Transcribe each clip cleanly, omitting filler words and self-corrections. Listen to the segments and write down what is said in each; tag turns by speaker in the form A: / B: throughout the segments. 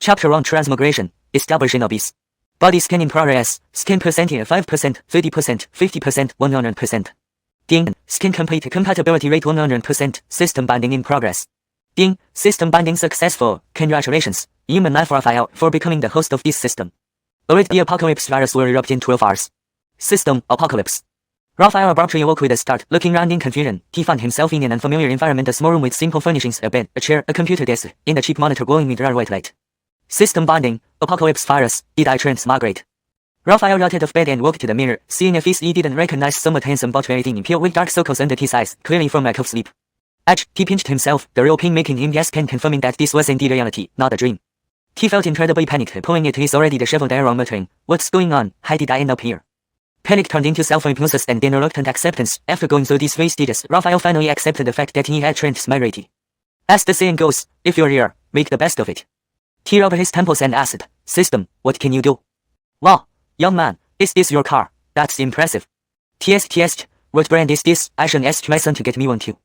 A: Chapter 1 Transmigration, Establishing Abyss. Body scan in progress, scan percentage 5%, 30%, 50%, 100%. Ding, scan complete, compatibility rate 100%, system binding in progress. Ding, system binding successful, congratulations, human life Raphael, for becoming the host of this system. Alright, the apocalypse virus will erupt in 12 hours. System, apocalypse. Raphael abruptly awoke with a start, looking round in confusion. He found himself in an unfamiliar environment, a small room with simple furnishings, a bed, a chair, a computer desk, and a cheap monitor glowing with rare white light. System binding, apocalypse virus, did I transmigrate? Raphael got out of bed and walked to the mirror, seeing a face he didn't recognize, somewhat handsome but very thin in pale with dark circles under his eyes, clearly from lack of sleep. He pinched himself, the real pain making him gasp and confirming that this was indeed reality, not a dream. He felt incredibly panicked, pulling at his already disheveled hair, muttering, "What's going on? How did I end up here?" Panic turned into self-hypnosis and then reluctant acceptance. After going through these 3 stages, Raphael finally accepted the fact that he had transmigrated. As the saying goes, if you're here, make the best of it. He rubbed his temples and asked, "System, what can you do?" "Wow, young man, is this your car? That's impressive." "TS, what brand is this? I should ask my son to get me one too."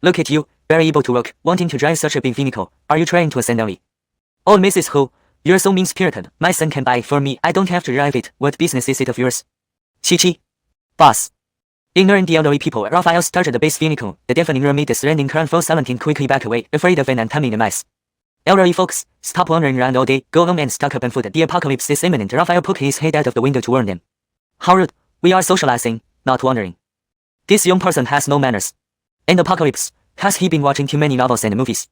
A: "Look at you, very able to work, wanting to drive such a big vehicle. Are you trying to ascend early?" "Oh, Mrs. Ho, you're so mean-spirited. My son can buy it for me. I don't have to drive it. What business is it of yours?" "Chi. Boss." Ignoring the elderly people, Raphael started the base vehicle. The deafening roar made the surrounding crowd fall silent and quickly back away, afraid of an untimely demise. "Elderly folks, stop wandering around all day. Go home and stock up on food. The apocalypse is imminent." Raphael poked his head out of the window to warn them. "How rude. We are socializing, not wandering. This young person has no manners. And apocalypse, has he been watching too many novels and movies?"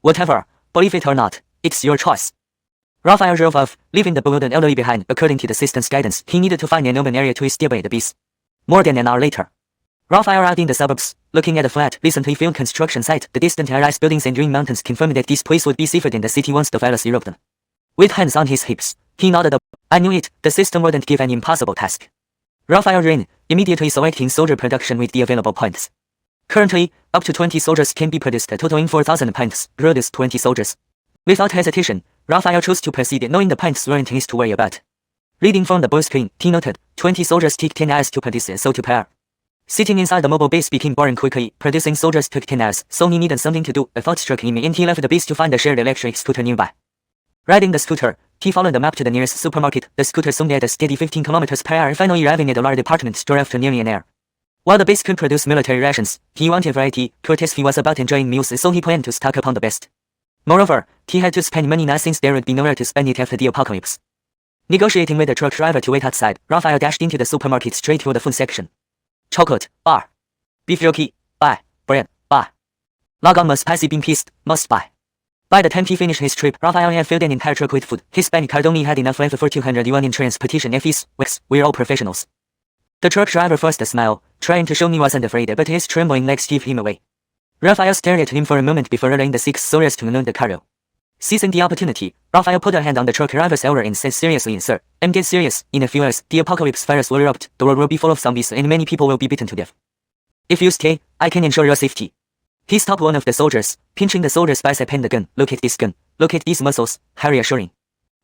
A: "Whatever, believe it or not, it's your choice." Raphael drove off, leaving the bewildered elderly behind. According to the system's guidance, he needed to find an open area to establish the base. More than an hour later, Raphael out in the suburbs, looking at a flat, recently field construction site. The distant high-rise buildings and green mountains confirmed that this place would be safer than the city once the virus erupted. With hands on his hips, he nodded up. "I knew it, the system wouldn't give an impossible task." Raphael ran, immediately selecting soldier production with the available points. Currently, up to 20 soldiers can be produced, totaling 4,000 points. Produce 20 soldiers. Without hesitation, Raphael chose to proceed, knowing the points weren't his to worry about. Reading from the board screen, he noted, 20 soldiers take 10 hours to produce, so to pair. Sitting inside the mobile base became boring quickly. Producing soldiers took 10 hours, so he needed something to do. A thought struck him and he left the base to find a shared electric scooter nearby. Riding the scooter, he followed the map to the nearest supermarket. The scooter soon at a steady 15 kilometers per hour, finally arriving at a large department store after nearly an hour. While the base could produce military rations, he wanted variety. Curtis was about enjoying meals, so he planned to stock up on the best. Moreover, he had to spend money now since there would be nowhere to spend it after the apocalypse. Negotiating with the truck driver to wait outside, Raphael dashed into the supermarket straight to the food section. Chocolate, bar. Beef jerky, buy. Bread, buy. Lagom spicy bean paste, must buy. By the time he finished his trip, Raphael had filled an entire truck with food. His bank card only had enough left for 200 yuan in transportation fees. We're all professionals. The truck driver forced a smile, trying to show he wasn't afraid, but his trembling legs gave him away. Raphael stared at him for a moment before ordering the 6 soldiers to unload the cargo. Seizing the opportunity, Raphael put a hand on the truck driver's elbow and said seriously, "Sir, I'm dead serious. In a few hours, the apocalypse virus will erupt, the world will be full of zombies and many people will be beaten to death. If you stay, I can ensure your safety." He stopped one of the soldiers, pinching the soldier's bicep and the gun. "Look at this gun. Look at these muscles. How reassuring."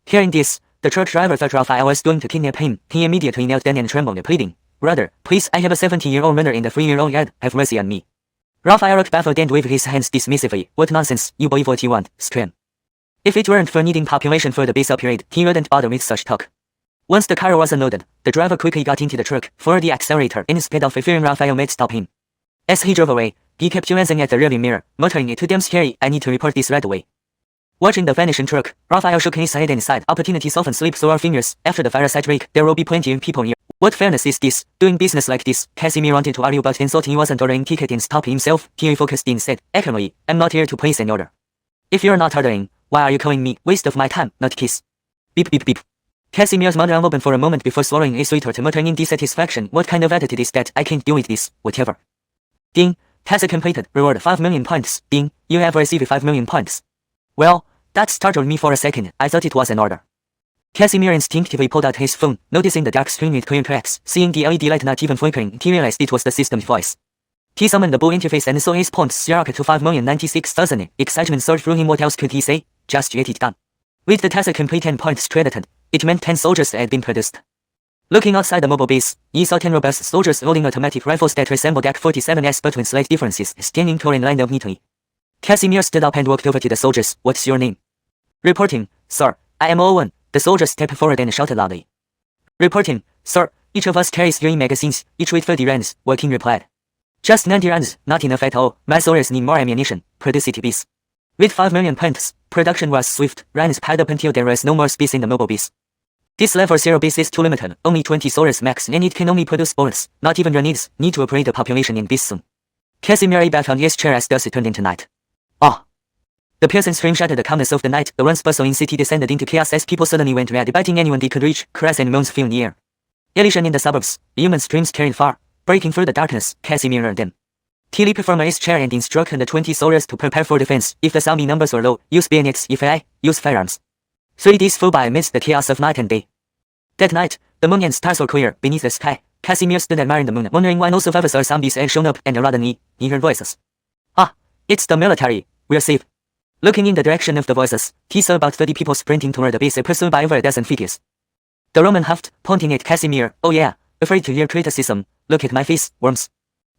A: Hearing this, the truck driver thought Raphael was going to kidnap him. He immediately knelt down and trembled, pleading, "Brother, please, I have a 17-year-old mother and a 3-year-old lad. Have mercy on me." Raphael looked baffled and waved his hands dismissively. "What nonsense, you believe what you want, scram." If it weren't for needing population for the base upgrade, he wouldn't bother with such talk. Once the car was unloaded, the driver quickly got into the truck, floored the accelerator, and sped off, fearing Raphael might stop him. As he drove away, he kept glancing at the rearview mirror, muttering, "It's too damn scary, I need to report this right away." Watching the vanishing truck, Raphael shook his head and sighed. Opportunities often slip through our fingers. After the virus outbreak, there will be plenty of people here. What fairness is this, doing business like this? Casimir wanted to argue but then thought he wasn't ordering ticket and stopped himself. He refocused instead. "Actually, I'm not here to place an order. If you're not ordering, why are you calling me? Waste of my time, not kiss." Beep beep beep. Casimir's mouth opened for a moment before swallowing a sweetheart, muttering in dissatisfaction, "What kind of attitude is that? I can't deal with this, whatever." Ding, task completed, reward 5 million points. Ding, you have received 5 million points. Well, that startled me for a second. I thought it was an order. Casimir instinctively pulled out his phone, noticing the dark screen with clear tracks. Seeing the LED light not even flickering, he realized it was the system's voice. He summoned the bull interface and saw his points skyrocket to 5,096,000. Excitement surged through him. What else could he say? Just get it done. With the task complete and points credited, it meant 10 soldiers had been produced. Looking outside the mobile base, he saw 10 robust soldiers holding automatic rifles that resembled AK-47s but with slight differences, standing tall and lined up neatly. Casimir stood up and walked over to the soldiers. "What's your name?" "Reporting, "Sir, I am Owen." The soldier stepped forward and shouted loudly. Reporting, "Sir, each of us carries 3 magazines, each with 30 rounds," Joaquin replied. "Just 90 rounds, not enough at all. My soldiers need more ammunition," produced bees. With 5 million points, production was swift, rounds piled up until there was no more space in the mobile bees. This level 0 base is too limited, only 20 soldiers max, and it can only produce bullets. Not even grenades, need to operate the population in bees soon. Casimir back on his chair as dusk turned into night. "Ah!" The Pearson's scream shattered the calmness of the night. The once bustling city descended into chaos as people suddenly went mad, biting anyone they could reach. Cries and moans filled the air. Elation in the suburbs, human screams carried far, breaking through the darkness. Casimir heard them. Tilly performed his chair and instructed the 20 soldiers to prepare for defense. If the zombie numbers were low, use bayonets. If high, use firearms. 3 days flew by amidst the chaos of night and day. That night, the moon and stars were clear beneath the sky. Casimir stood admiring the moon, wondering why no survivors or zombies had shown up, and suddenly, he heard voices. "Ah, it's the military. We're safe." Looking in the direction of the voices, he saw about 30 people sprinting toward the base, pursued by over a dozen figures. The Roman huffed, pointing at Casimir. "Oh yeah, afraid to hear criticism. Look at my face, worms."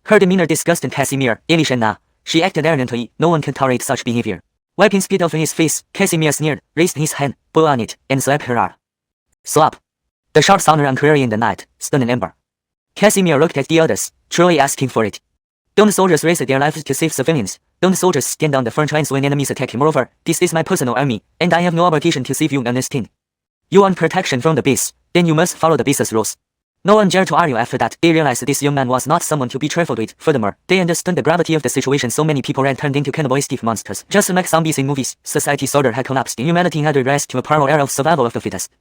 A: Her demeanor disgusted Casimir. Elishana, she acted arrogantly. No one could tolerate such behavior. Wiping spit off his face, Casimir sneered, raised his hand, blew on it, and slapped her arm. Slap. The sharp sound rang clearly in the night, stunned an ember. Casimir looked at the others, truly asking for it. Don't soldiers risk their lives to save civilians? Don't soldiers stand on the front lines when enemies attack? Moreover, this is my personal army, and I have no obligation to save you, understand? You want protection from the base, then you must follow the base's rules. No one dared to argue after that. They realized this young man was not someone to be trifled with. Furthermore, they understood the gravity of the situation. So many people had turned into cannibalistic monsters, just like zombies in movies. Society's order had collapsed, and humanity had regressed to a primal era of survival of the fittest.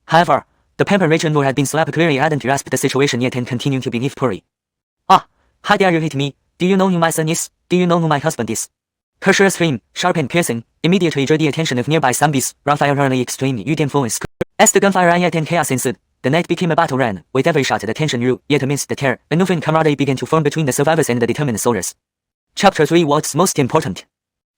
A: However, the pampered region who had been slapped clearly hadn't grasped the situation yet and continued to behave poorly. "Ah, how dare you hit me? Do you know who my son is? Do you know who my husband is?" Her shrill scream, sharp and piercing, immediately drew the attention of nearby zombies. Raphael hurriedly exclaimed, "You damn fool!" As the gunfire riot and chaos ensued, the night became a battle run. With every shot, the tension grew, yet amidst the terror, a newfound camaraderie began to form between the survivors and the determined soldiers. Chapter 3: What's most important?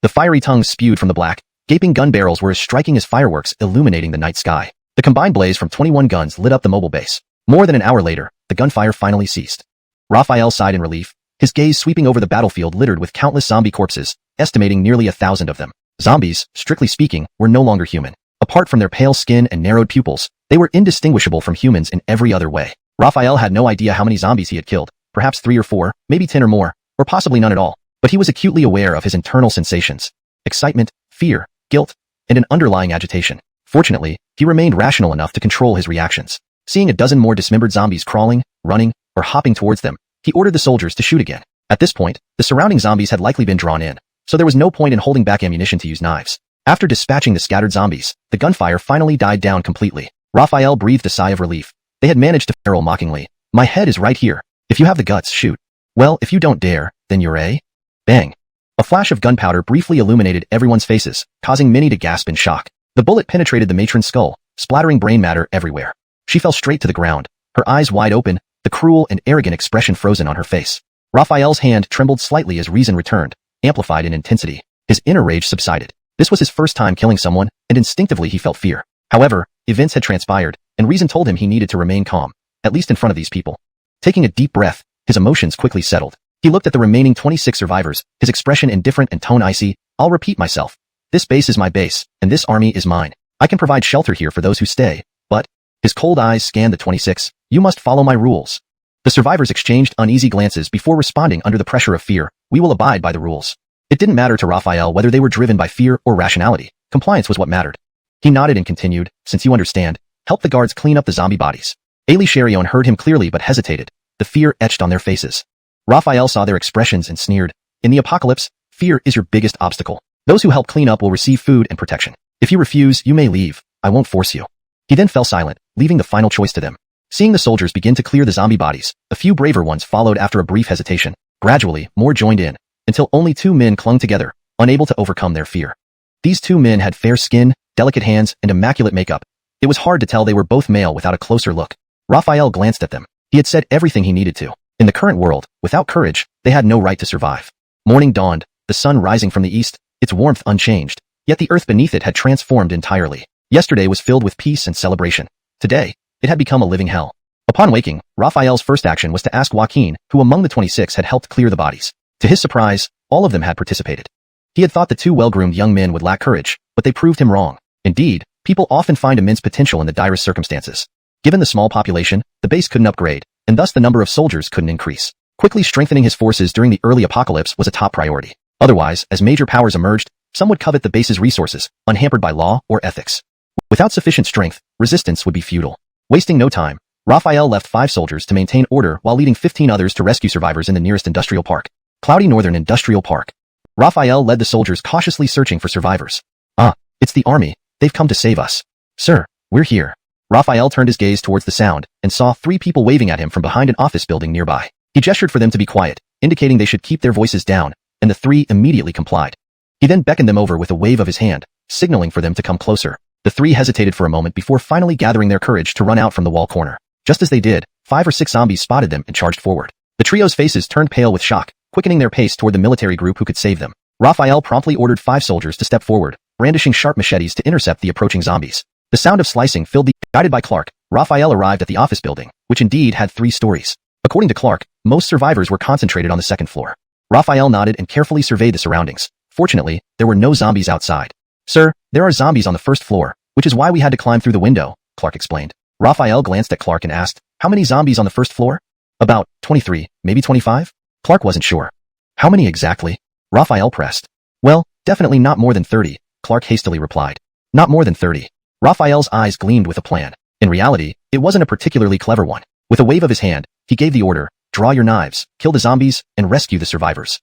B: The fiery tongues spewed from the black, gaping gun barrels were as striking as fireworks illuminating the night sky. The combined blaze from 21 guns lit up the mobile base. More than an hour later, the gunfire finally ceased. Raphael sighed in relief, his gaze sweeping over the battlefield littered with countless zombie corpses, estimating nearly 1,000 of them. Zombies, strictly speaking, were no longer human. Apart from their pale skin and narrowed pupils, they were indistinguishable from humans in every other way. Raphael had no idea how many zombies he had killed, perhaps 3 or 4, maybe 10 or more, or possibly none at all. But he was acutely aware of his internal sensations: excitement, fear, guilt, and an underlying agitation. Fortunately, he remained rational enough to control his reactions. Seeing a dozen more dismembered zombies crawling, running, or hopping towards them, he ordered the soldiers to shoot again. At this point, the surrounding zombies had likely been drawn in, so there was no point in holding back ammunition to use knives. After dispatching the scattered zombies, the gunfire finally died down completely. Raphael breathed a sigh of relief. They had managed to farrel mockingly. "My head is right here. If you have the guts, shoot. Well, if you don't dare, then you're a..." Bang. A flash of gunpowder briefly illuminated everyone's faces, causing many to gasp in shock. The bullet penetrated the matron's skull, splattering brain matter everywhere. She fell straight to the ground, her eyes wide open, the cruel and arrogant expression frozen on her face. Raphael's hand trembled slightly as reason returned, amplified in intensity. His inner rage subsided. This was his first time killing someone, and instinctively he felt fear. However, events had transpired, and reason told him he needed to remain calm, at least in front of these people. Taking a deep breath, his emotions quickly settled. He looked at the remaining 26 survivors, his expression indifferent and tone icy. "I'll repeat myself. This base is my base, and this army is mine. I can provide shelter here for those who stay, but..." His cold eyes scanned the 26. "You must follow my rules." The survivors exchanged uneasy glances before responding under the pressure of fear. "We will abide by the rules." It didn't matter to Raphael whether they were driven by fear or rationality. Compliance was what mattered. He nodded and continued, "Since you understand, help the guards clean up the zombie bodies." Ailey Cherion heard him clearly but hesitated, the fear etched on their faces. Raphael saw their expressions and sneered. "In the apocalypse, fear is your biggest obstacle. Those who help clean up will receive food and protection. If you refuse, you may leave. I won't force you." He then fell silent, leaving the final choice to them. Seeing the soldiers begin to clear the zombie bodies, a few braver ones followed after a brief hesitation. Gradually, more joined in, until only 2 men clung together, unable to overcome their fear. These 2 men had fair skin, delicate hands, and immaculate makeup. It was hard to tell they were both male without a closer look. Raphael glanced at them. He had said everything he needed to. In the current world, without courage, they had no right to survive. Morning dawned, the sun rising from the east, its warmth unchanged, yet the earth beneath it had transformed entirely. Yesterday was filled with peace and celebration. Today, it had become a living hell. Upon waking, Raphael's first action was to ask Joaquin, who among the 26 had helped clear the bodies. To his surprise, all of them had participated. He had thought the 2 well-groomed young men would lack courage, but they proved him wrong. Indeed, people often find immense potential in the direst circumstances. Given the small population, the base couldn't upgrade, and thus the number of soldiers couldn't increase. Quickly strengthening his forces during the early apocalypse was a top priority. Otherwise, as major powers emerged, some would covet the base's resources, unhampered by law or ethics. Without sufficient strength, resistance would be futile. Wasting no time, Raphael left 5 soldiers to maintain order while leading 15 others to rescue survivors in the nearest industrial park. Cloudy Northern Industrial Park. Raphael led the soldiers cautiously searching for survivors. Ah, it's the army. They've come to save us. Sir, we're here. Raphael turned his gaze towards the sound and saw 3 people waving at him from behind an office building nearby. He gestured for them to be quiet, indicating they should keep their voices down, and the 3 immediately complied. He then beckoned them over with a wave of his hand, signaling for them to come closer. The 3 hesitated for a moment before finally gathering their courage to run out from the wall corner. Just as they did, 5 or 6 zombies spotted them and charged forward. The trio's faces turned pale with shock, quickening their pace toward the military group who could save them. Raphael promptly ordered 5 soldiers to step forward, brandishing sharp machetes to intercept the approaching zombies. The sound of slicing filled the... Guided by Clark, Raphael arrived at the office building, which indeed had 3 stories. According to Clark, most survivors were concentrated on the 2nd floor. Raphael nodded and carefully surveyed the surroundings. Fortunately, there were no zombies outside. Sir, there are zombies on the 1st floor, which is why we had to climb through the window, Clark explained. Raphael glanced at Clark and asked, how many zombies on the 1st floor? About 23, maybe 25? Clark wasn't sure. How many exactly? Raphael pressed. Well, definitely not more than 30, Clark hastily replied. Not more than 30. Raphael's eyes gleamed with a plan. In reality, it wasn't a particularly clever one. With a wave of his hand, he gave the order, draw your knives, kill the zombies, and rescue the survivors.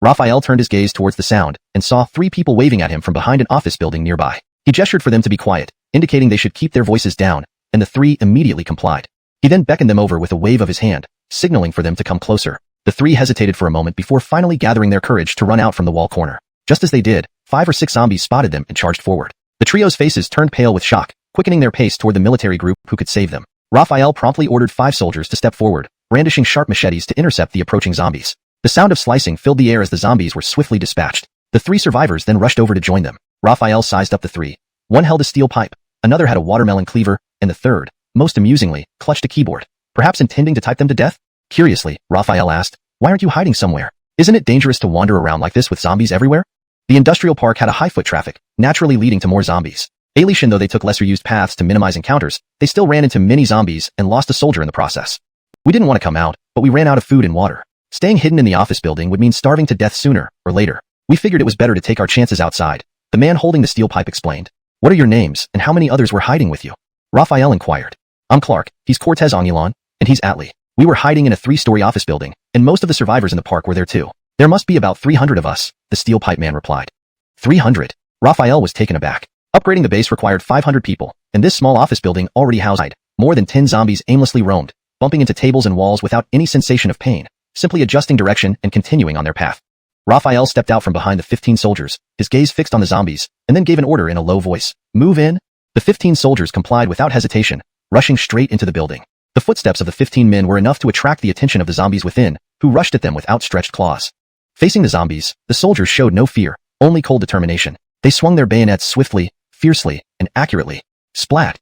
B: Raphael turned his gaze towards the sound and saw 3 people waving at him from behind an office building nearby. He gestured for them to be quiet, indicating they should keep their voices down, and the 3 immediately complied. He then beckoned them over with a wave of his hand, signaling for them to come closer. The 3 hesitated for a moment before finally gathering their courage to run out from the wall corner. Just as they did, 5 or 6 zombies spotted them and charged forward. The trio's faces turned pale with shock, quickening their pace toward the military group who could save them. Raphael promptly ordered 5 soldiers to step forward, brandishing sharp machetes to intercept the approaching zombies. The sound of slicing filled the air as the zombies were swiftly dispatched. The 3 survivors then rushed over to join them. Raphael sized up the 3. One held a steel pipe, another had a watermelon cleaver, and the third, most amusingly, clutched a keyboard. Perhaps intending to type them to death? Curiously, Raphael asked, why aren't you hiding somewhere? Isn't it dangerous to wander around like this with zombies everywhere? The industrial park had a high foot traffic, naturally leading to more zombies. Alition though they took lesser used paths to minimize encounters, they still ran into many zombies and lost a soldier in the process. We didn't want to come out, but we ran out of food and water. Staying hidden in the office building would mean starving to death sooner or later. We figured it was better to take our chances outside. The man holding the steel pipe explained. What are your names, and how many others were hiding with you? Raphael inquired. I'm Clark, he's Cortez Xuanhuan, and he's Atlee. We were hiding in a 3-story office building, and most of the survivors in the park were there too. There must be about 300 of us, the steel pipe man replied. 300? Raphael was taken aback. Upgrading the base required 500 people, and this small office building already housed more than 10 zombies aimlessly roamed, bumping into tables and walls without any sensation of pain, simply adjusting direction and continuing on their path. Raphael stepped out from behind the 15 soldiers, his gaze fixed on the zombies, and then gave an order in a low voice. Move in. The 15 soldiers complied without hesitation, rushing straight into the building. The footsteps of the 15 men were enough to attract the attention of the zombies within, who rushed at them with outstretched claws. Facing the zombies, the soldiers showed no fear, only cold determination. They swung their bayonets swiftly, fiercely, and accurately. Splat!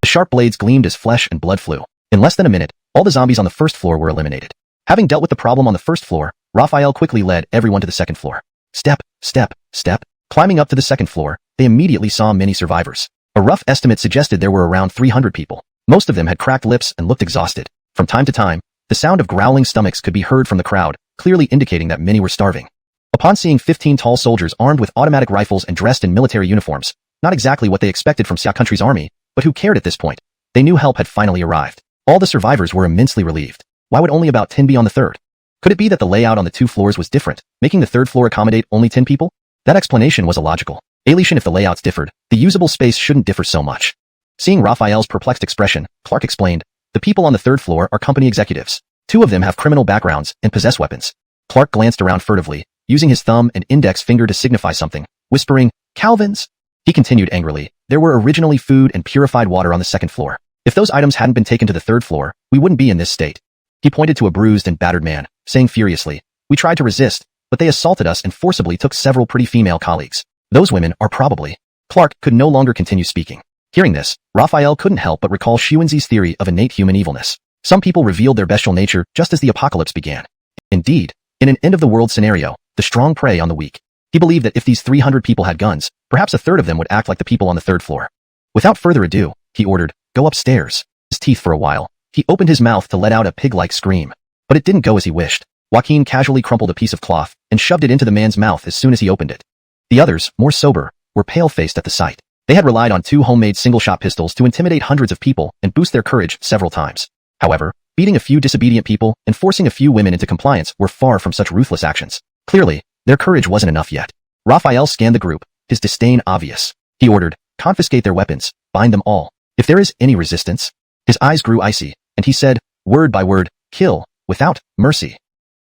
B: The sharp blades gleamed as flesh and blood flew. In less than a minute, all the zombies on the 1st floor were eliminated. Having dealt with the problem on the 1st floor, Raphael quickly led everyone to the 2nd floor. Step, step, step. Climbing up to the 2nd floor, they immediately saw many survivors. A rough estimate suggested there were around 300 people. Most of them had cracked lips and looked exhausted. From time to time, the sound of growling stomachs could be heard from the crowd, clearly indicating that many were starving. Upon seeing 15 tall soldiers armed with automatic rifles and dressed in military uniforms, not exactly what they expected from Xia country's army, but who cared at this point? They knew help had finally arrived. All the survivors were immensely relieved. Why would only about 10 be on the 3rd? Could it be that the layout on the 2 floors was different, making the 3rd floor accommodate only 10 people? That explanation was illogical. Alition if the layouts differed, the usable space shouldn't differ so much. Seeing Raphael's perplexed expression, Clark explained, the people on the 3rd floor are company executives. 2 of them have criminal backgrounds and possess weapons. Clark glanced around furtively, using his thumb and index finger to signify something, whispering, Calvins? He continued angrily, there were originally food and purified water on the 2nd floor. If those items hadn't been taken to the 3rd floor, we wouldn't be in this state. He pointed to a bruised and battered man, saying furiously, we tried to resist, but they assaulted us and forcibly took several pretty female colleagues. Those women are probably... Clark could no longer continue speaking. Hearing this, Raphael couldn't help but recall Xuanzi's theory of innate human evilness. Some people revealed their bestial nature just as the apocalypse began. Indeed, in an end-of-the-world scenario, the strong prey on the weak. He believed that if these 300 people had guns, perhaps a third of them would act like the people on the third floor. Without further ado, he ordered, "Go upstairs." His teeth for a while. He opened his mouth to let out a pig-like scream. But it didn't go as he wished. Joaquin casually crumpled a piece of cloth and shoved it into the man's mouth as soon as he opened it. The others, more sober, were pale-faced at the sight. They had relied on 2 homemade single-shot pistols to intimidate hundreds of people and boost their courage several times. However, beating a few disobedient people and forcing a few women into compliance were far from such ruthless actions. Clearly, their courage wasn't enough yet. Raphael scanned the group, his disdain obvious. He ordered, "Confiscate their weapons, bind them all. If there is any resistance." His eyes grew icy, and he said, word by word, "Kill, without mercy."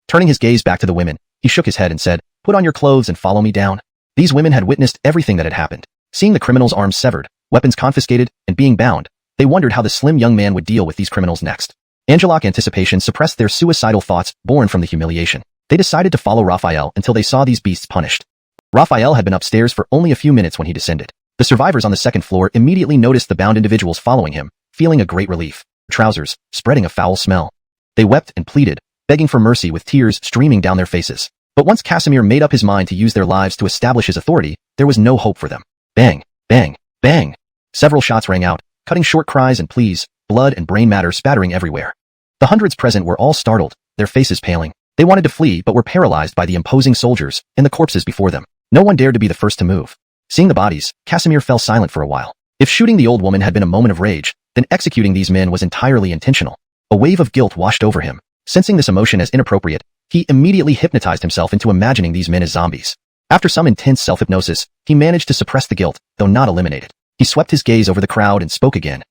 B: Turning his gaze back to the women, he shook his head and said, "Put on your clothes and follow me down." These women had witnessed everything that had happened. Seeing the criminals' arms severed, weapons confiscated, and being bound, they wondered how the slim young man would deal with these criminals next. Angelic anticipation suppressed their suicidal thoughts born from the humiliation. They decided to follow Raphael until they saw these beasts punished. Raphael had been upstairs for only a few minutes when he descended. The survivors on the second floor immediately noticed the bound individuals following him, feeling a great relief. Trousers, spreading a foul smell. They wept and pleaded, begging for mercy with tears streaming down their faces. But once Casimir made up his mind to use their lives to establish his authority, there was no hope for them. Bang, bang, bang. Several shots rang out, cutting short cries and pleas, blood and brain matter spattering everywhere. The hundreds present were all startled, their faces paling. They wanted to flee but were paralyzed by the imposing soldiers and the corpses before them. No one dared to be the first to move. Seeing the bodies, Casimir fell silent for a while. If shooting the old woman had been a moment of rage, then executing these men was entirely intentional. A wave of guilt washed over him. Sensing this emotion as inappropriate, he immediately hypnotized himself into imagining these men as zombies. After some intense self-hypnosis, he managed to suppress the guilt, though not eliminate it. He swept his gaze over the crowd and spoke again.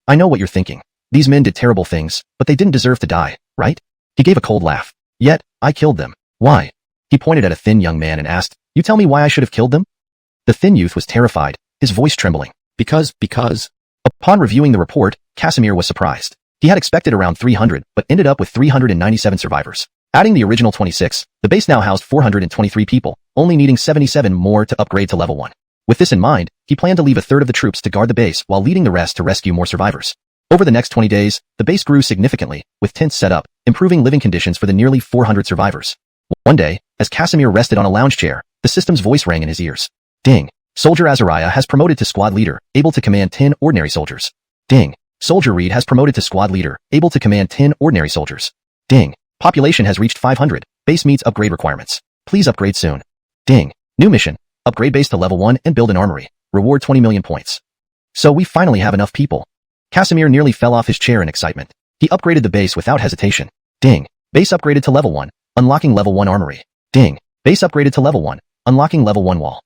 B: "I know what you're thinking. These men did terrible things, but they didn't deserve to die, right?" He gave a cold laugh. "Yet, I killed them. Why?" He pointed at a thin young man and asked, "You tell me why I should have killed them?" The thin youth was terrified, his voice trembling. Because. Upon reviewing the report, Casimir was surprised. He had expected around 300, but ended up with 397 survivors. Adding the original 26, the base now housed 423 people, only needing 77 more to upgrade to level 1. With this in mind, he planned to leave a third of the troops to guard the base while leading the rest to rescue more survivors. Over the next 20 days, the base grew significantly, with tents set up, improving living conditions for the nearly 400 survivors. One day, as Casimir rested on a lounge chair, the system's voice rang in his ears. Ding. Soldier Azariah has promoted to squad leader, able to command 10 ordinary soldiers. Ding. Soldier Reed has promoted to squad leader, able to command 10 ordinary soldiers. Ding. Population has reached 500. Base meets upgrade requirements. Please upgrade soon. Ding. New mission. Upgrade base to level 1 and build an armory. Reward 20 million points. So we finally have enough people. Casimir nearly fell off his chair in excitement. He upgraded the base without hesitation. Ding. Base upgraded to level 1. Unlocking level 1 armory. Ding. Base upgraded to level 1. Unlocking level 1 wall.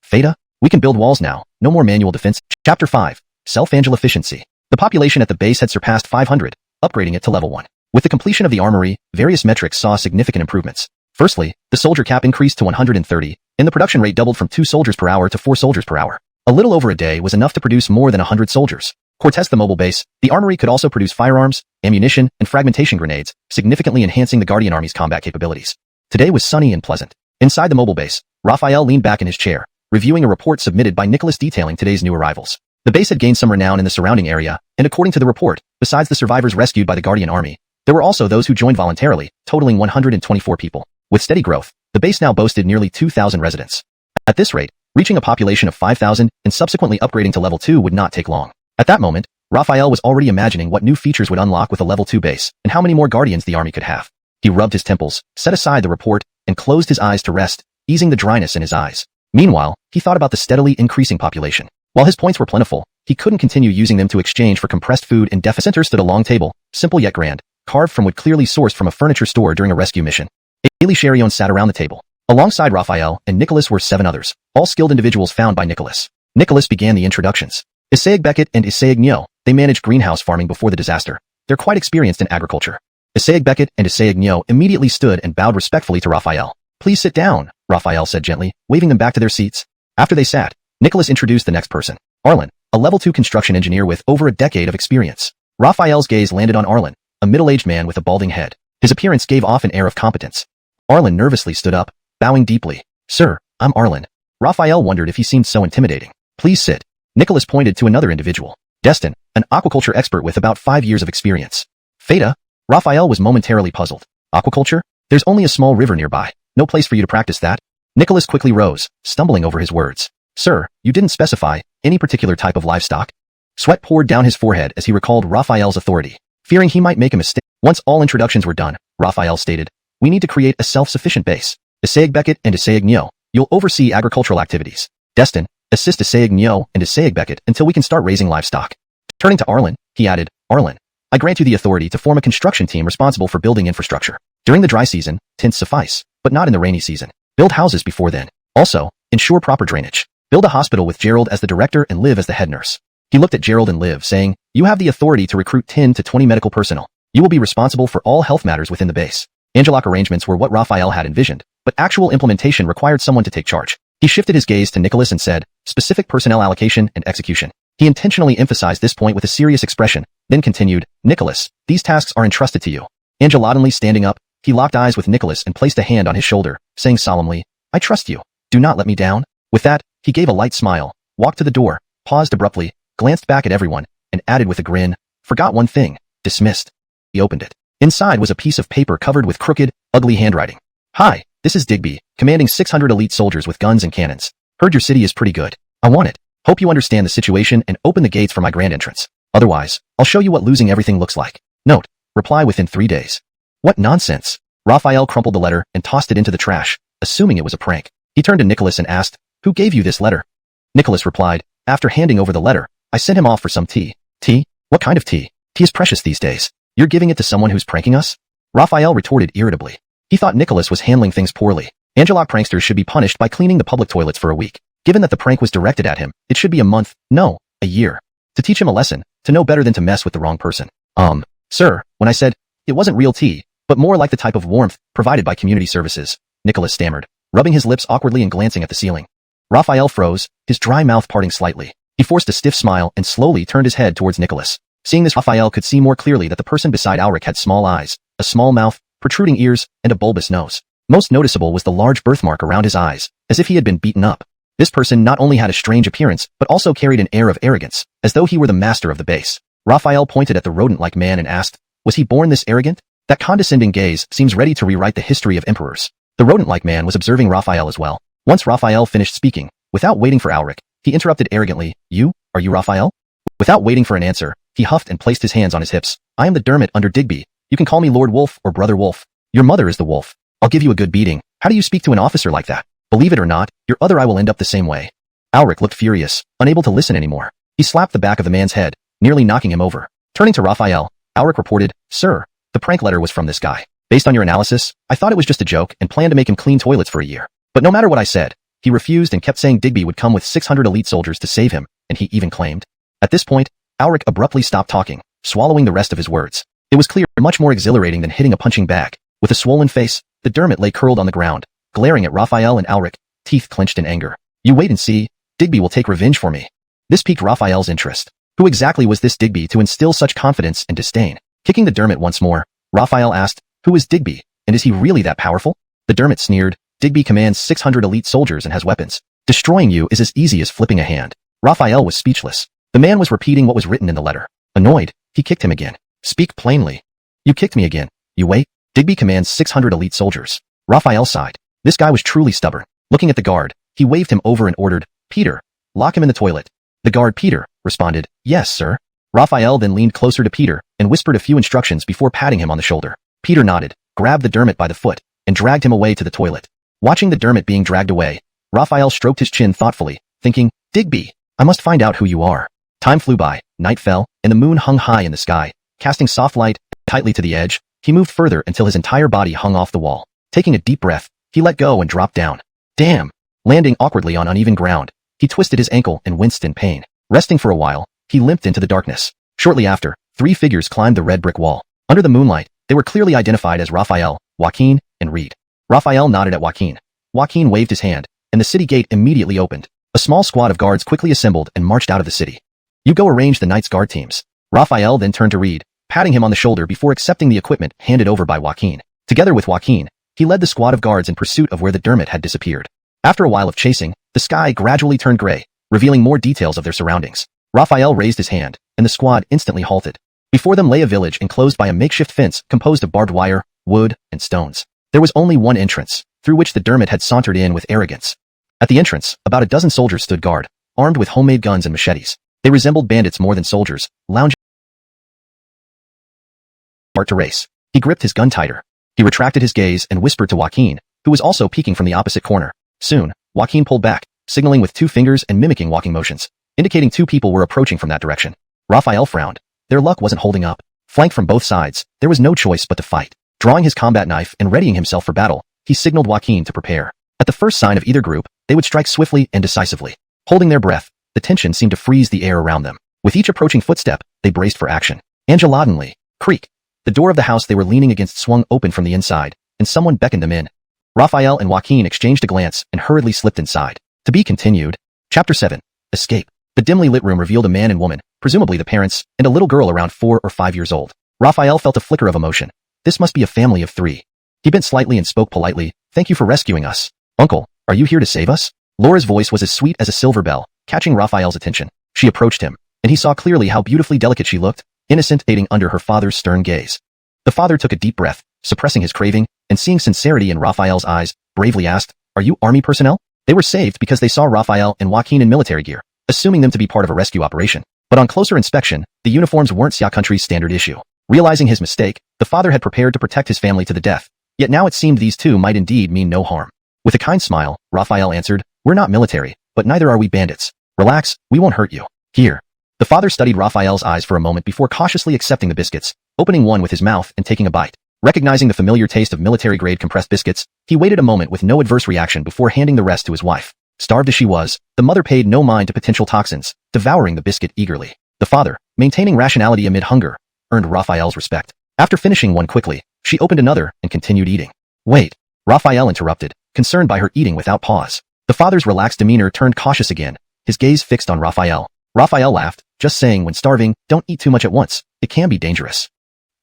B: Theta? We can build walls now. No more manual defense. Chapter 5. Self-Angel Efficiency. The population at the base had surpassed 500, upgrading it to level 1. With the completion of the armory, various metrics saw significant improvements. Firstly, the soldier cap increased to 130, and the production rate doubled from 2 soldiers per hour to 4 soldiers per hour. A little over a day was enough to produce more than 100 soldiers. Cortez the mobile base, the armory could also produce firearms, ammunition, and fragmentation grenades, significantly enhancing the Guardian Army's combat capabilities. Today was sunny and pleasant. Inside the mobile base, Raphael leaned back in his chair, reviewing a report submitted by Nicholas detailing today's new arrivals. The base had gained some renown in the surrounding area, and according to the report, besides the survivors rescued by the Guardian Army, there were also those who joined voluntarily, totaling 124 people. With steady growth, the base now boasted nearly 2,000 residents. At this rate, reaching a population of 5,000 and subsequently upgrading to level 2 would not take long. At that moment, Raphael was already imagining what new features would unlock with a level 2 base, and how many more guardians the army could have. He rubbed his temples, set aside the report, and closed his eyes to rest, easing the dryness in his eyes. Meanwhile, he thought about the steadily increasing population. While his points were plentiful, he couldn't continue using them to exchange for compressed food and deficit. Center stood a long table, simple yet grand, carved from wood clearly sourced from a furniture store during a rescue mission. Ailey Cherion sat around the table. Alongside Raphael and Nicholas were 7 others, all skilled individuals found by Nicholas. Nicholas began the introductions. Isayag Beckett and Isayag Nyo, they managed greenhouse farming before the disaster. They're quite experienced in agriculture. Isayag Beckett and Isayag Nyo immediately stood and bowed respectfully to Raphael. "Please sit down," Raphael said gently, waving them back to their seats. After they sat, Nicholas introduced the next person. Arlen, a level 2 construction engineer with over a decade of experience. Raphael's gaze landed on Arlen, a middle-aged man with a balding head. His appearance gave off an air of competence. Arlen nervously stood up, bowing deeply. "Sir, I'm Arlen." Raphael wondered if he seemed so intimidating. "Please sit." Nicholas pointed to another individual. Destin, an aquaculture expert with about 5 years of experience. "Theta?" Raphael was momentarily puzzled. "Aquaculture? There's only a small river nearby. No place for you to practice that." Nicholas quickly rose, stumbling over his words. Sir, you didn't specify any particular type of livestock? Sweat poured down his forehead as he recalled Raphael's authority. Fearing he might make a mistake, once all introductions were done, Raphael stated, we need to create a self-sufficient base. Asayag Beckett and Asayag Nyo, you'll oversee agricultural activities. Destin, assist Asayag Nyo and Asayag Beckett until we can start raising livestock. Turning to Arlen, he added, Arlen, I grant you the authority to form a construction team responsible for building infrastructure. During the dry season, tents suffice, but not in the rainy season. Build houses before then. Also, ensure proper drainage. Build a hospital with Gerald as the director and Liv as the head nurse. He looked at Gerald and Liv, saying, you have the authority to recruit 10 to 20 medical personnel. You will be responsible for all health matters within the base. Angelic arrangements were what Raphael had envisioned, but actual implementation required someone to take charge. He shifted his gaze to Nicholas and said, specific personnel allocation and execution. He intentionally emphasized this point with a serious expression, then continued, Nicholas, these tasks are entrusted to you. Angelotantly standing up, he locked eyes with Nicholas and placed a hand on his shoulder, saying solemnly, I trust you. Do not let me down. With that, he gave a light smile, walked to the door, paused abruptly, glanced back at everyone, and added with a grin, forgot one thing, dismissed. He opened it. Inside was a piece of paper covered with crooked, ugly handwriting. Hi, this is Digby, commanding 600 elite soldiers with guns and cannons. Heard your city is pretty good. I want it. Hope you understand the situation and open the gates for my grand entrance. Otherwise, I'll show you what losing everything looks like. Note, reply within 3 days. What nonsense. Raphael crumpled the letter and tossed it into the trash, assuming it was a prank. He turned to Nicholas and asked, who gave you this letter? Nicholas replied, after handing over the letter, I sent him off for some tea. Tea? What kind of tea? Tea is precious these days. You're giving it to someone who's pranking us? Raphael retorted irritably. He thought Nicholas was handling things poorly. Angelic pranksters should be punished by cleaning the public toilets for a week. Given that the prank was directed at him, it should be a month, no, a year. To teach him a lesson, to know better than to mess with the wrong person. Sir, when I said, it wasn't real tea, but more like the type of warmth provided by community services, Nicholas stammered, rubbing his lips awkwardly and glancing at the ceiling. Raphael froze, his dry mouth parting slightly. He forced a stiff smile and slowly turned his head towards Nicholas. Seeing this, Raphael could see more clearly that the person beside Ulrich had small eyes, a small mouth, protruding ears, and a bulbous nose. Most noticeable was the large birthmark around his eyes, as if he had been beaten up. This person not only had a strange appearance, but also carried an air of arrogance, as though he were the master of the base. Raphael pointed at the rodent-like man and asked, was he born this arrogant? That condescending gaze seems ready to rewrite the history of emperors. The rodent-like man was observing Raphael as well. Once Raphael finished speaking, without waiting for Ulrich, he interrupted arrogantly, are you Raphael? Without waiting for an answer, he huffed and placed his hands on his hips. I am the Dermot under Digby. You can call me Lord Wolf or Brother Wolf. Your mother is the wolf. I'll give you a good beating. How do you speak to an officer like that? Believe it or not, your other eye will end up the same way. Ulrich looked furious, unable to listen anymore. He slapped the back of the man's head, nearly knocking him over. Turning to Raphael, Ulrich reported, Sir, the prank letter was from this guy. Based on your analysis, I thought it was just a joke and planned to make him clean toilets for a year. But no matter what I said, he refused and kept saying Digby would come with 600 elite soldiers to save him, and he even claimed. At this point, Ulrich abruptly stopped talking, swallowing the rest of his words. It was clear, much more exhilarating than hitting a punching bag. With a swollen face, the Dermot lay curled on the ground, glaring at Raphael and Ulrich, teeth clenched in anger. You wait and see, Digby will take revenge for me. This piqued Raphael's interest. Who exactly was this Digby to instill such confidence and disdain? Kicking the Dermot once more, Raphael asked, who is Digby, and is he really that powerful? The Dermot sneered, Digby commands 600 elite soldiers and has weapons. Destroying you is as easy as flipping a hand. Raphael was speechless. The man was repeating what was written in the letter. Annoyed, he kicked him again. Speak plainly. You kicked me again. You wait. Digby commands 600 elite soldiers. Raphael sighed. This guy was truly stubborn. Looking at the guard, he waved him over and ordered, Peter, lock him in the toilet. The guard Peter responded, yes, sir. Raphael then leaned closer to Peter and whispered a few instructions before patting him on the shoulder. Peter nodded, grabbed the Dermot by the foot, and dragged him away to the toilet. Watching the Dermot being dragged away, Raphael stroked his chin thoughtfully, thinking, Digby, I must find out who you are. Time flew by, night fell, and the moon hung high in the sky, casting soft light tightly to the edge. He moved further until his entire body hung off the wall. Taking a deep breath, he let go and dropped down. Damn! Landing awkwardly on uneven ground, he twisted his ankle and winced in pain. Resting for a while, he limped into the darkness. Shortly after, 3 figures climbed the red brick wall. Under the moonlight, they were clearly identified as Raphael, Joaquin, and Reed. Raphael nodded at Joaquin. Joaquin waved his hand, and the city gate immediately opened. A small squad of guards quickly assembled and marched out of the city. You go arrange the Knights Guard teams. Raphael then turned to Reed, patting him on the shoulder before accepting the equipment handed over by Joaquin. Together with Joaquin, he led the squad of guards in pursuit of where the Dermot had disappeared. After a while of chasing, the sky gradually turned gray, revealing more details of their surroundings. Raphael raised his hand, and the squad instantly halted. Before them lay a village enclosed by a makeshift fence composed of barbed wire, wood, and stones. There was only one entrance, through which the Dermot had sauntered in with arrogance. At the entrance, about a dozen soldiers stood guard, armed with homemade guns and machetes. They resembled bandits more than soldiers, lounging to race. He gripped his gun tighter. He retracted his gaze and whispered to Joaquin, who was also peeking from the opposite corner. Soon, Joaquin pulled back, signaling with 2 fingers and mimicking walking motions, indicating 2 people were approaching from that direction. Raphael frowned. Their luck wasn't holding up. Flanked from both sides, there was no choice but to fight. Drawing his combat knife and readying himself for battle, he signaled Joaquin to prepare. At the first sign of either group, they would strike swiftly and decisively. Holding their breath, the tension seemed to freeze the air around them. With each approaching footstep, they braced for action. Angelatinely, creak. The door of the house they were leaning against swung open from the inside, and someone beckoned them in. Raphael and Joaquin exchanged a glance and hurriedly slipped inside. To be continued. Chapter 7. Escape. The dimly lit room revealed a man and woman, presumably the parents, and a little girl around 4 or 5 years old. Raphael felt a flicker of emotion. This must be a family of 3. He bent slightly and spoke politely. Thank you for rescuing us. Uncle, are you here to save us? Laura's voice was as sweet as a silver bell, catching Raphael's attention. She approached him, and he saw clearly how beautifully delicate she looked, innocent aiding under her father's stern gaze. The father took a deep breath, suppressing his craving, and seeing sincerity in Raphael's eyes, bravely asked, Are you army personnel? They were saved because they saw Raphael and Joaquin in military gear, assuming them to be part of a rescue operation. But on closer inspection, the uniforms weren't Xia country's standard issue. Realizing his mistake, the father had prepared to protect his family to the death, yet now it seemed these 2 might indeed mean no harm. With a kind smile, Raphael answered, We're not military, but neither are we bandits. Relax, we won't hurt you. Here. The father studied Raphael's eyes for a moment before cautiously accepting the biscuits, opening one with his mouth and taking a bite. Recognizing the familiar taste of military-grade compressed biscuits, he waited a moment with no adverse reaction before handing the rest to his wife. Starved as she was, the mother paid no mind to potential toxins, devouring the biscuit eagerly. The father, maintaining rationality amid hunger, earned Raphael's respect. After finishing one quickly, she opened another and continued eating. Wait. Raphael interrupted, concerned by her eating without pause. The father's relaxed demeanor turned cautious again, his gaze fixed on Raphael. Raphael laughed, just saying when starving, don't eat too much at once, it can be dangerous.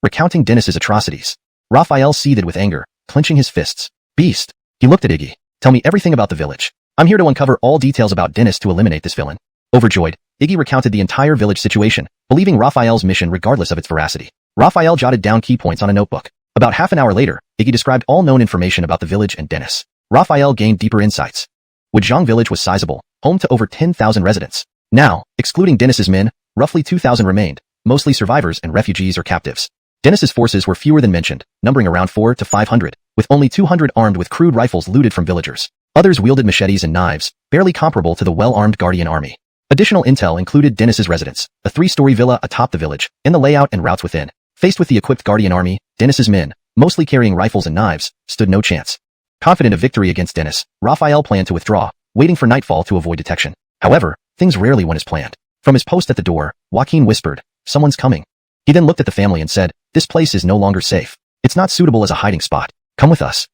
B: Recounting Dennis's atrocities. Raphael seethed with anger, clenching his fists. Beast. He looked at Iggy. Tell me everything about the village. I'm here to uncover all details about Dennis to eliminate this villain. Overjoyed, Iggy recounted the entire village situation, believing Raphael's mission regardless of its veracity. Raphael jotted down key points on a notebook. About half an hour later, Iggy described all known information about the village and Dennis. Raphael gained deeper insights. Wuzhang village was sizable, home to over 10,000 residents. Now, excluding Dennis's men, roughly 2,000 remained, mostly survivors and refugees or captives. Dennis's forces were fewer than mentioned, numbering around 400 to 500, with only 200 armed with crude rifles looted from villagers. Others wielded machetes and knives, barely comparable to the well-armed Guardian army. Additional intel included Dennis's residence, a 3-story villa atop the village, and the layout and routes within. Faced with the equipped Guardian army, Dennis's men, mostly carrying rifles and knives, stood no chance. Confident of victory against Dennis, Raphael planned to withdraw, waiting for nightfall to avoid detection. However, things rarely went as planned. From his post at the door, Joaquin whispered, Someone's coming. He then looked at the family and said, This place is no longer safe. It's not suitable as a hiding spot. Come with us.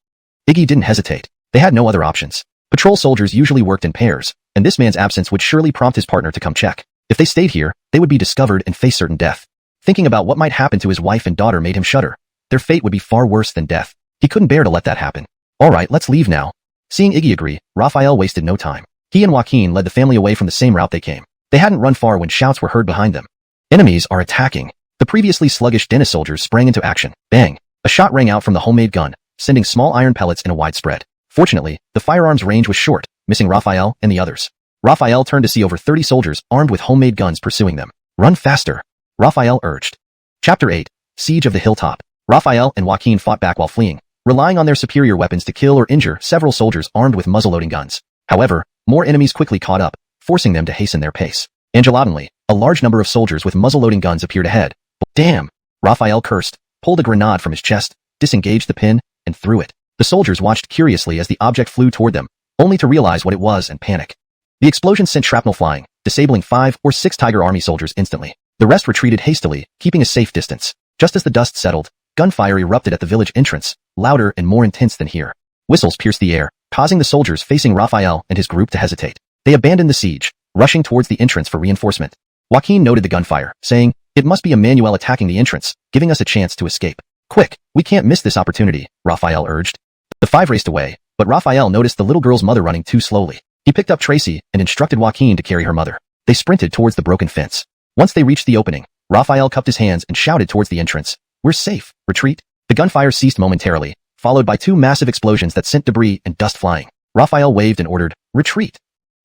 B: Iggy didn't hesitate. They had no other options. Patrol soldiers usually worked in pairs, and this man's absence would surely prompt his partner to come check. If they stayed here, they would be discovered and face certain death. Thinking about what might happen to his wife and daughter made him shudder. Their fate would be far worse than death. He couldn't bear to let that happen. All right, let's leave now. Seeing Iggy agree, Raphael wasted no time. He and Joaquin led the family away from the same route they came. They hadn't run far when shouts were heard behind them. Enemies are attacking. The previously sluggish Dennis soldiers sprang into action. Bang! A shot rang out from the homemade gun, sending small iron pellets in a wide spread. Fortunately, the firearm's range was short, missing Raphael and the others. Raphael turned to see over 30 soldiers armed with homemade guns pursuing them. Run faster! Raphael urged. Chapter 8. Siege of the Hilltop. Raphael and Joaquin fought back while fleeing, relying on their superior weapons to kill or injure several soldiers armed with muzzle-loading guns. However, more enemies quickly caught up, forcing them to hasten their pace. Angelatinely, a large number of soldiers with muzzle-loading guns appeared ahead. Damn! Raphael cursed, pulled a grenade from his chest, disengaged the pin, and threw it. The soldiers watched curiously as the object flew toward them, only to realize what it was and panic. The explosion sent shrapnel flying, disabling 5 or 6 Tiger Army soldiers instantly. The rest retreated hastily, keeping a safe distance. Just as the dust settled, gunfire erupted at the village entrance, louder and more intense than here. Whistles pierced the air, causing the soldiers facing Raphael and his group to hesitate. They abandoned the siege, rushing towards the entrance for reinforcement. Joaquin noted the gunfire, saying, It must be Emmanuel attacking the entrance, giving us a chance to escape. Quick, we can't miss this opportunity, Raphael urged. The 5 raced away, but Raphael noticed the little girl's mother running too slowly. He picked up Tracy and instructed Joaquin to carry her mother. They sprinted towards the broken fence. Once they reached the opening, Raphael cupped his hands and shouted towards the entrance, We're safe, retreat. The gunfire ceased momentarily, followed by two massive explosions that sent debris and dust flying. Raphael waved and ordered, "Retreat."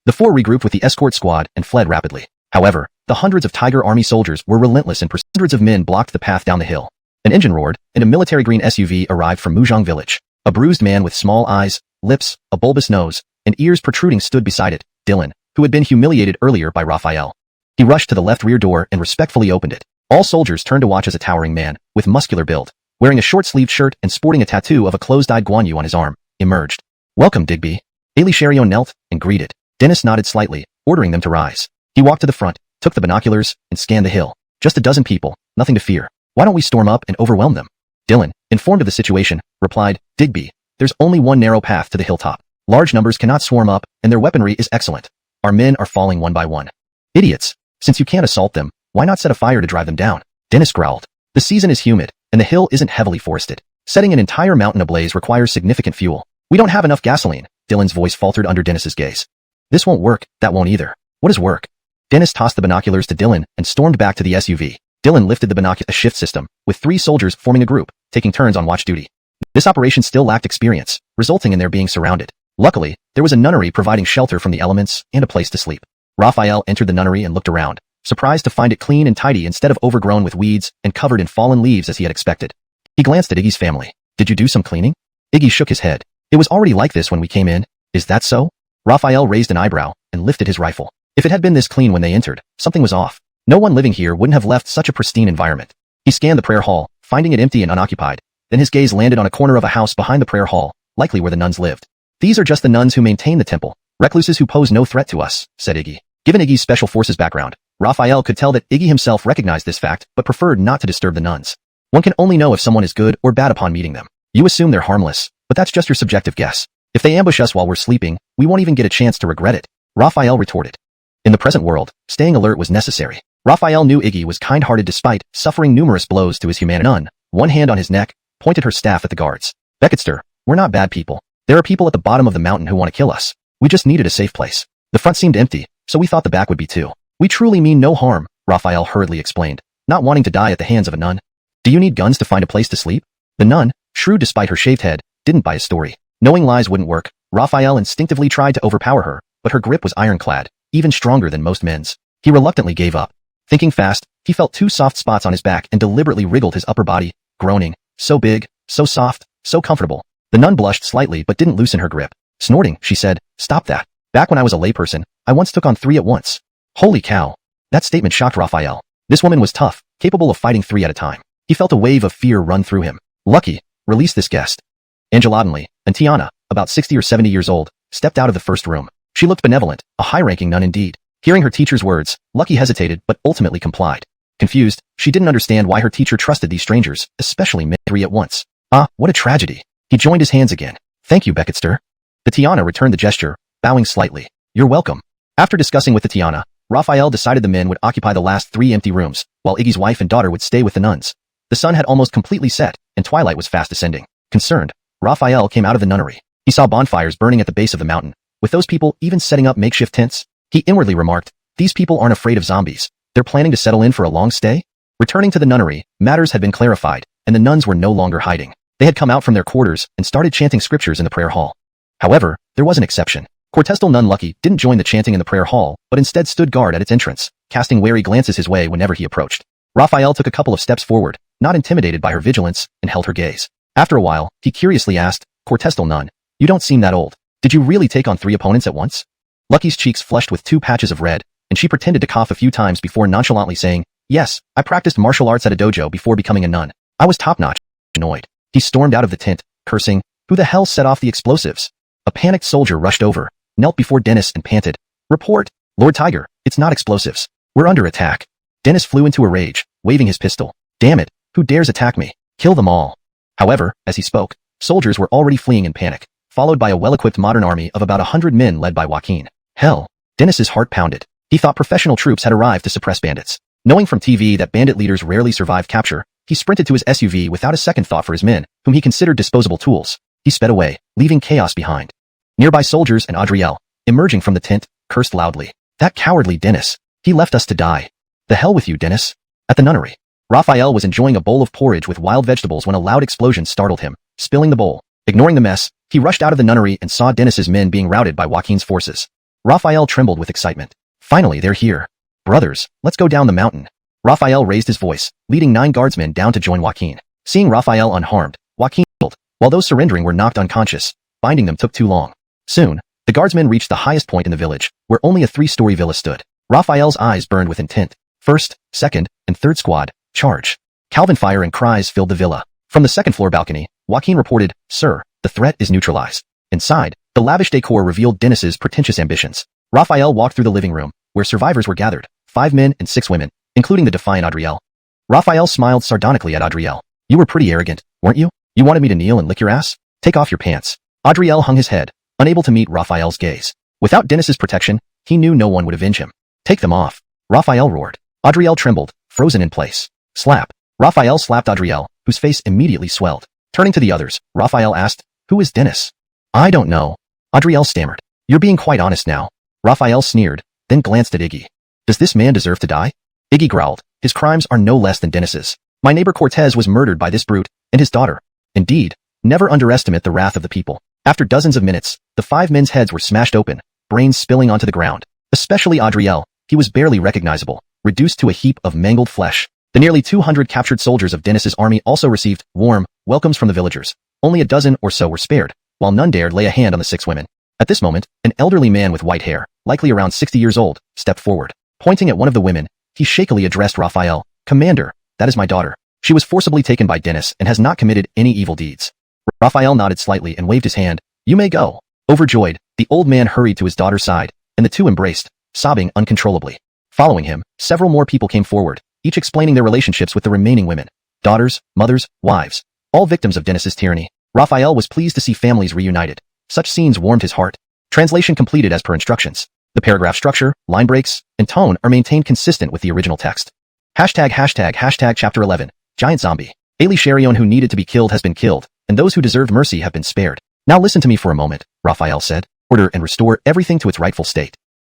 B: The four regrouped with the escort squad and fled rapidly. However, the hundreds of Tiger Army soldiers were relentless and hundreds of men blocked the path down the hill. An engine roared, and a military green SUV arrived from Muzhong village. A bruised man with small eyes, lips, a bulbous nose, and ears protruding stood beside it, Dylan, who had been humiliated earlier by Raphael. He rushed to the left rear door and respectfully opened it. All soldiers turned to watch as a towering man, with muscular build, wearing a short-sleeved shirt and sporting a tattoo of a closed-eyed xuanhuan on his arm, emerged. "Welcome, Digby." Ali Chariot knelt and greeted. Dennis nodded slightly, ordering them to rise. He walked to the front, took the binoculars, and scanned the hill. Just a dozen people, nothing to fear. Why don't we storm up and overwhelm them? Dylan, informed of the situation, replied, "Digby, there's only one narrow path to the hilltop. Large numbers cannot swarm up, and their weaponry is excellent. Our men are falling one by one." "Idiots. Since you can't assault them, why not set a fire to drive them down?" Dennis growled. "The season is humid, and the hill isn't heavily forested. Setting an entire mountain ablaze requires significant fuel. We don't have enough gasoline." Dylan's voice faltered under Dennis's gaze. "This won't work, that won't either." "What is work?" Dennis tossed the binoculars to Dylan and stormed back to the SUV. Dylan lifted the binocular shift system, with 3 soldiers forming a group, taking turns on watch duty. This operation still lacked experience, resulting in their being surrounded. Luckily, there was a nunnery providing shelter from the elements and a place to sleep. Raphael entered the nunnery and looked around, surprised to find it clean and tidy instead of overgrown with weeds and covered in fallen leaves as he had expected. He glanced at Iggy's family. "Did you do some cleaning?" Iggy shook his head. "It was already like this when we came in." "Is that so?" Raphael raised an eyebrow and lifted his rifle. If it had been this clean when they entered, something was off. No one living here wouldn't have left such a pristine environment. He scanned the prayer hall, finding it empty and unoccupied. Then his gaze landed on a corner of a house behind the prayer hall, likely where the nuns lived. "These are just the nuns who maintain the temple, recluses who pose no threat to us," said Iggy. Given Iggy's special forces background, Raphael could tell that Iggy himself recognized this fact but preferred not to disturb the nuns. One can only know if someone is good or bad upon meeting them. You assume they're harmless, but that's just your subjective guess. If they ambush us while we're sleeping, we won't even get a chance to regret it, Raphael retorted. In the present world, staying alert was necessary. Raphael knew Iggy was kind-hearted despite suffering numerous blows to his human nun. One hand on his neck, pointed her staff at the guards. "Becketster, we're not bad people. There are people at the bottom of the mountain who want to kill us. We just needed a safe place. The front seemed empty, so we thought the back would be too. We truly mean no harm," Raphael hurriedly explained, not wanting to die at the hands of a nun. "Do you need guns to find a place to sleep?" The nun, shrewd despite her shaved head, didn't buy his story. Knowing lies wouldn't work, Raphael instinctively tried to overpower her, but her grip was ironclad, even stronger than most men's. He reluctantly gave up. Thinking fast, he felt 2 soft spots on his back and deliberately wriggled his upper body, groaning, "So big, so soft, so comfortable." The nun blushed slightly but didn't loosen her grip. Snorting, she said, "Stop that. Back when I was a layperson, I once took on 3 at once." Holy cow. That statement shocked Raphael. This woman was tough, capable of fighting 3 at a time. He felt a wave of fear run through him. "Lucky, release this guest." Angela Ottenly, and Tiana, about 60 or 70 years old, stepped out of the first room. She looked benevolent, a high-ranking nun indeed. Hearing her teacher's words, Lucky hesitated but ultimately complied. Confused, she didn't understand why her teacher trusted these strangers, especially men 3 at once. "Ah, what a tragedy." He joined his hands again. "Thank you, Becketster." The Tiana returned the gesture, bowing slightly. "You're welcome." After discussing with the Tiana, Raphael decided the men would occupy the last 3 empty rooms, while Iggy's wife and daughter would stay with the nuns. The sun had almost completely set, and twilight was fast descending. Concerned, Raphael came out of the nunnery. He saw bonfires burning at the base of the mountain, with those people even setting up makeshift tents. He inwardly remarked, "These people aren't afraid of zombies. They're planning to settle in for a long stay?" Returning to the nunnery, matters had been clarified, and the nuns were no longer hiding. They had come out from their quarters and started chanting scriptures in the prayer hall. However, there was an exception. Cortestal nun Lucky didn't join the chanting in the prayer hall, but instead stood guard at its entrance, casting wary glances his way whenever he approached. Raphael took a couple of steps forward, not intimidated by her vigilance, and held her gaze. After a while, he curiously asked, "Cortestal nun, you don't seem that old. Did you really take on 3 opponents at once?" Lucky's cheeks flushed with 2 patches of red, and she pretended to cough a few times before nonchalantly saying, "Yes, I practiced martial arts at a dojo before becoming a nun. I was top-notch." Annoyed, he stormed out of the tent, cursing, "Who the hell set off the explosives?" A panicked soldier rushed over, knelt before Dennis and panted, "Report, Lord Tiger, it's not explosives. We're under attack." Dennis flew into a rage, waving his pistol. "Damn it, who dares attack me? Kill them all." However, as he spoke, soldiers were already fleeing in panic, followed by a well-equipped modern army of about 100 men led by Joaquin. Hell, Dennis's heart pounded. He thought professional troops had arrived to suppress bandits. Knowing from TV that bandit leaders rarely survive capture, he sprinted to his SUV without a second thought for his men, whom he considered disposable tools. He sped away, leaving chaos behind. Nearby soldiers and Adriel, emerging from the tent, cursed loudly. "That cowardly Dennis. He left us to die. The hell with you, Dennis." At the nunnery, Raphael was enjoying a bowl of porridge with wild vegetables when a loud explosion startled him, spilling the bowl. Ignoring the mess, he rushed out of the nunnery and saw Dennis's men being routed by Joaquin's forces. Raphael trembled with excitement. Finally, they're here. Brothers, let's go down the mountain. Raphael raised his voice, leading 9 guardsmen down to join Joaquin. Seeing Raphael unharmed, Joaquin killed, while those surrendering were knocked unconscious. Binding them took too long. Soon, the guardsmen reached the highest point in the village, where only a 3-story villa stood. Raphael's eyes burned with intent. First, second, and third squad, charge. Calvin fire and cries filled the villa. From the second-floor balcony, Joaquin reported, Sir, the threat is neutralized. Inside, the lavish decor revealed Dennis's pretentious ambitions. Raphael walked through the living room, where survivors were gathered, 5 men and 6 women, including the defiant Adriel. Raphael smiled sardonically at Adriel. You were pretty arrogant, weren't you? You wanted me to kneel and lick your ass? Take off your pants. Adriel hung his head, unable to meet Raphael's gaze. Without Dennis's protection, he knew no one would avenge him. Take them off. Raphael roared. Adriel trembled, frozen in place. Slap. Raphael slapped Adriel, whose face immediately swelled. Turning to the others, Raphael asked, Who is Dennis? I don't know. Adriel stammered. You're being quite honest now. Raphael sneered, then glanced at Iggy. Does this man deserve to die? Iggy growled. His crimes are no less than Dennis's. My neighbor Cortez was murdered by this brute, and his daughter. Indeed, never underestimate the wrath of the people. After dozens of minutes, the 5 men's heads were smashed open, brains spilling onto the ground. Especially Adriel, he was barely recognizable, reduced to a heap of mangled flesh. The nearly 200 captured soldiers of Dennis's army also received warm welcomes from the villagers. Only a dozen or so were spared, while none dared lay a hand on the 6 women. At this moment, an elderly man with white hair, likely around 60 years old, stepped forward. Pointing at one of the women, he shakily addressed Raphael. Commander, that is my daughter. She was forcibly taken by Dennis and has not committed any evil deeds. Raphael nodded slightly and waved his hand. You may go. Overjoyed, the old man hurried to his daughter's side, and the two embraced, sobbing uncontrollably. Following him, several more people came forward, each explaining their relationships with the remaining women. Daughters, mothers, wives. All victims of Dennis's tyranny. Raphael was pleased to see families reunited. Such scenes warmed his heart. Translation completed as per instructions. The paragraph structure, line breaks, and tone are maintained consistent with the original text. Hashtag chapter 11. Giant zombie. Ali Sharion who needed to be killed has been killed, and those who deserved mercy have been spared. Now listen to me for a moment, Raphael said. Order and restore everything to its rightful state.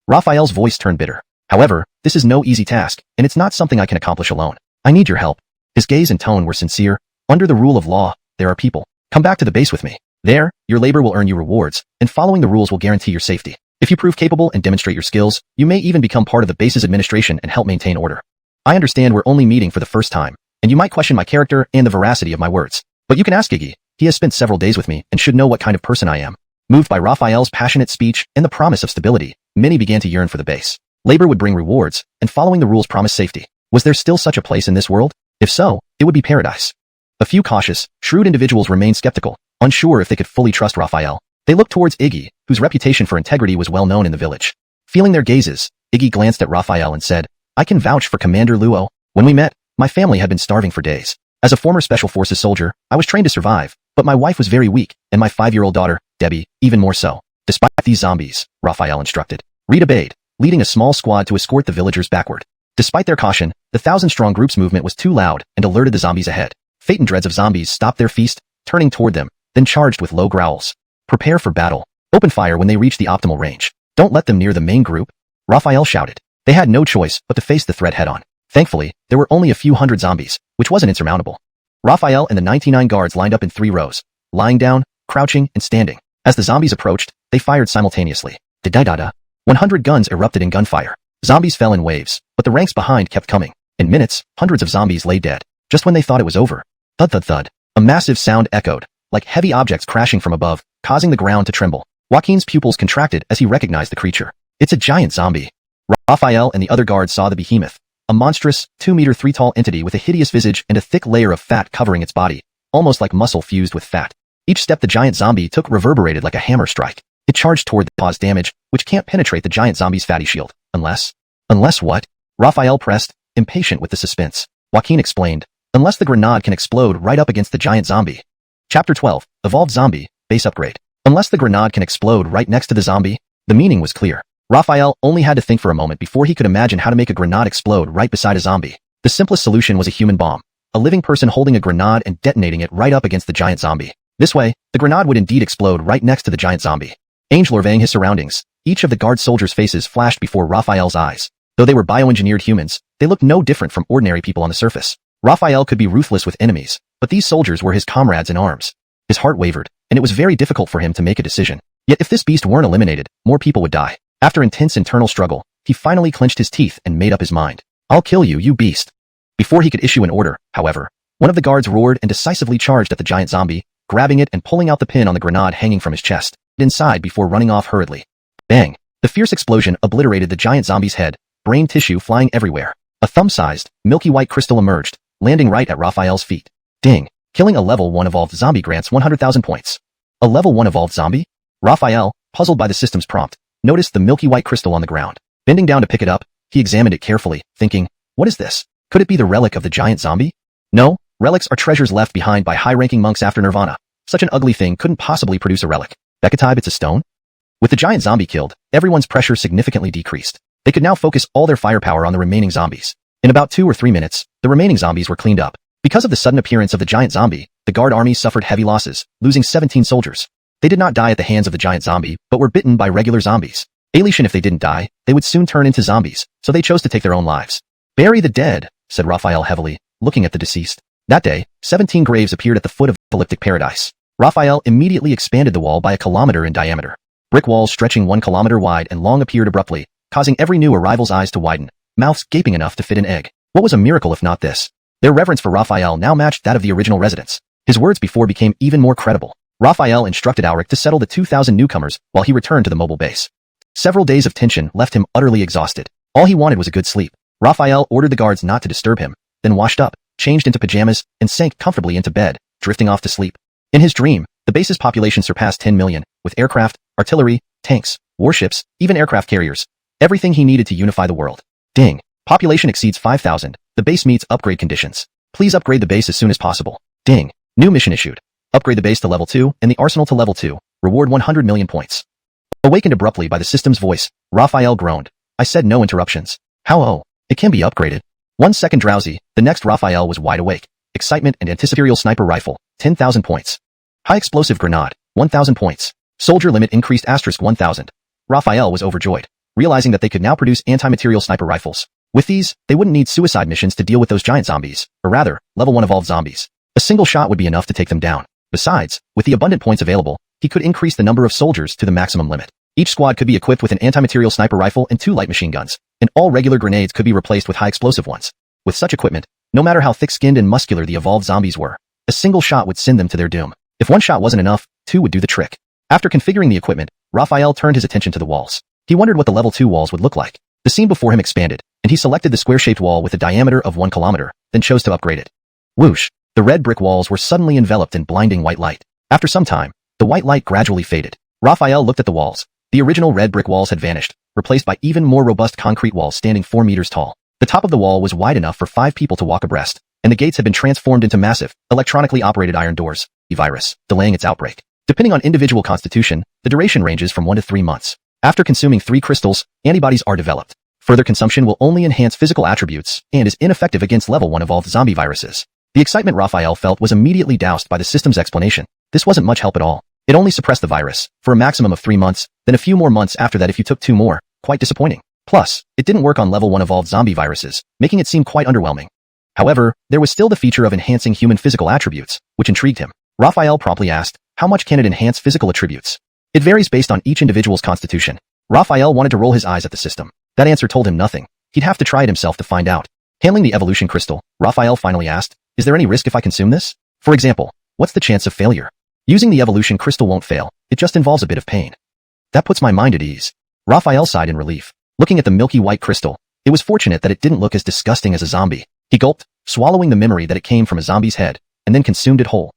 B: Raphael's voice turned bitter. However, this is no easy task, and it's not something I can accomplish alone. I need your help. His gaze and tone were sincere. Under the rule of law, there are people. Come back to the base with me. There, your labor will earn you rewards, and following the rules will guarantee your safety. If you prove capable and demonstrate your skills, you may even become part of the base's administration and help maintain order. I understand we're only meeting for the first time, and you might question my character and the veracity of my words. But you can ask Iggy. He has spent several days with me and should know what kind of person I am. Moved by Raphael's passionate speech and the promise of stability, many began to yearn for the base. Labor would bring rewards, and following the rules promised safety. Was there still such a place in this world? If so, it would be paradise. A few cautious, shrewd individuals remained skeptical, unsure if they could fully trust Raphael. They looked towards Iggy, whose reputation for integrity was well known in the village. Feeling their gazes, Iggy glanced at Raphael and said, I can vouch for Commander Luo. When we met, my family had been starving for days. As a former Special Forces soldier, I was trained to survive, but my wife was very weak, and my 5-year-old daughter, Debbie, even more so. Despite these zombies, Raphael instructed. Reed obeyed, leading a small squad to escort the villagers backward. Despite their caution, the 1,000-strong group's movement was too loud and alerted the zombies ahead. Fate and dreads of zombies stopped their feast, turning toward them, then charged with low growls. Prepare for battle. Open fire when they reach the optimal range. Don't let them near the main group, Raphael shouted. They had no choice but to face the threat head-on. Thankfully, there were only a few hundred zombies, which wasn't insurmountable. Raphael and the 99 guards lined up in 3 rows, lying down, crouching, and standing. As the zombies approached, they fired simultaneously. Da-da-da-da. 100 guns erupted in gunfire. Zombies fell in waves, but the ranks behind kept coming. In minutes, hundreds of zombies lay dead. Just when they thought it was over. Thud-thud-thud. A massive sound echoed, like heavy objects crashing from above, causing the ground to tremble. Joaquin's pupils contracted as he recognized the creature. It's a giant zombie. Raphael and the other guards saw the behemoth, a monstrous, 2-meter 3 tall entity with a hideous visage and a thick layer of fat covering its body, almost like muscle fused with fat. Each step the giant zombie took reverberated like a hammer strike. It charged toward the cause damage, which can't penetrate the giant zombie's fatty shield. Unless what? Raphael pressed, impatient with the suspense. Joaquin explained, unless the grenade can explode right up against the giant zombie. Chapter 12, Evolved Zombie, Base Upgrade. Unless the grenade can explode right next to the zombie, the meaning was clear. Raphael only had to think for a moment before he could imagine how to make a grenade explode right beside a zombie. The simplest solution was a human bomb. A living person holding a grenade and detonating it right up against the giant zombie. This way, the grenade would indeed explode right next to the giant zombie. Angel surveying his surroundings, each of the guard soldiers' faces flashed before Raphael's eyes. Though they were bioengineered humans, they looked no different from ordinary people on the surface. Raphael could be ruthless with enemies, but these soldiers were his comrades in arms. His heart wavered, and it was very difficult for him to make a decision. Yet if this beast weren't eliminated, more people would die. After intense internal struggle, he finally clenched his teeth and made up his mind. I'll kill you, you beast. Before he could issue an order, however, one of the guards roared and decisively charged at the giant zombie, grabbing it and pulling out the pin on the grenade hanging from his chest, inside before running off hurriedly. Bang! The fierce explosion obliterated the giant zombie's head, brain tissue flying everywhere. A thumb-sized, milky white crystal emerged, landing right at Raphael's feet. Ding! Killing a level 1 evolved zombie grants 100,000 points. A level 1 evolved zombie? Raphael, puzzled by the system's prompt, noticed the milky white crystal on the ground. Bending down to pick it up, he examined it carefully, thinking, what is this? Could it be the relic of the giant zombie? No, relics are treasures left behind by high-ranking monks after nirvana. Such an ugly thing couldn't possibly produce a relic. Becatybe, it's a stone? With the giant zombie killed, everyone's pressure significantly decreased. They could now focus all their firepower on the remaining zombies. In about 2 or 3 minutes, the remaining zombies were cleaned up. Because of the sudden appearance of the giant zombie, the guard army suffered heavy losses, losing 17 soldiers. They did not die at the hands of the giant zombie, but were bitten by regular zombies. Alition, if they didn't die, they would soon turn into zombies, so they chose to take their own lives. Bury the dead, said Raphael heavily, looking at the deceased. That day, 17 graves appeared at the foot of Apocalyptic paradise. Raphael immediately expanded the wall by 1 kilometer in diameter. Brick walls stretching 1 kilometer wide and long appeared abruptly, causing every new arrival's eyes to widen, mouths gaping enough to fit an egg. What was a miracle if not this? Their reverence for Raphael now matched that of the original residents. His words before became even more credible. Raphael instructed Auric to settle the 2,000 newcomers while he returned to the mobile base. Several days of tension left him utterly exhausted. All he wanted was a good sleep. Raphael ordered the guards not to disturb him, then washed up, changed into pajamas, and sank comfortably into bed, drifting off to sleep. In his dream, the base's population surpassed 10 million, with aircraft, artillery, tanks, warships, even aircraft carriers. Everything he needed to unify the world. Ding. Population exceeds 5,000. The base meets upgrade conditions. Please upgrade the base as soon as possible. Ding. New mission issued. Upgrade the base to level 2 and the arsenal to level 2. Reward 100 million points. Awakened abruptly by the system's voice, Raphael groaned. I said no interruptions. How oh? It can be upgraded. 1 second drowsy, the next Raphael was wide awake. Excitement and anticipatory sniper rifle, 10,000 points. High explosive grenade, 1,000 points. Soldier limit increased *1,000. Raphael was overjoyed, realizing that they could now produce anti-material sniper rifles. With these, they wouldn't need suicide missions to deal with those giant zombies, or rather, level 1 evolved zombies. A single shot would be enough to take them down. Besides, with the abundant points available, he could increase the number of soldiers to the maximum limit. Each squad could be equipped with an anti-material sniper rifle and 2 light machine guns, and all regular grenades could be replaced with high explosive ones. With such equipment, no matter how thick-skinned and muscular the evolved zombies were, a single shot would send them to their doom. If 1 shot wasn't enough, 2 would do the trick. After configuring the equipment, Raphael turned his attention to the walls. He wondered what the level 2 walls would look like. The scene before him expanded, and he selected the square-shaped wall with a diameter of 1 kilometer, then chose to upgrade it. Whoosh! The red brick walls were suddenly enveloped in blinding white light. After some time, the white light gradually faded. Raphael looked at the walls. The original red brick walls had vanished, replaced by even more robust concrete walls standing 4 meters tall. The top of the wall was wide enough for 5 people to walk abreast, and the gates had been transformed into massive, electronically operated iron doors. The virus, delaying its outbreak. Depending on individual constitution, the duration ranges from 1 to 3 months. After consuming 3 crystals, antibodies are developed. Further consumption will only enhance physical attributes and is ineffective against level 1 evolved zombie viruses. The excitement Raphael felt was immediately doused by the system's explanation. This wasn't much help at all. It only suppressed the virus, for a maximum of 3 months, then a few more months after that if you took 2 more. Quite disappointing. Plus, it didn't work on level 1 evolved zombie viruses, making it seem quite underwhelming. However, there was still the feature of enhancing human physical attributes, which intrigued him. Raphael promptly asked, how much can it enhance physical attributes? It varies based on each individual's constitution. Raphael wanted to roll his eyes at the system. That answer told him nothing. He'd have to try it himself to find out. Handling the evolution crystal, Raphael finally asked, is there any risk if I consume this? For example, what's the chance of failure? Using the evolution crystal won't fail, it just involves a bit of pain. That puts my mind at ease. Raphael sighed in relief. Looking at the milky white crystal, it was fortunate that it didn't look as disgusting as a zombie. He gulped, swallowing the memory that it came from a zombie's head, and then consumed it whole.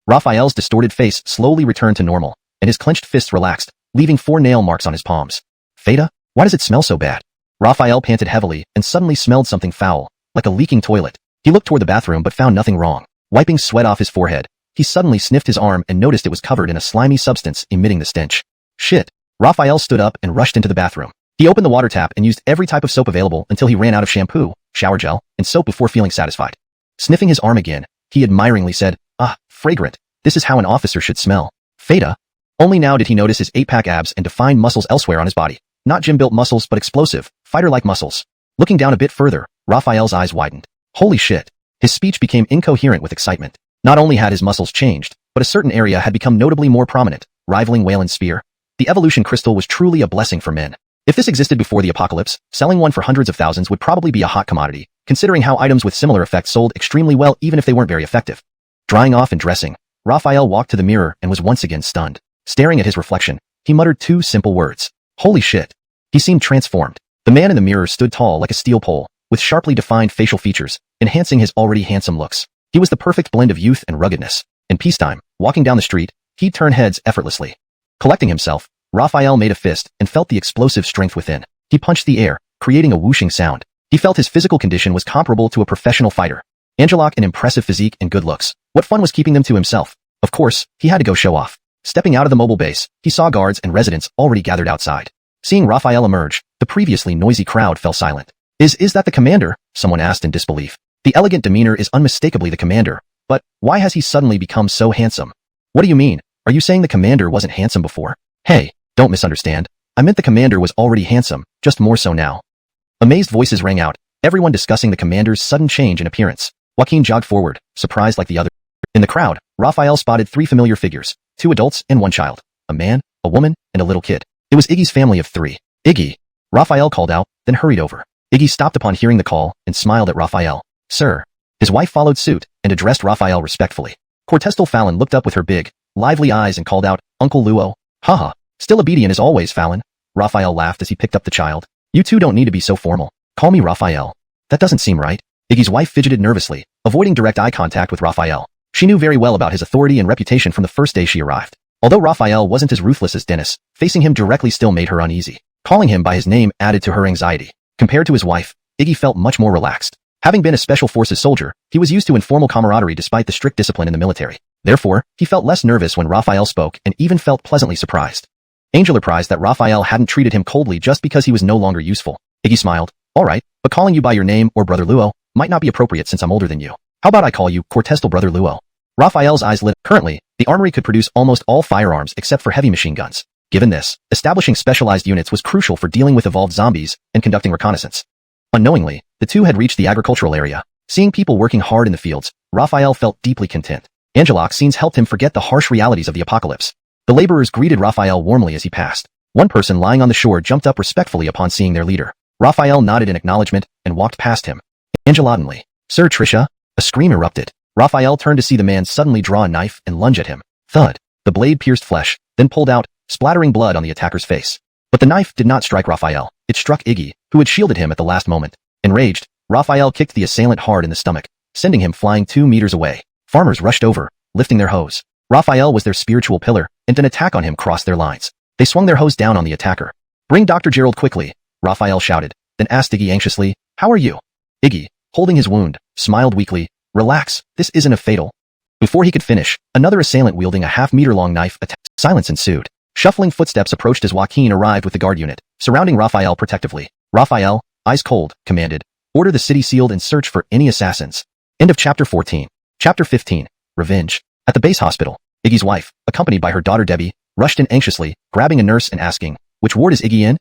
B: Raphael's distorted face slowly returned to normal, and his clenched fists relaxed, leaving 4 nail marks on his palms. Feta? Why does it smell so bad? Raphael panted heavily and suddenly smelled something foul, like a leaking toilet. He looked toward the bathroom but found nothing wrong. Wiping sweat off his forehead, he suddenly sniffed his arm and noticed it was covered in a slimy substance emitting the stench. Shit. Raphael stood up and rushed into the bathroom. He opened the water tap and used every type of soap available until he ran out of shampoo, shower gel, and soap before feeling satisfied. Sniffing his arm again, he admiringly said, ah, fragrant. This is how an officer should smell. Feta. Only now did he notice his 8-pack abs and defined muscles elsewhere on his body. Not gym-built muscles but explosive, fighter-like muscles. Looking down a bit further, Raphael's eyes widened. Holy shit. His speech became incoherent with excitement. Not only had his muscles changed, but a certain area had become notably more prominent, rivaling Wayland's spear. The evolution crystal was truly a blessing for men. If this existed before the apocalypse, selling one for hundreds of thousands would probably be a hot commodity, considering how items with similar effects sold extremely well even if they weren't very effective. Drying off and dressing, Raphael walked to the mirror and was once again stunned. Staring at his reflection, he muttered two simple words. Holy shit. He seemed transformed. The man in the mirror stood tall like a steel pole, with sharply defined facial features, enhancing his already handsome looks. He was the perfect blend of youth and ruggedness. In peacetime, walking down the street, he'd turn heads effortlessly. Collecting himself, Raphael made a fist and felt the explosive strength within. He punched the air, creating a whooshing sound. He felt his physical condition was comparable to a professional fighter. Angelok, an impressive physique and good looks. What fun was keeping them to himself? Of course, he had to go show off. Stepping out of the mobile base, he saw guards and residents already gathered outside. Seeing Raphael emerge, the previously noisy crowd fell silent. Is that the commander? Someone asked in disbelief. The elegant demeanor is unmistakably the commander, but why has he suddenly become so handsome? What do you mean? Are you saying the commander wasn't handsome before? Hey, don't misunderstand. I meant the commander was already handsome, just more so now. Amazed voices rang out, everyone discussing the commander's sudden change in appearance. Joaquin jogged forward, surprised like the other. In the crowd, Raphael spotted three familiar figures, two adults and one child, a man, a woman, and a little kid. It was Iggy's family of three. Iggy, Raphael called out, then hurried over. Iggy stopped upon hearing the call and smiled at Raphael. Sir. His wife followed suit and addressed Raphael respectfully. Cortestal Fallon looked up with her big, lively eyes and called out, Uncle Luo. Haha, still obedient as always, Fallon. Raphael laughed as he picked up the child. You two don't need to be so formal. Call me Raphael. That doesn't seem right. Iggy's wife fidgeted nervously, avoiding direct eye contact with Raphael. She knew very well about his authority and reputation from the first day she arrived. Although Raphael wasn't as ruthless as Dennis, facing him directly still made her uneasy. Calling him by his name added to her anxiety. Compared to his wife, Iggy felt much more relaxed. Having been a Special Forces soldier, he was used to informal camaraderie despite the strict discipline in the military. Therefore, he felt less nervous when Raphael spoke and even felt pleasantly surprised. Angel surprised that Raphael hadn't treated him coldly just because he was no longer useful. Iggy smiled. All right, but calling you by your name or Brother Luo might not be appropriate since I'm older than you. How about I call you Cortestal Brother Luo? Raphael's eyes lit. Currently, the armory could produce almost all firearms except for heavy machine guns. Given this, establishing specialized units was crucial for dealing with evolved zombies and conducting reconnaissance. Unknowingly, the two had reached the agricultural area. Seeing people working hard in the fields, Raphael felt deeply content. Angelok's scenes helped him forget the harsh realities of the apocalypse. The laborers greeted Raphael warmly as he passed. One person lying on the shore jumped up respectfully upon seeing their leader. Raphael nodded in acknowledgement and walked past him. Angelodinly, Sir Trisha? A scream erupted. Raphael turned to see the man suddenly draw a knife and lunge at him. Thud. The blade pierced flesh, then pulled out, splattering blood on the attacker's face. But the knife did not strike Raphael. It struck Iggy, who had shielded him at the last moment. Enraged, Raphael kicked the assailant hard in the stomach, sending him flying 2 meters away. Farmers rushed over, lifting their hoes. Raphael was their spiritual pillar, and an attack on him crossed their lines. They swung their hoes down on the attacker. Bring Dr. Gerald quickly, Raphael shouted, then asked Iggy anxiously, how are you? Iggy, holding his wound, smiled weakly. Relax, this isn't a fatal. Before he could finish, another assailant wielding a half-meter-long knife attacked. Silence ensued. Shuffling footsteps approached as Joaquin arrived with the guard unit, surrounding Raphael protectively. Raphael, eyes cold, commanded, order the city sealed and search for any assassins. End of Chapter 14. Chapter 15. Revenge. At the base hospital, Iggy's wife, accompanied by her daughter Debbie, rushed in anxiously, grabbing a nurse and asking, which ward is Iggy in?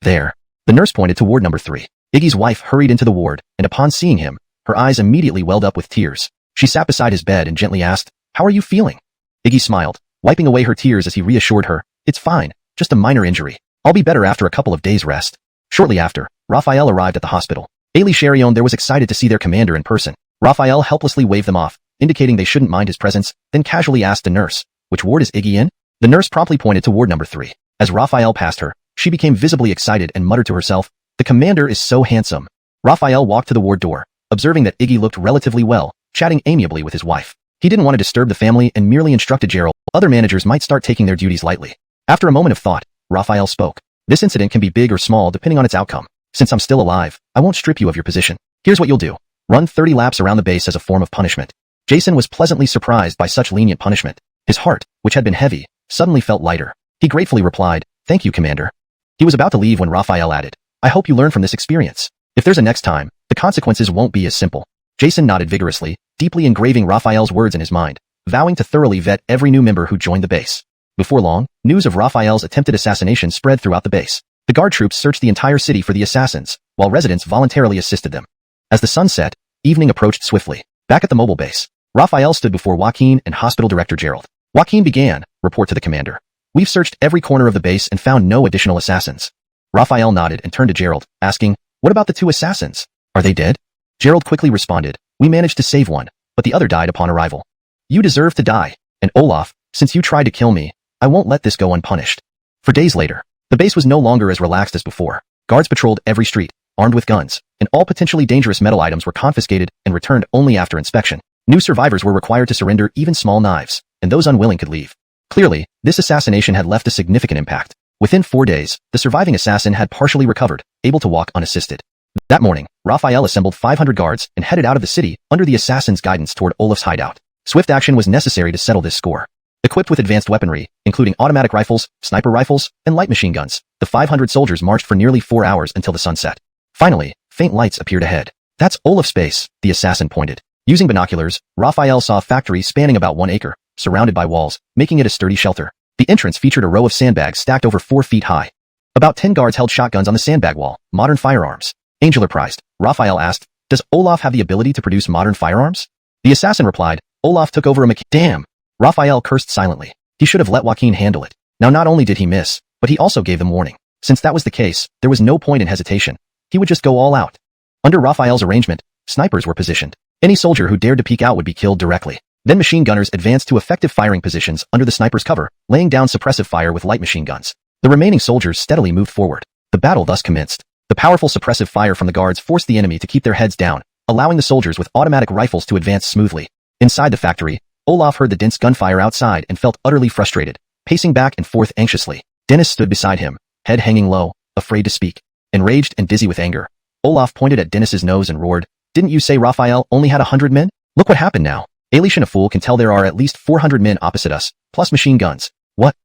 B: There. The nurse pointed to ward number 3. Iggy's wife hurried into the ward, and upon seeing him, her eyes immediately welled up with tears. She sat beside his bed and gently asked, how are you feeling? Iggy smiled, wiping away her tears as he reassured her, it's fine, just a minor injury. I'll be better after a couple of days' rest. Shortly after, Raphael arrived at the hospital. Ailey Charion there was excited to see their commander in person. Raphael helplessly waved them off, indicating they shouldn't mind his presence, then casually asked the nurse, which ward is Iggy in? The nurse promptly pointed to ward number 3. As Raphael passed her, she became visibly excited and muttered to herself, the commander is so handsome. Raphael walked to the ward door, observing that Iggy looked relatively well, chatting amiably with his wife. He didn't want to disturb the family and merely instructed Gerald other managers might start taking their duties lightly. After a moment of thought, Raphael spoke. This incident can be big or small depending on its outcome. Since I'm still alive, I won't strip you of your position. Here's what you'll do. Run 30 laps around the base as a form of punishment. Jason was pleasantly surprised by such lenient punishment. His heart, which had been heavy, suddenly felt lighter. He gratefully replied, thank you, Commander. He was about to leave when Raphael added, I hope you learn from this experience. If there's a next time, the consequences won't be as simple. Jason nodded vigorously, deeply engraving Raphael's words in his mind, vowing to thoroughly vet every new member who joined the base. Before long, news of Raphael's attempted assassination spread throughout the base. The guard troops searched the entire city for the assassins, while residents voluntarily assisted them. As the sun set, evening approached swiftly. Back at the mobile base, Raphael stood before Joaquin and hospital director Gerald. Joaquin began, report to the commander. We've searched every corner of the base and found no additional assassins. Raphael nodded and turned to Gerald, asking, what about the 2 assassins? Are they dead? Gerald quickly responded, we managed to save one, but the other died upon arrival. You deserve to die, and Olaf, since you tried to kill me, I won't let this go unpunished. For days later, the base was no longer as relaxed as before. Guards patrolled every street, armed with guns, and all potentially dangerous metal items were confiscated and returned only after inspection. New survivors were required to surrender even small knives, and those unwilling could leave. Clearly, this assassination had left a significant impact. Within 4 days, the surviving assassin had partially recovered, able to walk unassisted. That morning, Raphael assembled 500 guards and headed out of the city under the assassin's guidance toward Olaf's hideout. Swift action was necessary to settle this score. Equipped with advanced weaponry, including automatic rifles, sniper rifles, and light machine guns, the 500 soldiers marched for nearly 4 hours until the sun set. Finally, faint lights appeared ahead. That's Olaf's base, the assassin pointed. Using binoculars, Raphael saw a factory spanning about 1 acre, surrounded by walls, making it a sturdy shelter. The entrance featured a row of sandbags stacked over 4 feet high. About 10 guards held shotguns on the sandbag wall, modern firearms. Angel prized. Raphael asked, does Olaf have the ability to produce modern firearms? The assassin replied, Olaf took over a Damn! Raphael cursed silently. He should have let Joaquin handle it. Now not only did he miss, but he also gave them warning. Since that was the case, there was no point in hesitation. He would just go all out. Under Raphael's arrangement, snipers were positioned. Any soldier who dared to peek out would be killed directly. Then machine gunners advanced to effective firing positions under the sniper's cover, laying down suppressive fire with light machine guns. The remaining soldiers steadily moved forward. The battle thus commenced. The powerful suppressive fire from the guards forced the enemy to keep their heads down, allowing the soldiers with automatic rifles to advance smoothly. Inside the factory, Olaf heard the dense gunfire outside and felt utterly frustrated, pacing back and forth anxiously. Dennis stood beside him, head hanging low, afraid to speak. Enraged and dizzy with anger, Olaf pointed at Dennis's nose and roared, didn't you say Raphael only had 100 men? Look what happened now. Alish and a fool can tell there are at least 400 men opposite us, plus machine guns. What?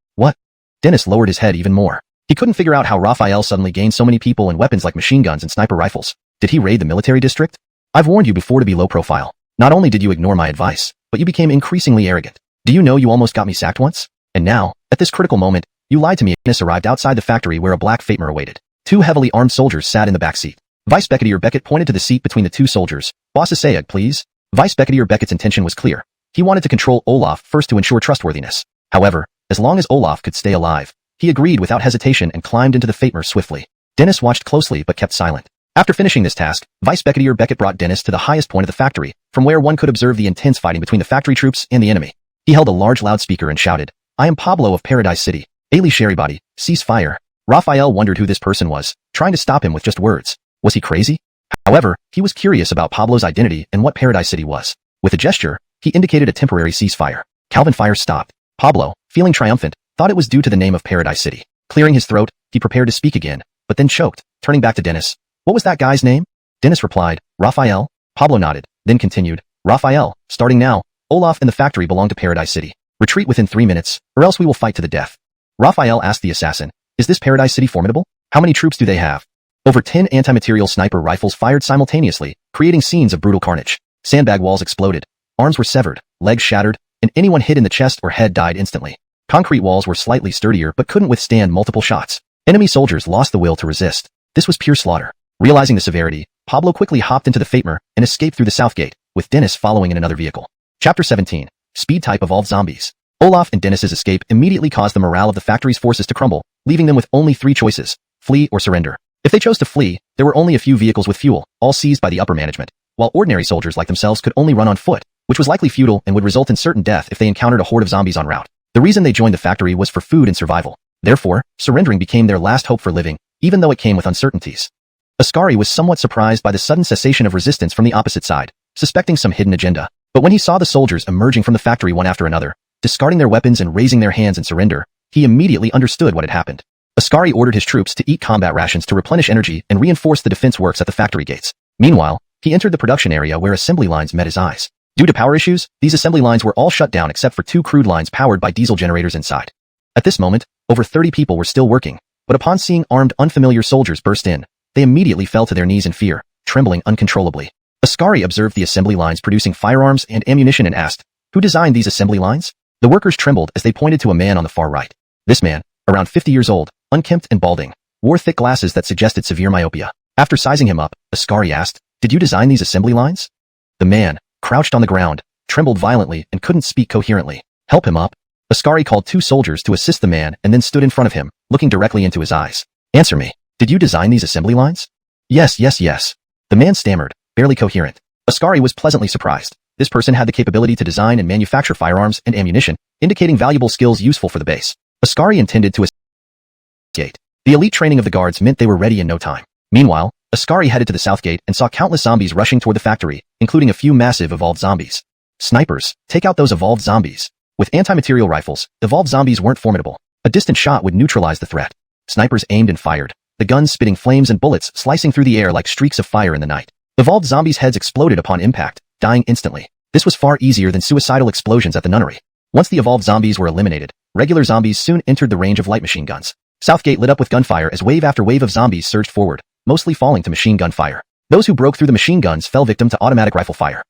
B: Dennis lowered his head even more. He couldn't figure out how Raphael suddenly gained so many people and weapons like machine guns and sniper rifles. Did he raid the military district? I've warned you before to be low profile. Not only did you ignore my advice, but you became increasingly arrogant. Do you know you almost got me sacked once? And now, at this critical moment, you lied to me. Dennis arrived outside the factory where a black Fatmer awaited. 2 heavily armed soldiers sat in the back seat. Vice Brigadier Beckett pointed to the seat between the 2 soldiers. Boss Sayag, please. Vice Brigadier Beckett's intention was clear. He wanted to control Olaf first to ensure trustworthiness. However, as long as Olaf could stay alive, he agreed without hesitation and climbed into the Fatmer swiftly. Dennis watched closely but kept silent. After finishing this task, Vice Brigadier Beckett brought Dennis to the highest point of the factory, from where one could observe the intense fighting between the factory troops and the enemy. He held a large loudspeaker and shouted, I am Pablo of Paradise City. Alish everybody, cease fire. Raphael wondered who this person was, trying to stop him with just words. Was he crazy? However, he was curious about Pablo's identity and what Paradise City was. With a gesture, he indicated a temporary ceasefire. Calvin fire stopped. Pablo, feeling triumphant, thought it was due to the name of Paradise City. Clearing his throat, he prepared to speak again, but then choked, turning back to Dennis. What was that guy's name? Dennis replied, Raphael. Pablo nodded, then continued, Raphael, starting now, Olaf and the factory belong to Paradise City. Retreat within 3 minutes, or else we will fight to the death. Raphael asked the assassin, is this Paradise City formidable? How many troops do they have? Over 10 anti-material sniper rifles fired simultaneously, creating scenes of brutal carnage. Sandbag walls exploded. Arms were severed, legs shattered, and anyone hit in the chest or head died instantly. Concrete walls were slightly sturdier but couldn't withstand multiple shots. Enemy soldiers lost the will to resist. This was pure slaughter. Realizing the severity, Pablo quickly hopped into the Fatmer and escaped through the south gate, with Dennis following in another vehicle. Chapter 17. Speed type evolved zombies. Olaf and Dennis's escape immediately caused the morale of the factory's forces to crumble, leaving them with only 3 choices: flee or surrender. If they chose to flee, there were only a few vehicles with fuel, all seized by the upper management, while ordinary soldiers like themselves could only run on foot, which was likely futile and would result in certain death if they encountered a horde of zombies en route. The reason they joined the factory was for food and survival. Therefore, surrendering became their last hope for living, even though it came with uncertainties. Ascari was somewhat surprised by the sudden cessation of resistance from the opposite side, suspecting some hidden agenda. But when he saw the soldiers emerging from the factory one after another, discarding their weapons and raising their hands in surrender, he immediately understood what had happened. Ascari ordered his troops to eat combat rations to replenish energy and reinforce the defense works at the factory gates. Meanwhile, he entered the production area where assembly lines met his eyes. Due to power issues, these assembly lines were all shut down except for 2 crude lines powered by diesel generators inside. At this moment, over 30 people were still working, but upon seeing armed unfamiliar soldiers burst in, they immediately fell to their knees in fear, trembling uncontrollably. Ascari observed the assembly lines producing firearms and ammunition and asked, who designed these assembly lines? The workers trembled as they pointed to a man on the far right. This man, around 50 years old, unkempt and balding, wore thick glasses that suggested severe myopia. After sizing him up, Ascari asked, did you design these assembly lines? The man, crouched on the ground, trembled violently and couldn't speak coherently. Help him up. Ascari called 2 soldiers to assist the man and then stood in front of him, looking directly into his eyes. Answer me. Did you design these assembly lines? Yes. The man stammered, barely coherent. Ascari was pleasantly surprised. This person had the capability to design and manufacture firearms and ammunition, indicating valuable skills useful for the base. Ascari intended to escape. The elite training of the guards meant they were ready in no time. Meanwhile, Ascari headed to the south gate and saw countless zombies rushing toward the factory, including a few massive evolved zombies. Snipers, take out those evolved zombies. With anti-material rifles, evolved zombies weren't formidable. A distant shot would neutralize the threat. Snipers aimed and fired, the guns spitting flames and bullets slicing through the air like streaks of fire in the night. Evolved zombies' heads exploded upon impact, dying instantly. This was far easier than suicidal explosions at the nunnery. Once the evolved zombies were eliminated, regular zombies soon entered the range of light machine guns. Southgate lit up with gunfire as wave after wave of zombies surged forward, mostly falling to machine gun fire. Those who broke through the machine guns fell victim to automatic rifle fire.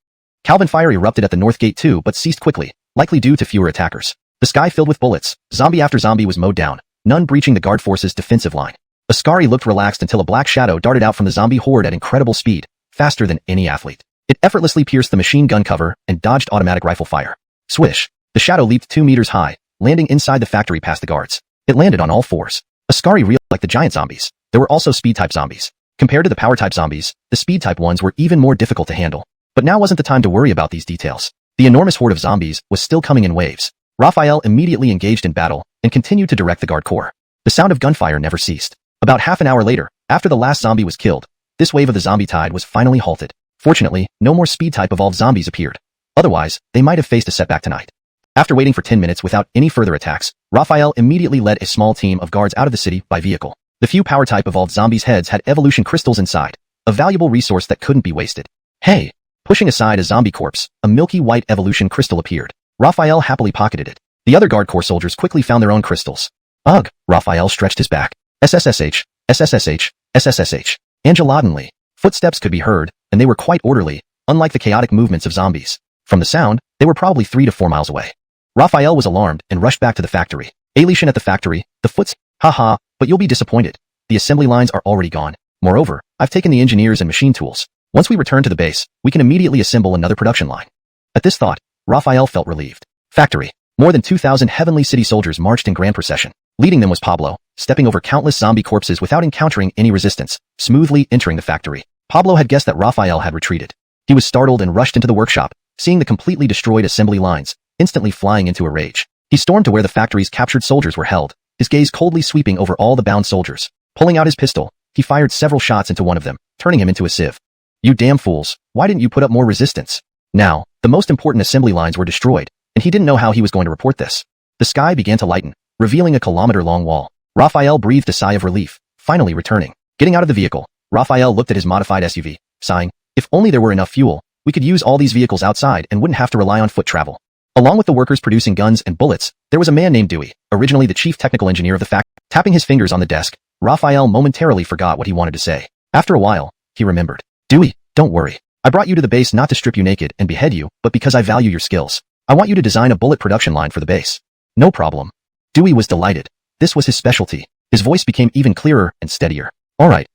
B: Calvin fire erupted at the north gate too, but ceased quickly, likely due to fewer attackers. The sky filled with bullets, zombie after zombie was mowed down, none breaching the guard force's defensive line. Ascari looked relaxed until a black shadow darted out from the zombie horde at incredible speed, faster than any athlete. It effortlessly pierced the machine gun cover and dodged automatic rifle fire. Swish! The shadow leaped 2 meters high, landing inside the factory past the guards. It landed on all fours. Ascari reeled like the giant zombies. There were also speed-type zombies. Compared to the power-type zombies, the speed-type ones were even more difficult to handle. But now wasn't the time to worry about these details. The enormous horde of zombies was still coming in waves. Raphael immediately engaged in battle and continued to direct the guard corps. The sound of gunfire never ceased. About half an hour later, after the last zombie was killed, this wave of the zombie tide was finally halted. Fortunately, no more speed-type evolved zombies appeared. Otherwise, they might have faced a setback tonight. After waiting for 10 minutes without any further attacks, Raphael immediately led a small team of guards out of the city by vehicle. The few power-type evolved zombies' heads had evolution crystals inside, a valuable resource that couldn't be wasted. Hey! Pushing aside a zombie corpse, a milky white evolution crystal appeared. Raphael happily pocketed it. The other guard corps soldiers quickly found their own crystals. Ugh! Raphael stretched his back. SSSH, SSSH, SSSH. Angeladenly. Footsteps could be heard, and they were quite orderly, unlike the chaotic movements of zombies. From the sound, they were probably 3 to 4 miles away. Raphael was alarmed and rushed back to the factory. Elation at the factory, the foots. Haha, but you'll be disappointed. The assembly lines are already gone. Moreover, I've taken the engineers and machine tools. Once we return to the base, we can immediately assemble another production line. At this thought, Raphael felt relieved. Factory. More than 2,000 Heavenly City soldiers marched in grand procession. Leading them was Pablo, stepping over countless zombie corpses without encountering any resistance, smoothly entering the factory. Pablo had guessed that Raphael had retreated. He was startled and rushed into the workshop, seeing the completely destroyed assembly lines, instantly flying into a rage. He stormed to where the factory's captured soldiers were held, his gaze coldly sweeping over all the bound soldiers. Pulling out his pistol, he fired several shots into one of them, turning him into a sieve. You damn fools, why didn't you put up more resistance? Now, the most important assembly lines were destroyed, and he didn't know how he was going to report this. The sky began to lighten, revealing a kilometer-long wall. Raphael breathed a sigh of relief, finally returning. Getting out of the vehicle, Raphael looked at his modified SUV, sighing, if only there were enough fuel, we could use all these vehicles outside and wouldn't have to rely on foot travel. Along with the workers producing guns and bullets, there was a man named Dewey, originally the chief technical engineer of the factory. Tapping his fingers on the desk, Raphael momentarily forgot what he wanted to say. After a while, he remembered. Dewey, don't worry. I brought you to the base not to strip you naked and behead you, but because I value your skills. I want you to design a bullet production line for the base. No problem. Dewey was delighted. This was his specialty. His voice became even clearer and steadier. All right.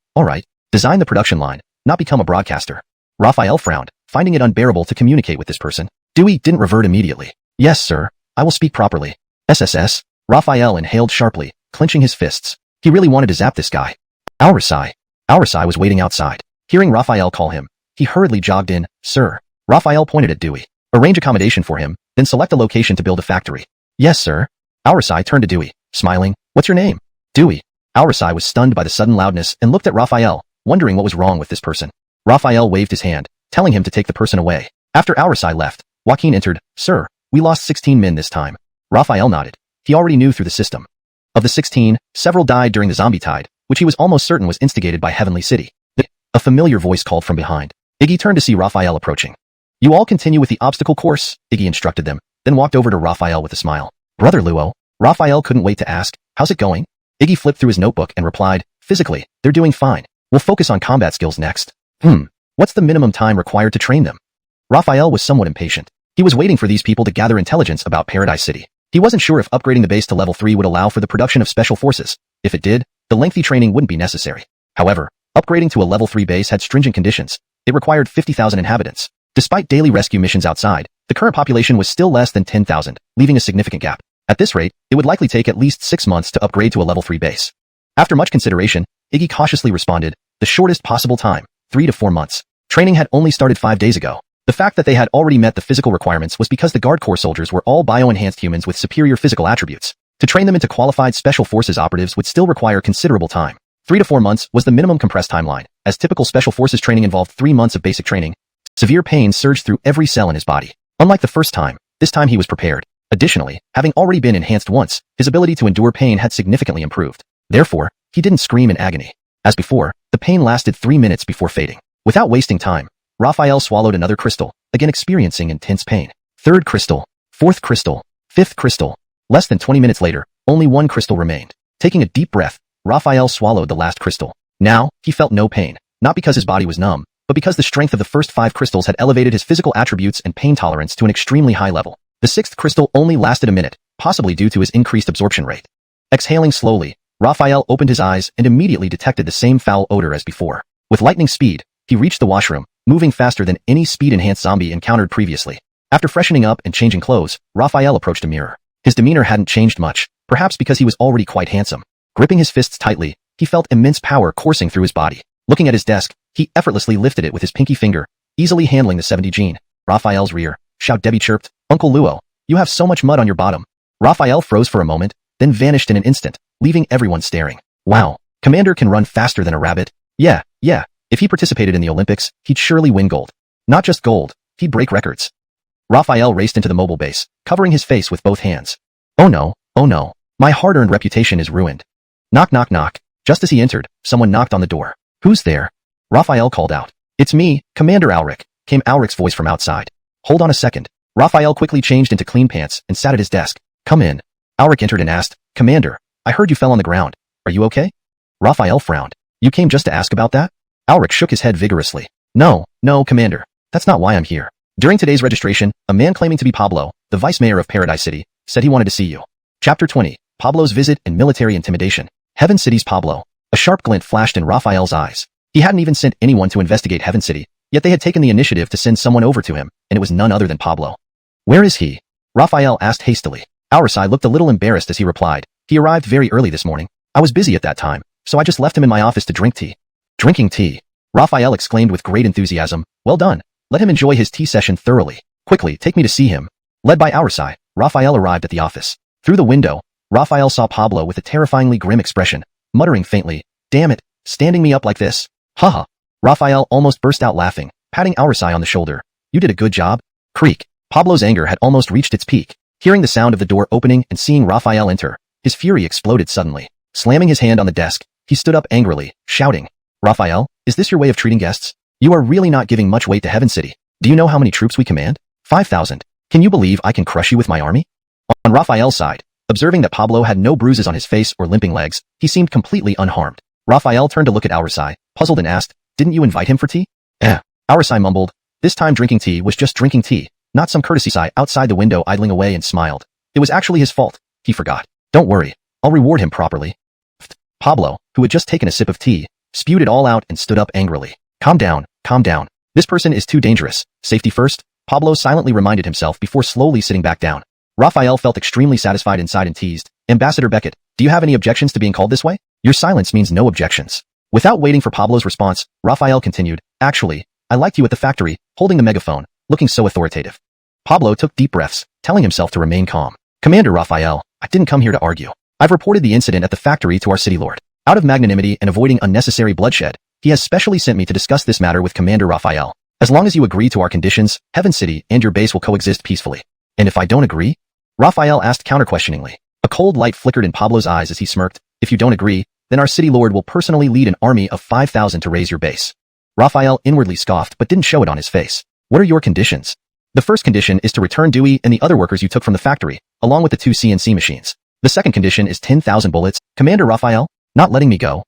B: Design the production line, not become a broadcaster. Raphael frowned, finding it unbearable to communicate with this person. Dewey didn't revert immediately. Yes, sir. I will speak properly. SSS. Raphael inhaled sharply, clenching his fists. He really wanted to zap this guy. Aurasai. Aurasai was waiting outside. Hearing Raphael call him, he hurriedly jogged in. Sir. Raphael pointed at Dewey. Arrange accommodation for him, then select a location to build a factory. Yes, sir. Aurasai turned to Dewey, smiling. What's your name? Dewey. Aurasai was stunned by the sudden loudness and looked at Raphael, wondering what was wrong with this person. Raphael waved his hand, telling him to take the person away. After Aurasai left, Joaquin entered. Sir, we lost 16 men this time. Raphael nodded. He already knew through the system. Of the 16, several died during the zombie tide, which he was almost certain was instigated by Heavenly City. A familiar voice called from behind. Iggy turned to see Raphael approaching. You all continue with the obstacle course, Iggy instructed them, then walked over to Raphael with a smile. Brother Luo. Raphael couldn't wait to ask, how's it going? Iggy flipped through his notebook and replied, physically, they're doing fine. We'll focus on combat skills next. What's the minimum time required to train them? Raphael was somewhat impatient. He was waiting for these people to gather intelligence about Paradise City. He wasn't sure if upgrading the base to level 3 would allow for the production of special forces. If it did, the lengthy training wouldn't be necessary. However, upgrading to a level 3 base had stringent conditions. It required 50,000 inhabitants. Despite daily rescue missions outside, the current population was still less than 10,000, leaving a significant gap. At this rate, it would likely take at least 6 months to upgrade to a level 3 base. After much consideration, Iggy cautiously responded, the shortest possible time, 3 to 4 months. Training had only started 5 days ago. The fact that they had already met the physical requirements was because the Guard Corps soldiers were all bio-enhanced humans with superior physical attributes. To train them into qualified Special Forces operatives would still require considerable time. 3 to 4 months was the minimum compressed timeline, as typical Special Forces training involved 3 months of basic training. Severe pain surged through every cell in his body. Unlike the first time, this time he was prepared. Additionally, having already been enhanced once, his ability to endure pain had significantly improved. Therefore, he didn't scream in agony. As before, the pain lasted 3 minutes before fading. Without wasting time, Raphael swallowed another crystal, again experiencing intense pain. 3rd crystal, 4th crystal, 5th crystal. Less than 20 minutes later, only 1 crystal remained. Taking a deep breath, Raphael swallowed the last crystal. Now, he felt no pain, not because his body was numb, but because the strength of the first 5 crystals had elevated his physical attributes and pain tolerance to an extremely high level. The 6th crystal only lasted a minute, possibly due to his increased absorption rate. Exhaling slowly, Raphael opened his eyes and immediately detected the same foul odor as before. With lightning speed, he reached the washroom, moving faster than any speed-enhanced zombie encountered previously. After freshening up and changing clothes, Raphael approached a mirror. His demeanor hadn't changed much, perhaps because he was already quite handsome. Gripping his fists tightly, he felt immense power coursing through his body. Looking at his desk, he effortlessly lifted it with his pinky finger, easily handling the 70 gene. Raphael's rear. Shout Debbie chirped, Uncle Luo, you have so much mud on your bottom. Raphael froze for a moment, then vanished in an instant, leaving everyone staring. Wow, Commander can run faster than a rabbit. Yeah, if he participated in the Olympics, he'd surely win gold. Not just gold, he'd break records. Raphael raced into the mobile base, covering his face with both hands. Oh no, my hard-earned reputation is ruined. Knock knock knock. Just as he entered, someone knocked on the door. Who's there? Raphael called out. It's me, Commander Alric, came Alric's voice from outside. Hold on a second. Raphael quickly changed into clean pants and sat at his desk. Come in. Alric entered and asked, Commander, I heard you fell on the ground. Are you okay? Raphael frowned. You came just to ask about that? Alric shook his head vigorously. No, Commander. That's not why I'm here. During today's registration, a man claiming to be Pablo, the vice mayor of Paradise City, said he wanted to see you. Chapter 20. Pablo's Visit and Military Intimidation. Heaven City's Pablo. A sharp glint flashed in Raphael's eyes. He hadn't even sent anyone to investigate Heaven City, yet they had taken the initiative to send someone over to him, and it was none other than Pablo. Where is he? Raphael asked hastily. Aurasai looked a little embarrassed as he replied. He arrived very early this morning. I was busy at that time, so I just left him in my office to drink tea. Drinking tea. Raphael exclaimed with great enthusiasm. Well done. Let him enjoy his tea session thoroughly. Quickly, take me to see him. Led by Aurasai, Raphael arrived at the office. Through the window, Raphael saw Pablo with a terrifyingly grim expression, muttering faintly, Damn it, standing me up like this. Haha. Raphael almost burst out laughing, patting Aurasai on the shoulder. You did a good job. Creak. Pablo's anger had almost reached its peak. Hearing the sound of the door opening and seeing Raphael enter, his fury exploded suddenly. Slamming his hand on the desk, he stood up angrily, shouting, Raphael, is this your way of treating guests? You are really not giving much weight to Heaven City. Do you know how many troops we command? 5,000. Can you believe I can crush you with my army? On Raphael's side, observing that Pablo had no bruises on his face or limping legs, he seemed completely unharmed. Raphael turned to look at Aurasai, puzzled and asked, Didn't you invite him for tea? Aurasai mumbled. This time drinking tea was just drinking tea, not some courtesy sigh outside the window idling away and smiled. It was actually his fault. He forgot. Don't worry. I'll reward him properly. Pablo, who had just taken a sip of tea, spewed it all out and stood up angrily. Calm down. This person is too dangerous. Safety first, Pablo silently reminded himself before slowly sitting back down. Raphael felt extremely satisfied inside and teased. Ambassador Beckett, do you have any objections to being called this way? Your silence means no objections. Without waiting for Pablo's response, Raphael continued, Actually, I liked you at the factory, holding the megaphone, looking so authoritative. Pablo took deep breaths, telling himself to remain calm. Commander Raphael, I didn't come here to argue. I've reported the incident at the factory to our city lord. Out of magnanimity and avoiding unnecessary bloodshed, he has specially sent me to discuss this matter with Commander Raphael. As long as you agree to our conditions, Heaven City and your base will coexist peacefully. And if I don't agree? Raphael asked counter-questioningly. A cold light flickered in Pablo's eyes as he smirked. If you don't agree, then our city lord will personally lead an army of 5,000 to raise your base. Raphael inwardly scoffed but didn't show it on his face. What are your conditions? The first condition is to return Dewey and the other workers you took from the factory, along with the 2 CNC machines. The second condition is 10,000 bullets. Commander Raphael, not letting me go?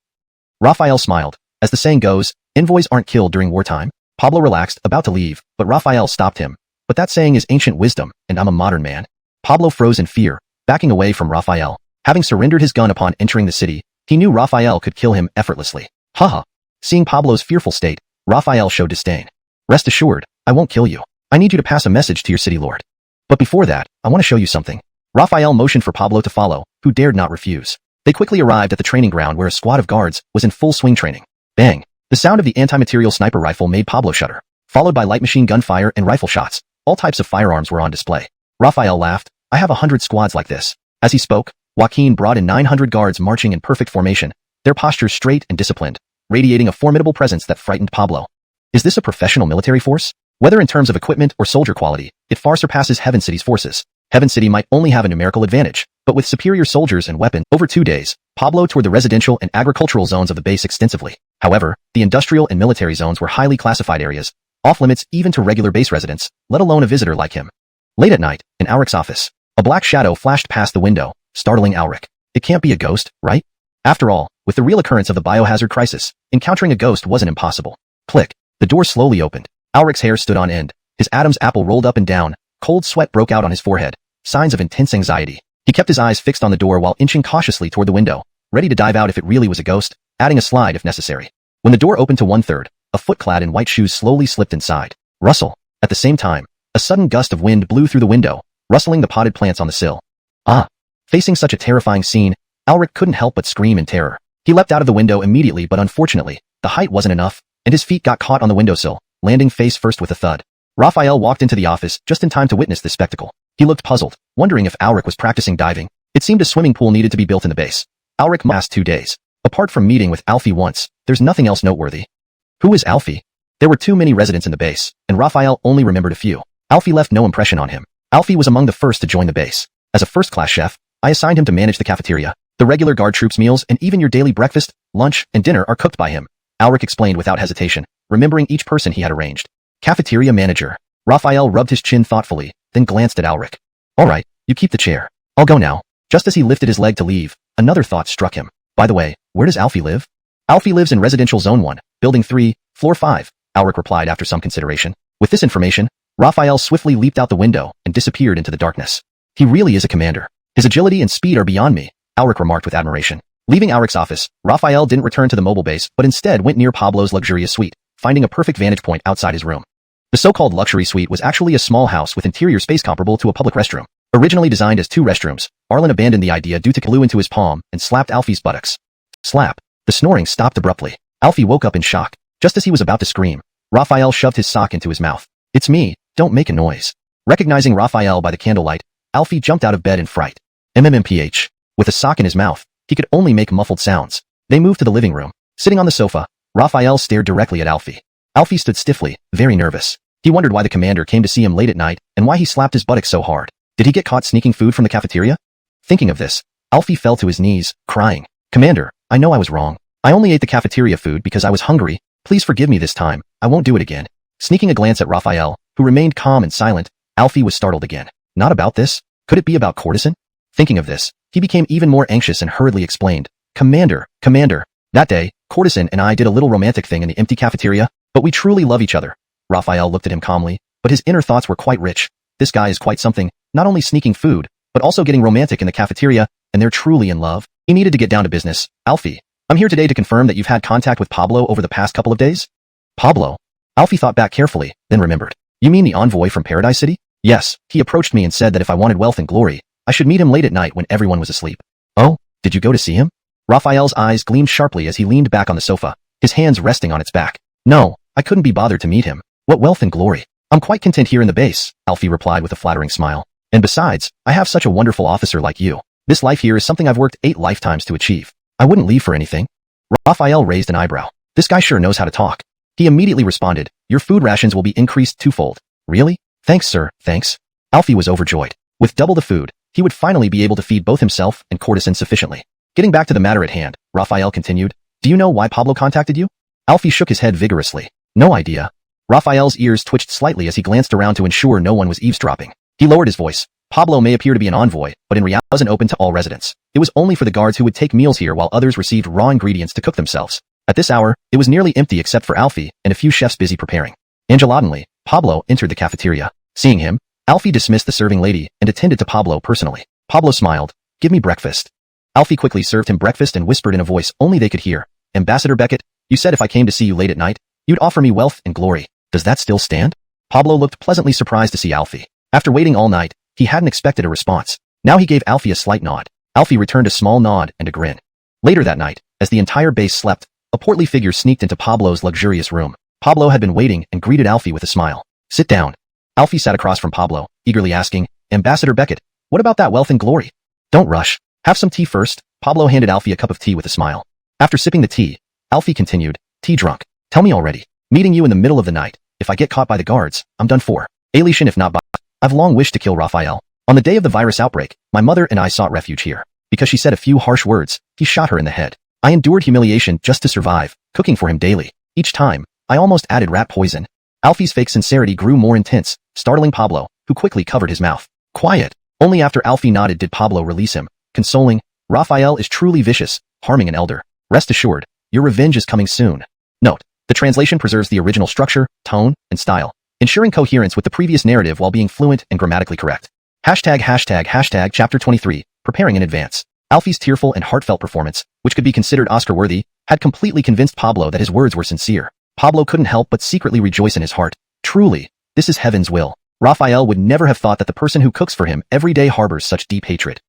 B: Raphael smiled. As the saying goes, envoys aren't killed during wartime. Pablo relaxed, about to leave, but Raphael stopped him. But that saying is ancient wisdom, and I'm a modern man. Pablo froze in fear, backing away from Raphael. Having surrendered his gun upon entering the city, he knew Raphael could kill him effortlessly. Haha. Seeing Pablo's fearful state, Raphael showed disdain. Rest assured, I won't kill you. I need you to pass a message to your city lord. But before that, I want to show you something. Raphael motioned for Pablo to follow, who dared not refuse. They quickly arrived at the training ground where a squad of guards was in full swing training. Bang! The sound of the anti-material sniper rifle made Pablo shudder, followed by light machine gun fire and rifle shots. All types of firearms were on display. Raphael laughed. I have 100 squads like this. As he spoke, Joaquin brought in 900 guards marching in perfect formation, their postures straight and disciplined, radiating a formidable presence that frightened Pablo. Is this a professional military force? Whether in terms of equipment or soldier quality, it far surpasses Heaven City's forces. Heaven City might only have a numerical advantage, but with superior soldiers and weapons. Over 2 days, Pablo toured the residential and agricultural zones of the base extensively. However, the industrial and military zones were highly classified areas, off-limits even to regular base residents, let alone a visitor like him. Late at night, in Alric's office, a black shadow flashed past the window, startling Alric. It can't be a ghost, right? After all, with the real occurrence of the biohazard crisis, encountering a ghost wasn't impossible. Click. The door slowly opened. Alric's hair stood on end. His Adam's apple rolled up and down. Cold sweat broke out on his forehead. Signs of intense anxiety. He kept his eyes fixed on the door while inching cautiously toward the window, ready to dive out if it really was a ghost, adding a slide if necessary. When the door opened to 1/3, a foot clad in white shoes slowly slipped inside. Rustle. At the same time, a sudden gust of wind blew through the window, rustling the potted plants on the sill. Ah! Facing such a terrifying scene, Alric couldn't help but scream in terror. He leapt out of the window immediately, but unfortunately, the height wasn't enough, and his feet got caught on the windowsill, landing face first with a thud. Raphael walked into the office just in time to witness this spectacle. He looked puzzled, wondering if Alric was practicing diving. It seemed a swimming pool needed to be built in the base. Alric last 2 days. Apart from meeting with Alfie once, there's nothing else noteworthy. Who is Alfie? There were too many residents in the base, and Raphael only remembered a few. Alfie left no impression on him. Alfie was among the first to join the base. As a first-class chef, I assigned him to manage the cafeteria. The regular guard troops' meals and even your daily breakfast, lunch, and dinner are cooked by him, Alric explained without hesitation, remembering each person he had arranged. Cafeteria manager. Raphael rubbed his chin thoughtfully, then glanced at Alric. All right, you keep the chair. I'll go now. Just as he lifted his leg to leave, another thought struck him. By the way, where does Alfie live? Alfie lives in Residential Zone 1, Building 3, Floor 5, Alric replied after some consideration. With this information, Raphael swiftly leaped out the window and disappeared into the darkness. He really is a commander. His agility and speed are beyond me, Alric remarked with admiration. Leaving Alric's office, Raphael didn't return to the mobile base but instead went near Pablo's luxurious suite, finding a perfect vantage point outside his room. The so-called luxury suite was actually a small house with interior space comparable to a public restroom. Originally designed as 2 restrooms, Arlen abandoned the idea due to glue into his palm and slapped Alfie's buttocks. Slap. The snoring stopped abruptly. Alfie woke up in shock. Just as he was about to scream, Raphael shoved his sock into his mouth. It's me, don't make a noise. Recognizing Raphael by the candlelight, Alfie jumped out of bed in fright. MMMPH. With a sock in his mouth, he could only make muffled sounds. They moved to the living room. Sitting on the sofa, Raphael stared directly at Alfie. Alfie stood stiffly, very nervous. He wondered why the commander came to see him late at night and why he slapped his buttocks so hard. Did he get caught sneaking food from the cafeteria? Thinking of this, Alfie fell to his knees, crying. Commander, I know I was wrong. I only ate the cafeteria food because I was hungry. Please forgive me this time. I won't do it again. Sneaking a glance at Raphael, who remained calm and silent, Alfie was startled again. Not about this? Could it be about courtesan? Thinking of this, he became even more anxious and hurriedly explained. Commander. That day, courtesan and I did a little romantic thing in the empty cafeteria, but we truly love each other. Raphael looked at him calmly, but his inner thoughts were quite rich. This guy is quite something, not only sneaking food, but also getting romantic in the cafeteria, and they're truly in love. He needed to get down to business. Alfie, I'm here today to confirm that you've had contact with Pablo over the past couple of days? Pablo? Alfie thought back carefully, then remembered. You mean the envoy from Paradise City? Yes, he approached me and said that if I wanted wealth and glory, I should meet him late at night when everyone was asleep. Oh, did you go to see him? Raphael's eyes gleamed sharply as he leaned back on the sofa, his hands resting on its back. No, I couldn't be bothered to meet him. What wealth and glory? I'm quite content here in the base, Alfie replied with a flattering smile. And besides, I have such a wonderful officer like you. This life here is something I've worked 8 lifetimes to achieve. I wouldn't leave for anything. Raphael raised an eyebrow. This guy sure knows how to talk. He immediately responded, your food rations will be increased 2-fold. Really? Thanks, sir, thanks. Alfie was overjoyed. With double the food, he would finally be able to feed both himself and courtesan sufficiently. Getting back to the matter at hand, Raphael continued, do you know why Pablo contacted you? Alfie shook his head vigorously. No idea. Raphael's ears twitched slightly as he glanced around to ensure no one was eavesdropping. He lowered his voice. Pablo may appear to be an envoy, but in reality wasn't open to all residents. It was only for the guards who would take meals here while others received raw ingredients to cook themselves. At this hour, it was nearly empty except for Alfie and a few chefs busy preparing. Nonchalantly, Pablo entered the cafeteria. Seeing him, Alfie dismissed the serving lady and attended to Pablo personally. Pablo smiled. Give me breakfast. Alfie quickly served him breakfast and whispered in a voice only they could hear. Ambassador Beckett, you said if I came to see you late at night, you'd offer me wealth and glory. Does that still stand? Pablo looked pleasantly surprised to see Alfie. After waiting all night, he hadn't expected a response. Now he gave Alfie a slight nod. Alfie returned a small nod and a grin. Later that night, as the entire base slept, a portly figure sneaked into Pablo's luxurious room. Pablo had been waiting and greeted Alfie with a smile. Sit down. Alfie sat across from Pablo, eagerly asking, Ambassador Beckett, what about that wealth and glory? Don't rush. Have some tea first. Pablo handed Alfie a cup of tea with a smile. After sipping the tea, Alfie continued, tea drunk. Tell me already. Meeting you in the middle of the night. If I get caught by the guards, I'm done for. Alition if not by. I've long wished to kill Raphael. On the day of the virus outbreak, my mother and I sought refuge here. Because she said a few harsh words, he shot her in the head. I endured humiliation just to survive, cooking for him daily. Each time, I almost added rat poison. Alfie's fake sincerity grew more intense, startling Pablo, who quickly covered his mouth. Quiet. Only after Alfie nodded did Pablo release him, consoling, Raphael is truly vicious, harming an elder. Rest assured, your revenge is coming soon. Note, the translation preserves the original structure, tone, and style, ensuring coherence with the previous narrative while being fluent and grammatically correct. ####Chapter 23, Preparing in Advance. Alfie's tearful and heartfelt performance, which could be considered Oscar-worthy, had completely convinced Pablo that his words were sincere. Pablo couldn't help but secretly rejoice in his heart. Truly, this is heaven's will. Raphael would never have thought that the person who cooks for him every day harbors such deep hatred.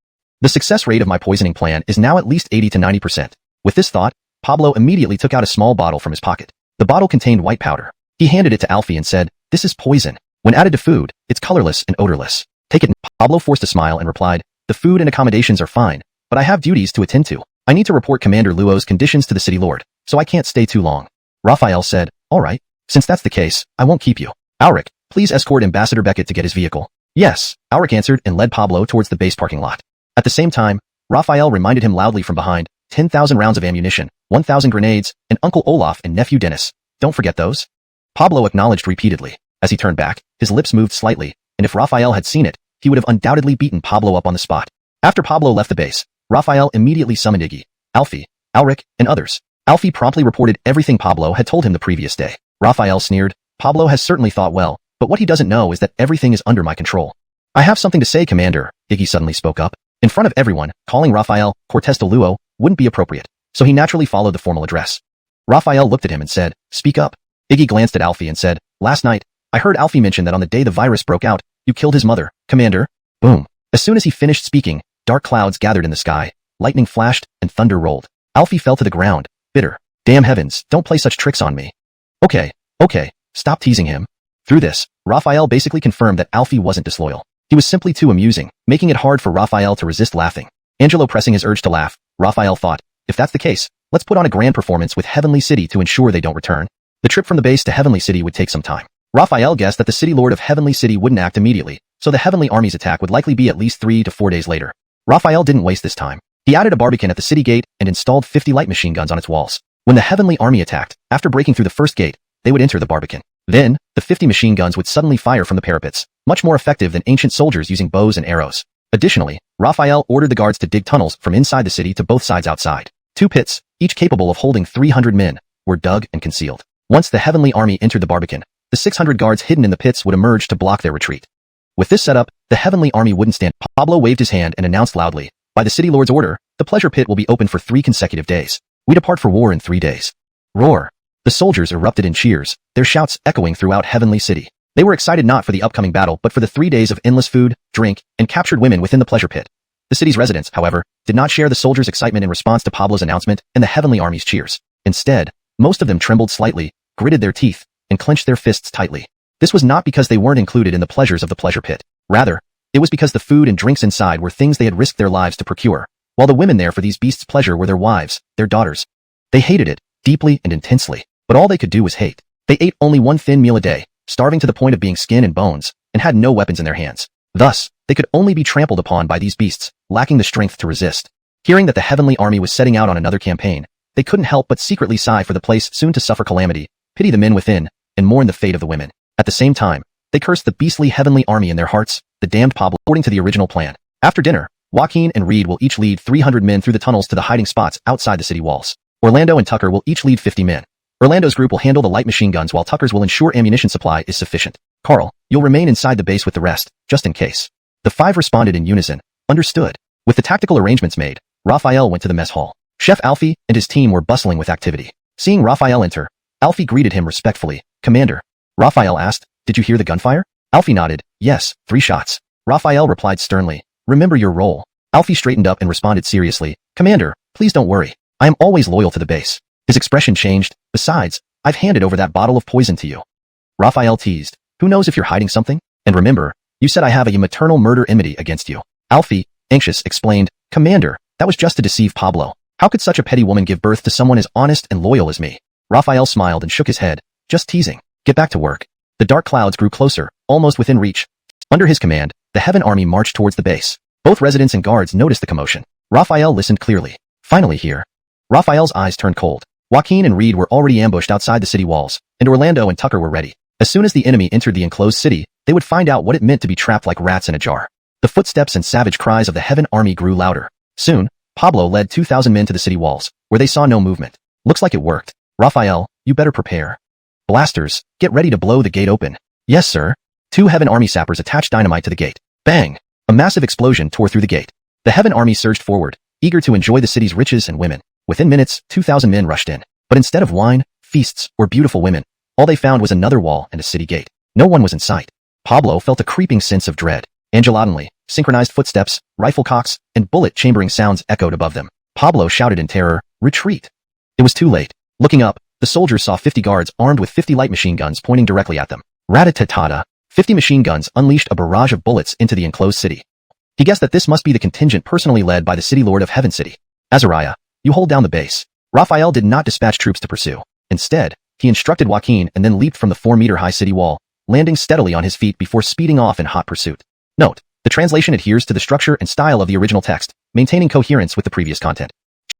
B: The success rate of my poisoning plan is now at least 80 to 90%. With this thought, Pablo immediately took out a small bottle from his pocket. The bottle contained white powder. He handed it to Alfie and said, this is poison. When added to food, it's colorless and odorless. Take it. Pablo forced a smile and replied, the food and accommodations are fine, but I have duties to attend to. I need to report Commander Luo's conditions to the city lord, so I can't stay too long. Raphael said, all right. Since that's the case, I won't keep you. Alric, please escort Ambassador Beckett to get his vehicle. Yes, Alric answered and led Pablo towards the base parking lot. At the same time, Raphael reminded him loudly from behind, 10,000 rounds of ammunition, 1,000 grenades, and Uncle Olaf and Nephew Dennis. Don't forget those. Pablo acknowledged repeatedly. As he turned back, his lips moved slightly, and if Raphael had seen it, he would have undoubtedly beaten Pablo up on the spot. After Pablo left the base, Raphael immediately summoned Iggy, Alfie, Alric, and others. Alfie promptly reported everything Pablo had told him the previous day. Raphael sneered, Pablo has certainly thought well, but what he doesn't know is that everything is under my control. I have something to say, Commander, Iggy suddenly spoke up. In front of everyone, calling Raphael Cortes de Luo wouldn't be appropriate, so he naturally followed the formal address. Raphael looked at him and said, speak up. Iggy glanced at Alfie and said, last night, I heard Alfie mention that on the day the virus broke out, you killed his mother, Commander. Boom. As soon as he finished speaking, dark clouds gathered in the sky, lightning flashed, and thunder rolled. Alfie fell to the ground, bitter. Damn heavens, don't play such tricks on me. Okay, stop teasing him. Through this, Raphael basically confirmed that Alfie wasn't disloyal. He was simply too amusing, making it hard for Raphael to resist laughing. Angelo pressing his urge to laugh, Raphael thought, if that's the case, let's put on a grand performance with Heavenly City to ensure they don't return. The trip from the base to Heavenly City would take some time. Raphael guessed that the city lord of Heavenly City wouldn't act immediately, so the Heavenly Army's attack would likely be at least 3 to 4 days later. Raphael didn't waste this time. He added a barbican at the city gate and installed 50 light machine guns on its walls. When the Heavenly Army attacked, after breaking through the first gate, they would enter the barbican. Then, the 50 machine guns would suddenly fire from the parapets, much more effective than ancient soldiers using bows and arrows. Additionally, Raphael ordered the guards to dig tunnels from inside the city to both sides outside. 2 pits, each capable of holding 300 men, were dug and concealed. Once the Heavenly Army entered the barbican, the 600 guards hidden in the pits would emerge to block their retreat. With this setup, the Heavenly Army wouldn't stand. Pablo waved his hand and announced loudly, by the city lord's order, the pleasure pit will be open for 3 consecutive days. We depart for war in 3 days. Roar. The soldiers erupted in cheers, their shouts echoing throughout Heavenly City. They were excited not for the upcoming battle but for the 3 days of endless food, drink, and captured women within the pleasure pit. The city's residents, however, did not share the soldiers' excitement in response to Pablo's announcement and the Heavenly Army's cheers. Instead, most of them trembled slightly, gritted their teeth, and clenched their fists tightly. This was not because they weren't included in the pleasures of the pleasure pit. Rather, it was because the food and drinks inside were things they had risked their lives to procure, while the women there for these beasts' pleasure were their wives, their daughters. They hated it, deeply and intensely, but all they could do was hate. They ate only 1 thin meal a day, starving to the point of being skin and bones, and had no weapons in their hands. Thus, they could only be trampled upon by these beasts, lacking the strength to resist. Hearing that the Heavenly Army was setting out on another campaign, they couldn't help but secretly sigh for the place soon to suffer calamity, pity the men within, and mourn the fate of the women. At the same time, they cursed the beastly Heavenly Army in their hearts, the damned Pablo. According to the original plan, after dinner, Joaquin and Reed will each lead 300 men through the tunnels to the hiding spots outside the city walls. Orlando and Tucker will each lead 50 men. Orlando's group will handle the light machine guns while Tucker's will ensure ammunition supply is sufficient. Carl, you'll remain inside the base with the rest, just in case. The 5 responded in unison. Understood. With the tactical arrangements made, Raphael went to the mess hall. Chef Alfie and his team were bustling with activity. Seeing Raphael enter, Alfie greeted him respectfully. Commander. Raphael asked, did you hear the gunfire? Alfie nodded. Yes, 3 shots. Raphael replied sternly. remember your role. Alfie straightened up and responded seriously, Commander, please don't worry. I am always loyal to the base. His expression changed. Besides, I've handed over that bottle of poison to you. Raphael teased, who knows if you're hiding something? And remember, you said I have a maternal murder enmity against you. Alfie, anxious, explained, Commander, that was just to deceive Pablo. How could such a petty woman give birth to someone as honest and loyal as me? Raphael smiled and shook his head. Just teasing. Get back to work. The dark clouds grew closer, almost within reach. Under his command, the Heaven Army marched towards the base. Both residents and guards noticed the commotion. Raphael listened clearly. Finally here. Raphael's eyes turned cold. Joaquin and Reed were already ambushed outside the city walls, and Orlando and Tucker were ready. As soon as the enemy entered the enclosed city, they would find out what it meant to be trapped like rats in a jar. The footsteps and savage cries of the Heaven Army grew louder. Soon, Pablo led 2,000 men to the city walls, where they saw no movement. Looks like it worked. Raphael, you better prepare. Blasters, get ready to blow the gate open. Yes, sir. 2 Heaven Army sappers attached dynamite to the gate. Bang! A massive explosion tore through the gate. The Heaven Army surged forward, eager to enjoy the city's riches and women. Within minutes, 2,000 men rushed in. But instead of wine, feasts, or beautiful women, all they found was another wall and a city gate. No one was in sight. Pablo felt a creeping sense of dread. Angelatingly, synchronized footsteps, rifle cocks, and bullet-chambering sounds echoed above them. Pablo shouted in terror, retreat. It was too late. Looking up, the soldiers saw 50 guards armed with 50 light machine guns pointing directly at them. Rat-a-tat-ta. 50 machine guns unleashed a barrage of bullets into the enclosed city. He guessed that this must be the contingent personally led by the city lord of Heaven City. Azariah, you hold down the base. Raphael did not dispatch troops to pursue. Instead, he instructed Joaquin and then leaped from the 4-meter-high city wall, landing steadily on his feet before speeding off in hot pursuit. Note, the translation adheres to the structure and style of the original text, maintaining coherence with the previous content.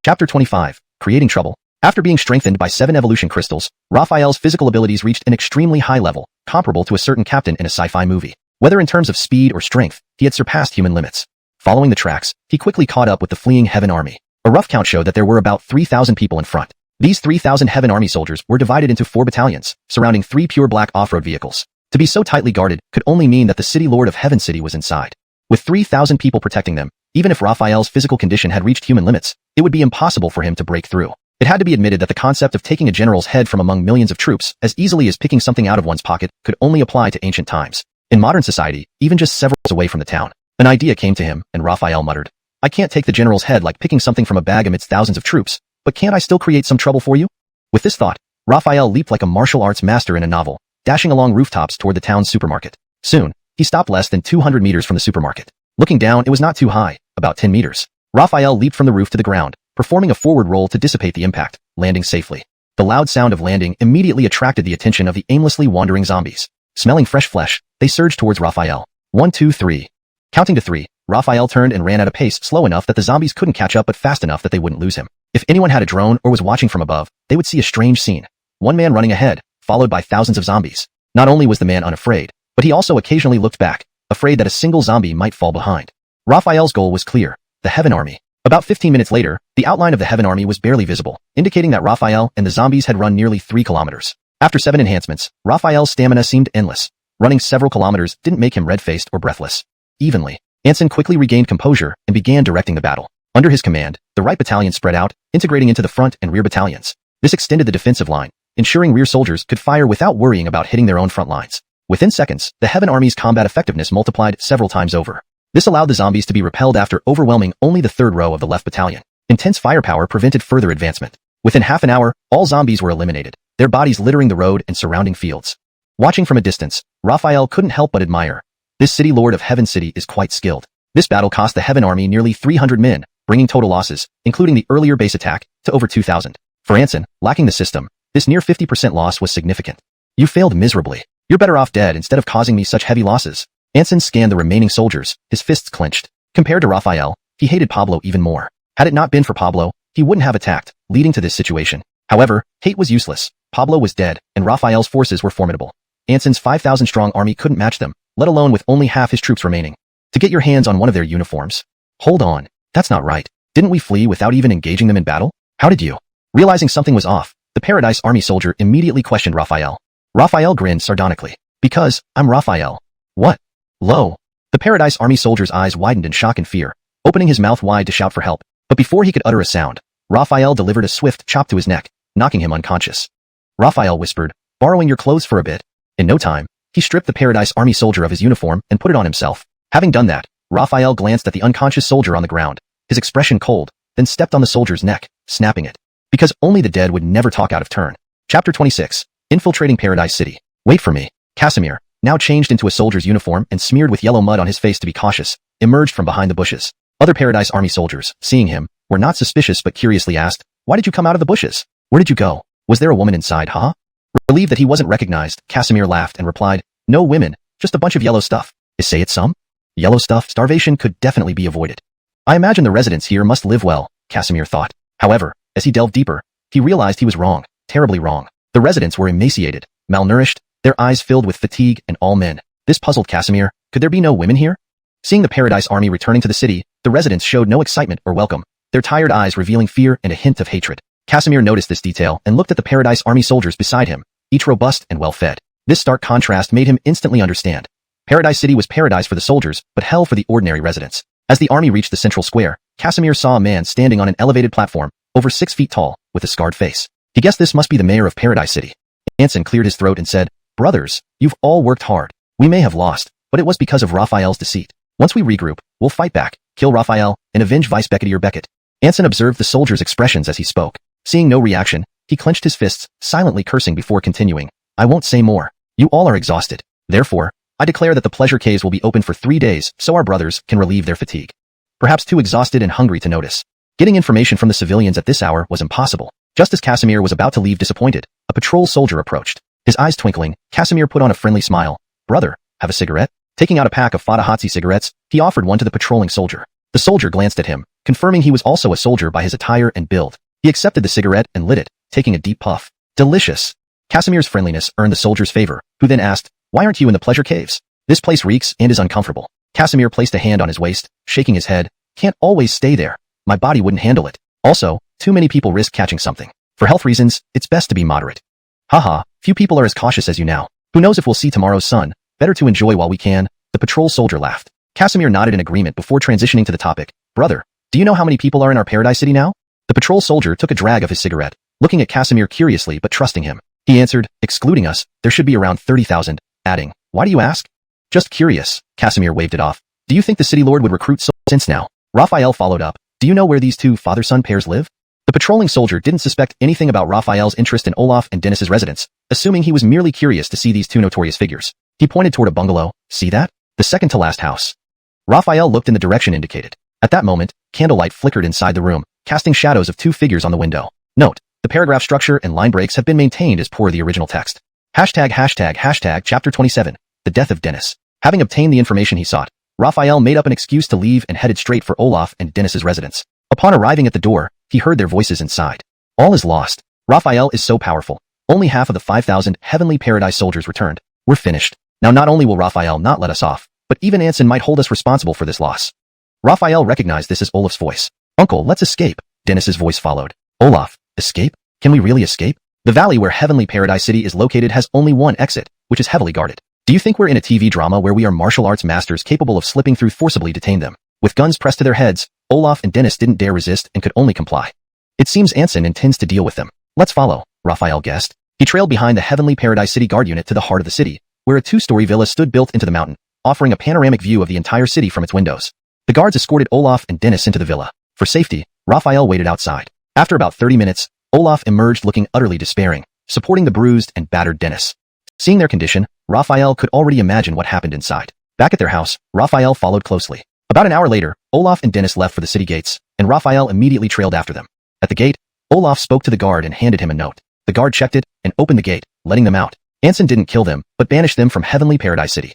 B: Chapter 25, Creating Trouble. After being strengthened by 7 evolution crystals, Raphael's physical abilities reached an extremely high level, comparable to a certain captain in a sci-fi movie. Whether in terms of speed or strength, he had surpassed human limits. Following the tracks, he quickly caught up with the fleeing Heaven Army. A rough count showed that there were about 3,000 people in front. These 3,000 Heaven Army soldiers were divided into 4 battalions, surrounding 3 pure black off-road vehicles. To be so tightly guarded could only mean that the city lord of Heaven City was inside. With 3,000 people protecting them, even if Raphael's physical condition had reached human limits, it would be impossible for him to break through. It had to be admitted that the concept of taking a general's head from among millions of troops as easily as picking something out of one's pocket could only apply to ancient times. In modern society, even just several miles away from the town, an idea came to him, and Raphael muttered, I can't take the general's head like picking something from a bag amidst thousands of troops, but can't I still create some trouble for you? With this thought, Raphael leaped like a martial arts master in a novel, dashing along rooftops toward the town's supermarket. Soon, he stopped less than 200 meters from the supermarket. Looking down, it was not too high, about 10 meters. Raphael leaped from the roof to the ground, performing a forward roll to dissipate the impact, landing safely. The loud sound of landing immediately attracted the attention of the aimlessly wandering zombies. Smelling fresh flesh, they surged towards Raphael. 1, 2, 3. Counting to 3, Raphael turned and ran at a pace slow enough that the zombies couldn't catch up but fast enough that they wouldn't lose him. If anyone had a drone or was watching from above, they would see a strange scene. One man running ahead, followed by thousands of zombies. Not only was the man unafraid, but he also occasionally looked back, afraid that a single zombie might fall behind. Raphael's goal was clear, the Heaven Army. About 15 minutes later, the outline of the Heaven Army was barely visible, indicating that Raphael and the zombies had run nearly 3 kilometers. After 7 enhancements, Raphael's stamina seemed endless. Running several kilometers didn't make him red-faced or breathless. Evenly, Anson quickly regained composure and began directing the battle. Under his command, the right battalion spread out, integrating into the front and rear battalions. This extended the defensive line, ensuring rear soldiers could fire without worrying about hitting their own front lines. Within seconds, the Heaven Army's combat effectiveness multiplied several times over. This allowed the zombies to be repelled after overwhelming only the 3rd row of the left battalion. Intense firepower prevented further advancement. Within half an hour, all zombies were eliminated, their bodies littering the road and surrounding fields. Watching from a distance, Raphael couldn't help but admire. This city lord of Heaven City is quite skilled. This battle cost the Heaven Army nearly 300 men, bringing total losses, including the earlier base attack, to over 2,000. For Anson, lacking the system, this near 50% loss was significant. You failed miserably. You're better off dead instead of causing me such heavy losses. Anson scanned the remaining soldiers, his fists clenched. Compared to Raphael, he hated Pablo even more. Had it not been for Pablo, he wouldn't have attacked, leading to this situation. However, hate was useless. Pablo was dead, and Raphael's forces were formidable. Anson's 5,000-strong army couldn't match them, let alone with only half his troops remaining. To get your hands on one of their uniforms. Hold on, that's not right. Didn't we flee without even engaging them in battle? How did you? Realizing something was off, the Paradise Army soldier immediately questioned Raphael. Raphael grinned sardonically. Because, I'm Raphael. What? Lo. The Paradise Army soldier's eyes widened in shock and fear, opening his mouth wide to shout for help. But before he could utter a sound, Raphael delivered a swift chop to his neck, knocking him unconscious. Raphael whispered, borrowing your clothes for a bit. In no time, he stripped the Paradise Army soldier of his uniform and put it on himself. Having done that, Raphael glanced at the unconscious soldier on the ground, his expression cold, then stepped on the soldier's neck, snapping it. Because only the dead would never talk out of turn. Chapter 26. Infiltrating Paradise City. Wait for me. Casimir, now changed into a soldier's uniform and smeared with yellow mud on his face to be cautious, emerged from behind the bushes. Other Paradise Army soldiers, seeing him, were not suspicious but curiously asked, "Why did you come out of the bushes? Where did you go? Was there a woman inside, huh?" Relieved that he wasn't recognized, Casimir laughed and replied, "No women, just a bunch of yellow stuff. Say it some? Yellow stuff, starvation could definitely be avoided. I imagine the residents here must live well," Casimir thought. However, as he delved deeper, he realized he was wrong, terribly wrong. The residents were emaciated, malnourished, their eyes filled with fatigue, and all men. This puzzled Casimir. Could there be no women here? Seeing the Paradise Army returning to the city, the residents showed no excitement or welcome, their tired eyes revealing fear and a hint of hatred. Casimir noticed this detail and looked at the Paradise Army soldiers beside him, each robust and well-fed. This stark contrast made him instantly understand. Paradise City was paradise for the soldiers, but hell for the ordinary residents. As the army reached the central square, Casimir saw a man standing on an elevated platform, over 6 feet tall, with a scarred face. He guessed this must be the mayor of Paradise City. Anson cleared his throat and said, "Brothers, you've all worked hard. We may have lost, but it was because of Raphael's deceit. Once we regroup, we'll fight back, kill Raphael, and avenge Vice Becketier Beckett." Anson observed the soldier's expressions as he spoke. Seeing no reaction, he clenched his fists, silently cursing before continuing. "I won't say more. You all are exhausted. Therefore, I declare that the pleasure caves will be open for 3 days so our brothers can relieve their fatigue." Perhaps too exhausted and hungry to notice. Getting information from the civilians at this hour was impossible. Just as Casimir was about to leave disappointed, a patrol soldier approached. His eyes twinkling, Casimir put on a friendly smile. "Brother, have a cigarette?" Taking out a pack of Fatahatsi cigarettes, he offered one to the patrolling soldier. The soldier glanced at him, confirming he was also a soldier by his attire and build. He accepted the cigarette and lit it, taking a deep puff. Delicious. Casimir's friendliness earned the soldier's favor, who then asked, "Why aren't you in the pleasure caves? This place reeks and is uncomfortable." Casimir placed a hand on his waist, shaking his head. "Can't always stay there. My body wouldn't handle it. Also, too many people risk catching something. For health reasons, it's best to be moderate." "Haha, few people are as cautious as you now. Who knows if we'll see tomorrow's sun? Better to enjoy while we can." The patrol soldier laughed. Casimir nodded in agreement before transitioning to the topic. "Brother, do you know how many people are in our Paradise City now?" The patrol soldier took a drag of his cigarette, looking at Casimir curiously but trusting him. He answered, "Excluding us, there should be around 30,000, adding, 'Why do you ask?' "Just curious." Casimir waved it off. "Do you think the city lord would recruit since now?" Raphael followed up. "Do you know where these two father-son pairs live?" The patrolling soldier didn't suspect anything about Raphael's interest in Olaf and Dennis's residence, assuming he was merely curious to see these two notorious figures. He pointed toward a bungalow. "See that? The second-to-last house." Raphael looked in the direction indicated. At that moment, candlelight flickered inside the room, casting shadows of two figures on the window. Note: the paragraph structure and line breaks have been maintained as per the original text. ####Chapter 27. The Death of Dennis. Having obtained the information he sought, Raphael made up an excuse to leave and headed straight for Olaf and Dennis's residence. Upon arriving at the door, he heard their voices inside. All is lost. Raphael is so powerful. Only half of the 5,000 heavenly paradise soldiers returned. We're finished. Now not only will Raphael not let us off, but even Anson might hold us responsible for this loss. Raphael recognized this as Olaf's voice. "Uncle, let's escape." Dennis's voice followed. "Olaf, escape? Can we really escape? The valley where heavenly Paradise City is located has only one exit, which is heavily guarded. Do you think we're in a TV drama where we are martial arts masters capable of slipping through forcibly detain them?" With guns pressed to their heads, Olaf and Dennis didn't dare resist and could only comply. It seems Anson intends to deal with them. "Let's follow," Raphael guessed. He trailed behind the heavenly Paradise City guard unit to the heart of the city, where a 2-story villa stood built into the mountain, offering a panoramic view of the entire city from its windows. The guards escorted Olaf and Dennis into the villa. For safety, Raphael waited outside. After about 30 minutes, Olaf emerged looking utterly despairing, supporting the bruised and battered Dennis. Seeing their condition, Raphael could already imagine what happened inside. Back at their house, Raphael followed closely. About an hour later, Olaf and Dennis left for the city gates, and Raphael immediately trailed after them. At the gate, Olaf spoke to the guard and handed him a note. The guard checked it and opened the gate, letting them out. Anson didn't kill them, but banished them from heavenly Paradise City.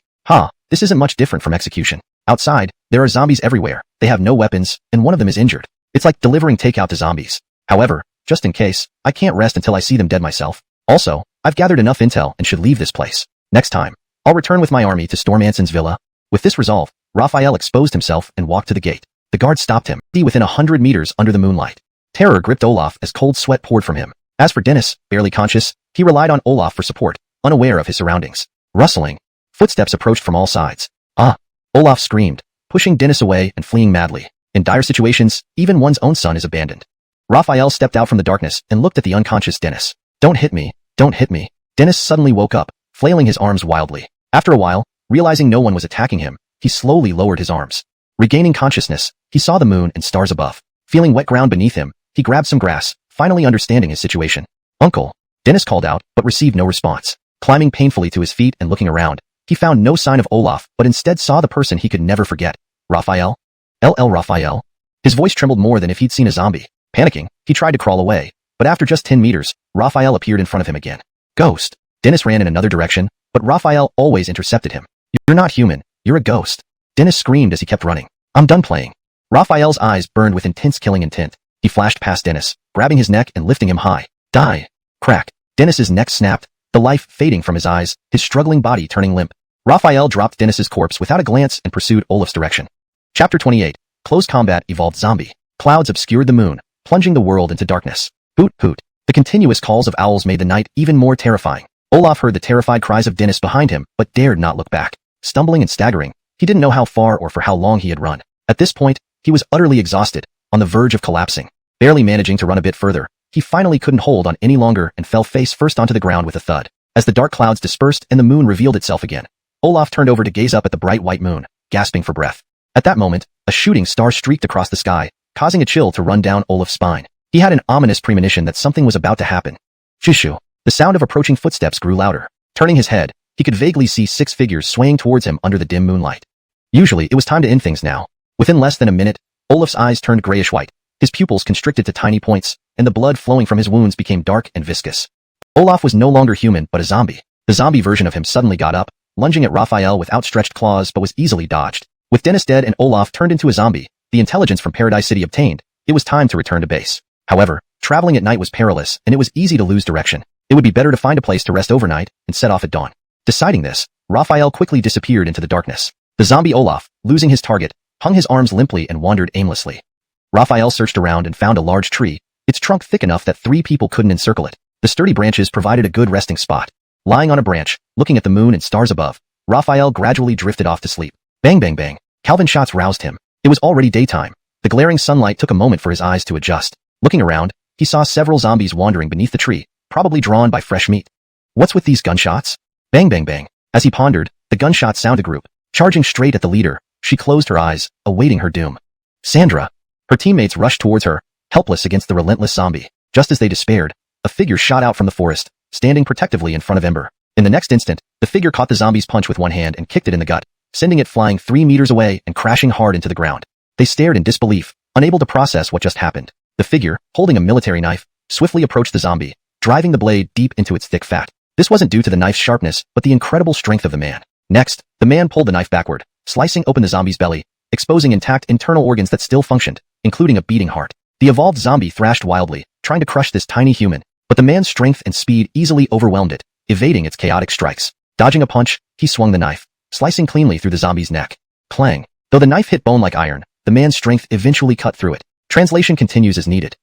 B: This isn't much different from execution. Outside, there are zombies everywhere. They have no weapons, and one of them is injured. It's like delivering takeout to zombies. However, just in case, I can't rest until I see them dead myself. Also, I've gathered enough intel and should leave this place. Next time, I'll return with my army to storm Anson's villa. With this resolve, Raphael exposed himself and walked to the gate. The guard stopped him, within 100 meters under the moonlight. Terror gripped Olaf as cold sweat poured from him. As for Dennis, barely conscious, he relied on Olaf for support, unaware of his surroundings. Rustling. Footsteps approached from all sides. Olaf screamed, pushing Dennis away and fleeing madly. In dire situations, even one's own son is abandoned. Raphael stepped out from the darkness and looked at the unconscious Dennis. "Don't hit me, don't hit me." Dennis suddenly woke up, flailing his arms wildly. After a while, realizing no one was attacking him, he slowly lowered his arms. Regaining consciousness, he saw the moon and stars above. Feeling wet ground beneath him, he grabbed some grass, finally understanding his situation. "Uncle," Dennis called out, but received no response. Climbing painfully to his feet and looking around, he found no sign of Olaf, but instead saw the person he could never forget. Raphael? Raphael? His voice trembled more than if he'd seen a zombie. Panicking, he tried to crawl away, but after just 10 meters, Raphael appeared in front of him again. Ghost. Dennis ran in another direction, but Raphael always intercepted him. "You're not human, you're a ghost." Dennis screamed as he kept running. "I'm done playing." Raphael's eyes burned with intense killing intent. He flashed past Dennis, grabbing his neck and lifting him high. "Die." Crack. Dennis's neck snapped, the life fading from his eyes, his struggling body turning limp. Raphael dropped Dennis's corpse without a glance and pursued Olaf's direction. Chapter 28. Close Combat Evolved Zombie. Clouds obscured the moon, plunging the world into darkness. Hoot, hoot. The continuous calls of owls made the night even more terrifying. Olaf heard the terrified cries of Dennis behind him, but dared not look back. Stumbling and staggering, he didn't know how far or for how long he had run. At this point, he was utterly exhausted, on the verge of collapsing. Barely managing to run a bit further, he finally couldn't hold on any longer and fell face first onto the ground with a thud. As the dark clouds dispersed and the moon revealed itself again, Olaf turned over to gaze up at the bright white moon, gasping for breath. At that moment, a shooting star streaked across the sky, causing a chill to run down Olaf's spine. He had an ominous premonition that something was about to happen. Shishu. The sound of approaching footsteps grew louder. Turning his head, he could vaguely see 6 figures swaying towards him under the dim moonlight. Usually, it was time to end things now. Within less than a minute, Olaf's eyes turned grayish-white, his pupils constricted to tiny points, and the blood flowing from his wounds became dark and viscous. Olaf was no longer human, but a zombie. The zombie version of him suddenly got up, lunging at Raphael with outstretched claws but was easily dodged. With Dennis dead and Olaf turned into a zombie, the intelligence from Paradise City obtained, it was time to return to base. However, traveling at night was perilous and it was easy to lose direction. It would be better to find a place to rest overnight and set off at dawn. Deciding this, Raphael quickly disappeared into the darkness. The zombie Olaf, losing his target, hung his arms limply and wandered aimlessly. Raphael searched around and found a large tree, its trunk thick enough that 3 people couldn't encircle it. The sturdy branches provided a good resting spot. Lying on a branch, looking at the moon and stars above, Raphael gradually drifted off to sleep. Bang bang bang. Calvin shots roused him. It was already daytime. The glaring sunlight took a moment for his eyes to adjust. Looking around, he saw several zombies wandering beneath the tree, probably drawn by fresh meat. What's with these gunshots? Bang bang bang. As he pondered, the gunshot sound group, charging straight at the leader. She closed her eyes, awaiting her doom. Sandra. Her teammates rushed towards her, helpless against the relentless zombie. Just as they despaired, a figure shot out from the forest, standing protectively in front of Ember. In the next instant, the figure caught the zombie's punch with one hand and kicked it in the gut, sending it flying 3 meters away and crashing hard into the ground. They stared in disbelief, unable to process what just happened. The figure, holding a military knife, swiftly approached the zombie, driving the blade deep into its thick fat. This wasn't due to the knife's sharpness, but the incredible strength of the man. Next, the man pulled the knife backward, slicing open the zombie's belly, exposing intact internal organs that still functioned, including a beating heart. The evolved zombie thrashed wildly, trying to crush this tiny human, but the man's strength and speed easily overwhelmed it, evading its chaotic strikes. Dodging a punch, he swung the knife, slicing cleanly through the zombie's neck. Clang. Though the knife hit bone like iron, the man's strength eventually cut through it. Translation continues as needed.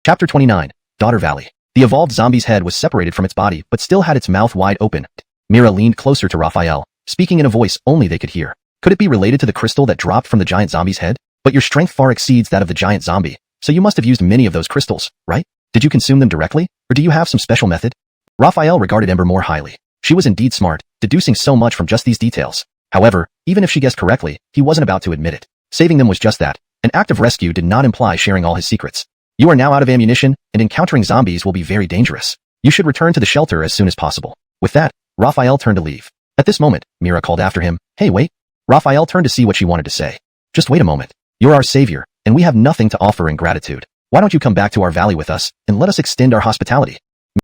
B: Chapter 29. Daughter Valley. The evolved zombie's head was separated from its body but still had its mouth wide open. Mira leaned closer to Raphael, speaking in a voice only they could hear. Could it be related to the crystal that dropped from the giant zombie's head? But your strength far exceeds that of the giant zombie, so you must have used many of those crystals, right? Did you consume them directly, or do you have some special method? Raphael regarded Ember more highly. She was indeed smart, deducing so much from just these details. However, even if she guessed correctly, he wasn't about to admit it. Saving them was just that. An act of rescue did not imply sharing all his secrets. You are now out of ammunition, and encountering zombies will be very dangerous. You should return to the shelter as soon as possible. With that, Raphael turned to leave. At this moment, Mira called after him, "Hey, wait." Raphael turned to see what she wanted to say. "Just wait a moment. You're our savior, and we have nothing to offer in gratitude. Why don't you come back to our valley with us, and let us extend our hospitality?"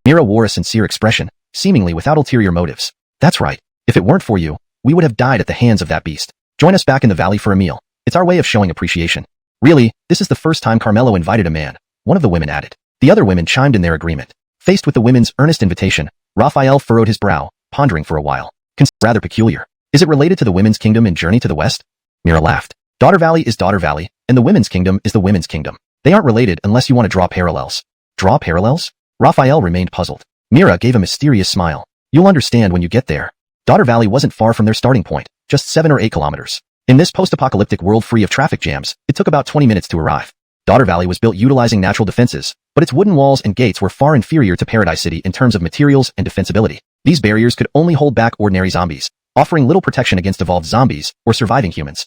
B: Mira wore a sincere expression, seemingly without ulterior motives. "That's right. If it weren't for you, we would have died at the hands of that beast. Join us back in the valley for a meal. It's our way of showing appreciation." "Really, this is the first time Carmelo invited a man," one of the women added. The other women chimed in their agreement. Faced with the women's earnest invitation, Raphael furrowed his brow, pondering for a while. Rather peculiar. Is it related to the women's kingdom in Journey to the West? Mira laughed. Daughter Valley is Daughter Valley, and the women's kingdom is the women's kingdom. They aren't related unless you want to draw parallels. Draw parallels? Raphael remained puzzled. Mira gave a mysterious smile. You'll understand when you get there. Daughter Valley wasn't far from their starting point, just 7 or 8 kilometers. In this post-apocalyptic world free of traffic jams, it took about 20 minutes to arrive. Daughter Valley was built utilizing natural defenses, but its wooden walls and gates were far inferior to Paradise City in terms of materials and defensibility. These barriers could only hold back ordinary zombies, offering little protection against evolved zombies or surviving humans.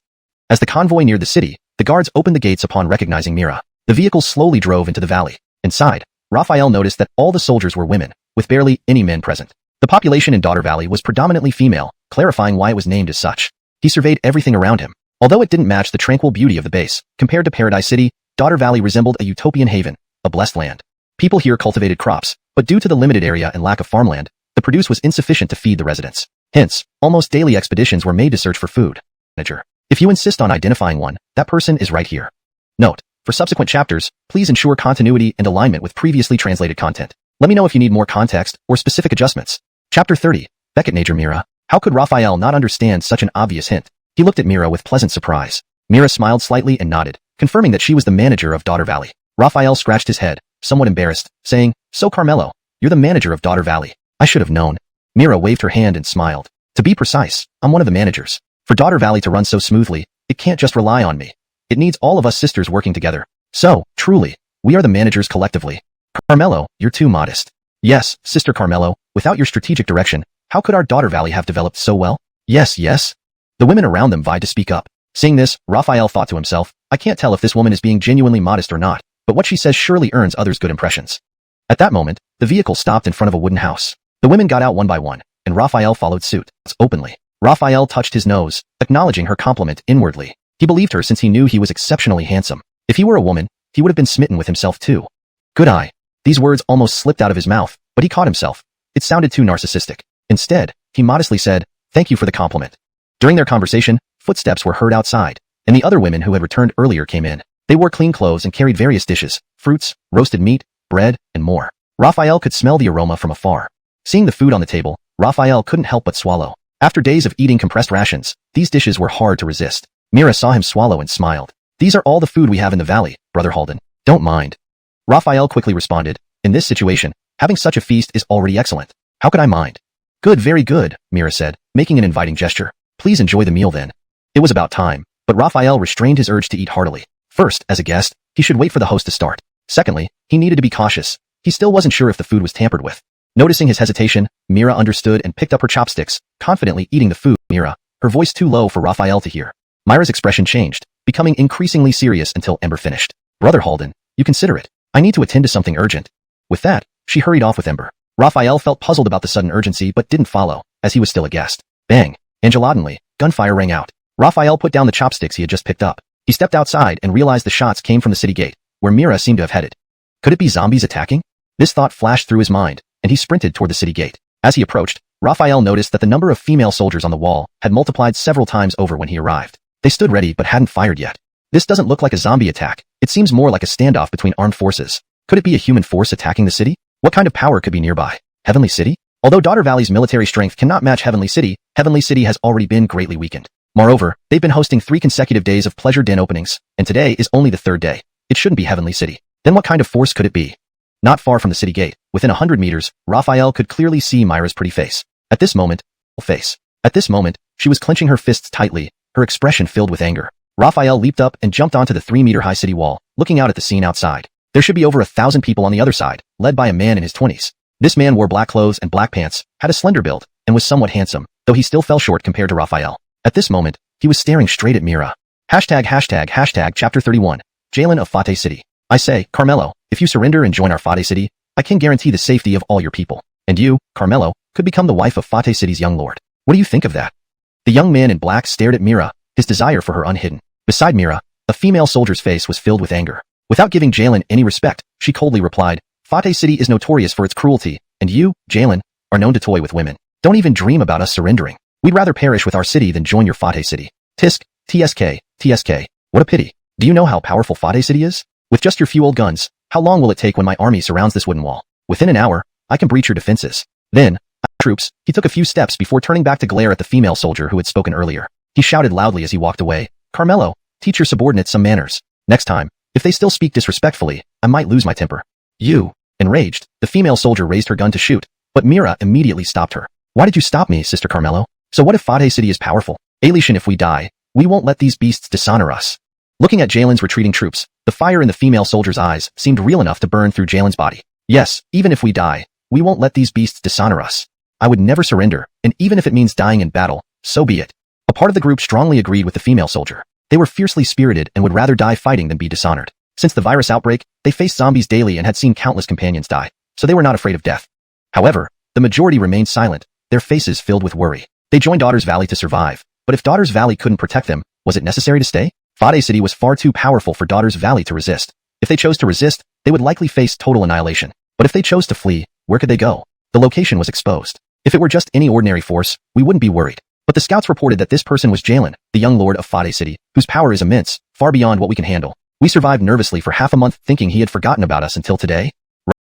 B: As the convoy neared the city, the guards opened the gates upon recognizing Mira. The vehicle slowly drove into the valley. Inside, Raphael noticed that all the soldiers were women, with barely any men present. The population in Daughter Valley was predominantly female, clarifying why it was named as such. He surveyed everything around him. Although it didn't match the tranquil beauty of the base, compared to Paradise City, Daughter Valley resembled a utopian haven, a blessed land. People here cultivated crops, but due to the limited area and lack of farmland, the produce was insufficient to feed the residents. Hence, almost daily expeditions were made to search for food. Manager. If you insist on identifying one, that person is right here. Note: for subsequent chapters, please ensure continuity and alignment with previously translated content. Let me know if you need more context or specific adjustments. Chapter 30. Beckett Nature Mira. How could Raphael not understand such an obvious hint? He looked at Mira with pleasant surprise. Mira smiled slightly and nodded, confirming that she was the manager of Daughter Valley. Raphael scratched his head, somewhat embarrassed, saying, "So Carmelo, you're the manager of Daughter Valley. I should have known." Mira waved her hand and smiled. "To be precise, I'm one of the managers. For Daughter Valley to run so smoothly, it can't just rely on me. It needs all of us sisters working together. So, truly, we are the managers collectively." "Carmelo, you're too modest." "Yes, Sister Carmelo, without your strategic direction, how could our Daughter Valley have developed so well?" "Yes, yes." The women around them vied to speak up. Seeing this, Raphael thought to himself, I can't tell if this woman is being genuinely modest or not, but what she says surely earns others good impressions. At that moment, the vehicle stopped in front of a wooden house. The women got out one by one, and Raphael followed suit, openly. Raphael touched his nose, acknowledging her compliment inwardly. He believed her since he knew he was exceptionally handsome. If he were a woman, he would have been smitten with himself too. "Good eye." These words almost slipped out of his mouth, but he caught himself. It sounded too narcissistic. Instead, he modestly said, "Thank you for the compliment." During their conversation, footsteps were heard outside, and the other women who had returned earlier came in. They wore clean clothes and carried various dishes, fruits, roasted meat, bread, and more. Raphael could smell the aroma from afar. Seeing the food on the table, Raphael couldn't help but swallow. After days of eating compressed rations, these dishes were hard to resist. Mira saw him swallow and smiled. "These are all the food we have in the valley, Brother Halden. Don't mind." Raphael quickly responded, "In this situation, having such a feast is already excellent. How could I mind?" "Good, very good," Mira said, making an inviting gesture. "Please enjoy the meal then." It was about time, but Raphael restrained his urge to eat heartily. First, as a guest, he should wait for the host to start. Secondly, he needed to be cautious. He still wasn't sure if the food was tampered with. Noticing his hesitation, Mira understood and picked up her chopsticks, confidently eating the food. Mira, her voice too low for Raphael to hear. Myra's expression changed, becoming increasingly serious until Ember finished. "Brother Halden, you consider it. I need to attend to something urgent." With that, she hurried off with Ember. Raphael felt puzzled about the sudden urgency but didn't follow, as he was still a guest. Bang! Angelodinly, gunfire rang out. Raphael put down the chopsticks he had just picked up. He stepped outside and realized the shots came from the city gate, where Mira seemed to have headed. Could it be zombies attacking? This thought flashed through his mind, and he sprinted toward the city gate. As he approached, Raphael noticed that the number of female soldiers on the wall had multiplied several times over when he arrived. They stood ready but hadn't fired yet. This doesn't look like a zombie attack. It seems more like a standoff between armed forces. Could it be a human force attacking the city? What kind of power could be nearby? Heavenly City? Although Daughter Valley's military strength cannot match Heavenly City has already been greatly weakened. Moreover, they've been hosting 3 consecutive days of pleasure den openings, and today is only the 3rd day. It shouldn't be Heavenly City. Then what kind of force could it be? Not far from the city gate, within 100 meters, Raphael could clearly see Myra's pretty face. At this moment, she was clenching her fists tightly, her expression filled with anger. Raphael leaped up and jumped onto the 3-meter-high city wall, looking out at the scene outside. There should be over 1,000 people on the other side, led by a man in his 20s. This man wore black clothes and black pants, had a slender build, and was somewhat handsome, though he still fell short compared to Raphael. At this moment, he was staring straight at Mira. Chapter 31. Jalen of Fate City. "I say, Carmelo, if you surrender and join our Fate City, I can guarantee the safety of all your people. And you, Carmelo, could become the wife of Fate City's young lord. What do you think of that?" The young man in black stared at Mira, his desire for her unhidden. Beside Mira, a female soldier's face was filled with anger. Without giving Jalen any respect, she coldly replied, "Fate City is notorious for its cruelty, and you, Jalen, are known to toy with women. Don't even dream about us surrendering. We'd rather perish with our city than join your Fate City. Tisk, TSK. What a pity. Do you know how powerful Fate City is? With just your few old guns, how long will it take when my army surrounds this wooden wall? Within an hour, I can breach your defenses. Then, troops." He took a few steps before turning back to glare at the female soldier who had spoken earlier. He shouted loudly as he walked away, "Carmelo, teach your subordinates some manners. Next time, if they still speak disrespectfully, I might lose my temper." "You." Enraged, the female soldier raised her gun to shoot, but Mira immediately stopped her. "Why did you stop me, Sister Carmelo? So what if Fate City is powerful? Alition, if we die, we won't let these beasts dishonor us." Looking at Jalen's retreating troops, the fire in the female soldier's eyes seemed real enough to burn through Jalen's body. "Yes, even if we die, we won't let these beasts dishonor us. I would never surrender, and even if it means dying in battle, so be it." A part of the group strongly agreed with the female soldier. They were fiercely spirited and would rather die fighting than be dishonored. Since the virus outbreak, they faced zombies daily and had seen countless companions die, so they were not afraid of death. However, the majority remained silent, their faces filled with worry. They joined Daughter's Valley to survive, but if Daughter's Valley couldn't protect them, was it necessary to stay? Fade City was far too powerful for Daughter's Valley to resist. If they chose to resist, they would likely face total annihilation. But if they chose to flee, where could they go? The location was exposed. If it were just any ordinary force, we wouldn't be worried. But the scouts reported that this person was Jalen, the young lord of Fade City, whose power is immense, far beyond what we can handle. We survived nervously for half a month thinking he had forgotten about us until today.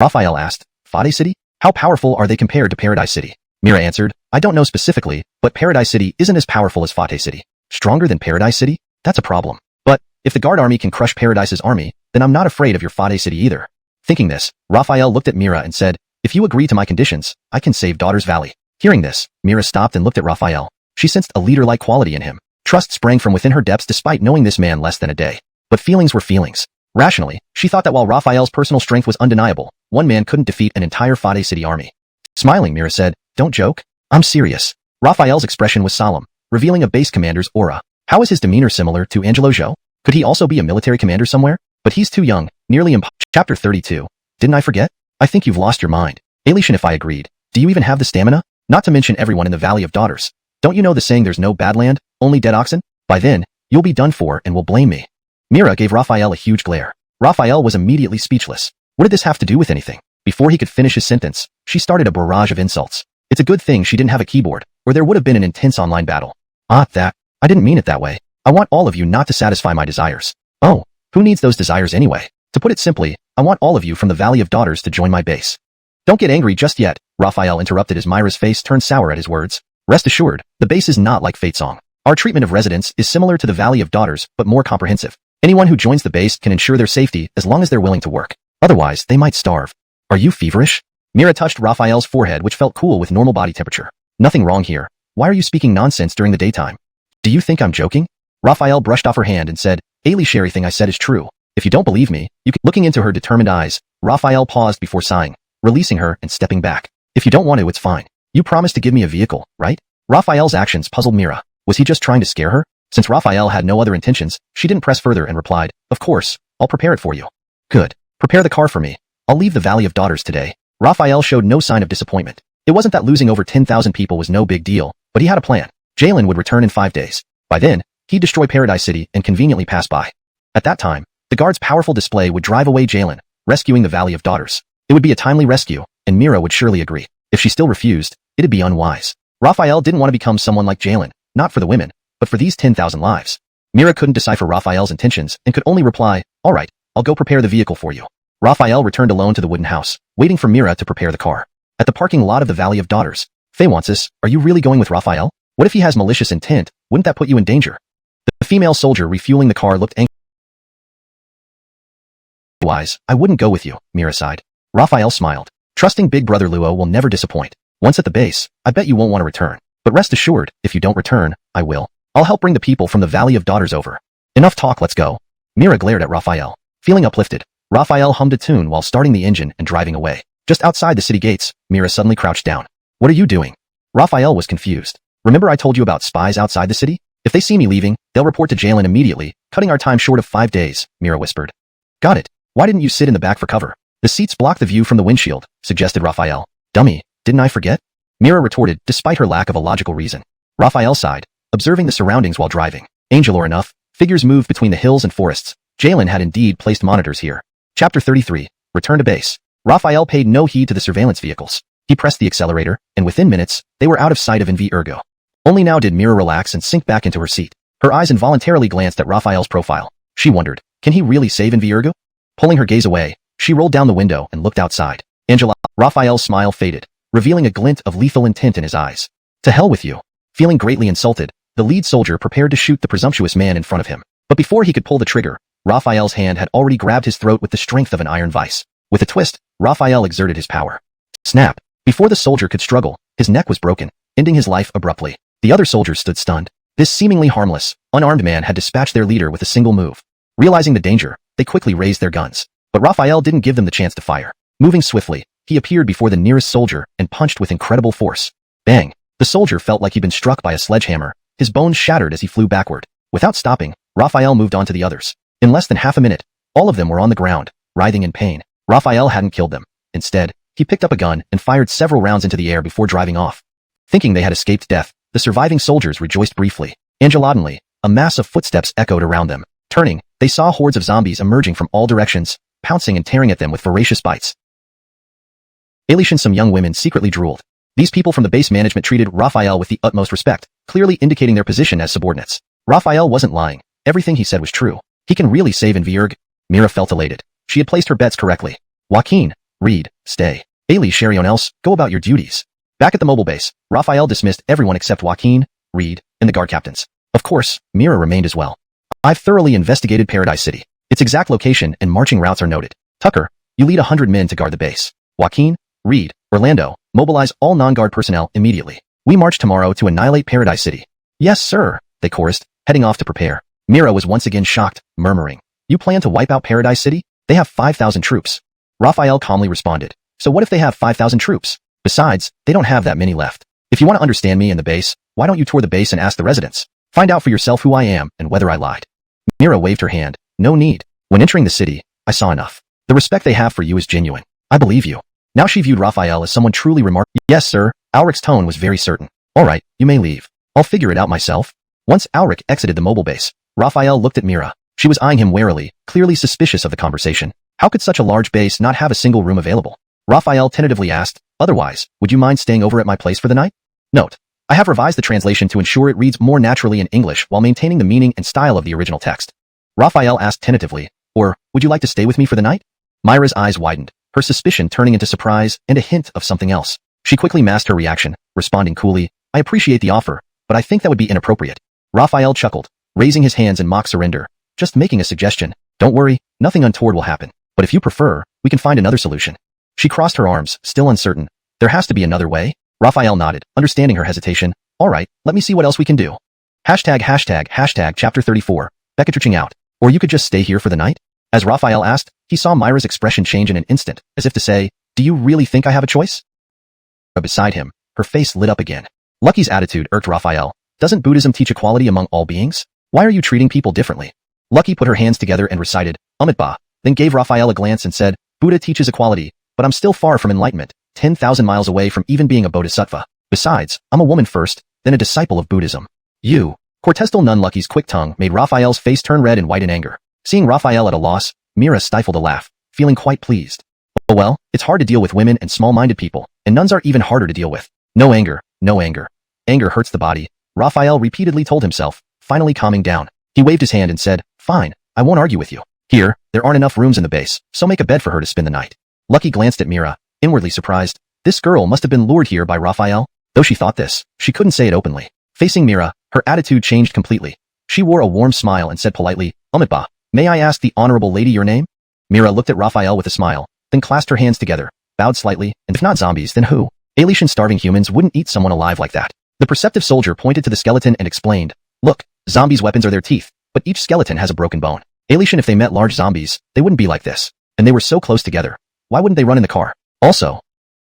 B: Raphael asked, Fade City? How powerful are they compared to Paradise City? Mira answered, I don't know specifically, but Paradise City isn't as powerful as Fade City. Stronger than Paradise City? That's a problem. But, if the guard army can crush Paradise's army, then I'm not afraid of your Fade City either. Thinking this, Raphael looked at Mira and said, if you agree to my conditions, I can save Daughter's Valley. Hearing this, Mira stopped and looked at Raphael. She sensed a leader-like quality in him. Trust sprang from within her depths despite knowing this man less than a day. But feelings were feelings. Rationally, she thought that while Raphael's personal strength was undeniable, one man couldn't defeat an entire Fade City army. Smiling, Mira said, don't joke. I'm serious. Raphael's expression was solemn, revealing a base commander's aura. How is his demeanor similar to Angelo Jo? Could he also be a military commander somewhere? But he's too young, nearly Chapter 32. Didn't I forget? I think you've lost your mind. Alition if I agreed. Do you even have the stamina? Not to mention everyone in the Valley of Daughters. Don't you know the saying there's no bad land, only dead oxen? By then, you'll be done for and will blame me. Mira gave Raphael a huge glare. Raphael was immediately speechless. What did this have to do with anything? Before he could finish his sentence, she started a barrage of insults. It's a good thing she didn't have a keyboard, or there would have been an intense online battle. I didn't mean it that way. I want all of you not to satisfy my desires. Oh, who needs those desires anyway? To put it simply, I want all of you from the Valley of Daughters to join my base. Don't get angry just yet, Raphael interrupted as Myra's face turned sour at his words. Rest assured, the base is not like Fate Song. Our treatment of residents is similar to the Valley of Daughters, but more comprehensive. Anyone who joins the base can ensure their safety as long as they're willing to work. Otherwise, they might starve. Are you feverish? Mira touched Raphael's forehead, which felt cool with normal body temperature. Nothing wrong here. Why are you speaking nonsense during the daytime? Do you think I'm joking? Raphael brushed off her hand and said, everything I said is true. If you don't believe me, you can. Looking into her determined eyes, Raphael paused before sighing, releasing her and stepping back. If you don't want to, it's fine. You promised to give me a vehicle, right? Raphael's actions puzzled Mira. Was he just trying to scare her? Since Raphael had no other intentions, she didn't press further and replied, of course, I'll prepare it for you. Good. Prepare the car for me. I'll leave the Valley of Daughters today. Raphael showed no sign of disappointment. It wasn't that losing over 10,000 people was no big deal, but he had a plan. Jalen would return in 5 days. By then, he'd destroy Paradise City and conveniently pass by. At that time, the guard's powerful display would drive away Jalen, rescuing the Valley of Daughters. It would be a timely rescue, and Mira would surely agree. If she still refused, it'd be unwise. Raphael didn't want to become someone like Jalen, not for the women, but for these 10,000 lives. Mira couldn't decipher Raphael's intentions and could only reply, all right, I'll go prepare the vehicle for you. Raphael returned alone to the wooden house, waiting for Mira to prepare the car. At the parking lot of the Valley of Daughters, Faywansis, are you really going with Raphael? What if he has malicious intent? Wouldn't that put you in danger? The female soldier refueling the car looked angry. Otherwise, I wouldn't go with you, Mira sighed. Raphael smiled. Trusting Big Brother Luo will never disappoint. Once at the base, I bet you won't want to return. But rest assured, if you don't return, I will. I'll help bring the people from the Valley of Daughters over. Enough talk, let's go. Mira glared at Raphael. Feeling uplifted, Raphael hummed a tune while starting the engine and driving away. Just outside the city gates, Mira suddenly crouched down. What are you doing? Raphael was confused. Remember I told you about spies outside the city? If they see me leaving, they'll report to Jalen immediately, cutting our time short of 5 days, Mira whispered. Got it. Why didn't you sit in the back for cover? The seats block the view from the windshield, suggested Raphael. Dummy, didn't I forget? Mira retorted, despite her lack of a logical reason. Raphael sighed, observing the surroundings while driving. Angular enough, figures moved between the hills and forests. Jalen had indeed placed monitors here. Chapter 33. Return to base. Raphael paid no heed to the surveillance vehicles. He pressed the accelerator, and within minutes, they were out of sight of NV Ergo. Only now did Mira relax and sink back into her seat. Her eyes involuntarily glanced at Raphael's profile. She wondered, can he really save NV Ergo? Pulling her gaze away, she rolled down the window and looked outside. Raphael's smile faded, revealing a glint of lethal intent in his eyes. To hell with you. Feeling greatly insulted, the lead soldier prepared to shoot the presumptuous man in front of him. But before he could pull the trigger, Raphael's hand had already grabbed his throat with the strength of an iron vice. With a twist, Raphael exerted his power. Snap! Before the soldier could struggle, his neck was broken, ending his life abruptly. The other soldiers stood stunned. This seemingly harmless, unarmed man had dispatched their leader with a single move. Realizing the danger, they quickly raised their guns. But Raphael didn't give them the chance to fire. Moving swiftly, he appeared before the nearest soldier and punched with incredible force. Bang! The soldier felt like he'd been struck by a sledgehammer. His bones shattered as he flew backward. Without stopping, Raphael moved on to the others. In less than half a minute, all of them were on the ground, writhing in pain. Raphael hadn't killed them. Instead, he picked up a gun and fired several rounds into the air before driving off. Thinking they had escaped death, the surviving soldiers rejoiced briefly. Angelodonly, a mass of footsteps echoed around them. Turning, they saw hordes of zombies emerging from all directions, pouncing and tearing at them with voracious bites. Alicia, some young women secretly drooled. These people from the base management treated Raphael with the utmost respect, clearly indicating their position as subordinates. Raphael wasn't lying. Everything he said was true. He can really save in Vierge. Mira felt elated. She had placed her bets correctly. Joaquin, Reed, stay. Ailey, Sherion else, go about your duties. Back at the mobile base, Raphael dismissed everyone except Joaquin, Reed, and the guard captains. Of course, Mira remained as well. I've thoroughly investigated Paradise City. Its exact location and marching routes are noted. Tucker, you lead 100 men to guard the base. Joaquin, Reed, Orlando, mobilize all non-guard personnel immediately. We march tomorrow to annihilate Paradise City. Yes, sir, they chorused, heading off to prepare. Mira was once again shocked, murmuring, you plan to wipe out Paradise City? They have 5,000 troops. Raphael calmly responded, so what if they have 5,000 troops? Besides, they don't have that many left. If you want to understand me and the base, why don't you tour the base and ask the residents? Find out for yourself who I am and whether I lied. Mira waved her hand. No need. When entering the city, I saw enough. The respect they have for you is genuine. I believe you. Now she viewed Raphael as someone truly remarkable. Yes, sir. Alric's tone was very certain. All right, you may leave. I'll figure it out myself. Once Alric exited the mobile base, Raphael looked at Mira. She was eyeing him warily, clearly suspicious of the conversation. How could such a large base not have a single room available? Raphael tentatively asked, otherwise, would you mind staying over at my place for the night? Note, I have revised the translation to ensure it reads more naturally in English while maintaining the meaning and style of the original text. Raphael asked tentatively, or, would you like to stay with me for the night? Myra's eyes widened, her suspicion turning into surprise and a hint of something else. She quickly masked her reaction, responding coolly, I appreciate the offer, but I think that would be inappropriate. Raphael chuckled, raising his hands in mock surrender, just making a suggestion. Don't worry, nothing untoward will happen, but if you prefer, we can find another solution. She crossed her arms, still uncertain. There has to be another way? Raphael nodded, understanding her hesitation. All right, let me see what else we can do. ####Chapter 34, Beckett reaching out. Or you could just stay here for the night? As Raphael asked, he saw Myra's expression change in an instant, as if to say, do you really think I have a choice? But beside him, her face lit up again. Lucky's attitude irked Raphael. Doesn't Buddhism teach equality among all beings? Why are you treating people differently? Lucky put her hands together and recited, Amitabha, then gave Raphael a glance and said, Buddha teaches equality, but I'm still far from enlightenment, 10,000 miles away from even being a bodhisattva. Besides, I'm a woman first, then a disciple of Buddhism. You. Cortestal nun. Lucky's quick tongue made Raphael's face turn red and white in anger. Seeing Raphael at a loss, Mira stifled a laugh, feeling quite pleased. Oh well, it's hard to deal with women and small-minded people, and nuns are even harder to deal with. No anger, no anger. Anger hurts the body, Raphael repeatedly told himself, finally calming down. He waved his hand and said, fine, I won't argue with you. Here, there aren't enough rooms in the base, so make a bed for her to spend the night. Lucky glanced at Mira, inwardly surprised. This girl must have been lured here by Raphael. Though she thought this, she couldn't say it openly. Facing Mira, her attitude changed completely. She wore a warm smile and said politely, Amitabha, may I ask the honorable lady your name? Mira looked at Raphael with a smile, then clasped her hands together, bowed slightly, and if not zombies, then who? Alien starving humans wouldn't eat someone alive like that. The perceptive soldier pointed to the skeleton and explained, look, zombies' weapons are their teeth, but each skeleton has a broken bone. Alien, if they met large zombies, they wouldn't be like this. And they were so close together. Why wouldn't they run in the car? Also,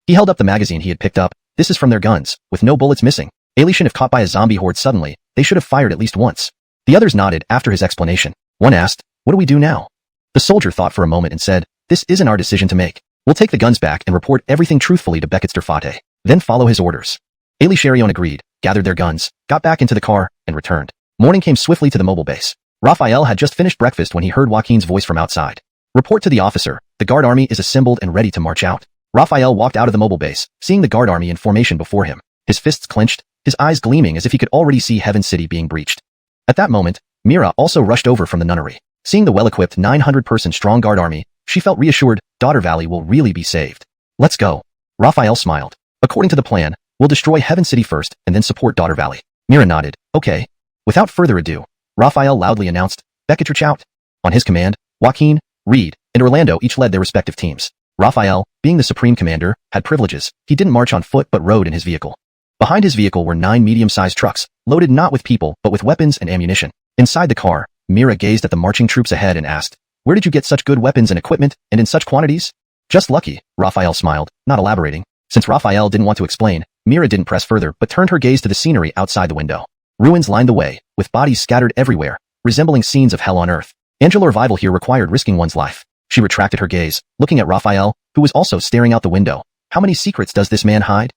B: he held up the magazine he had picked up. This is from their guns, with no bullets missing. Alien, if caught by a zombie horde suddenly, they should have fired at least once. The others nodded after his explanation. One asked, what do we do now? The soldier thought for a moment and said, this isn't our decision to make. We'll take the guns back and report everything truthfully to Becketster Fate, then follow his orders. Ailey Sherion agreed, gathered their guns, got back into the car, and returned. Morning came swiftly to the mobile base. Raphael had just finished breakfast when he heard Joaquin's voice from outside. Report to the officer, the guard army is assembled and ready to march out. Raphael walked out of the mobile base, seeing the guard army in formation before him, his fists clenched, his eyes gleaming as if he could already see Heaven City being breached. At that moment, Mira also rushed over from the nunnery. Seeing the well-equipped 900-person strong guard army, she felt reassured. Daughter Valley will really be saved. Let's go. Raphael smiled. According to the plan, we'll destroy Heaven City first and then support Daughter Valley. Mira nodded. Okay. Without further ado, Raphael loudly announced, Beckett out. On his command, Joaquin, Reed, and Orlando each led their respective teams. Raphael, being the supreme commander, had privileges. He didn't march on foot but rode in his vehicle. Behind his vehicle were 9 medium-sized trucks, loaded not with people but with weapons and ammunition. Inside the car, Mira gazed at the marching troops ahead and asked, where did you get such good weapons and equipment, and in such quantities? Just lucky, Raphael smiled, not elaborating. Since Raphael didn't want to explain, Mira didn't press further but turned her gaze to the scenery outside the window. Ruins lined the way, with bodies scattered everywhere, resembling scenes of hell on earth. Angela revival here required risking one's life. She retracted her gaze, looking at Raphael, who was also staring out the window. How many secrets does this man hide?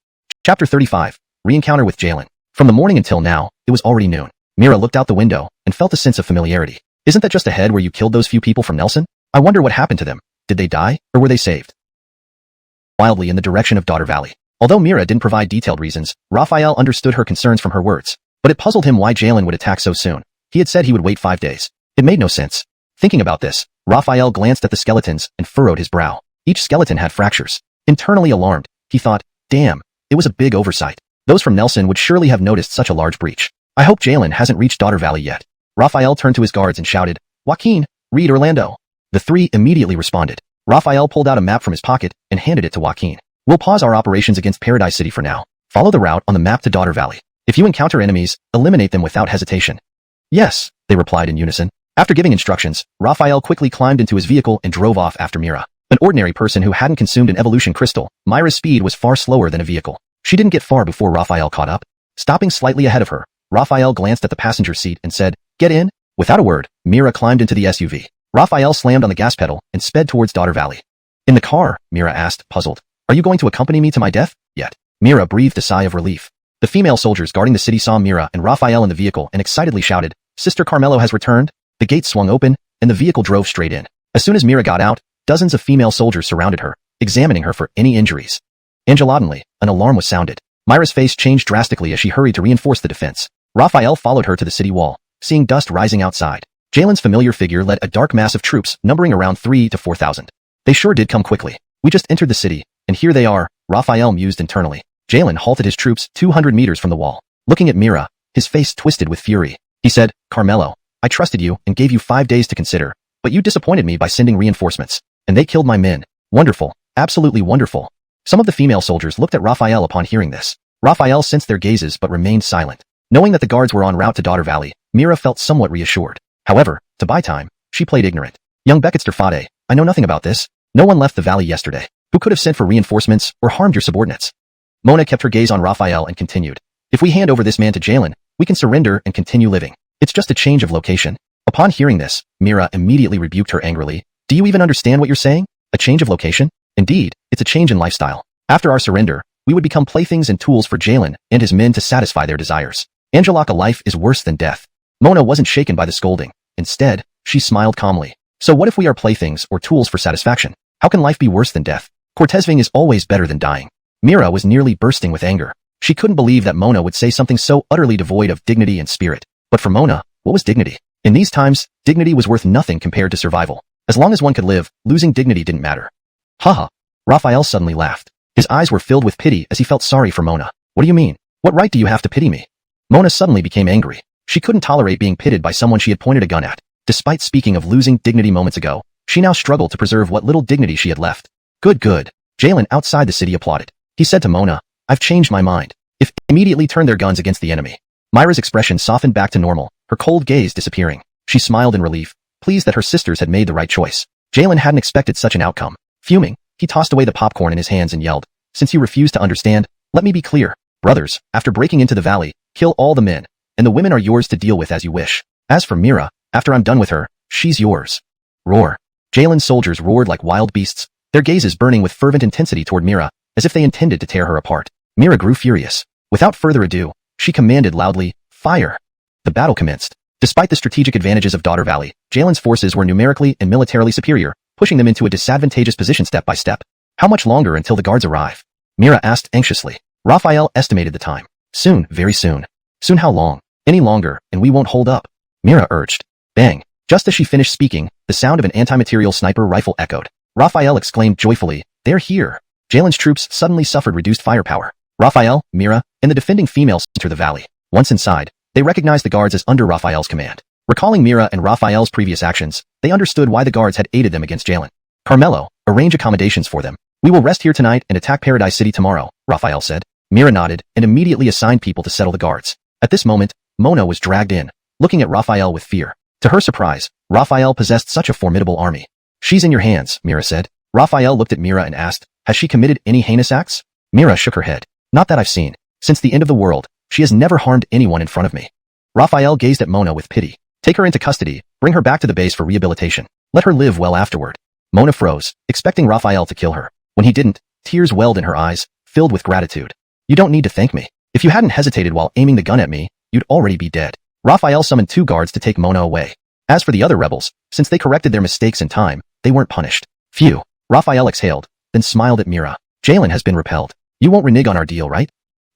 B: Chapter 35. Re-encounter with Jalen. From the morning until now, it was already noon. Mira looked out the window and felt a sense of familiarity. Isn't that just ahead where you killed those few people from Nelson? I wonder what happened to them. Did they die, or were they saved? Wildly in the direction of Daughter Valley. Although Mira didn't provide detailed reasons, Raphael understood her concerns from her words. But it puzzled him why Jalen would attack so soon. He had said he would wait 5 days. It made no sense. Thinking about this, Raphael glanced at the skeletons and furrowed his brow. Each skeleton had fractures. Internally alarmed, he thought, damn, it was a big oversight. Those from Nelson would surely have noticed such a large breach. I hope Jalen hasn't reached Daughter Valley yet. Raphael turned to his guards and shouted, Joaquin, read Orlando. The three immediately responded. Raphael pulled out a map from his pocket and handed it to Joaquin. We'll pause our operations against Paradise City for now. Follow the route on the map to Daughter Valley. If you encounter enemies, eliminate them without hesitation. Yes, they replied in unison. After giving instructions, Raphael quickly climbed into his vehicle and drove off after Mira. An ordinary person who hadn't consumed an evolution crystal, Myra's speed was far slower than a vehicle. She didn't get far before Raphael caught up. Stopping slightly ahead of her, Raphael glanced at the passenger seat and said, Get in. Without a word, Mira climbed into the SUV. Raphael slammed on the gas pedal and sped towards Daughter Valley. In the car, Mira asked, puzzled. Are you going to accompany me to my death? Yet. Mira breathed a sigh of relief. The female soldiers guarding the city saw Mira and Raphael in the vehicle and excitedly shouted, Sister Carmelo has returned. The gate swung open, and the vehicle drove straight in. As soon as Mira got out, dozens of female soldiers surrounded her, examining her for any injuries. Angelodinely, an alarm was sounded. Myra's face changed drastically as she hurried to reinforce the defense. Raphael followed her to the city wall, seeing dust rising outside. Jalen's familiar figure led a dark mass of troops numbering around 3,000 to 4,000. They sure did come quickly. We just entered the city, and here they are, Raphael mused internally. Jalen halted his troops 200 meters from the wall. Looking at Mira, his face twisted with fury. He said, Carmelo, I trusted you and gave you 5 days to consider, but you disappointed me by sending reinforcements. And they killed my men. Wonderful. Absolutely wonderful. Some of the female soldiers looked at Raphael upon hearing this. Raphael sensed their gazes but remained silent. Knowing that the guards were en route to Daughter Valley, Mira felt somewhat reassured. However, to buy time, she played ignorant. Young Becketster Fade, I know nothing about this. No one left the valley yesterday. Who could have sent for reinforcements or harmed your subordinates? Mona kept her gaze on Raphael and continued. If we hand over this man to Jalen, we can surrender and continue living. It's just a change of location. Upon hearing this, Mira immediately rebuked her angrily. Do you even understand what you're saying? A change of location? Indeed, it's a change in lifestyle. After our surrender, we would become playthings and tools for Jalen and his men to satisfy their desires. Angelica, life is worse than death. Mona wasn't shaken by the scolding. Instead, she smiled calmly. So what if we are playthings or tools for satisfaction? How can life be worse than death? Cortezving is always better than dying. Mira was nearly bursting with anger. She couldn't believe that Mona would say something so utterly devoid of dignity and spirit. But for Mona, what was dignity? In these times, dignity was worth nothing compared to survival. As long as one could live, losing dignity didn't matter. Haha. Raphael suddenly laughed. His eyes were filled with pity as he felt sorry for Mona. What do you mean? What right do you have to pity me? Mona suddenly became angry. She couldn't tolerate being pitted by someone she had pointed a gun at. Despite speaking of losing dignity moments ago, she now struggled to preserve what little dignity she had left. Good. Jalen outside the city applauded. He said to Mona, I've changed my mind. If immediately turned their guns against the enemy. Myra's expression softened back to normal, her cold gaze disappearing. She smiled in relief, pleased that her sisters had made the right choice. Jalen hadn't expected such an outcome. Fuming, he tossed away the popcorn in his hands and yelled, since you refuse to understand, let me be clear. Brothers, after breaking into the valley, kill all the men, and the women are yours to deal with as you wish. As for Mira, after I'm done with her, she's yours. Roar. Jalen's soldiers roared like wild beasts, their gazes burning with fervent intensity toward Mira, as if they intended to tear her apart. Mira grew furious. Without further ado, she commanded loudly, fire. The battle commenced. Despite the strategic advantages of Daughter Valley, Jalen's forces were numerically and militarily superior, pushing them into a disadvantageous position step by step. How much longer until the guards arrive? Mira asked anxiously. Raphael estimated the time. Soon, very soon. Soon how long? Any longer, and we won't hold up. Mira urged. Bang. Just as she finished speaking, the sound of an anti-material sniper rifle echoed. Raphael exclaimed joyfully, they're here. Jalen's troops suddenly suffered reduced firepower. Raphael, Mira, and the defending females enter the valley. Once inside, they recognized the guards as under Raphael's command. Recalling Mira and Raphael's previous actions, they understood why the guards had aided them against Jalen. Carmelo, arrange accommodations for them. We will rest here tonight and attack Paradise City tomorrow, Raphael said. Mira nodded and immediately assigned people to settle the guards. At this moment, Mona was dragged in, looking at Raphael with fear. To her surprise, Raphael possessed such a formidable army. She's in your hands, Mira said. Raphael looked at Mira and asked, has she committed any heinous acts? Mira shook her head. Not that I've seen. Since the end of the world, she has never harmed anyone in front of me. Raphael gazed at Mona with pity. Take her into custody, bring her back to the base for rehabilitation. Let her live well afterward. Mona froze, expecting Raphael to kill her. When he didn't, tears welled in her eyes, filled with gratitude. You don't need to thank me. If you hadn't hesitated while aiming the gun at me, you'd already be dead. Raphael summoned 2 guards to take Mona away. As for the other rebels, since they corrected their mistakes in time, they weren't punished. Phew. Raphael exhaled, then smiled at Mira. Jalen has been repelled. You won't renege on our deal, right?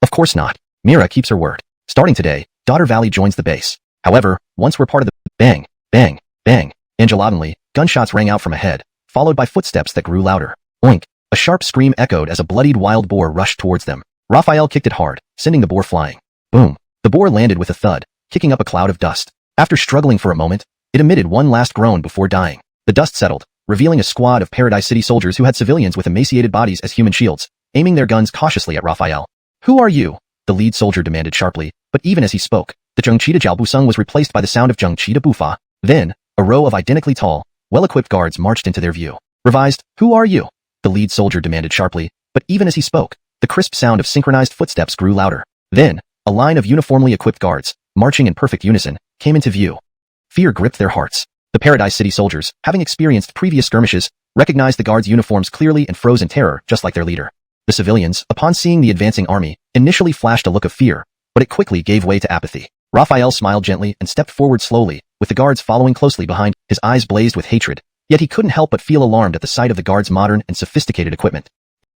B: Of course not. Mira keeps her word. Starting today, Daughter Valley joins the base. However, once we're part of the bang, bang, bang, Angelodonly, gunshots rang out from ahead, followed by footsteps that grew louder. Oink. A sharp scream echoed as a bloodied wild boar rushed towards them. Raphael kicked it hard, sending the boar flying. Boom. The boar landed with a thud, kicking up a cloud of dust. After struggling for a moment, it emitted one last groan before dying. The dust settled, revealing a squad of Paradise City soldiers who had civilians with emaciated bodies as human shields, aiming their guns cautiously at Raphael. Who are you? The lead soldier demanded sharply, but even as he spoke, the Zhengqi Jiaobusung was replaced by the sound of Zhengqi Bufa. Then, a row of identically tall, well-equipped guards marched into their view. Revised, who are you? The lead soldier demanded sharply, but even as he spoke, the crisp sound of synchronized footsteps grew louder. Then, a line of uniformly equipped guards, marching in perfect unison, came into view. Fear gripped their hearts. The Paradise City soldiers, having experienced previous skirmishes, recognized the guards' uniforms clearly and froze in terror, just like their leader. The civilians, upon seeing the advancing army, initially flashed a look of fear, but it quickly gave way to apathy. Raphael smiled gently and stepped forward slowly, with the guards following closely behind. His eyes blazed with hatred, yet he couldn't help but feel alarmed at the sight of the guards' modern and sophisticated equipment.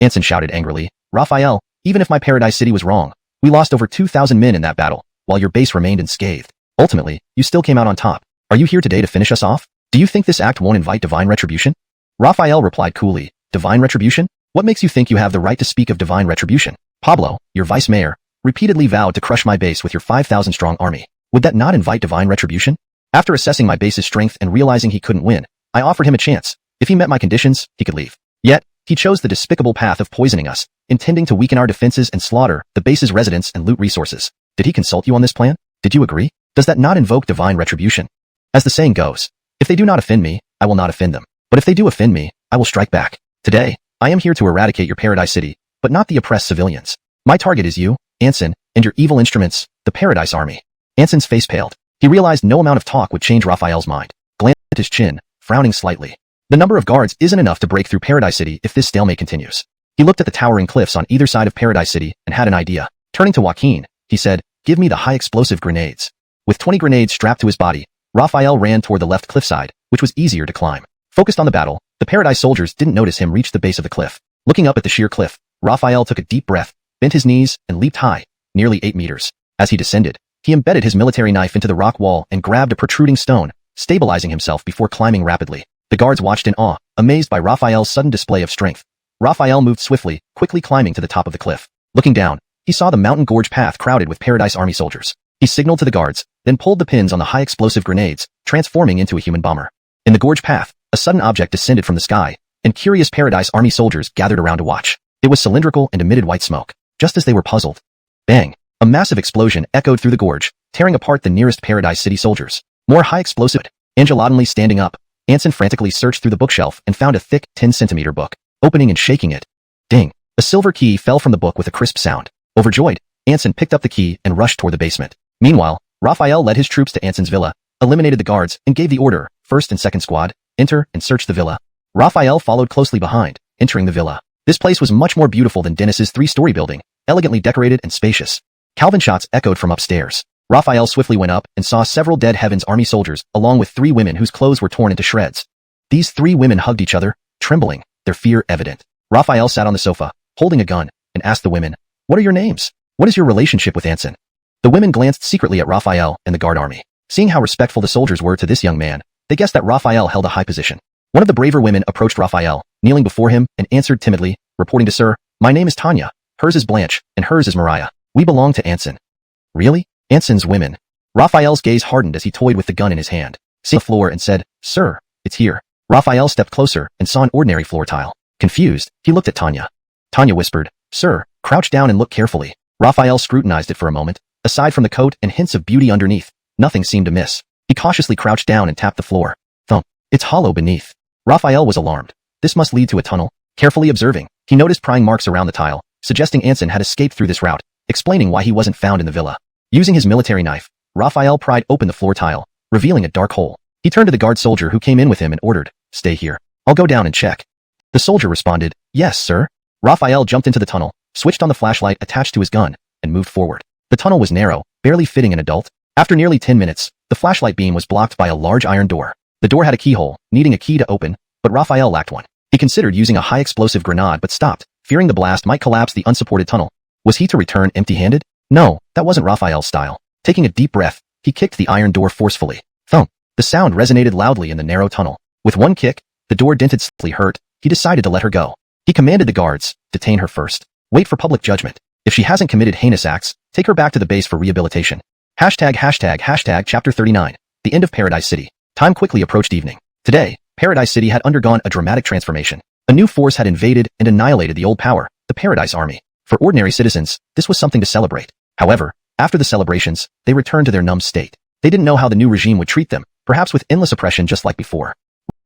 B: Anson shouted angrily, Raphael, even if my Paradise City was wrong, we lost over 2,000 men in that battle, while your base remained unscathed. Ultimately, you still came out on top. Are you here today to finish us off? Do you think this act won't invite divine retribution? Raphael replied coolly, divine retribution? What makes you think you have the right to speak of divine retribution? Pablo, your vice mayor, repeatedly vowed to crush my base with your 5,000-strong army. Would that not invite divine retribution? After assessing my base's strength and realizing he couldn't win, I offered him a chance. If he met my conditions, he could leave. Yet, he chose the despicable path of poisoning us, intending to weaken our defenses and slaughter the base's residents and loot resources. Did he consult you on this plan? Did you agree? Does that not invoke divine retribution? As the saying goes, if they do not offend me, I will not offend them. But if they do offend me, I will strike back. Today, I am here to eradicate your Paradise City, but not the oppressed civilians. My target is you, Anson, and your evil instruments, the Paradise Army. Anson's face paled. He realized no amount of talk would change Raphael's mind. Glanced at his chin, frowning slightly. The number of guards isn't enough to break through Paradise City if this stalemate continues. He looked at the towering cliffs on either side of Paradise City and had an idea. Turning to Joaquin, he said, give me the high-explosive grenades. With 20 grenades strapped to his body, Raphael ran toward the left cliffside, which was easier to climb. Focused on the battle, the Paradise soldiers didn't notice him reach the base of the cliff. Looking up at the sheer cliff, Raphael took a deep breath, bent his knees, and leaped high, nearly 8 meters. As he descended, he embedded his military knife into the rock wall and grabbed a protruding stone, stabilizing himself before climbing rapidly. The guards watched in awe, amazed by Raphael's sudden display of strength. Raphael moved swiftly, quickly climbing to the top of the cliff. Looking down, he saw the mountain gorge path crowded with Paradise Army soldiers. He signaled to the guards, then pulled the pins on the high-explosive grenades, transforming into a human bomber. In the gorge path, a sudden object descended from the sky, and curious Paradise Army soldiers gathered around to watch. It was cylindrical and emitted white smoke. Just as they were puzzled. Bang! A massive explosion echoed through the gorge, tearing apart the nearest Paradise City soldiers. More high-explosive. Angelodonly standing up, Anson frantically searched through the bookshelf and found a thick, 10-centimeter book. Opening and shaking it. Ding! A silver key fell from the book with a crisp sound. Overjoyed, Anson picked up the key and rushed toward the basement. Meanwhile, Raphael led his troops to Anson's villa, eliminated the guards, and gave the order, first and second squad, enter and search the villa. Raphael followed closely behind, entering the villa. This place was much more beautiful than Dennis's 3-story building, elegantly decorated and spacious. Calvin shots echoed from upstairs. Raphael swiftly went up and saw several dead Heaven's Army soldiers, along with 3 women whose clothes were torn into shreds. These 3 women hugged each other, trembling, their fear evident. Raphael sat on the sofa, holding a gun, and asked the women, "What are your names? What is your relationship with Anson?" The women glanced secretly at Raphael and the guard army. Seeing how respectful the soldiers were to this young man, they guessed that Raphael held a high position. One of the braver women approached Raphael, kneeling before him, and answered timidly, reporting to Sir, "My name is Tanya, hers is Blanche, and hers is Mariah. We belong to Anson." Really? Anson's women? Raphael's gaze hardened as he toyed with the gun in his hand. Seeing the floor and said, "Sir, it's here." Raphael stepped closer and saw an ordinary floor tile. Confused, he looked at Tanya. Tanya whispered, "Sir, crouch down and look carefully." Raphael scrutinized it for a moment. Aside from the coat and hints of beauty underneath, nothing seemed amiss. He cautiously crouched down and tapped the floor. Thump. It's hollow beneath. Raphael was alarmed. This must lead to a tunnel. Carefully observing, he noticed prying marks around the tile, suggesting Anson had escaped through this route, explaining why he wasn't found in the villa. Using his military knife, Raphael pried open the floor tile, revealing a dark hole. He turned to the guard soldier who came in with him and ordered, "Stay here. I'll go down and check." The soldier responded, "Yes, sir." Raphael jumped into the tunnel, switched on the flashlight attached to his gun, and moved forward. The tunnel was narrow, barely fitting an adult. After nearly 10 minutes, the flashlight beam was blocked by a large iron door. The door had a keyhole, needing a key to open, but Raphael lacked one. He considered using a high-explosive grenade but stopped, fearing the blast might collapse the unsupported tunnel. Was he to return empty-handed? No, that wasn't Raphael's style. Taking a deep breath, he kicked the iron door forcefully. Thump! The sound resonated loudly in the narrow tunnel. With one kick, the door dented slightly. Hurt, he decided to let her go. He commanded the guards, "Detain her first. Wait for public judgment. If she hasn't committed heinous acts, take her back to the base for rehabilitation." ##### Chapter 39. The End of Paradise City. Time quickly approached evening. Today, Paradise City had undergone a dramatic transformation. A new force had invaded and annihilated the old power, the Paradise Army. For ordinary citizens, this was something to celebrate. However, after the celebrations, they returned to their numb state. They didn't know how the new regime would treat them, perhaps with endless oppression just like before.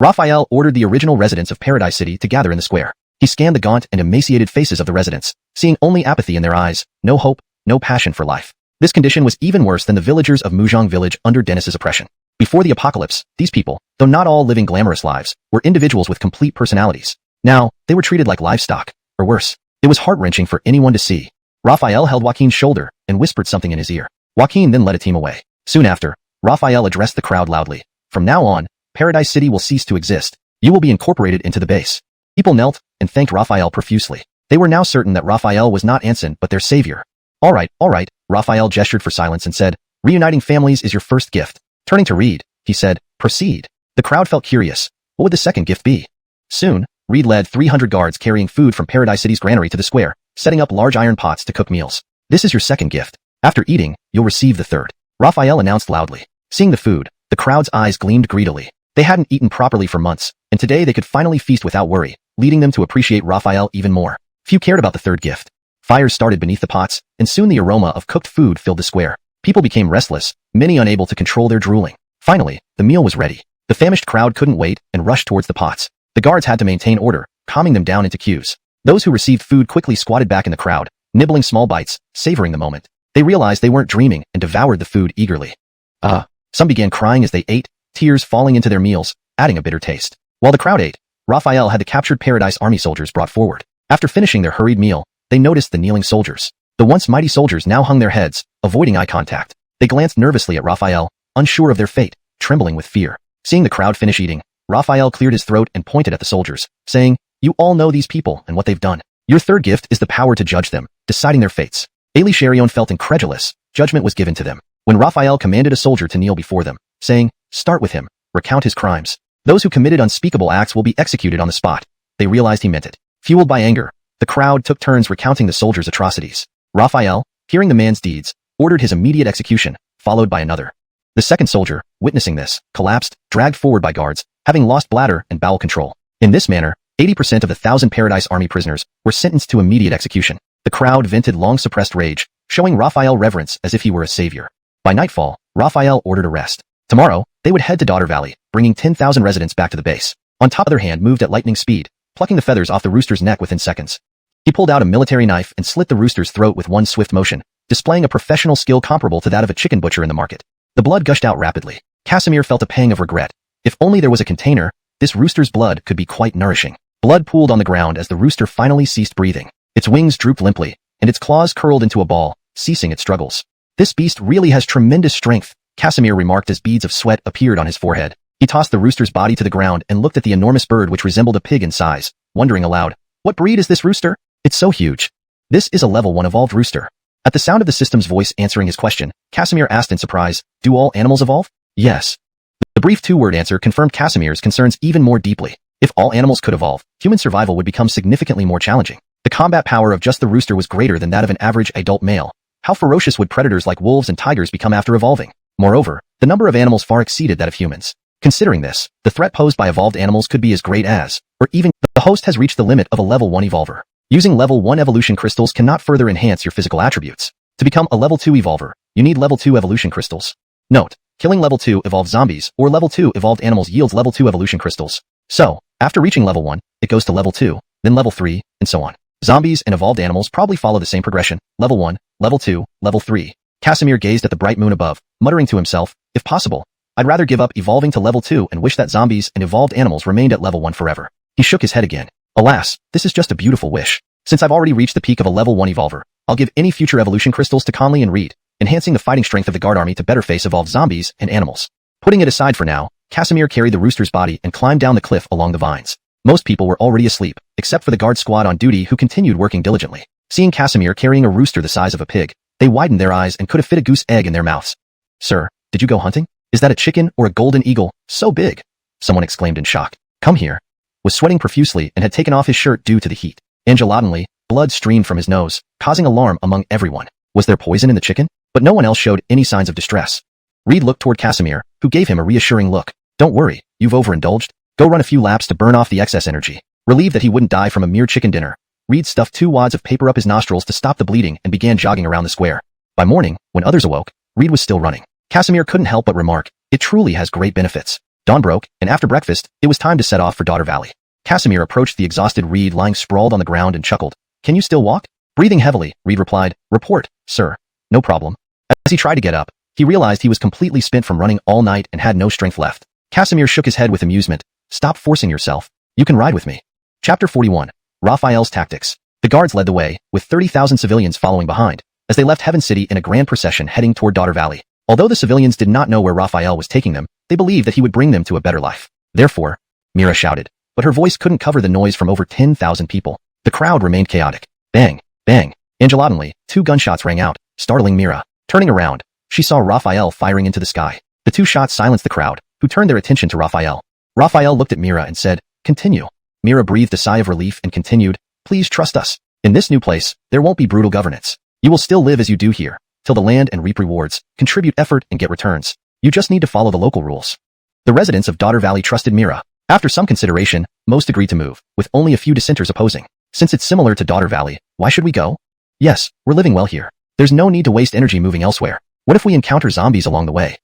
B: Raphael ordered the original residents of Paradise City to gather in the square. He scanned the gaunt and emaciated faces of the residents, seeing only apathy in their eyes, no hope, no passion for life. This condition was even worse than the villagers of Muzhong village under Dennis's oppression. Before the apocalypse, these people, though not all living glamorous lives, were individuals with complete personalities. Now, they were treated like livestock, or worse. It was heart-wrenching for anyone to see. Raphael held Joaquin's shoulder and whispered something in his ear. Joaquin then led a team away. Soon after, Raphael addressed the crowd loudly. "From now on, Paradise City will cease to exist. You will be incorporated into the base." People knelt and thanked Raphael profusely. They were now certain that Raphael was not Anson but their savior. All right, Raphael gestured for silence and said, "Reuniting families is your first gift." Turning to Reed, he said, "Proceed." The crowd felt curious. What would the second gift be? Soon, Reed led 300 guards carrying food from Paradise City's granary to the square, setting up large iron pots to cook meals. "This is your second gift. After eating, you'll receive the third," Raphael announced loudly. Seeing the food, the crowd's eyes gleamed greedily. They hadn't eaten properly for months, and today they could finally feast without worry, leading them to appreciate Raphael even more. Few cared about the third gift. Fires started beneath the pots, and soon the aroma of cooked food filled the square. People became restless, many unable to control their drooling. Finally, the meal was ready. The famished crowd couldn't wait and rushed towards the pots. The guards had to maintain order, calming them down into queues. Those who received food quickly squatted back in the crowd, nibbling small bites, savoring the moment. They realized they weren't dreaming and devoured the food eagerly. Some began crying as they ate, tears falling into their meals, adding a bitter taste. While the crowd ate, Raphael had the captured Paradise Army soldiers brought forward. After finishing their hurried meal, they noticed the kneeling soldiers. The once mighty soldiers now hung their heads, avoiding eye contact. They glanced nervously at Raphael, unsure of their fate, trembling with fear. Seeing the crowd finish eating, Raphael cleared his throat and pointed at the soldiers, saying, "You all know these people and what they've done. Your third gift is the power to judge them, deciding their fates." Ailey Cherion felt incredulous. Judgment was given to them. When Raphael commanded a soldier to kneel before them, saying, "Start with him, recount his crimes. Those who committed unspeakable acts will be executed on the spot." They realized he meant it. Fueled by anger, the crowd took turns recounting the soldiers' atrocities. Raphael, hearing the man's deeds, ordered his immediate execution, followed by another. The second soldier, witnessing this, collapsed, dragged forward by guards, having lost bladder and bowel control. In this manner, 80% of the 1,000 Paradise Army prisoners were sentenced to immediate execution. The crowd vented long-suppressed rage, showing Raphael reverence as if he were a savior. By nightfall, Raphael ordered a rest. Tomorrow, they would head to Daughter Valley, bringing 10,000 residents back to the base. On top of their hand moved at lightning speed, plucking the feathers off the rooster's neck within seconds. He pulled out a military knife and slit the rooster's throat with one swift motion, displaying a professional skill comparable to that of a chicken butcher in the market. The blood gushed out rapidly. Casimir felt a pang of regret. If only there was a container, this rooster's blood could be quite nourishing. Blood pooled on the ground as the rooster finally ceased breathing. Its wings drooped limply, and its claws curled into a ball, ceasing its struggles. "This beast really has tremendous strength," Casimir remarked as beads of sweat appeared on his forehead. He tossed the rooster's body to the ground and looked at the enormous bird which resembled a pig in size, wondering aloud, "What breed is this rooster? It's so huge." "This is a level 1 evolved rooster." At the sound of the system's voice answering his question, Casimir asked in surprise, "Do all animals evolve?" "Yes." The brief two-word answer confirmed Casimir's concerns even more deeply. If all animals could evolve, human survival would become significantly more challenging. The combat power of just the rooster was greater than that of an average adult male. How ferocious would predators like wolves and tigers become after evolving? Moreover, the number of animals far exceeded that of humans. Considering this, the threat posed by evolved animals could be as great as, or even, the host has reached the limit of a level 1 evolver. Using level 1 evolution crystals cannot further enhance your physical attributes. To become a level 2 evolver, you need level 2 evolution crystals. Note, killing level 2 evolved zombies or level 2 evolved animals yields level 2 evolution crystals. So, after reaching level 1, it goes to level 2, then level 3, and so on. Zombies and evolved animals probably follow the same progression, level 1, level 2, level 3. Casimir gazed at the bright moon above, muttering to himself, "If possible, I'd rather give up evolving to level 2 and wish that zombies and evolved animals remained at level 1 forever. He shook his head again. Alas, this is just a beautiful wish. Since I've already reached the peak of a level 1 evolver, I'll give any future evolution crystals to Conley and Reed, enhancing the fighting strength of the guard army to better face evolved zombies and animals. Putting it aside for now, Casimir carried the rooster's body and climbed down the cliff along the vines. Most people were already asleep, except for the guard squad on duty who continued working diligently. Seeing Casimir carrying a rooster the size of a pig, they widened their eyes and could have fit a goose egg in their mouths. Sir, did you go hunting? Is that a chicken or a golden eagle? So big! Someone exclaimed in shock. Come here. Was sweating profusely and had taken off his shirt due to the heat. Angelatinely, blood streamed from his nose, causing alarm among everyone. Was there poison in the chicken? But no one else showed any signs of distress. Reed looked toward Casimir, who gave him a reassuring look. Don't worry, you've overindulged. Go run a few laps to burn off the excess energy. Relieved that he wouldn't die from a mere chicken dinner, Reed stuffed 2 wads of paper up his nostrils to stop the bleeding and began jogging around the square. By morning, when others awoke, Reed was still running. Casimir couldn't help but remark, it truly has great benefits. Dawn broke, and after breakfast, it was time to set off for Daughter Valley. Casimir approached the exhausted Reed lying sprawled on the ground and chuckled. Can you still walk? Breathing heavily, Reed replied, Report, sir. No problem. As he tried to get up, he realized he was completely spent from running all night and had no strength left. Casimir shook his head with amusement. Stop forcing yourself. You can ride with me. Chapter 41. Raphael's Tactics. The guards led the way, with 30,000 civilians following behind, as they left Heaven City in a grand procession heading toward Daughter Valley. Although the civilians did not know where Raphael was taking them, they believed that he would bring them to a better life. Therefore, Mira shouted, but her voice couldn't cover the noise from over 10,000 people. The crowd remained chaotic. Bang, bang. Angelatinely, 2 gunshots rang out, startling Mira. Turning around, she saw Raphael firing into the sky. The 2 shots silenced the crowd, who turned their attention to Raphael. Raphael looked at Mira and said, Continue. Mira breathed a sigh of relief and continued, Please trust us. In this new place, there won't be brutal governance. You will still live as you do here, till the land and reap rewards, contribute effort and get returns. You just need to follow the local rules. The residents of Daughter Valley trusted Mira. After some consideration, most agreed to move, with only a few dissenters opposing. Since it's similar to Daughter Valley, why should we go? Yes, we're living well here. There's no need to waste energy moving elsewhere. What if we encounter zombies along the way?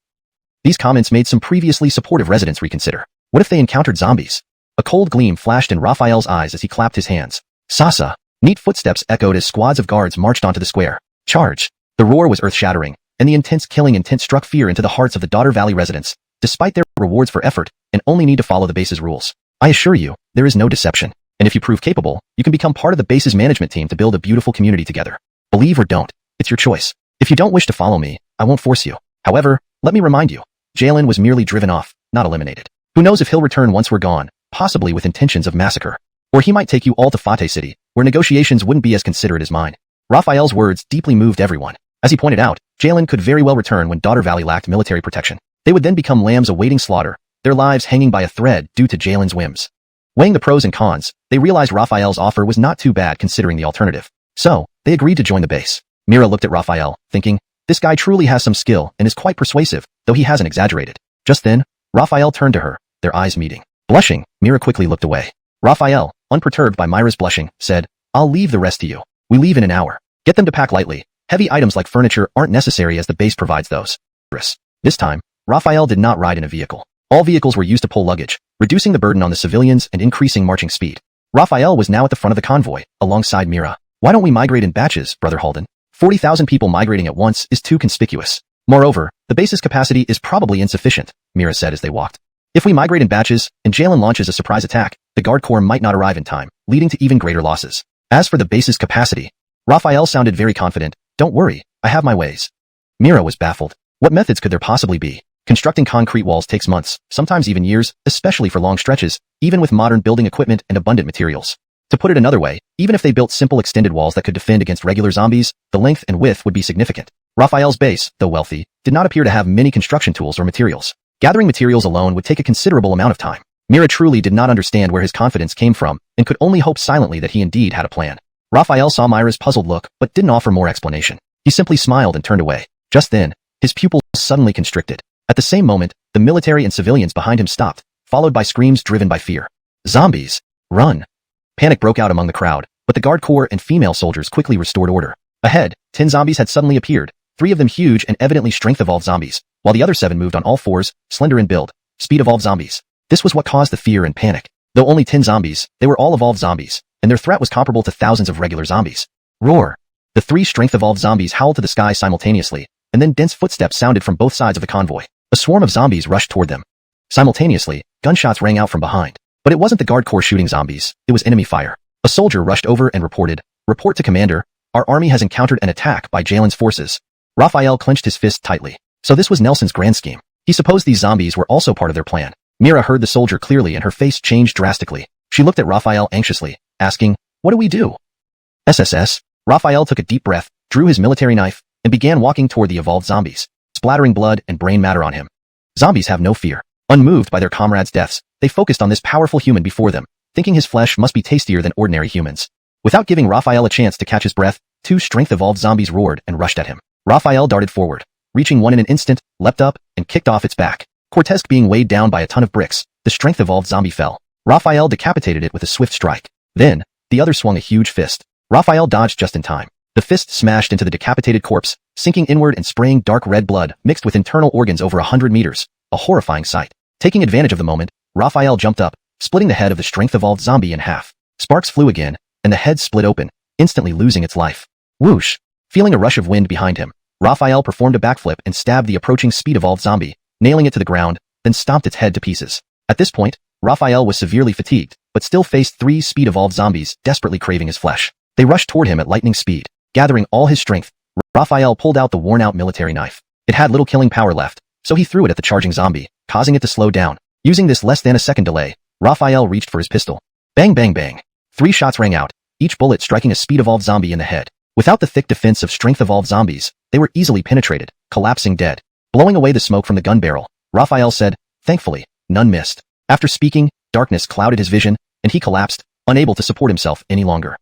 B: These comments made some previously supportive residents reconsider. What if they encountered zombies? A cold gleam flashed in Raphael's eyes as he clapped his hands. Sasa! Neat footsteps echoed as squads of guards marched onto the square. Charge! The roar was earth-shattering, and the intense killing intent struck fear into the hearts of the Daughter Valley residents, despite their rewards for effort, and only need to follow the base's rules. I assure you, there is no deception, and if you prove capable, you can become part of the base's management team to build a beautiful community together. Believe or don't, it's your choice. If you don't wish to follow me, I won't force you. However, let me remind you, Jalen was merely driven off, not eliminated. Who knows if he'll return once we're gone, possibly with intentions of massacre. Or he might take you all to Fate City, where negotiations wouldn't be as considerate as mine. Raphael's words deeply moved everyone. As he pointed out, Jalen could very well return when Daughter Valley lacked military protection. They would then become lambs awaiting slaughter, their lives hanging by a thread due to Jalen's whims. Weighing the pros and cons, they realized Raphael's offer was not too bad considering the alternative. So, they agreed to join the base. Mira looked at Raphael, thinking, this guy truly has some skill and is quite persuasive, though he hasn't exaggerated. Just then, Raphael turned to her, their eyes meeting. Blushing, Mira quickly looked away. Raphael, unperturbed by Myra's blushing, said, I'll leave the rest to you. We leave in an hour. Get them to pack lightly. Heavy items like furniture aren't necessary as the base provides those. This time, Raphael did not ride in a vehicle. All vehicles were used to pull luggage, reducing the burden on the civilians and increasing marching speed. Raphael was now at the front of the convoy, alongside Mira. Why don't we migrate in batches, Brother Halden? 40,000 people migrating at once is too conspicuous. Moreover, the base's capacity is probably insufficient, Mira said as they walked. If we migrate in batches, and Jalen launches a surprise attack, the guard corps might not arrive in time, leading to even greater losses. As for the base's capacity, Raphael sounded very confident. Don't worry, I have my ways. Mira was baffled. What methods could there possibly be? Constructing concrete walls takes months, sometimes even years, especially for long stretches, even with modern building equipment and abundant materials. To put it another way, even if they built simple extended walls that could defend against regular zombies, the length and width would be significant. Raphael's base, though wealthy, did not appear to have many construction tools or materials. Gathering materials alone would take a considerable amount of time. Mira truly did not understand where his confidence came from, and could only hope silently that he indeed had a plan. Raphael saw Myra's puzzled look, but didn't offer more explanation. He simply smiled and turned away. Just then, his pupils suddenly constricted. At the same moment, the military and civilians behind him stopped, followed by screams driven by fear. Zombies! Run! Panic broke out among the crowd, but the guard corps and female soldiers quickly restored order. Ahead, 10 zombies had suddenly appeared, 3 of them huge and evidently strength-evolved zombies, while the other 7 moved on all fours, slender in build, speed-evolved zombies. This was what caused the fear and panic. Though only 10 zombies, they were all evolved zombies, and their threat was comparable to thousands of regular zombies. Roar! The 3 strength-evolved zombies howled to the sky simultaneously, and then dense footsteps sounded from both sides of the convoy. A swarm of zombies rushed toward them. Simultaneously, gunshots rang out from behind. But it wasn't the guard corps shooting zombies, it was enemy fire. A soldier rushed over and reported, "Report to commander, our army has encountered an attack by Jalen's forces." Raphael clenched his fist tightly. So this was Nelson's grand scheme. He supposed these zombies were also part of their plan. Mira heard the soldier clearly and her face changed drastically. She looked at Raphael anxiously, asking, "What do we do?" SSS. Raphael took a deep breath, drew his military knife, and began walking toward the evolved zombies, splattering blood and brain matter on him. Zombies have no fear. Unmoved by their comrades' deaths, they focused on this powerful human before them, thinking his flesh must be tastier than ordinary humans. Without giving Raphael a chance to catch his breath, two strength-evolved zombies roared and rushed at him. Raphael darted forward, reaching one in an instant, leapt up, and kicked off its back. Cortez being weighed down by a ton of bricks, the strength-evolved zombie fell. Raphael decapitated it with a swift strike. Then, the other swung a huge fist. Raphael dodged just in time. The fist smashed into the decapitated corpse, sinking inward and spraying dark red blood mixed with internal organs over 100 meters. A horrifying sight. Taking advantage of the moment, Raphael jumped up, splitting the head of the strength-evolved zombie in half. Sparks flew again, and the head split open, instantly losing its life. Whoosh! Feeling a rush of wind behind him, Raphael performed a backflip and stabbed the approaching speed-evolved zombie, nailing it to the ground, then stomped its head to pieces. At this point, Raphael was severely fatigued, but still faced 3 speed-evolved zombies desperately craving his flesh. They rushed toward him at lightning speed. Gathering all his strength, Raphael pulled out the worn-out military knife. It had little killing power left, so he threw it at the charging zombie, causing it to slow down. Using this less than a second delay, Raphael reached for his pistol. Bang bang bang. 3 shots rang out, each bullet striking a speed-evolved zombie in the head. Without the thick defense of strength-evolved zombies, they were easily penetrated, collapsing dead. Blowing away the smoke from the gun barrel, Raphael said, "Thankfully, none missed." After speaking, darkness clouded his vision, and he collapsed, unable to support himself any longer.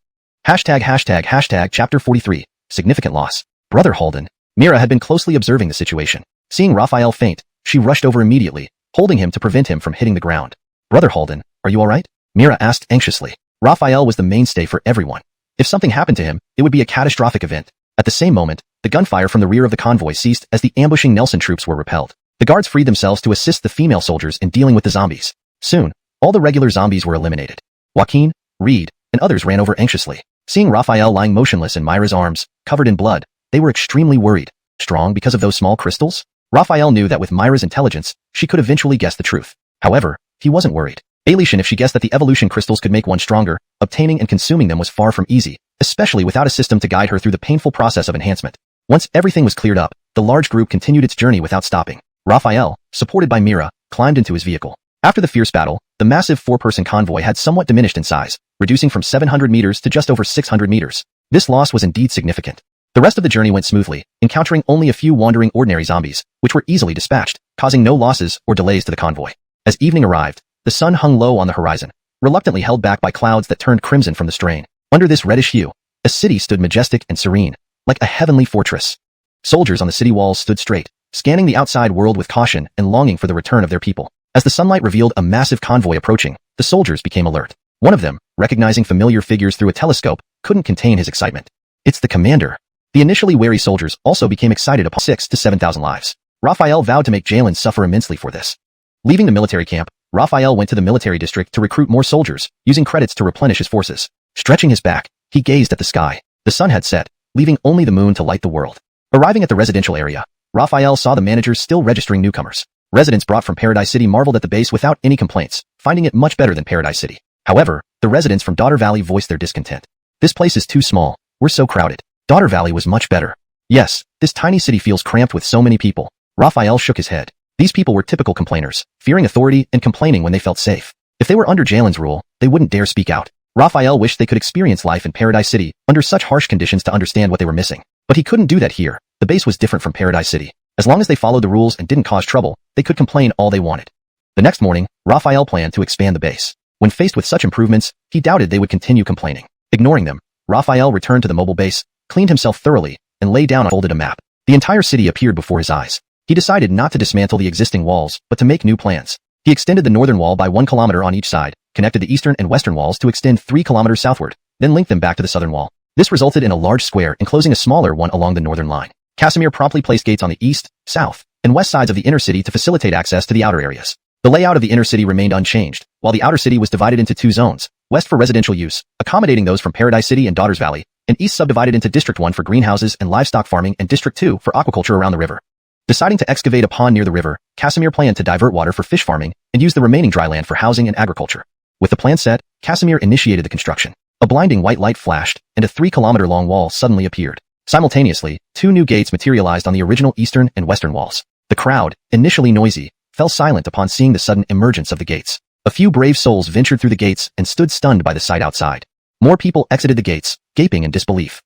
B: Chapter 43, Significant Loss. Brother Holden. Mira had been closely observing the situation. Seeing Raphael faint, she rushed over immediately, holding him to prevent him from hitting the ground. "Brother Holden, are you alright?" Mira asked anxiously. Raphael was the mainstay for everyone. If something happened to him, it would be a catastrophic event. At the same moment, the gunfire from the rear of the convoy ceased as the ambushing Nelson troops were repelled. The guards freed themselves to assist the female soldiers in dealing with the zombies. Soon, all the regular zombies were eliminated. Joaquin, Reed, and others ran over anxiously. Seeing Raphael lying motionless in Myra's arms, covered in blood, they were extremely worried. Strong because of those small crystals? Raphael knew that with Myra's intelligence, she could eventually guess the truth. However, he wasn't worried. Elation if she guessed that the evolution crystals could make one stronger, obtaining and consuming them was far from easy, especially without a system to guide her through the painful process of enhancement. Once everything was cleared up, the large group continued its journey without stopping. Raphael, supported by Mira, climbed into his vehicle. After the fierce battle, the massive 4-person convoy had somewhat diminished in size, reducing from 700 meters to just over 600 meters. This loss was indeed significant. The rest of the journey went smoothly, encountering only a few wandering ordinary zombies, which were easily dispatched, causing no losses or delays to the convoy. As evening arrived, the sun hung low on the horizon, reluctantly held back by clouds that turned crimson from the strain. Under this reddish hue, a city stood majestic and serene, like a heavenly fortress. Soldiers on the city walls stood straight, scanning the outside world with caution and longing for the return of their people. As the sunlight revealed a massive convoy approaching, the soldiers became alert. One of them, recognizing familiar figures through a telescope, couldn't contain his excitement. "It's the commander." The initially wary soldiers also became excited upon 6,000 to 7,000 lives. Raphael vowed to make Jalen suffer immensely for this. Leaving the military camp, Raphael went to the military district to recruit more soldiers, using credits to replenish his forces. Stretching his back, he gazed at the sky. The sun had set, leaving only the moon to light the world. Arriving at the residential area, Raphael saw the managers still registering newcomers. Residents brought from Paradise City marveled at the base without any complaints, finding it much better than Paradise City. However, the residents from Daughter Valley voiced their discontent. "This place is too small. We're so crowded. Daughter Valley was much better." "Yes, this tiny city feels cramped with so many people." Raphael shook his head. These people were typical complainers, fearing authority and complaining when they felt safe. If they were under Jalen's rule, they wouldn't dare speak out. Raphael wished they could experience life in Paradise City under such harsh conditions to understand what they were missing. But he couldn't do that here. The base was different from Paradise City. As long as they followed the rules and didn't cause trouble, they could complain all they wanted. The next morning, Raphael planned to expand the base. When faced with such improvements, he doubted they would continue complaining. Ignoring them, Raphael returned to the mobile base, cleaned himself thoroughly, and lay down and folded a map. The entire city appeared before his eyes. He decided not to dismantle the existing walls, but to make new plans. He extended the northern wall by 1 kilometer on each side, connected the eastern and western walls to extend 3 kilometers southward, then linked them back to the southern wall. This resulted in a large square enclosing a smaller one along the northern line. Casimir promptly placed gates on the east, south, and west sides of the inner city to facilitate access to the outer areas. The layout of the inner city remained unchanged, while the outer city was divided into 2 zones, west for residential use, accommodating those from Paradise City and Daughters Valley, and east subdivided into District 1 for greenhouses and livestock farming and District 2 for aquaculture around the river. Deciding to excavate a pond near the river, Casimir planned to divert water for fish farming and use the remaining dry land for housing and agriculture. With the plan set, Casimir initiated the construction. A blinding white light flashed, and a 3-kilometer-long wall suddenly appeared. Simultaneously, 2 new gates materialized on the original eastern and western walls. The crowd, initially noisy, fell silent upon seeing the sudden emergence of the gates. A few brave souls ventured through the gates and stood stunned by the sight outside. More people exited the gates, gaping in disbelief.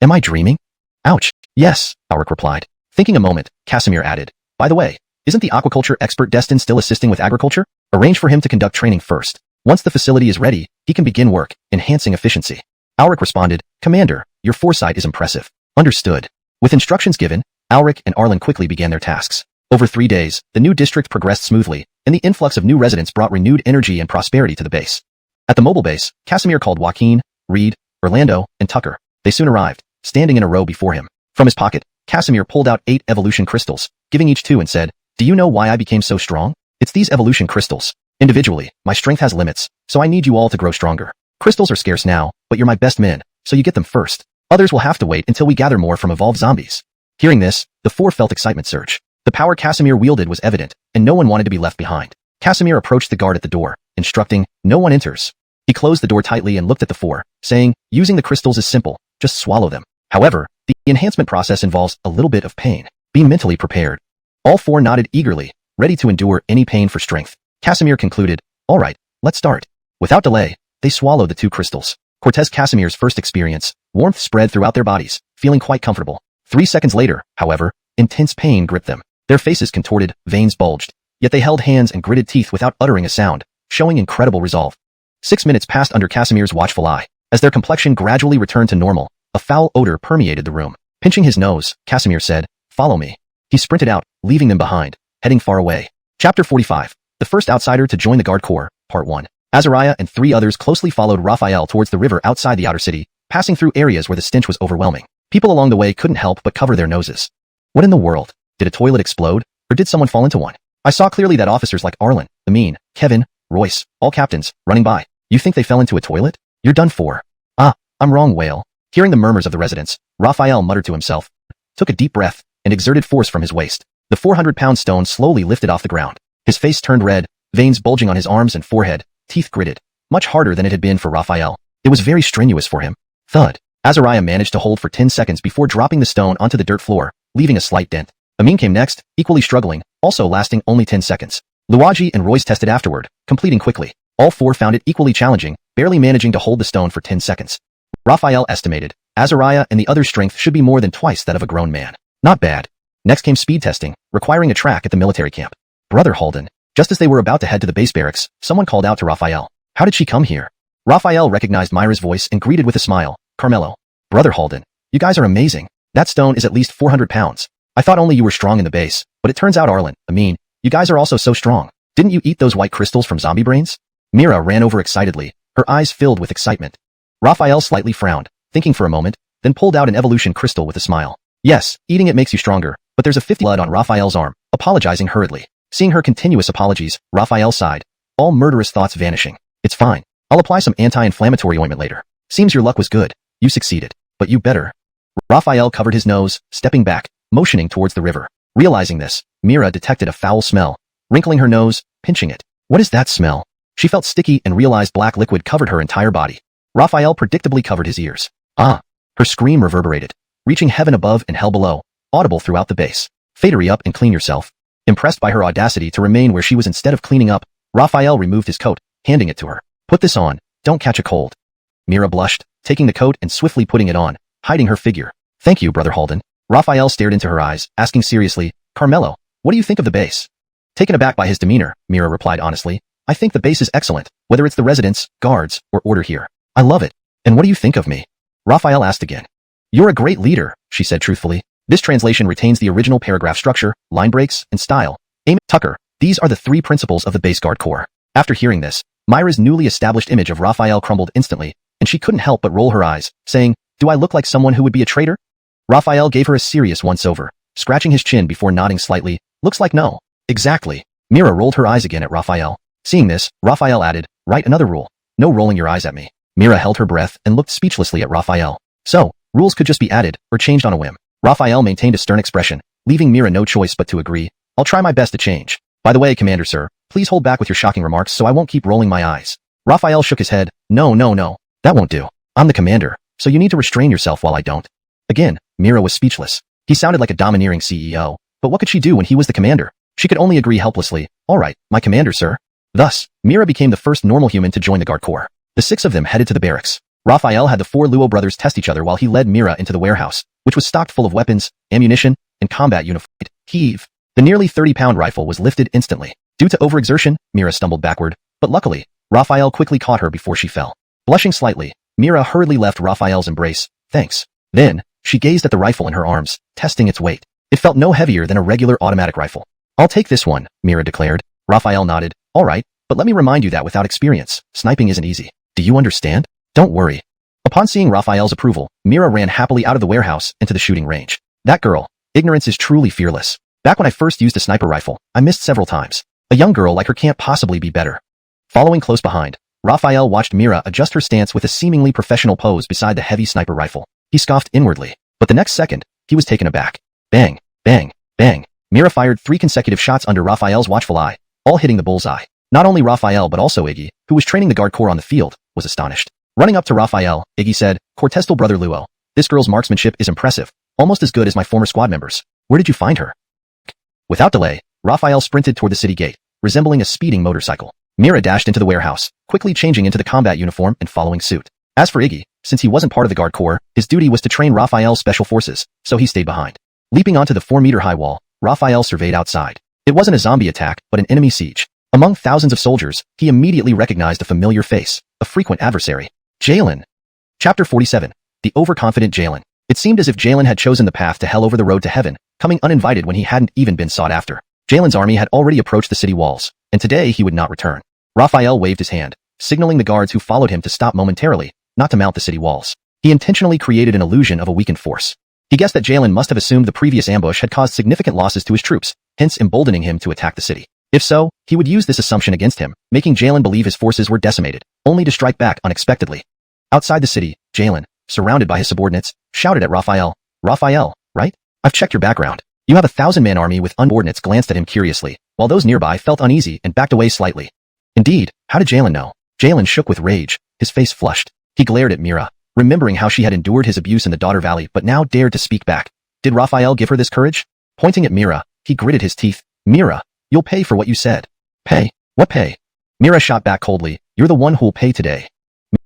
B: Am I dreaming? Ouch. Yes, Auric replied. Thinking a moment, Casimir added, by the way, isn't the aquaculture expert Destin still assisting with agriculture? Arrange for him to conduct training first. Once the facility is ready, he can begin work, enhancing efficiency. Auric responded, Commander, your foresight is impressive. Understood. With instructions given, Auric and Arlen quickly began their tasks. Over 3 days, the new district progressed smoothly, and the influx of new residents brought renewed energy and prosperity to the base. At the mobile base, Casimir called Joaquin, Reed, Orlando, and Tucker. They soon arrived, standing in a row before him. From his pocket, Casimir pulled out 8 evolution crystals, giving each 2 and said, Do you know why I became so strong? It's these evolution crystals. Individually, my strength has limits, so I need you all to grow stronger. Crystals are scarce now, but you're my best men, so you get them first. Others will have to wait until we gather more from evolved zombies. Hearing this, the 4 felt excitement surge. The power Casimir wielded was evident, and no one wanted to be left behind. Casimir approached the guard at the door, instructing, No one enters. He closed the door tightly and looked at the 4, saying, Using the crystals is simple, just swallow them. However, the enhancement process involves a little bit of pain. Be mentally prepared. All 4 nodded eagerly, ready to endure any pain for strength. Casimir concluded, All right, let's start. Without delay, they swallowed the 2 crystals. Cortez Casimir's first experience, warmth spread throughout their bodies, feeling quite comfortable. 3 seconds later, however, intense pain gripped them. Their faces contorted, veins bulged, yet they held hands and gritted teeth without uttering a sound, showing incredible resolve. 6 minutes passed under Casimir's watchful eye. As their complexion gradually returned to normal, a foul odor permeated the room. Pinching his nose, Casimir said, Follow me. He sprinted out, leaving them behind, heading far away. Chapter 45. The first outsider to join the Guard Corps, Part 1. Azariah and 3 others closely followed Raphael towards the river outside the outer city, passing through areas where the stench was overwhelming. People along the way couldn't help but cover their noses. What in the world? Did a toilet explode? Or did someone fall into one? I saw clearly that officers like Arlen, Amin, Kevin, Royce, all captains, running by. You think they fell into a toilet? You're done for. Ah, I'm wrong, Whale. Hearing the murmurs of the residents, Raphael muttered to himself, took a deep breath, and exerted force from his waist. The 400-pound stone slowly lifted off the ground. His face turned red, veins bulging on his arms and forehead, teeth gritted. Much harder than it had been for Raphael. It was very strenuous for him. Thud. Azariah managed to hold for 10 seconds before dropping the stone onto the dirt floor, leaving a slight dent. Amin came next, equally struggling, also lasting only 10 seconds. Luigi and Royce tested afterward, completing quickly. All 4 found it equally challenging, barely managing to hold the stone for 10 seconds. Raphael estimated, Azariah and the other's strength should be more than twice that of a grown man. Not bad. Next came speed testing, requiring a track at the military camp. Brother Holden. Just as they were about to head to the base barracks, someone called out to Raphael. How did she come here? Raphael recognized Myra's voice and greeted with a smile. Carmelo. Brother Holden. You guys are amazing. That stone is at least 400 pounds. I thought only you were strong in the base, but it turns out Arlen, Amin, you guys are also so strong. Didn't you eat those white crystals from zombie brains? Mira ran over excitedly, her eyes filled with excitement. Raphael slightly frowned, thinking for a moment, then pulled out an evolution crystal with a smile. Yes, eating it makes you stronger, but there's a 50 blood on Raphael's arm, apologizing hurriedly. Seeing her continuous apologies, Raphael sighed, all murderous thoughts vanishing. It's fine. I'll apply some anti-inflammatory ointment later. Seems your luck was good. You succeeded. But you better. Raphael covered his nose, stepping back, motioning towards the river. Realizing this, Mira detected a foul smell. Wrinkling her nose, pinching it. What is that smell? She felt sticky and realized black liquid covered her entire body. Raphael predictably covered his ears. Ah! Her scream reverberated, reaching heaven above and hell below, audible throughout the base. Fadery up and clean yourself. Impressed by her audacity to remain where she was instead of cleaning up, Raphael removed his coat, handing it to her. Put this on, don't catch a cold. Mira blushed, taking the coat and swiftly putting it on, hiding her figure. Thank you, Brother Holden. Raphael stared into her eyes, asking seriously, Carmelo, what do you think of the base? Taken aback by his demeanor, Mira replied honestly, I think the base is excellent, whether it's the residents, guards, or order here. I love it. And what do you think of me? Raphael asked again. You're a great leader, she said truthfully. This translation retains the original paragraph structure, line breaks, and style. Aim Tucker, these are the 3 principles of the base guard corps. After hearing this, Myra's newly established image of Raphael crumbled instantly, and she couldn't help but roll her eyes, saying, Do I look like someone who would be a traitor? Raphael gave her a serious once-over, scratching his chin before nodding slightly. Looks like no. Exactly. Mira rolled her eyes again at Raphael. Seeing this, Raphael added, Write another rule. No rolling your eyes at me. Mira held her breath and looked speechlessly at Raphael. So, rules could just be added, or changed on a whim. Raphael maintained a stern expression, leaving Mira no choice but to agree. I'll try my best to change. By the way, Commander Sir, please hold back with your shocking remarks so I won't keep rolling my eyes. Raphael shook his head. No, that won't do. I'm the commander, so you need to restrain yourself while I don't. Again, Mira was speechless. He sounded like a domineering CEO, but what could she do when he was the commander? She could only agree helplessly. All right, my commander, sir. Thus, Mira became the first normal human to join the guard corps. The 6 of them headed to the barracks. Raphael had the 4 Luo brothers test each other while he led Mira into the warehouse, which was stocked full of weapons, ammunition, and combat uniforms. Heave. The nearly 30-pound rifle was lifted instantly. Due to overexertion, Mira stumbled backward, but luckily, Raphael quickly caught her before she fell. Blushing slightly, Mira hurriedly left Raphael's embrace. Thanks. Then, she gazed at the rifle in her arms, testing its weight. It felt no heavier than a regular automatic rifle. I'll take this one, Mira declared. Raphael nodded. All right, but let me remind you that without experience, sniping isn't easy. Do you understand? Don't worry. Upon seeing Raphael's approval, Mira ran happily out of the warehouse into the shooting range. That girl. Ignorance is truly fearless. Back when I first used a sniper rifle, I missed several times. A young girl like her can't possibly be better. Following close behind, Raphael watched Mira adjust her stance with a seemingly professional pose beside the heavy sniper rifle. He scoffed inwardly, but the next second, he was taken aback. Bang, bang, bang. Mira fired 3 consecutive shots under Raphael's watchful eye, all hitting the bullseye. Not only Raphael but also Iggy, who was training the guard corps on the field, was astonished. Running up to Raphael, Iggy said, Cortestal brother Luo, this girl's marksmanship is impressive, almost as good as my former squad members. Where did you find her? Without delay, Raphael sprinted toward the city gate, resembling a speeding motorcycle. Mira dashed into the warehouse, quickly changing into the combat uniform and following suit. As for Iggy, since he wasn't part of the guard corps, his duty was to train Raphael's special forces, so he stayed behind. Leaping onto the 4-meter-high wall, Raphael surveyed outside. It wasn't a zombie attack, but an enemy siege. Among thousands of soldiers, he immediately recognized a familiar face, a frequent adversary. Jalen. Chapter 47. The Overconfident Jalen. It seemed as if Jalen had chosen the path to hell over the road to heaven, coming uninvited when he hadn't even been sought after. Jalen's army had already approached the city walls, and today he would not return. Raphael waved his hand, signaling the guards who followed him to stop momentarily, not to mount the city walls. He intentionally created an illusion of a weakened force. He guessed that Jalen must have assumed the previous ambush had caused significant losses to his troops, hence emboldening him to attack the city. If so, he would use this assumption against him, making Jalen believe his forces were decimated, only to strike back unexpectedly. Outside the city, Jalen, surrounded by his subordinates, shouted at Raphael. Raphael, right? I've checked your background. You have a 1,000-man army with subordinates glanced at him curiously, while those nearby felt uneasy and backed away slightly. Indeed, how did Jalen know? Jalen shook with rage, his face flushed. He glared at Mira, remembering how she had endured his abuse in the Daughter Valley but now dared to speak back. Did Raphael give her this courage? Pointing at Mira, he gritted his teeth. Mira, you'll pay for what you said. Pay? What pay? Mira shot back coldly. You're the one who'll pay today.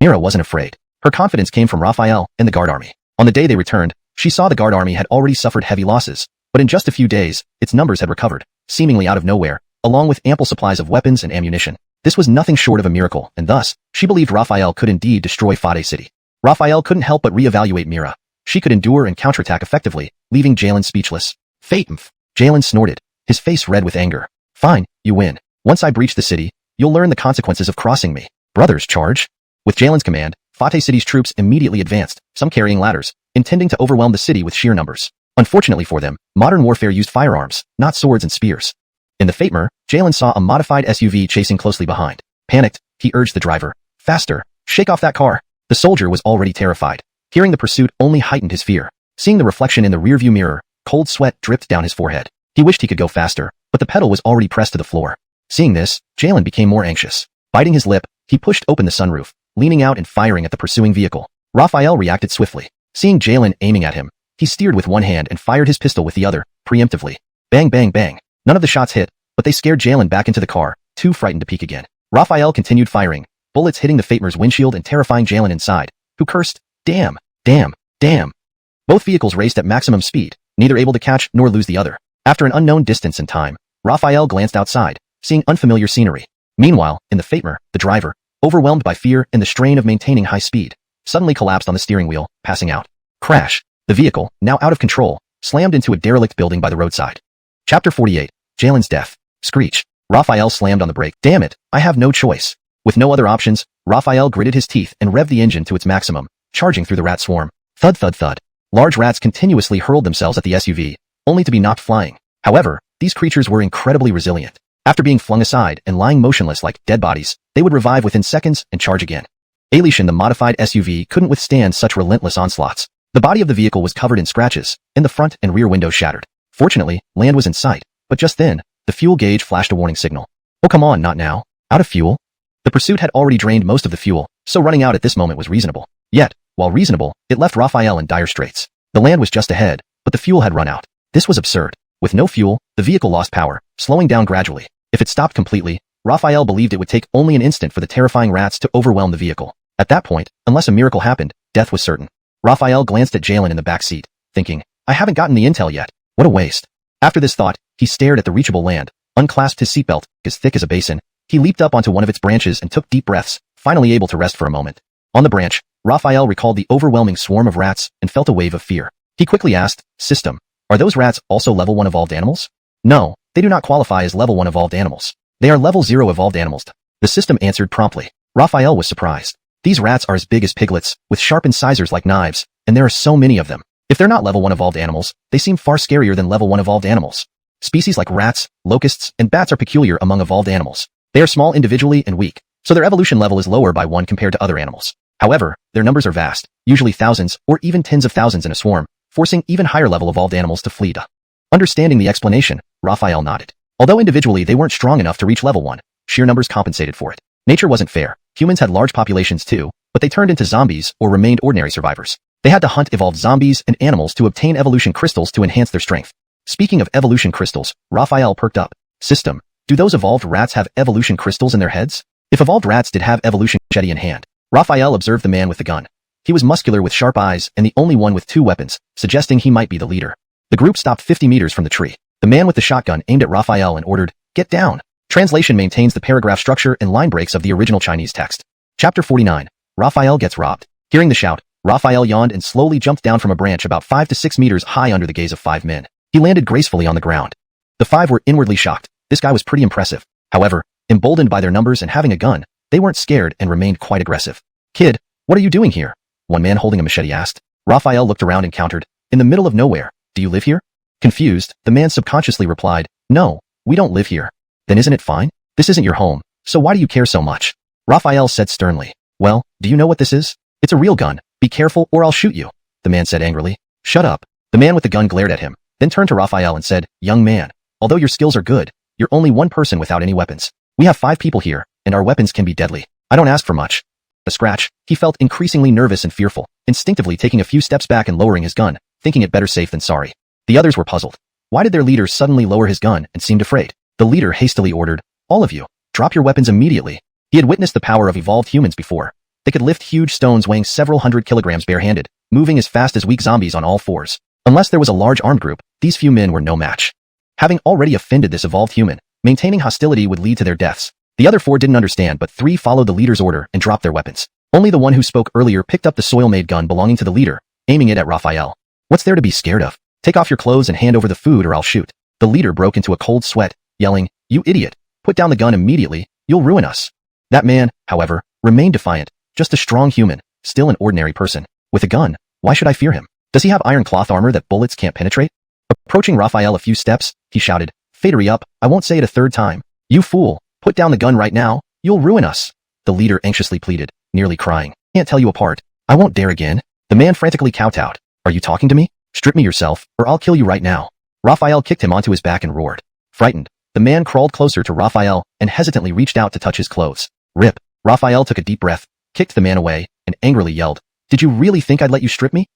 B: Mira wasn't afraid. Her confidence came from Raphael and the guard army. On the day they returned, she saw the guard army had already suffered heavy losses, but in just a few days, its numbers had recovered, seemingly out of nowhere, along with ample supplies of weapons and ammunition. This was nothing short of a miracle, and thus, she believed Raphael could indeed destroy Fade City. Raphael couldn't help but reevaluate Mira. She could endure and counterattack effectively, leaving Jalen speechless. Fate-mf. Jalen snorted, his face red with anger. Fine, you win. Once I breach the city, you'll learn the consequences of crossing me. Brothers, charge. With Jalen's command, Fate City's troops immediately advanced, some carrying ladders, intending to overwhelm the city with sheer numbers. Unfortunately for them, modern warfare used firearms, not swords and spears. In the Fatemer, Jalen saw a modified SUV chasing closely behind. Panicked, he urged the driver. Faster, shake off that car. The soldier was already terrified. Hearing the pursuit only heightened his fear. Seeing the reflection in the rearview mirror, cold sweat dripped down his forehead. He wished he could go faster, but the pedal was already pressed to the floor. Seeing this, Jalen became more anxious. Biting his lip, he pushed open the sunroof, leaning out and firing at the pursuing vehicle. Raphael reacted swiftly. Seeing Jalen aiming at him, he steered with one hand and fired his pistol with the other, preemptively. Bang bang bang. None of the shots hit, but they scared Jalen back into the car, too frightened to peek again. Raphael continued firing, bullets hitting the Fatemer's windshield and terrifying Jalen inside, who cursed, damn, damn, damn. Both vehicles raced at maximum speed, neither able to catch nor lose the other. After an unknown distance and time, Raphael glanced outside, seeing unfamiliar scenery. Meanwhile, in the Fatemer, the driver, overwhelmed by fear and the strain of maintaining high speed, suddenly collapsed on the steering wheel, passing out. Crash. The vehicle, now out of control, slammed into a derelict building by the roadside. Chapter 48. Jalen's death. Screech. Raphael slammed on the brake. Damn it, I have no choice. With no other options, Raphael gritted his teeth and revved the engine to its maximum, charging through the rat swarm. Thud thud thud. Large rats continuously hurled themselves at the SUV, only to be knocked flying. However, these creatures were incredibly resilient. After being flung aside and lying motionless like dead bodies, they would revive within seconds and charge again. Alishan, the modified SUV, couldn't withstand such relentless onslaughts. The body of the vehicle was covered in scratches, and the front and rear windows shattered. Fortunately, land was in sight, but just then, the fuel gauge flashed a warning signal. Oh come on, not now. Out of fuel? The pursuit had already drained most of the fuel, so running out at this moment was reasonable. Yet, while reasonable, it left Raphael in dire straits. The land was just ahead, but the fuel had run out. This was absurd. With no fuel, the vehicle lost power, slowing down gradually. If it stopped completely, Raphael believed it would take only an instant for the terrifying rats to overwhelm the vehicle. At that point, unless a miracle happened, death was certain. Raphael glanced at Jalen in the back seat, thinking, I haven't gotten the intel yet. What a waste. After this thought, he stared at the reachable land, unclasped his seatbelt, as thick as a basin. He leaped up onto one of its branches and took deep breaths, finally able to rest for a moment. On the branch, Raphael recalled the overwhelming swarm of rats and felt a wave of fear. He quickly asked, System, are those rats also level 1 evolved animals? No, they do not qualify as level 1 evolved animals. They are level 0 evolved animals. The system answered promptly. Raphael was surprised. These rats are as big as piglets, with sharp incisors like knives, and there are so many of them. If they're not level 1 evolved animals, they seem far scarier than level 1 evolved animals. Species like rats, locusts, and bats are peculiar among evolved animals. They are small individually and weak, so their evolution level is lower by 1 compared to other animals. However, their numbers are vast, usually thousands or even tens of thousands in a swarm, forcing even higher level evolved animals to flee. Understanding the explanation, Raphael nodded. Although individually they weren't strong enough to reach level 1, sheer numbers compensated for it. Nature wasn't fair. Humans had large populations too, but they turned into zombies or remained ordinary survivors. They had to hunt evolved zombies and animals to obtain evolution crystals to enhance their strength. Speaking of evolution crystals, Raphael perked up. System, do those evolved rats have evolution crystals in their heads? If evolved rats did have evolution machete in hand, Raphael observed the man with the gun. He was muscular with sharp eyes and the only one with 2 weapons, suggesting he might be the leader. The group stopped 50 meters from the tree. The man with the shotgun aimed at Raphael and ordered, get down. Translation maintains the paragraph structure and line breaks of the original Chinese text. Chapter 49. Raphael gets robbed. Hearing the shout, Raphael yawned and slowly jumped down from a branch about 5 to 6 meters high under the gaze of 5 men. He landed gracefully on the ground. The 5 were inwardly shocked. This guy was pretty impressive. However, emboldened by their numbers and having a gun, they weren't scared and remained quite aggressive. Kid, what are you doing here? One man holding a machete asked. Raphael looked around and countered, in the middle of nowhere. Do you live here? Confused, the man subconsciously replied, no, we don't live here. Then isn't it fine? This isn't your home, so why do you care so much? Raphael said sternly. Well, do you know what this is? It's a real gun. Be careful or I'll shoot you. The man said angrily. Shut up. The man with the gun glared at him, then turned to Raphael and said, young man, although your skills are good, you're only one person without any weapons. We have 5 people here, and our weapons can be deadly. I don't ask for much. A scratch, he felt increasingly nervous and fearful, instinctively taking a few steps back and lowering his gun, thinking it better safe than sorry. The others were puzzled. Why did their leader suddenly lower his gun and seemed afraid? The leader hastily ordered, all of you, drop your weapons immediately. He had witnessed the power of evolved humans before. They could lift huge stones weighing several hundred kilograms barehanded, moving as fast as weak zombies on all 4s. Unless there was a large armed group, these few men were no match. Having already offended this evolved human, maintaining hostility would lead to their deaths. The other 4 didn't understand, but 3 followed the leader's order and dropped their weapons. Only the one who spoke earlier picked up the soil-made gun belonging to the leader, aiming it at Raphael. What's there to be scared of? Take off your clothes and hand over the food or I'll shoot. The leader broke into a cold sweat, yelling, you idiot, put down the gun immediately, you'll ruin us. That man, however, remained defiant, just a strong human, still an ordinary person. With a gun, why should I fear him? Does he have iron cloth armor that bullets can't penetrate? Approaching Raphael a few steps, he shouted, Fadery up, I won't say it a 3rd time. You fool, put down the gun right now, you'll ruin us. The leader anxiously pleaded, nearly crying. Can't tell you apart. I won't dare again. The man frantically kowtowed. Are you talking to me? Strip me yourself, or I'll kill you right now. Raphael kicked him onto his back and roared. Frightened, the man crawled closer to Raphael and hesitantly reached out to touch his clothes. Rip. Raphael took a deep breath, kicked the man away, and angrily yelled, did you really think I'd let you strip me?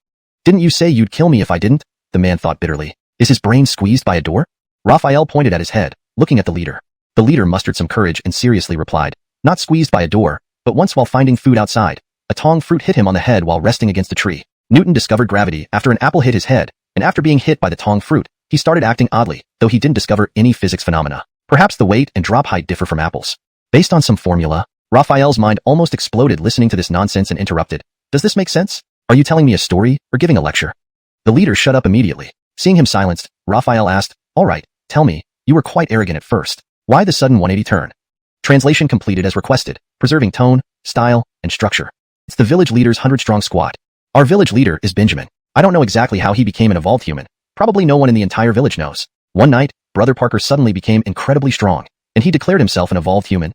B: Didn't you say you'd kill me if I didn't? The man thought bitterly. Is his brain squeezed by a door? Raphael pointed at his head, looking at the leader. The leader mustered some courage and seriously replied, not squeezed by a door, but once while finding food outside, a tong fruit hit him on the head while resting against a tree. Newton discovered gravity after an apple hit his head, and after being hit by the tong fruit, he started acting oddly, though he didn't discover any physics phenomena. Perhaps the weight and drop height differ from apples. Based on some formula, Raphael's mind almost exploded listening to this nonsense and interrupted. Does this make sense? Are you telling me a story or giving a lecture? The leader shut up immediately. Seeing him silenced, Raphael asked, all right, tell me, you were quite arrogant at first. Why the sudden 180 turn? Translation completed as requested, preserving tone, style, and structure. It's the village leader's 100-strong squad. Our village leader is Benjamin. I don't know exactly how he became an evolved human. Probably no one in the entire village knows. One night, Brother Parker suddenly became incredibly strong, and he declared himself an evolved human.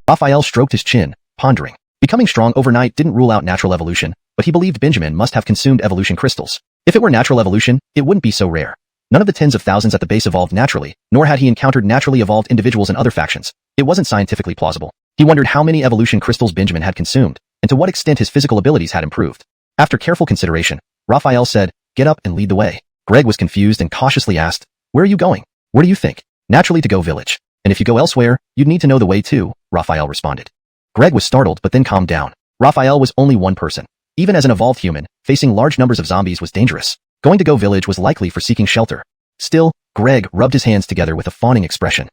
B: Raphael stroked his chin, pondering. Becoming strong overnight didn't rule out natural evolution, but he believed Benjamin must have consumed evolution crystals. If it were natural evolution, it wouldn't be so rare. None of the tens of thousands at the base evolved naturally, nor had he encountered naturally evolved individuals in other factions. It wasn't scientifically plausible. He wondered how many evolution crystals Benjamin had consumed, and to what extent his physical abilities had improved. After careful consideration, Raphael said, "Get up and lead the way." Greg was confused and cautiously asked, "Where are you going?" "Where do you think?" "Naturally to Go Village. And if you go elsewhere, you'd need to know the way too," Raphael responded. Greg was startled but then calmed down. Raphael was only one person. Even as an evolved human, facing large numbers of zombies was dangerous. Going to Go Village was likely for seeking shelter. Still, Greg rubbed his hands together with a fawning expression.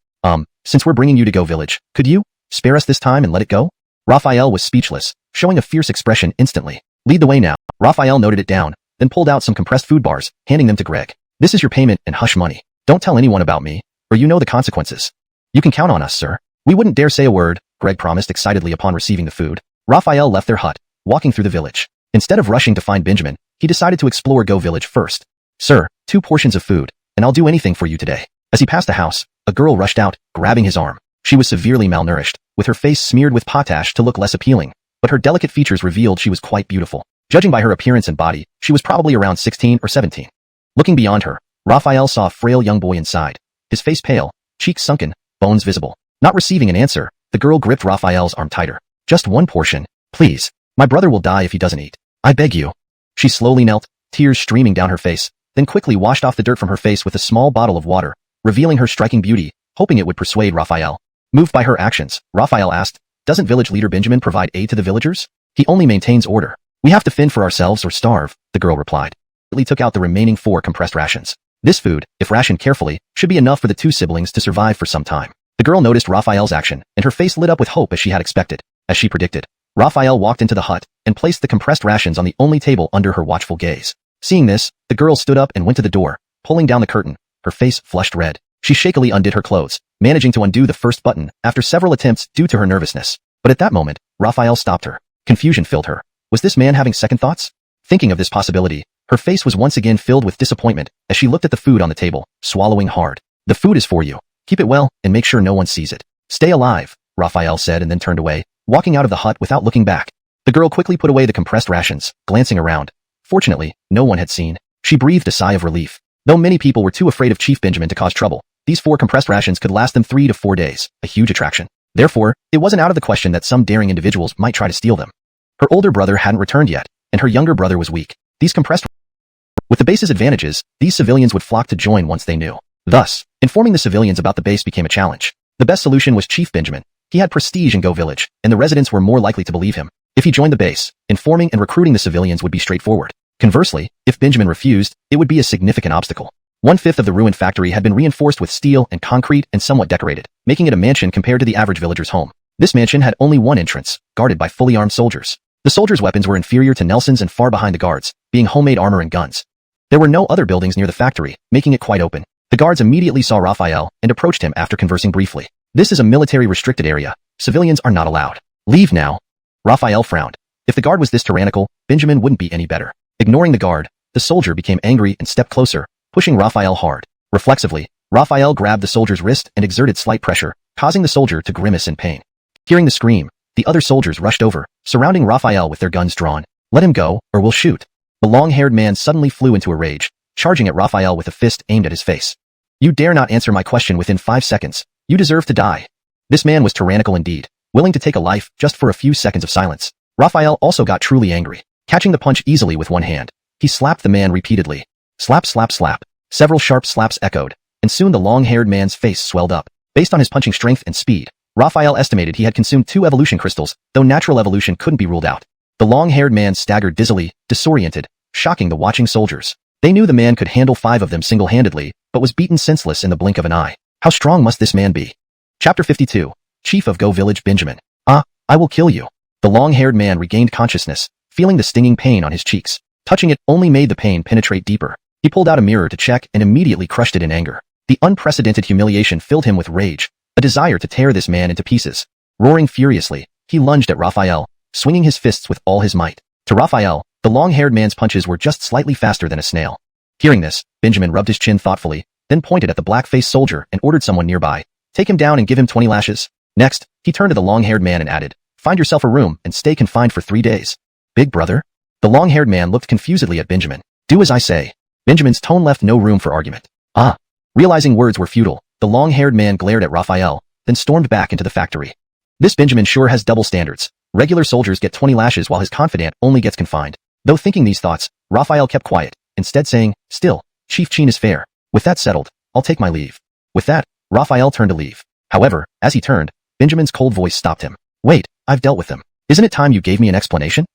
B: Since we're bringing you to Go Village, could you spare us this time and let it go?" Raphael was speechless, showing a fierce expression instantly. "Lead the way now." Raphael noted it down, then pulled out some compressed food bars, handing them to Greg. "This is your payment and hush money. Don't tell anyone about me, or you know the consequences." "You can count on us, sir. We wouldn't dare say a word," Greg promised excitedly upon receiving the food. Raphael left their hut, walking through the village. Instead of rushing to find Benjamin, he decided to explore Go Village first. "Sir, 2 portions of food, and I'll do anything for you today." As he passed the house, a girl rushed out, grabbing his arm. She was severely malnourished, with her face smeared with potash to look less appealing, but her delicate features revealed she was quite beautiful. Judging by her appearance and body, she was probably around 16 or 17. Looking beyond her, Raphael saw a frail young boy inside, his face pale, cheeks sunken, bones visible. Not receiving an answer, the girl gripped Raphael's arm tighter. "Just 1 portion, please. My brother will die if he doesn't eat. I beg you." She slowly knelt, tears streaming down her face, then quickly washed off the dirt from her face with a small bottle of water, revealing her striking beauty, hoping it would persuade Raphael. Moved by her actions, Raphael asked, "Doesn't village leader Benjamin provide aid to the villagers? He only maintains order. We have to fend for ourselves or starve," the girl replied. He took out the remaining 4 compressed rations. This food, if rationed carefully, should be enough for the 2 siblings to survive for some time. The girl noticed Raphael's action, and her face lit up with hope as she had expected. As she predicted, Raphael walked into the hut and placed the compressed rations on the only table under her watchful gaze. Seeing this, the girl stood up and went to the door, pulling down the curtain, her face flushed red. She shakily undid her clothes, managing to undo the first button after several attempts due to her nervousness. But at that moment, Raphael stopped her. Confusion filled her. Was this man having second thoughts? Thinking of this possibility, her face was once again filled with disappointment as she looked at the food on the table, swallowing hard. "The food is for you. Keep it well and make sure no one sees it. Stay alive," Raphael said and then turned away, walking out of the hut without looking back. The girl quickly put away the compressed rations, glancing around. Fortunately, no one had seen. She breathed a sigh of relief. Though many people were too afraid of Chief Benjamin to cause trouble, these 4 compressed rations could last them 3 to 4 days, a huge attraction. Therefore, it wasn't out of the question that some daring individuals might try to steal them. Her older brother hadn't returned yet, and her younger brother was weak. With the base's advantages, these civilians would flock to join once they knew. Thus, informing the civilians about the base became a challenge. The best solution was Chief Benjamin. He had prestige in Go Village, and the residents were more likely to believe him. If he joined the base, informing and recruiting the civilians would be straightforward. Conversely, if Benjamin refused, it would be a significant obstacle. 1/5 of the ruined factory had been reinforced with steel and concrete and somewhat decorated, making it a mansion compared to the average villager's home. This mansion had only one entrance, guarded by fully armed soldiers. The soldiers' weapons were inferior to Nelson's and far behind the guards, being homemade armor and guns. There were no other buildings near the factory, making it quite open. The guards immediately saw Raphael and approached him after conversing briefly. "This is a military-restricted area. Civilians are not allowed. Leave now." Raphael frowned. If the guard was this tyrannical, Benjamin wouldn't be any better. Ignoring the guard, the soldier became angry and stepped closer, pushing Raphael hard. Reflexively, Raphael grabbed the soldier's wrist and exerted slight pressure, causing the soldier to grimace in pain. Hearing the scream, the other soldiers rushed over, surrounding Raphael with their guns drawn. "Let him go, or we'll shoot." The long-haired man suddenly flew into a rage, charging at Raphael with a fist aimed at his face. "You dare not answer my question within 5 seconds. You deserve to die." This man was tyrannical indeed, willing to take a life just for a few seconds of silence. Raphael also got truly angry. Catching the punch easily with one hand, he slapped the man repeatedly. Slap, slap, slap. Several sharp slaps echoed, and soon the long-haired man's face swelled up. Based on his punching strength and speed, Raphael estimated he had consumed 2 evolution crystals, though natural evolution couldn't be ruled out. The long-haired man staggered dizzily, disoriented, shocking the watching soldiers. They knew the man could handle 5 of them single-handedly, but was beaten senseless in the blink of an eye. How strong must this man be? Chapter 52. Chief of Go Village Benjamin. I will kill you." The long-haired man regained consciousness, feeling the stinging pain on his cheeks. Touching it only made the pain penetrate deeper. He pulled out a mirror to check and immediately crushed it in anger. The unprecedented humiliation filled him with rage, a desire to tear this man into pieces. Roaring furiously, he lunged at Raphael, swinging his fists with all his might. To Raphael, the long-haired man's punches were just slightly faster than a snail. Hearing this, Benjamin rubbed his chin thoughtfully, then pointed at the black-faced soldier and ordered someone nearby. "Take him down and give him 20 lashes. Next, he turned to the long-haired man and added, "Find yourself a room and stay confined for 3 days. Big brother?" The long-haired man looked confusedly at Benjamin. "Do as I say." Benjamin's tone left no room for argument. Ah. Realizing words were futile, the long-haired man glared at Raphael, then stormed back into the factory. This Benjamin sure has double standards. Regular soldiers get 20 lashes while his confidant only gets confined. Though thinking these thoughts, Raphael kept quiet, instead saying, "Still, Chief Chin is fair. With that settled, I'll take my leave." With that, Raphael turned to leave. However, as he turned, Benjamin's cold voice stopped him. "Wait, I've dealt with them. Isn't it time you gave me an explanation?"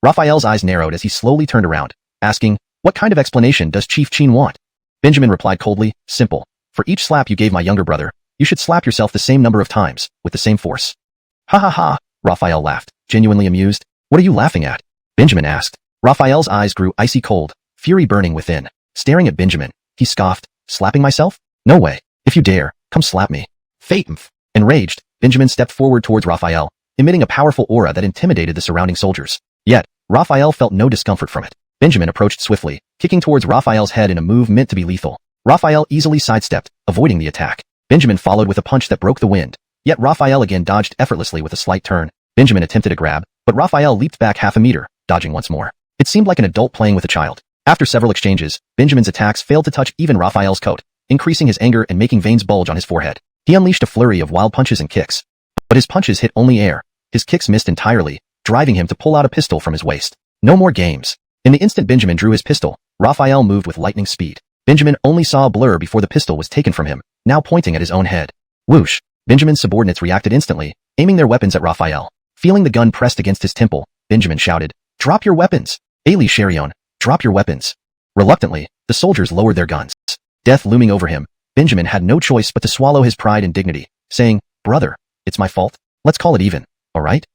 B: Raphael's eyes narrowed as he slowly turned around, asking, "What kind of explanation does Chief Chin want?" Benjamin replied coldly, "Simple. For each slap you gave my younger brother, you should slap yourself the same number of times, with the same force." "Ha ha ha," Raphael laughed, genuinely amused. "What are you laughing at?" Benjamin asked. Raphael's eyes grew icy cold, fury burning within. Staring at Benjamin, he scoffed, "Slapping myself? No way. If you dare, come slap me." Fate-mf. Enraged, Benjamin stepped forward towards Raphael, emitting a powerful aura that intimidated the surrounding soldiers. Yet, Raphael felt no discomfort from it. Benjamin approached swiftly, kicking towards Raphael's head in a move meant to be lethal. Raphael easily sidestepped, avoiding the attack. Benjamin followed with a punch that broke the wind. Yet Raphael again dodged effortlessly with a slight turn. Benjamin attempted a grab, but Raphael leaped back half a meter, dodging once more. It seemed like an adult playing with a child. After several exchanges, Benjamin's attacks failed to touch even Raphael's coat, increasing his anger and making veins bulge on his forehead. He unleashed a flurry of wild punches and kicks. But his punches hit only air. His kicks missed entirely, driving him to pull out a pistol from his waist. No more games. In the instant Benjamin drew his pistol, Raphael moved with lightning speed. Benjamin only saw a blur before the pistol was taken from him, now pointing at his own head. Whoosh! Benjamin's subordinates reacted instantly, aiming their weapons at Raphael. Feeling the gun pressed against his temple, Benjamin shouted, "Drop your weapons! Ali Sharion, drop your weapons!" Reluctantly, the soldiers lowered their guns. Death looming over him, Benjamin had no choice but to swallow his pride and dignity, saying, "Brother, it's my fault. Let's call it even, all right?"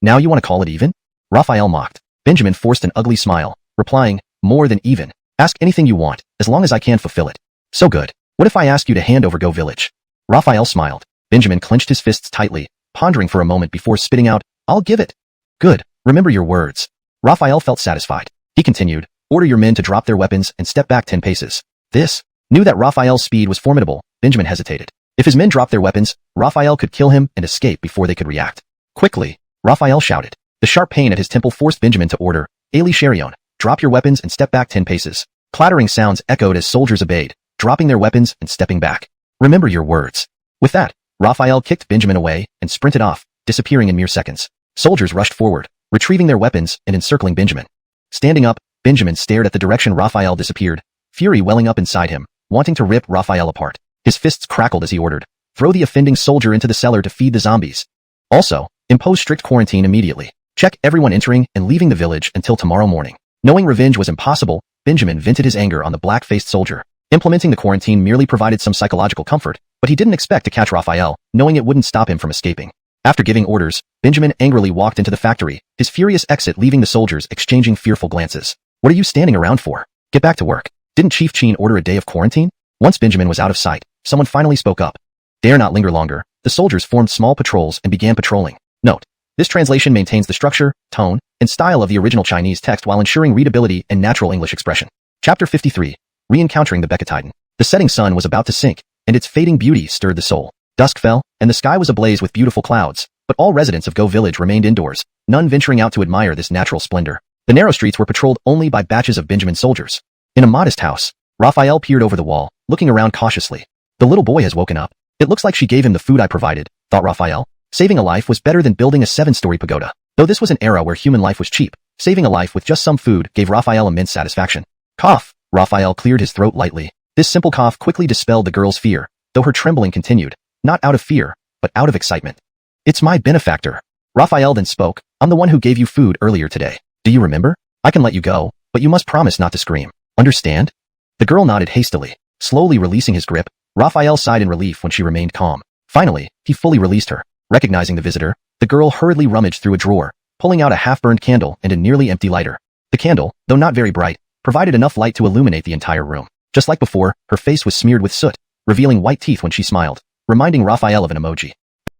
B: "Now you want to call it even?" Raphael mocked. Benjamin forced an ugly smile, replying, "More than even. Ask anything you want, as long as I can fulfill it." "So good. What if I ask you to hand over Go Village?" Raphael smiled. Benjamin clenched his fists tightly, pondering for a moment before spitting out, "I'll give it." "Good. Remember your words." Raphael felt satisfied. He continued, "Order your men to drop their weapons and step back 10 paces. This knew that Raphael's speed was formidable. Benjamin hesitated. If his men dropped their weapons, Raphael could kill him and escape before they could react. Quickly, Raphael shouted. The sharp pain at his temple forced Benjamin to order, "Ali Sharion, drop your weapons and step back 10 paces." Clattering sounds echoed as soldiers obeyed, dropping their weapons and stepping back. "Remember your words." With that, Raphael kicked Benjamin away and sprinted off, disappearing in mere seconds. Soldiers rushed forward, retrieving their weapons and encircling Benjamin. Standing up, Benjamin stared at the direction Raphael disappeared, fury welling up inside him, wanting to rip Raphael apart. His fists crackled as he ordered, "Throw the offending soldier into the cellar to feed the zombies. Also, impose strict quarantine immediately. Check everyone entering and leaving the village until tomorrow morning." Knowing revenge was impossible, Benjamin vented his anger on the black-faced soldier. Implementing the quarantine merely provided some psychological comfort, but he didn't expect to catch Raphael, knowing it wouldn't stop him from escaping. After giving orders, Benjamin angrily walked into the factory, his furious exit leaving the soldiers exchanging fearful glances. "What are you standing around for? Get back to work. Didn't Chief Chin order a day of quarantine?" Once Benjamin was out of sight, someone finally spoke up. Dare not linger longer, the soldiers formed small patrols and began patrolling. Note: this translation maintains the structure, tone, and style of the original Chinese text while ensuring readability and natural English expression. Chapter 53. Re-encountering the Becatitan. The setting sun was about to sink, and its fading beauty stirred the soul. Dusk fell, and the sky was ablaze with beautiful clouds, but all residents of Go Village remained indoors, none venturing out to admire this natural splendor. The narrow streets were patrolled only by batches of Benjamin soldiers. In a modest house, Raphael peered over the wall, looking around cautiously. The little boy has woken up. It looks like she gave him the food I provided, thought Raphael. Saving a life was better than building a 7-story pagoda. Though this was an era where human life was cheap, saving a life with just some food gave Raphael immense satisfaction. Cough! Raphael cleared his throat lightly. This simple cough quickly dispelled the girl's fear, though her trembling continued, not out of fear, but out of excitement. "It's my benefactor." Raphael then spoke, "I'm the one who gave you food earlier today. Do you remember? I can let you go, but you must promise not to scream. Understand?" The girl nodded hastily. Slowly releasing his grip, Raphael sighed in relief when she remained calm. Finally, he fully released her. Recognizing the visitor, the girl hurriedly rummaged through a drawer, pulling out a half-burned candle and a nearly empty lighter. The candle, though not very bright, provided enough light to illuminate the entire room. Just like before, her face was smeared with soot, revealing white teeth when she smiled, reminding Raphael of an emoji.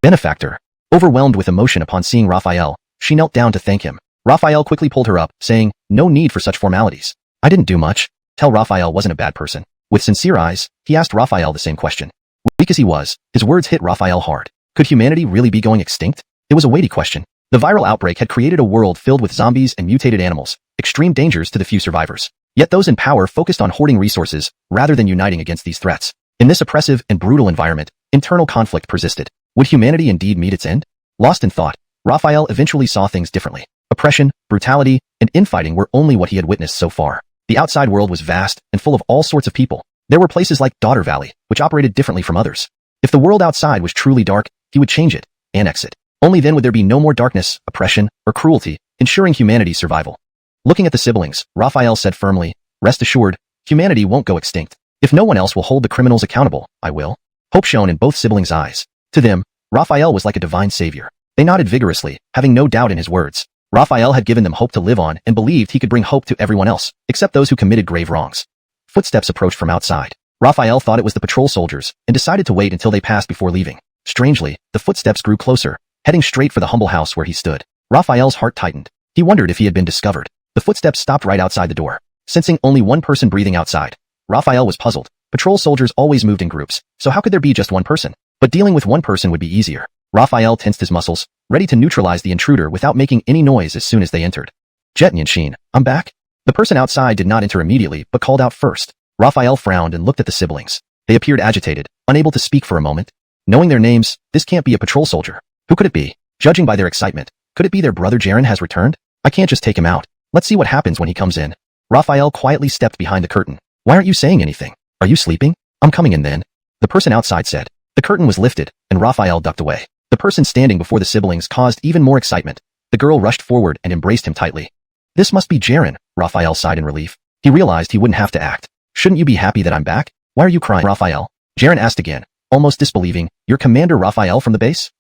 B: Benefactor. Overwhelmed with emotion upon seeing Raphael, she knelt down to thank him. Raphael quickly pulled her up, saying, "No need for such formalities. I didn't do much." Tell Raphael wasn't a bad person. With sincere eyes, he asked Raphael the same question. Weak as he was, his words hit Raphael hard. Could humanity really be going extinct? It was a weighty question. The viral outbreak had created a world filled with zombies and mutated animals, extreme dangers to the few survivors. Yet those in power focused on hoarding resources rather than uniting against these threats. In this oppressive and brutal environment, internal conflict persisted. Would humanity indeed meet its end? Lost in thought, Raphael eventually saw things differently. Oppression, brutality, and infighting were only what he had witnessed so far. The outside world was vast and full of all sorts of people. There were places like Daughter Valley, which operated differently from others. If the world outside was truly dark, he would change it, annex it. Only then would there be no more darkness, oppression, or cruelty, ensuring humanity's survival. Looking at the siblings, Raphael said firmly, "Rest assured, humanity won't go extinct. If no one else will hold the criminals accountable, I will." Hope shone in both siblings' eyes. To them, Raphael was like a divine savior. They nodded vigorously, having no doubt in his words. Raphael had given them hope to live on and believed he could bring hope to everyone else, except those who committed grave wrongs. Footsteps approached from outside. Raphael thought it was the patrol soldiers and decided to wait until they passed before leaving. Strangely, the footsteps grew closer, heading straight for the humble house where he stood. Raphael's heart tightened. He wondered if he had been discovered. The footsteps stopped right outside the door. Sensing only one person breathing outside, Raphael was puzzled. Patrol soldiers always moved in groups, so how could there be just one person? But dealing with one person would be easier. Raphael tensed his muscles, ready to neutralize the intruder without making any noise as soon as they entered. "Jet and Yanshin, I'm back." The person outside did not enter immediately, but called out first. Raphael frowned and looked at the siblings. They appeared agitated, unable to speak for a moment. Knowing their names, this can't be a patrol soldier. Who could it be? Judging by their excitement, could it be their brother Jaren has returned? I can't just take him out. Let's see what happens when he comes in. Raphael quietly stepped behind the curtain. "Why aren't you saying anything? Are you sleeping? I'm coming in then." The person outside said. The curtain was lifted, and Raphael ducked away. The person standing before the siblings caused even more excitement. The girl rushed forward and embraced him tightly. "This must be Jaren," Raphael sighed in relief. He realized he wouldn't have to act. "Shouldn't you be happy that I'm back? Why are you crying, Raphael?" Jaren asked again, almost disbelieving. "You're Commander Raphael from the base?"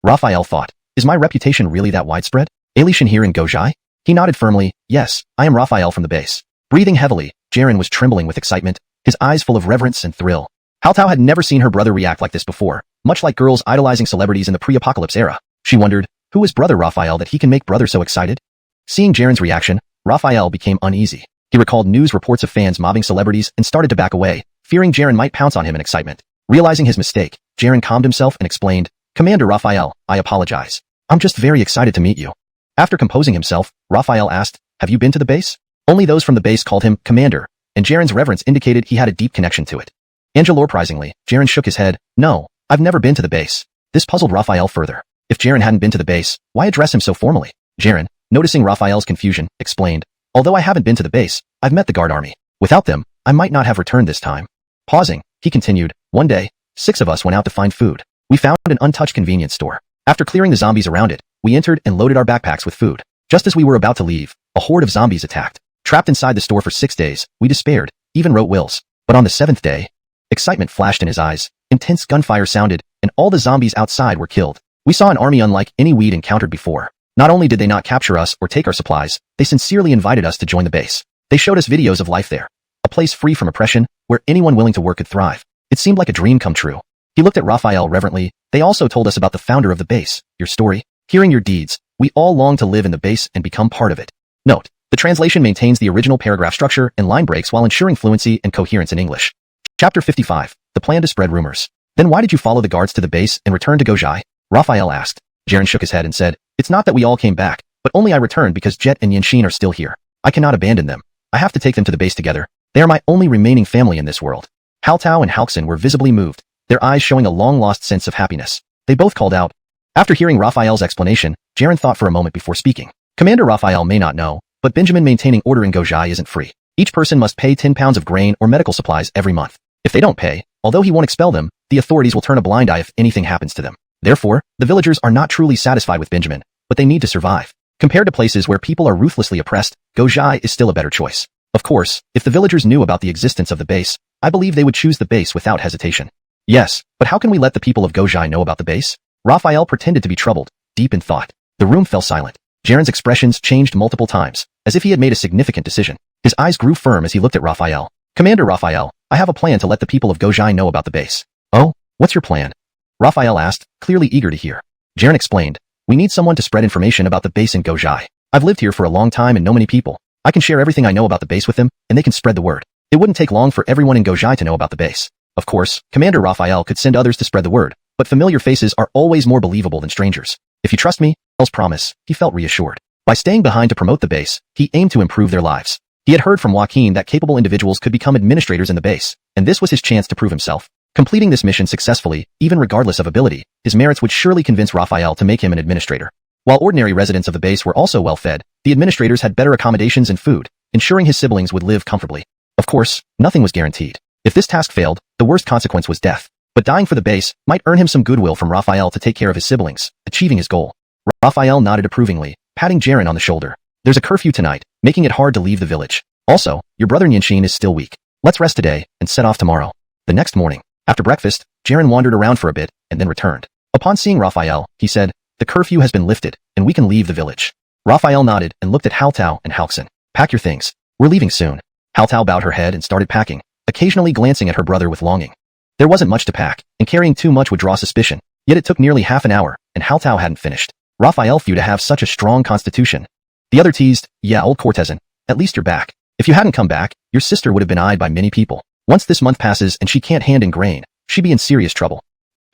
B: Raphael thought, is my reputation really that widespread? Alishan here in Gojai? He nodded firmly. "Yes, I am Raphael from the base." Breathing heavily, Jaren was trembling with excitement, his eyes full of reverence and thrill. Haltao had never seen her brother react like this before, much like girls idolizing celebrities in the pre-apocalypse era. She wondered, who is brother Raphael that he can make brother so excited? Seeing Jaren's reaction, Raphael became uneasy. He recalled news reports of fans mobbing celebrities and started to back away, fearing Jaren might pounce on him in excitement. Realizing his mistake, Jaren calmed himself and explained, "Commander Raphael, I apologize. I'm just very excited to meet you." After composing himself, Raphael asked, "Have you been to the base?" Only those from the base called him Commander, and Jaren's reverence indicated he had a deep connection to it. Surprisingly, Jaren shook his head. "No, I've never been to the base." This puzzled Raphael further. If Jaren hadn't been to the base, why address him so formally? Jaren, noticing Raphael's confusion, explained, "Although I haven't been to the base, I've met the guard army. Without them, I might not have returned this time." Pausing, he continued, "One day, 6 of us went out to find food. We found an untouched convenience store. After clearing the zombies around it, we entered and loaded our backpacks with food. Just as we were about to leave, a horde of zombies attacked. Trapped inside the store for 6 days, we despaired, even wrote wills. But on the 7th day, excitement flashed in his eyes, intense gunfire sounded, and all the zombies outside were killed. We saw an army unlike any we'd encountered before. Not only did they not capture us or take our supplies, they sincerely invited us to join the base. They showed us videos of life there, a place free from oppression, where anyone willing to work could thrive. It seemed like a dream come true." He looked at Raphael reverently. "They also told us about the founder of the base, your story. Hearing your deeds, we all long to live in the base and become part of it." Note, the translation maintains the original paragraph structure and line breaks while ensuring fluency and coherence in English. Chapter 55, The Plan to Spread Rumors. "Then why did you follow the guards to the base and return to Gojai?" Raphael asked. Jaren shook his head and said, "It's not that we all came back, but only I returned because Jet and Yanshin are still here. I cannot abandon them. I have to take them to the base together. They are my only remaining family in this world." Haltao and Halkson were visibly moved, their eyes showing a long-lost sense of happiness. They both called out. After hearing Raphael's explanation, Jaren thought for a moment before speaking. Commander Raphael may not know, but Benjamin maintaining order in Gojai isn't free. Each person must pay 10 pounds of grain or medical supplies every month. If they don't pay, although he won't expel them, the authorities will turn a blind eye if anything happens to them. Therefore, the villagers are not truly satisfied with Benjamin, but they need to survive. Compared to places where people are ruthlessly oppressed, Gojai is still a better choice. Of course, if the villagers knew about the existence of the base, I believe they would choose the base without hesitation. Yes, but how can we let the people of Gojai know about the base? Raphael pretended to be troubled, deep in thought. The room fell silent. Jaren's expressions changed multiple times, as if he had made a significant decision. His eyes grew firm as he looked at Raphael. "Commander Raphael, I have a plan to let the people of Gojai know about the base." "Oh, what's your plan?" Raphael asked, clearly eager to hear. Jaren explained, "We need someone to spread information about the base in Gojai. I've lived here for a long time and know many people. I can share everything I know about the base with them, and they can spread the word. It wouldn't take long for everyone in Gojai to know about the base." Of course, Commander Raphael could send others to spread the word, but familiar faces are always more believable than strangers. "If you trust me, I'll promise," he felt reassured. By staying behind to promote the base, he aimed to improve their lives. He had heard from Joaquin that capable individuals could become administrators in the base, and this was his chance to prove himself. Completing this mission successfully, even regardless of ability, his merits would surely convince Raphael to make him an administrator. While ordinary residents of the base were also well fed, the administrators had better accommodations and food, ensuring his siblings would live comfortably. Of course, nothing was guaranteed. If this task failed, the worst consequence was death. But dying for the base might earn him some goodwill from Raphael to take care of his siblings, achieving his goal. Raphael nodded approvingly, patting Jaren on the shoulder. There's a curfew tonight, making it hard to leave the village. Also, your brother Nianxin is still weak. Let's rest today and set off tomorrow. The next morning, after breakfast, Jaren wandered around for a bit and then returned. Upon seeing Raphael, he said, the curfew has been lifted, and we can leave the village. Raphael nodded and looked at Haotao and Halcyon. Pack your things. We're leaving soon. Haotao bowed her head and started packing, occasionally glancing at her brother with longing. There wasn't much to pack, and carrying too much would draw suspicion, yet it took nearly half an hour, and Haotao hadn't finished. Raphael feared to have such a strong constitution. The other teased, yeah, old courtesan, at least you're back. If you hadn't come back, your sister would have been eyed by many people. Once this month passes and she can't hand in grain, she'd be in serious trouble.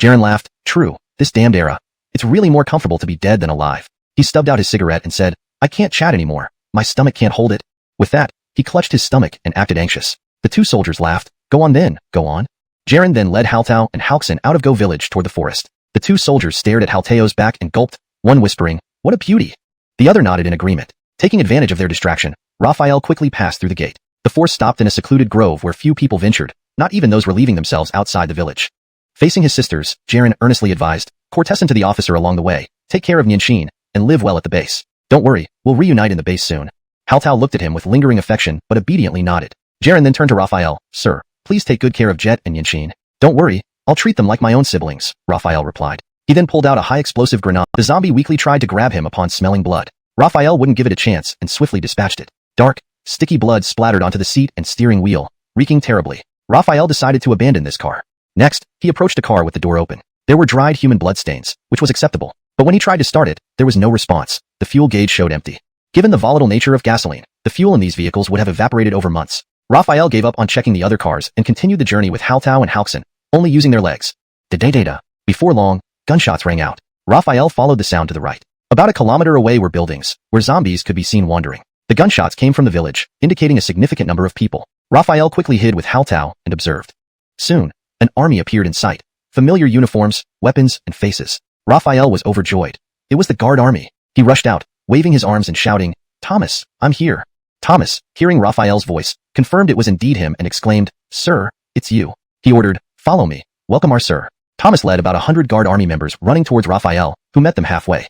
B: Jaren laughed, true, this damned era. It's really more comfortable to be dead than alive. He stubbed out his cigarette and said, I can't chat anymore. My stomach can't hold it. With that, he clutched his stomach and acted anxious. The two soldiers laughed. Go on then, go on. Jaren then led Haotao and Halcyon out of Go Village toward the forest. The two soldiers stared at Haotao's back and gulped, one whispering, what a beauty. The other nodded in agreement. Taking advantage of their distraction, Raphael quickly passed through the gate. The force stopped in a secluded grove where few people ventured, not even those relieving themselves outside the village. Facing his sisters, Jaren earnestly advised, courtesan to the officer along the way, take care of Nianxin, and live well at the base. Don't worry, we'll reunite in the base soon. Haotao looked at him with lingering affection but obediently nodded. Jaren then turned to Raphael, sir, please take good care of Jet and Nianxin. Don't worry, I'll treat them like my own siblings, Raphael replied. He then pulled out a high-explosive grenade. The zombie weakly tried to grab him upon smelling blood. Raphael wouldn't give it a chance and swiftly dispatched it. Dark, sticky blood splattered onto the seat and steering wheel, reeking terribly. Raphael decided to abandon this car. Next, he approached a car with the door open. There were dried human bloodstains, which was acceptable. But when he tried to start it, there was no response. The fuel gauge showed empty. Given the volatile nature of gasoline, the fuel in these vehicles would have evaporated over months. Raphael gave up on checking the other cars and continued the journey with Haotao and Halcyon, only using their legs. Da-da-da-da. Before long, gunshots rang out. Raphael followed the sound to the right. About a kilometer away were buildings, where zombies could be seen wandering. The gunshots came from the village, indicating a significant number of people. Raphael quickly hid with Haotao and observed. Soon, an army appeared in sight. Familiar uniforms, weapons, and faces. Raphael was overjoyed. It was the guard army. He rushed out, waving his arms and shouting, Thomas, I'm here. Thomas, hearing Raphael's voice, confirmed it was indeed him and exclaimed, Sir, it's you. He ordered, Follow me. Welcome our sir. Thomas led about 100 guard army members running towards Raphael, who met them halfway.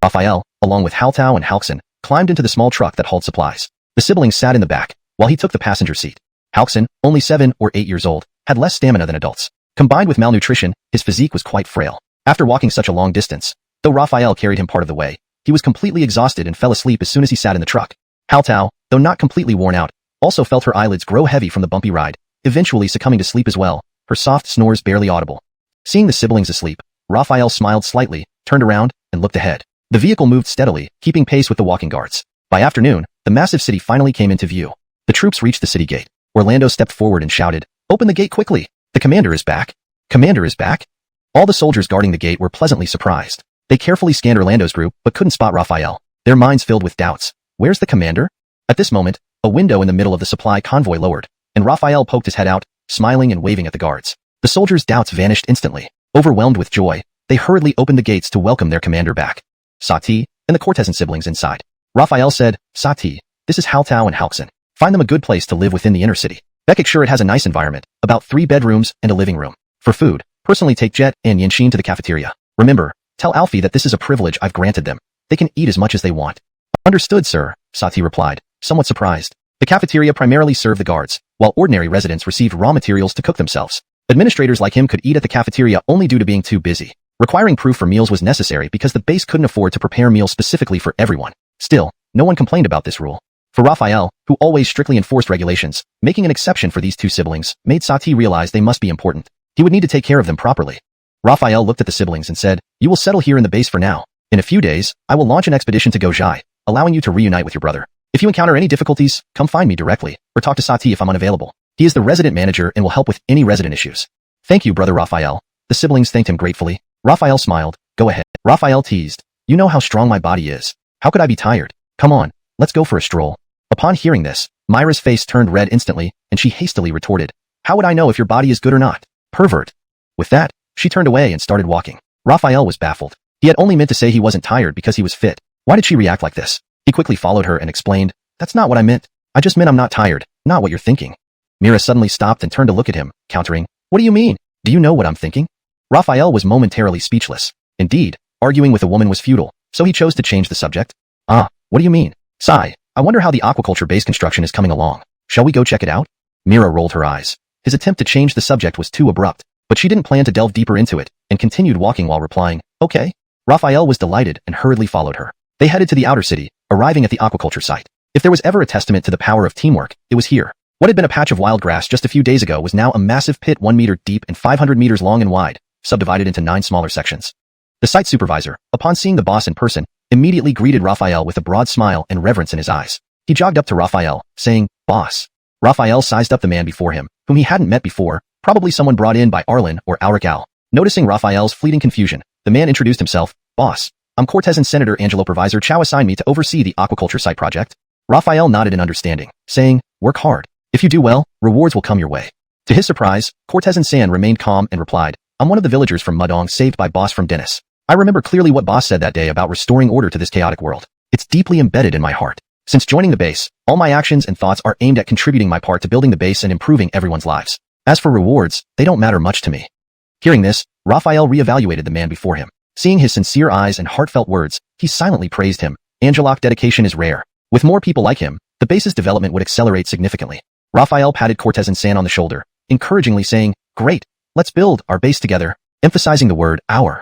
B: Raphael, along with Haotao and Halcyon, climbed into the small truck that hauled supplies. The siblings sat in the back, while he took the passenger seat. Halcyon, only 7 or 8 years old, had less stamina than adults. Combined with malnutrition, his physique was quite frail. After walking such a long distance, though Raphael carried him part of the way, he was completely exhausted and fell asleep as soon as he sat in the truck. Haotao, though not completely worn out, also felt her eyelids grow heavy from the bumpy ride, eventually succumbing to sleep as well, her soft snores barely audible. Seeing the siblings asleep, Raphael smiled slightly, turned around, and looked ahead. The vehicle moved steadily, keeping pace with the walking guards. By afternoon, the massive city finally came into view. The troops reached the city gate. Orlando stepped forward and shouted, Open the gate quickly! The commander is back! Commander is back! All the soldiers guarding the gate were pleasantly surprised. They carefully scanned Orlando's group, but couldn't spot Raphael. Their minds filled with doubts. Where's the commander? At this moment, a window in the middle of the supply convoy lowered, and Raphael poked his head out, smiling and waving at the guards. The soldiers' doubts vanished instantly. Overwhelmed with joy, they hurriedly opened the gates to welcome their commander back. Sati, and the courtesan siblings inside. Raphael said, Sati, this is Haotao and Halcyon. Find them a good place to live within the inner city. Make sure it has a nice environment, about 3 bedrooms and a living room. For food, personally take Jet and Nianxin to the cafeteria. Remember, tell Alfie that this is a privilege I've granted them. They can eat as much as they want. Understood, sir, Sati replied, somewhat surprised. The cafeteria primarily served the guards, while ordinary residents received raw materials to cook themselves. Administrators like him could eat at the cafeteria only due to being too busy. Requiring proof for meals was necessary because the base couldn't afford to prepare meals specifically for everyone. Still, no one complained about this rule. For Raphael, who always strictly enforced regulations, making an exception for these two siblings made Sati realize they must be important. He would need to take care of them properly. Raphael looked at the siblings and said, You will settle here in the base for now. In a few days, I will launch an expedition to Gojai, allowing you to reunite with your brother. If you encounter any difficulties, come find me directly, or talk to Sati if I'm unavailable. He is the resident manager and will help with any resident issues. Thank you, brother Raphael. The siblings thanked him gratefully. Raphael smiled. Go ahead. Raphael teased. You know how strong my body is. How could I be tired? Come on, let's go for a stroll. Upon hearing this, Myra's face turned red instantly, and she hastily retorted, "How would I know if your body is good or not? Pervert." With that, she turned away and started walking. Raphael was baffled. He had only meant to say he wasn't tired because he was fit. Why did she react like this? He quickly followed her and explained, "That's not what I meant. I just meant I'm not tired, not what you're thinking." Mira suddenly stopped and turned to look at him, countering, "What do you mean? Do you know what I'm thinking?" Raphael was momentarily speechless. Indeed, arguing with a woman was futile, so he chose to change the subject. What do you mean? Sigh, I wonder how the aquaculture base construction is coming along. Shall we go check it out? Mira rolled her eyes. His attempt to change the subject was too abrupt, but she didn't plan to delve deeper into it, and continued walking while replying, "Okay." Raphael was delighted and hurriedly followed her. They headed to the outer city, arriving at the aquaculture site. If there was ever a testament to the power of teamwork, it was here. What had been a patch of wild grass just a few days ago was now a massive pit 1 meter deep and 500 meters long and wide, subdivided into 9 smaller sections. The site supervisor, upon seeing the boss in person, immediately greeted Raphael with a broad smile and reverence in his eyes. He jogged up to Raphael, saying, "Boss." Raphael sized up the man before him, whom he hadn't met before, probably someone brought in by Arlen or Auric Al. Noticing Raphael's fleeting confusion, the man introduced himself, "Boss, I'm Cortezan Senator Angelo Provisor Chow assigned me to oversee the aquaculture site project." Raphael nodded in understanding, saying, "Work hard. If you do well, rewards will come your way." To his surprise, Cortezan San remained calm and replied, "I'm one of the villagers from Mudong saved by Boss from Dennis. I remember clearly what Boss said that day about restoring order to this chaotic world. It's deeply embedded in my heart. Since joining the base, all my actions and thoughts are aimed at contributing my part to building the base and improving everyone's lives. As for rewards, they don't matter much to me." Hearing this, Raphael reevaluated the man before him. Seeing his sincere eyes and heartfelt words, he silently praised him. Angeloc's dedication is rare. With more people like him, the base's development would accelerate significantly. Raphael patted Cortezan San on the shoulder, encouragingly saying, "Great, let's build our base together," emphasizing the word our.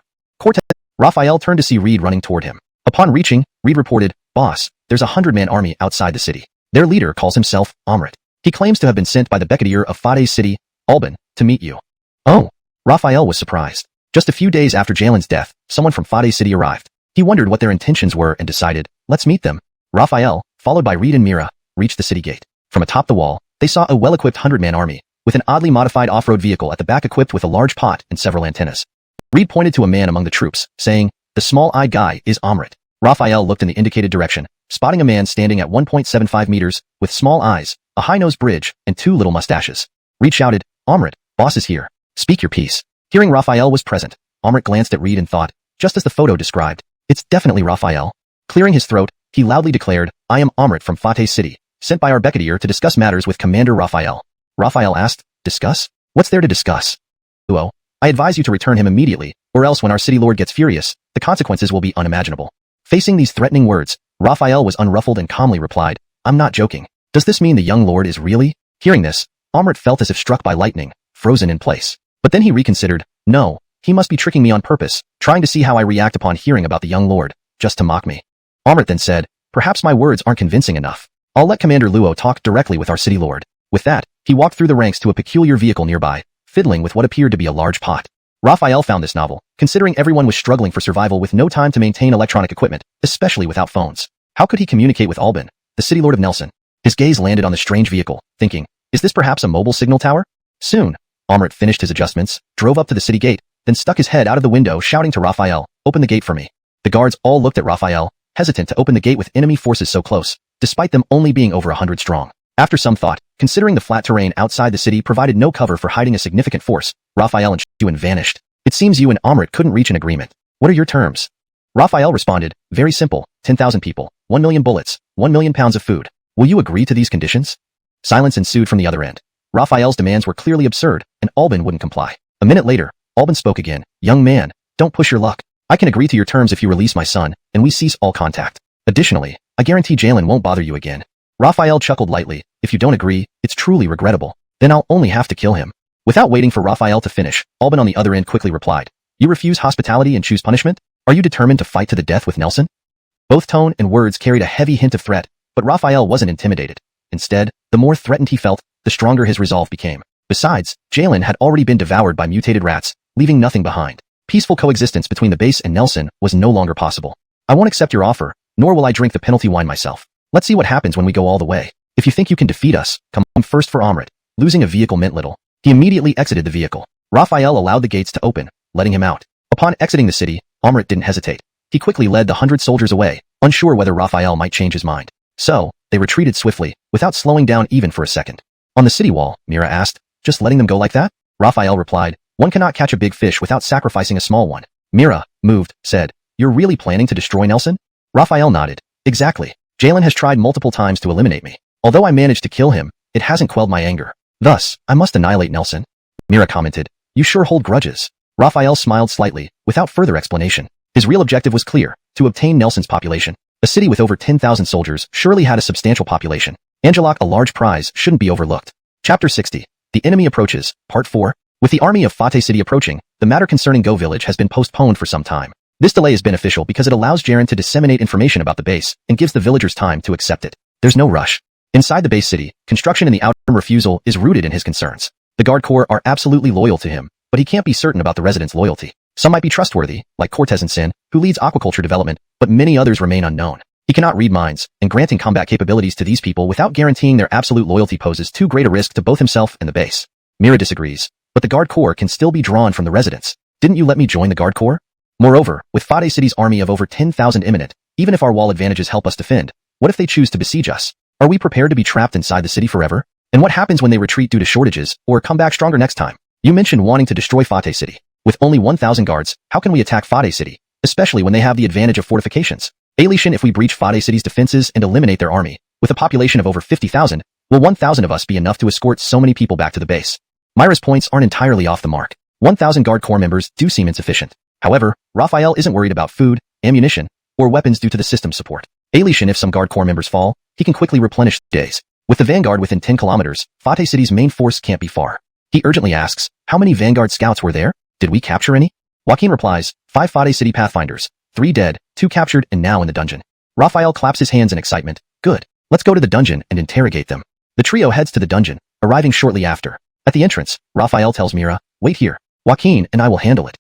B: Raphael turned to see Reed running toward him. Upon reaching, Reed reported, "Boss, there's a 100-man army outside the city. Their leader calls himself Amrit. He claims to have been sent by the Brigadier of Fade's city, Alban, to meet you." Oh, Raphael was surprised. Just a few days after Jalen's death, someone from Fade's city arrived. He wondered what their intentions were and decided, "Let's meet them." Raphael, followed by Reed and Mira, reached the city gate. From atop the wall, they saw a well-equipped 100-man army, with an oddly modified off-road vehicle at the back equipped with a large pot and several antennas. Reed pointed to a man among the troops, saying, "The small-eyed guy is Amrit." Raphael looked in the indicated direction, spotting a man standing at 1.75 meters, with small eyes, a high-nosed bridge, and 2 little mustaches. Reed shouted, "Amrit, boss is here. Speak your piece." Hearing Raphael was present, Amrit glanced at Reed and thought, just as the photo described, "It's definitely Raphael." Clearing his throat, he loudly declared, "I am Amrit from Fate's city, sent by our Brigadier to discuss matters with Commander Raphael." Raphael asked, "Discuss? What's there to discuss?" "Oh, I advise you to return him immediately, or else when our city lord gets furious, the consequences will be unimaginable." Facing these threatening words, Raphael was unruffled and calmly replied, "I'm not joking. Does this mean the young lord is really?" Hearing this, Amrit felt as if struck by lightning, frozen in place. But then he reconsidered, "No, he must be tricking me on purpose, trying to see how I react upon hearing about the young lord, just to mock me." Amrit then said, "Perhaps my words aren't convincing enough. I'll let Commander Luo talk directly with our city lord." With that, he walked through the ranks to a peculiar vehicle nearby, fiddling with what appeared to be a large pot. Raphael found this novel, considering everyone was struggling for survival with no time to maintain electronic equipment, especially without phones. How could he communicate with Alban, the city lord of Nelson? His gaze landed on the strange vehicle, thinking, is this perhaps a mobile signal tower? Soon, Amrit finished his adjustments, drove up to the city gate, then stuck his head out of the window shouting to Raphael, "Open the gate for me." The guards all looked at Raphael, hesitant to open the gate with enemy forces so close, despite them only being over 100 strong. After some thought, considering the flat terrain outside the city provided no cover for hiding a significant force, Raphael and Xuan vanished. "It seems you and Amrit couldn't reach an agreement. What are your terms?" Raphael responded, "Very simple, 10,000 people, 1 million bullets, 1 million pounds of food. Will you agree to these conditions?" Silence ensued from the other end. Raphael's demands were clearly absurd, and Alban wouldn't comply. A minute later, Alban spoke again, "Young man, don't push your luck. I can agree to your terms if you release my son, and we cease all contact. Additionally, I guarantee Jalen won't bother you again." Raphael chuckled lightly, "If you don't agree, it's truly regrettable. Then I'll only have to kill him." Without waiting for Raphael to finish, Alban on the other end quickly replied, "You refuse hospitality and choose punishment? Are you determined to fight to the death with Nelson?" Both tone and words carried a heavy hint of threat, but Raphael wasn't intimidated. Instead, the more threatened he felt, the stronger his resolve became. Besides, Jalen had already been devoured by mutated rats, leaving nothing behind. Peaceful coexistence between the base and Nelson was no longer possible. "I won't accept your offer, nor will I drink the penalty wine myself. Let's see what happens when we go all the way. If you think you can defeat us, come first for Amrit." Losing a vehicle meant little. He immediately exited the vehicle. Raphael allowed the gates to open, letting him out. Upon exiting the city, Amrit didn't hesitate. He quickly led the 100 soldiers away, unsure whether Raphael might change his mind. So, they retreated swiftly, without slowing down even for a second. On the city wall, Mira asked, just letting them go like that? Raphael replied, one cannot catch a big fish without sacrificing a small one. Mira, moved, said, you're really planning to destroy Nelson? Raphael nodded. Exactly. Jalen has tried multiple times to eliminate me. Although I managed to kill him, it hasn't quelled my anger. Thus, I must annihilate Nelson. Mira commented, you sure hold grudges. Raphael smiled slightly, without further explanation. His real objective was clear, to obtain Nelson's population. A city with over 10,000 soldiers surely had a substantial population. Angeloc, a large prize, shouldn't be overlooked. Chapter 60. The Enemy Approaches, Part 4. With the army of Fate City approaching, the matter concerning Go Village has been postponed for some time. This delay is beneficial because it allows Jaren to disseminate information about the base and gives the villagers time to accept it. There's no rush. Inside the base city, construction in the outer refusal is rooted in his concerns. The Guard Corps are absolutely loyal to him, but he can't be certain about the residents' loyalty. Some might be trustworthy, like Cortez and Sin, who leads aquaculture development, but many others remain unknown. He cannot read minds, and granting combat capabilities to these people without guaranteeing their absolute loyalty poses too great a risk to both himself and the base. Mira disagrees, but the Guard Corps can still be drawn from the residents. Didn't you let me join the Guard Corps? Moreover, with Fate City's army of over 10,000 imminent, even if our wall advantages help us defend, what if they choose to besiege us? Are we prepared to be trapped inside the city forever? And what happens when they retreat due to shortages, or come back stronger next time? You mentioned wanting to destroy Fate City. With only 1,000 guards, how can we attack Fate City, especially when they have the advantage of fortifications? Alishan, if we breach Fate City's defenses and eliminate their army, with a population of over 50,000, will 1,000 of us be enough to escort so many people back to the base? Myra's points aren't entirely off the mark. 1,000 Guard Corps members do seem insufficient. However, Raphael isn't worried about food, ammunition, or weapons due to the system support. Alishan, if some Guard Corps members fall, he can quickly replenish days. With the Vanguard within 10 kilometers, Fate City's main force can't be far. He urgently asks, how many Vanguard scouts were there? Did we capture any? Joaquin replies, 5 Fate City Pathfinders, 3 dead, 2 captured and now in the dungeon. Raphael claps his hands in excitement. Good. Let's go to the dungeon and interrogate them. The trio heads to the dungeon, arriving shortly after. At the entrance, Raphael tells Mira, wait here. Joaquin and I will handle it.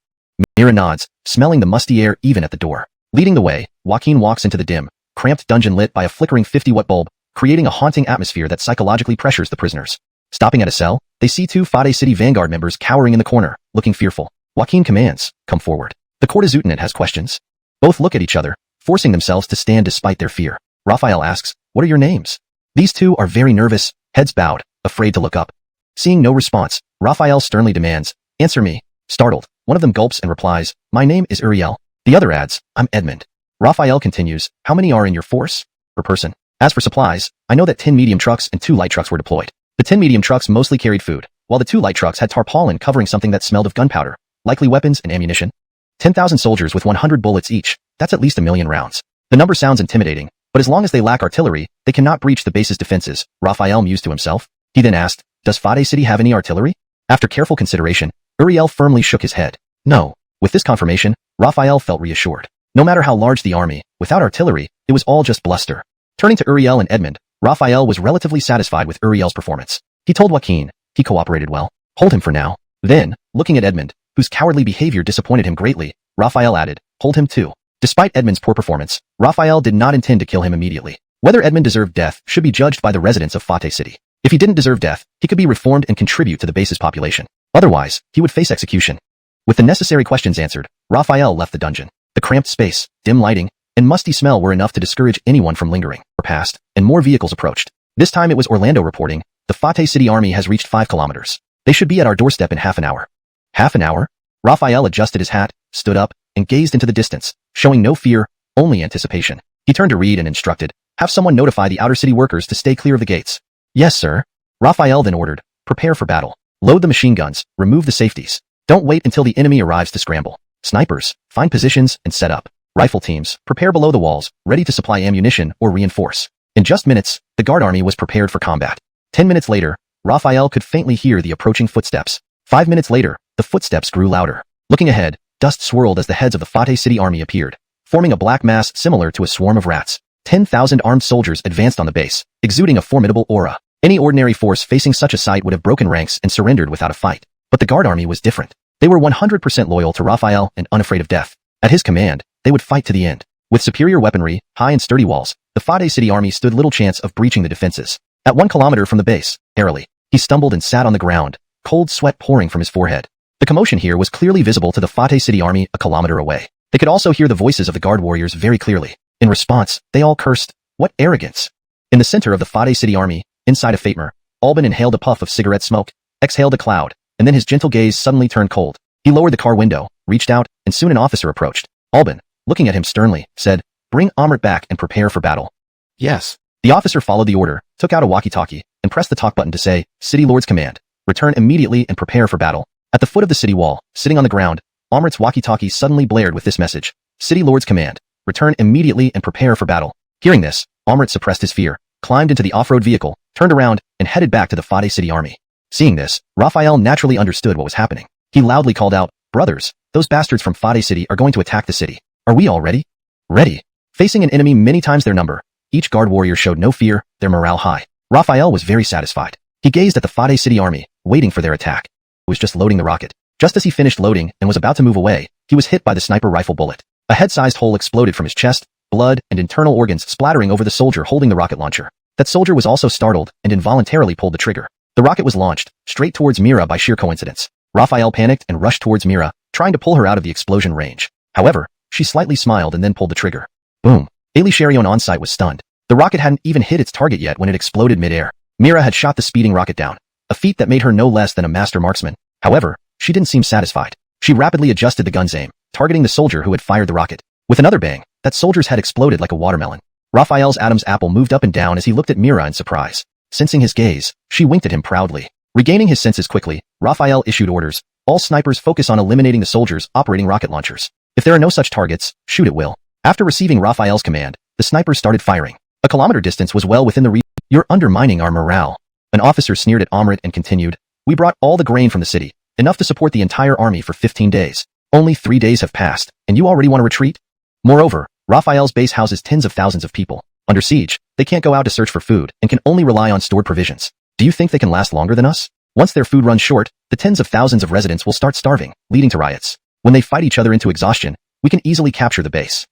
B: Mira nods, smelling the musty air even at the door. Leading the way, Joaquin walks into the dim, cramped dungeon lit by a flickering 50-watt bulb, creating a haunting atmosphere that psychologically pressures the prisoners. Stopping at a cell, they see 2 Fate City Vanguard members cowering in the corner, looking fearful. Joaquin commands, come forward. The courtisanate has questions. Both look at each other, forcing themselves to stand despite their fear. Raphael asks, what are your names? These 2 are very nervous, heads bowed, afraid to look up. Seeing no response, Raphael sternly demands, answer me. Startled, one of them gulps and replies, my name is Uriel. The other adds, I'm Edmund. Raphael continues, how many are in your force? Per person. As for supplies, I know that 10 medium trucks and 2 light trucks were deployed. The 10 medium trucks mostly carried food, while the 2 light trucks had tarpaulin covering something that smelled of gunpowder, likely weapons and ammunition. 10,000 soldiers with 100 bullets each, that's at least 1,000,000 rounds. The number sounds intimidating, but as long as they lack artillery, they cannot breach the base's defenses, Raphael mused to himself. He then asked, does Fate City have any artillery? After careful consideration, Uriel firmly shook his head. No. With this confirmation, Raphael felt reassured. No matter how large the army, without artillery, it was all just bluster. Turning to Uriel and Edmund, Raphael was relatively satisfied with Uriel's performance. He told Joaquin, he cooperated well. Hold him for now. Then, looking at Edmund, whose cowardly behavior disappointed him greatly, Raphael added, hold him too. Despite Edmund's poor performance, Raphael did not intend to kill him immediately. Whether Edmund deserved death should be judged by the residents of Fate City. If he didn't deserve death, he could be reformed and contribute to the base's population. Otherwise, he would face execution. With the necessary questions answered, Raphael left the dungeon. The cramped space, dim lighting, and musty smell were enough to discourage anyone from lingering. Past, and more vehicles approached. This time it was Orlando reporting, the Fate City army has reached 5 kilometers. They should be at our doorstep in half an hour. Half an hour? Raphael adjusted his hat, stood up, and gazed into the distance, showing no fear, only anticipation. He turned to Reed and instructed, have someone notify the outer city workers to stay clear of the gates. Yes, sir. Raphael then ordered, prepare for battle. Load the machine guns, remove the safeties. Don't wait until the enemy arrives to scramble. Snipers, find positions and set up. Rifle teams, prepare below the walls, ready to supply ammunition or reinforce. In just minutes, the guard army was prepared for combat. 10 minutes later, Raphael could faintly hear the approaching footsteps. 5 minutes later, the footsteps grew louder. Looking ahead, dust swirled as the heads of the Fate City army appeared, forming a black mass similar to a swarm of rats. 10,000 armed soldiers advanced on the base, exuding a formidable aura. Any ordinary force facing such a sight would have broken ranks and surrendered without a fight. But the guard army was different. They were 100% loyal to Raphael and unafraid of death. At his command, they would fight to the end. With superior weaponry, high and sturdy walls, the Fate City army stood little chance of breaching the defenses. At 1 kilometer from the base, airily, he stumbled and sat on the ground, cold sweat pouring from his forehead. The commotion here was clearly visible to the Fate City army a kilometer away. They could also hear the voices of the guard warriors very clearly. In response, they all cursed, "What arrogance! In the center of the Fade City army, inside a Fatemer, Albin inhaled a puff of cigarette smoke, exhaled a cloud, and then his gentle gaze suddenly turned cold. He lowered the car window, reached out, and soon an officer approached. Albin, looking at him sternly, said, "Bring Amrit back and prepare for battle."
C: Yes.
B: The officer followed the order, took out a walkie-talkie, and pressed the talk button to say, "City Lord's command. Return immediately and prepare for battle." At the foot of the city wall, sitting on the ground, Amrit's walkie-talkie suddenly blared with this message. "City Lord's command. Return immediately and prepare for battle." Hearing this, Amrit suppressed his fear, climbed into the off-road vehicle, turned around, and headed back to the Fade City army. Seeing this, Raphael naturally understood what was happening. He loudly called out, "Brothers, those bastards from Fade City are going to attack the city. Are we all ready?" Ready. Facing an enemy many times their number, each guard warrior showed no fear, their morale high. Raphael was very satisfied. He gazed at the Fade City army, waiting for their attack. It was just loading the rocket. Just as he finished loading and was about to move away, he was hit by the sniper rifle bullet. A head-sized hole exploded from his chest, blood and internal organs splattering over the soldier holding the rocket launcher. That soldier was also startled and involuntarily pulled the trigger. The rocket was launched, straight towards Mira by sheer coincidence. Raphael panicked and rushed towards Mira, trying to pull her out of the explosion range. However, she slightly smiled and then pulled the trigger. Boom. Ailey Sherion on site was stunned. The rocket hadn't even hit its target yet when it exploded mid-air. Mira had shot the speeding rocket down, a feat that made her no less than a master marksman. However, she didn't seem satisfied. She rapidly adjusted the gun's aim, targeting the soldier who had fired the rocket. With another bang, that soldier's head exploded like a watermelon. Raphael's Adam's apple moved up and down as he looked at Mira in surprise. Sensing his gaze, she winked at him proudly. Regaining his senses quickly, Raphael issued orders. All snipers focus on eliminating the soldiers operating rocket launchers. If there are no such targets, shoot at will. After receiving Raphael's command, the snipers started firing. A kilometer distance was well within the reach. "You're undermining our morale." An officer sneered at Amrit and continued, "We brought all the grain from the city, enough to support the entire army for 15 days. Only 3 days have passed, and you already want to retreat? Moreover, Raphael's base houses tens of thousands of people. Under siege, they can't go out to search for food and can only rely on stored provisions. Do you think they can last longer than us? Once their food runs short, the tens of thousands of residents will start starving, leading to riots. When they fight each other into exhaustion, we can easily capture the base."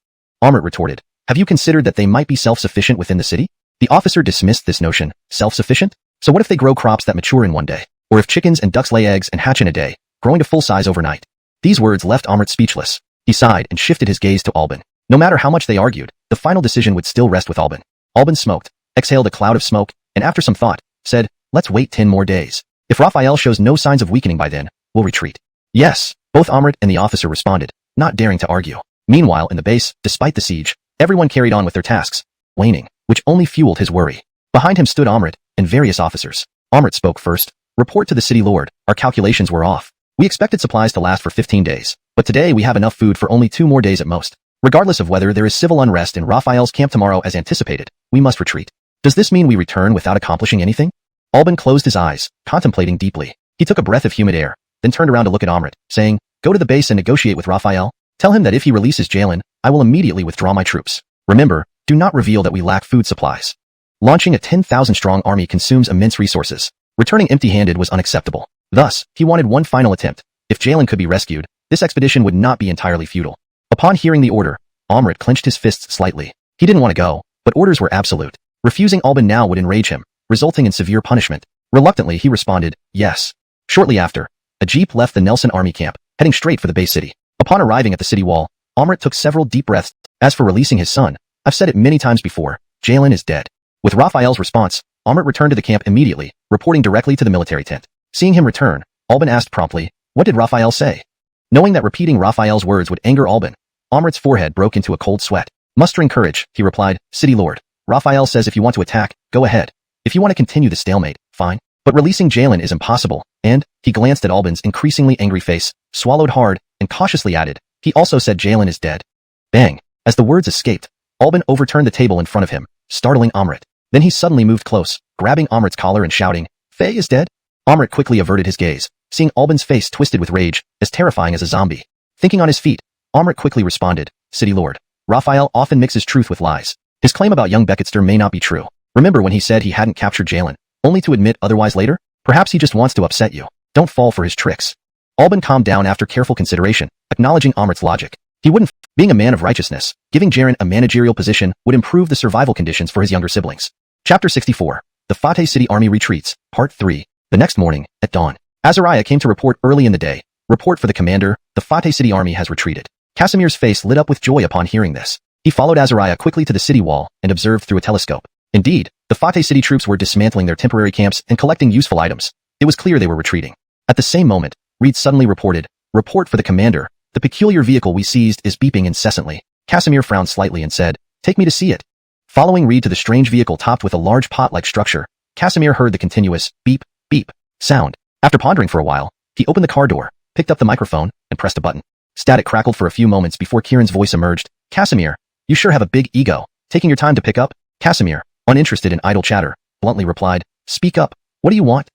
B: Amrit retorted, "Have you considered that they might be self-sufficient within the city?" The officer dismissed this notion. Self-sufficient? So what if they grow crops that mature in one day? Or if chickens and ducks lay eggs and hatch in a day, growing to full size overnight? These words left Amrit speechless. He sighed and shifted his gaze to Albin. No matter how much they argued, the final decision would still rest with Albin. Albin smoked, exhaled a cloud of smoke, and after some thought, said, "Let's wait 10 more days. If Raphael shows no signs of weakening by then, we'll retreat." "Yes," both Amrit and the officer responded, not daring to argue. Meanwhile, in the base, despite the siege, everyone carried on with their tasks, waning, which only fueled his worry. Behind him stood Amrit and various officers. Amrit spoke first. "Report to the city lord, our calculations were off. We expected supplies to last for 15 days, but today we have enough food for only 2 more days at most. Regardless of whether there is civil unrest in Raphael's camp tomorrow as anticipated, we must retreat. Does this mean we return without accomplishing anything?" Albin closed his eyes, contemplating deeply. He took a breath of humid air, then turned around to look at Amrit, saying, "Go to the base and negotiate with Raphael. Tell him that if he releases Jalen, I will immediately withdraw my troops. Remember, do not reveal that we lack food supplies. Launching a 10,000-strong army consumes immense resources. Returning empty-handed was unacceptable. Thus, he wanted one final attempt. If Jalen could be rescued, this expedition would not be entirely futile." Upon hearing the order, Amrit clenched his fists slightly. He didn't want to go, but orders were absolute. Refusing Albin now would enrage him, resulting in severe punishment. Reluctantly, he responded, "Yes." Shortly after, a jeep left the Nelson army camp, heading straight for the base city. Upon arriving at the city wall, Amrit took several deep breaths. "As for releasing his son, I've said it many times before, Jalen is dead." With Raphael's response, Amrit returned to the camp immediately, reporting directly to the military tent. Seeing him return, Albin asked promptly, "What did Raphael say?" Knowing that repeating Raphael's words would anger Albin, Amrit's forehead broke into a cold sweat. Mustering courage, he replied, "City Lord, Raphael says if you want to attack, go ahead. If you want to continue the stalemate, fine. But releasing Jalen is impossible, and," he glanced at Albin's increasingly angry face, swallowed hard, and cautiously added, "He also said Jalen is dead." Bang! As the words escaped, Albin overturned the table in front of him, startling Amrit. Then he suddenly moved close, grabbing Amrit's collar and shouting, "Faye is dead?" Amrit quickly averted his gaze, seeing Albin's face twisted with rage, as terrifying as a zombie. Thinking on his feet, Amrit quickly responded, "City Lord, Raphael often mixes truth with lies. His claim about young Becketster may not be true. Remember when he said he hadn't captured Jalen, only to admit otherwise later? Perhaps he just wants to upset you. Don't fall for his tricks." Albin calmed down after careful consideration, acknowledging Amrit's logic. He wouldn't. Being a man of righteousness, giving Jaren a managerial position would improve the survival conditions for his younger siblings. Chapter 64. The Fate City Army Retreats, Part 3. The next morning, at dawn, Azariah came to report early in the day. "Report for the commander, the Fate City Army has retreated." Casimir's face lit up with joy upon hearing this. He followed Azariah quickly to the city wall and observed through a telescope. Indeed, the Fate City troops were dismantling their temporary camps and collecting useful items. It was clear they were retreating. At the same moment, Reed suddenly reported, "Report for the commander. The peculiar vehicle we seized is beeping incessantly." Casimir frowned slightly and said, "Take me to see it." Following Reed to the strange vehicle topped with a large pot-like structure, Casimir heard the continuous beep, beep sound. After pondering for a while, he opened the car door, picked up the microphone, and pressed a button. Static crackled for a few moments before Kieran's voice emerged. "Casimir, you sure have a big ego. Taking your time to pick up?" Casimir, uninterested in idle chatter, bluntly replied, "Speak up. What do you want?"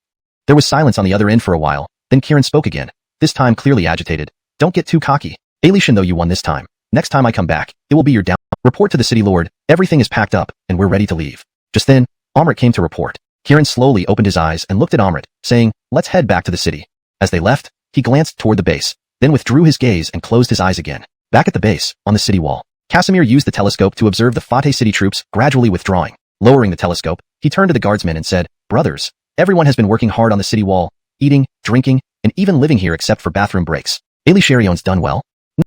B: There was silence on the other end for a while, then Kieran spoke again, this time clearly agitated. "Don't get too cocky. Alishan, though you won this time. Next time I come back, it will be your down. Report to the city lord. Everything is packed up, and we're ready to leave." Just then, Amrit came to report. Kieran slowly opened his eyes and looked at Amrit, saying, "Let's head back to the city." As they left, he glanced toward the base, then withdrew his gaze and closed his eyes again. Back at the base, on the city wall, Casimir used the telescope to observe the Fate City troops gradually withdrawing. Lowering the telescope, he turned to the guardsmen and said, "Brothers, everyone has been working hard on the city wall, eating, drinking, and even living here except for bathroom breaks. Sharion's done well."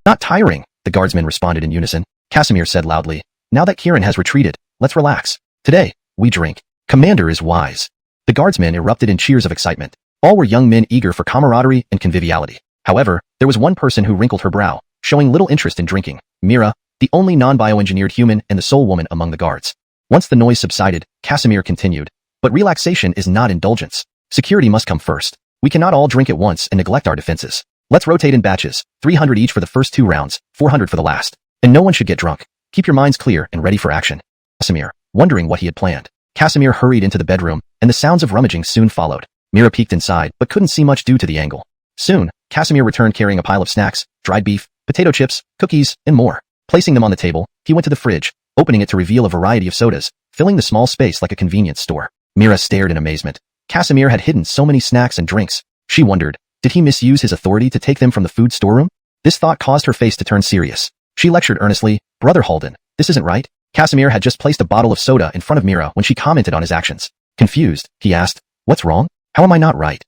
B: "Not tiring," the guardsmen responded in unison. Casimir said loudly, "Now that Kieran has retreated, let's relax. Today, we drink. Commander is wise." The guardsmen erupted in cheers of excitement. All were young men eager for camaraderie and conviviality. However, there was one person who wrinkled her brow, showing little interest in drinking. Mira, the only non-bioengineered human and the sole woman among the guards. Once the noise subsided, Casimir continued, "But relaxation is not indulgence. Security must come first. We cannot all drink at once and neglect our defenses. Let's rotate in batches, 300 each for the first 2 rounds, 400 for the last. And no one should get drunk. Keep your minds clear and ready for action." Casimir, wondering what he had planned. Casimir hurried into the bedroom, and the sounds of rummaging soon followed. Mira peeked inside, but couldn't see much due to the angle. Soon, Casimir returned carrying a pile of snacks, dried beef, potato chips, cookies, and more. Placing them on the table, he went to the fridge, opening it to reveal a variety of sodas, filling the small space like a convenience store. Mira stared in amazement. Casimir had hidden so many snacks and drinks. She wondered, did he misuse his authority to take them from the food storeroom? This thought caused her face to turn serious. She lectured earnestly, "Brother Halden, this isn't right." Casimir had just placed a bottle of soda in front of Mira when she commented on his actions. Confused, he asked, "What's wrong? How am I not right?"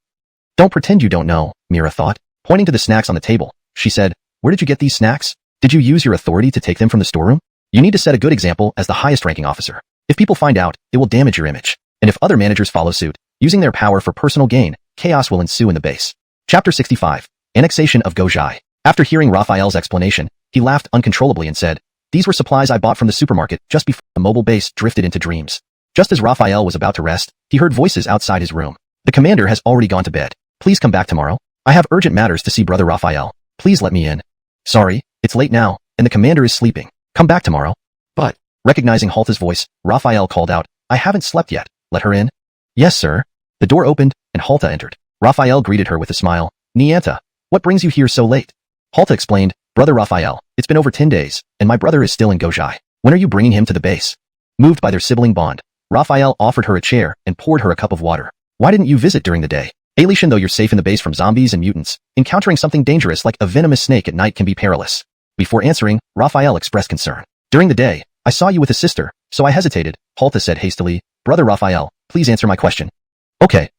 B: "Don't pretend you don't know," Mira thought. Pointing to the snacks on the table, she said, "Where did you get these snacks? Did you use your authority to take them from the storeroom? You need to set a good example as the highest ranking officer. If people find out, it will damage your image. And if other managers follow suit, using their power for personal gain, chaos will ensue in the base." Chapter 65. Annexation of Gojai. After hearing Raphael's explanation, he laughed uncontrollably and said, "These were supplies I bought from the supermarket just before the mobile base drifted into dreams." Just as Raphael was about to rest, he heard voices outside his room. "The commander has already gone to bed. Please come back tomorrow. I have urgent matters to see Brother Raphael. Please let me in." "Sorry, it's late now, and the commander is sleeping. Come back tomorrow." "But," recognizing Halta's voice, Raphael called out, "I haven't slept yet. Let her in." "Yes, sir." The door opened, and Halta entered. Raphael greeted her with a smile. "Nianta, what brings you here so late?" Halta explained, "Brother Raphael, it's been over 10 days, and my brother is still in Gojai. When are you bringing him to the base?" Moved by their sibling bond, Raphael offered her a chair and poured her a cup of water. "Why didn't you visit during the day? Alishan, though you're safe in the base from zombies and mutants, encountering something dangerous like a venomous snake at night can be perilous." Before answering, Raphael expressed concern. "During the day, I saw you with a sister, so I hesitated," Halta said hastily. "Brother Raphael, please answer my question." Okay.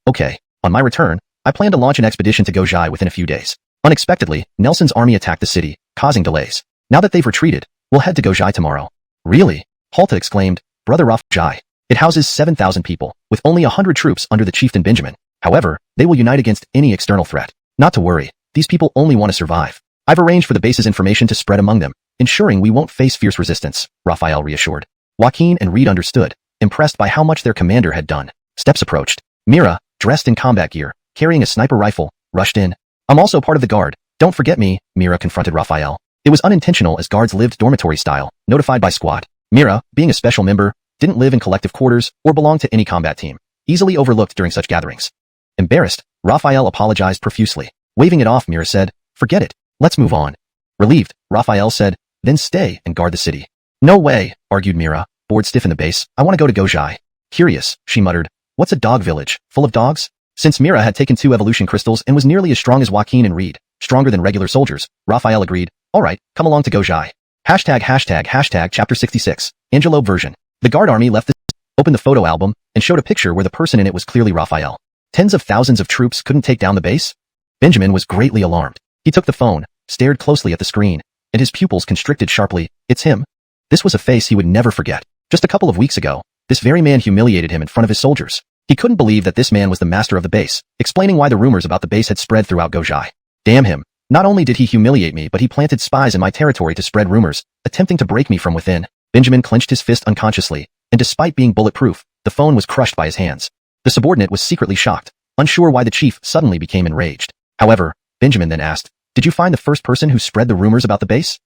B: On my return, I plan to launch an expedition to Gojai within a few days. Unexpectedly, Nelson's army attacked the city, causing delays. Now that they've retreated, we'll head to Gojai tomorrow." "Really?" Halta exclaimed. "Brother Raphael, it houses 7,000 people, with only 100 troops under the chieftain Benjamin. However, they will unite against any external threat. Not to worry, these people only want to survive. I've arranged for the base's information to spread among them, ensuring we won't face fierce resistance," Raphael reassured. Joaquin and Reed understood, impressed by how much their commander had done. Steps approached. Mira, dressed in combat gear, carrying a sniper rifle, rushed in. "I'm also part of the guard. Don't forget me," Mira confronted Raphael. It was unintentional as guards lived dormitory style, notified by squad. Mira, being a special member, didn't live in collective quarters or belong to any combat team, easily overlooked during such gatherings. Embarrassed, Raphael apologized profusely. Waving it off, Mira said, "Forget it. Let's move on." Relieved, Raphael said, "Then stay and guard the city." "No way," argued Mira, bored stiff in the base. "I want to go to Gojai." Curious, she muttered, "What's a dog village, full of dogs?" Since Mira had taken 2 evolution crystals and was nearly as strong as Joaquin and Reed, stronger than regular soldiers, Raphael agreed, "Alright, come along to Gojai." #####Chapter 66. Angelope version. The guard army left the opened the photo album and showed a picture where the person in it was clearly Raphael. Tens of thousands of troops couldn't take down the base? Benjamin was greatly alarmed. He took the phone, stared closely at the screen, and his pupils constricted sharply. It's him. This was a face he would never forget. Just a couple of weeks ago, This very man humiliated him in front of his soldiers. He couldn't believe that this man was the master of the base, explaining why the rumors about the base had spread throughout Gojai. Damn him. Not only did he humiliate me, but he planted spies in my territory to spread rumors, attempting to break me from within. Benjamin clenched his fist unconsciously, and despite being bulletproof, the phone was crushed by his hands. The subordinate was secretly shocked, unsure why the chief suddenly became enraged. However, Benjamin then asked, "Did you find the first person who spread the rumors about the base?"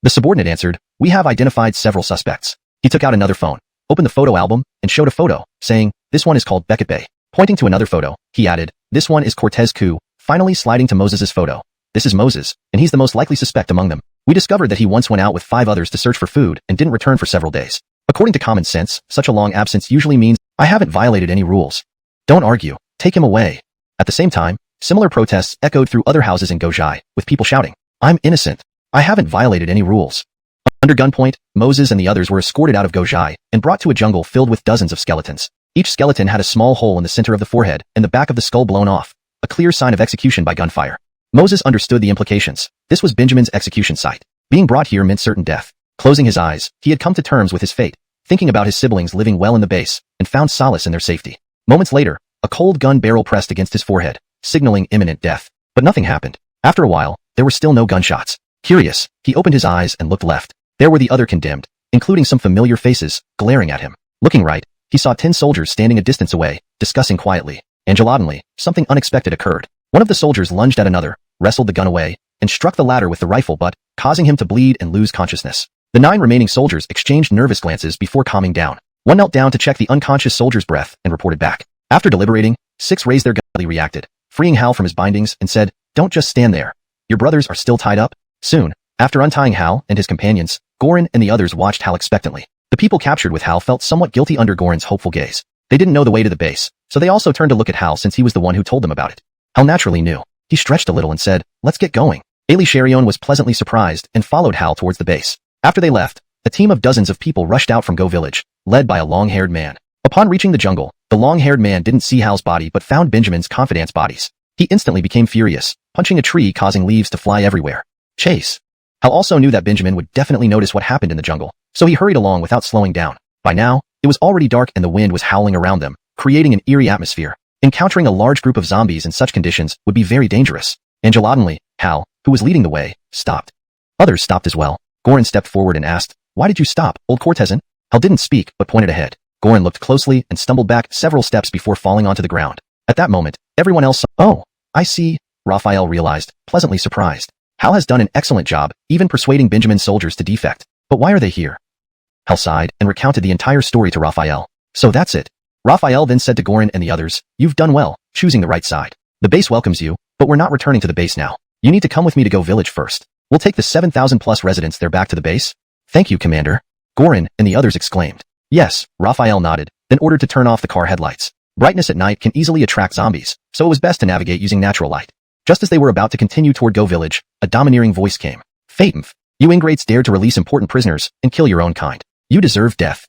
B: The subordinate answered, "We have identified several suspects." He took out another phone, opened the photo album, and showed a photo, saying, "This one is called Beckett Bay." Pointing to another photo, he added, "This one is Cortez Coup," finally sliding to Moses's photo. "This is Moses, and he's the most likely suspect among them. We discovered that he once went out with 5 others to search for food and didn't return for several days. According to common sense, such a long absence usually means I haven't violated any rules. Don't argue. Take him away." At the same time, similar protests echoed through other houses in Gojai, with people shouting, "I'm innocent. I haven't violated any rules." Under gunpoint, Moses and the others were escorted out of Gojai and brought to a jungle filled with dozens of skeletons. Each skeleton had a small hole in the center of the forehead and the back of the skull blown off, a clear sign of execution by gunfire. Moses understood the implications. This was Benjamin's execution site. Being brought here meant certain death. Closing his eyes, he had come to terms with his fate, thinking about his siblings living well in the base, and found solace in their safety. Moments later, a cold gun barrel pressed against his forehead, signaling imminent death. But nothing happened. After a while, there were still no gunshots. Curious, he opened his eyes and looked left. There were the other condemned, including some familiar faces, glaring at him. Looking right, he saw 10 soldiers standing a distance away, discussing quietly. Angelatinely, something unexpected occurred. One of the soldiers lunged at another, wrestled the gun away, and struck the latter with the rifle butt, causing him to bleed and lose consciousness. The 9 remaining soldiers exchanged nervous glances before calming down. One knelt down to check the unconscious soldier's breath and reported back. After deliberating, 6 raised their guns. Reacted, freeing Hal from his bindings, and said, "Don't just stand there. Your brothers are still tied up." Soon, after untying Hal and his companions, Goran and the others watched Hal expectantly. The people captured with Hal felt somewhat guilty under Goran's hopeful gaze. They didn't know the way to the base, so they also turned to look at Hal since he was the one who told them about it. Hal naturally knew. He stretched a little and said, "Let's get going." Ailey Sherion was pleasantly surprised and followed Hal towards the base. After they left, a team of dozens of people rushed out from Go Village, led by a long-haired man. Upon reaching the jungle, the long-haired man didn't see Hal's body but found Benjamin's confidants' bodies. He instantly became furious, punching a tree causing leaves to fly everywhere. Chase. Hal also knew that Benjamin would definitely notice what happened in the jungle, so he hurried along without slowing down. By now, it was already dark and the wind was howling around them, creating an eerie atmosphere. Encountering a large group of zombies in such conditions would be very dangerous. Angelatinely, Hal, who was leading the way, stopped. Others stopped as well. Goran stepped forward and asked, "Why did you stop, old Cortezan?" Hal didn't speak but pointed ahead. Goran looked closely and stumbled back several steps before falling onto the ground. At that moment, everyone else saw, "Oh, I see," Raphael realized, pleasantly surprised. Hal has done an excellent job, even persuading Benjamin's soldiers to defect. But why are they here? Hal sighed and recounted the entire story to Raphael. "So that's it." Raphael then said to Goran and the others, "You've done well, choosing the right side. The base welcomes you, but we're not returning to the base now. You need to come with me to Go Village first. We'll take the 7,000 plus residents there back to the base." "Thank you, Commander." Goran and the others exclaimed. "Yes," Raphael nodded, then ordered to turn off the car headlights. Brightness at night can easily attract zombies, so it was best to navigate using natural light. Just as they were about to continue toward Go Village, a domineering voice came. "Fatemf, you ingrates dared to release important prisoners and kill your own kind. You deserve death."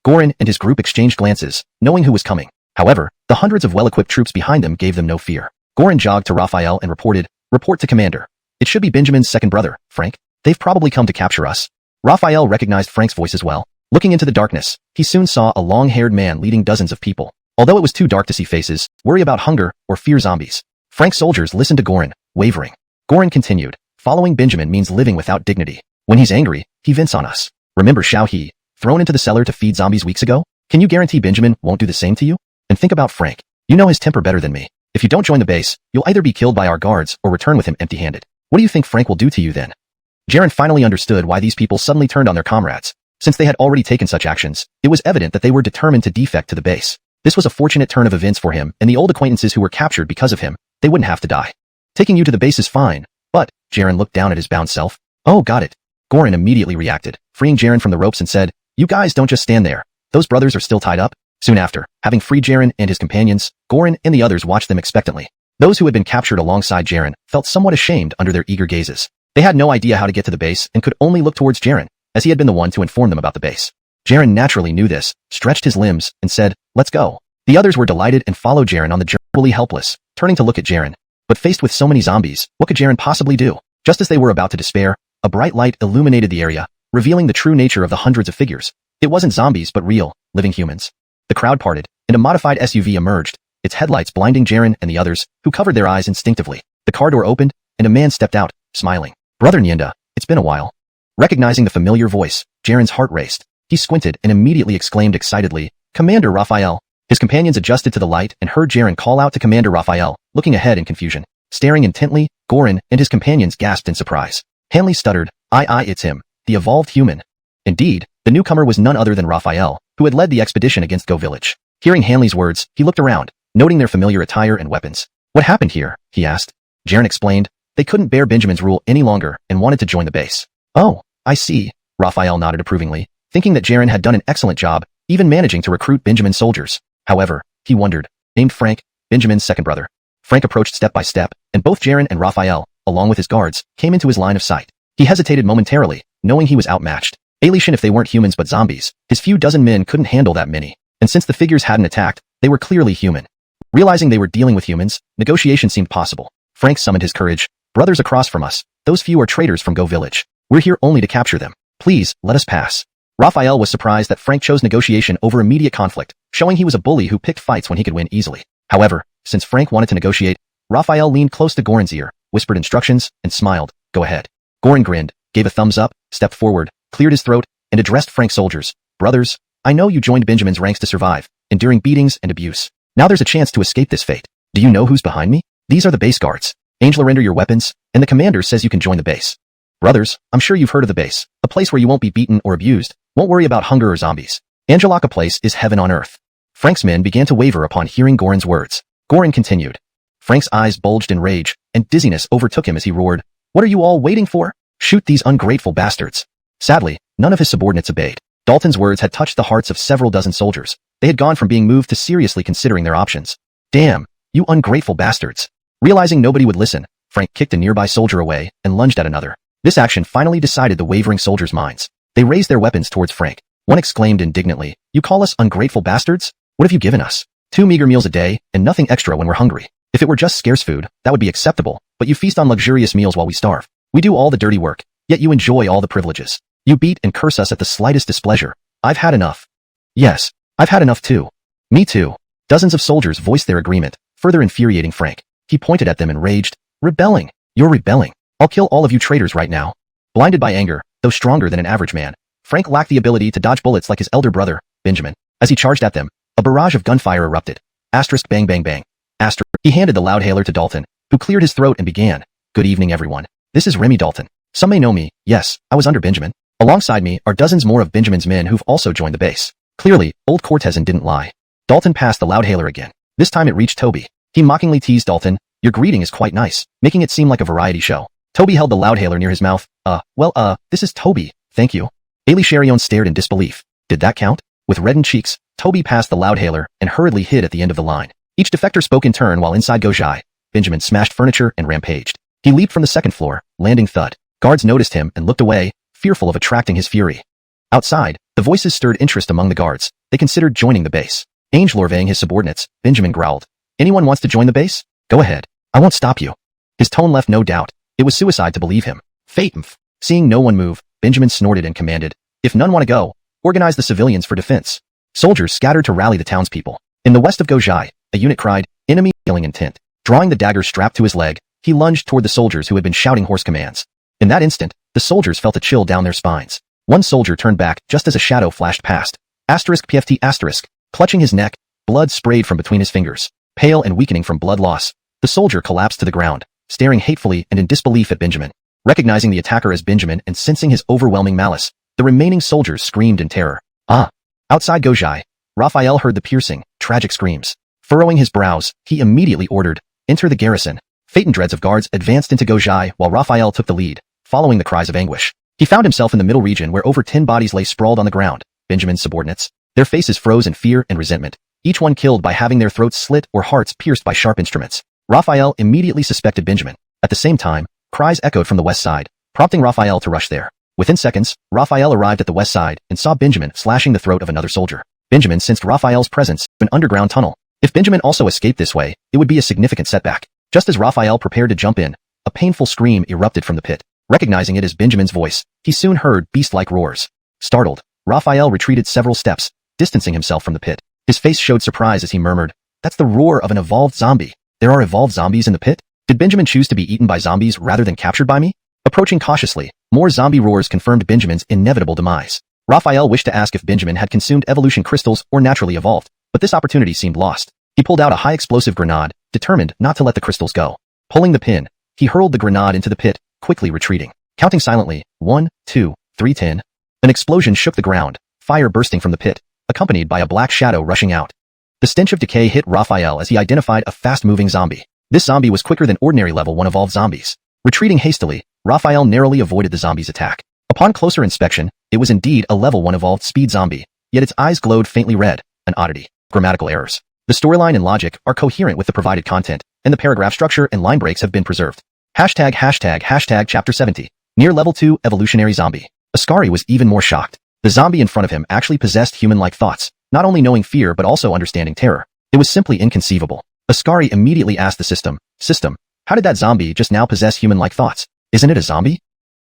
B: Goran and his group exchanged glances, knowing who was coming. However, the hundreds of well-equipped troops behind them gave them no fear. Goran jogged to Raphael and reported, "Report to Commander. It should be Benjamin's second brother, Frank. They've probably come to capture us." Raphael recognized Frank's voice as well. Looking into the darkness, he soon saw a long-haired man leading dozens of people. Although it was too dark to see faces, worry about hunger, or fear zombies. Frank's soldiers listened to Goran, wavering. Goran continued, "Following Benjamin means living without dignity. When he's angry, he vents on us. Remember Xiao He, thrown into the cellar to feed zombies weeks ago? Can you guarantee Benjamin won't do the same to you? And think about Frank. You know his temper better than me. If you don't join the base, you'll either be killed by our guards or return with him empty-handed. What do you think Frank will do to you then?" Jaren finally understood why these people suddenly turned on their comrades. Since they had already taken such actions, it was evident that they were determined to defect to the base. This was a fortunate turn of events for him and the old acquaintances who were captured because of him. They wouldn't have to die. "Taking you to the base is fine, but," Jaren looked down at his bound self. "Oh, got it." Goran immediately reacted, freeing Jaren from the ropes and said, "You guys don't just stand there. Those brothers are still tied up." Soon after, having freed Jaren and his companions, Goran and the others watched them expectantly. Those who had been captured alongside Jaren felt somewhat ashamed under their eager gazes. They had no idea how to get to the base and could only look towards Jaren, as he had been the one to inform them about the base. Jaren naturally knew this, stretched his limbs, and said, "Let's go." The others were delighted and followed Jaren on the journey, fully helpless, turning to look at Jaren. But faced with so many zombies, what could Jaren possibly do? Just as they were about to despair, a bright light illuminated the area, revealing the true nature of the hundreds of figures. It wasn't zombies but real, living humans. The crowd parted, and a modified SUV emerged, its headlights blinding Jaren and the others, who covered their eyes instinctively. The car door opened, and a man stepped out, smiling. Brother Nyenda, it's been a while. Recognizing the familiar voice, Jaren's heart raced. He squinted and immediately exclaimed excitedly, Commander Raphael. His companions adjusted to the light and heard Jaren call out to Commander Raphael, looking ahead in confusion. Staring intently, Goran and his companions gasped in surprise. Hanley stuttered, it's him, the evolved human. Indeed, the newcomer was none other than Raphael, who had led the expedition against Go Village. Hearing Hanley's words, he looked around, noting their familiar attire and weapons. What happened here? He asked. Jaren explained. They couldn't bear Benjamin's rule any longer and wanted to join the base. Oh, I see. Raphael nodded approvingly, thinking that Jaren had done an excellent job, even managing to recruit Benjamin's soldiers. However, he wondered, named Frank, Benjamin's second brother. Frank approached step by step, and both Jaren and Raphael, along with his guards, came into his line of sight. He hesitated momentarily, knowing he was outmatched. Alien if they weren't humans but zombies, his few dozen men couldn't handle that many. And since the figures hadn't attacked, they were clearly human. Realizing they were dealing with humans, negotiation seemed possible. Frank summoned his courage. Brothers across from us, those few are traitors from Go Village. We're here only to capture them. Please, let us pass. Raphael was surprised that Frank chose negotiation over immediate conflict, showing he was a bully who picked fights when he could win easily. However, since Frank wanted to negotiate, Raphael leaned close to Goran's ear, whispered instructions, and smiled. Go ahead. Goran grinned, gave a thumbs up, stepped forward, cleared his throat, and addressed Frank's soldiers. Brothers, I know you joined Benjamin's ranks to survive, enduring beatings and abuse. Now there's a chance to escape this fate. Do you know who's behind me? These are the base guards. Angela, render your weapons, and the commander says you can join the base. Brothers, I'm sure you've heard of the base, a place where you won't be beaten or abused, won't worry about hunger or zombies. Angelica place is heaven on earth. Frank's men began to waver upon hearing Goran's words. Goran continued. Frank's eyes bulged in rage, and dizziness overtook him as he roared, What are you all waiting for? Shoot these ungrateful bastards. Sadly, none of his subordinates obeyed. Dalton's words had touched the hearts of several dozen soldiers. They had gone from being moved to seriously considering their options. Damn, you ungrateful bastards. Realizing nobody would listen, Frank kicked a nearby soldier away and lunged at another. This action finally decided the wavering soldiers' minds. They raised their weapons towards Frank. One exclaimed indignantly, You call us ungrateful bastards? What have you given us? 2 meager meals a day, and nothing extra when we're hungry. If it were just scarce food, that would be acceptable, but you feast on luxurious meals while we starve. We do all the dirty work, yet you enjoy all the privileges. You beat and curse us at the slightest displeasure. I've had enough. Yes, I've had enough too. Me too. Dozens of soldiers voiced their agreement, further infuriating Frank. He pointed at them and raged, Rebelling! You're rebelling! I'll kill all of you traitors right now. Blinded by anger, though stronger than an average man, Frank lacked the ability to dodge bullets like his elder brother, Benjamin. As he charged at them, a barrage of gunfire erupted. Asterisk bang bang bang. Asterisk. He handed the loudhailer to Dalton, who cleared his throat and began. Good evening everyone. This is Remy Dalton. Some may know me, yes, I was under Benjamin. Alongside me are dozens more of Benjamin's men who've also joined the base. Clearly, old Cortezan didn't lie. Dalton passed the loudhailer again. This time it reached Toby. He mockingly teased Dalton, Your greeting is quite nice, making it seem like a variety show. Toby held the loudhailer near his mouth. This is Toby, thank you. Ailey Cherion stared in disbelief. Did that count? With reddened cheeks, Toby passed the loudhailer and hurriedly hid at the end of the line. Each defector spoke in turn while inside Gojai. Benjamin smashed furniture and rampaged. He leaped from the second floor, landing thud. Guards noticed him and looked away, fearful of attracting his fury. Outside, the voices stirred interest among the guards. They considered joining the base. Angel surveying his subordinates, Benjamin growled. Anyone wants to join the base? Go ahead. I won't stop you. His tone left no doubt. It was suicide to believe him. Fate. Seeing no one move, Benjamin snorted and commanded. If none want to go, organize the civilians for defense. Soldiers scattered to rally the townspeople. In the west of Gojai, a unit cried, Enemy killing intent. Drawing the dagger strapped to his leg, he lunged toward the soldiers who had been shouting hoarse commands. In that instant, the soldiers felt a chill down their spines. One soldier turned back just as a shadow flashed past. *PFT*. Clutching his neck, blood sprayed from between his fingers. Pale and weakening from blood loss, the soldier collapsed to the ground, staring hatefully and in disbelief at Benjamin. Recognizing the attacker as Benjamin and sensing his overwhelming malice, the remaining soldiers screamed in terror. Outside Gojai, Raphael heard the piercing, tragic screams. Furrowing his brows, he immediately ordered, Enter the garrison. Phaeton dreads of guards advanced into Gojai while Raphael took the lead, following the cries of anguish. He found himself in the middle region where over 10 bodies lay sprawled on the ground, Benjamin's subordinates. Their faces froze in fear and resentment, each one killed by having their throats slit or hearts pierced by sharp instruments. Raphael immediately suspected Benjamin. At the same time, cries echoed from the west side, prompting Raphael to rush there. Within seconds, Raphael arrived at the west side and saw Benjamin slashing the throat of another soldier. Benjamin sensed Raphael's presence in an underground tunnel. If Benjamin also escaped this way, it would be a significant setback. Just as Raphael prepared to jump in, a painful scream erupted from the pit. Recognizing it as Benjamin's voice, he soon heard beast-like roars. Startled, Raphael retreated several steps, distancing himself from the pit. His face showed surprise as he murmured, "That's the roar of an evolved zombie. There are evolved zombies in the pit? Did Benjamin choose to be eaten by zombies rather than captured by me?" Approaching cautiously, more zombie roars confirmed Benjamin's inevitable demise. Raphael wished to ask if Benjamin had consumed evolution crystals or naturally evolved, but this opportunity seemed lost. He pulled out a high-explosive grenade, determined not to let the crystals go. Pulling the pin, he hurled the grenade into the pit, quickly retreating. Counting silently, 1, 2, 3, 10. An explosion shook the ground, fire bursting from the pit, accompanied by a black shadow rushing out. The stench of decay hit Raphael as he identified a fast-moving zombie. This zombie was quicker than ordinary level 1 evolved zombies. Retreating hastily, Raphael narrowly avoided the zombie's attack. Upon closer inspection, it was indeed a level 1 evolved speed zombie, yet its eyes glowed faintly red, an oddity. Grammatical errors. The storyline and logic are coherent with the provided content, and the paragraph structure and line breaks have been preserved. ##### Chapter 70. Near Level 2 Evolutionary Zombie. Ascari was even more shocked. The zombie in front of him actually possessed human-like thoughts, not only knowing fear but also understanding terror. It was simply inconceivable. Ascari immediately asked the system, how did that zombie just now possess human-like thoughts? Isn't it a zombie?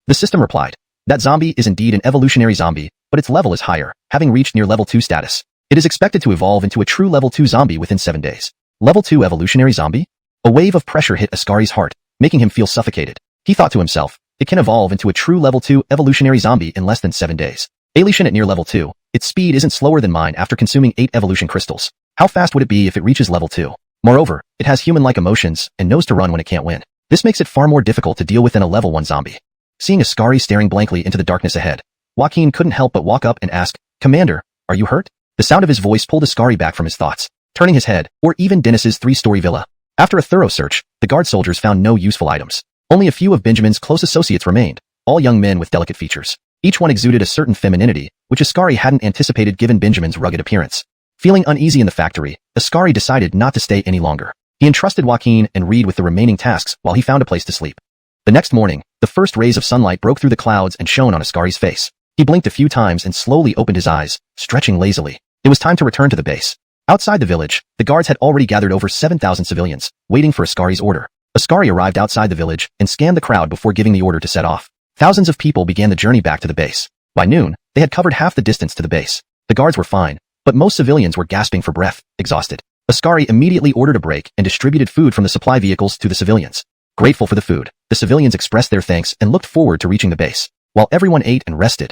B: The system replied, that zombie is indeed an evolutionary zombie, but its level is higher, having reached near level 2 status. It is expected to evolve into a true level 2 zombie within 7 days. Level 2 evolutionary zombie? A wave of pressure hit Ascari's heart, making him feel suffocated. He thought to himself, it can evolve into a true level 2 evolutionary zombie in less than 7 days. Evolution at near level 2, its speed isn't slower than mine after consuming 8 evolution crystals. How fast would it be if it reaches level 2? Moreover, it has human-like emotions and knows to run when it can't win. This makes it far more difficult to deal with than a level 1 zombie. Seeing Ascari staring blankly into the darkness ahead, Joaquin couldn't help but walk up and ask, Commander, are you hurt? The sound of his voice pulled Ascari back from his thoughts, turning his head, or even Dennis's 3-story villa. After a thorough search, the guard soldiers found no useful items. Only a few of Benjamin's close associates remained, all young men with delicate features. Each one exuded a certain femininity, which Ascari hadn't anticipated given Benjamin's rugged appearance. Feeling uneasy in the factory, Ascari decided not to stay any longer. He entrusted Joaquin and Reed with the remaining tasks while he found a place to sleep. The next morning, the first rays of sunlight broke through the clouds and shone on Ascari's face. He blinked a few times and slowly opened his eyes, stretching lazily. It was time to return to the base. Outside the village, the guards had already gathered over 7,000 civilians, waiting for Ascari's order. Ascari arrived outside the village and scanned the crowd before giving the order to set off. Thousands of people began the journey back to the base. By noon, they had covered half the distance to the base. The guards were fine, but most civilians were gasping for breath, exhausted. Ascari immediately ordered a break and distributed food from the supply vehicles to the civilians. Grateful for the food, the civilians expressed their thanks and looked forward to reaching the base. While everyone ate and rested.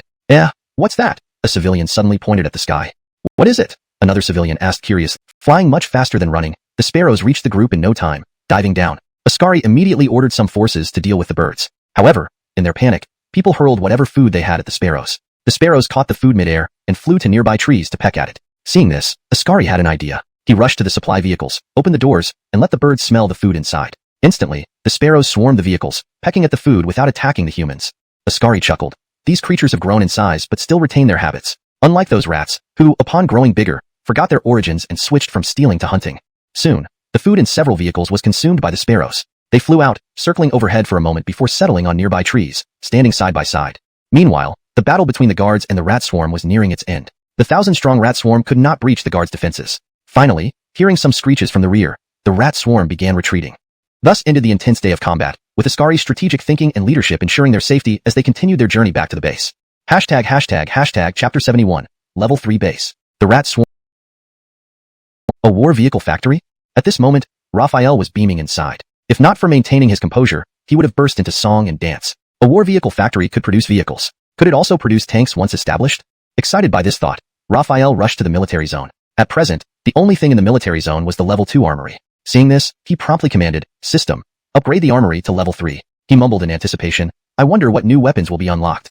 B: What's that? A civilian suddenly pointed at the sky. What is it? Another civilian asked curiously. Flying much faster than running, the sparrows reached the group in no time, diving down. Ascari immediately ordered some forces to deal with the birds. However, in their panic, people hurled whatever food they had at the sparrows. The sparrows caught the food midair and flew to nearby trees to peck at it. Seeing this, Ascari had an idea. He rushed to the supply vehicles, opened the doors, and let the birds smell the food inside. Instantly, the sparrows swarmed the vehicles, pecking at the food without attacking the humans. Ascari chuckled. These creatures have grown in size but still retain their habits. Unlike those rats, who, upon growing bigger, forgot their origins and switched from stealing to hunting. Soon, the food in several vehicles was consumed by the sparrows. They flew out, circling overhead for a moment before settling on nearby trees, standing side by side. Meanwhile, the battle between the guards and the rat swarm was nearing its end. The 1,000-strong rat swarm could not breach the guards' defenses. Finally, hearing some screeches from the rear, the rat swarm began retreating. Thus ended the intense day of combat, with Ascari's strategic thinking and leadership ensuring their safety as they continued their journey back to the base. Chapter 71, Level 3 Base. The Rat Swarm. A war vehicle factory? At this moment, Raphael was beaming inside. If not for maintaining his composure, he would have burst into song and dance. A war vehicle factory could produce vehicles. Could it also produce tanks once established? Excited by this thought, Raphael rushed to the military zone. At present, the only thing in the military zone was the level 2 armory. Seeing this, he promptly commanded, System, upgrade the armory to level 3. He mumbled in anticipation, I wonder what new weapons will be unlocked.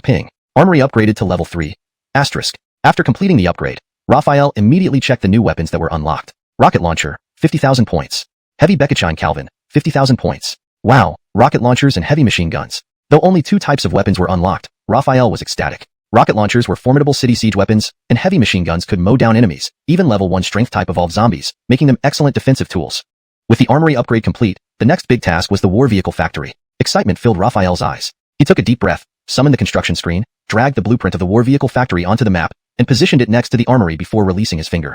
B: Ping. Armory upgraded to level 3. After completing the upgrade, Raphael immediately checked the new weapons that were unlocked. Rocket launcher, 50,000 points. Heavy Bekachine Calvin, 50,000 points. Wow, rocket launchers and heavy machine guns. Though only 2 types of weapons were unlocked, Raphael was ecstatic. Rocket launchers were formidable city siege weapons, and heavy machine guns could mow down enemies, even level 1 strength type evolved zombies, making them excellent defensive tools. With the armory upgrade complete, the next big task was the war vehicle factory. Excitement filled Raphael's eyes. He took a deep breath, summoned the construction screen, dragged the blueprint of the war vehicle factory onto the map, and positioned it next to the armory before releasing his finger.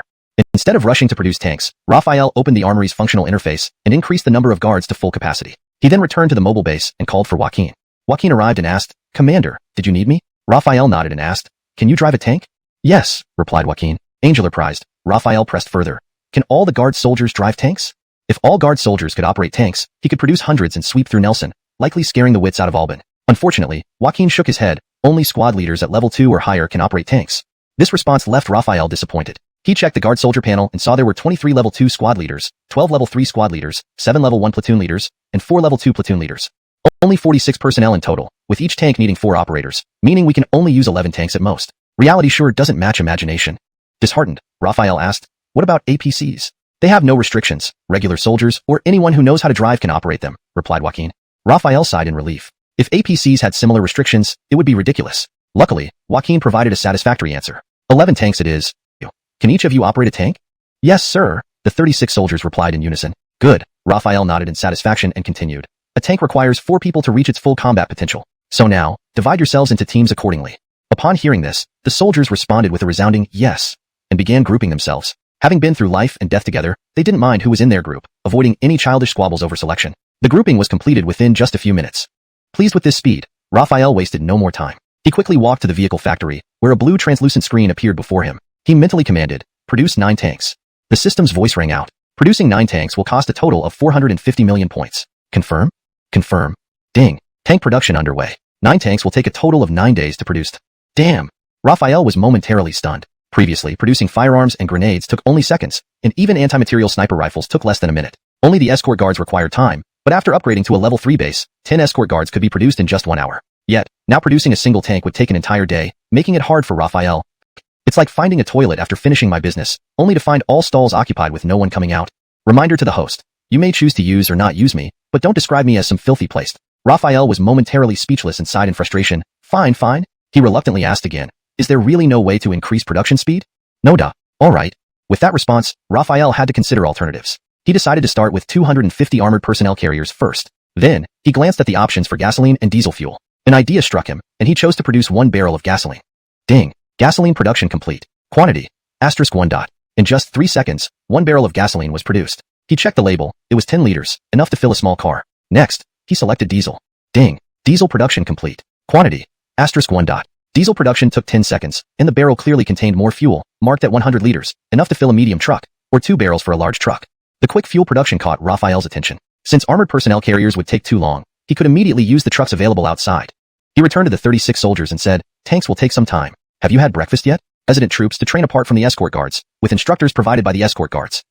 B: Instead of rushing to produce tanks, Raphael opened the armory's functional interface and increased the number of guards to full capacity. He then returned to the mobile base and called for Joaquin. Joaquin arrived and asked, Commander, did you need me? Raphael nodded and asked, Can you drive a tank? Yes, replied Joaquin. Angel-surprised, Raphael pressed further. Can all the guard soldiers drive tanks? If all guard soldiers could operate tanks, he could produce hundreds and sweep through Nelson, likely scaring the wits out of Alban. Unfortunately, Joaquin shook his head. Only squad leaders at level 2 or higher can operate tanks. This response left Raphael disappointed. He checked the guard soldier panel and saw there were 23 level 2 squad leaders, 12 level 3 squad leaders, 7 level 1 platoon leaders, and 4 level 2 platoon leaders. Only 46 personnel in total, with each tank needing 4 operators, meaning we can only use 11 tanks at most. Reality sure doesn't match imagination. Disheartened, Raphael asked, what about APCs? They have no restrictions. Regular soldiers or anyone who knows how to drive can operate them, replied Joaquin. Raphael sighed in relief. If APCs had similar restrictions, it would be ridiculous. Luckily, Joaquin provided a satisfactory answer. 11 tanks it is. Can each of you operate a tank? Yes, sir, the 36 soldiers replied in unison. Good, Raphael nodded in satisfaction and continued. A tank requires 4 people to reach its full combat potential. So now, divide yourselves into teams accordingly. Upon hearing this, the soldiers responded with a resounding yes, and began grouping themselves. Having been through life and death together, they didn't mind who was in their group, avoiding any childish squabbles over selection. The grouping was completed within just a few minutes. Pleased with this speed, Raphael wasted no more time. He quickly walked to the vehicle factory, where a blue translucent screen appeared before him. He mentally commanded, produce 9 tanks. The system's voice rang out. Producing 9 tanks will cost a total of 450 million points. Confirm? Confirm. Ding. Tank production underway. 9 tanks will take a total of 9 days to produce. Damn. Raphael was momentarily stunned. Previously, producing firearms and grenades took only seconds, and even anti-material sniper rifles took less than a minute. Only the escort guards required time, but after upgrading to a level 3 base, 10 escort guards could be produced in just 1 hour. Yet, now producing a single tank would take an entire day, making it hard for Raphael. It's like finding a toilet after finishing my business, only to find all stalls occupied with no one coming out. Reminder to the host. You may choose to use or not use me, but don't describe me as some filthy place. Raphael was momentarily speechless and sighed in frustration. Fine. He reluctantly asked again. Is there really no way to increase production speed? No duh. Alright. With that response, Raphael had to consider alternatives. He decided to start with 250 armored personnel carriers first. Then, he glanced at the options for gasoline and diesel fuel. An idea struck him, and he chose to produce 1 barrel of gasoline. Ding. Gasoline production complete. Quantity. *1 dot. In just 3 seconds, 1 barrel of gasoline was produced. He checked the label. It was 10 liters, enough to fill a small car. Next, he selected diesel. Ding. Diesel production complete. Quantity. *1 dot. Diesel production took 10 seconds, and the barrel clearly contained more fuel, marked at 100 liters, enough to fill a medium truck, or 2 barrels for a large truck. The quick fuel production caught Raphael's attention. Since armored personnel carriers would take too long, he could immediately use the trucks available outside. He returned to the 36 soldiers and said, tanks will take some time. Have you had breakfast yet? Resident troops to train apart from the escort guards, with instructors provided by the escort guards.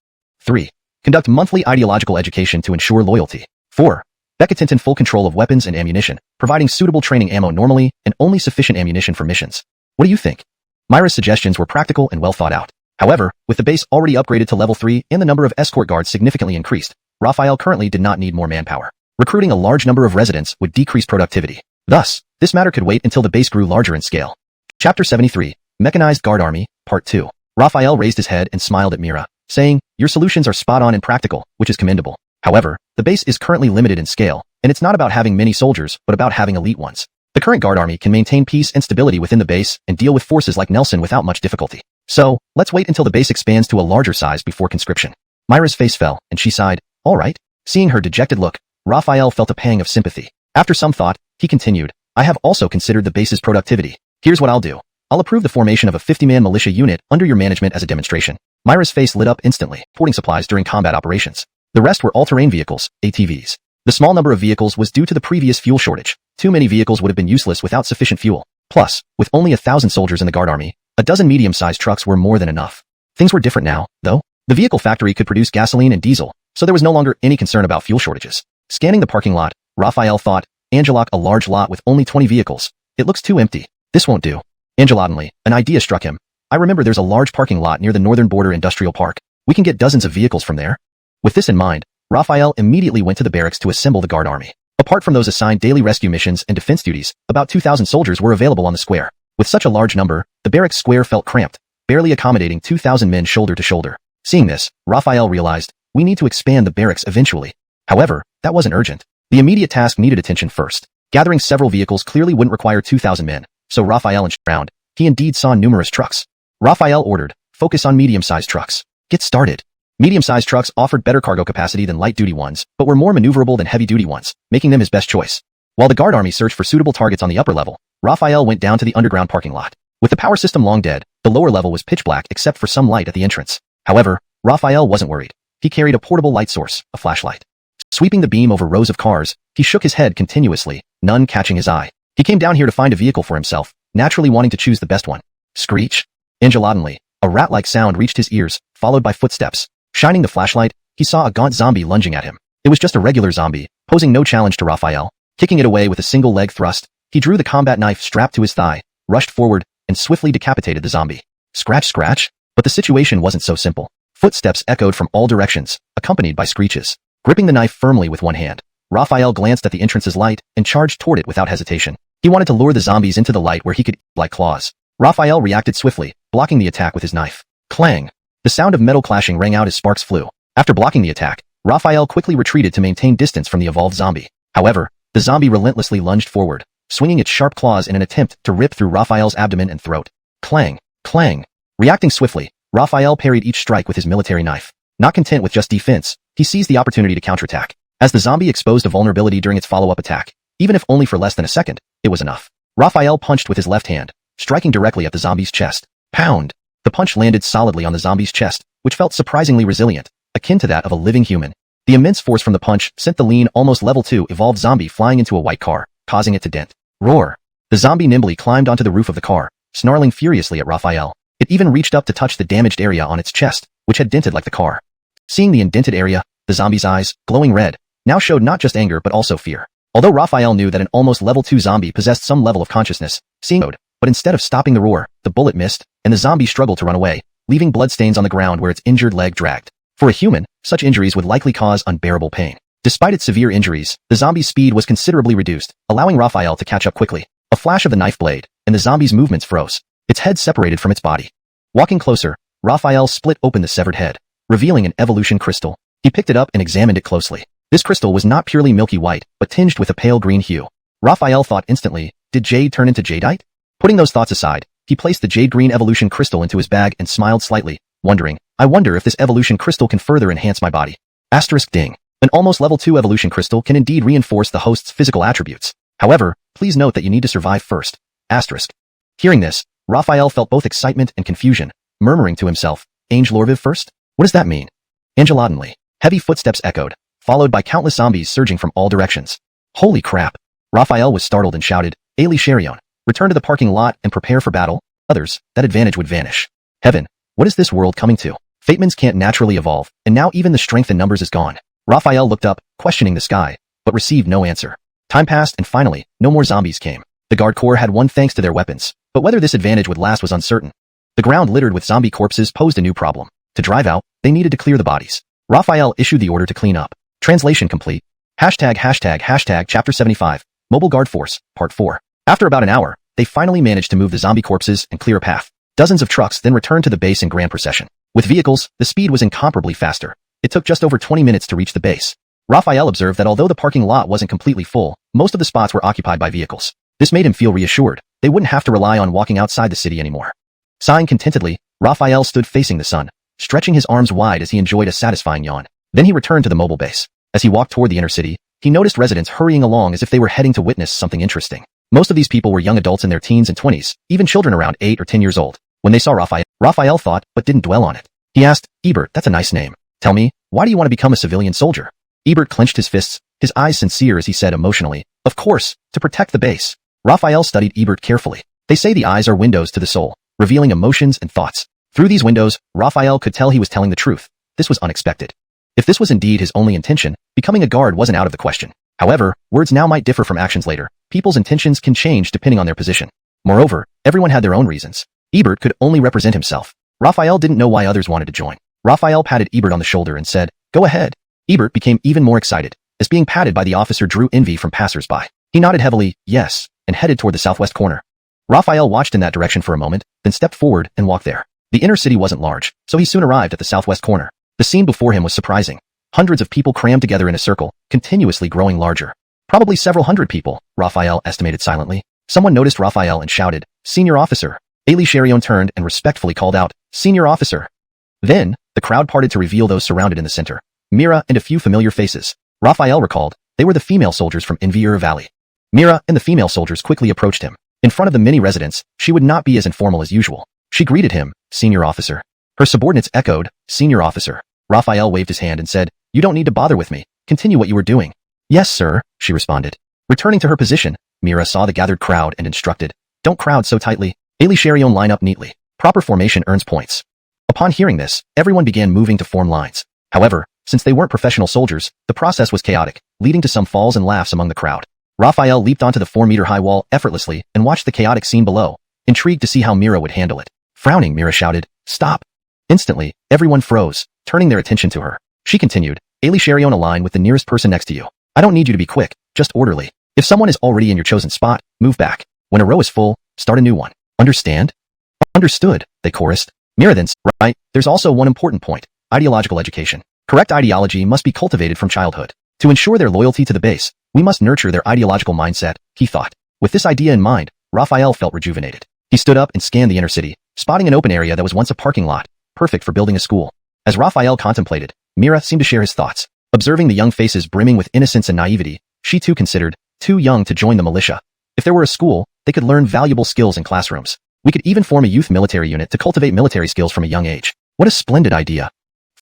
B: 3. Conduct monthly ideological education to ensure loyalty. 4. Becketent in full control of weapons and ammunition, providing suitable training ammo normally and only sufficient ammunition for missions. What do you think? Myra's suggestions were practical and well thought out. However, with the base already upgraded to level 3 and the number of escort guards significantly increased, Raphael currently did not need more manpower. Recruiting a large number of residents would decrease productivity. Thus, this matter could wait until the base grew larger in scale. Chapter 73, Mechanized Guard Army, Part 2. Raphael raised his head and smiled at Mira, saying, your solutions are spot on and practical, which is commendable. However, the base is currently limited in scale, and it's not about having many soldiers, but about having elite ones. The current guard army can maintain peace and stability within the base and deal with forces like Nelson without much difficulty. So, let's wait until the base expands to a larger size before conscription. Myra's face fell, and she sighed. All right. Seeing her dejected look, Raphael felt a pang of sympathy. After some thought, he continued, I have also considered the base's productivity. Here's what I'll do. I'll approve the formation of a 50-man militia unit under your management as a demonstration. Myra's face lit up instantly, porting supplies during combat operations. The rest were all-terrain vehicles, ATVs. The small number of vehicles was due to the previous fuel shortage. Too many vehicles would have been useless without sufficient fuel. Plus, with only 1,000 soldiers in the guard army, a dozen medium-sized trucks were more than enough. Things were different now, though. The vehicle factory could produce gasoline and diesel, so there was no longer any concern about fuel shortages. Scanning the parking lot, Raphael thought, Angeloc, a large lot with only 20 vehicles. It looks too empty. This won't do. Angelotantly, an idea struck him. I remember there's a large parking lot near the Northern Border Industrial Park. We can get dozens of vehicles from there. With this in mind, Raphael immediately went to the barracks to assemble the guard army. Apart from those assigned daily rescue missions and defense duties, about 2,000 soldiers were available on the square. With such a large number, the barracks square felt cramped, barely accommodating 2,000 men shoulder to shoulder. Seeing this, Raphael realized, we need to expand the barracks eventually. However, that wasn't urgent. The immediate task needed attention first. Gathering several vehicles clearly wouldn't require 2,000 men, so Raphael inch around. He indeed saw numerous trucks. Raphael ordered, focus on medium-sized trucks. Get started. Medium-sized trucks offered better cargo capacity than light-duty ones, but were more maneuverable than heavy-duty ones, making them his best choice. While the guard army searched for suitable targets on the upper level, Raphael went down to the underground parking lot. With the power system long dead, The lower level was pitch black except for some light at the entrance. However, Raphael wasn't worried. He carried a portable light source, a flashlight. Sweeping the beam over rows of cars, he shook his head continuously, none catching his eye. He came down here to find a vehicle for himself, naturally wanting to choose the best one. Screech. Engelatedly, a rat-like sound reached his ears, followed by footsteps. Shining the flashlight, he saw a gaunt zombie lunging at him. It was just a regular zombie, posing no challenge to Raphael. Kicking it away with a single leg thrust, he drew the combat knife strapped to his thigh, rushed forward, and swiftly decapitated the zombie. Scratch, scratch? But the situation wasn't so simple. Footsteps echoed from all directions, accompanied by screeches. Gripping the knife firmly with one hand, Raphael glanced at the entrance's light and charged toward it without hesitation. He wanted to lure the zombies into the light where he could eat like claws. Raphael reacted swiftly, blocking the attack with his knife. Clang! The sound of metal clashing rang out as sparks flew. After blocking the attack, Raphael quickly retreated to maintain distance from the evolved zombie. However, the zombie relentlessly lunged forward, swinging its sharp claws in an attempt to rip through Raphael's abdomen and throat. Clang! Clang! Reacting swiftly, Raphael parried each strike with his military knife. Not content with just defense, he seized the opportunity to counterattack. As the zombie exposed a vulnerability during its follow-up attack, even if only for less than a second, it was enough. Raphael punched with his left hand, striking directly at the zombie's chest. Pound! The punch landed solidly on the zombie's chest, which felt surprisingly resilient, akin to that of a living human. The immense force from the punch sent the lean, almost level 2 evolved zombie flying into a white car, causing it to dent. Roar! The zombie nimbly climbed onto the roof of the car, snarling furiously at Raphael. It even reached up to touch the damaged area on its chest, which had dented like the car. Seeing the indented area, the zombie's eyes, glowing red, now showed not just anger but also fear. Although Raphael knew that an almost level 2 zombie possessed some level of consciousness, but instead of stopping the roar, the bullet missed, and the zombie struggled to run away, leaving bloodstains on the ground where its injured leg dragged. For a human, such injuries would likely cause unbearable pain. Despite its severe injuries, the zombie's speed was considerably reduced, allowing Raphael to catch up quickly. A flash of the knife blade, and the zombie's movements froze. Its head separated from its body. Walking closer, Raphael split open the severed head, revealing an evolution crystal. He picked it up and examined it closely. This crystal was not purely milky white, but tinged with a pale green hue. Raphael thought instantly, did jade turn into jadeite? Putting those thoughts aside, he placed the jade green evolution crystal into his bag and smiled slightly, wondering, I wonder if this evolution crystal can further enhance my body. Asterisk ding. An almost level 2 evolution crystal can indeed reinforce the host's physical attributes. However, please note that you need to survive first. Asterisk. Hearing this, Raphael felt both excitement and confusion, murmuring to himself, Angel Lorviv first? What does that mean? Engelatedly, heavy footsteps echoed, followed by countless zombies surging from all directions. Holy crap! Raphael was startled and shouted, Ali Sharion, return to the parking lot and prepare for battle. Others, that advantage would vanish. Heaven, what is this world coming to? Fatemans can't naturally evolve, and now even the strength in numbers is gone. Raphael looked up, questioning the sky, but received no answer. Time passed and finally, no more zombies came. The guard corps had won thanks to their weapons, but whether this advantage would last was uncertain. The ground littered with zombie corpses posed a new problem. To drive out, they needed to clear the bodies. Raphael issued the order to clean up. Translation complete. ####Chapter 75, Mobile Guard Force, Part 4. After about an hour, they finally managed to move the zombie corpses and clear a path. Dozens of trucks then returned to the base in grand procession. With vehicles, the speed was incomparably faster. It took just over 20 minutes to reach the base. Raphael observed that although the parking lot wasn't completely full, most of the spots were occupied by vehicles. This made him feel reassured. They wouldn't have to rely on walking outside the city anymore. Sighing contentedly, Raphael stood facing the sun, stretching his arms wide as he enjoyed a satisfying yawn. Then he returned to the mobile base. As he walked toward the inner city, he noticed residents hurrying along as if they were heading to witness something interesting. Most of these people were young adults in their teens and 20s, even children around 8 or 10 years old. When they saw Raphael thought, but didn't dwell on it. He asked, Ebert, that's a nice name. Tell me, why do you want to become a civilian soldier? Ebert clenched his fists, his eyes sincere as he said emotionally, of course, to protect the base. Raphael studied Ebert carefully. They say the eyes are windows to the soul, revealing emotions and thoughts. Through these windows, Raphael could tell he was telling the truth. This was unexpected. If this was indeed his only intention, becoming a guard wasn't out of the question. However, words now might differ from actions later. People's intentions can change depending on their position. Moreover, everyone had their own reasons. Ebert could only represent himself. Raphael didn't know why others wanted to join. Raphael patted Ebert on the shoulder and said, go ahead. Ebert became even more excited, as being patted by the officer drew envy from passers-by. He nodded heavily, yes, and headed toward the southwest corner. Raphael watched in that direction for a moment, then stepped forward and walked there. The inner city wasn't large, so he soon arrived at the southwest corner. The scene before him was surprising. Hundreds of people crammed together in a circle, continuously growing larger. Probably several hundred people, Raphael estimated silently. Someone noticed Raphael and shouted, Senior Officer. Ali Sharion turned and respectfully called out, Senior Officer. Then, the crowd parted to reveal those surrounded in the center. Mira and a few familiar faces. Raphael recalled, they were the female soldiers from Envier Valley. Mira and the female soldiers quickly approached him. In front of the many residents, she would not be as informal as usual. She greeted him, "Senior officer." Her subordinates echoed, "Senior officer." Raphael waved his hand and said, "You don't need to bother with me. Continue what you were doing." "Yes, sir," she responded. Returning to her position, Mira saw the gathered crowd and instructed, "Don't crowd so tightly. Xuanhuan line up neatly. Proper formation earns points." Upon hearing this, everyone began moving to form lines. However, since they weren't professional soldiers, the process was chaotic, leading to some falls and laughs among the crowd. Raphael leaped onto the 4-meter-high wall effortlessly and watched the chaotic scene below, intrigued to see how Mira would handle it. Frowning, Mira shouted, "Stop!" Instantly, everyone froze, turning their attention to her. She continued, "Xuanhuan align with the nearest person next to you. I don't need you to be quick, just orderly. If someone is already in your chosen spot, move back. When a row is full, start a new one. Understand?" "Understood," they chorused. Mira then said, "Right, there's also one important point. Ideological education. Correct ideology must be cultivated from childhood. To ensure their loyalty to the base, we must nurture their ideological mindset," he thought. With this idea in mind, Raphael felt rejuvenated. He stood up and scanned the inner city, spotting an open area that was once a parking lot, perfect for building a school. As Raphael contemplated, Mira seemed to share his thoughts. Observing the young faces brimming with innocence and naivety, she too considered, too young to join the militia. If there were a school, they could learn valuable skills in classrooms. We could even form a youth military unit to cultivate military skills from a young age. What a splendid idea.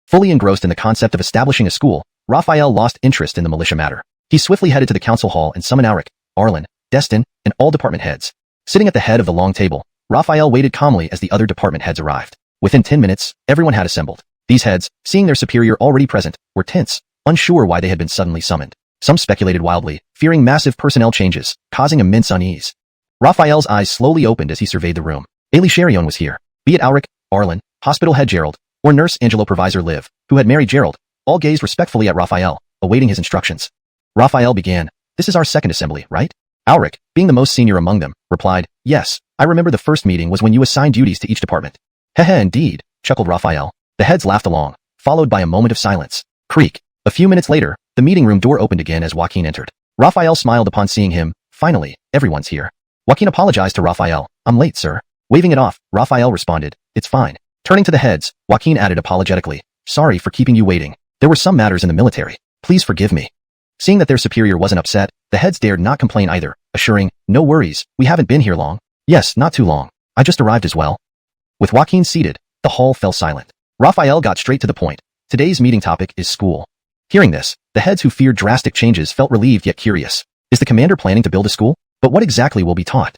B: Fully engrossed in the concept of establishing a school, Raphael lost interest in the militia matter. He swiftly headed to the council hall and summoned Auric, Arlen, Destin, and all department heads. Sitting at the head of the long table, Raphael waited calmly as the other department heads arrived. Within 10 minutes, everyone had assembled. These heads, seeing their superior already present, were tense, unsure why they had been suddenly summoned. Some speculated wildly, fearing massive personnel changes, causing immense unease. Raphael's eyes slowly opened as he surveyed the room. Xuanhuan was here. Be it Auric, Arlen, hospital head Gerald, or nurse Angelo provisor Liv, who had married Gerald, all gazed respectfully at Raphael, awaiting his instructions. Raphael began, "This is our second assembly, right?" Auric, being the most senior among them, replied, "Yes, I remember the first meeting was when you assigned duties to each department." "Heh, indeed," chuckled Raphael. The heads laughed along, followed by a moment of silence. Creak. A few minutes later, the meeting room door opened again as Joaquin entered. Raphael smiled upon seeing him. Finally, everyone's here. Joaquin apologized to Raphael. "I'm late, sir." Waving it off, Raphael responded, "It's fine." Turning to the heads, Joaquin added apologetically, "Sorry for keeping you waiting. There were some matters in the military. Please forgive me." Seeing that their superior wasn't upset, the heads dared not complain either, assuring, "No worries, we haven't been here long." "Yes, not too long. I just arrived as well." With Joaquin seated, the hall fell silent. Raphael got straight to the point. Today's meeting topic is school. Hearing this, the heads who feared drastic changes felt relieved yet curious. Is the commander planning to build a school? But what exactly will be taught?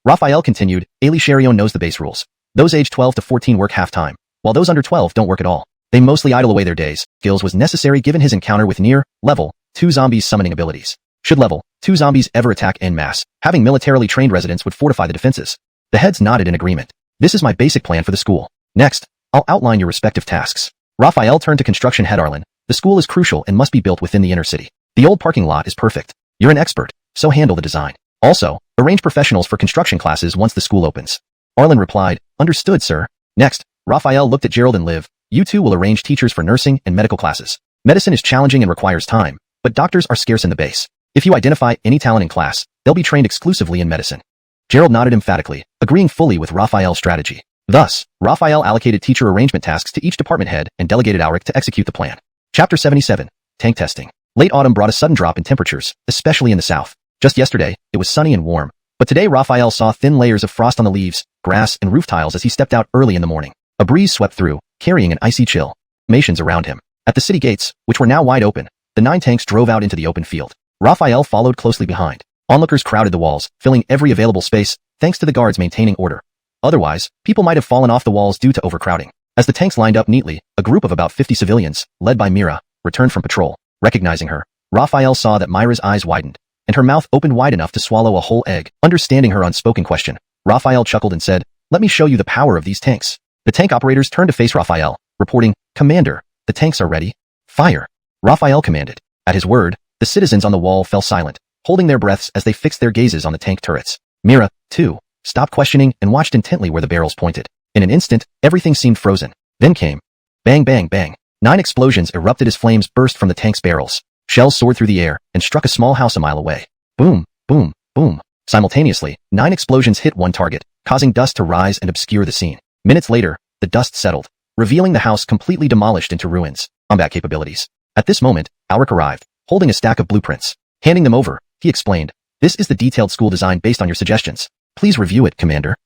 B: Raphael continued, Xuanhuan knows the base rules. Those aged 12 to 14 work half-time, while those under 12 don't work at all. They mostly idle away their days. Skills was necessary given his encounter with near, level, 2 zombies summoning abilities. Should level, 2 zombies ever attack en masse, having militarily trained residents would fortify the defenses. The heads nodded in agreement. This is my basic plan for the school. Next, I'll outline your respective tasks. Raphael turned to construction head Arlen. The school is crucial and must be built within the inner city. The old parking lot is perfect. You're an expert, so handle the design. Also, arrange professionals for construction classes once the school opens. Arlen replied, "Understood, sir." Next, Raphael looked at Gerald and Liv. You two will arrange teachers for nursing and medical classes. Medicine is challenging and requires time, but doctors are scarce in the base. If you identify any talent in class, they'll be trained exclusively in medicine. Gerald nodded emphatically, agreeing fully with Raphael's strategy. Thus, Raphael allocated teacher arrangement tasks to each department head and delegated Auric to execute the plan. Chapter 77. Tank Testing. Late autumn brought a sudden drop in temperatures, especially in the south. Just yesterday, it was sunny and warm, but today Raphael saw thin layers of frost on the leaves, grass, and roof tiles as he stepped out early in the morning. A breeze swept through, carrying an icy chill. Formations around him. At the city gates, which were now wide open, the 9 tanks drove out into the open field. Raphael followed closely behind. Onlookers crowded the walls, filling every available space, thanks to the guards maintaining order. Otherwise, people might have fallen off the walls due to overcrowding. As the tanks lined up neatly, a group of about 50 civilians, led by Mira, returned from patrol. Recognizing her, Raphael saw that Myra's eyes widened, and her mouth opened wide enough to swallow a whole egg. Understanding her unspoken question, Raphael chuckled and said, "Let me show you the power of these tanks." The tank operators turned to face Raphael, reporting, "Commander, the tanks are ready. Fire." Raphael commanded. At his word, the citizens on the wall fell silent, holding their breaths as they fixed their gazes on the tank turrets. Mira, too, stopped questioning and watched intently where the barrels pointed. In an instant, everything seemed frozen. Then came bang, bang, bang. 9 explosions erupted as flames burst from the tank's barrels. Shells soared through the air and struck a small house a mile away. Boom, boom, boom. Simultaneously, 9 explosions hit one target, causing dust to rise and obscure the scene. Minutes later, the dust settled, revealing the house completely demolished into ruins. Combat capabilities. At this moment, Auric arrived, holding a stack of blueprints. Handing them over, he explained, "This is the detailed school design based on your suggestions. Please review it, Commander."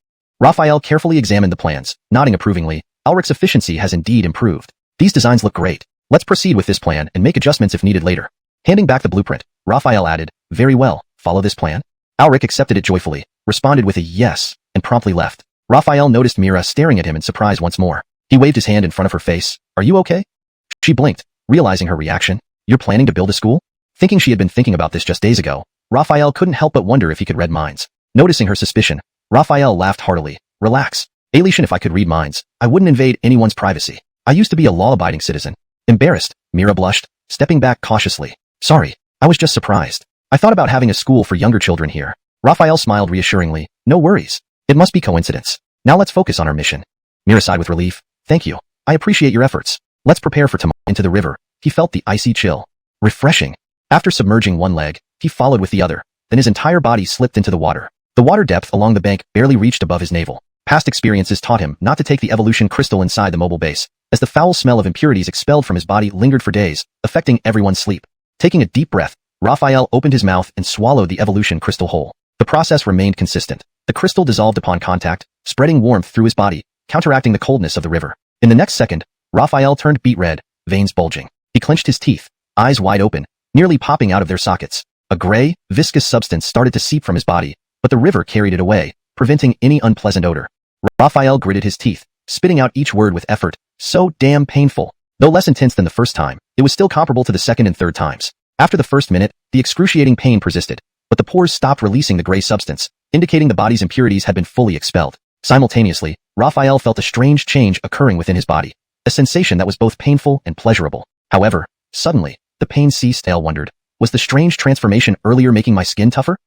B: Raphael carefully examined the plans, nodding approvingly. Ulrich's efficiency has indeed improved. These designs look great. Let's proceed with this plan and make adjustments if needed later. Handing back the blueprint, Raphael added, very well, follow this plan? Ulrich accepted it joyfully, responded with a yes, and promptly left. Raphael noticed Mira staring at him in surprise once more. He waved his hand in front of her face. Are you okay? She blinked, realizing her reaction. You're planning to build a school? Thinking she had been thinking about this just days ago, Raphael couldn't help but wonder if he could read minds. Noticing her suspicion, Raphael laughed heartily. Relax. Alition, if I could read minds, I wouldn't invade anyone's privacy. I used to be a law-abiding citizen. Embarrassed, Mira blushed, stepping back cautiously. Sorry, I was just surprised. I thought about having a school for younger children here. Raphael smiled reassuringly. No worries. It must be coincidence. Now let's focus on our mission. Mira sighed with relief. Thank you. I appreciate your efforts. Let's prepare for tomorrow. Into the river. He felt the icy chill. Refreshing. After submerging one leg, he followed with the other. Then his entire body slipped into the water. The water depth along the bank barely reached above his navel. Past experiences taught him not to take the evolution crystal inside the mobile base, as the foul smell of impurities expelled from his body lingered for days, affecting everyone's sleep. Taking a deep breath, Raphael opened his mouth and swallowed the evolution crystal whole. The process remained consistent. The crystal dissolved upon contact, spreading warmth through his body, counteracting the coldness of the river. In the next second, Raphael turned beet red, veins bulging. He clenched his teeth, eyes wide open, nearly popping out of their sockets. A gray, viscous substance started to seep from his body, but the river carried it away, preventing any unpleasant odor. Raphael gritted his teeth, spitting out each word with effort. So damn painful. Though less intense than the first time, it was still comparable to the second and third times. After the first minute, the excruciating pain persisted, but the pores stopped releasing the gray substance, indicating the body's impurities had been fully expelled. Simultaneously, Raphael felt a strange change occurring within his body, a sensation that was both painful and pleasurable. However, suddenly, the pain ceased. Raphael wondered, was the strange transformation earlier making my skin tougher?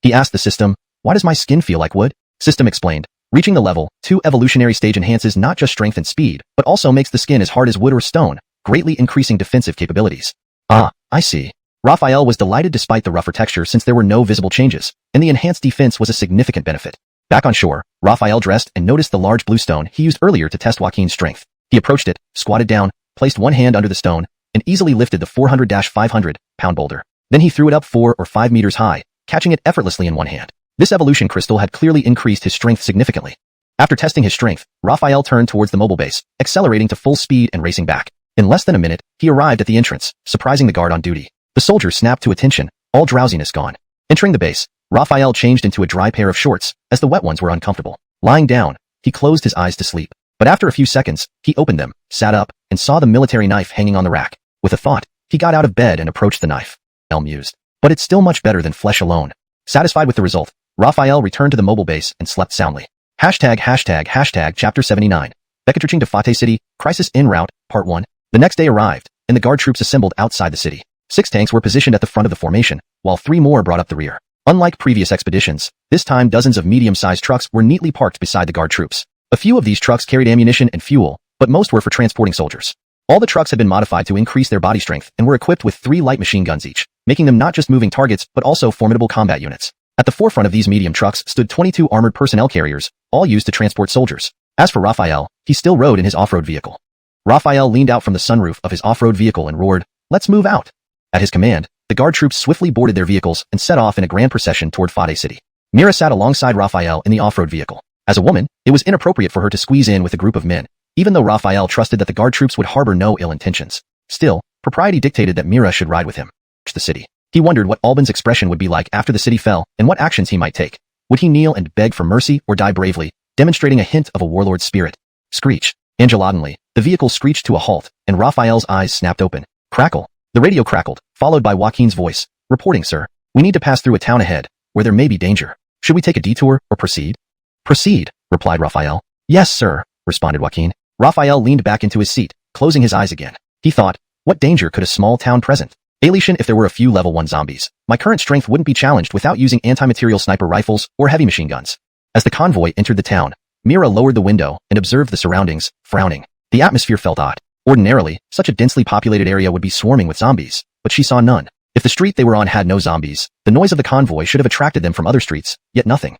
B: He asked the system, why does my skin feel like wood? System explained, reaching the level 2 evolutionary stage enhances not just strength and speed, but also makes the skin as hard as wood or stone, greatly increasing defensive capabilities. Ah, I see. Raphael was delighted despite the rougher texture since there were no visible changes, and the enhanced defense was a significant benefit. Back on shore, Raphael dressed and noticed the large blue stone he used earlier to test Joaquin's strength. He approached it, squatted down, placed one hand under the stone, and easily lifted the 400-500-pound boulder. Then he threw it up 4 or 5 meters high, catching it effortlessly in one hand. This evolution crystal had clearly increased his strength significantly. After testing his strength, Raphael turned towards the mobile base, accelerating to full speed and racing back. In less than a minute, he arrived at the entrance, surprising the guard on duty. The soldier snapped to attention, all drowsiness gone. Entering the base, Raphael changed into a dry pair of shorts, as the wet ones were uncomfortable. Lying down, he closed his eyes to sleep. But after a few seconds, he opened them, sat up, and saw the military knife hanging on the rack. With a thought, he got out of bed and approached the knife. El mused. But it's still much better than flesh alone. Satisfied with the result, Raphael returned to the mobile base and slept soundly. Chapter 79. Becatricing to Fate City, Crisis en route, Part 1. The next day arrived, and the guard troops assembled outside the city. 6 tanks were positioned at the front of the formation, while 3 more brought up the rear. Unlike previous expeditions, this time dozens of medium-sized trucks were neatly parked beside the guard troops. A few of these trucks carried ammunition and fuel, but most were for transporting soldiers. All the trucks had been modified to increase their body strength and were equipped with 3 light machine guns each, making them not just moving targets but also formidable combat units. At the forefront of these medium trucks stood 22 armored personnel carriers, all used to transport soldiers. As for Raphael, he still rode in his off-road vehicle. Raphael leaned out from the sunroof of his off-road vehicle and roared, "Let's move out." At his command, the guard troops swiftly boarded their vehicles and set off in a grand procession toward Fate City. Mira sat alongside Raphael in the off-road vehicle. As a woman, it was inappropriate for her to squeeze in with a group of men, even though Raphael trusted that the guard troops would harbor no ill intentions. Still, propriety dictated that Mira should ride with him. The city. He wondered what Alban's expression would be like after the city fell and what actions he might take. Would he kneel and beg for mercy or die bravely, demonstrating a hint of a warlord's spirit? Screech. Angelaudinely, the vehicle screeched to a halt, and Raphael's eyes snapped open. Crackle. The radio crackled, followed by Joaquin's voice. Reporting, sir. We need to pass through a town ahead, where there may be danger. Should we take a detour or proceed? Proceed, replied Raphael. Yes, sir, responded Joaquin. Raphael leaned back into his seat, closing his eyes again. He thought, what danger could a small town present? Alition, if there were a few level 1 zombies, my current strength wouldn't be challenged without using anti-material sniper rifles or heavy machine guns. As the convoy entered the town, Mira lowered the window and observed the surroundings, frowning. The atmosphere felt odd. Ordinarily, such a densely populated area would be swarming with zombies, but she saw none. If the street they were on had no zombies, the noise of the convoy should have attracted them from other streets, yet nothing.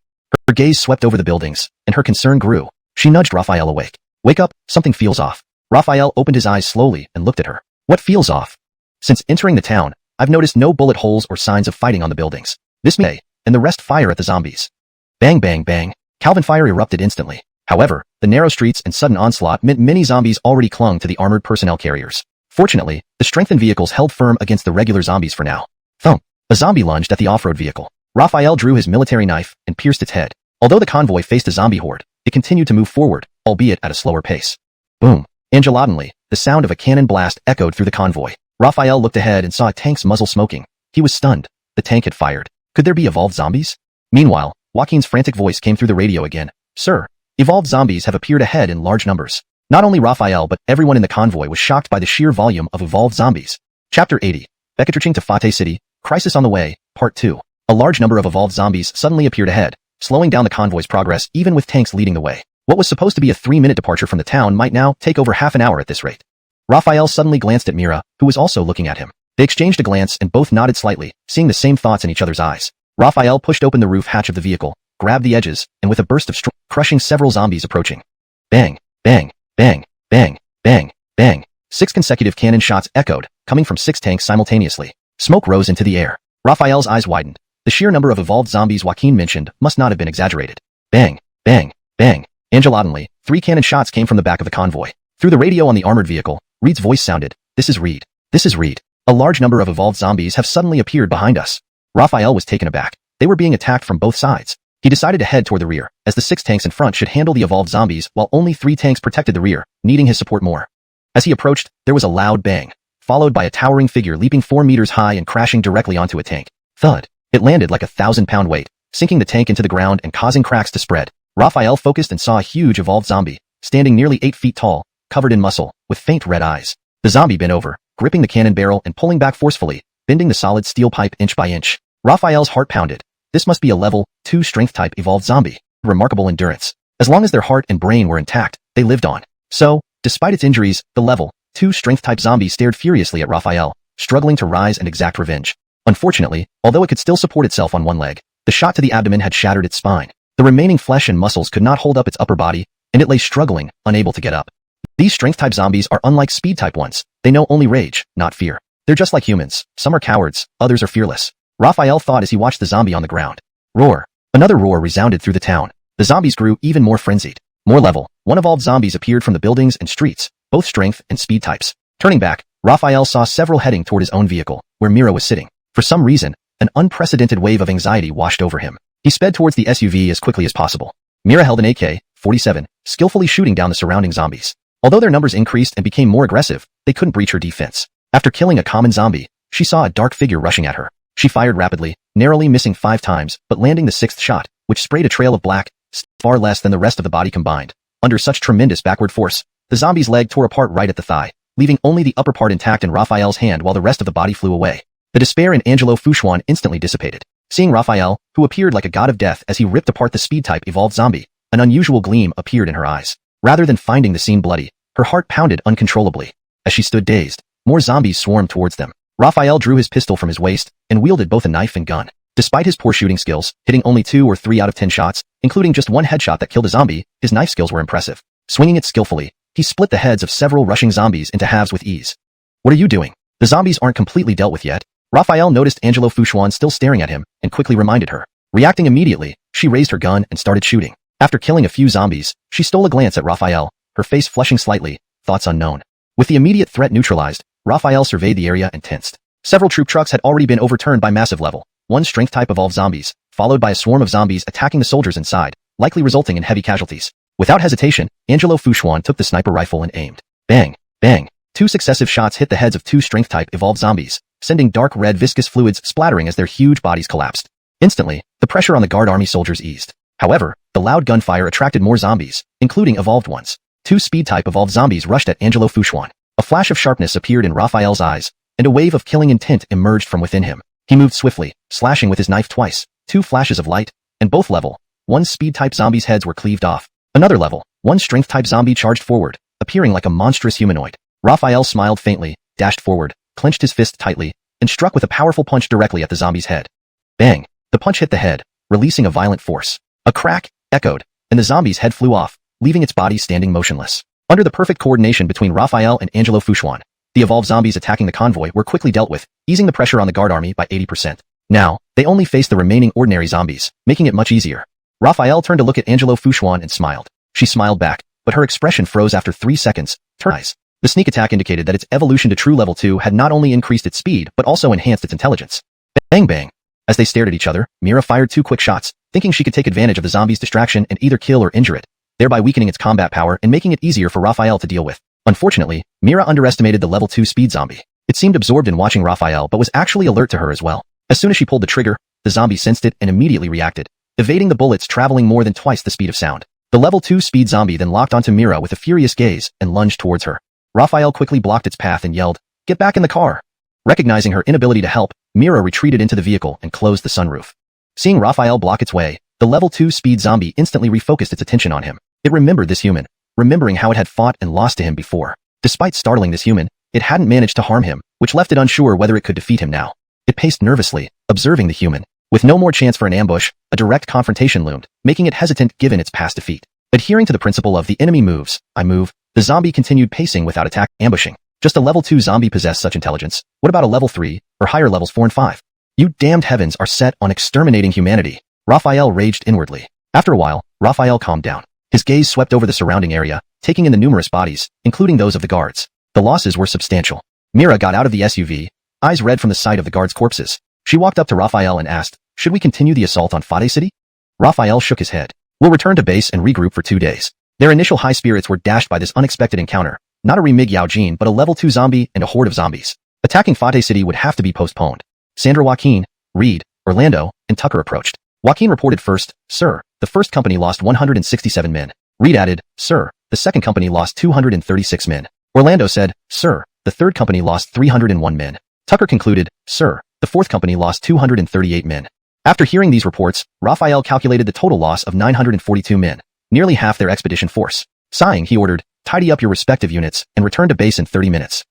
B: Her gaze swept over the buildings, and her concern grew. She nudged Raphael awake. Wake up, something feels off. Raphael opened his eyes slowly and looked at her. What feels off? Since entering the town, I've noticed no bullet holes or signs of fighting on the buildings. This may, and the rest fire at the zombies. Bang bang bang. Calvin fire erupted instantly. However, the narrow streets and sudden onslaught meant many zombies already clung to the armored personnel carriers. Fortunately, the strengthened vehicles held firm against the regular zombies for now. Thump! A zombie lunged at the off-road vehicle. Raphael drew his military knife and pierced its head. Although the convoy faced a zombie horde, it continued to move forward, albeit at a slower pace. Boom! Angelodinly, the sound of a cannon blast echoed through the convoy. Raphael looked ahead and saw a tank's muzzle smoking. He was stunned. The tank had fired. Could there be evolved zombies? Meanwhile, Joaquin's frantic voice came through the radio again. Sir, evolved zombies have appeared ahead in large numbers. Not only Raphael but everyone in the convoy was shocked by the sheer volume of evolved zombies. Chapter 80. Becatraching to Fate City, Crisis on the Way, Part 2. A large number of evolved zombies suddenly appeared ahead, slowing down the convoy's progress even with tanks leading the way. What was supposed to be a 3-minute departure from the town might now take over half an hour at this rate. Raphael suddenly glanced at Mira, who was also looking at him. They exchanged a glance and both nodded slightly, seeing the same thoughts in each other's eyes. Raphael pushed open the roof hatch of the vehicle, grabbed the edges, and with a burst of strength, crushing several zombies approaching. Bang, bang, bang, bang, bang, bang. 6 consecutive cannon shots echoed, coming from 6 tanks simultaneously. Smoke rose into the air. Raphael's eyes widened. The sheer number of evolved zombies Joaquin mentioned must not have been exaggerated. Bang, bang, bang. Angelodinly, 3 cannon shots came from the back of the convoy. Through the radio on the armored vehicle, Reed's voice sounded. This is Reed. This is Reed. A large number of evolved zombies have suddenly appeared behind us. Raphael was taken aback. They were being attacked from both sides. He decided to head toward the rear, as the 6 tanks in front should handle the evolved zombies while only 3 tanks protected the rear, needing his support more. As he approached, there was a loud bang, followed by a towering figure leaping 4 meters high and crashing directly onto a tank. Thud. It landed like a 1,000-pound weight, sinking the tank into the ground and causing cracks to spread. Raphael focused and saw a huge evolved zombie, standing nearly 8 feet tall, covered in muscle, with faint red eyes. The zombie bent over, gripping the cannon barrel and pulling back forcefully, bending the solid steel pipe inch by inch. Raphael's heart pounded. This must be a level 2 strength type evolved zombie. Remarkable endurance. As long as their heart and brain were intact, they lived on. So, despite its injuries, the level 2 strength type zombie stared furiously at Raphael, struggling to rise and exact revenge. Unfortunately, although it could still support itself on one leg, the shot to the abdomen had shattered its spine. The remaining flesh and muscles could not hold up its upper body, and it lay struggling, unable to get up. These strength-type zombies are unlike speed-type ones. They know only rage, not fear. They're just like humans. Some are cowards, others are fearless. Raphael thought as he watched the zombie on the ground. Roar. Another roar resounded through the town. The zombies grew even more frenzied. More level 1 evolved zombies appeared from the buildings and streets, both strength and speed types. Turning back, Raphael saw several heading toward his own vehicle, where Mira was sitting. For some reason, an unprecedented wave of anxiety washed over him. He sped towards the SUV as quickly as possible. Mira held an AK-47, skillfully shooting down the surrounding zombies. Although their numbers increased and became more aggressive, they couldn't breach her defense. After killing a common zombie, she saw a dark figure rushing at her. She fired rapidly, narrowly missing 5 times, but landing the 6th shot, which sprayed a trail of black, far less than the rest of the body combined. Under such tremendous backward force, the zombie's leg tore apart right at the thigh, leaving only the upper part intact in Raphael's hand while the rest of the body flew away. The despair in Angelo Xuanhuan instantly dissipated. Seeing Raphael, who appeared like a god of death as he ripped apart the speed-type evolved zombie, an unusual gleam appeared in her eyes. Rather than finding the scene bloody, her heart pounded uncontrollably. As she stood dazed, more zombies swarmed towards them. Raphael drew his pistol from his waist and wielded both a knife and gun. Despite his poor shooting skills, hitting only 2 or 3 out of 10 shots, including just 1 headshot that killed a zombie, his knife skills were impressive. Swinging it skillfully, he split the heads of several rushing zombies into halves with ease. What are you doing? The zombies aren't completely dealt with yet. Raphael noticed Angelo Xuanhuan still staring at him and quickly reminded her. Reacting immediately, she raised her gun and started shooting. After killing a few zombies, she stole a glance at Raphael, her face flushing slightly, thoughts unknown. With the immediate threat neutralized, Raphael surveyed the area and tensed. Several troop trucks had already been overturned by massive level 1 strength-type evolved zombies, followed by a swarm of zombies attacking the soldiers inside, likely resulting in heavy casualties. Without hesitation, Angelo Xuanhuan took the sniper rifle and aimed. Bang! Bang! 2 successive shots hit the heads of 2 strength-type evolved zombies, sending dark red viscous fluids splattering as their huge bodies collapsed. Instantly, the pressure on the guard army soldiers eased. However, the loud gunfire attracted more zombies, including evolved ones. 2 speed-type evolved zombies rushed at Angelo Xuanhuan. A flash of sharpness appeared in Raphael's eyes, and a wave of killing intent emerged from within him. He moved swiftly, slashing with his knife twice. 2 flashes of light, and both level 1 speed-type zombies' heads were cleaved off. Another level 1 strength-type zombie charged forward, appearing like a monstrous humanoid. Raphael smiled faintly, dashed forward, clenched his fist tightly, and struck with a powerful punch directly at the zombie's head. Bang! The punch hit the head, releasing a violent force. A crack echoed, and the zombie's head flew off, leaving its body standing motionless. Under the perfect coordination between Raphael and Angelo Xuanhuan, the evolved zombies attacking the convoy were quickly dealt with, easing the pressure on the guard army by 80%. Now, they only faced the remaining ordinary zombies, making it much easier. Raphael turned to look at Angelo Xuanhuan and smiled. She smiled back, but her expression froze after 3 seconds. Her eyes. The sneak attack indicated that its evolution to true level 2 had not only increased its speed, but also enhanced its intelligence. Bang bang. As they stared at each other, Mira fired 2 quick shots, thinking she could take advantage of the zombie's distraction and either kill or injure it, thereby weakening its combat power and making it easier for Raphael to deal with. Unfortunately, Mira underestimated the level 2 speed zombie. It seemed absorbed in watching Raphael but was actually alert to her as well. As soon as she pulled the trigger, the zombie sensed it and immediately reacted, evading the bullets traveling more than twice the speed of sound. The level 2 speed zombie then locked onto Mira with a furious gaze and lunged towards her. Raphael quickly blocked its path and yelled, "Get back in the car!" Recognizing her inability to help, Mira retreated into the vehicle and closed the sunroof. Seeing Raphael block its way, the level 2 speed zombie instantly refocused its attention on him. It remembered this human, remembering how it had fought and lost to him before. Despite startling this human, it hadn't managed to harm him, which left it unsure whether it could defeat him now. It paced nervously, observing the human. With no more chance for an ambush, a direct confrontation loomed, making it hesitant given its past defeat. Adhering to the principle of the enemy moves, I move, the zombie continued pacing without attack, ambushing. Just a level 2 zombie possessed such intelligence. What about a level 3, or higher levels 4 and 5? You damned heavens are set on exterminating humanity. Raphael raged inwardly. After a while, Raphael calmed down. His gaze swept over the surrounding area, taking in the numerous bodies, including those of the guards. The losses were substantial. Mira got out of the SUV, eyes red from the sight of the guards' corpses. She walked up to Raphael and asked, "Should we continue the assault on Fade City?" Raphael shook his head. "We'll return to base and regroup for 2 days." Their initial high spirits were dashed by this unexpected encounter. Not a remig Yao Jin, but a level 2 zombie and a horde of zombies. Attacking Fade City would have to be postponed. Sandra, Joaquin, Reed, Orlando, and Tucker approached. Joaquin reported first, "Sir, the first company lost 167 men. Reed added, "Sir, the second company lost 236 men. Orlando said, "Sir, the third company lost 301 men. Tucker concluded, "Sir, the fourth company lost 238 men. After hearing these reports, Raphael calculated the total loss of 942 men, nearly half their expedition force. Sighing, he ordered, "Tidy up your respective units and return to base in 30 minutes.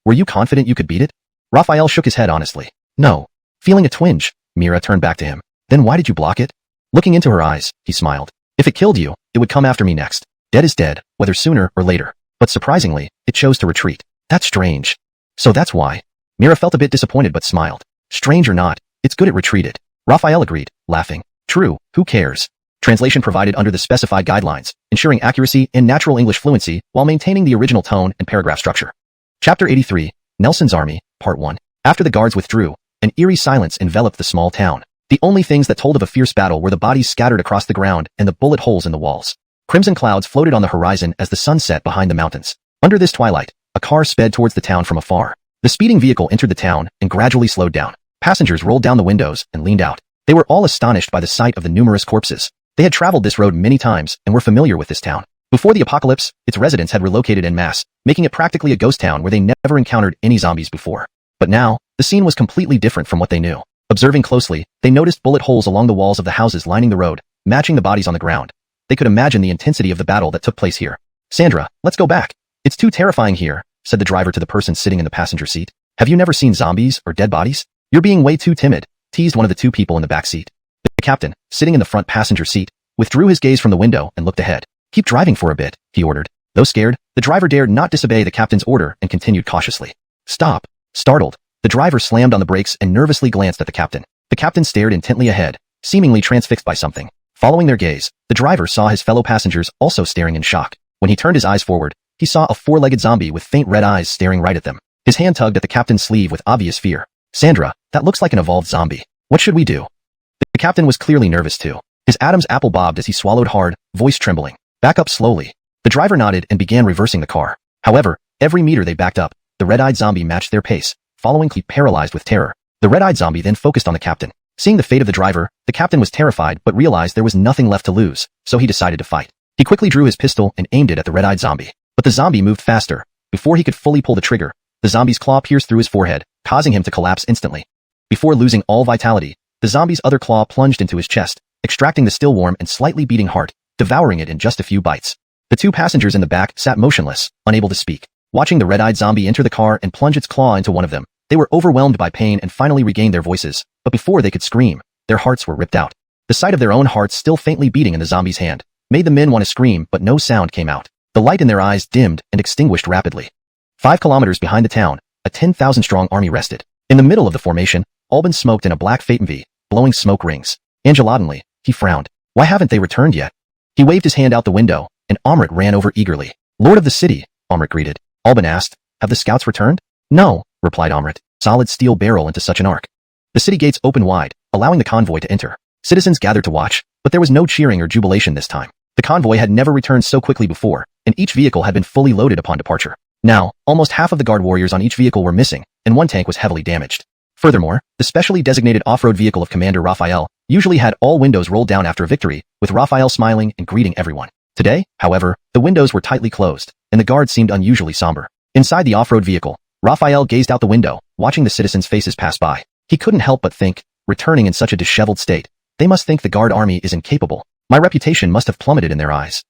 B: Were you confident you could beat it? Raphael shook his head honestly. No. Feeling a twinge, Mira turned back to him. Then why did you block it? Looking into her eyes, he smiled. If it killed you, it would come after me next. Dead is dead, whether sooner or later. But surprisingly, it chose to retreat. That's strange. So that's why. Mira felt a bit disappointed but smiled. Strange or not, it's good it retreated. Raphael agreed, laughing. True, who cares? Translation provided under the specified guidelines, ensuring accuracy and natural English fluency while maintaining the original tone and paragraph structure. Chapter 83, Nelson's Army, Part 1. After the guards withdrew, an eerie silence enveloped the small town. The only things that told of a fierce battle were the bodies scattered across the ground and the bullet holes in the walls. Crimson clouds floated on the horizon as the sun set behind the mountains. Under this twilight, a car sped towards the town from afar. The speeding vehicle entered the town and gradually slowed down. Passengers rolled down the windows and leaned out. They were all astonished by the sight of the numerous corpses. They had traveled this road many times and were familiar with this town. Before the apocalypse, its residents had relocated en masse, making it practically a ghost town where they never encountered any zombies before. But now, the scene was completely different from what they knew. Observing closely, they noticed bullet holes along the walls of the houses lining the road, matching the bodies on the ground. They could imagine the intensity of the battle that took place here. Sandra, let's go back. It's too terrifying here, said the driver to the person sitting in the passenger seat. Have you never seen zombies or dead bodies? You're being way too timid, teased one of the two people in the back seat. The captain, sitting in the front passenger seat, withdrew his gaze from the window and looked ahead. Keep driving for a bit, he ordered. Though scared, the driver dared not disobey the captain's order and continued cautiously. Stop. Startled, the driver slammed on the brakes and nervously glanced at the captain. The captain stared intently ahead, seemingly transfixed by something. Following their gaze, the driver saw his fellow passengers also staring in shock. When he turned his eyes forward, he saw a four-legged zombie with faint red eyes staring right at them. His hand tugged at the captain's sleeve with obvious fear. Sandra, that looks like an evolved zombie. What should we do? The captain was clearly nervous too. His Adam's apple bobbed as he swallowed hard, voice trembling. Back up slowly. The driver nodded and began reversing the car. However, every meter they backed up, the red-eyed zombie matched their pace, following Clete paralyzed with terror. The red-eyed zombie then focused on the captain. Seeing the fate of the driver, the captain was terrified but realized there was nothing left to lose, so he decided to fight. He quickly drew his pistol and aimed it at the red-eyed zombie. But the zombie moved faster. Before he could fully pull the trigger, the zombie's claw pierced through his forehead, causing him to collapse instantly. Before losing all vitality, the zombie's other claw plunged into his chest, extracting the still warm and slightly beating heart, devouring it in just a few bites. The two passengers in the back sat motionless, unable to speak. Watching the red-eyed zombie enter the car and plunge its claw into one of them, they were overwhelmed by pain and finally regained their voices, but before they could scream, their hearts were ripped out. The sight of their own hearts still faintly beating in the zombie's hand made the men want to scream, but no sound came out. The light in their eyes dimmed and extinguished rapidly. 5 kilometers behind the town, a 10,000-strong army rested. In the middle of the formation, Albin smoked in a black Phaeton V, blowing smoke rings. Angeladonly, he frowned. Why haven't they returned yet? He waved his hand out the window, and Amrit ran over eagerly. Lord of the city, Amrit greeted. Albin asked, have the scouts returned? No, replied Amrit. Solid steel barrel into such an arc. The city gates opened wide, allowing the convoy to enter. Citizens gathered to watch, but there was no cheering or jubilation this time. The convoy had never returned so quickly before, and each vehicle had been fully loaded upon departure. Now, almost half of the guard warriors on each vehicle were missing, and one tank was heavily damaged. Furthermore, the specially designated off-road vehicle of Commander Raphael usually had all windows rolled down after victory, with Raphael smiling and greeting everyone. Today, however, the windows were tightly closed, and the guard seemed unusually somber. Inside the off-road vehicle, Raphael gazed out the window, watching the citizens' faces pass by. He couldn't help but think, returning in such a disheveled state, they must think the guard army is incapable. My reputation must have plummeted in their eyes.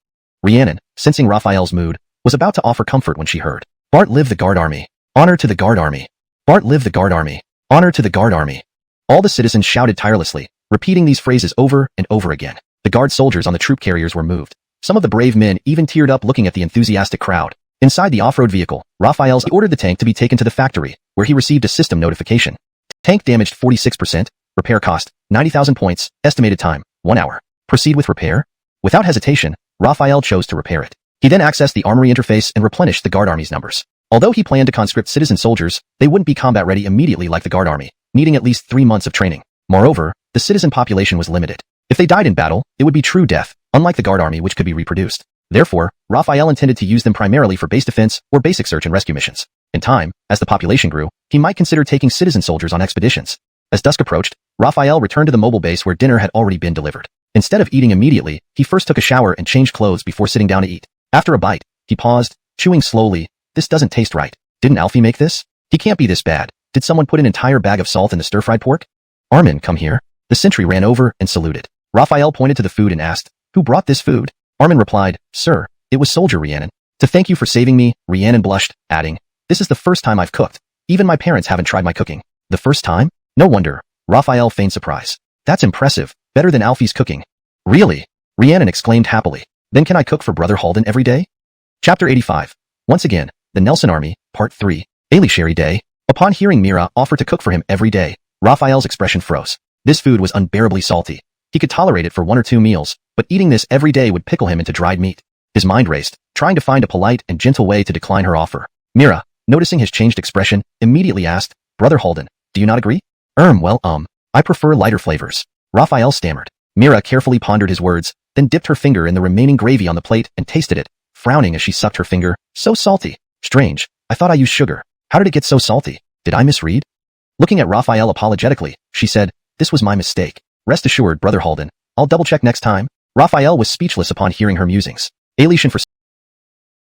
B: Rhiannon, sensing Raphael's mood, was about to offer comfort when she heard, Bart live the guard army. Honor to the guard army. Bart live the guard army. Honor to the guard army. All the citizens shouted tirelessly, repeating these phrases over and over again. The guard soldiers on the troop carriers were moved. Some of the brave men even teared up looking at the enthusiastic crowd. Inside the off-road vehicle, Raphael ordered the tank to be taken to the factory, where he received a system notification. Tank damaged 46%, repair cost, 90,000 points, estimated time, 1 hour. Proceed with repair? Without hesitation, Raphael chose to repair it. He then accessed the armory interface and replenished the guard army's numbers. Although he planned to conscript citizen soldiers, they wouldn't be combat ready immediately like the guard army, needing at least 3 months of training. Moreover, the citizen population was limited. If they died in battle, it would be true death, unlike the guard army which could be reproduced. Therefore, Raphael intended to use them primarily for base defense or basic search and rescue missions. In time, as the population grew, he might consider taking citizen soldiers on expeditions. As dusk approached, Raphael returned to the mobile base where dinner had already been delivered. Instead of eating immediately, he first took a shower and changed clothes before sitting down to eat. After a bite, he paused, chewing slowly. This doesn't taste right. Didn't Alfie make this? He can't be this bad. Did someone put an entire bag of salt in the stir-fried pork? Armin, come here. The sentry ran over and saluted. Raphael pointed to the food and asked, who brought this food? Armin replied, sir, it was Soldier Rhiannon. To thank you for saving me, Rhiannon blushed, adding, this is the first time I've cooked. Even my parents haven't tried my cooking. The first time? No wonder. Raphael feigned surprise. That's impressive. Better than Alfie's cooking. Really? Rhiannon exclaimed happily. Then can I cook for Brother Halden every day? Chapter 85. Once again, the Nelson Army, Part 3. Sherry Day. Upon hearing Mira offer to cook for him every day, Raphael's expression froze. This food was unbearably salty. He could tolerate it for 1 or 2 meals, but eating this every day would pickle him into dried meat. His mind raced, trying to find a polite and gentle way to decline her offer. Mira, noticing his changed expression, immediately asked, Brother Halden, do you not agree? I prefer lighter flavors. Raphael stammered. Mira carefully pondered his words, then dipped her finger in the remaining gravy on the plate and tasted it, frowning as she sucked her finger. So salty. Strange. I thought I used sugar. How did it get so salty? Did I misread? Looking at Raphael apologetically, she said, this was my mistake. Rest assured, Brother Halden. I'll double-check next time. Raphael was speechless upon hearing her musings. Alicia followed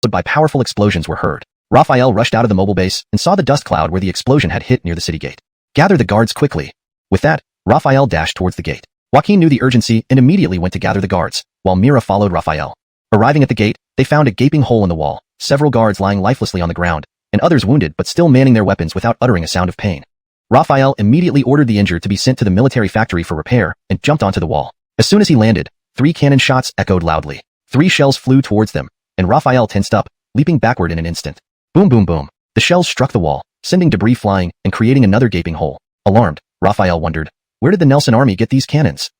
B: by powerful explosions were heard. Raphael rushed out of the mobile base and saw the dust cloud where the explosion had hit near the city gate. Gather the guards quickly. With that, Raphael dashed towards the gate. Joaquin knew the urgency and immediately went to gather the guards, while Mira followed Raphael. Arriving at the gate, they found a gaping hole in the wall, several guards lying lifelessly on the ground, and others wounded but still manning their weapons without uttering a sound of pain. Raphael immediately ordered the injured to be sent to the military factory for repair and jumped onto the wall. As soon as he landed, 3 cannon shots echoed loudly. 3 shells flew towards them, and Raphael tensed up, leaping backward in an instant. Boom boom boom. The shells struck the wall, sending debris flying and creating another gaping hole. Alarmed, Raphael wondered, where did the Nelson army get these cannons?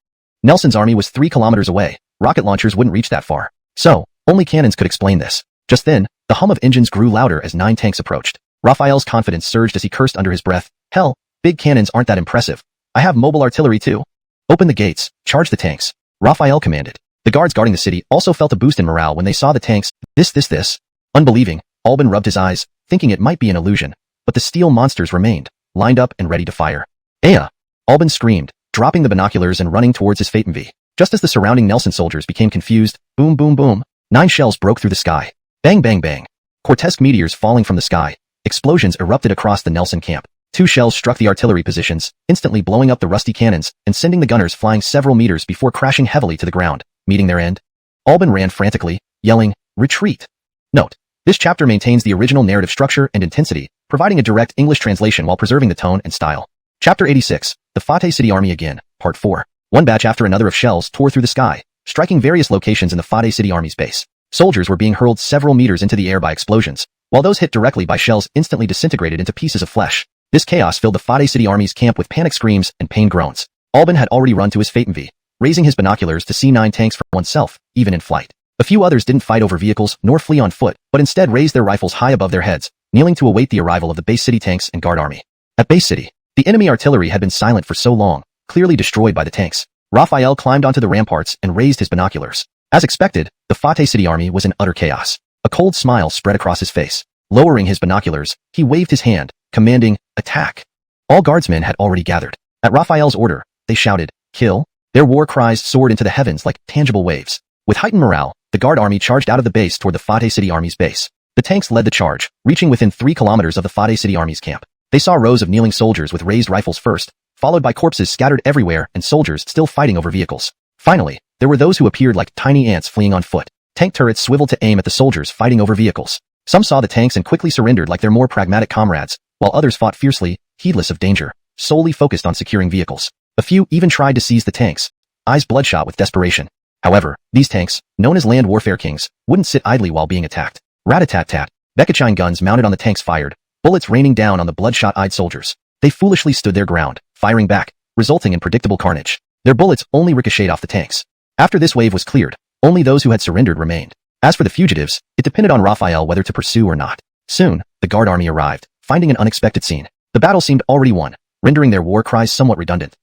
B: Nelson's army was 3 kilometers away. Rocket launchers wouldn't reach that far. So, only cannons could explain this. Just then, the hum of engines grew louder as 9 tanks approached. Raphael's confidence surged as he cursed under his breath. Hell, big cannons aren't that impressive. I have mobile artillery too. Open the gates, charge the tanks. Raphael commanded. The guards guarding the city also felt a boost in morale when they saw the tanks. This. Unbelieving, Albin rubbed his eyes, thinking it might be an illusion. But the steel monsters remained, lined up and ready to fire. Aya! Albin screamed, dropping the binoculars and running towards his Phaeton. Just as the surrounding Nelson soldiers became confused, boom boom boom, 9 shells broke through the sky. Bang bang bang. Cortesque meteors falling from the sky. Explosions erupted across the Nelson camp. 2 shells struck the artillery positions, instantly blowing up the rusty cannons and sending the gunners flying several meters before crashing heavily to the ground, meeting their end. Albin ran frantically, yelling, retreat. Note: this chapter maintains the original narrative structure and intensity, providing a direct English translation while preserving the tone and style. Chapter 86, The Fateh City Army Again, Part 4. One batch after another of shells tore through the sky, striking various locations in the Fateh City Army's base. Soldiers were being hurled several meters into the air by explosions, while those hit directly by shells instantly disintegrated into pieces of flesh. This chaos filled the Fateh City Army's camp with panic screams and pain groans. Albin had already run to his Phaeton. raising his binoculars to see 9 tanks for oneself, even in flight. A few others didn't fight over vehicles nor flee on foot, but instead raised their rifles high above their heads, kneeling to await the arrival of the base city tanks and guard army. At base city, the enemy artillery had been silent for so long, clearly destroyed by the tanks. Raphael climbed onto the ramparts and raised his binoculars. As expected, the Fate City army was in utter chaos. A cold smile spread across his face. Lowering his binoculars, he waved his hand, commanding, "Attack!" All guardsmen had already gathered. At Raphael's order, they shouted, "Kill!" Their war cries soared into the heavens like tangible waves. With heightened morale, the guard army charged out of the base toward the Fate City army's base. The tanks led the charge, reaching within 3 kilometers of the Fate City army's camp. They saw rows of kneeling soldiers with raised rifles first, followed by corpses scattered everywhere and soldiers still fighting over vehicles. Finally, there were those who appeared like tiny ants fleeing on foot. Tank turrets swiveled to aim at the soldiers fighting over vehicles. Some saw the tanks and quickly surrendered like their more pragmatic comrades, while others fought fiercely, heedless of danger, solely focused on securing vehicles. A few even tried to seize the tanks, eyes bloodshot with desperation. However, these tanks, known as land warfare kings, wouldn't sit idly while being attacked. Rat-a-tat-tat, Bekachine guns mounted on the tanks fired, bullets raining down on the bloodshot-eyed soldiers. They foolishly stood their ground, firing back, resulting in predictable carnage. Their bullets only ricocheted off the tanks. After this wave was cleared, only those who had surrendered remained. As for the fugitives, it depended on Raphael whether to pursue or not. Soon, the guard army arrived, finding an unexpected scene. The battle seemed already won, rendering their war cries somewhat redundant.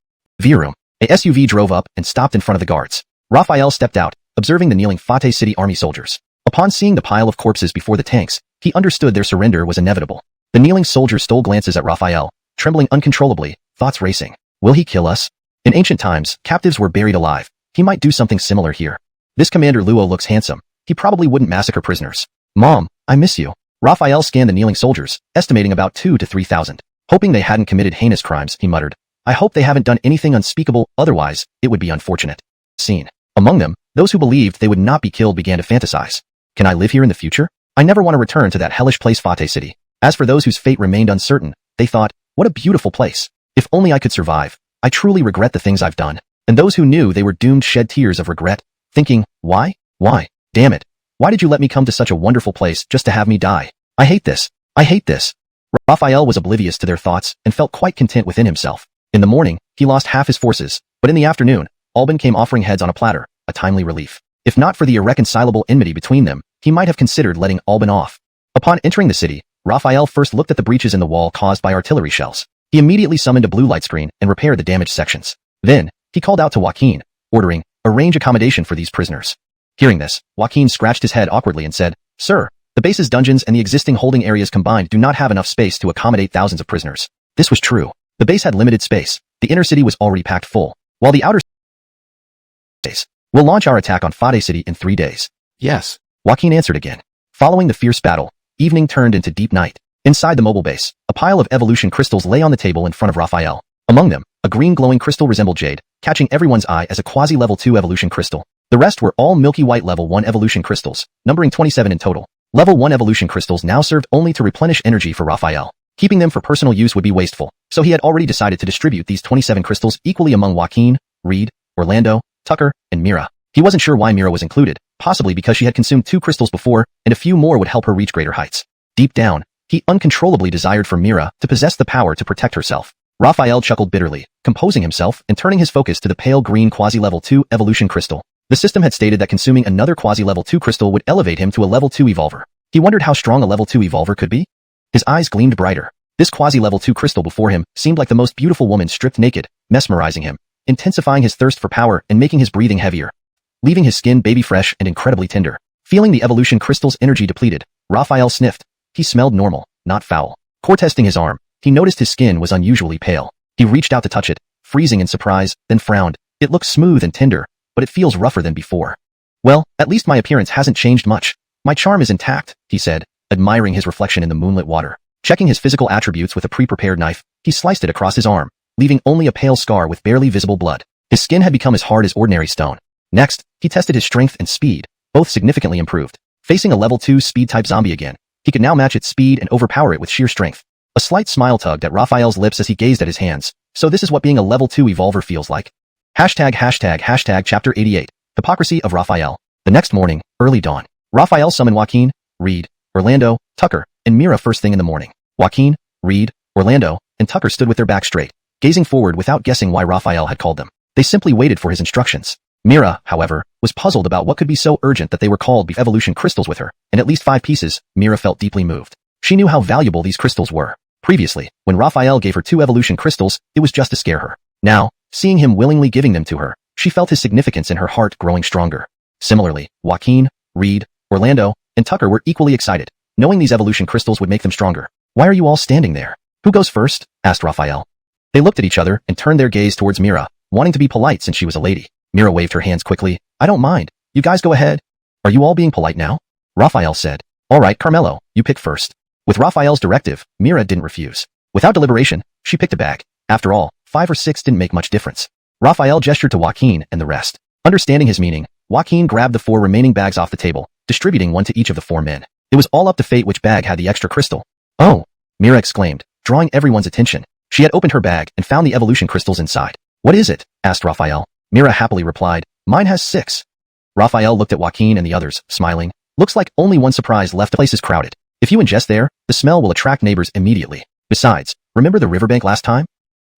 B: Virum. A SUV drove up and stopped in front of the guards. Raphael stepped out, observing the kneeling Fate City army soldiers. Upon seeing the pile of corpses before the tanks, he understood their surrender was inevitable. The kneeling soldiers stole glances at Raphael, trembling uncontrollably, thoughts racing. Will he kill us? In ancient times, captives were buried alive. He might do something similar here. This Commander Luo looks handsome. He probably wouldn't massacre prisoners. Mom, I miss you. Raphael scanned the kneeling soldiers, estimating about 2,000 to 3,000. Hoping they hadn't committed heinous crimes, he muttered. I hope they haven't done anything unspeakable, otherwise, it would be unfortunate. Scene. Among them, those who believed they would not be killed began to fantasize. Can I live here in the future? I never want to return to that hellish place Fate City. As for those whose fate remained uncertain, they thought, what a beautiful place. If only I could survive. I truly regret the things I've done. And those who knew they were doomed shed tears of regret, thinking, why? Why? Damn it. Why did you let me come to such a wonderful place just to have me die? I hate this. I hate this. Raphael was oblivious to their thoughts and felt quite content within himself. In the morning, he lost half his forces, but in the afternoon, Alban came offering heads on a platter, a timely relief. If not for the irreconcilable enmity between them, he might have considered letting Alban off. Upon entering the city, Raphael first looked at the breaches in the wall caused by artillery shells. He immediately summoned a blue light screen and repaired the damaged sections. Then, he called out to Joaquin, ordering, arrange accommodation for these prisoners. Hearing this, Joaquin scratched his head awkwardly and said, Sir, the base's dungeons and the existing holding areas combined do not have enough space to accommodate thousands of prisoners. This was true. The base had limited space. The inner city was already packed full, while the outer space. We'll launch our attack on Fate City in 3 days. Yes. Joaquin answered again. Following the fierce battle, evening turned into deep night. Inside the mobile base, a pile of evolution crystals lay on the table in front of Raphael. Among them, a green glowing crystal resembled jade, catching everyone's eye as a quasi-level 2 evolution crystal. The rest were all milky white level 1 evolution crystals, numbering 27 in total. Level 1 evolution crystals now served only to replenish energy for Raphael. Keeping them for personal use would be wasteful, so he had already decided to distribute these 27 crystals equally among Joaquin, Reed, Orlando, Tucker, and Mira. He wasn't sure why Mira was included, possibly because she had consumed 2 crystals before, and a few more would help her reach greater heights. Deep down, he uncontrollably desired for Mira to possess the power to protect herself. Raphael chuckled bitterly, composing himself and turning his focus to the pale green quasi-level 2 evolution crystal. The system had stated that consuming another quasi-level 2 crystal would elevate him to a level 2 evolver. He wondered how strong a level 2 evolver could be. His eyes gleamed brighter. This quasi-level 2 crystal before him seemed like the most beautiful woman stripped naked, mesmerizing him, intensifying his thirst for power and making his breathing heavier, leaving his skin baby-fresh and incredibly tender. Feeling the evolution crystal's energy depleted, Raphael sniffed. He smelled normal, not foul. Core-testing his arm, he noticed his skin was unusually pale. He reached out to touch it, freezing in surprise, then frowned. It looks smooth and tender, but it feels rougher than before. Well, at least my appearance hasn't changed much. My charm is intact, he said, admiring his reflection in the moonlit water. Checking his physical attributes with a pre-prepared knife, he sliced it across his arm, leaving only a pale scar with barely visible blood. His skin had become as hard as ordinary stone. Next, he tested his strength and speed, both significantly improved. Facing a level 2 speed-type zombie again, he could now match its speed and overpower it with sheer strength. A slight smile tugged at Raphael's lips as he gazed at his hands. So this is what being a level 2 evolver feels like. ####Chapter 88. Hypocrisy of Raphael. The next morning, early dawn. Raphael summoned Joaquin, Reed, Orlando, Tucker, and Mira first thing in the morning. Joaquin, Reed, Orlando, and Tucker stood with their backs straight, gazing forward without guessing why Raphael had called them. They simply waited for his instructions. Mira, however, was puzzled about what could be so urgent that they were called evolution crystals with her. In at least 5 pieces, Mira felt deeply moved. She knew how valuable these crystals were. Previously, when Raphael gave her 2 evolution crystals, it was just to scare her. Now, seeing him willingly giving them to her, she felt his significance in her heart growing stronger. Similarly, Joaquin, Reed, Orlando, and Tucker were equally excited, knowing these evolution crystals would make them stronger. "Why are you all standing there? Who goes first?" asked Raphael. They looked at each other and turned their gaze towards Mira, wanting to be polite since she was a lady. Mira waved her hands quickly. "I don't mind. You guys go ahead." "Are you all being polite now?" Raphael said. "All right, Carmelo, you pick first." With Raphael's directive, Mira didn't refuse. Without deliberation, she picked a bag. After all, 5 or 6 didn't make much difference. Raphael gestured to Joaquin and the rest. Understanding his meaning, Joaquin grabbed the 4 remaining bags off the table, distributing one to each of the 4 men. It was all up to fate which bag had the extra crystal. "Oh!" Mira exclaimed, drawing everyone's attention. She had opened her bag and found the evolution crystals inside. "What is it?" asked Raphael. Mira happily replied, "Mine has 6. Raphael looked at Joaquin and the others, smiling. "Looks like only one surprise left. The place is crowded. If you ingest there, the smell will attract neighbors immediately. Besides, remember the riverbank last time?"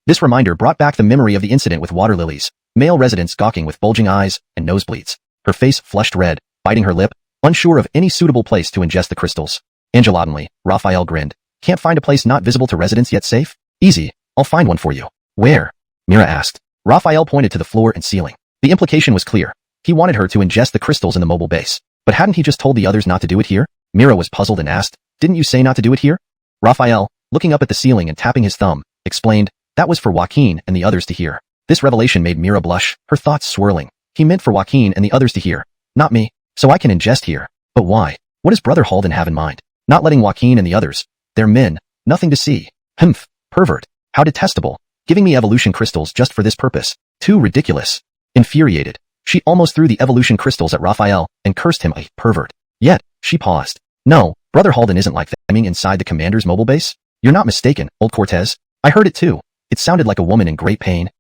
B: This reminder brought back the memory of the incident with water lilies, male residents gawking with bulging eyes and nosebleeds. Her face flushed red, biting her lip, unsure of any suitable place to ingest the crystals. Angelotantly, Raphael grinned. "Can't find a place not visible to residents yet safe? Easy, I'll find one for you." "Where?" Mira asked. Raphael pointed to the floor and ceiling. The implication was clear. He wanted her to ingest the crystals in the mobile base. But hadn't he just told the others not to do it here? Mira was puzzled and asked, "Didn't you say not to do it here?" Raphael, looking up at the ceiling and tapping his thumb, explained, "That was for Joaquin and the others to hear." This revelation made Mira blush, her thoughts swirling. He meant for Joaquin and the others to hear, not me, so I can ingest here. But why? What does Brother Halden have in mind? Not letting Joaquin and the others. They're men, nothing to see. Humph, pervert. How detestable. Giving me evolution crystals just for this purpose. Too ridiculous. Infuriated, she almost threw the evolution crystals at Raphael and cursed him a pervert. Yet, she paused. "No, Brother Halden isn't like that. I mean inside the commander's mobile base? You're not mistaken, old Cortez. I heard it too. It sounded like a woman in great pain.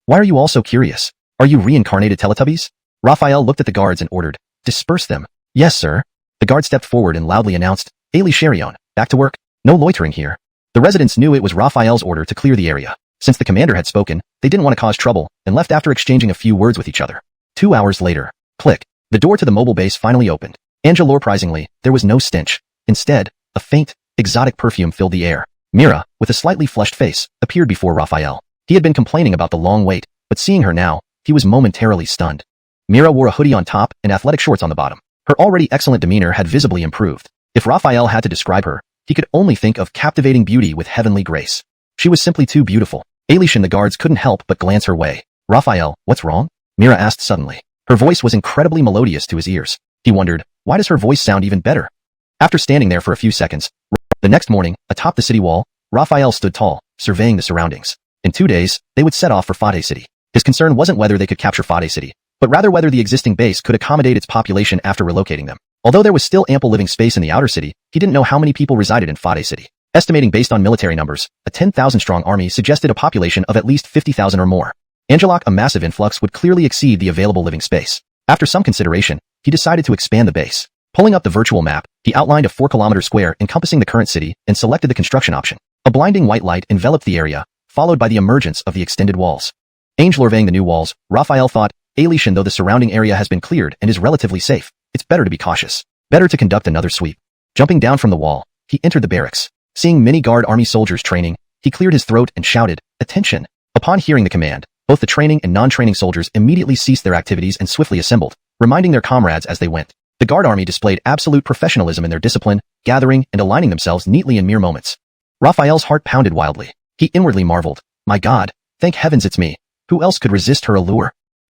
B: Why are you all so curious? Are you reincarnated Teletubbies?" Raphael looked at the guards and ordered, "Disperse them." "Yes, sir." The guard stepped forward and loudly announced, "Ailey Sherion, back to work. No loitering here." The residents knew it was Raphael's order to clear the area. Since the commander had spoken, they didn't want to cause trouble and left after exchanging a few words with each other. 2 hours later, click, the door to the mobile base finally opened. Surprisingly, there was no stench. Instead, a faint, exotic perfume filled the air. Mira, with a slightly flushed face, appeared before Raphael. He had been complaining about the long wait, but seeing her now, he was momentarily stunned. Mira wore a hoodie on top and athletic shorts on the bottom. Her already excellent demeanor had visibly improved. If Raphael had to describe her, he could only think of captivating beauty with heavenly grace. She was simply too beautiful. Ailish and the guards couldn't help but glance her way. "Raphael, what's wrong?" Mira asked suddenly. Her voice was incredibly melodious to his ears. He wondered, why does her voice sound even better? After standing there for a few seconds, the next morning, atop the city wall, Raphael stood tall, surveying the surroundings. In 2 days, they would set off for Fade City. His concern wasn't whether they could capture Fade City, but rather whether the existing base could accommodate its population after relocating them. Although there was still ample living space in the outer city, he didn't know how many people resided in Fade City. Estimating based on military numbers, a 10,000-strong army suggested a population of at least 50,000 or more. A massive influx would clearly exceed the available living space. After some consideration, he decided to expand the base. Pulling up the virtual map, he outlined a 4-kilometer square encompassing the current city and selected the construction option. A blinding white light enveloped the area, followed by the emergence of the extended walls. Surveying the new walls, Raphael thought, Ailish, though the surrounding area has been cleared and is relatively safe, it's better to be cautious. Better to conduct another sweep. Jumping down from the wall, he entered the barracks. Seeing many guard army soldiers training, he cleared his throat and shouted, "Attention!" Upon hearing the command, both the training and non-training soldiers immediately ceased their activities and swiftly assembled, reminding their comrades as they went. The guard army displayed absolute professionalism in their discipline, gathering and aligning themselves neatly in mere moments. Raphael's heart pounded wildly. He inwardly marveled, "My God, thank heavens it's me. Who else could resist her allure?"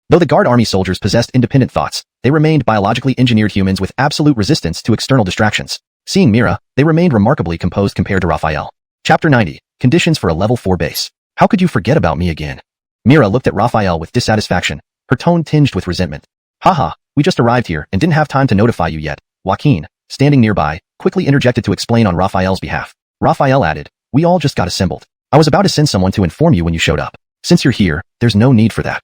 B: Though the guard army soldiers possessed independent thoughts, they remained biologically engineered humans with absolute resistance to external distractions. Seeing Mira, they remained remarkably composed compared to Raphael. Chapter 90. Conditions for a level 4 base. "How could you forget about me again?" Mira looked at Raphael with dissatisfaction, her tone tinged with resentment. "Haha, we just arrived here and didn't have time to notify you yet." Joaquin, standing nearby, quickly interjected to explain on Raphael's behalf. Raphael added, "We all just got assembled. I was about to send someone to inform you when you showed up. Since you're here, there's no need for that."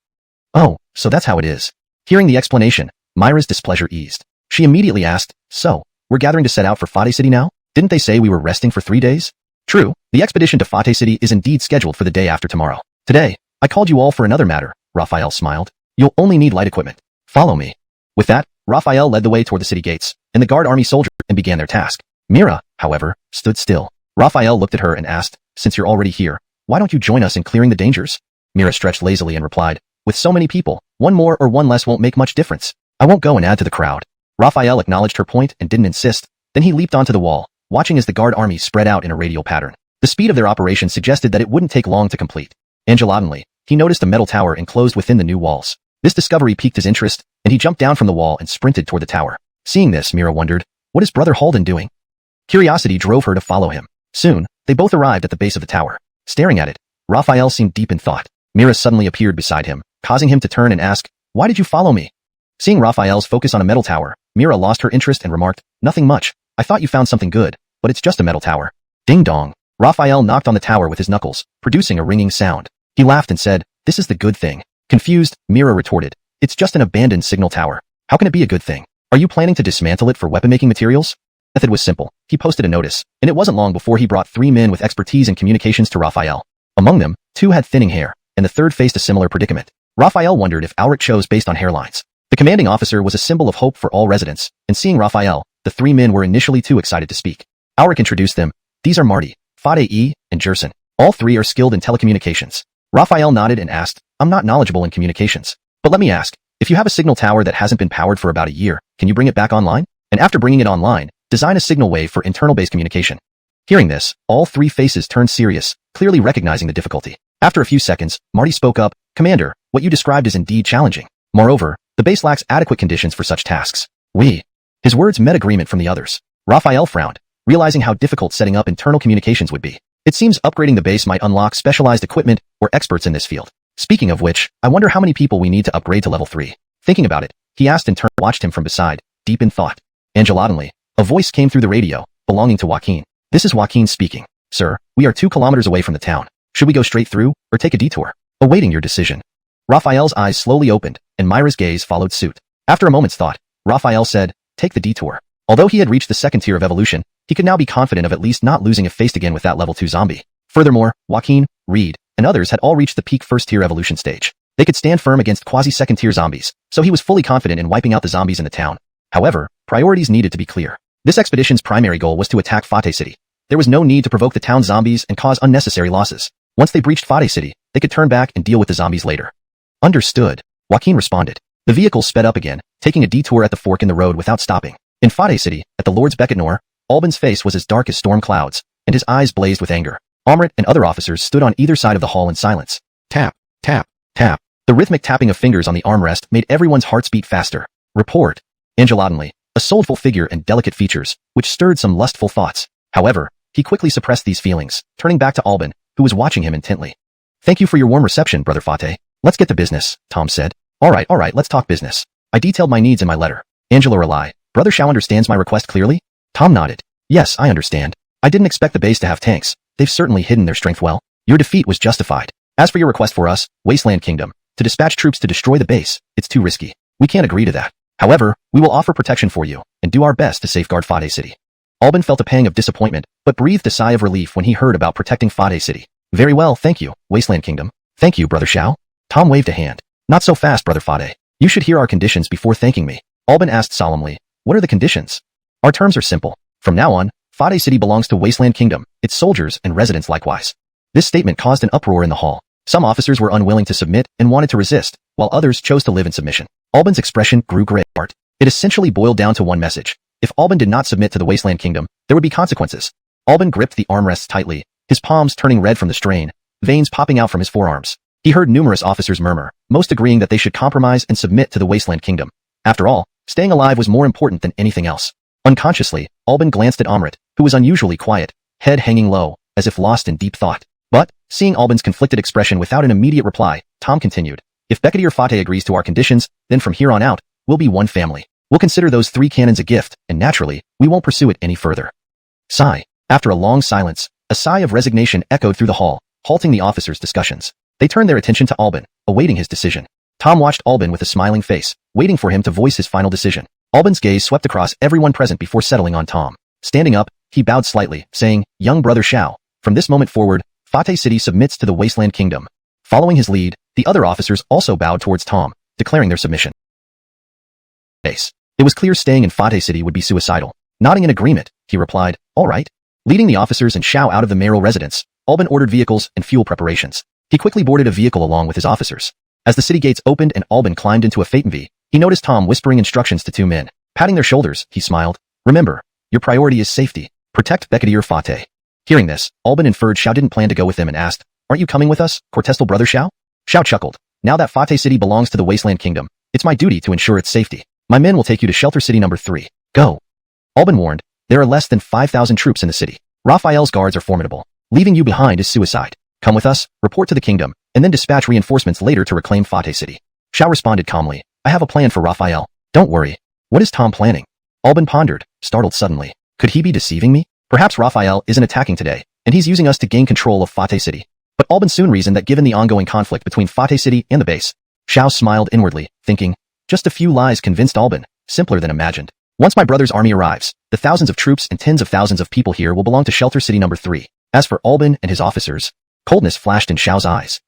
B: "Oh, so that's how it is." Hearing the explanation, Myra's displeasure eased. She immediately asked, "So, we're gathering to set out for Fade City now? Didn't they say we were resting for 3 days?" "True, the expedition to Fade City is indeed scheduled for the day after tomorrow. Today, I called you all for another matter, Raphael smiled. You'll only need light equipment. Follow me. With that, Raphael led the way toward the city gates, and the guard army soldiers and began their task. Mira, however, stood still. Raphael looked at her and asked, since you're already here, why don't you join us in clearing the dangers? Mira stretched lazily and replied, with so many people, one more or one less won't make much difference. I won't go and add to the crowd. Raphael acknowledged her point and didn't insist. Then he leaped onto the wall, watching as the guard army spread out in a radial pattern. The speed of their operation suggested that it wouldn't take long to complete. Angelatingly, he noticed a metal tower enclosed within the new walls. This discovery piqued his interest, and he jumped down from the wall and sprinted toward the tower. Seeing this, Mira wondered, what is Brother Halden doing? Curiosity drove her to follow him. Soon, they both arrived at the base of the tower. Staring at it, Raphael seemed deep in thought. Mira suddenly appeared beside him, causing him to turn and ask, why did you follow me? Seeing Raphael's focus on a metal tower, Mira lost her interest and remarked, nothing much. I thought you found something good, but it's just a metal tower. Ding dong. Raphael knocked on the tower with his knuckles, producing a ringing sound. He laughed and said, this is the good thing. Confused, Mira retorted, it's just an abandoned signal tower. How can it be a good thing? Are you planning to dismantle it for weapon-making materials? The method was simple. He posted a notice, and it wasn't long before he brought 3 men with expertise in communications to Raphael. Among them, 2 had thinning hair, and the third faced a similar predicament. Raphael wondered if Auric chose based on hairlines. The commanding officer was a symbol of hope for all residents, and seeing Raphael, the 3 men were initially too excited to speak. Auric introduced them. These are Marty, Fade, and Jerson. All 3 are skilled in telecommunications. Raphael nodded and asked, I'm not knowledgeable in communications. But let me ask, if you have a signal tower that hasn't been powered for about a year, can you bring it back online? And after bringing it online, design a signal wave for internal-based communication. Hearing this, all 3 faces turned serious, clearly recognizing the difficulty. After a few seconds, Marty spoke up, Commander, what you described is indeed challenging. Moreover, the base lacks adequate conditions for such tasks. His words met agreement from the others. Raphael frowned, realizing how difficult setting up internal communications would be. It seems upgrading the base might unlock specialized equipment or experts in this field. Speaking of which, I wonder how many people we need to upgrade to level 3. Thinking about it, he asked and watched him from beside, deep in thought. Angelatingly, a voice came through the radio, belonging to Joaquin. This is Joaquin speaking. Sir, we are 2 kilometers away from the town. Should we go straight through, or take a detour? Awaiting your decision. Raphael's eyes slowly opened, and Myra's gaze followed suit. After a moment's thought, Raphael said, take the detour. Although he had reached the 2nd tier of evolution, he could now be confident of at least not losing if faced again with that level 2 zombie. Furthermore, Joaquin, Reed, and others had all reached the peak 1st tier evolution stage. They could stand firm against quasi-2nd tier zombies, so he was fully confident in wiping out the zombies in the town. However, priorities needed to be clear. This expedition's primary goal was to attack Fate City. There was no need to provoke the town's zombies and cause unnecessary losses. Once they breached Fate City, they could turn back and deal with the zombies later. Understood, Joaquin responded. The vehicle sped up again, taking a detour at the fork in the road without stopping. In Fate City, at the Lord's Becketnor, Albin's face was as dark as storm clouds, and his eyes blazed with anger. Omrit and other officers stood on either side of the hall in silence. Tap, tap, tap. The rhythmic tapping of fingers on the armrest made everyone's hearts beat faster. Report. Angelatingly, a soulful figure and delicate features, which stirred some lustful thoughts. However, he quickly suppressed these feelings, turning back to Albin, who was watching him intently. Thank you for your warm reception, Brother Fate. Let's get to business, Tom said. All right, let's talk business. I detailed my needs in my letter. Angela Relay, Brother Xiao understands my request clearly? Tom nodded. Yes, I understand. I didn't expect the base to have tanks. They've certainly hidden their strength well. Your defeat was justified. As for your request for us, Wasteland Kingdom, to dispatch troops to destroy the base, it's too risky. We can't agree to that. However, we will offer protection for you, and do our best to safeguard Fade City. Albin felt a pang of disappointment, but breathed a sigh of relief when he heard about protecting Fade City. Very well, thank you, Wasteland Kingdom. Thank you, Brother Xiao. Tom waved a hand. Not so fast, Brother Fade. You should hear our conditions before thanking me. Albin asked solemnly, what are the conditions? Our terms are simple. From now on, Fade City belongs to Wasteland Kingdom, its soldiers and residents likewise. This statement caused an uproar in the hall. Some officers were unwilling to submit and wanted to resist, while others chose to live in submission. Albin's expression grew gray. It essentially boiled down to one message. If Albin did not submit to the Wasteland Kingdom, there would be consequences. Albin gripped the armrests tightly, his palms turning red from the strain, veins popping out from his forearms. He heard numerous officers murmur, most agreeing that they should compromise and submit to the Wasteland Kingdom. After all, staying alive was more important than anything else. Unconsciously, Albin glanced at Omrit, who was unusually quiet, head hanging low, as if lost in deep thought. But, seeing Albin's conflicted expression without an immediate reply, Tom continued. If Becketier Fate agrees to our conditions, then from here on out, we'll be one family. We'll consider those 3 cannons a gift, and naturally, we won't pursue it any further. Sigh. After a long silence, a sigh of resignation echoed through the hall, halting the officers' discussions. They turned their attention to Albin, awaiting his decision. Tom watched Albin with a smiling face, waiting for him to voice his final decision. Albin's gaze swept across everyone present before settling on Tom. Standing up, he bowed slightly, saying, Young Brother Xiao, from this moment forward, Fate City submits to the Wasteland Kingdom. Following his lead, The other officers also bowed towards Tom, declaring their submission. It was clear staying in Fate City would be suicidal. Nodding in agreement, he replied, all right. Leading the officers and Xiao out of the Nero residence, Albin ordered vehicles and fuel preparations. He quickly boarded a vehicle along with his officers. As the city gates opened and Albin climbed into a Phaeton, he noticed Tom whispering instructions to two men. Patting their shoulders, he smiled. Remember, your priority is safety. Protect Brigadier Fate. Hearing this, Albin inferred Xiao didn't plan to go with them and asked, aren't you coming with us, Cortestal brother Xiao? Xiao chuckled. Now that Fate City belongs to the Wasteland Kingdom, it's my duty to ensure its safety. My men will take you to Shelter City number 3. Go. Albin warned, there are less than 5,000 troops in the city. Raphael's guards are formidable. Leaving you behind is suicide. Come with us, report to the kingdom, and then dispatch reinforcements later to reclaim Fate City. Xiao responded calmly, I have a plan for Raphael. Don't worry. What is Tom planning? Albin pondered, startled suddenly. Could he be deceiving me? Perhaps Raphael isn't attacking today, and he's using us to gain control of Fate City. But Albin soon reasoned that given the ongoing conflict between Fate City and the base, Xiao smiled inwardly, thinking, just a few lies convinced Albin, simpler than imagined. Once my brother's army arrives, the thousands of troops and tens of thousands of people here will belong to Shelter City number 3. As for Albin and his officers, coldness flashed in Xiao's eyes.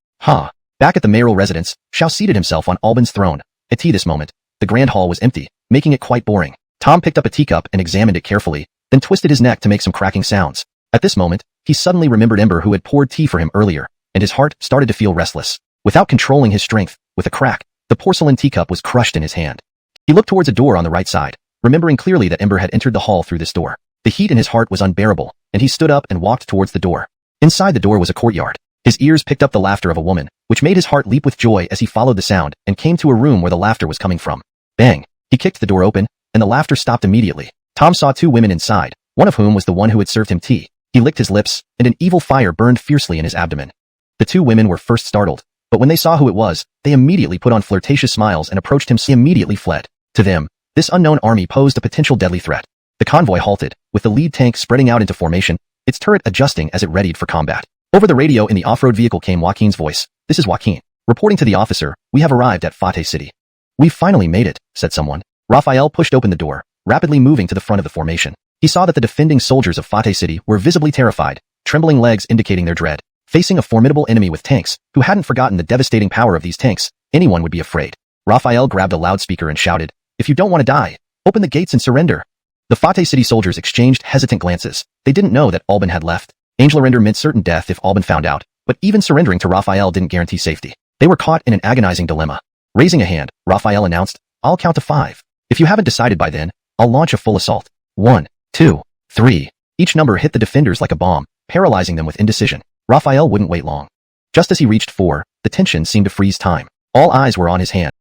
B: Back at the mayoral residence, Xiao seated himself on Albin's throne. At tea this moment, the grand hall was empty, making it quite boring. Tom picked up a teacup and examined it carefully, then twisted his neck to make some cracking sounds. At this moment, he suddenly remembered Ember who had poured tea for him earlier, and his heart started to feel restless. Without controlling his strength, with a crack, the porcelain teacup was crushed in his hand. He looked towards a door on the right side, remembering clearly that Ember had entered the hall through this door. The heat in his heart was unbearable, and he stood up and walked towards the door. Inside the door was a courtyard. His ears picked up the laughter of a woman, which made his heart leap with joy as he followed the sound and came to a room where the laughter was coming from. Bang! He kicked the door open, and the laughter stopped immediately. Tom saw two women inside, one of whom was the one who had served him tea. He licked his lips, and an evil fire burned fiercely in his abdomen. The two women were first startled, but when they saw who it was, they immediately put on flirtatious smiles and approached him. He immediately fled. To them, this unknown army posed a potential deadly threat. The convoy halted, with the lead tank spreading out into formation, its turret adjusting as it readied for combat. Over the radio in the off-road vehicle came Joaquin's voice. This is Joaquin. Reporting to the officer, we have arrived at Fate City. We've finally made it, said someone. Raphael pushed open the door, rapidly moving to the front of the formation. He saw that the defending soldiers of Fate City were visibly terrified, trembling legs indicating their dread. Facing a formidable enemy with tanks, who hadn't forgotten the devastating power of these tanks, anyone would be afraid. Raphael grabbed a loudspeaker and shouted, if you don't want to die, open the gates and surrender. The Fate City soldiers exchanged hesitant glances. They didn't know that Albin had left. Angel surrender meant certain death if Albin found out, but even surrendering to Raphael didn't guarantee safety. They were caught in an agonizing dilemma. Raising a hand, Raphael announced, I'll count to 5. If you haven't decided by then, I'll launch a full assault. 1, 2, 3. Each number hit the defenders like a bomb, paralyzing them with indecision. Raphael wouldn't wait long. Just as he reached 4, the tension seemed to freeze time. All eyes were on his hand.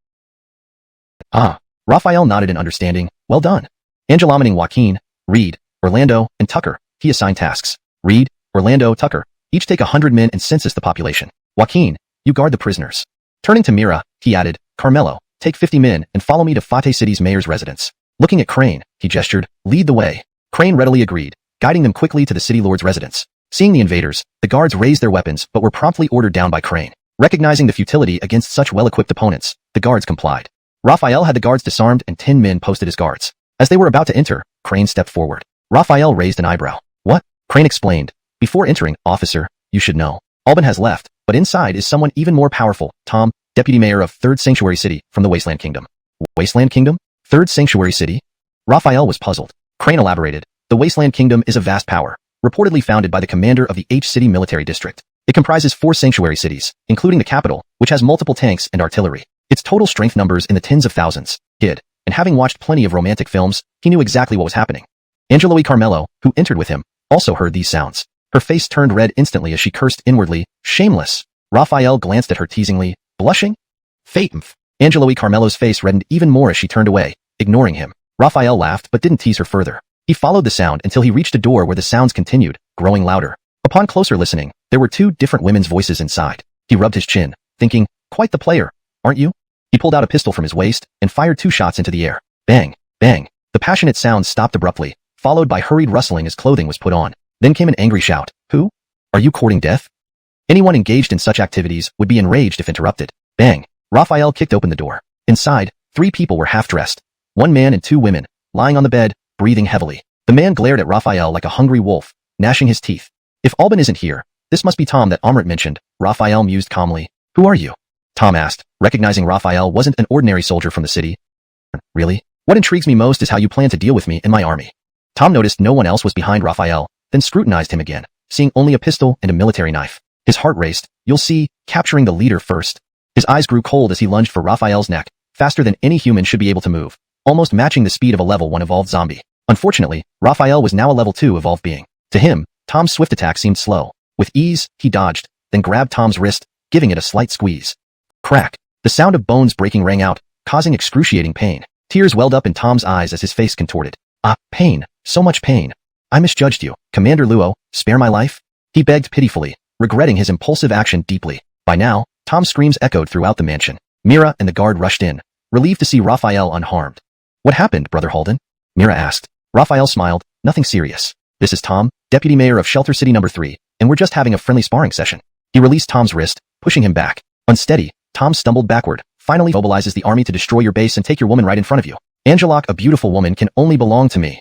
B: Raphael nodded in understanding. Well done. Angelomining Joaquin, Reed, Orlando, and Tucker, he assigned tasks. Reed, Orlando, Tucker, each take 100 men and census the population. Joaquin, you guard the prisoners. Turning to Mira, he added, Carmelo, take 50 men and follow me to Fate City's mayor's residence. Looking at Crane, he gestured, lead the way. Crane readily agreed, guiding them quickly to the city lord's residence. Seeing the invaders, the guards raised their weapons but were promptly ordered down by Crane. Recognizing the futility against such well-equipped opponents, the guards complied. Raphael had the guards disarmed and 10 men posted as guards. As they were about to enter, Crane stepped forward. Raphael raised an eyebrow. What? Crane explained. Before entering, officer, you should know. Albin has left, but inside is someone even more powerful, Tom, deputy mayor of 3rd Sanctuary City from the Wasteland Kingdom. Wasteland Kingdom? 3rd Sanctuary City? Raphael was puzzled. Crane elaborated. The Wasteland Kingdom is a vast power, reportedly founded by the commander of the H City Military District. It comprises 4 sanctuary cities, including the capital, which has multiple tanks and artillery. Its total strength numbers in the tens of thousands. And having watched plenty of romantic films, he knew exactly what was happening. Angeloe Carmelo, who entered with him, also heard these sounds. Her face turned red instantly as she cursed inwardly, shameless. Raphael glanced at her teasingly, blushing. Fatemf. Angeloe Carmelo's face reddened even more as she turned away, ignoring him. Raphael laughed but didn't tease her further. He followed the sound until he reached a door where the sounds continued, growing louder. Upon closer listening, there were 2 different women's voices inside. He rubbed his chin, thinking, quite the player, aren't you? He pulled out a pistol from his waist and fired 2 shots into the air. Bang, bang. The passionate sound stopped abruptly, followed by hurried rustling as clothing was put on. Then came an angry shout. Who? Are you courting death? Anyone engaged in such activities would be enraged if interrupted. Bang. Raphael kicked open the door. Inside, 3 people were half-dressed. 1 man and 2 women, lying on the bed, breathing heavily. The man glared at Raphael like a hungry wolf, gnashing his teeth. If Albin isn't here, this must be Tom that Amrit mentioned, Raphael mused calmly. Who are you? Tom asked, recognizing Raphael wasn't an ordinary soldier from the city. Really? What intrigues me most is how you plan to deal with me and my army. Tom noticed no one else was behind Raphael, then scrutinized him again, seeing only a pistol and a military knife. His heart raced. You'll see, capturing the leader first. His eyes grew cold as he lunged for Raphael's neck, faster than any human should be able to move, almost matching the speed of a level 1 evolved zombie. Unfortunately, Raphael was now a level 2 evolved being. To him, Tom's swift attack seemed slow. With ease, he dodged, then grabbed Tom's wrist, giving it a slight squeeze. Crack. The sound of bones breaking rang out, causing excruciating pain. Tears welled up in Tom's eyes as his face contorted. Ah, pain. So much pain. I misjudged you. Commander Luo, spare my life? He begged pitifully, regretting his impulsive action deeply. By now, Tom's screams echoed throughout the mansion. Mira and the guard rushed in, relieved to see Raphael unharmed. What happened, Brother Holden? Mira asked. Raphael smiled. Nothing serious. This is Tom, Deputy Mayor of Shelter City Number 3, and we're just having a friendly sparring session. He released Tom's wrist, pushing him back. Unsteady, Tom stumbled backward. Finally mobilizes the army to destroy your base and take your woman right in front of you. Angelok, a beautiful woman, can only belong to me.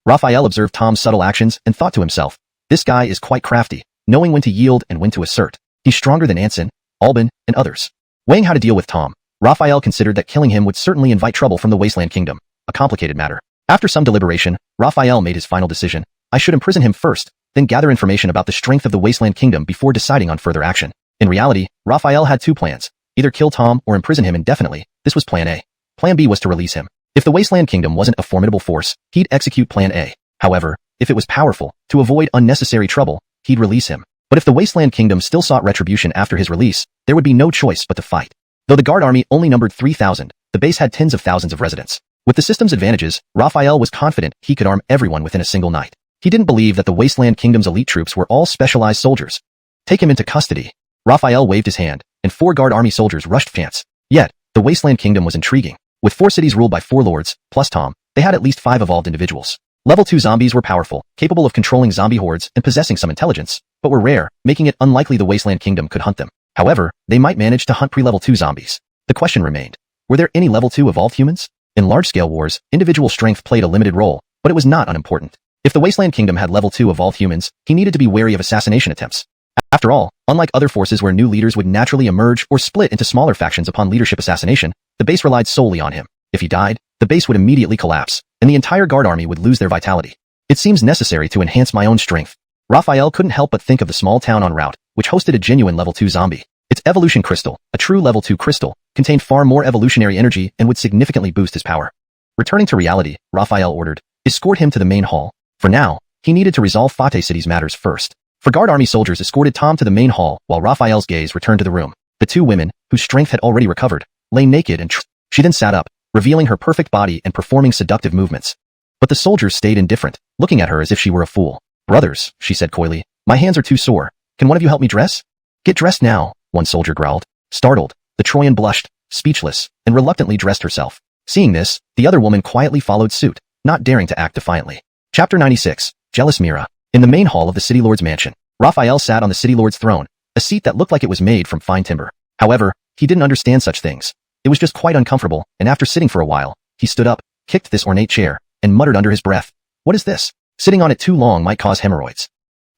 B: Raphael observed Tom's subtle actions and thought to himself, this guy is quite crafty, knowing when to yield and when to assert. He's stronger than Anson, Albin, and others. Weighing how to deal with Tom, Raphael considered that killing him would certainly invite trouble from the Wasteland Kingdom, a complicated matter. After some deliberation, Raphael made his final decision. I should imprison him first, then gather information about the strength of the Wasteland Kingdom before deciding on further action. In reality, Raphael had two plans. Either kill Tom or imprison him indefinitely. This was Plan A. Plan B was to release him. If the Wasteland Kingdom wasn't a formidable force, he'd execute Plan A. However, if it was powerful, to avoid unnecessary trouble, he'd release him. But if the Wasteland Kingdom still sought retribution after his release, there would be no choice but to fight. Though the guard army only numbered 3,000, the base had tens of thousands of residents. With the system's advantages, Raphael was confident he could arm everyone within a single night. He didn't believe that the Wasteland Kingdom's elite troops were all specialized soldiers. Take him into custody. Raphael waved his hand, and 4 guard army soldiers rushed France. Yet, the Wasteland Kingdom was intriguing. With 4 cities ruled by 4 lords, plus Tom, they had at least 5 evolved individuals. Level 2 zombies were powerful, capable of controlling zombie hordes and possessing some intelligence, but were rare, making it unlikely the Wasteland Kingdom could hunt them. However, they might manage to hunt pre-level 2 zombies. The question remained, were there any level 2 evolved humans? In large-scale wars, individual strength played a limited role, but it was not unimportant. If the Wasteland Kingdom had level 2 evolved humans, he needed to be wary of assassination attempts. After all, unlike other forces where new leaders would naturally emerge or split into smaller factions upon leadership assassination, the base relied solely on him. If he died, the base would immediately collapse, and the entire guard army would lose their vitality. It seems necessary to enhance my own strength. Raphael couldn't help but think of the small town en route, which hosted a genuine level 2 zombie. Its evolution crystal, a true level 2 crystal, contained far more evolutionary energy and would significantly boost his power. Returning to reality, Raphael ordered, escort him to the main hall. For now, he needed to resolve Fate City's matters first. For guard army soldiers escorted Tom to the main hall while Raphael's gaze returned to the room. The 2 women, whose strength had already recovered, lay naked and she then sat up, revealing her perfect body and performing seductive movements. But the soldiers stayed indifferent, looking at her as if she were a fool. Brothers, she said coyly, my hands are too sore. Can one of you help me dress? Get dressed now, one soldier growled. Startled, the Troyan blushed, speechless, and reluctantly dressed herself. Seeing this, the other woman quietly followed suit, not daring to act defiantly. Chapter 96, Jealous Mira. In the main hall of the City Lord's mansion, Raphael sat on the City Lord's throne, a seat that looked like it was made from fine timber. However, he didn't understand such things. It was just quite uncomfortable, and after sitting for a while, he stood up, kicked this ornate chair, and muttered under his breath, "What is this? Sitting on it too long might cause hemorrhoids."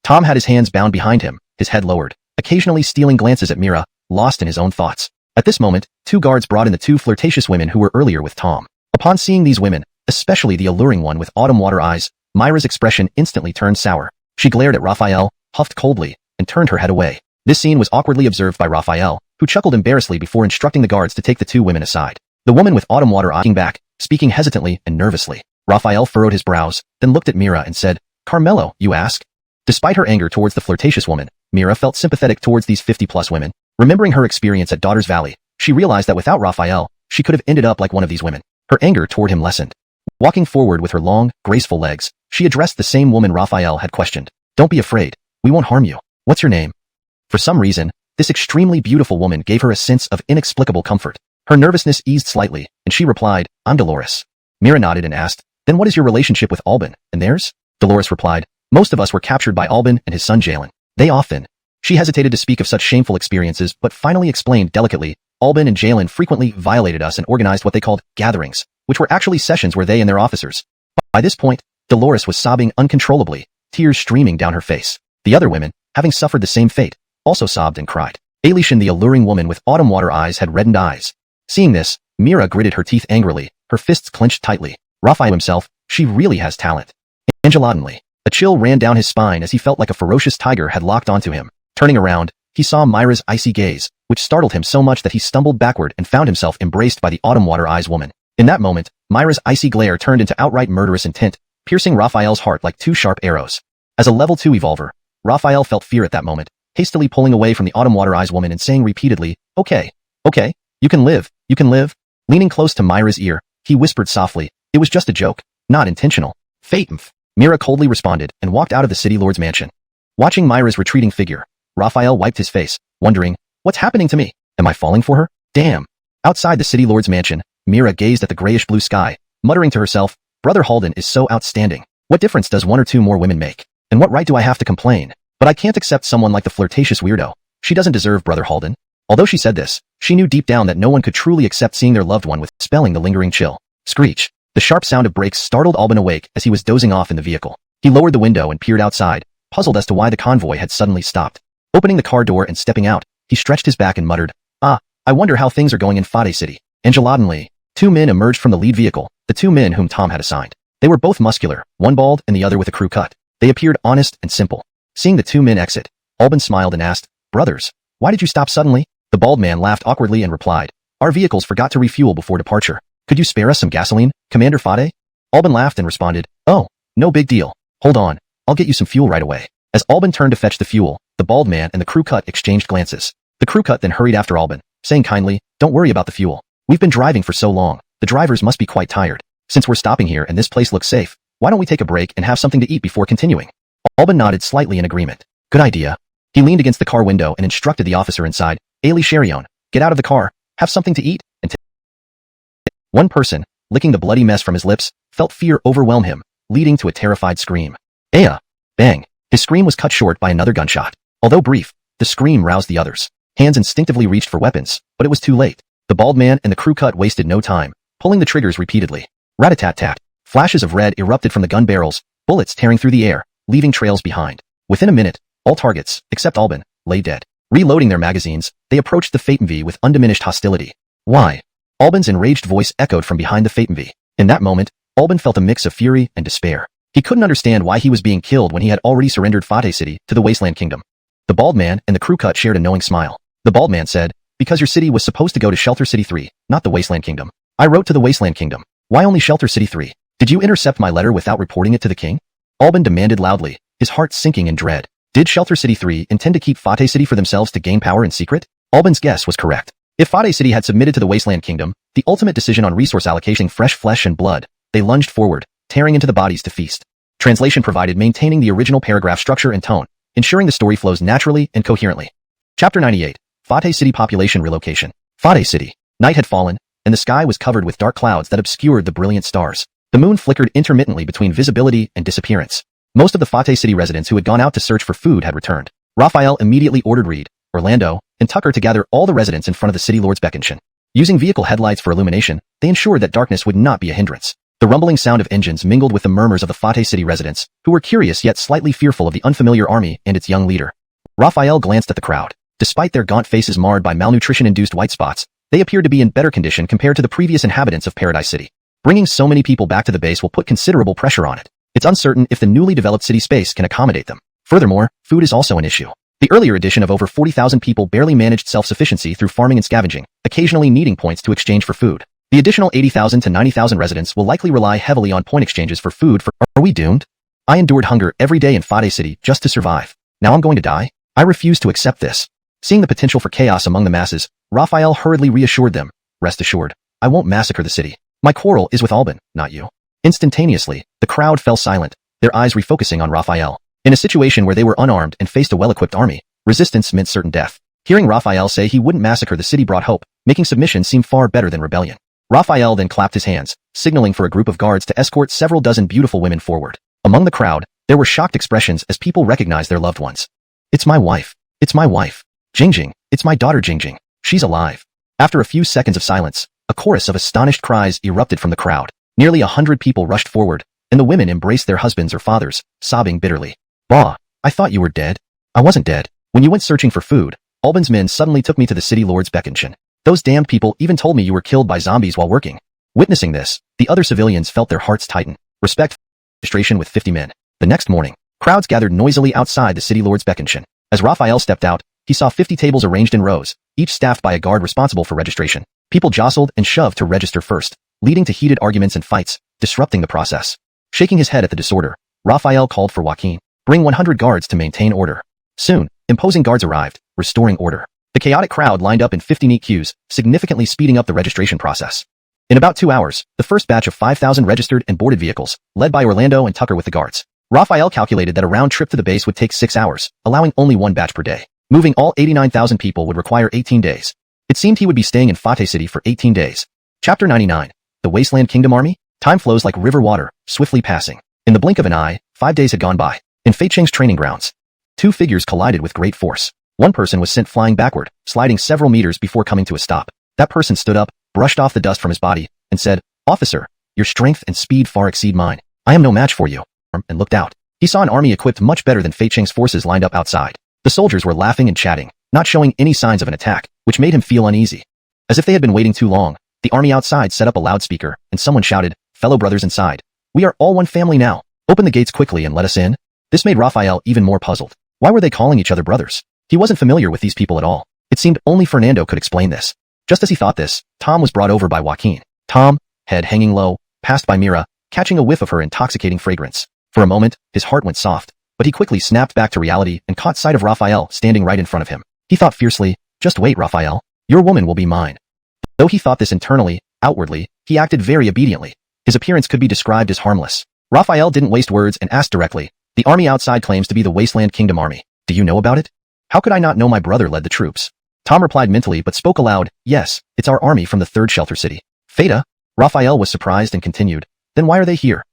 B: Tom had his hands bound behind him, his head lowered, occasionally stealing glances at Mira, lost in his own thoughts. At this moment, 2 guards brought in the 2 flirtatious women who were earlier with Tom. Upon seeing these women, especially the alluring one with autumn water eyes, Myra's expression instantly turned sour. She glared at Raphael, huffed coldly, and turned her head away. This scene was awkwardly observed by Raphael, who chuckled embarrassedly before instructing the guards to take the 2 women aside. The woman with autumn water eyeing back, speaking hesitantly and nervously. Raphael furrowed his brows, then looked at Mira and said, "Carmelo, you ask?" Despite her anger towards the flirtatious woman, Mira felt sympathetic towards these 50-plus women. Remembering her experience at Daughter's Valley, she realized that without Raphael, she could have ended up like one of these women. Her anger toward him lessened. Walking forward with her long, graceful legs, she addressed the same woman Raphael had questioned. "Don't be afraid. We won't harm you. What's your name?" For some reason, this extremely beautiful woman gave her a sense of inexplicable comfort. Her nervousness eased slightly, and she replied, "I'm Dolores." Mira nodded and asked, "Then what is your relationship with Albin, and theirs?" Dolores replied, "Most of us were captured by Albin and his son Jalen. They often..." She hesitated to speak of such shameful experiences but finally explained delicately, "Albin and Jalen frequently violated us and organized what they called gatherings, which were actually sessions where they and their officers..." By this point, Dolores was sobbing uncontrollably, tears streaming down her face. The other women, having suffered the same fate, also sobbed and cried. Alishan, the alluring woman with autumn water eyes, had reddened eyes. Seeing this, Mira gritted her teeth angrily, her fists clenched tightly. Raphael himself, she really has talent. Angelotinly. A chill ran down his spine as he felt like a ferocious tiger had locked onto him. Turning around, he saw Myra's icy gaze, which startled him so much that he stumbled backward and found himself embraced by the autumn water eyes woman. In that moment, Myra's icy glare turned into outright murderous intent, piercing Raphael's heart like two sharp arrows. As a level 2 evolver, Raphael felt fear at that moment, hastily pulling away from the autumn water eyes woman and saying repeatedly, okay, you can live. Leaning close to Myra's ear, he whispered softly, it was just a joke, not intentional. Fate. Mira coldly responded and walked out of the city lord's mansion. Watching Myra's retreating figure, Raphael wiped his face, wondering, what's happening to me? Am I falling for her? Damn. Outside the city lord's mansion, Mira gazed at the grayish blue sky, muttering to herself, Brother Halden is so outstanding. What difference does 1 or 2 more women make? And what right do I have to complain? But I can't accept someone like the flirtatious weirdo. She doesn't deserve Brother Halden. Although she said this, she knew deep down that no one could truly accept seeing their loved one with spelling the lingering chill. Screech. The sharp sound of brakes startled Alban awake as he was dozing off in the vehicle. He lowered the window and peered outside, puzzled as to why the convoy had suddenly stopped. Opening the car door and stepping out, he stretched his back and muttered, I wonder how things are going in Fade City. Angelotinly. 2 men emerged from the lead vehicle, the 2 men whom Tom had assigned. They were both muscular, one bald and the other with a crew cut. They appeared honest and simple. Seeing the 2 men exit, Alban smiled and asked, Brothers, why did you stop suddenly? The bald man laughed awkwardly and replied, Our vehicles forgot to refuel before departure. Could you spare us some gasoline, Commander Fade? Alban laughed and responded, Oh, no big deal. Hold on, I'll get you some fuel right away. As Alban turned to fetch the fuel, the bald man and the crew cut exchanged glances. The crew cut then hurried after Alban, saying kindly, Don't worry about the fuel. We've been driving for so long, the drivers must be quite tired. Since we're stopping here and this place looks safe, why don't we take a break and have something to eat before continuing? Alban nodded slightly in agreement. Good idea. He leaned against the car window and instructed the officer inside, Ali Sharion, get out of the car, have something to eat, and One person, licking the bloody mess from his lips, felt fear overwhelm him, leading to a terrified scream. Aya! Bang! His scream was cut short by another gunshot. Although brief, the scream roused the others. Hands instinctively reached for weapons, but it was too late. The bald man and the crew cut wasted no time, pulling the triggers repeatedly. Rat-a-tat-tat. Flashes of red erupted from the gun barrels, bullets tearing through the air, leaving trails behind. Within a minute, all targets, except Alban, lay dead. Reloading their magazines, they approached the Phaeton with undiminished hostility. Why? Alban's enraged voice echoed from behind the Phaeton. In that moment, Alban felt a mix of fury and despair. He couldn't understand why he was being killed when he had already surrendered Fade City to the Wasteland Kingdom. The bald man and the crew cut shared a knowing smile. The bald man said, Because your city was supposed to go to Shelter City 3, not the Wasteland Kingdom. I wrote to the Wasteland Kingdom. Why only Shelter City 3? Did you intercept my letter without reporting it to the king? Alban demanded loudly, his heart sinking in dread. Did Shelter City 3 intend to keep Fade City for themselves to gain power in secret? Alban's guess was correct. If Fade City had submitted to the Wasteland Kingdom, the ultimate decision on resource allocation fresh flesh and blood, they lunged forward, tearing into the bodies to feast. Translation provided maintaining the original paragraph structure and tone, ensuring the story flows naturally and coherently. Chapter 98. Fade City Population Relocation. Fade City. Night had fallen, and the sky was covered with dark clouds that obscured the brilliant stars. The moon flickered intermittently between visibility and disappearance. Most of the Fade City residents who had gone out to search for food had returned. Raphael immediately ordered Reed, Orlando, and Tucker to gather all the residents in front of the city lord's beckonshin. Using vehicle headlights for illumination, they ensured that darkness would not be a hindrance. The rumbling sound of engines mingled with the murmurs of the Fade City residents, who were curious yet slightly fearful of the unfamiliar army and its young leader. Raphael glanced at the crowd. Despite their gaunt faces marred by malnutrition-induced white spots, they appeared to be in better condition compared to the previous inhabitants of Paradise City. Bringing so many people back to the base will put considerable pressure on it. It's uncertain if the newly developed city space can accommodate them. Furthermore, food is also an issue. The earlier edition of over 40,000 people barely managed self-sufficiency through farming and scavenging, occasionally needing points to exchange for food. The additional 80,000 to 90,000 residents will likely rely heavily on point exchanges for food. Are we doomed? I endured hunger every day in Fade City just to survive. Now I'm going to die? I refuse to accept this. Seeing the potential for chaos among the masses, Raphael hurriedly reassured them. Rest assured, I won't massacre the city. My quarrel is with Alban, not you. Instantaneously, the crowd fell silent, their eyes refocusing on Raphael. In a situation where they were unarmed and faced a well-equipped army, resistance meant certain death. Hearing Raphael say he wouldn't massacre the city brought hope, making submission seem far better than rebellion. Raphael then clapped his hands, signaling for a group of guards to escort several dozen beautiful women forward. Among the crowd, there were shocked expressions as people recognized their loved ones. It's my wife. It's my wife. Jingjing. It's my daughter Jingjing. She's alive. After a few seconds of silence, a chorus of astonished cries erupted from the crowd. Nearly 100 people rushed forward, and the women embraced their husbands or fathers, sobbing bitterly. Bah, I thought you were dead. I wasn't dead. When you went searching for food, Albin's men suddenly took me to the city lord's beckon. Those damned people even told me you were killed by zombies while working. Witnessing this, the other civilians felt their hearts tighten. Respect registration with 50 men. The next morning, crowds gathered noisily outside the city lord's beckon. As Raphael stepped out, he saw 50 tables arranged in rows, each staffed by a guard responsible for registration. People jostled and shoved to register first, leading to heated arguments and fights, disrupting the process. Shaking his head at the disorder, Raphael called for Joaquin. Bring 100 guards to maintain order. Soon, imposing guards arrived, restoring order. The chaotic crowd lined up in 50 neat queues, significantly speeding up the registration process. In about 2 hours, the first batch of 5,000 registered and boarded vehicles, led by Orlando and Tucker with the guards. Raphael calculated that a round trip to the base would take 6 hours, allowing only one batch per day. Moving all 89,000 people would require 18 days. It seemed he would be staying in Fate City for 18 days. Chapter 99. The Wasteland Kingdom Army? Time flows like river water, swiftly passing. In the blink of an eye, 5 days had gone by. In Fei Cheng's training grounds, 2 figures collided with great force. One person was sent flying backward, sliding several meters before coming to a stop. That person stood up, brushed off the dust from his body, and said, "Officer, your strength and speed far exceed mine. I am no match for you," and looked out. He saw an army equipped much better than Fei Cheng's forces lined up outside. The soldiers were laughing and chatting, not showing any signs of an attack, which made him feel uneasy. As if they had been waiting too long, the army outside set up a loudspeaker, and someone shouted, "Fellow brothers inside, we are all one family now. Open the gates quickly and let us in." This made Raphael even more puzzled. Why were they calling each other brothers? He wasn't familiar with these people at all. It seemed only Fernando could explain this. Just as he thought this, Tom was brought over by Joaquin. Tom, head hanging low, passed by Mira, catching a whiff of her intoxicating fragrance. For a moment, his heart went soft, but he quickly snapped back to reality and caught sight of Raphael standing right in front of him. He thought fiercely, "Just wait, Raphael. Your woman will be mine." Though he thought this internally, outwardly, he acted very obediently. His appearance could be described as harmless. Raphael didn't waste words and asked directly, "The army outside claims to be the Wasteland Kingdom Army. Do you know about it?" "How could I not know? My brother led the troops." Tom replied mentally but spoke aloud, "Yes, it's our army from the 3rd shelter city." "Feta?" Raphael was surprised and continued, "Then why are they here?"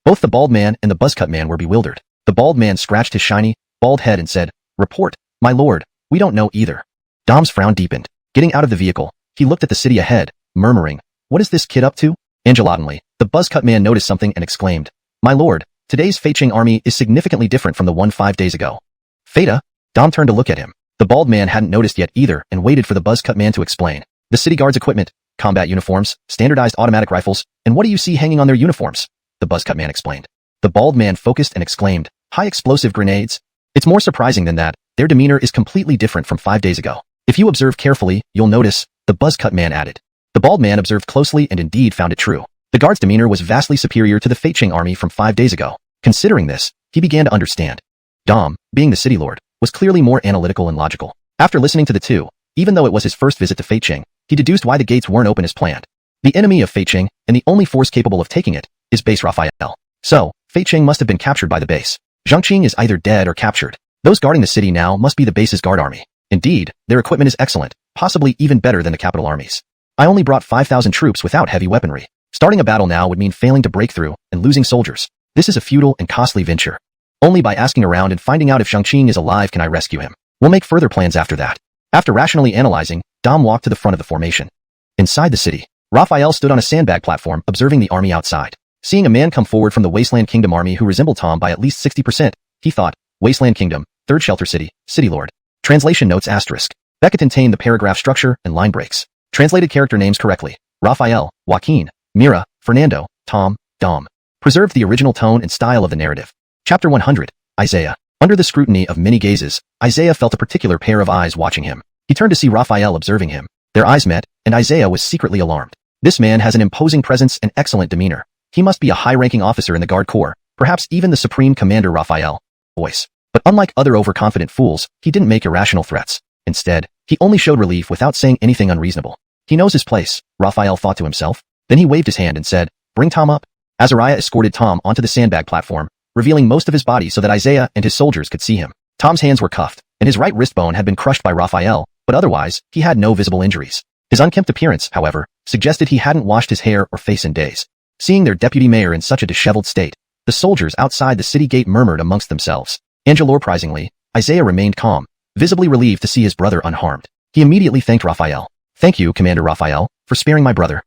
B: Both the bald man and the buzzcut man were bewildered. The bald man scratched his shiny, bald head and said, "Report, my lord, we don't know either." Dom's frown deepened. Getting out of the vehicle, he looked at the city ahead, murmuring, "What is this kid up to?" Angelotantly, the buzzcut man noticed something and exclaimed, "My lord, today's Fei Cheng army is significantly different from the one 5 days ago." "Feta?" Dom turned to look at him. The bald man hadn't noticed yet either and waited for the buzzcut man to explain. "The city guard's equipment, combat uniforms, standardized automatic rifles, and what do you see hanging on their uniforms?" The buzzcut man explained. The bald man focused and exclaimed, "High explosive grenades." It's more surprising than that, their demeanor is completely different from 5 days ago. If you observe carefully, you'll notice, the buzzcut man added. The bald man observed closely and indeed found it true. The guard's demeanor was vastly superior to the Fei Cheng army from 5 days ago. Considering this, he began to understand. Dom, being the city lord, was clearly more analytical and logical. After listening to the two, even though it was his first visit to Fei Cheng, he deduced why the gates weren't open as planned. The enemy of Fei Cheng, and the only force capable of taking it, is Base Raphael. So, Fei Cheng must have been captured by the base. Zhangqing is either dead or captured. Those guarding the city now must be the base's guard army. Indeed, their equipment is excellent, possibly even better than the capital armies. I only brought 5,000 troops without heavy weaponry. Starting a battle now would mean failing to break through and losing soldiers. This is a futile and costly venture. Only by asking around and finding out if Zhangqing is alive can I rescue him. We'll make further plans after that. After rationally analyzing, Dom walked to the front of the formation. Inside the city, Raphael stood on a sandbag platform observing the army outside. Seeing a man come forward from the Wasteland Kingdom army who resembled Tom by at least 60%, he thought, Wasteland Kingdom, 3rd Shelter City, City Lord. Translation notes asterisk. Beckett contained the paragraph structure and line breaks. Translated character names correctly. Raphael, Joaquin, Mira, Fernando, Tom, Dom. Preserved the original tone and style of the narrative. Chapter 100. Isaiah. Under the scrutiny of many gazes, Isaiah felt a particular pair of eyes watching him. He turned to see Raphael observing him. Their eyes met, and Isaiah was secretly alarmed. This man has an imposing presence and excellent demeanor. He must be a high-ranking officer in the Guard Corps, perhaps even the Supreme Commander Raphael. Voice. But unlike other overconfident fools, he didn't make irrational threats. Instead, he only showed relief without saying anything unreasonable. He knows his place, Raphael thought to himself. Then he waved his hand and said, "Bring Tom up." Azariah escorted Tom onto the sandbag platform, revealing most of his body so that Isaiah and his soldiers could see him. Tom's hands were cuffed, and his right wrist bone had been crushed by Raphael, but otherwise, he had no visible injuries. His unkempt appearance, however, suggested he hadn't washed his hair or face in days. Seeing their deputy mayor in such a disheveled state, the soldiers outside the city gate murmured amongst themselves. Surprisingly, Isaiah remained calm, visibly relieved to see his brother unharmed. He immediately thanked Raphael. "Thank you, Commander Raphael, for sparing my brother."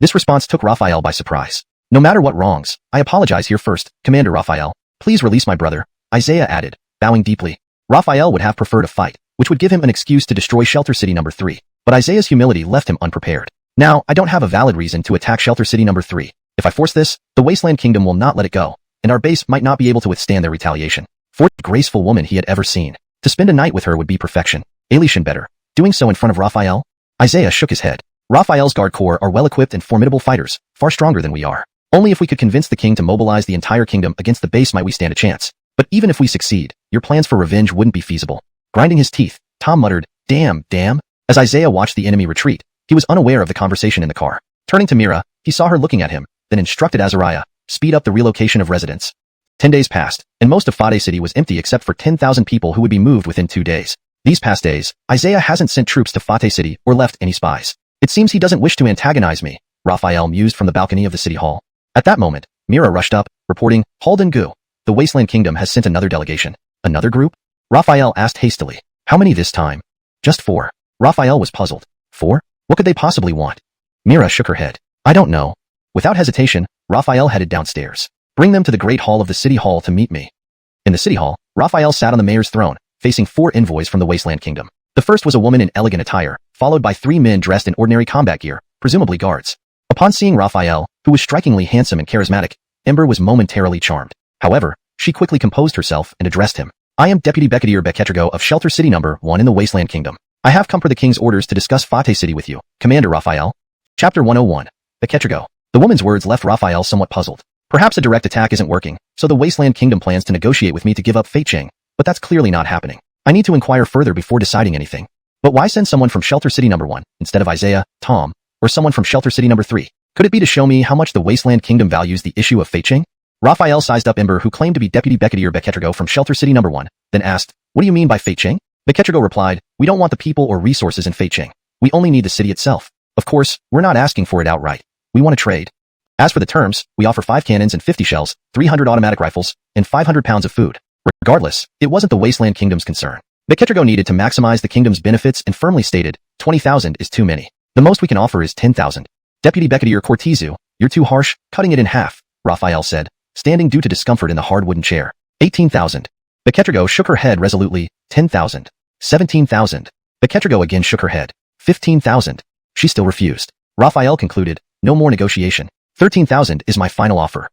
B: This response took Raphael by surprise. "No matter what wrongs, I apologize here first, Commander Raphael. Please release my brother," Isaiah added, bowing deeply. Raphael would have preferred a fight, which would give him an excuse to destroy Shelter City number 3. But Isaiah's humility left him unprepared. Now, I don't have a valid reason to attack Shelter City number 3. If I force this, the Wasteland Kingdom will not let it go, and our base might not be able to withstand their retaliation. Fourth graceful woman he had ever seen. To spend a night with her would be perfection. Alishan better. Doing so in front of Raphael? Isaiah shook his head. Raphael's guard corps are well-equipped and formidable fighters, far stronger than we are. Only if we could convince the king to mobilize the entire kingdom against the base might we stand a chance. But even if we succeed, your plans for revenge wouldn't be feasible. Grinding his teeth, Tom muttered, damn. As Isaiah watched the enemy retreat, he was unaware of the conversation in the car. Turning to Mira, he saw her looking at him, then instructed Azariah, speed up the relocation of residents. 10 days passed, and most of Fateh City was empty except for 10,000 people who would be moved within 2 days. These past days, Isaiah hasn't sent troops to Fateh City or left any spies. It seems he doesn't wish to antagonize me, Raphael mused from the balcony of the city hall. At that moment, Mira rushed up, reporting, Halden Gu, the Wasteland Kingdom has sent another delegation. Another group? Raphael asked hastily. How many this time? Just 4. Raphael was puzzled. 4? What could they possibly want? Mira shook her head. I don't know. Without hesitation, Raphael headed downstairs. Bring them to the Great Hall of the City Hall to meet me. In the City Hall, Raphael sat on the mayor's throne, facing 4 envoys from the Wasteland Kingdom. The first was a woman in elegant attire, followed by 3 men dressed in ordinary combat gear, presumably guards. Upon seeing Raphael, who was strikingly handsome and charismatic, Ember was momentarily charmed. However, she quickly composed herself and addressed him. I am Deputy Brigadier Beketrigo of Shelter City number 1 in the Wasteland Kingdom. I have come per the king's orders to discuss Fateh City with you, Commander Raphael. Chapter 101. Beketrigo. The woman's words left Raphael somewhat puzzled. Perhaps a direct attack isn't working, so the Wasteland Kingdom plans to negotiate with me to give up Fei Cheng, but that's clearly not happening. I need to inquire further before deciding anything. But why send someone from Shelter City number 1, instead of Isaiah, Tom, or someone from Shelter City number 3? Could it be to show me how much the Wasteland Kingdom values the issue of Fei Cheng? Raphael sized up Ember, who claimed to be Deputy Brigadier Beketrigo from Shelter City number 1, then asked, what do you mean by Fei Cheng? Beketrigo replied, we don't want the people or resources in Fei Cheng. We only need the city itself. Of course, we're not asking for it outright. We want to trade. As for the terms, we offer 5 cannons and 50 shells, 300 automatic rifles, and 500 pounds of food. Regardless, it wasn't the Wasteland Kingdom's concern. Beketrigo needed to maximize the kingdom's benefits and firmly stated, 20,000 is too many. The most we can offer is 10,000. Deputy Brigadier Cortizu, you're too harsh, cutting it in half, Raphael said, standing due to discomfort in the hard wooden chair. 18,000. Beketrigo shook her head resolutely. 10,000. 17,000. Beketrigo again shook her head. 15,000. She still refused. Raphael concluded, no more negotiation. 13,000 is my final offer.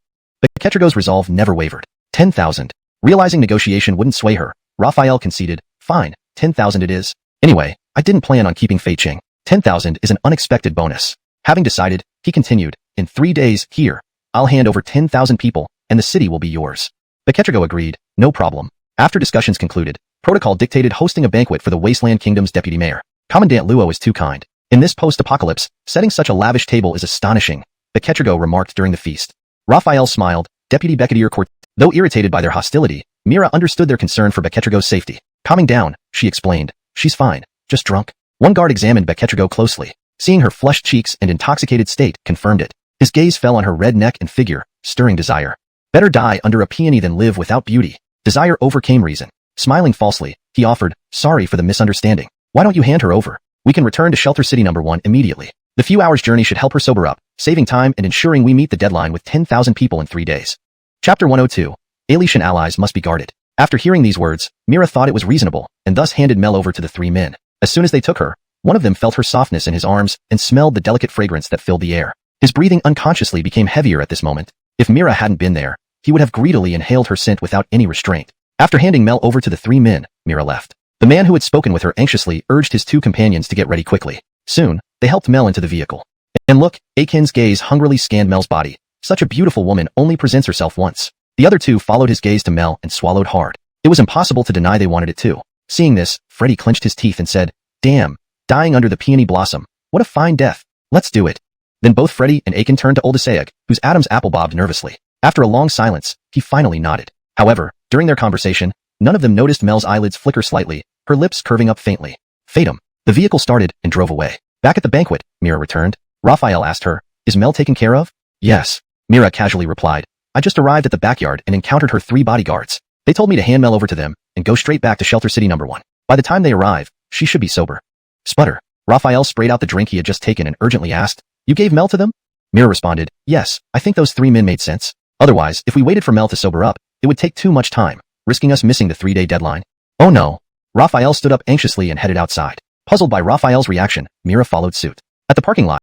B: Beketrigo's resolve never wavered. 10,000. Realizing negotiation wouldn't sway her, Raphael conceded, fine, 10,000 it is. Anyway, I didn't plan on keeping Fei Cheng. 10,000 is an unexpected bonus. Having decided, he continued, in 3 days, here, I'll hand over 10,000 people, and the city will be yours. Beketrigo agreed, no problem. After discussions concluded, protocol dictated hosting a banquet for the Wasteland Kingdom's deputy mayor. Commandant Luo is too kind. In this post-apocalypse, setting such a lavish table is astonishing, Beketrigo remarked during the feast. Raphael smiled, Deputy Brigadier Court. Though irritated by their hostility, Mira understood their concern for Beketrigo's safety. Calming down, she explained, she's fine, just drunk. One guard examined Beketrigo closely. Seeing her flushed cheeks and intoxicated state confirmed it. His gaze fell on her red neck and figure, stirring desire. Better die under a peony than live without beauty. Desire overcame reason. Smiling falsely, he offered, sorry for the misunderstanding. Why don't you hand her over? We can return to Shelter City number 1 immediately. The few hours journey should help her sober up, saving time and ensuring we meet the deadline with 10,000 people in 3 days. Chapter 102. Alishan allies must be guarded. After hearing these words, Mira thought it was reasonable, and thus handed Mel over to the 3 men. As soon as they took her, one of them felt her softness in his arms and smelled the delicate fragrance that filled the air. His breathing unconsciously became heavier at this moment. If Mira hadn't been there, he would have greedily inhaled her scent without any restraint. After handing Mel over to the 3 men, Mira left. The man who had spoken with her anxiously urged his 2 companions to get ready quickly. Soon, they helped Mel into the vehicle. And look, Akin's gaze hungrily scanned Mel's body. Such a beautiful woman only presents herself once. The other 2 followed his gaze to Mel and swallowed hard. It was impossible to deny they wanted it too. Seeing this, Freddy clenched his teeth and said, damn, dying under the peony blossom. What a fine death. Let's do it. Then both Freddy and Akin turned to Oldasayag, whose Adam's apple bobbed nervously. After a long silence, he finally nodded. However, during their conversation, none of them noticed Mel's eyelids flicker slightly, her lips curving up faintly. Fatum. The vehicle started and drove away. Back at the banquet, Mira returned. Raphael asked her, is Mel taken care of? Yes. Mira casually replied. I just arrived at the backyard and encountered her 3 bodyguards. They told me to hand Mel over to them and go straight back to Shelter City number 1. By the time they arrive, she should be sober. Sputter. Raphael sprayed out the drink he had just taken and urgently asked, you gave Mel to them? Mira responded, yes, I think those 3 men made sense. Otherwise, if we waited for Mel to sober up, it would take too much time, risking us missing the 3-day deadline. Oh no. Raphael stood up anxiously and headed outside. Puzzled by Raphael's reaction, Mira followed suit. At the parking lot,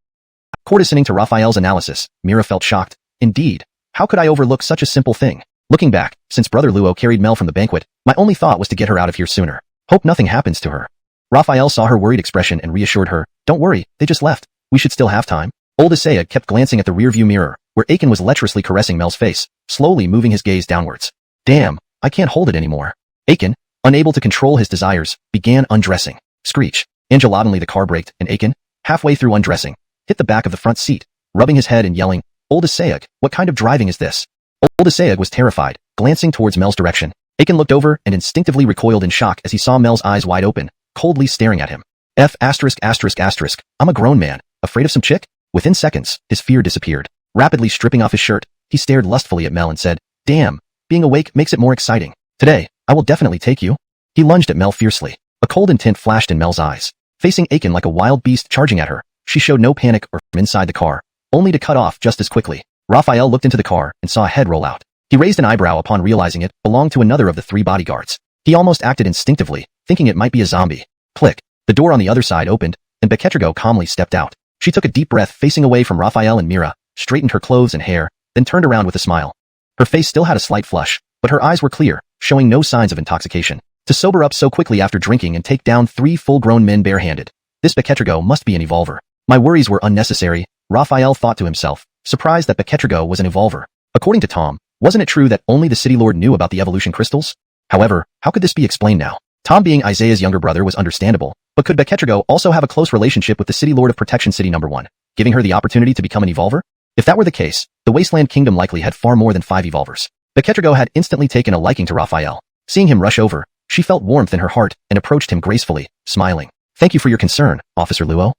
B: listening to Raphael's analysis, Mira felt shocked. Indeed. How could I overlook such a simple thing? Looking back, since Brother Luo carried Mel from the banquet, my only thought was to get her out of here sooner. Hope nothing happens to her. Raphael saw her worried expression and reassured her. Don't worry, they just left. We should still have time. Old Isaiah kept glancing at the rearview mirror, where Aiken was lecherously caressing Mel's face, slowly moving his gaze downwards. Damn, I can't hold it anymore. Aiken, unable to control his desires, began undressing. Screech. Angelatingly the car braked, and Aiken, halfway through undressing, hit the back of the front seat, rubbing his head and yelling, Old Isaiah, what kind of driving is this? Old Isaiah was terrified, glancing towards Mel's direction. Aiken looked over and instinctively recoiled in shock as he saw Mel's eyes wide open, coldly staring at him. I'm a grown man, afraid of some chick? Within seconds, his fear disappeared. Rapidly stripping off his shirt, he stared lustfully at Mel and said, Damn, being awake makes it more exciting. Today, I will definitely take you. He lunged at Mel fiercely. A cold intent flashed in Mel's eyes. Facing Aiken like a wild beast charging at her, she showed no panic or from inside the car, only to cut off just as quickly. Raphael looked into the car and saw a head roll out. He raised an eyebrow upon realizing it belonged to another of the 3 bodyguards. He almost acted instinctively, thinking it might be a zombie. Click. The door on the other side opened, and Beketrigo calmly stepped out. She took a deep breath facing away from Raphael and Mira, straightened her clothes and hair, then turned around with a smile. Her face still had a slight flush, but her eyes were clear, showing no signs of intoxication. To sober up so quickly after drinking and take down 3 full-grown men barehanded. This Beketrigo must be an evolver. My worries were unnecessary, Raphael thought to himself, surprised that Beketrigo was an evolver. According to Tom, wasn't it true that only the City Lord knew about the evolution crystals? However, how could this be explained now? Tom being Isaiah's younger brother was understandable, but could Beketrigo also have a close relationship with the City Lord of Protection City No. 1, giving her the opportunity to become an evolver? If that were the case, the Wasteland Kingdom likely had far more than 5 evolvers. Beketrigo had instantly taken a liking to Raphael. Seeing him rush over, she felt warmth in her heart and approached him gracefully, smiling. Thank you for your concern, Officer Luo.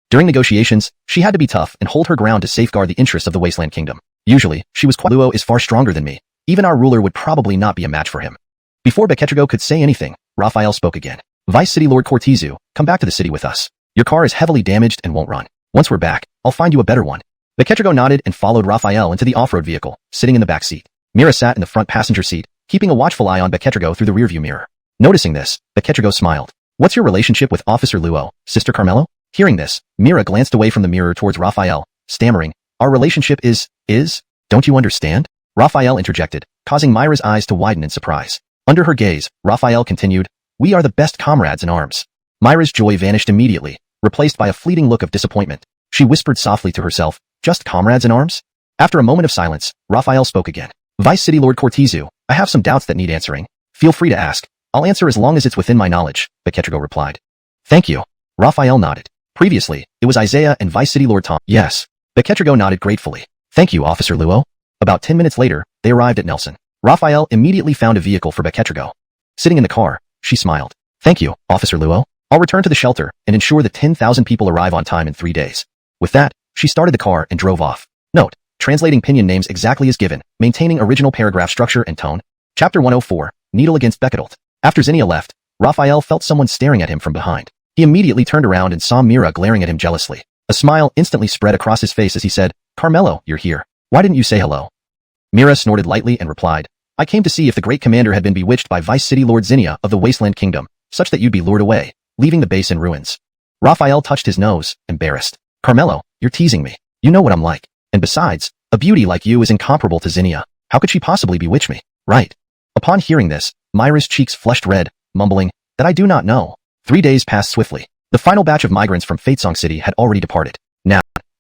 B: During negotiations, she had to be tough and hold her ground to safeguard the interests of the Wasteland Kingdom. Usually, she was quite— Luo is far stronger than me. Even our ruler would probably not be a match for him. Before Beketrigo could say anything, Raphael spoke again. Vice City Lord Cortizu, come back to the city with us. Your car is heavily damaged and won't run. Once we're back, I'll find you a better one. Beketrigo nodded and followed Raphael into the off-road vehicle, sitting in the back seat. Mira sat in the front passenger seat, keeping a watchful eye on Beketrigo through the rearview mirror. Noticing this, Beketrigo smiled. What's your relationship with Officer Luo, Sister Carmelo? Hearing this, Mira glanced away from the mirror towards Raphael, stammering, Our relationship is? Don't you understand? Raphael interjected, causing Myra's eyes to widen in surprise. Under her gaze, Raphael continued, We are the best comrades in arms. Myra's joy vanished immediately, replaced by a fleeting look of disappointment. She whispered softly to herself, Just comrades in arms? After a moment of silence, Raphael spoke again. Vice City Lord Cortizu, I have some doubts that need answering. Feel free to ask. I'll answer as long as it's within my knowledge, Beketrigo replied. Thank you. Raphael nodded. Previously, it was Isaiah and Vice City Lord Tom. Yes. Beketrigo nodded gratefully. Thank you, Officer Luo. About 10 minutes later, they arrived at Nelson. Raphael immediately found a vehicle for Beketrigo. Sitting in the car, she smiled. Thank you, Officer Luo. I'll return to the shelter and ensure that 10,000 people arrive on time in 3 days. With that, she started the car and drove off. Note, translating pinyin names exactly as given, maintaining original paragraph structure and tone. Chapter 104, Needle against Becketult. After Zinnia left, Raphael felt someone staring at him from behind. He immediately turned around and saw Mira glaring at him jealously. A smile instantly spread across his face as he said, Carmelo, you're here. Why didn't you say hello? Mira snorted lightly and replied, I came to see if the great commander had been bewitched by Vice City Lord Zinnia of the Wasteland Kingdom, such that you'd be lured away, leaving the base in ruins. Raphael touched his nose, embarrassed. Carmelo, you're teasing me. You know what I'm like. And besides, a beauty like you is incomparable to Zinnia. How could she possibly bewitch me? Right. Upon hearing this, Myra's cheeks flushed red, mumbling, that I do not know. 3 days passed swiftly. The final batch of migrants from Fatesong City had already departed.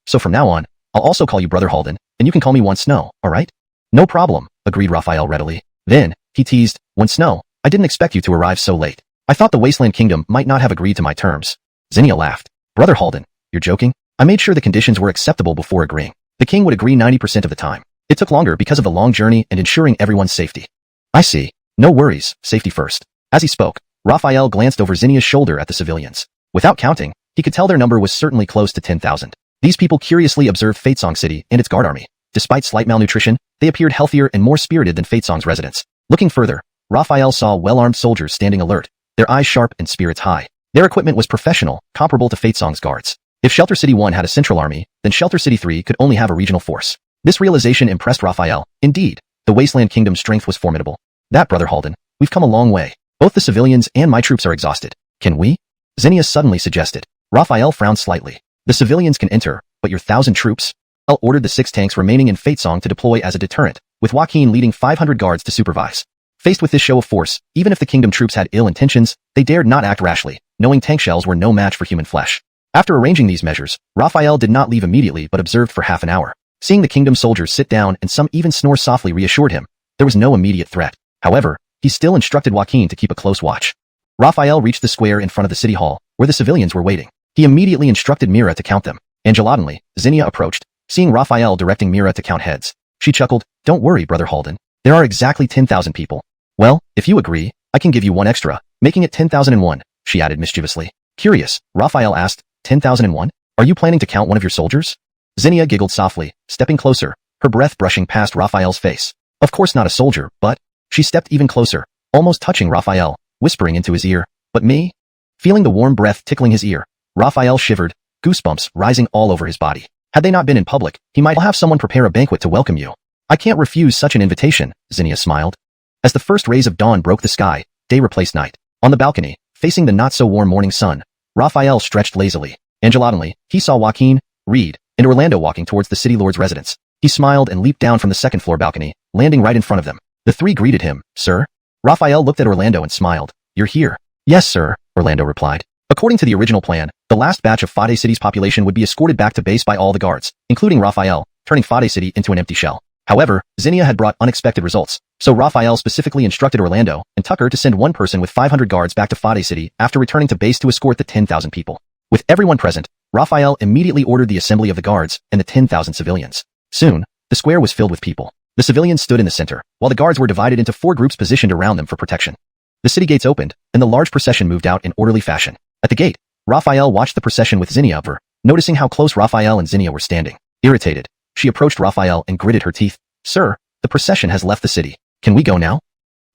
B: So from now on, I'll also call you Brother Halden, and you can call me One Snow, alright? No problem, agreed Raphael readily. Then, he teased, One Snow, I didn't expect you to arrive so late. I thought the Wasteland Kingdom might not have agreed to my terms. Zinnia laughed. Brother Halden, you're joking? I made sure the conditions were acceptable before agreeing. The king would agree 90% of the time. It took longer because of the long journey and ensuring everyone's safety. I see. No worries, safety first. As he spoke, Raphael glanced over Zinnia's shoulder at the civilians. Without counting, he could tell their number was certainly close to 10,000. These people curiously observed Fatesong City and its guard army. Despite slight malnutrition, they appeared healthier and more spirited than Fatesong's residents. Looking further, Raphael saw well-armed soldiers standing alert, their eyes sharp and spirits high. Their equipment was professional, comparable to Fatesong's guards. If Shelter City 1 had a central army, then Shelter City 3 could only have a regional force. This realization impressed Raphael. Indeed, the Wasteland Kingdom's strength was formidable. That, Brother Halden, we've come a long way. Both the civilians and my troops are exhausted. Can we? Zinnia suddenly suggested. Raphael frowned slightly. The civilians can enter, but your 1,000 troops? Raphael ordered the 6 tanks remaining in Fate Song to deploy as a deterrent, with Joaquin leading 500 guards to supervise. Faced with this show of force, even if the kingdom troops had ill intentions, they dared not act rashly, knowing tank shells were no match for human flesh. After arranging these measures, Raphael did not leave immediately but observed for half an hour. Seeing the kingdom soldiers sit down and some even snore softly reassured him. There was no immediate threat. However, he still instructed Joaquin to keep a close watch. Raphael reached the square in front of the city hall, where the civilians were waiting. He immediately instructed Mira to count them. Angelotantly, Zinnia approached, seeing Raphael directing Mira to count heads. She chuckled, "Don't worry, Brother Halden. There are exactly 10,000 people." "Well, if you agree, I can give you one extra, making it 10,001, she added mischievously. Curious, Raphael asked, 10,001? Are you planning to count one of your soldiers? Zinnia giggled softly, stepping closer, her breath brushing past Raphael's face. Of course not a soldier, but... She stepped even closer, almost touching Raphael, whispering into his ear, "But me?" Feeling the warm breath tickling his ear, Raphael shivered, goosebumps rising all over his body. Had they not been in public, he might have someone prepare a banquet to welcome you. "I can't refuse such an invitation," Zinnia smiled. As the first rays of dawn broke the sky, day replaced night. On the balcony, facing the not-so-warm morning sun, Raphael stretched lazily. Angelotantly, he saw Joaquin, Reed, and Orlando walking towards the city lord's residence. He smiled and leaped down from the second-floor balcony, landing right in front of them. The three greeted him. "Sir?" Raphael looked at Orlando and smiled. "You're here." "Yes, sir," Orlando replied. According to the original plan, the last batch of Fade City's population would be escorted back to base by all the guards, including Raphael, turning Fade City into an empty shell. However, Zinnia had brought unexpected results, so Raphael specifically instructed Orlando and Tucker to send one person with 500 guards back to Fade City after returning to base to escort the 10,000 people. With everyone present, Raphael immediately ordered the assembly of the guards and the 10,000 civilians. Soon, the square was filled with people. The civilians stood in the center, while the guards were divided into 4 groups positioned around them for protection. The city gates opened, and the large procession moved out in orderly fashion. At the gate, Raphael watched the procession with Zinnia over, noticing how close Raphael and Zinnia were standing. Irritated, she approached Raphael and gritted her teeth. "Sir, the procession has left the city. Can we go now?"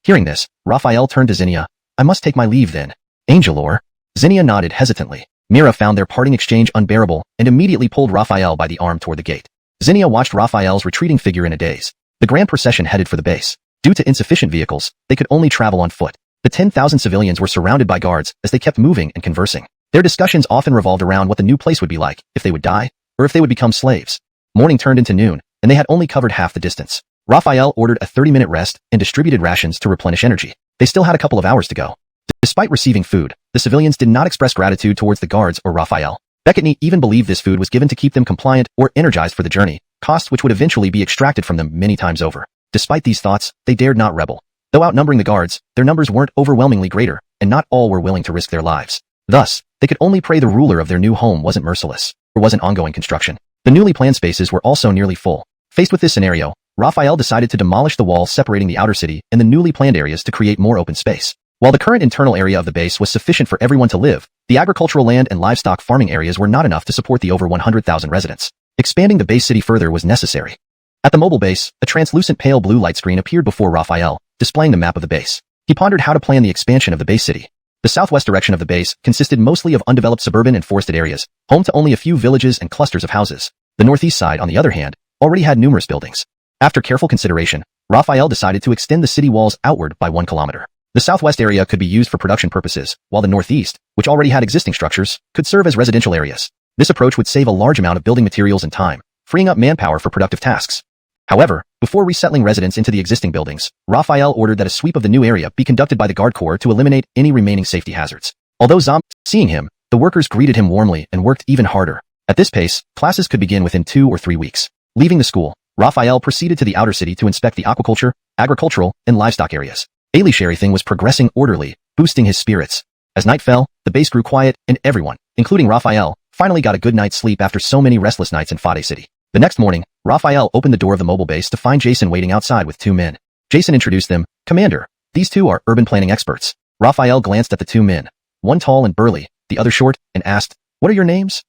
B: Hearing this, Raphael turned to Zinnia. "I must take my leave then." "Angelor?" Zinnia nodded hesitantly. Mira found their parting exchange unbearable and immediately pulled Raphael by the arm toward the gate. Zinnia watched Raphael's retreating figure in a daze. The grand procession headed for the base. Due to insufficient vehicles, they could only travel on foot. The 10,000 civilians were surrounded by guards as they kept moving and conversing. Their discussions often revolved around what the new place would be like, if they would die, or if they would become slaves. Morning turned into noon, and they had only covered half the distance. Raphael ordered a 30-minute rest and distributed rations to replenish energy. They still had a couple of hours to go. Despite receiving food, the civilians did not express gratitude towards the guards or Raphael. Becketney even believed this food was given to keep them compliant or energized for the journey, costs which would eventually be extracted from them many times over. Despite these thoughts, they dared not rebel. Though outnumbering the guards, their numbers weren't overwhelmingly greater, and not all were willing to risk their lives. Thus, they could only pray the ruler of their new home wasn't merciless, or wasn't ongoing construction. The newly planned spaces were also nearly full. Faced with this scenario, Raphael decided to demolish the walls separating the outer city and the newly planned areas to create more open space. While the current internal area of the base was sufficient for everyone to live, the agricultural land and livestock farming areas were not enough to support the over 100,000 residents. Expanding the base city further was necessary. At the mobile base, a translucent pale blue light screen appeared before Raphael, displaying the map of the base. He pondered how to plan the expansion of the base city. The southwest direction of the base consisted mostly of undeveloped suburban and forested areas, home to only a few villages and clusters of houses. The northeast side, on the other hand, already had numerous buildings. After careful consideration, Raphael decided to extend the city walls outward by 1 kilometer. The southwest area could be used for production purposes, while the northeast, which already had existing structures, could serve as residential areas. This approach would save a large amount of building materials and time, freeing up manpower for productive tasks. However, before resettling residents into the existing buildings, Raphael ordered that a sweep of the new area be conducted by the guard corps to eliminate any remaining safety hazards. Although seeing him, the workers greeted him warmly and worked even harder. At this pace, classes could begin within 2 or 3 weeks. Leaving the school, Raphael proceeded to the outer city to inspect the aquaculture, agricultural, and livestock areas. Everything was progressing orderly, boosting his spirits. As night fell, the base grew quiet, and everyone, including Raphael, finally got a good night's sleep after so many restless nights in Fade City. The next morning, Raphael opened the door of the mobile base to find Jason waiting outside with 2 men. Jason introduced them. "Commander, these 2 are urban planning experts." Raphael glanced at the 2 men, one tall and burly, the other short, and asked, "What are your names?"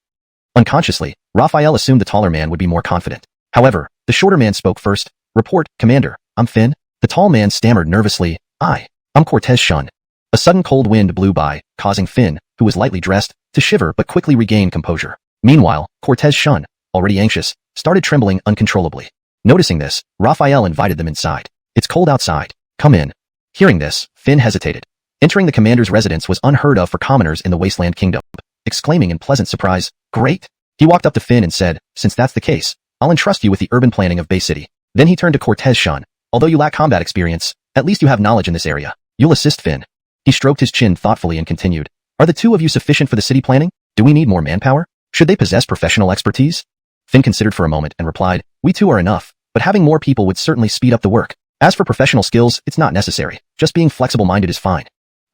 B: Unconsciously, Raphael assumed the taller man would be more confident. However, the shorter man spoke first. "Report, Commander, I'm Finn." The tall man stammered nervously, I'm Cortez Shun." A sudden cold wind blew by, causing Finn, who was lightly dressed, to shiver but quickly regain composure. Meanwhile, Cortez Shun, already anxious, started trembling uncontrollably. Noticing this, Raphael invited them inside. "It's cold outside. Come in." Hearing this, Finn hesitated. Entering the commander's residence was unheard of for commoners in the Wasteland Kingdom. Exclaiming in pleasant surprise, "Great!" He walked up to Finn and said, "Since that's the case, I'll entrust you with the urban planning of Bay City." Then he turned to Cortez Shun. "Although you lack combat experience, at least you have knowledge in this area. You'll assist Finn." He stroked his chin thoughtfully and continued, "Are the two of you sufficient for the city planning? Do we need more manpower? Should they possess professional expertise?" Finn considered for a moment and replied, "We two are enough, but having more people would certainly speed up the work. As for professional skills, it's not necessary. Just being flexible-minded is fine."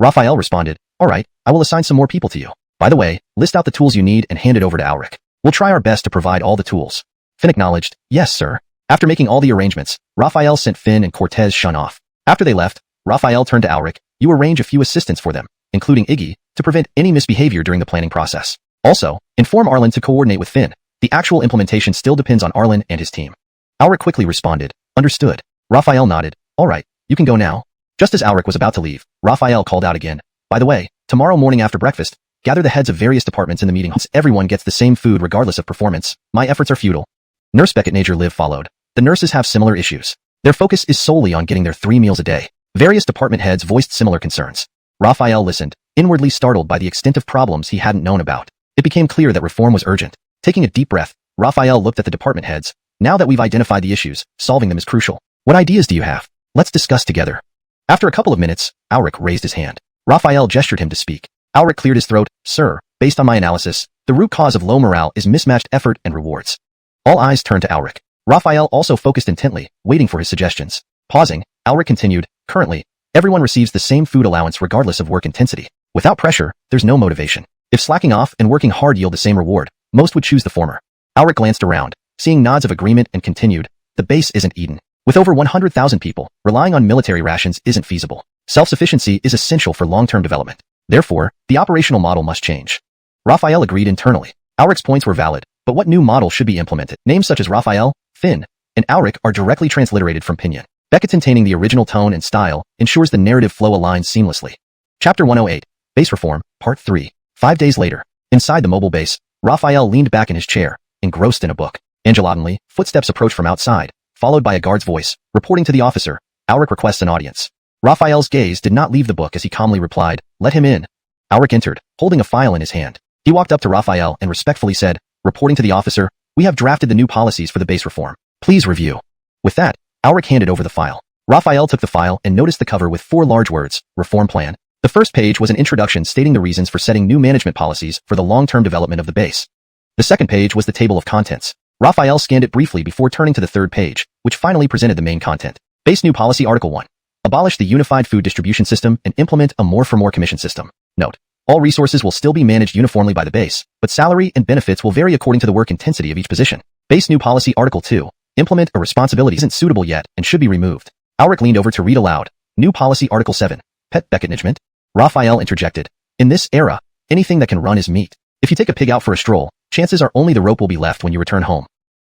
B: Raphael responded, "All right, I will assign some more people to you. By the way, list out the tools you need and hand it over to Alric. We'll try our best to provide all the tools." Finn acknowledged, "Yes, sir." After making all the arrangements, Raphael sent Finn and Cortez Shun off. After they left, Raphael turned to Alric. "You arrange a few assistants for them, including Iggy, to prevent any misbehavior during the planning process. Also, inform Arlen to coordinate with Finn. The actual implementation still depends on Arlen and his team." Alric quickly responded, "Understood." Raphael nodded, "All right, you can go now." Just as Alric was about to leave, Raphael called out again, "By the way, tomorrow morning after breakfast, gather the heads of various departments in the meeting. Everyone gets the same food regardless of performance. My efforts are futile." Nurse Beckett Najer Liv followed. The nurses have similar issues. Their focus is solely on getting their 3 meals a day. Various department heads voiced similar concerns. Raphael listened, inwardly startled by the extent of problems he hadn't known about. It became clear that reform was urgent. Taking a deep breath, Raphael looked at the department heads. "Now that we've identified the issues, solving them is crucial. What ideas do you have? Let's discuss together." After a couple of minutes, Alric raised his hand. Raphael gestured him to speak. Alric cleared his throat. "Sir, based on my analysis, the root cause of low morale is mismatched effort and rewards." All eyes turned to Alric. Raphael also focused intently, waiting for his suggestions. Pausing, Alric continued, "Currently, everyone receives the same food allowance regardless of work intensity. Without pressure, there's no motivation. If slacking off and working hard yield the same reward, most would choose the former." Alric glanced around, seeing nods of agreement, and continued, "The base isn't Eden. With over 100,000 people, relying on military rations isn't feasible. Self-sufficiency is essential for long-term development. Therefore, the operational model must change." Raphael agreed internally. Alric's points were valid, but what new model should be implemented? Names such as Raphael, Finn, and Alric are directly transliterated from Pinyin. Beckett containing the original tone and style ensures the narrative flow aligns seamlessly. Chapter 108, Base Reform, Part 3. 5 days later, inside the mobile base, Raphael leaned back in his chair, engrossed in a book. Nonchalantly, footsteps approached from outside, followed by a guard's voice, reporting to the officer, "Alric requests an audience." Raphael's gaze did not leave the book as he calmly replied, "Let him in." Alric entered, holding a file in his hand. He walked up to Raphael and respectfully said, reporting to the officer, "We have drafted the new policies for the base reform. Please review." With that, Alric handed over the file. Raphael took the file and noticed the cover with 4 large words, Reform Plan. The first page was an introduction stating the reasons for setting new management policies for the long-term development of the base. The second page was the table of contents. Raphael scanned it briefly before turning to the third page, which finally presented the main content. Base New Policy Article 1. Abolish the unified food distribution system and implement a more-for-more commission system. Note: all resources will still be managed uniformly by the base, but salary and benefits will vary according to the work intensity of each position. Base New Policy Article 2. Implement a responsibility isn't suitable yet and should be removed. Alric leaned over to read aloud. New Policy Article 7. Pet Beckett management. Raphael interjected. In this era, anything that can run is meat. If you take a pig out for a stroll, chances are only the rope will be left when you return home.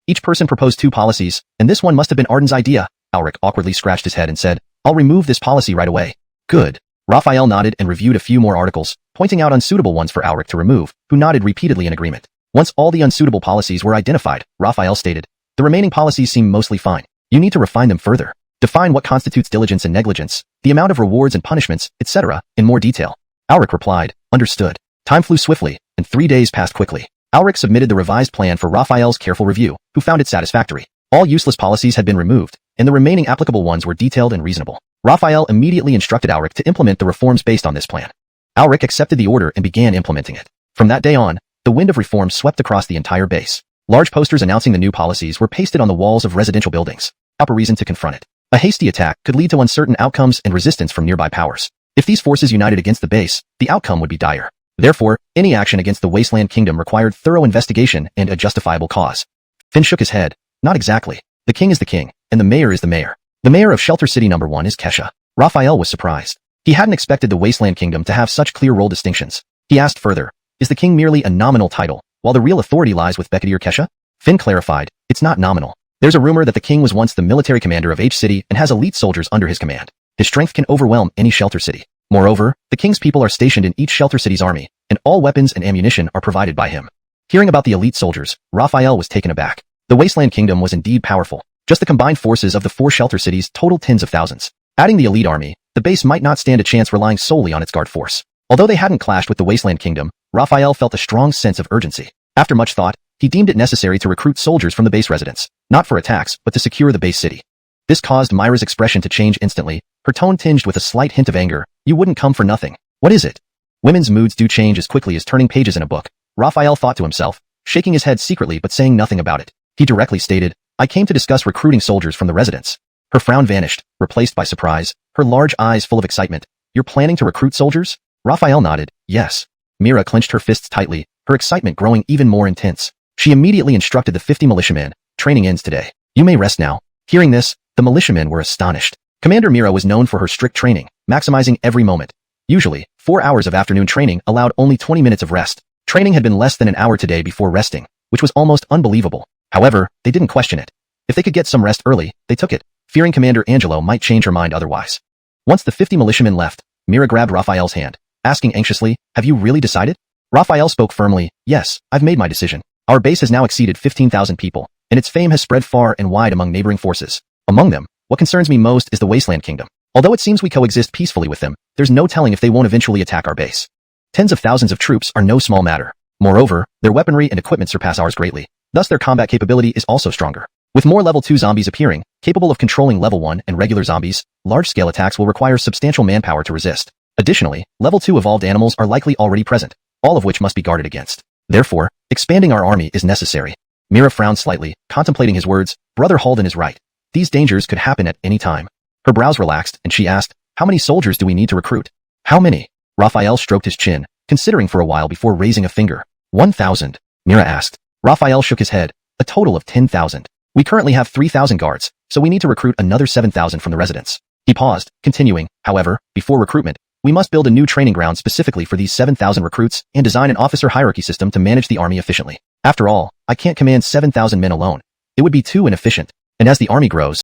B: Each person proposed 2 policies, and this one must have been Arden's idea. Alric awkwardly scratched his head and said, "I'll remove this policy right away." "Good." Raphael nodded and reviewed a few more articles, pointing out unsuitable ones for Alric to remove, who nodded repeatedly in agreement. Once all the unsuitable policies were identified, Raphael stated, "The remaining policies seem mostly fine. You need to refine them further. Define what constitutes diligence and negligence, the amount of rewards and punishments, etc., in more detail." Alric replied, "Understood." Time flew swiftly, and 3 days passed quickly. Alric submitted the revised plan for Raphael's careful review, who found it satisfactory. All useless policies had been removed, and the remaining applicable ones were detailed and reasonable. Raphael immediately instructed Alric to implement the reforms based on this plan. Alric accepted the order and began implementing it. From that day on, the wind of reform swept across the entire base. Large posters announcing the new policies were pasted on the walls of residential buildings. A reason to confront it. A hasty attack could lead to uncertain outcomes and resistance from nearby powers. If these forces united against the base, the outcome would be dire. Therefore, any action against the Wasteland Kingdom required thorough investigation and a justifiable cause. Finn shook his head. Not exactly. The king is the king, and the mayor is the mayor. The mayor of Shelter City No. 1 is Kesha. Raphael was surprised. He hadn't expected the Wasteland Kingdom to have such clear role distinctions. He asked further, is the king merely a nominal title, while the real authority lies with Beckett Kesha? Finn clarified, it's not nominal. There's a rumor that the king was once the military commander of H City and has elite soldiers under his command. His strength can overwhelm any Shelter City. Moreover, the king's people are stationed in each Shelter City's army, and all weapons and ammunition are provided by him. Hearing about the elite soldiers, Raphael was taken aback. The Wasteland Kingdom was indeed powerful. Just the combined forces of the 4 Shelter Cities totaled tens of thousands. Adding the elite army, the base might not stand a chance relying solely on its guard force. Although they hadn't clashed with the Wasteland Kingdom, Raphael felt a strong sense of urgency. After much thought, he deemed it necessary to recruit soldiers from the base residents, not for attacks, but to secure the base city. This caused Myra's expression to change instantly, her tone tinged with a slight hint of anger. You wouldn't come for nothing. What is it? Women's moods do change as quickly as turning pages in a book, Raphael thought to himself, shaking his head secretly but saying nothing about it. He directly stated, I came to discuss recruiting soldiers from the residents. Her frown vanished, replaced by surprise, her large eyes full of excitement. You're planning to recruit soldiers? Raphael nodded, yes. Myra clenched her fists tightly, her excitement growing even more intense. She immediately instructed the 50 militiamen, training ends today. You may rest now. Hearing this, the militiamen were astonished. Commander Myra was known for her strict training, maximizing every moment. Usually, 4 hours of afternoon training allowed only 20 minutes of rest. Training had been less than an hour today before resting, which was almost unbelievable. However, they didn't question it. If they could get some rest early, they took it, fearing Commander Angelo might change her mind otherwise. Once the 50 militiamen left, Myra grabbed Raphael's hand, asking anxiously, have you really decided? Raphael spoke firmly, yes, I've made my decision. Our base has now exceeded 15,000 people, and its fame has spread far and wide among neighboring forces. Among them, what concerns me most is the Wasteland Kingdom. Although it seems we coexist peacefully with them, there's no telling if they won't eventually attack our base. Tens of thousands of troops are no small matter. Moreover, their weaponry and equipment surpass ours greatly. Thus their combat capability is also stronger. With more level 2 zombies appearing, capable of controlling level 1 and regular zombies, large-scale attacks will require substantial manpower to resist. Additionally, level 2 evolved animals are likely already present, all of which must be guarded against. Therefore, expanding our army is necessary. Myra frowned slightly, contemplating his words. Brother Halden is right. These dangers could happen at any time. Her brows relaxed, and she asked, how many soldiers do we need to recruit? How many? Raphael stroked his chin, considering for a while before raising a finger. 1,000. Myra asked. Raphael shook his head. A total of 10,000. We currently have 3,000 guards, so we need to recruit another 7,000 from the residents. He paused, continuing, however, before recruitment, we must build a new training ground specifically for these 7,000 recruits and design an officer hierarchy system to manage the army efficiently. After all, I can't command 7,000 men alone. It would be too inefficient. And as the army grows,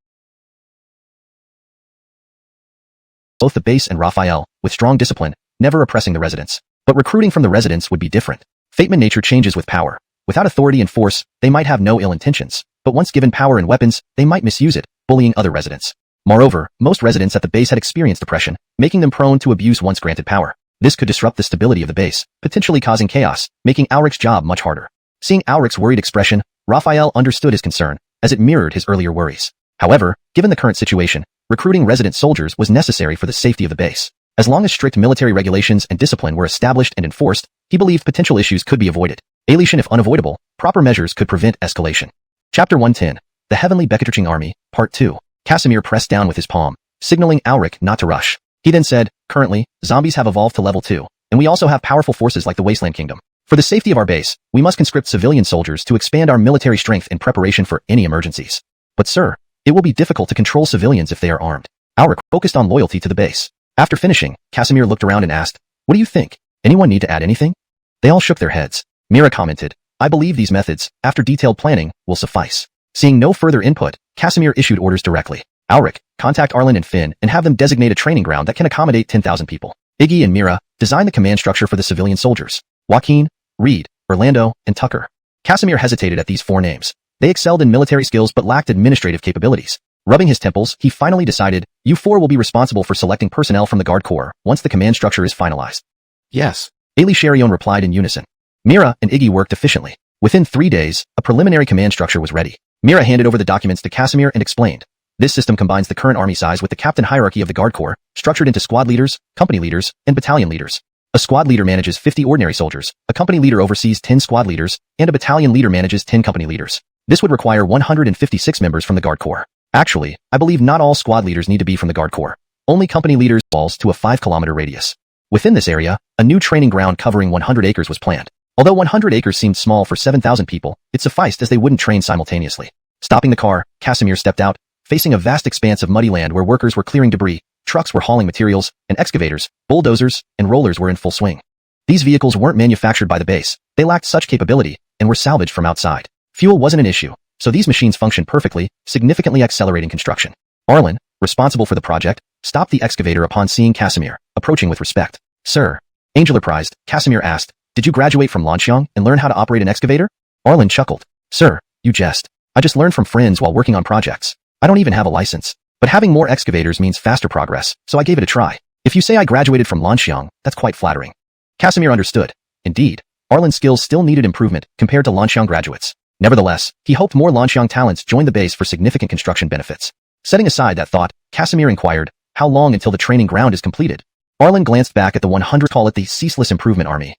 B: both the base and Raphael, with strong discipline, never oppressing the residents. But recruiting from the residents would be different. Fateman nature changes with power. Without authority and force, they might have no ill intentions, but once given power and weapons, they might misuse it, bullying other residents. Moreover, most residents at the base had experienced oppression, making them prone to abuse once granted power. This could disrupt the stability of the base, potentially causing chaos, making Ulrich's job much harder. Seeing Ulrich's worried expression, Raphael understood his concern, as it mirrored his earlier worries. However, given the current situation, recruiting resident soldiers was necessary for the safety of the base. As long as strict military regulations and discipline were established and enforced, he believed potential issues could be avoided. Alition if unavoidable, proper measures could prevent escalation. Chapter 110. The Heavenly Bekaching Army, Part 2. Casimir pressed down with his palm, signaling Ulrich not to rush. He then said, currently, zombies have evolved to level 2, and we also have powerful forces like the Wasteland Kingdom. For the safety of our base, we must conscript civilian soldiers to expand our military strength in preparation for any emergencies. But sir, it will be difficult to control civilians if they are armed. Ulrich focused on loyalty to the base. After finishing, Casimir looked around and asked, what do you think? Anyone need to add anything? They all shook their heads. Myra commented, I believe these methods, after detailed planning, will suffice. Seeing no further input, Casimir issued orders directly. Ulrich, contact Arlen and Finn and have them designate a training ground that can accommodate 10,000 people. Iggy and Myra, design the command structure for the civilian soldiers. Joaquin, Reed, Orlando, and Tucker. Casimir hesitated at these 4 names. They excelled in military skills but lacked administrative capabilities. Rubbing his temples, he finally decided, you 4 will be responsible for selecting personnel from the Guard Corps once the command structure is finalized. Yes. Ailey Sherion replied in unison. Myra and Iggy worked efficiently. Within 3 days, a preliminary command structure was ready. Myra handed over the documents to Casimir and explained. This system combines the current army size with the captain hierarchy of the Guard Corps, structured into squad leaders, company leaders, and battalion leaders. A squad leader manages 50 ordinary soldiers, a company leader oversees 10 squad leaders, and a battalion leader manages 10 company leaders. This would require 156 members from the Guard Corps. Actually, I believe not all squad leaders need to be from the Guard Corps. Only company leaders falls to a 5-kilometer radius. Within this area, a new training ground covering 100 acres was planned. Although 100 acres seemed small for 7,000 people, it sufficed as they wouldn't train simultaneously. Stopping the car, Casimir stepped out, facing a vast expanse of muddy land where workers were clearing debris, trucks were hauling materials, and excavators, bulldozers, and rollers were in full swing. These vehicles weren't manufactured by the base, they lacked such capability, and were salvaged from outside. Fuel wasn't an issue, so these machines functioned perfectly, significantly accelerating construction. Arlen, responsible for the project, stopped the excavator upon seeing Casimir, approaching with respect. Sir, Angel-apprised, Casimir asked, did you graduate from Lanxiang and learn how to operate an excavator? Arlen chuckled. Sir, you jest. I just learned from friends while working on projects. I don't even have a license. But having more excavators means faster progress, so I gave it a try. If you say I graduated from Lanxiang, that's quite flattering. Casimir understood. Indeed, Arlen's skills still needed improvement compared to Lanxiang graduates. Nevertheless, he hoped more Lanxiang talents joined the base for significant construction benefits. Setting aside that thought, Casimir inquired, how long until the training ground is completed? Arlen glanced back at the 100, call it the Ceaseless Improvement Army.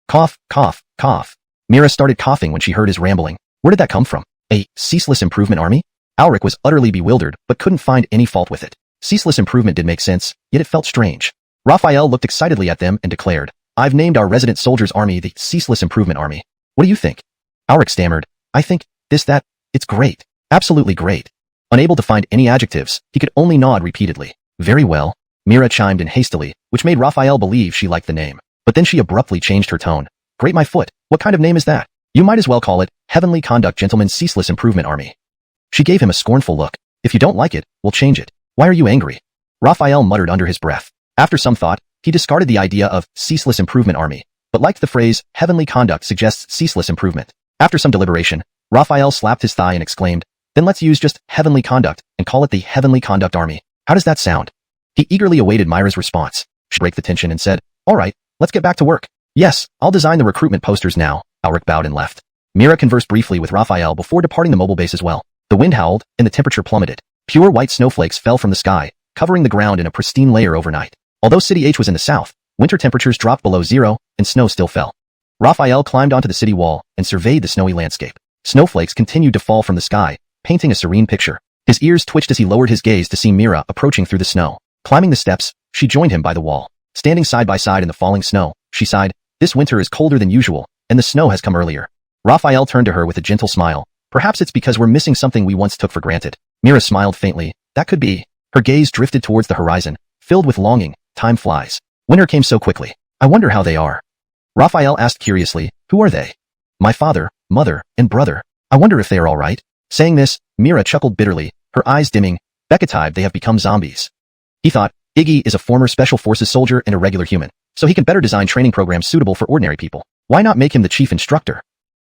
B: Cough, cough, cough. Mira started coughing when she heard his rambling. Where did that come from? A Ceaseless Improvement Army? Alric was utterly bewildered, but couldn't find any fault with it. Ceaseless improvement did make sense, yet it felt strange. Raphael looked excitedly at them and declared, I've named our resident soldiers' army the Ceaseless Improvement Army. What do you think? Alric stammered, I think, it's great. Absolutely great. Unable to find any adjectives, he could only nod repeatedly. Very well. Mira chimed in hastily, which made Raphael believe she liked the name. But then she abruptly changed her tone. Great my foot, what kind of name is that? You might as well call it Heavenly Conduct Gentlemen's Ceaseless Improvement Army. She gave him a scornful look. If you don't like it, we'll change it. Why are you angry? Raphael muttered under his breath. After some thought, he discarded the idea of Ceaseless Improvement Army, but liked the phrase Heavenly Conduct suggests ceaseless improvement. After some deliberation, Raphael slapped his thigh and exclaimed, then let's use just Heavenly Conduct and call it the Heavenly Conduct Army. How does that sound? He eagerly awaited Myra's response. She broke the tension and said, all right, let's get back to work. Yes, I'll design the recruitment posters now. Alric bowed and left. Mira conversed briefly with Raphael before departing the mobile base as well. The wind howled, and the temperature plummeted. Pure white snowflakes fell from the sky, covering the ground in a pristine layer overnight. Although City H was in the south, winter temperatures dropped below zero, and snow still fell. Raphael climbed onto the city wall and surveyed the snowy landscape. Snowflakes continued to fall from the sky, painting a serene picture. His ears twitched as he lowered his gaze to see Mira approaching through the snow. Climbing the steps, she joined him by the wall. Standing side by side in the falling snow, she sighed, this winter is colder than usual, and the snow has come earlier. Raphael turned to her with a gentle smile. Perhaps it's because we're missing something we once took for granted. Mira smiled faintly. That could be. Her gaze drifted towards the horizon, filled with longing. Time flies. Winter came so quickly. I wonder how they are. Raphael asked curiously, who are they? My father, mother, and brother. I wonder if they are all right. Saying this, Mira chuckled bitterly, her eyes dimming. Bekatib, they have become zombies. He thought, Iggy is a former Special Forces soldier and a regular human, so he can better design training programs suitable for ordinary people. Why not make him the chief instructor?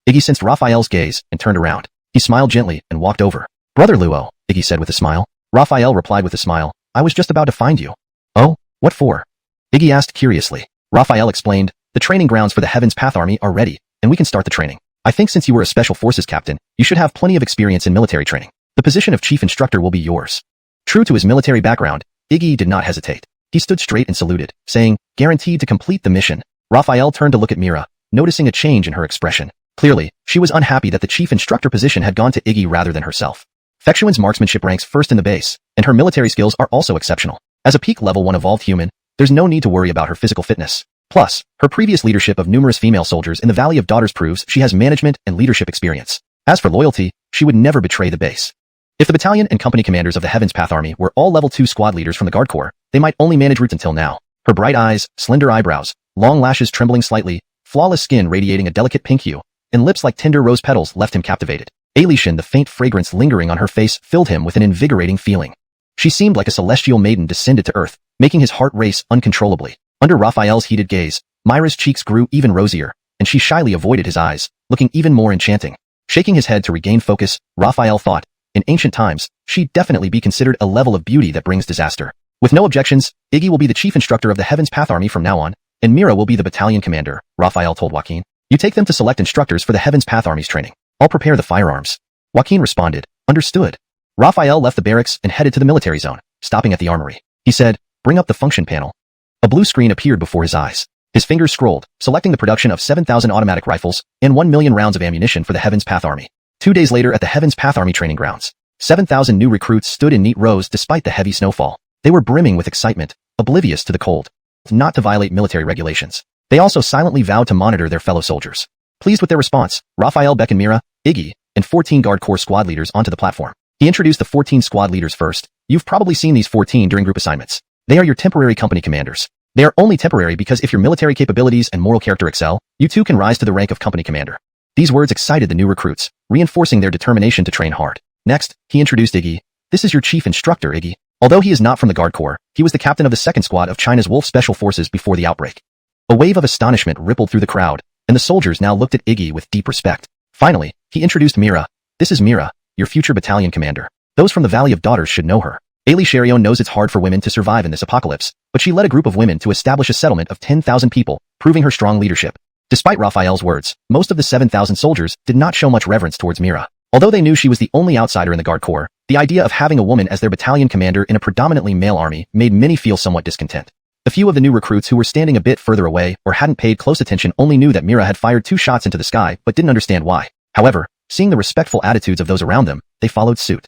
B: Iggy sensed Raphael's gaze and turned around. He smiled gently and walked over. Brother Luo, Iggy said with a smile. Raphael replied with a smile, I was just about to find you. Oh, what for? Iggy asked curiously. Raphael explained, the training grounds for the Heaven's Path Army are ready, and we can start the training. I think since you were a Special Forces captain, you should have plenty of experience in military training. The position of chief instructor will be yours. True to his military background, Iggy did not hesitate. He stood straight and saluted, saying, guaranteed to complete the mission. Raphael turned to look at Mira, noticing a change in her expression. Clearly, she was unhappy that the chief instructor position had gone to Iggy rather than herself. Fexuan's marksmanship ranks first in the base, and her military skills are also exceptional. As a peak level 1 evolved human, there's no need to worry about her physical fitness. Plus, her previous leadership of numerous female soldiers in the Valley of Daughters proves she has management and leadership experience. As for loyalty, she would never betray the base. If the battalion and company commanders of the Heaven's Path Army were all level 2 squad leaders from the Guard Corps, they might only manage routes until now. Her bright eyes, slender eyebrows, long lashes trembling slightly, flawless skin radiating a delicate pink hue, and lips like tender rose petals left him captivated. Alishan, the faint fragrance lingering on her face, filled him with an invigorating feeling. She seemed like a celestial maiden descended to earth, making his heart race uncontrollably. Under Raphael's heated gaze, Myra's cheeks grew even rosier, and she shyly avoided his eyes, looking even more enchanting. Shaking his head to regain focus, Raphael thought, in ancient times, she'd definitely be considered a level of beauty that brings disaster. With no objections, Iggy will be the chief instructor of the Heaven's Path Army from now on, and Mira will be the battalion commander, Raphael told Joaquin. You take them to select instructors for the Heaven's Path Army's training. I'll prepare the firearms. Joaquin responded, understood. Raphael left the barracks and headed to the military zone, stopping at the armory. He said, bring up the function panel. A blue screen appeared before his eyes. His fingers scrolled, selecting the production of 7,000 automatic rifles and 1 million rounds of ammunition for the Heaven's Path Army. 2 days later at the Heaven's Path Army training grounds, 7,000 new recruits stood in neat rows despite the heavy snowfall. They were brimming with excitement, oblivious to the cold, not to violate military regulations. They also silently vowed to monitor their fellow soldiers. Pleased with their response, Raphael beckoned Mira, Iggy, and 14 Guard Corps squad leaders onto the platform. He introduced the 14 squad leaders first. You've probably seen these 14 during group assignments. They are your temporary company commanders. They are only temporary because if your military capabilities and moral character excel, you too can rise to the rank of company commander. These words excited the new recruits, reinforcing their determination to train hard. Next, he introduced Iggy. This is your chief instructor, Iggy. Although he is not from the Guard Corps, he was the captain of the 2nd Squad of China's Wolf Special Forces before the outbreak. A wave of astonishment rippled through the crowd, and the soldiers now looked at Iggy with deep respect. Finally, he introduced Mira. This is Mira, your future battalion commander. Those from the Valley of Daughters should know her. Ailey Sherion knows it's hard for women to survive in this apocalypse, but she led a group of women to establish a settlement of 10,000 people, proving her strong leadership. Despite Raphael's words, most of the 7,000 soldiers did not show much reverence towards Mira. Although they knew she was the only outsider in the Guard Corps, the idea of having a woman as their battalion commander in a predominantly male army made many feel somewhat discontent. A few of the new recruits who were standing a bit further away or hadn't paid close attention only knew that Mira had fired 2 shots into the sky but didn't understand why. However, seeing the respectful attitudes of those around them, they followed suit.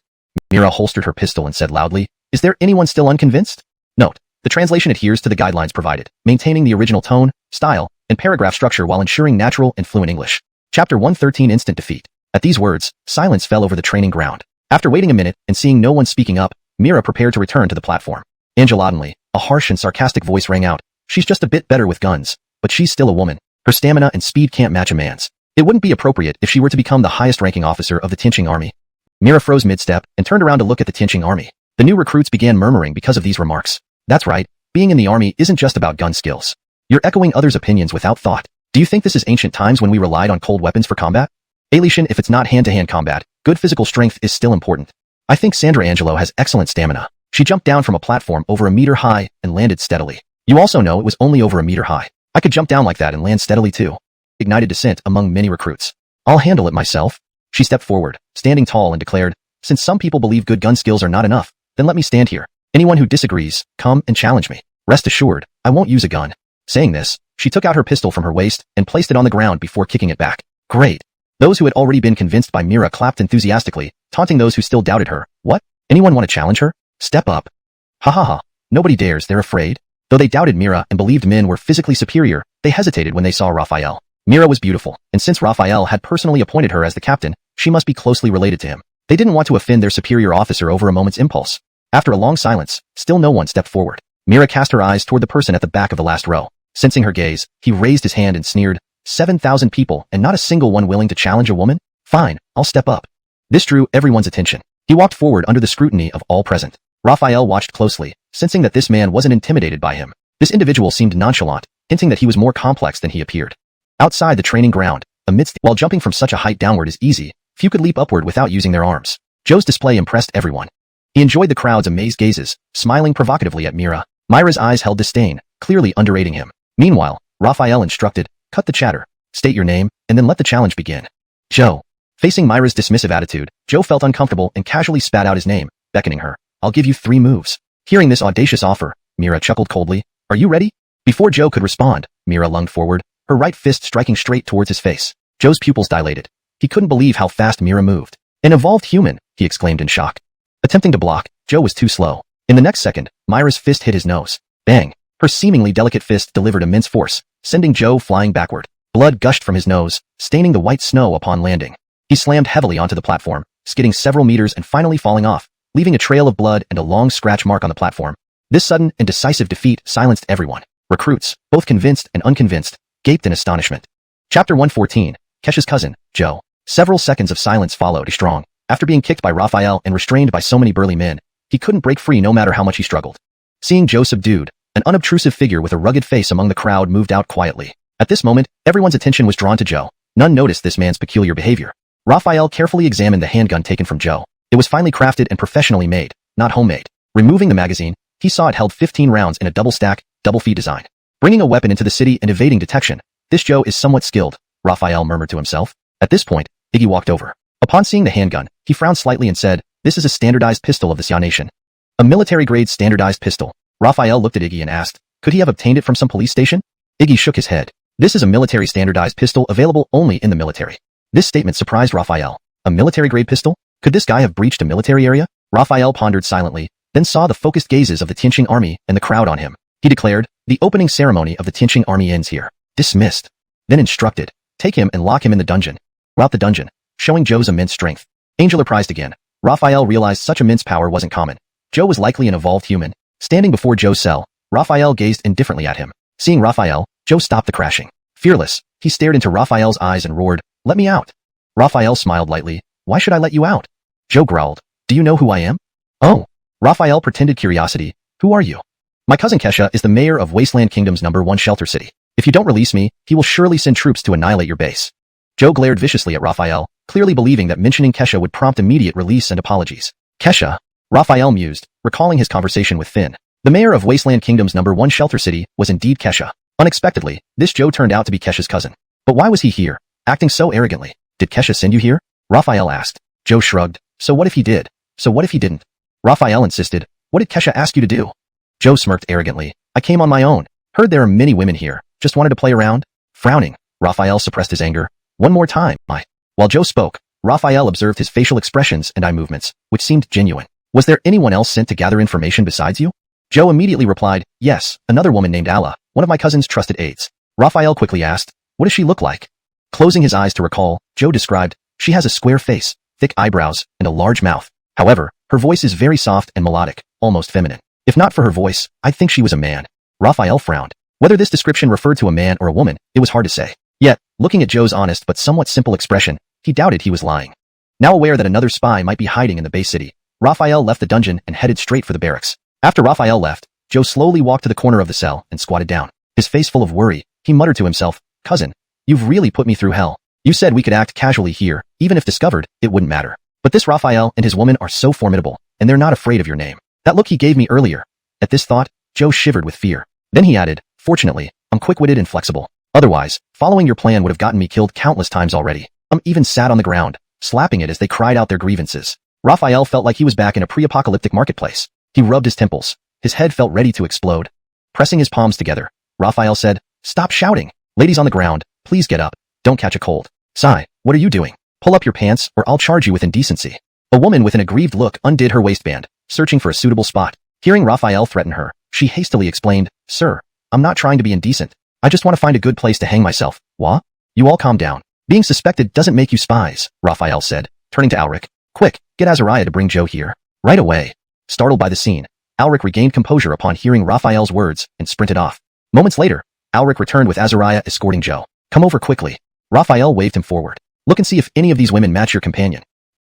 B: Mira holstered her pistol and said loudly, "Is there anyone still unconvinced?" Note: the translation adheres to the guidelines provided, maintaining the original tone, style, and paragraph structure while ensuring natural and fluent English. Chapter 113 Instant Defeat. At these words, silence fell over the training ground. After waiting a minute and seeing no one speaking up, Mira prepared to return to the platform. Angelaudinely, a harsh and sarcastic voice rang out, "She's just a bit better with guns, but she's still a woman. Her stamina and speed can't match a man's. It wouldn't be appropriate if she were to become the highest-ranking officer of the Tianqing army." Mira froze mid-step and turned around to look at the Tianqing army. The new recruits began murmuring because of these remarks. That's right, being in the army isn't just about gun skills. You're echoing others' opinions without thought. Do you think this is ancient times when we relied on cold weapons for combat? Ailey, if it's not hand-to-hand combat, good physical strength is still important. I think Sandra Angelo has excellent stamina. She jumped down from a platform over a meter high and landed steadily. You also know it was only over a meter high. I could jump down like that and land steadily too. Ignited dissent among many recruits. I'll handle it myself. She stepped forward, standing tall, and declared, "Since some people believe good gun skills are not enough, then let me stand here. Anyone who disagrees, come and challenge me. Rest assured, I won't use a gun." Saying this, she took out her pistol from her waist and placed it on the ground before kicking it back. Great. Those who had already been convinced by Mira clapped enthusiastically, taunting those who still doubted her. What? Anyone want to challenge her? Step up. Ha ha ha. Nobody dares, they're afraid. Though they doubted Mira and believed men were physically superior, they hesitated when they saw Raphael. Mira was beautiful, and since Raphael had personally appointed her as the captain, she must be closely related to him. They didn't want to offend their superior officer over a moment's impulse. After a long silence, still no one stepped forward. Mira cast her eyes toward the person at the back of the last row. Sensing her gaze, he raised his hand and sneered, 7,000 people and not a single one willing to challenge a woman? Fine, I'll step up. This drew everyone's attention. He walked forward under the scrutiny of all present. Raphael watched closely, sensing that this man wasn't intimidated by him. This individual seemed nonchalant, hinting that he was more complex than he appeared. Outside the training ground, while jumping from such a height downward is easy, few could leap upward without using their arms. Joe's display impressed everyone. He enjoyed the crowd's amazed gazes, smiling provocatively at Mira. Myra's eyes held disdain, clearly underrating him. Meanwhile, Raphael instructed, "Cut the chatter. State your name, and then let the challenge begin." Joe. Facing Myra's dismissive attitude, Joe felt uncomfortable and casually spat out his name, beckoning her. "I'll give you 3 moves." Hearing this audacious offer, Mira chuckled coldly. "Are you ready?" Before Joe could respond, Mira lunged forward, her right fist striking straight towards his face. Joe's pupils dilated. He couldn't believe how fast Mira moved. "An evolved human," he exclaimed in shock. Attempting to block, Joe was too slow. In the next second, Myra's fist hit his nose. Bang! Her seemingly delicate fist delivered immense force, sending Joe flying backward. Blood gushed from his nose, staining the white snow upon landing. He slammed heavily onto the platform, skidding several meters and finally falling off, leaving a trail of blood and a long scratch mark on the platform. This sudden and decisive defeat silenced everyone. Recruits, both convinced and unconvinced, gaped in astonishment. Chapter 114, Kesha's cousin, Joe. Several seconds of silence followed. Strong. After being kicked by Raphael and restrained by so many burly men, he couldn't break free no matter how much he struggled. Seeing Joe subdued, an unobtrusive figure with a rugged face among the crowd moved out quietly. At this moment, everyone's attention was drawn to Joe. None noticed this man's peculiar behavior. Raphael carefully examined the handgun taken from Joe. It was finely crafted and professionally made, not homemade. Removing the magazine, he saw it held 15 rounds in a double-stack, double-feed design. Bringing a weapon into the city and evading detection, this Joe is somewhat skilled, Raphael murmured to himself. At this point, Iggy walked over. Upon seeing the handgun, he frowned slightly and said, "This is a standardized pistol of the Xian Nation." A military-grade standardized pistol. Raphael looked at Iggy and asked, could he have obtained it from some police station? Iggy shook his head. This is a military standardized pistol available only in the military. This statement surprised Raphael. A military-grade pistol? Could this guy have breached a military area? Raphael pondered silently, then saw the focused gazes of the Tianqing army and the crowd on him. He declared, "The opening ceremony of the Tianqing army ends here." Dismissed. Then instructed, "Take him and lock him in the dungeon." Rout the dungeon, showing Joe's immense strength. Angel apprised again. Raphael realized such immense power wasn't common. Joe was likely an evolved human. Standing before Joe's cell, Raphael gazed indifferently at him. Seeing Raphael, Joe stopped the crashing. Fearless, he stared into Raphael's eyes and roared, "Let me out." Raphael smiled lightly. "Why should I let you out?" Joe growled, "Do you know who I am?" "Oh." Raphael pretended curiosity. "Who are you?" "My cousin Kesha is the mayor of Wasteland Kingdom's #1 shelter city. If you don't release me, he will surely send troops to annihilate your base." Joe glared viciously at Raphael, clearly believing that mentioning Kesha would prompt immediate release and apologies. "Kesha?" Raphael mused, recalling his conversation with Finn. The mayor of Wasteland Kingdom's #1 shelter city was indeed Kesha. Unexpectedly, this Joe turned out to be Kesha's cousin. But why was he here, acting so arrogantly? Did Kesha send you here? Raphael asked. Joe shrugged. So what if he did? So what if he didn't? Raphael insisted. What did Kesha ask you to do? Joe smirked arrogantly. I came on my own. Heard there are many women here. Just wanted to play around. Frowning, Raphael suppressed his anger. One more time, While Joe spoke, Raphael observed his facial expressions and eye movements, which seemed genuine. Was there anyone else sent to gather information besides you? Joe immediately replied, yes, another woman named Alla, one of my cousin's trusted aides. Raphael quickly asked, what does she look like? Closing his eyes to recall, Joe described, she has a square face, thick eyebrows, and a large mouth. However, her voice is very soft and melodic, almost feminine. If not for her voice, I'd think she was a man. Raphael frowned. Whether this description referred to a man or a woman, it was hard to say. Yet, looking at Joe's honest but somewhat simple expression, he doubted he was lying. Now aware that another spy might be hiding in the base city, Raphael left the dungeon and headed straight for the barracks. After Raphael left, Joe slowly walked to the corner of the cell and squatted down. His face full of worry, he muttered to himself, cousin, you've really put me through hell. You said we could act casually here, even if discovered, it wouldn't matter. But this Raphael and his woman are so formidable, and they're not afraid of your name. That look he gave me earlier. At this thought, Joe shivered with fear. Then he added, fortunately, I'm quick-witted and flexible. Otherwise, following your plan would have gotten me killed countless times already. Even sat on the ground, slapping it as they cried out their grievances. Raphael felt like he was back in a pre-apocalyptic marketplace. He rubbed his temples. His head felt ready to explode. Pressing his palms together, Raphael said, stop shouting. Ladies on the ground, please get up. Don't catch a cold. Sai, what are you doing? Pull up your pants or I'll charge you with indecency. A woman with an aggrieved look undid her waistband, searching for a suitable spot. Hearing Raphael threaten her, she hastily explained, sir, I'm not trying to be indecent. I just want to find a good place to hang myself. What? You all calm down. Being suspected doesn't make you spies, Raphael said, turning to Alric. Quick, get Azariah to bring Joe here. Right away. Startled by the scene, Alric regained composure upon hearing Raphael's words and sprinted off. Moments later, Alric returned with Azariah escorting Joe. Come over quickly. Raphael waved him forward. Look and see if any of these women match your companion.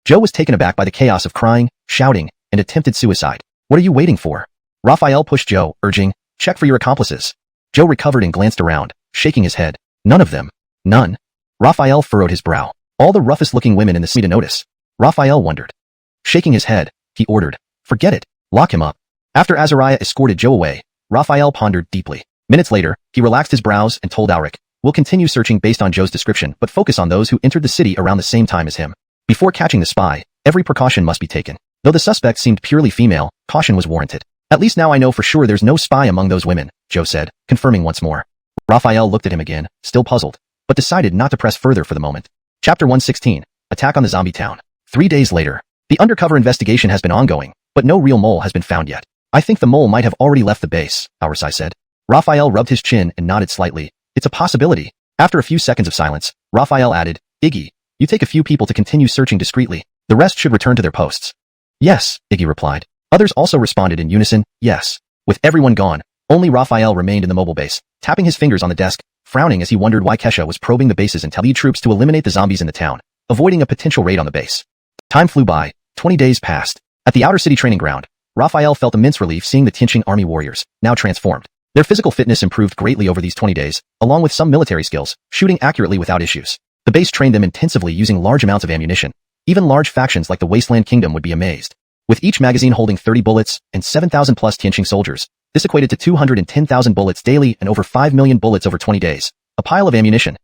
B: Joe was taken aback by the chaos of crying, shouting, and attempted suicide. What are you waiting for? Raphael pushed Joe, urging, check for your accomplices. Joe recovered and glanced around, shaking his head. None of them. None. Raphael furrowed his brow. All the roughest-looking women in the city to notice. Raphael wondered. Shaking his head, he ordered, forget it. Lock him up. After Azariah escorted Joe away, Raphael pondered deeply. Minutes later, he relaxed his brows and told Alric, we'll continue searching based on Joe's description but focus on those who entered the city around the same time as him. Before catching the spy, every precaution must be taken. Though the suspect seemed purely female, caution was warranted. At least now I know for sure there's no spy among those women, Joe said, confirming once more. Raphael looked at him again, still puzzled, but decided not to press further for the moment. Chapter 116, Attack on the Zombie Town. 3 days later. The undercover investigation has been ongoing, but no real mole has been found yet. I think the mole might have already left the base, Auersai said. Raphael rubbed his chin and nodded slightly. It's a possibility. After a few seconds of silence, Raphael added, Iggy, you take a few people to continue searching discreetly. The rest should return to their posts. Yes, Iggy replied. Others also responded in unison, yes. With everyone gone, only Raphael remained in the mobile base, tapping his fingers on the desk, frowning as he wondered why Kesha was probing the base's intel troops to eliminate the zombies in the town, avoiding a potential raid on the base. Time flew by. 20 days passed. At the outer city training ground, Raphael felt immense relief seeing the Tianqing army warriors, now transformed. Their physical fitness improved greatly over these 20 days, along with some military skills, shooting accurately without issues. The base trained them intensively using large amounts of ammunition. Even large factions like the Wasteland Kingdom would be amazed. With each magazine holding 30 bullets and 7,000 plus Tianqing soldiers, this equated to 210,000 bullets daily and over 5 million bullets over 20 days. A pile of ammunition.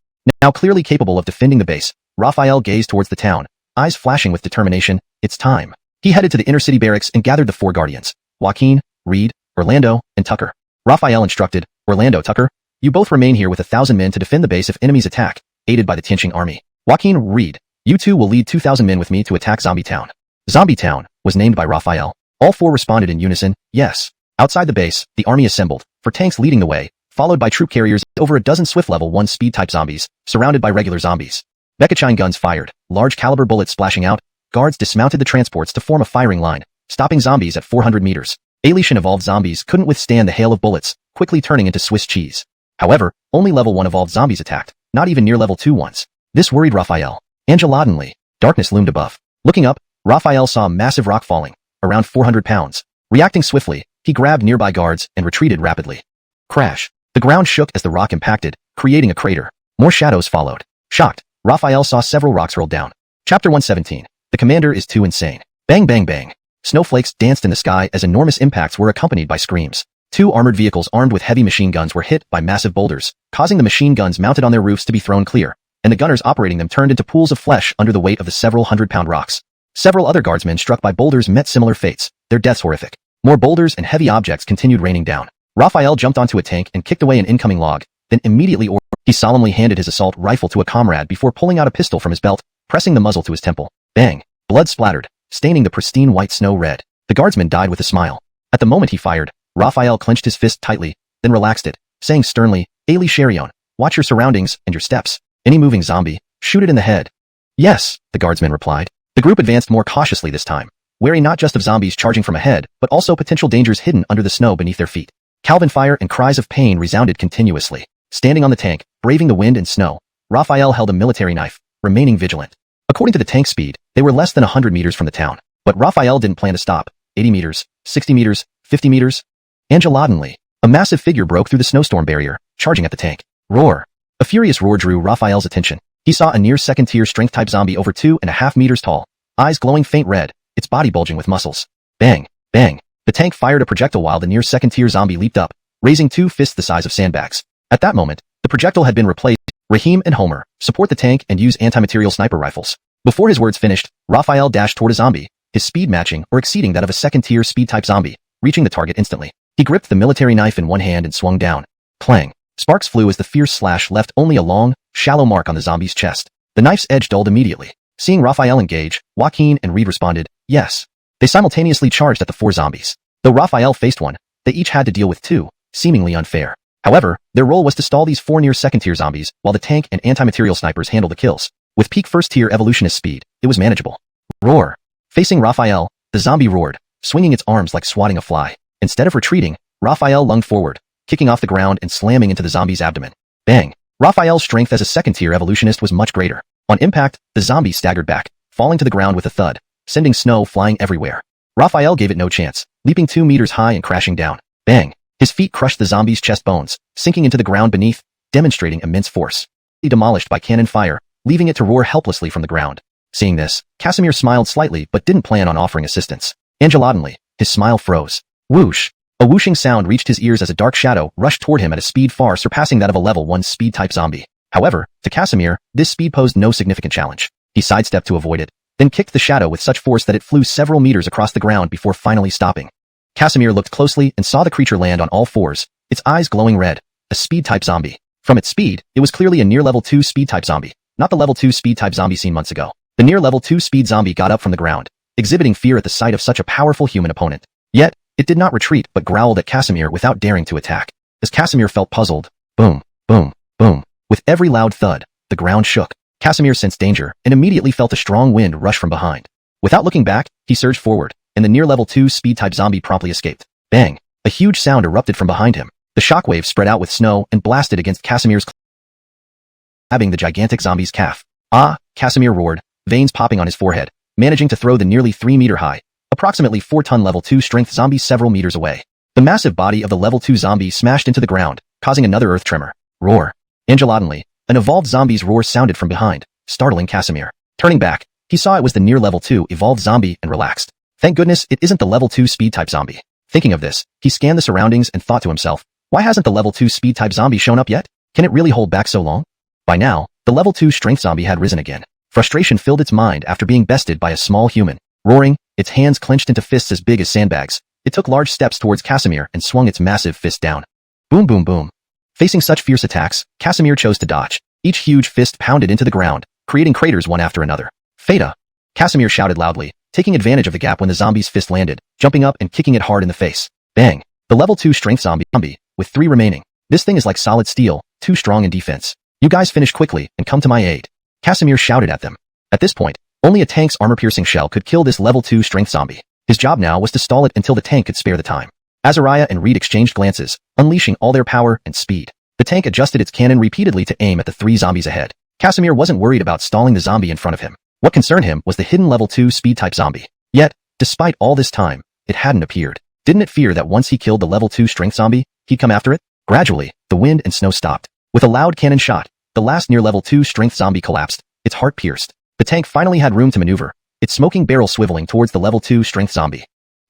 B: Now clearly capable of defending the base, Raphael gazed towards the town, eyes flashing with determination. It's time. He headed to the inner city barracks and gathered the 4 guardians, Joaquin, Reed, Orlando, and Tucker. Raphael instructed, Orlando, Tucker, you both remain here with 1,000 men to defend the base if enemies attack, aided by the Tianqing army. Joaquin, Reed, you two will lead 2,000 men with me to attack Zombie Town. Zombie Town was named by Raphael. All 4 responded in unison, yes. Outside the base, the army assembled, 4 tanks leading the way, followed by troop carriers, over a dozen swift level 1 speed-type zombies, surrounded by regular zombies. Bekachine guns fired, large caliber bullets splashing out, guards dismounted the transports to form a firing line, stopping zombies at 400 meters. Alien evolved zombies couldn't withstand the hail of bullets, quickly turning into Swiss cheese. However, only level 1 evolved zombies attacked, not even near level 2 ones. This worried Raphael. Angelotinly, darkness loomed above. Looking up, Raphael saw a massive rock falling, around 400 pounds. Reacting swiftly, he grabbed nearby guards and retreated rapidly. Crash. The ground shook as the rock impacted, creating a crater. More shadows followed. Shocked, Raphael saw several rocks rolled down. Chapter 117. The commander is too insane. Bang bang bang. Snowflakes danced in the sky as enormous impacts were accompanied by screams. Two armored vehicles armed with heavy machine guns were hit by massive boulders, causing the machine guns mounted on their roofs to be thrown clear, and the gunners operating them turned into pools of flesh under the weight of the several hundred-pound rocks. Several other guardsmen struck by boulders met similar fates, their deaths horrific. More boulders and heavy objects continued raining down. Raphael jumped onto a tank and kicked away an incoming log, then immediately he solemnly handed his assault rifle to a comrade before pulling out a pistol from his belt, pressing the muzzle to his temple. Bang! Blood splattered, staining the pristine white snow red. The guardsman died with a smile. At the moment he fired, Raphael clenched his fist tightly, then relaxed it, saying sternly, "Ali Sharion, watch your surroundings and your steps. Any moving zombie, shoot it in the head." "Yes," the guardsman replied. The group advanced more cautiously this time, wary not just of zombies charging from ahead, but also potential dangers hidden under the snow beneath their feet. Calvin fire and cries of pain resounded continuously. Standing on the tank, braving the wind and snow, Raphael held a military knife, remaining vigilant. According to the tank speed, they were less than 100 meters from the town. But Raphael didn't plan to stop. 80 meters, 60 meters, 50 meters. Angelaudinely, a massive figure broke through the snowstorm barrier, charging at the tank. Roar! A furious roar drew Raphael's attention. He saw a near second-tier strength-type zombie over 2.5 meters tall, eyes glowing faint red, its body bulging with muscles. Bang! Bang! The tank fired a projectile while the near second-tier zombie leaped up, raising two fists the size of sandbags. At that moment, the projectile had been replaced. Raheem and Homer, support the tank and use anti-material sniper rifles. Before his words finished, Raphael dashed toward a zombie, his speed matching or exceeding that of a second-tier speed-type zombie, reaching the target instantly. He gripped the military knife in one hand and swung down. Clang! Sparks flew as the fierce slash left only a long, shallow mark on the zombie's chest. The knife's edge dulled immediately. Seeing Raphael engage, Joaquin and Reed responded, "Yes." They simultaneously charged at the four zombies. Though Raphael faced one, they each had to deal with two, seemingly unfair. However, their role was to stall these four near second-tier zombies, while the tank and anti-material snipers handled the kills. With peak first-tier evolutionist speed, it was manageable. Roar! Facing Raphael, the zombie roared, swinging its arms like swatting a fly. Instead of retreating, Raphael lunged forward, kicking off the ground and slamming into the zombie's abdomen. Bang! Raphael's strength as a second-tier evolutionist was much greater. On impact, the zombie staggered back, falling to the ground with a thud, sending snow flying everywhere. Raphael gave it no chance, leaping 2 meters high and crashing down. Bang! His feet crushed the zombie's chest bones, sinking into the ground beneath, demonstrating immense force. He demolished by cannon fire, leaving it to roar helplessly from the ground. Seeing this, Casimir smiled slightly but didn't plan on offering assistance. Angelaudinely, his smile froze. Whoosh! A whooshing sound reached his ears as a dark shadow rushed toward him at a speed far surpassing that of a level 1 speed-type zombie. However, to Casimir, this speed posed no significant challenge. He sidestepped to avoid it, then kicked the shadow with such force that it flew several meters across the ground before finally stopping. Casimir looked closely and saw the creature land on all fours, its eyes glowing red. A speed-type zombie. From its speed, it was clearly a near level 2 speed-type zombie, not the level 2 speed-type zombie seen months ago. The near level 2 speed zombie got up from the ground, exhibiting fear at the sight of such a powerful human opponent. Yet, it did not retreat but growled at Casimir without daring to attack. As Casimir felt puzzled, boom, boom, boom. With every loud thud, the ground shook. Casimir sensed danger and immediately felt a strong wind rush from behind. Without looking back, he surged forward, and the near level 2 speed-type zombie promptly escaped. Bang! A huge sound erupted from behind him. The shockwave spread out with snow and blasted against Casimir's, stabbing the gigantic zombie's calf. Ah! Casimir roared, veins popping on his forehead, managing to throw the nearly 3-meter-high, approximately 4-ton level 2 strength zombie several meters away. The massive body of the level 2 zombie smashed into the ground, causing another earth tremor. Roar! Angelaudinely, an evolved zombie's roar sounded from behind, startling Casimir. Turning back, he saw it was the near level 2 evolved zombie and relaxed. Thank goodness it isn't the level 2 speed-type zombie. Thinking of this, he scanned the surroundings and thought to himself, why hasn't the level 2 speed-type zombie shown up yet? Can it really hold back so long? By now, the level 2 strength zombie had risen again. Frustration filled its mind after being bested by a small human. Roaring, its hands clenched into fists as big as sandbags, it took large steps towards Casimir and swung its massive fist down. Boom boom boom. Facing such fierce attacks, Casimir chose to dodge. Each huge fist pounded into the ground, creating craters one after another. Feta! Casimir shouted loudly, taking advantage of the gap when the zombie's fist landed, jumping up and kicking it hard in the face. Bang! The level 2 strength zombie, with 3 remaining. This thing is like solid steel, too strong in defense. You guys finish quickly and come to my aid. Casimir shouted at them. At this point, only a tank's armor-piercing shell could kill this level 2 strength zombie. His job now was to stall it until the tank could spare the time. Azariah and Reed exchanged glances, unleashing all their power and speed. The tank adjusted its cannon repeatedly to aim at the 3 zombies ahead. Casimir wasn't worried about stalling the zombie in front of him. What concerned him was the hidden level 2 speed-type zombie. Yet, despite all this time, it hadn't appeared. Didn't it fear that once he killed the level 2 strength zombie, he'd come after it? Gradually, the wind and snow stopped. With a loud cannon shot, the last near level 2 strength zombie collapsed, its heart pierced. The tank finally had room to maneuver, its smoking barrel swiveling towards the level 2 strength zombie.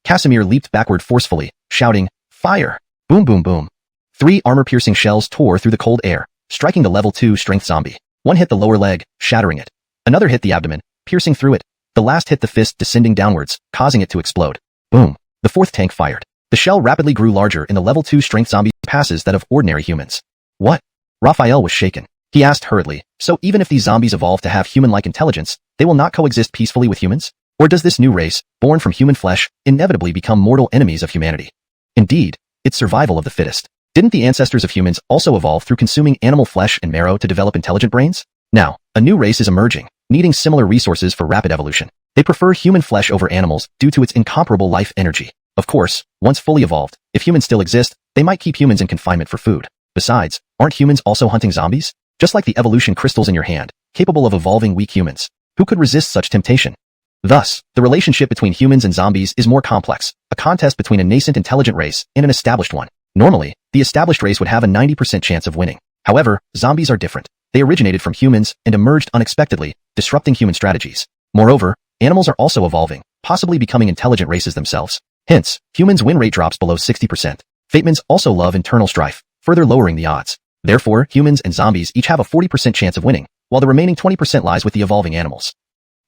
B: Casimir leaped backward forcefully, shouting, "Fire!" Boom boom boom. 3 armor-piercing shells tore through the cold air, striking the level 2 strength zombie. One hit the lower leg, shattering it. Another hit the abdomen, piercing through it. The last hit the fist, descending downwards, causing it to explode. Boom. The 4th tank fired. The shell rapidly grew larger in the level 2 strength zombie passes that of ordinary humans. What? Raphael was shaken. He asked hurriedly, so even if these zombies evolve to have human-like intelligence, they will not coexist peacefully with humans? Or does this new race, born from human flesh, inevitably become mortal enemies of humanity? Indeed, it's survival of the fittest. Didn't the ancestors of humans also evolve through consuming animal flesh and marrow to develop intelligent brains? Now, a new race is emerging, needing similar resources for rapid evolution. They prefer human flesh over animals due to its incomparable life energy. Of course, once fully evolved, if humans still exist, they might keep humans in confinement for food. Besides, aren't humans also hunting zombies? Just like the evolution crystals in your hand, capable of evolving weak humans. Who could resist such temptation? Thus, the relationship between humans and zombies is more complex, a contest between a nascent intelligent race and an established one. Normally, the established race would have a 90% chance of winning. However, zombies are different. They originated from humans and emerged unexpectedly, disrupting human strategies. Moreover, animals are also evolving, possibly becoming intelligent races themselves. Hence, humans' win rate drops below 60%. Fatemans also love internal strife, further lowering the odds. Therefore, humans and zombies each have a 40% chance of winning, while the remaining 20% lies with the evolving animals.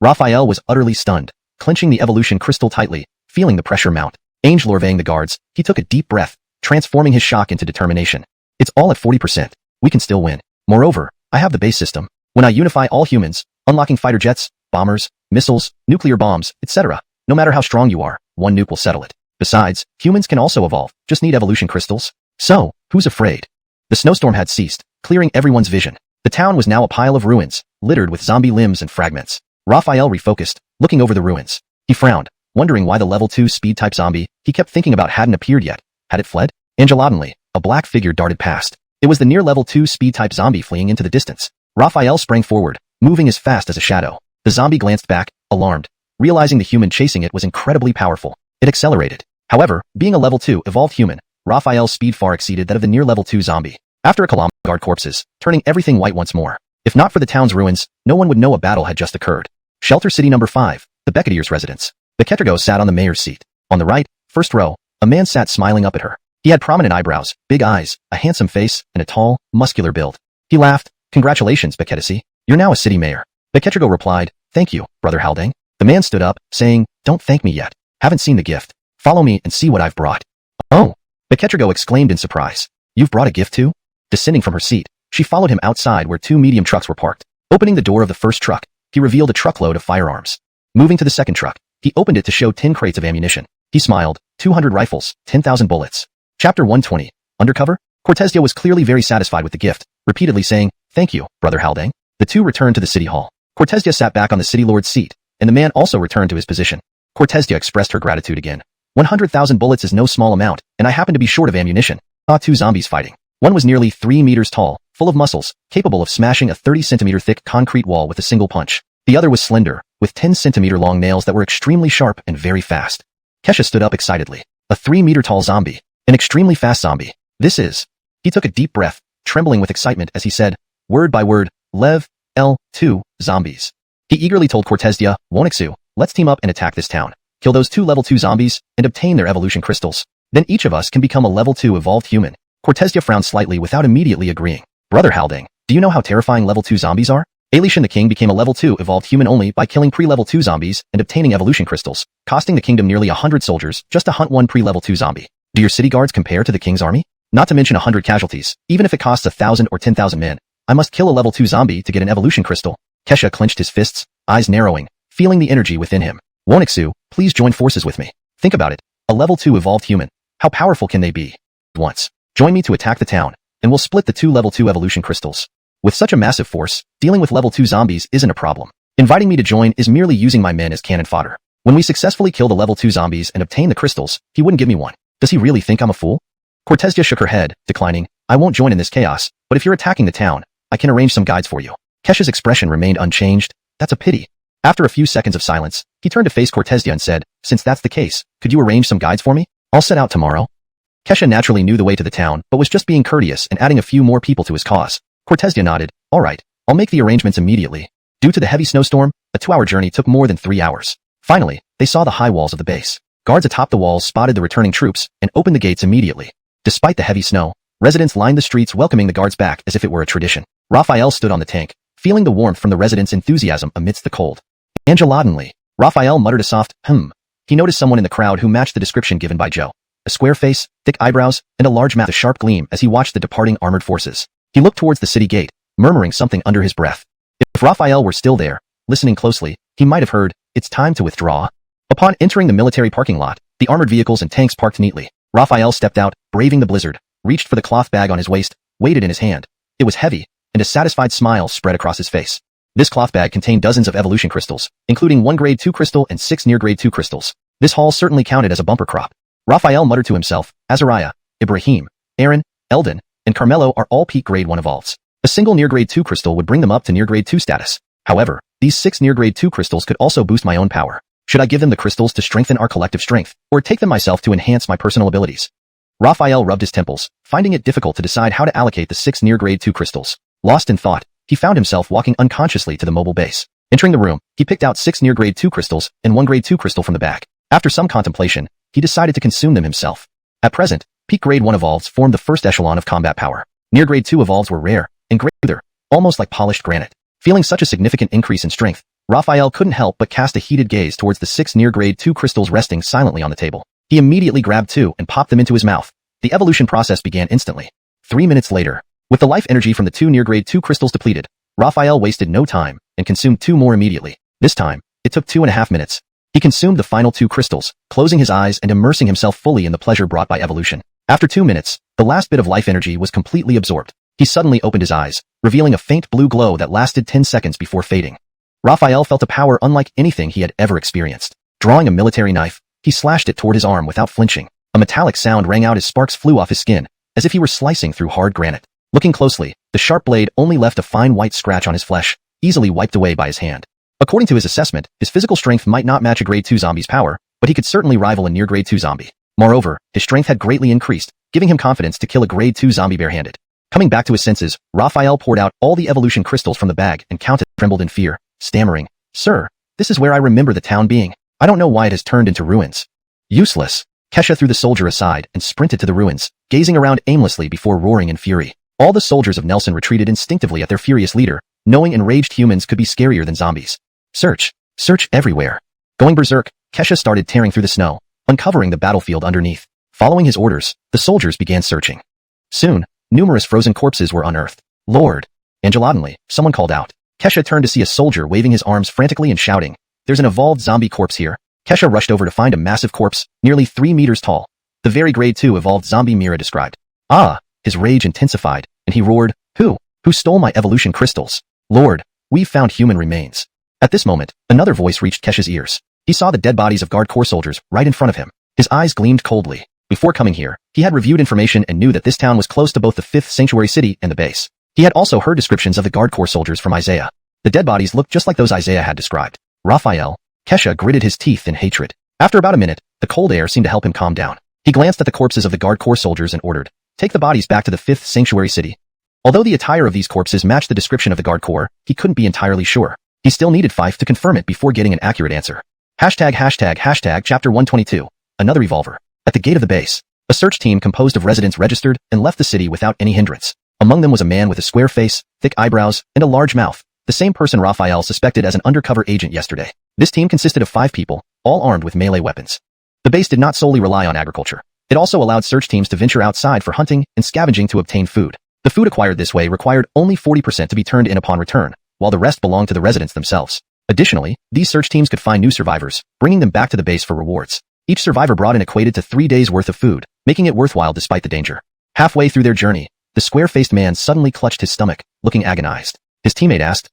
B: Raphael was utterly stunned, clenching the evolution crystal tightly, feeling the pressure mount. Angel surveying the guards, he took a deep breath, transforming his shock into determination. It's all at 40%. We can still win. Moreover, I have the base system. When I unify all humans, unlocking fighter jets, bombers, missiles, nuclear bombs, etc., no matter how strong you are, one nuke will settle it. Besides, humans can also evolve, just need evolution crystals. So, who's afraid? The snowstorm had ceased, clearing everyone's vision. The town was now a pile of ruins, littered with zombie limbs and fragments. Raphael refocused, looking over the ruins. He frowned, wondering why the level 2 speed-type zombie he kept thinking about hadn't appeared yet. Had it fled? Angelodinly, a black figure darted past. It was the near level 2 speed-type zombie fleeing into the distance. Raphael sprang forward, moving as fast as a shadow. The zombie glanced back, alarmed, realizing the human chasing it was incredibly powerful. It accelerated. However, being a level 2 evolved human, Raphael's speed far exceeded that of the near level 2 zombie. After a kilometer, guard corpses, turning everything white once more. If not for the town's ruins, no one would know a battle had just occurred. Shelter City number 5, the Becketier's residence. Beketrigo sat on the mayor's seat. On the right, first row, a man sat smiling up at her. He had prominent eyebrows, big eyes, a handsome face, and a tall, muscular build. He laughed. Congratulations, Beketisi. You're now a city mayor. Beketrigo replied, thank you, Brother Haldane. The man stood up, saying, don't thank me yet. Haven't seen the gift. Follow me and see what I've brought. Oh! Beketrigo exclaimed in surprise. You've brought a gift too? Descending from her seat, she followed him outside where 2 medium trucks were parked. Opening the door of the first truck, he revealed a truckload of firearms. Moving to the second truck, he opened it to show 10 crates of ammunition. He smiled. 200 rifles, 10,000 bullets. Chapter 120. Undercover? Cortezia was clearly very satisfied with the gift, repeatedly saying, thank you, Brother Haldane. The two returned to the city hall. Cortezia sat back on the city lord's seat, and the man also returned to his position. Cortezia expressed her gratitude again. 100,000 bullets is no small amount, and I happen to be short of ammunition. Ah, 2 zombies fighting. One was nearly 3 meters tall, full of muscles, capable of smashing a 30-centimeter thick concrete wall with a single punch. The other was slender, with 10-centimeter long nails that were extremely sharp and very fast. Kesha stood up excitedly. A 3-meter tall zombie. An extremely fast zombie. This is. He took a deep breath, trembling with excitement as he said, word by word, Lev, L2, zombies. He eagerly told Cortezia, Wonixu, let's team up and attack this town. Kill those 2 level 2 zombies, and obtain their evolution crystals. Then each of us can become a level 2 evolved human. Cortezia frowned slightly without immediately agreeing. Brother Haldane, do you know how terrifying level 2 zombies are? Alishan the king became a level 2 evolved human only by killing pre-level 2 zombies and obtaining evolution crystals, costing the kingdom nearly 100 soldiers just to hunt 1 pre-level 2 zombie. Do your city guards compare to the king's army? Not to mention 100 casualties, even if it costs 1,000 or 10,000 men. I must kill a level 2 zombie to get an evolution crystal. Kesha clenched his fists, eyes narrowing, feeling the energy within him. Wonixu, please join forces with me. Think about it. A level 2 evolved human. How powerful can they be? Once. Join me to attack the town, and we'll split the 2 level 2 evolution crystals. With such a massive force, dealing with level 2 zombies isn't a problem. Inviting me to join is merely using my men as cannon fodder. When we successfully kill the level 2 zombies and obtain the crystals, he wouldn't give me one. Does he really think I'm a fool? Cortezia shook her head, declining. I won't join in this chaos, but if you're attacking the town, I can arrange some guides for you. Kesha's expression remained unchanged. That's a pity. After a few seconds of silence, he turned to face Cortezia and said, since that's the case, could you arrange some guides for me? I'll set out tomorrow. Kesha naturally knew the way to the town, but was just being courteous and adding a few more people to his cause. Cortezia nodded. All right, I'll make the arrangements immediately. Due to the heavy snowstorm, a 2-hour journey took more than 3 hours. Finally, they saw the high walls of the base. Guards atop the walls spotted the returning troops and opened the gates immediately. Despite the heavy snow, residents lined the streets welcoming the guards back as if it were a tradition. Raphael stood on the tank, feeling the warmth from the residents' enthusiasm amidst the cold. Angelotinely, Raphael muttered a soft, He noticed someone in the crowd who matched the description given by Joe. A square face, thick eyebrows, and a large mouth, a sharp gleam as he watched the departing armored forces. He looked towards the city gate, murmuring something under his breath. If Raphael were still there, listening closely, he might have heard, "It's time to withdraw." Upon entering the military parking lot, the armored vehicles and tanks parked neatly. Raphael stepped out, braving the blizzard, reached for the cloth bag on his waist, weighed it in his hand. It was heavy, and a satisfied smile spread across his face. This cloth bag contained dozens of evolution crystals, including 1 grade 2 crystal and 6 near grade 2 crystals. This haul certainly counted as a bumper crop. Raphael muttered to himself, Azariah, Ibrahim, Aaron, Eldon, and Carmelo are all peak grade 1 evolves. A single near grade 2 crystal would bring them up to near grade 2 status. However, these 6 near grade 2 crystals could also boost my own power. Should I give them the crystals to strengthen our collective strength, or take them myself to enhance my personal abilities? Raphael rubbed his temples, finding it difficult to decide how to allocate the 6 near grade 2 crystals. Lost in thought, he found himself walking unconsciously to the mobile base. Entering the room, he picked out 6 near grade 2 crystals and 1 grade 2 crystal from the bag. After some contemplation, he decided to consume them himself. At present, peak grade 1 evolves formed the first echelon of combat power. Near grade 2 evolves were rare and smoother, almost like polished granite. Feeling such a significant increase in strength, Raphael couldn't help but cast a heated gaze towards the 6 near grade 2 crystals resting silently on the table. He immediately grabbed 2 and popped them into his mouth. The evolution process began instantly. 3 minutes later, with the life energy from the 2 near grade 2 crystals depleted, Raphael wasted no time and consumed 2 more immediately. This time, it took 2.5 minutes. He consumed the final 2 crystals, closing his eyes and immersing himself fully in the pleasure brought by evolution. After 2 minutes, the last bit of life energy was completely absorbed. He suddenly opened his eyes, revealing a faint blue glow that lasted 10 seconds before fading. Raphael felt a power unlike anything he had ever experienced. Drawing a military knife, he slashed it toward his arm without flinching. A metallic sound rang out as sparks flew off his skin, as if he were slicing through hard granite. Looking closely, the sharp blade only left a fine white scratch on his flesh, easily wiped away by his hand. According to his assessment, his physical strength might not match a grade 2 zombie's power, but he could certainly rival a near grade 2 zombie. Moreover, his strength had greatly increased, giving him confidence to kill a grade 2 zombie barehanded. Coming back to his senses, Raphael poured out all the evolution crystals from the bag and trembled in fear, stammering, "Sir, this is where I remember the town being. I don't know why it has turned into ruins." Useless. Kesha threw the soldier aside and sprinted to the ruins, gazing around aimlessly before roaring in fury. All the soldiers of Nelson retreated instinctively at their furious leader, knowing enraged humans could be scarier than zombies. Search. Search everywhere. Going berserk, Kesha started tearing through the snow, uncovering the battlefield underneath. Following his orders, the soldiers began searching. Soon, numerous frozen corpses were unearthed. "Lord!" Angelotinely, someone called out. Kesha turned to see a soldier waving his arms frantically and shouting, "There's an evolved zombie corpse here." Kesha rushed over to find a massive corpse, nearly 3 meters tall. The very grade 2 evolved zombie Mira described. Ah! His rage intensified, and he roared, Who stole my evolution crystals? Lord, we've found human remains." At this moment, another voice reached Kesha's ears. He saw the dead bodies of guard corps soldiers right in front of him. His eyes gleamed coldly. Before coming here, he had reviewed information and knew that this town was close to both the 5th sanctuary city and the base. He had also heard descriptions of the guard corps soldiers from Isaiah. The dead bodies looked just like those Isaiah had described. Raphael. Kesha gritted his teeth in hatred. After about a minute, the cold air seemed to help him calm down. He glanced at the corpses of the guard corps soldiers and ordered, "Take the bodies back to the 5th sanctuary city." Although the attire of these corpses matched the description of the guard corps, he couldn't be entirely sure. He still needed Fife to confirm it before getting an accurate answer. Chapter 122. Another revolver. At the gate of the base, a search team composed of residents registered and left the city without any hindrance. Among them was a man with a square face, thick eyebrows, and a large mouth, the same person Raphael suspected as an undercover agent yesterday. This team consisted of 5 people, all armed with melee weapons. The base did not solely rely on agriculture. It also allowed search teams to venture outside for hunting and scavenging to obtain food. The food acquired this way required only 40% to be turned in upon return, while the rest belonged to the residents themselves. Additionally, these search teams could find new survivors, bringing them back to the base for rewards. Each survivor brought in equated to 3 days' worth of food, making it worthwhile despite the danger. Halfway through their journey, the square-faced man suddenly clutched his stomach, looking agonized. His teammate asked,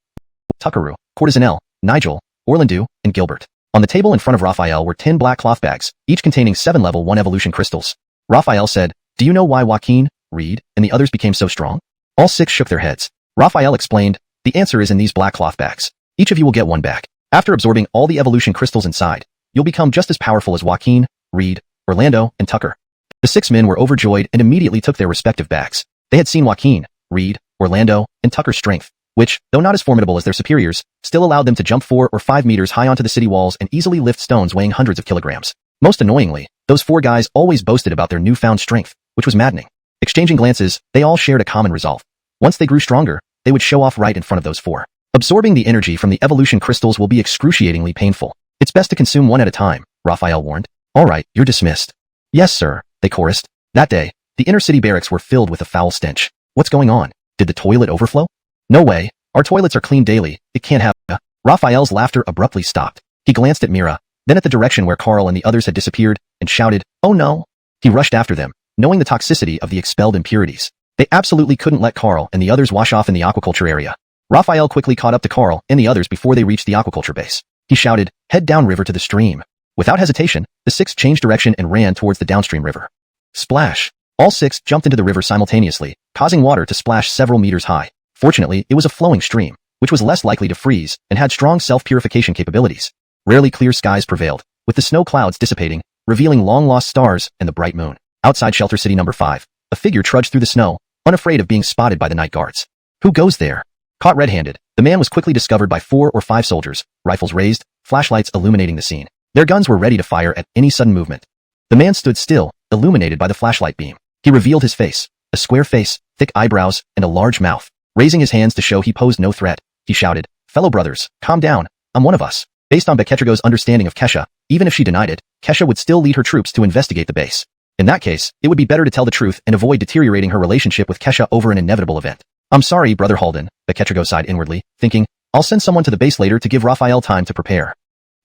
B: Tuckaroo, Cortizanel, Nigel, Orlandu, and Gilbert. On the table in front of Raphael were 10 black cloth bags, each containing 7 level 1 evolution crystals. Raphael said, "Do you know why Joaquin, Reed, and the others became so strong?" All 6 shook their heads. Raphael explained, "The answer is in these black cloth bags. Each of you will get 1 bag. After absorbing all the evolution crystals inside, you'll become just as powerful as Joaquin, Reed, Orlando, and Tucker." The 6 men were overjoyed and immediately took their respective bags. They had seen Joaquin, Reed, Orlando, and Tucker's strength, which, though not as formidable as their superiors, still allowed them to jump 4 or 5 meters high onto the city walls and easily lift stones weighing hundreds of kilograms. Most annoyingly, those 4 guys always boasted about their newfound strength, which was maddening. Exchanging glances, they all shared a common resolve. Once they grew stronger, they would show off right in front of those 4. Absorbing the energy from the evolution crystals will be excruciatingly painful. It's best to consume one at a time, Raphael warned. All right, you're dismissed. Yes, sir, they chorused. That day, the inner city barracks were filled with a foul stench. What's going on? Did the toilet overflow? No way. Our toilets are cleaned daily. It can't have. Raphael's laughter abruptly stopped. He glanced at Mira, then at the direction where Carl and the others had disappeared, and shouted, "Oh no!" He rushed after them, knowing the toxicity of the expelled impurities. They absolutely couldn't let Carl and the others wash off in the aquaculture area. Raphael quickly caught up to Carl and the others before they reached the aquaculture base. He shouted, "Head downriver to the stream." Without hesitation, the 6 changed direction and ran towards the downstream river. Splash! All 6 jumped into the river simultaneously, causing water to splash several meters high. Fortunately, it was a flowing stream, which was less likely to freeze and had strong self-purification capabilities. Rarely clear skies prevailed, with the snow clouds dissipating, revealing long-lost stars and the bright moon. Outside Shelter City Number 5, a figure trudged through the snow, unafraid of being spotted by the night guards. Who goes there? Caught red-handed, the man was quickly discovered by 4 or 5 soldiers, rifles raised, flashlights illuminating the scene. Their guns were ready to fire at any sudden movement. The man stood still, illuminated by the flashlight beam. He revealed his face, a square face, thick eyebrows, and a large mouth. Raising his hands to show he posed no threat, he shouted, "Fellow brothers, calm down, I'm one of us." Based on Beketrigo's understanding of Kesha, even if she denied it, Kesha would still lead her troops to investigate the base. In that case, it would be better to tell the truth and avoid deteriorating her relationship with Kesha over an inevitable event. "I'm sorry, Brother Halden," Beketrigo sighed inwardly, thinking, "I'll send someone to the base later to give Raphael time to prepare."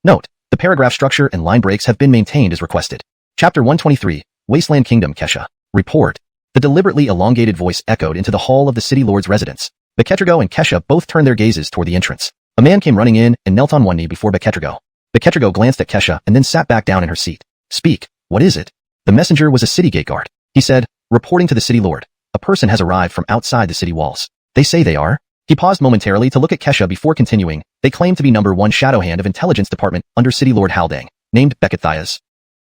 B: Note: the paragraph structure and line breaks have been maintained as requested. Chapter 123, Wasteland Kingdom Kesha. Report. The deliberately elongated voice echoed into the hall of the city lord's residence. Beketrigo and Kesha both turned their gazes toward the entrance. A man came running in and knelt on one knee before Beketrigo. Beketrigo glanced at Kesha and then sat back down in her seat. "Speak, what is it?" The messenger was a city gate guard. He said, reporting to the city lord, "A person has arrived from outside the city walls." "They say they are?" He paused momentarily to look at Kesha before continuing. "They claim to be number 1 shadow hand of intelligence department under city lord Haldang, named Beckett Thias."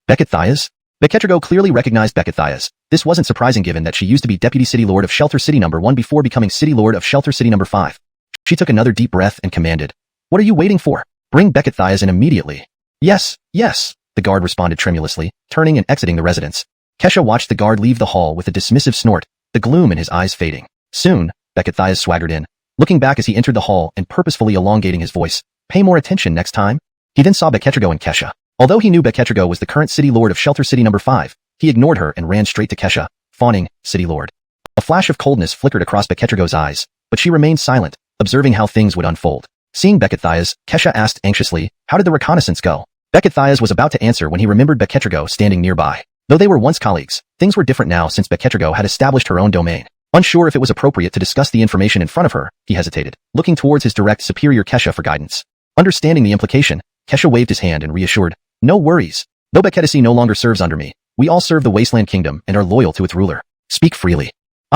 B: Beckett Thias? Beketrigo clearly recognized Beckett Thias. This wasn't surprising given that she used to be Deputy City Lord of Shelter City Number 1 before becoming City Lord of Shelter City Number 5. She took another deep breath and commanded, "What are you waiting for? Bring Beckett Thias in immediately." "Yes, yes," the guard responded tremulously, turning and exiting the residence. Kesha watched the guard leave the hall with a dismissive snort, the gloom in his eyes fading. Soon, Beckett Thias swaggered in, looking back as he entered the hall and purposefully elongating his voice. "Pay more attention next time." He then saw Beketrigo and Kesha. Although he knew Beketrigo was the current City Lord of Shelter City Number 5, he ignored her and ran straight to Kesha, fawning, "City Lord." A flash of coldness flickered across Beketrigo's eyes, but she remained silent, observing how things would unfold. Seeing Beckett Thias, Kesha asked anxiously, "How did the reconnaissance go?" Beckett Thias was about to answer when he remembered Beketrigo standing nearby. Though they were once colleagues, things were different now since Beketrigo had established her own domain. Unsure if it was appropriate to discuss the information in front of her, he hesitated, looking towards his direct superior Kesha for guidance. Understanding the implication, Kesha waved his hand and reassured, "No worries. Though Bekettisi no longer serves under me, we all serve the Wasteland Kingdom and are loyal to its ruler. Speak freely."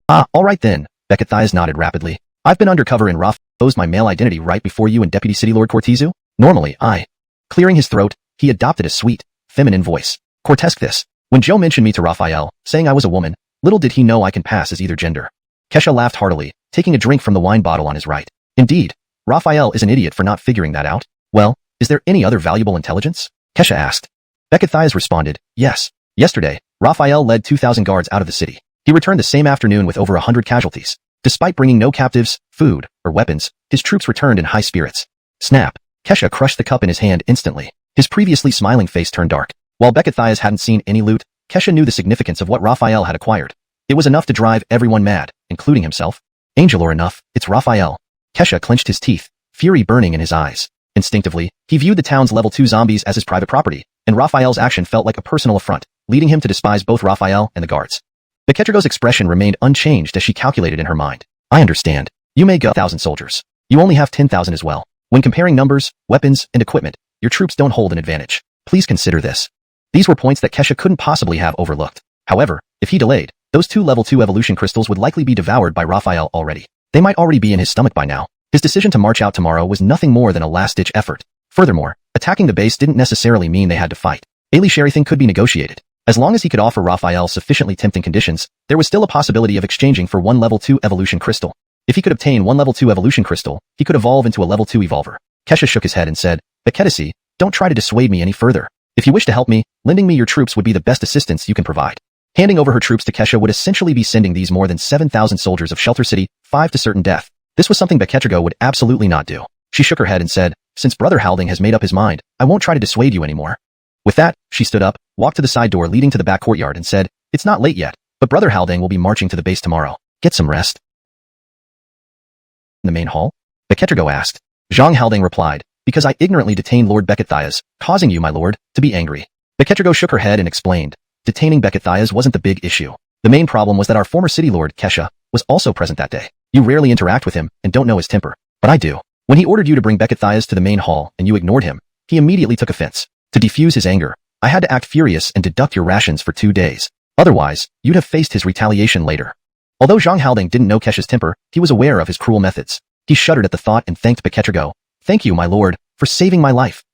B: "Ah, all right then," Beckett Thias nodded rapidly. "I've been undercover and Raph posed my male identity right before you and Deputy City Lord Cortizu. Normally, I..." Clearing his throat, he adopted a sweet, feminine voice. "Cortesque this. When Joe mentioned me to Raphael, saying I was a woman, little did he know I can pass as either gender." Kesha laughed heartily, taking a drink from the wine bottle on his right. "Indeed, Raphael is an idiot for not figuring that out. Well, is there any other valuable intelligence?" Kesha asked. Beckett Thias responded, "Yes. Yesterday, Raphael led 2,000 guards out of the city. He returned the same afternoon with over 100 casualties. Despite bringing no captives, food, or weapons, his troops returned in high spirits." Snap. Kesha crushed the cup in his hand instantly. His previously smiling face turned dark. While Beckett Thias hadn't seen any loot, Kesha knew the significance of what Raphael had acquired. It was enough to drive everyone mad, including himself. Angel or enough, it's Raphael. Kesha clenched his teeth, fury burning in his eyes. Instinctively, he viewed the town's level 2 zombies as his private property, and Raphael's action felt like a personal affront, leading him to despise both Raphael and the guards. Beketrigo's expression remained unchanged as she calculated in her mind. "I understand. You may go 1,000 soldiers. You only have 10,000 as well. When comparing numbers, weapons, and equipment, your troops don't hold an advantage. Please consider this." These were points that Kesha couldn't possibly have overlooked. However, if he delayed, those 2 level 2 evolution crystals would likely be devoured by Raphael already. They might already be in his stomach by now. His decision to march out tomorrow was nothing more than a last-ditch effort. Furthermore, attacking the base didn't necessarily mean they had to fight. Everything could be negotiated. As long as he could offer Raphael sufficiently tempting conditions, there was still a possibility of exchanging for 1 level 2 evolution crystal. If he could obtain 1 level 2 evolution crystal, he could evolve into a level 2 evolver. Kesha shook his head and said, "Bekettisi, don't try to dissuade me any further. If you wish to help me, lending me your troops would be the best assistance you can provide. Handing over her troops to Kesha would essentially be sending these more than 7,000 soldiers of Shelter City 5 to certain death. This was something Beketrigo would absolutely not do. She shook her head and said, "Since Brother Halding has made up his mind, I won't try to dissuade you anymore." With that, she stood up, walked to the side door leading to the back courtyard and said, "It's not late yet, but Brother Halding will be marching to the base tomorrow. Get some rest." In the main hall? Beketrigo asked. Zhang Halding replied, "Because I ignorantly detained Lord Bekethias, causing you, my lord, to be angry." Beketrigo shook her head and explained, "Detaining Bekethias wasn't the big issue. The main problem was that our former city lord, Kesha, was also present that day. You rarely interact with him and don't know his temper, but I do. When he ordered you to bring Bekethias to the main hall and you ignored him, he immediately took offense. To defuse his anger, I had to act furious and deduct your rations for 2 days. Otherwise, you'd have faced his retaliation later." Although Zhang Halding didn't know Kesha's temper, he was aware of his cruel methods. He shuddered at the thought and thanked Beketrigo. "Thank you, my lord, for saving my life."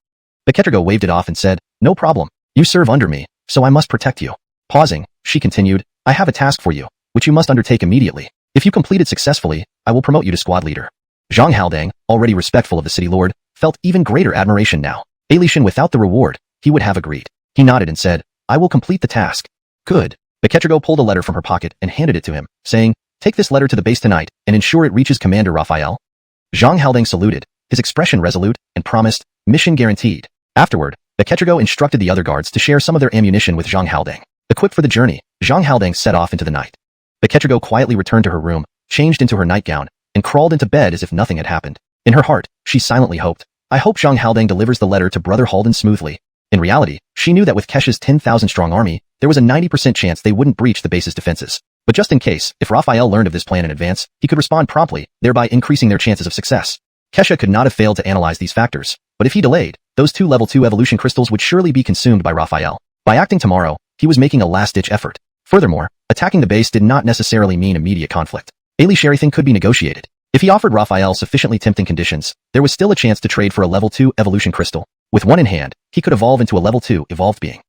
B: Beketrigo waved it off and said, "No problem. You serve under me, so I must protect you." Pausing, she continued, "I have a task for you, which you must undertake immediately. If you complete it successfully, I will promote you to squad leader." Zhang Halding, already respectful of the city lord, felt even greater admiration now. Elation without the reward, he would have agreed. He nodded and said, "I will complete the task." "Good." Beketrigo pulled a letter from her pocket and handed it to him, saying, "Take this letter to the base tonight and ensure it reaches Commander Raphael." Zhang Halding saluted, his expression resolute, and promised, "Mission guaranteed." Afterward, Beketrigo instructed the other guards to share some of their ammunition with Zhang Halding. Equipped for the journey, Zhang Halding set off into the night. Beketrigo quietly returned to her room, changed into her nightgown, and crawled into bed as if nothing had happened. In her heart, she silently hoped, "I hope Zhang Halding delivers the letter to Brother Halden smoothly." In reality, she knew that with Kesha's 10,000-strong army, there was a 90% chance they wouldn't breach the base's defenses. But just in case, if Raphael learned of this plan in advance, he could respond promptly, thereby increasing their chances of success. Kesha could not have failed to analyze these factors, but if he delayed, those 2 level 2 evolution crystals would surely be consumed by Raphael. By acting tomorrow, he was making a last-ditch effort. Furthermore, attacking the base did not necessarily mean immediate conflict. Everything could be negotiated. If he offered Raphael sufficiently tempting conditions, there was still a chance to trade for a level 2 evolution crystal. With one in hand, he could evolve into a level 2 evolved being.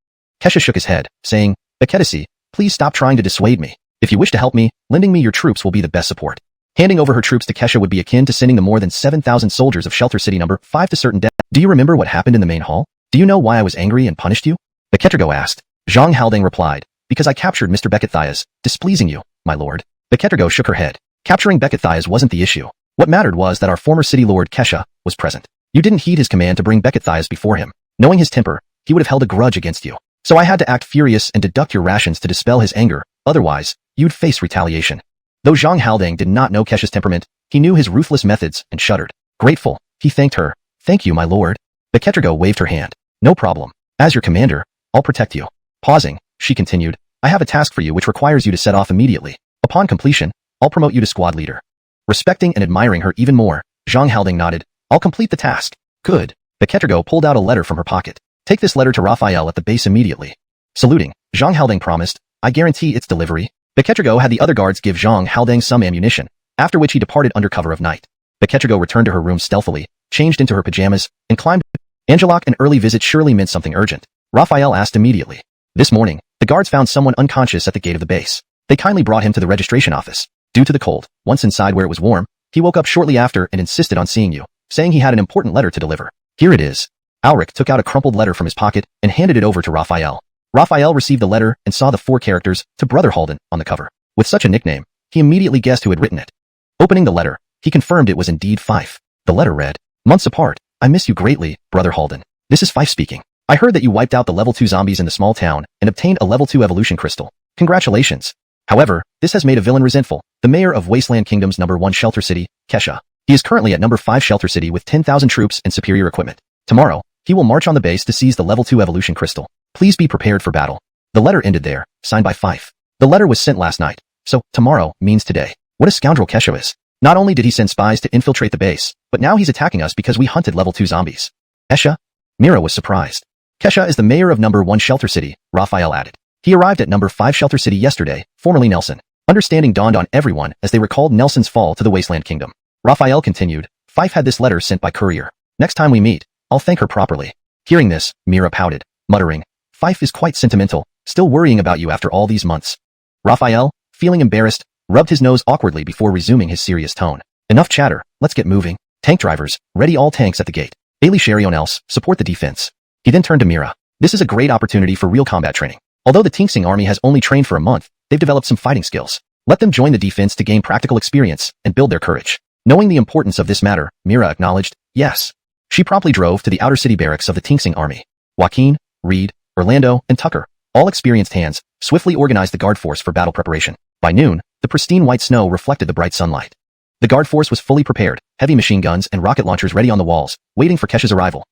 B: Kesha shook his head, saying, "Beketisi, please stop trying to dissuade me. If you wish to help me, lending me your troops will be the best support." Handing over her troops to Kesha would be akin to sending the more than 7,000 soldiers of Shelter City number 5 to certain death. "Do you remember what happened in the main hall? Do you know why I was angry and punished you?" Beketrigo asked. Zhang Halding replied, "Because I captured Mr. Bekethias, displeasing you, my lord." Beketrigo shook her head. Capturing Bekethias wasn't the issue. What mattered was that our former city lord Kesha was present. You didn't heed his command to bring Bekethias before him. Knowing his temper, he would have held a grudge against you. So I had to act furious and deduct your rations to dispel his anger, otherwise, you'd face retaliation. Though Zhang Halding did not know Kesha's temperament, he knew his ruthless methods and shuddered. Grateful, he thanked her. "Thank you, my lord." Beketrigo waved her hand. "No problem. As your commander, I'll protect you." Pausing, she continued, "I have a task for you which requires you to set off immediately. Upon completion, I'll promote you to squad leader." Respecting and admiring her even more, Zhang Halding nodded. "I'll complete the task." "Good." Beketrigo pulled out a letter from her pocket. "Take this letter to Raphael at the base immediately." Saluting, Zhang Halding promised, "I guarantee its delivery." Beketrigo had the other guards give Zhang Halding some ammunition, after which he departed under cover of night. Beketrigo returned to her room stealthily, changed into her pajamas, and climbed. Angelok, an early visit surely meant something urgent. Raphael asked immediately. This morning, the guards found someone unconscious at the gate of the base. They kindly brought him to the registration office. Due to the cold, once inside where it was warm, he woke up shortly after and insisted on seeing you, saying he had an important letter to deliver. "Here it is." Alric took out a crumpled letter from his pocket and handed it over to Raphael. Raphael received the letter and saw the 4 characters, "To Brother Halden," on the cover. With such a nickname, he immediately guessed who had written it. Opening the letter, he confirmed it was indeed Fife. The letter read, "Months apart, I miss you greatly, Brother Halden. This is Fife speaking. I heard that you wiped out the level 2 zombies in the small town and obtained a level 2 evolution crystal. Congratulations. However, this has made a villain resentful, the mayor of Wasteland Kingdom's number 1 Shelter City, Kesha. He is currently at number 5 Shelter City with 10,000 troops and superior equipment. Tomorrow, he will march on the base to seize the level 2 evolution crystal. Please be prepared for battle." The letter ended there, signed by Fife. The letter was sent last night, so tomorrow means today. What a scoundrel Kesha is. Not only did he send spies to infiltrate the base, but now he's attacking us because we hunted level 2 zombies. Kesha? Nero was surprised. Kesha is the mayor of number 1 Shelter City, Raphael added. He arrived at number 5 Shelter City yesterday, formerly Nelson. Understanding dawned on everyone as they recalled Nelson's fall to the Wasteland Kingdom. Raphael continued, "Fife had this letter sent by courier. Next time we meet, I'll thank her properly." Hearing this, Mira pouted, muttering, "Fife is quite sentimental, still worrying about you after all these months." Raphael, feeling embarrassed, rubbed his nose awkwardly before resuming his serious tone. "Enough chatter, let's get moving. Tank drivers, ready all tanks at the gate. Ailey Sherionels, support the defense." He then turned to Mira. This is a great opportunity for real combat training. Although the Tingsing army has only trained for a month, they've developed some fighting skills. Let them join the defense to gain practical experience and build their courage. Knowing the importance of this matter, Mira acknowledged, yes. She promptly drove to the outer city barracks of the Tingsing army. Joaquin, Reed, Orlando, and Tucker, all experienced hands, swiftly organized the guard force for battle preparation. By noon, the pristine white snow reflected the bright sunlight. The guard force was fully prepared, heavy machine guns and rocket launchers ready on the walls, waiting for Kesha's arrival.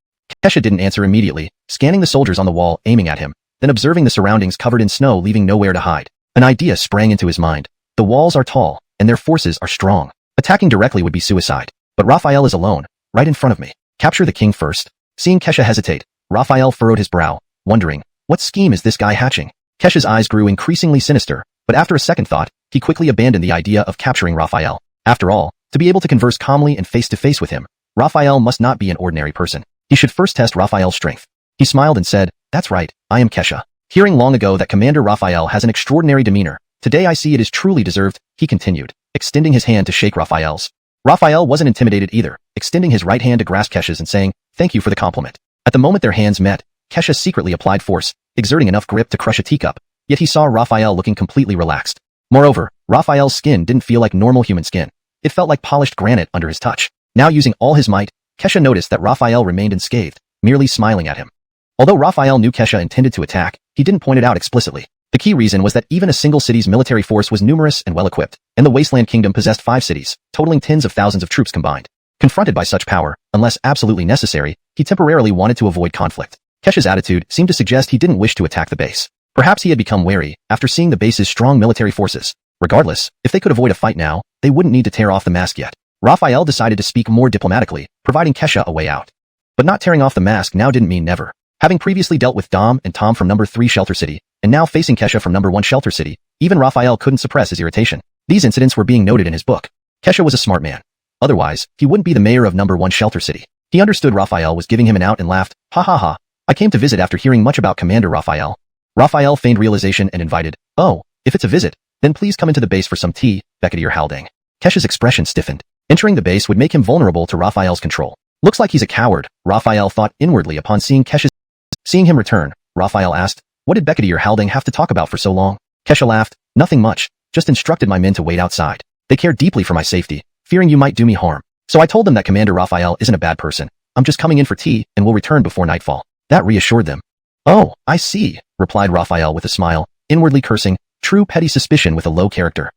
B: Kesha didn't answer immediately, scanning the soldiers on the wall aiming at him, then observing the surroundings covered in snow leaving nowhere to hide. An idea sprang into his mind. The walls are tall, and their forces are strong. Attacking directly would be suicide. But Raphael is alone, right in front of me. Capture the king first. Seeing Kesha hesitate, Raphael furrowed his brow, wondering, what scheme is this guy hatching? Kesha's eyes grew increasingly sinister, but after a second thought, he quickly abandoned the idea of capturing Raphael. After all, to be able to converse calmly and face-to-face with him, Raphael must not be an ordinary person. He should first test Raphael's strength. He smiled and said, that's right, I am Kesha. Hearing long ago that Commander Raphael has an extraordinary demeanor, today I see it is truly deserved, he continued, extending his hand to shake Raphael's. Raphael wasn't intimidated either, extending his right hand to grasp Kesha's and saying, thank you for the compliment. At the moment their hands met, Kesha secretly applied force, exerting enough grip to crush a teacup, yet he saw Raphael looking completely relaxed. Moreover, Raphael's skin didn't feel like normal human skin. It felt like polished granite under his touch. Now using all his might, Kesha noticed that Raphael remained unscathed, merely smiling at him. Although Raphael knew Kesha intended to attack, he didn't point it out explicitly. The key reason was that even a single city's military force was numerous and well-equipped, and the Wasteland Kingdom possessed 5 cities, totaling tens of thousands of troops combined. Confronted by such power, unless absolutely necessary, he temporarily wanted to avoid conflict. Kesha's attitude seemed to suggest he didn't wish to attack the base. Perhaps he had become wary after seeing the base's strong military forces. Regardless, if they could avoid a fight now, they wouldn't need to tear off the mask yet. Raphael decided to speak more diplomatically, providing Kesha a way out. But not tearing off the mask now didn't mean never. Having previously dealt with Dom and Tom from number 3 Shelter City, and now facing Kesha from number 1 Shelter City, even Raphael couldn't suppress his irritation. These incidents were being noted in his book. Kesha was a smart man. Otherwise, he wouldn't be the mayor of number 1 Shelter City. He understood Raphael was giving him an out and laughed, ha ha ha. I came to visit after hearing much about Commander Raphael. Raphael feigned realization and invited, oh, if it's a visit, then please come into the base for some tea, Brigadier Haldane. Kesha's expression stiffened. Entering the base would make him vulnerable to Raphael's control. Looks like he's a coward, Raphael thought inwardly upon seeing him return. Raphael asked, what did Brigadier Haldane have to talk about for so long? Kesha laughed, nothing much, just instructed my men to wait outside. They care deeply for my safety, fearing you might do me harm. So I told them that Commander Raphael isn't a bad person. I'm just coming in for tea and will return before nightfall. That reassured them. Oh, I see, replied Raphael with a smile, inwardly cursing, true petty suspicion with a low character.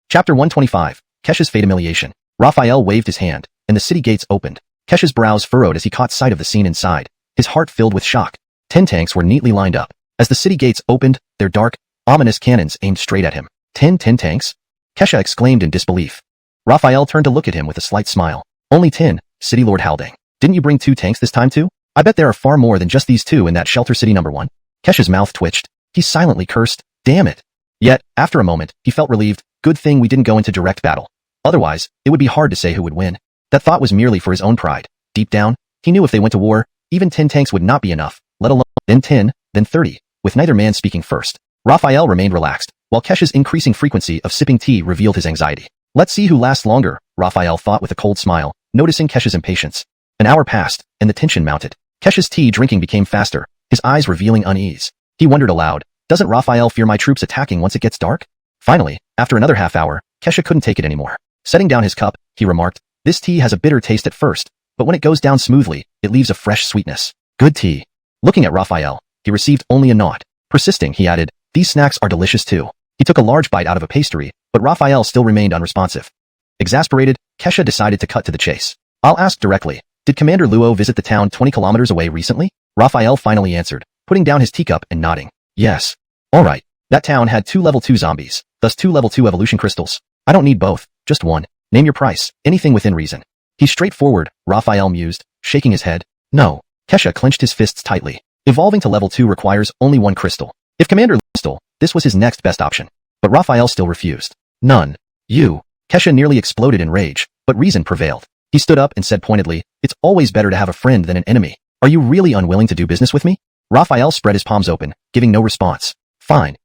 B: Chapter 125, Kesha's Fate Humiliation. Raphael waved his hand, and the city gates opened. Kesha's brows furrowed as he caught sight of the scene inside, his heart filled with shock. 10 tanks were neatly lined up. As the city gates opened, their dark, ominous cannons aimed straight at him. 10 tanks? Kesha exclaimed in disbelief. Raphael turned to look at him with a slight smile. Only 10, City Lord Haldane. Didn't you bring 2 tanks this time too? I bet there are far more than just these 2 in that Shelter City number 1. Kesha's mouth twitched. He silently cursed, damn it. Yet, after a moment, he felt relieved, good thing we didn't go into direct battle. Otherwise, it would be hard to say who would win. That thought was merely for his own pride. Deep down, he knew if they went to war, even 10 tanks would not be enough, let alone then 10, then 30, with neither man speaking first. Raphael remained relaxed, while Kesha's increasing frequency of sipping tea revealed his anxiety. Let's see who lasts longer, Raphael thought with a cold smile, noticing Kesha's impatience. An hour passed, and the tension mounted. Kesha's tea drinking became faster, his eyes revealing unease. He wondered aloud, doesn't Raphael fear my troops attacking once it gets dark? Finally, after another half hour, Kesha couldn't take it anymore. Setting down his cup, he remarked, this tea has a bitter taste at first, but when it goes down smoothly, it leaves a fresh sweetness. Good tea. Looking at Raphael, he received only a nod. Persisting, he added, these snacks are delicious too. He took a large bite out of a pastry, but Raphael still remained unresponsive. Exasperated, Kesha decided to cut to the chase. I'll ask directly, did Commander Luo visit the town 20 kilometers away recently? Raphael finally answered, putting down his teacup and nodding. Yes. Alright. That town had 2 level 2 zombies, thus 2 level 2 evolution crystals. I don't need both, just one. Name your price, anything within reason. He's straightforward, Raphael mused, shaking his head. No. Kesha clenched his fists tightly. Evolving to level 2 requires only 1 crystal. If Commander Luo crystal, this was his next best option. But Raphael still refused. None. You. Kesha nearly exploded in rage, but reason prevailed. He stood up and said pointedly, it's always better to have a friend than an enemy. Are you really unwilling to do business with me? Raphael spread his palms open, giving no response. Fine.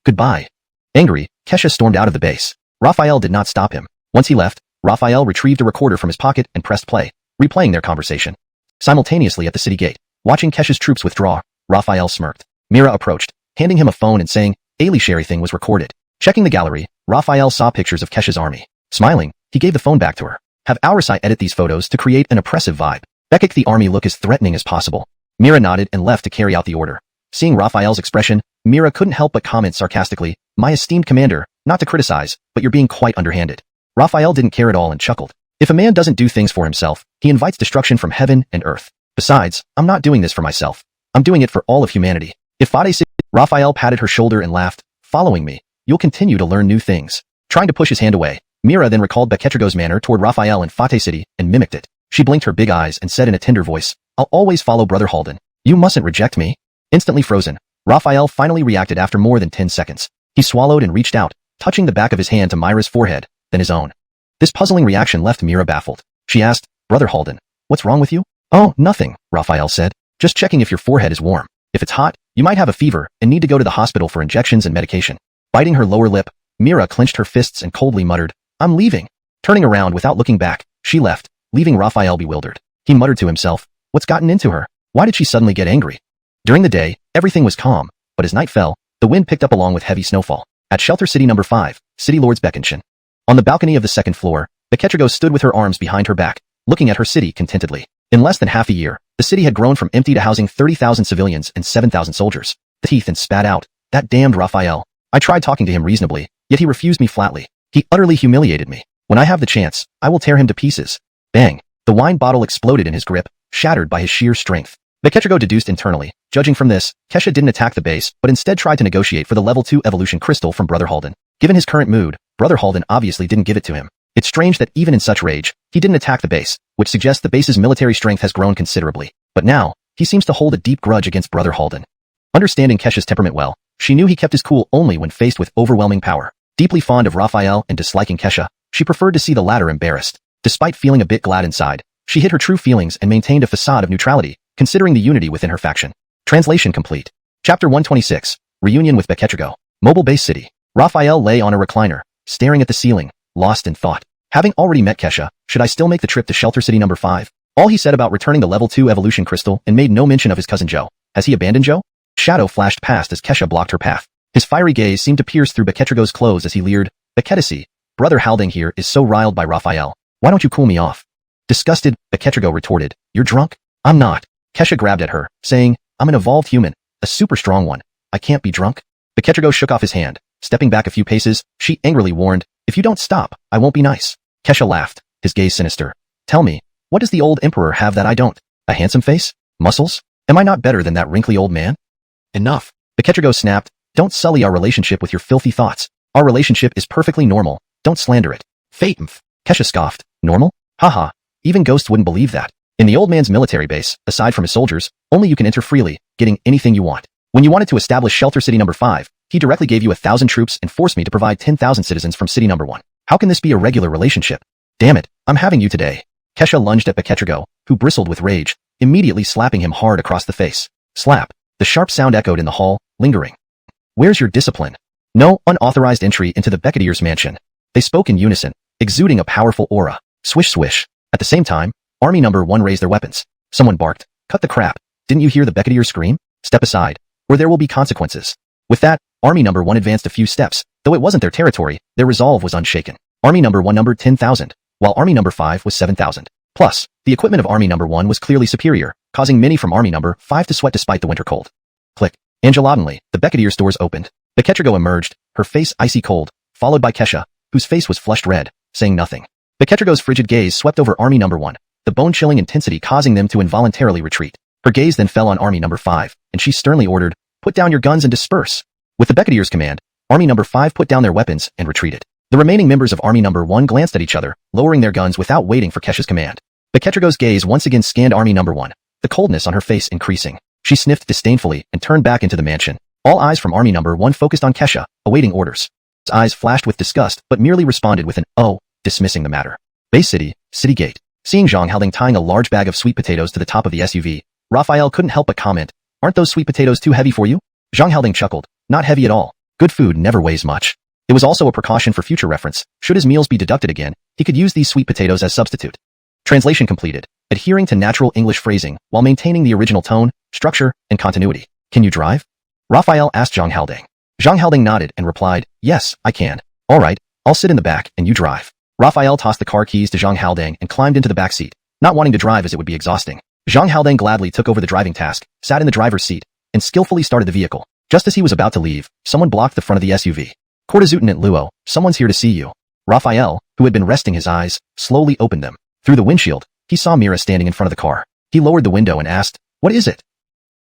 B: Goodbye. Angry, Kesha stormed out of the base. Raphael did not stop him. Once he left, Raphael retrieved a recorder from his pocket and pressed play, replaying their conversation. Simultaneously at the city gate, Watching Kesha's troops withdraw, Raphael smirked. Mira approached, handing him a phone and saying, everything was recorded. Checking the gallery, Raphael saw pictures of Kesha's army. Smiling, he gave the phone back to her. Have Aurisai edit these photos to create an oppressive vibe. Make the army look as threatening as possible. Mira nodded and left to carry out the order. Seeing Raphael's expression, Mira couldn't help but comment sarcastically, my esteemed commander, not to criticize, but you're being quite underhanded. Raphael didn't care at all and chuckled. If a man doesn't do things for himself, he invites destruction from heaven and earth. Besides, I'm not doing this for myself. I'm doing it for all of humanity. If Raphael patted her shoulder and laughed, following me, you'll continue to learn new things. Trying to push his hand away, Mira then recalled Beketrigo's manner toward Raphael in Fate City and mimicked it. She blinked her big eyes and said in a tender voice, I'll always follow Brother Halden. You mustn't reject me. Instantly frozen, Raphael finally reacted after more than 10 seconds. He swallowed and reached out, touching the back of his hand to Myra's forehead, then his own. This puzzling reaction left Mira baffled. She asked, Brother Halden, what's wrong with you? Oh, nothing, Raphael said. Just checking if your forehead is warm. If it's hot, you might have a fever and need to go to the hospital for injections and medication. Biting her lower lip, Mira clenched her fists and coldly muttered, I'm leaving. Turning around without looking back, she left, leaving Raphael bewildered. He muttered to himself, what's gotten into her? Why did she suddenly get angry? During the day, everything was calm, but as night fell, the wind picked up along with heavy snowfall. At Shelter City number 5, City Lords Beckenshin. On the balcony of the second floor, Beketrigo stood with her arms behind her back, looking at her city contentedly. In less than half a year, the city had grown from empty to housing 30,000 civilians and 7,000 soldiers. The teeth and spat out, that damned Raphael. I tried talking to him reasonably, yet he refused me flatly. He utterly humiliated me. When I have the chance, I will tear him to pieces. Bang! The wine bottle exploded in his grip, shattered by his sheer strength. Beketrigo deduced internally. Judging from this, Kesha didn't attack the base, but instead tried to negotiate for the level 2 evolution crystal from Brother Halden. Given his current mood, Brother Halden obviously didn't give it to him. It's strange that even in such rage, he didn't attack the base, which suggests the base's military strength has grown considerably. But now, he seems to hold a deep grudge against Brother Halden. Understanding Kesha's temperament well, she knew he kept his cool only when faced with overwhelming power. Deeply fond of Raphael and disliking Kesha, she preferred to see the latter embarrassed. Despite feeling a bit glad inside, she hid her true feelings and maintained a facade of neutrality, considering the unity within her faction. Translation complete. Chapter 126, Reunion with Beketrigo. Mobile Base City. Raphael lay on a recliner, staring at the ceiling, lost in thought. Having already met Kesha, should I still make the trip to Shelter City number 5? All he said about returning the level 2 evolution crystal and made no mention of his cousin Joe. Has he abandoned Joe? Shadow flashed past as Kesha blocked her path. His fiery gaze seemed to pierce through Beketrigo's clothes as he leered, Beketisi, Brother Halden here is so riled by Raphael. Why don't you cool me off? Disgusted, Beketrigo retorted, you're drunk? I'm not. Kesha grabbed at her, saying, I'm an evolved human, a super strong one. I can't be drunk. Beketrigo shook off his hand. Stepping back a few paces, she angrily warned, if you don't stop, I won't be nice. Kesha laughed, his gaze sinister. Tell me, what does the old emperor have that I don't? A handsome face? Muscles? Am I not better than that wrinkly old man? Enough. Beketrigo snapped, don't sully our relationship with your filthy thoughts. Our relationship is perfectly normal. Don't slander it. Fatemf. Kesha scoffed. Normal? Haha. Even ghosts wouldn't believe that. In the old man's military base, aside from his soldiers, only you can enter freely, getting anything you want. When you wanted to establish Shelter City number 5, he directly gave you 1,000 troops and forced me to provide 10,000 citizens from City number 1. How can this be a regular relationship? Damn it, I'm having you today. Kesha lunged at Beketrigo, who bristled with rage, immediately slapping him hard across the face. Slap. The sharp sound echoed in the hall, lingering. Where's your discipline? No unauthorized entry into the Becketier's mansion. They spoke in unison, exuding a powerful aura. Swish swish. At the same time, Army number 1 raised their weapons. Someone barked, cut the crap. Didn't you hear the Becketier scream? Step aside, or there will be consequences. With that, Army number 1 advanced a few steps. Though it wasn't their territory, their resolve was unshaken. Army number 1 numbered 10,000, while Army number 5 was 7,000. Plus, the equipment of Army number 1 was clearly superior, causing many from Army number 5 to sweat despite the winter cold. Click. Angelodinely, the Becketier's doors opened. Beketrigo emerged, her face icy cold, followed by Kesha, whose face was flushed red, saying nothing. Beketrigo's frigid gaze swept over Army number 1, the bone-chilling intensity causing them to involuntarily retreat. Her gaze then fell on Army number 5, and she sternly ordered, put down your guns and disperse. With the Becketier's command, Army number 5 put down their weapons and retreated. The remaining members of Army number 1 glanced at each other, lowering their guns without waiting for Kesha's command. Beketrigo's gaze once again scanned Army number 1, the coldness on her face increasing. She sniffed disdainfully and turned back into the mansion. All eyes from Army number 1 focused on Kesha, awaiting orders. His eyes flashed with disgust but merely responded with an, oh, dismissing the matter. Base City, City Gate. Seeing Zhang Haoling tying a large bag of sweet potatoes to the top of the SUV, Raphael couldn't help but comment, aren't those sweet potatoes too heavy for you? Zhang Haoling chuckled, not heavy at all. Good food never weighs much. It was also a precaution for future reference. Should his meals be deducted again, he could use these sweet potatoes as substitute. Translation completed. adhering to natural English phrasing while maintaining the original tone, structure, and continuity. Can you drive? Raphael asked Zhang Haldang. Zhang Haldang nodded and replied, yes, I can. All right, I'll sit in the back and you drive. Raphael tossed the car keys to Zhang Haldang and climbed into the back seat, not wanting to drive as it would be exhausting. Zhang Haldang gladly took over the driving task, sat in the driver's seat, and skillfully started the vehicle. Just as he was about to leave, someone blocked the front of the SUV. Court-Lieutenant Luo, someone's here to see you. Raphael, who had been resting his eyes, slowly opened them. Through the windshield, he saw Mira standing in front of the car. He lowered the window and asked, what is it?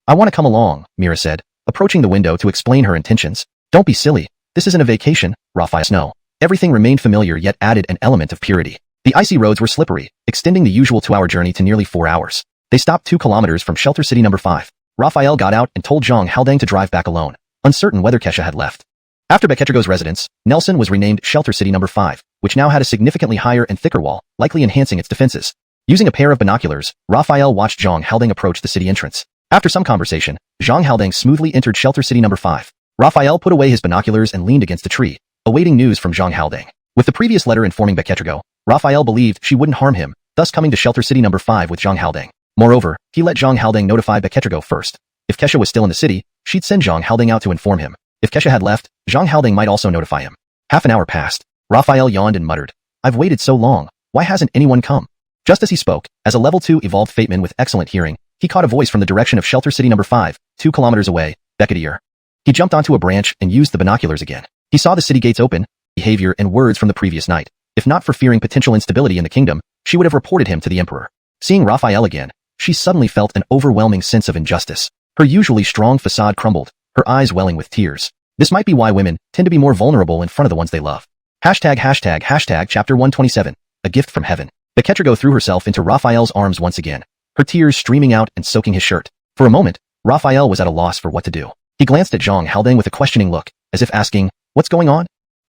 B: I want to come along, Mira said, approaching the window to explain her intentions. Don't be silly. This isn't a vacation, Raphael. No. Everything remained familiar yet added an element of purity. The icy roads were slippery, extending the usual 2-hour journey to nearly 4 hours. They stopped 2 kilometers from Shelter City number 5. Raphael got out and told Zhang Haldang to drive back alone, uncertain whether Kesha had left. After Beketrigo's residence, Nelson was renamed Shelter City number 5, which now had a significantly higher and thicker wall, likely enhancing its defenses. Using a pair of binoculars, Raphael watched Zhang Haldang approach the city entrance. After some conversation, Zhang Haldang smoothly entered Shelter City number 5. Raphael put away his binoculars and leaned against a tree, awaiting news from Zhang Haldang. With the previous letter informing Beketrigo, Raphael believed she wouldn't harm him, thus coming to Shelter City number 5 with Zhang Haldang. Moreover, he let Zhang Haldang notify Beketrigo first. If Kesha was still in the city, she'd send Zhang Haldang out to inform him. If Kesha had left, Zhang Haldang might also notify him. Half an hour passed. Raphael yawned and muttered, I've waited so long, why hasn't anyone come? Just as he spoke, as a level 2 evolved Fateman with excellent hearing, he caught a voice from the direction of Shelter City number 5, 2 kilometers away, Beketir. He jumped onto a branch and used the binoculars again. He saw the city gates open, behavior and words from the previous night. If not for fearing potential instability in the kingdom, she would have reported him to the emperor. Seeing Raphael again, she suddenly felt an overwhelming sense of injustice. Her usually strong facade crumbled, her eyes welling with tears. This might be why women tend to be more vulnerable in front of the ones they love. Hashtag chapter 127, a gift from heaven. Beketrigo threw herself into Raphael's arms once again, her tears streaming out and soaking his shirt. For a moment, Raphael was at a loss for what to do. He glanced at Zhang Haldang with a questioning look, as if asking, what's going on?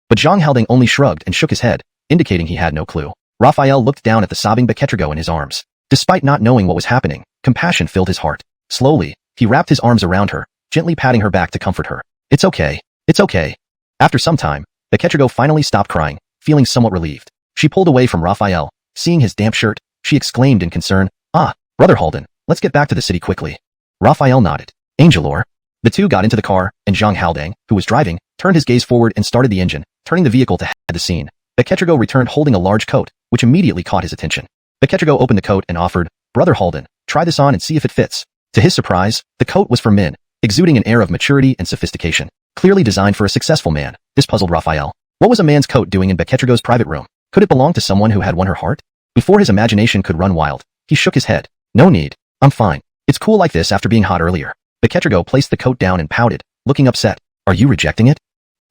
B: But Zhang Haldang only shrugged and shook his head, indicating he had no clue. Raphael looked down at the sobbing Beketrigo in his arms. Despite not knowing what was happening, compassion filled his heart. Slowly, he wrapped his arms around her, gently patting her back to comfort her. It's okay. It's okay. After some time, Beketrigo finally stopped crying, feeling somewhat relieved. She pulled away from Raphael. Seeing his damp shirt, she exclaimed in concern, Brother Haldang, let's get back to the city quickly. Raphael nodded. Angelor. The two got into the car, and Zhang Haldang, who was driving, turned his gaze forward and started the engine, turning the vehicle to head the scene. Beketrigo returned holding a large coat, which immediately caught his attention. Beketrigo opened the coat and offered, Brother Haldang, try this on and see if it fits. To his surprise, the coat was for men, exuding an air of maturity and sophistication. Clearly designed for a successful man, this puzzled Raphael. What was a man's coat doing in Beketrigo's private room? Could it belong to someone who had won her heart? Before his imagination could run wild, he shook his head. No need. I'm fine. It's cool like this after being hot earlier. Beketrigo placed the coat down and pouted, looking upset. Are you rejecting it?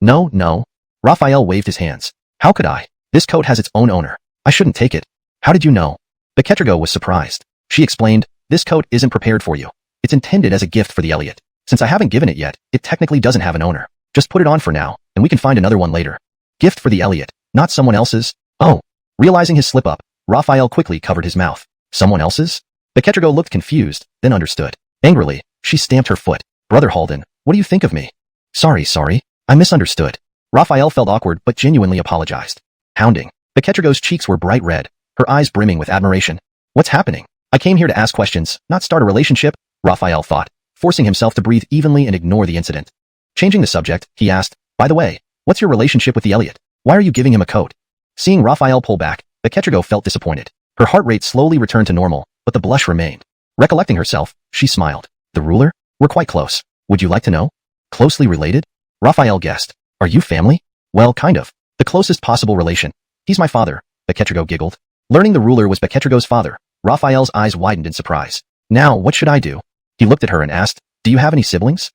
B: No. Raphael waved his hands. How could I? This coat has its own owner. I shouldn't take it. How did you know? Beketrigo was surprised. She explained, this coat isn't prepared for you. It's intended as a gift for the Elliot. Since I haven't given it yet, it technically doesn't have an owner. Just put it on for now, and we can find another one later. Gift for the Elliot, not someone else's? Oh. Realizing his slip-up, Raphael quickly covered his mouth. Someone else's? Beketrigo looked confused, then understood. Angrily, she stamped her foot. Brother Haldang, what do you think of me? Sorry. I misunderstood. Raphael felt awkward but genuinely apologized. Hounding. Beketrigo's cheeks were bright red, her eyes brimming with admiration. What's happening? I came here to ask questions, not start a relationship, Raphael thought, forcing himself to breathe evenly and ignore the incident. Changing the subject, he asked, by the way, what's your relationship with the Elliot? Why are you giving him a coat? Seeing Raphael pull back, Beketrigo felt disappointed. Her heart rate slowly returned to normal, but the blush remained. Recollecting herself, she smiled. The ruler? We're quite close. Would you like to know? Closely related? Raphael guessed. Are you family? Well, kind of. The closest possible relation. He's my father, Beketrigo giggled. Learning the ruler was Beketrigo's father, Raphael's eyes widened in surprise. Now, what should I do? He looked at her and asked, do you have any siblings?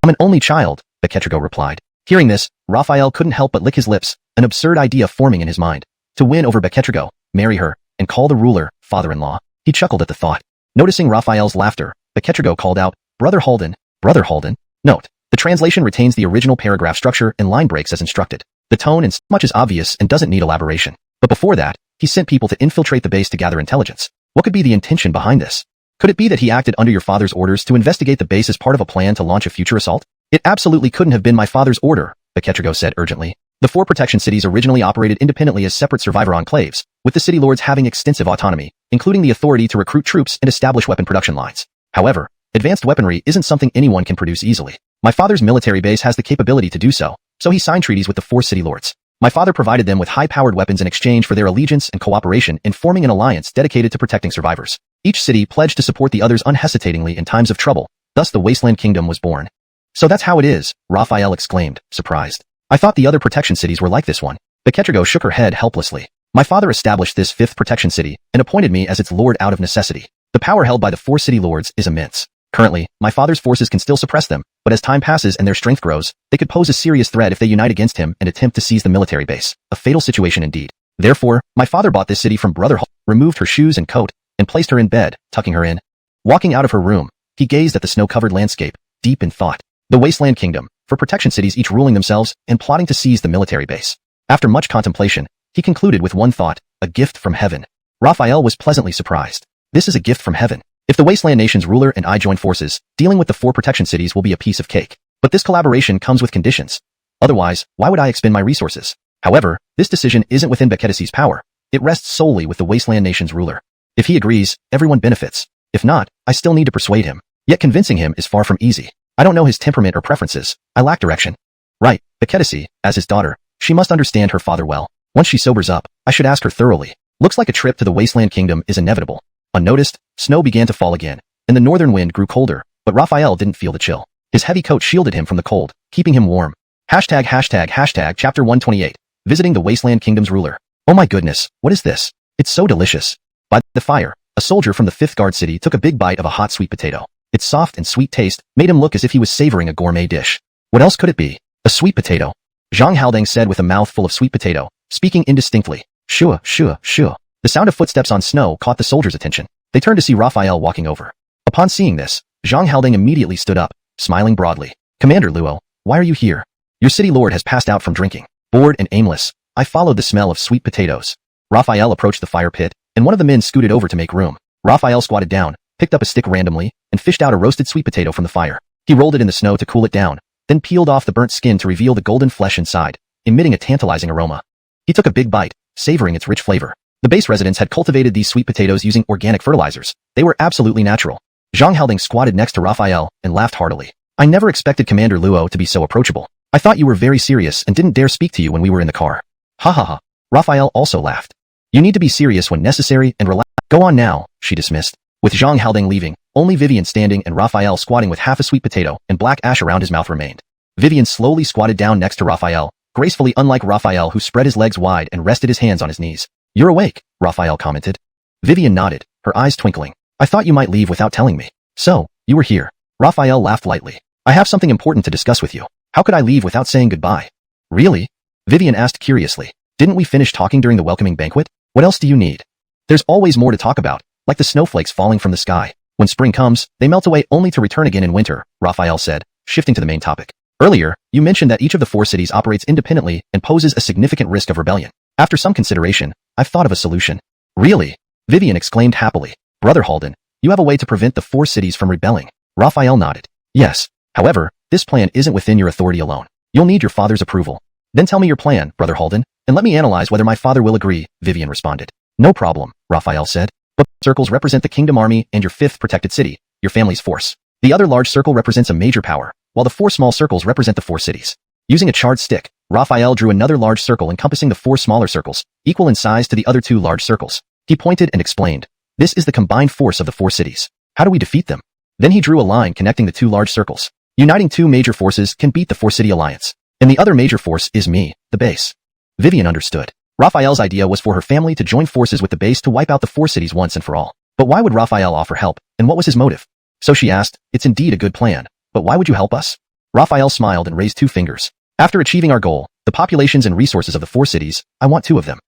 B: I'm an only child, Beketrigo replied. Hearing this, Raphael couldn't help but lick his lips, an absurd idea forming in his mind. To win over Beketrigo, marry her, and call the ruler father-in-law. He chuckled at the thought. Noticing Raphael's laughter, Beketrigo called out, Brother Haldang. Note, the translation retains the original paragraph structure and line breaks as instructed. The tone and much is obvious and doesn't need elaboration. But before that, he sent people to infiltrate the base to gather intelligence. What could be the intention behind this? Could it be that he acted under your father's orders to investigate the base as part of a plan to launch a future assault? It absolutely couldn't have been my father's order, Beketrigo said urgently. The 4 protection cities originally operated independently as separate survivor enclaves, with the city lords having extensive autonomy, including the authority to recruit troops and establish weapon production lines. However, advanced weaponry isn't something anyone can produce easily. My father's military base has the capability to do so he signed treaties with the 4 city lords. My father provided them with high-powered weapons in exchange for their allegiance and cooperation in forming an alliance dedicated to protecting survivors. Each city pledged to support the others unhesitatingly in times of trouble, thus the Wasteland Kingdom was born. So that's how it is, Raphael exclaimed, surprised. I thought the other protection cities were like this one. Beketrigo shook her head helplessly. My father established this 5th protection city and appointed me as its lord out of necessity. The power held by the 4 city lords is immense. Currently, my father's forces can still suppress them, but as time passes and their strength grows, they could pose a serious threat if they unite against him and attempt to seize the military base. A fatal situation indeed. Therefore, my father bought this city from Brother Hall, removed her shoes and coat, and placed her in bed, tucking her in. Walking out of her room, he gazed at the snow-covered landscape, deep in thought. The Wasteland Kingdom, 4 protection cities each ruling themselves and plotting to seize the military base. After much contemplation, he concluded with one thought, a gift from heaven. Raphael was pleasantly surprised. This is a gift from heaven. If the Wasteland Nation's ruler and I join forces, dealing with the 4 protection cities will be a piece of cake. But this collaboration comes with conditions. Otherwise, why would I expend my resources? However, this decision isn't within Beketisi's power. It rests solely with the Wasteland Nation's ruler. If he agrees, everyone benefits. If not, I still need to persuade him. Yet convincing him is far from easy. I don't know his temperament or preferences. I lack direction. Right, Beketisi, as his daughter, she must understand her father well. Once she sobers up, I should ask her thoroughly. Looks like a trip to the Wasteland Kingdom is inevitable. Unnoticed, snow began to fall again, and the northern wind grew colder, but Raphael didn't feel the chill. His heavy coat shielded him from the cold, keeping him warm. Chapter 128. Visiting the Wasteland Kingdom's ruler. Oh my goodness, what is this? It's so delicious. By the fire, a soldier from the 5th Guard City took a big bite of a hot sweet potato. Its soft and sweet taste made him look as if he was savoring a gourmet dish. What else could it be? A sweet potato. Zhang Haodeng said with a mouth full of sweet potato, speaking indistinctly. Shua, shua, shua. The sound of footsteps on snow caught the soldiers' attention. They turned to see Raphael walking over. Upon seeing this, Zhang Haodeng immediately stood up, smiling broadly. Commander Luo, why are you here? Your city lord has passed out from drinking. Bored and aimless, I followed the smell of sweet potatoes. Raphael approached the fire pit, and one of the men scooted over to make room. Raphael squatted down, picked up a stick randomly, and fished out a roasted sweet potato from the fire. He rolled it in the snow to cool it down, then peeled off the burnt skin to reveal the golden flesh inside, emitting a tantalizing aroma. He took a big bite, savoring its rich flavor. The base residents had cultivated these sweet potatoes using organic fertilizers. They were absolutely natural. Zhang Haodeng squatted next to Raphael and laughed heartily. I never expected Commander Luo to be so approachable. I thought you were very serious and didn't dare speak to you when we were in the car. Ha ha ha. Raphael also laughed. You need to be serious when necessary and relax. Go on now, she dismissed. With Zhang Haodeng leaving, only Vivian standing and Raphael squatting with half a sweet potato and black ash around his mouth remained. Vivian slowly squatted down next to Raphael, gracefully unlike Raphael who spread his legs wide and rested his hands on his knees. You're awake, Raphael commented. Vivian nodded, her eyes twinkling. I thought you might leave without telling me. So, you were here. Raphael laughed lightly. I have something important to discuss with you. How could I leave without saying goodbye? Really? Vivian asked curiously. Didn't we finish talking during the welcoming banquet? What else do you need? There's always more to talk about, like the snowflakes falling from the sky. When spring comes, they melt away only to return again in winter, Raphael said, shifting to the main topic. Earlier, you mentioned that each of the 4 cities operates independently and poses a significant risk of rebellion. After some consideration, I've thought of a solution. Really? Vivian exclaimed happily. Brother Halden, you have a way to prevent the 4 cities from rebelling. Raphael nodded. Yes. However, this plan isn't within your authority alone. You'll need your father's approval. Then tell me your plan, Brother Halden, and let me analyze whether my father will agree, Vivian responded. No problem, Raphael said. But circles represent the Kingdom Army and your 5th protected city, your family's force. The other large circle represents a major power, while the 4 small circles represent the 4 cities. Using a charred stick, Raphael drew another large circle encompassing the 4 smaller circles, equal in size to the other 2 large circles. He pointed and explained. This is the combined force of the 4 cities. How do we defeat them? Then he drew a line connecting the 2 large circles. Uniting 2 major forces can beat the 4-city alliance. And the other major force is me, the base. Vivian understood. Raphael's idea was for her family to join forces with the base to wipe out the 4 cities once and for all. But why would Raphael offer help, and what was his motive? So she asked, it's indeed a good plan, but why would you help us? Raphael smiled and raised 2 fingers. After achieving our goal, the populations and resources of the 4 cities, I want 2 of them.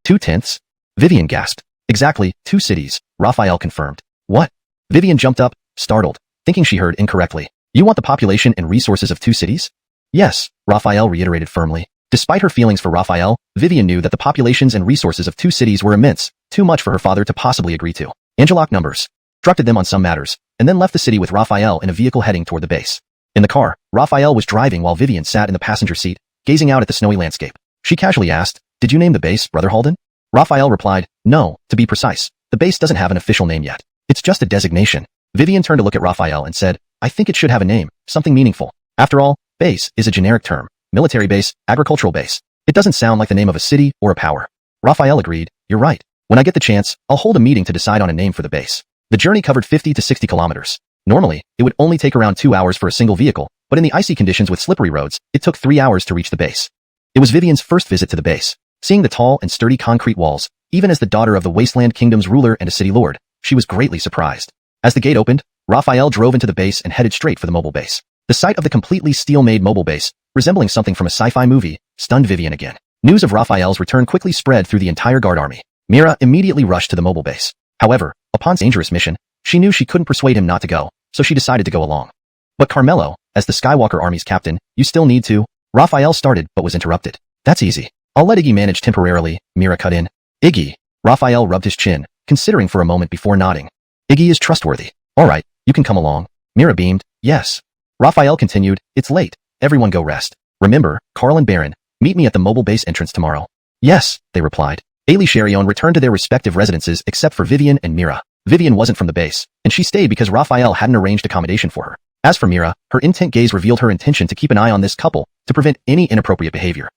B: 2/10? Vivian gasped. Exactly, 2 cities, Raphael confirmed. What? Vivian jumped up, startled, thinking she heard incorrectly. You want the population and resources of 2 cities? Yes, Raphael reiterated firmly. Despite her feelings for Raphael, Vivian knew that the populations and resources of 2 cities were immense, too much for her father to possibly agree to. Angela numbers, instructed them on some matters, and then left the city with Raphael in a vehicle heading toward the base. In the car, Raphael was driving while Vivian sat in the passenger seat, gazing out at the snowy landscape. She casually asked, did you name the base, Brother Halden? Raphael replied, no, to be precise, the base doesn't have an official name yet. It's just a designation. Vivian turned to look at Raphael and said, I think it should have a name, something meaningful. After all, base is a generic term. Military base, agricultural base. It doesn't sound like the name of a city or a power. Raphael agreed, you're right. When I get the chance, I'll hold a meeting to decide on a name for the base. The journey covered 50 to 60 kilometers. Normally, it would only take around 2 hours for a single vehicle, but in the icy conditions with slippery roads, it took 3 hours to reach the base. It was Vivian's first visit to the base. Seeing the tall and sturdy concrete walls, even as the daughter of the Wasteland Kingdom's ruler and a city lord, she was greatly surprised. As the gate opened, Raphael drove into the base and headed straight for the mobile base. The sight of the completely steel-made mobile base, resembling something from a sci-fi movie, stunned Vivian again. News of Raphael's return quickly spread through the entire guard army. Mira immediately rushed to the mobile base. However, upon his dangerous mission, she knew she couldn't persuade him not to go, so she decided to go along. But Carmelo, as the Skywalker army's captain, you still need to. Raphael started but was interrupted. That's easy. I'll let Iggy manage temporarily, Mira cut in. Iggy. Raphael rubbed his chin, considering for a moment before nodding. Iggy is trustworthy. All right, you can come along. Mira beamed, yes. Raphael continued, it's late. Everyone go rest. Remember, Carl and Baron, meet me at the mobile base entrance tomorrow. Yes, they replied. Ailey Cherion returned to their respective residences except for Vivian and Mira. Vivian wasn't from the base, and she stayed because Raphael hadn't arranged accommodation for her. As for Mira, her intent gaze revealed her intention to keep an eye on this couple to prevent any inappropriate behavior.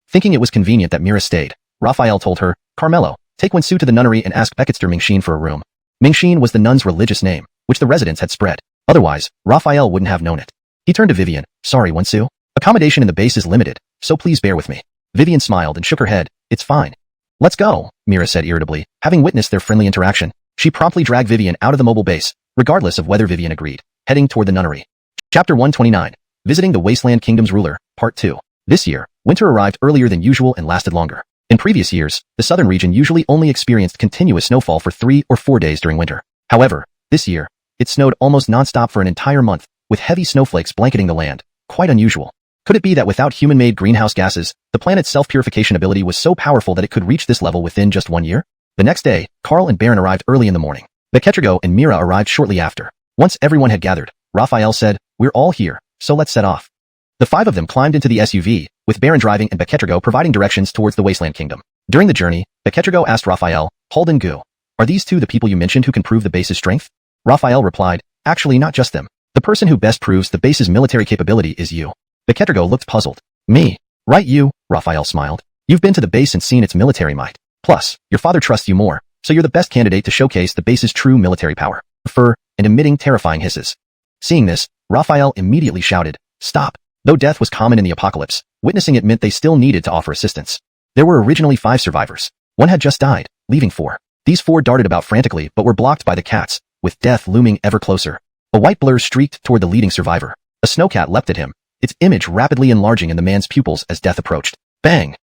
B: Thinking it was convenient that Mira stayed, Raphael told her, Carmelo, take Wensu to the nunnery and ask Becketster Mingxin for a room. Mingxin was the nun's religious name, which the residents had spread. Otherwise, Raphael wouldn't have known it. He turned to Vivian, sorry Wensu. Accommodation in the base is limited, so please bear with me. Vivian smiled and shook her head, it's fine. Let's go, Mira said irritably, having witnessed their friendly interaction. She promptly dragged Vivian out of the mobile base, regardless of whether Vivian agreed, heading toward the nunnery. Chapter 129. Visiting the Wasteland Kingdom's ruler, Part 2. This year, winter arrived earlier than usual and lasted longer. In previous years, the southern region usually only experienced continuous snowfall for 3 or 4 days during winter. However, this year, it snowed almost non-stop for an entire month, with heavy snowflakes blanketing the land. Quite unusual. Could it be that without human-made greenhouse gases, the planet's self-purification ability was so powerful that it could reach this level within just 1 year? The next day, Carl and Baron arrived early in the morning. Beketrigo and Mira arrived shortly after. Once everyone had gathered, Raphael said, we're all here, so let's set off. The 5 of them climbed into the SUV, with Baron driving and Beketrigo providing directions towards the Wasteland Kingdom. During the journey, Beketrigo asked Raphael, Halden Gu, are these 2 the people you mentioned who can prove the base's strength? Raphael replied, actually not just them. The person who best proves the base's military capability is you. Beketrigo looked puzzled. Me? Right you, Raphael smiled. You've been to the base and seen its military might. Plus, your father trusts you more, so you're the best candidate to showcase the base's true military power. Fur, and emitting terrifying hisses. Seeing this, Raphael immediately shouted, stop. Though death was common in the apocalypse, witnessing it meant they still needed to offer assistance. There were originally 5 survivors. 1 had just died, leaving 4. These 4 darted about frantically but were blocked by the cats, with death looming ever closer. A white blur streaked toward the leading survivor. A snowcat leapt at him, its image rapidly enlarging in the man's pupils as death approached. Bang!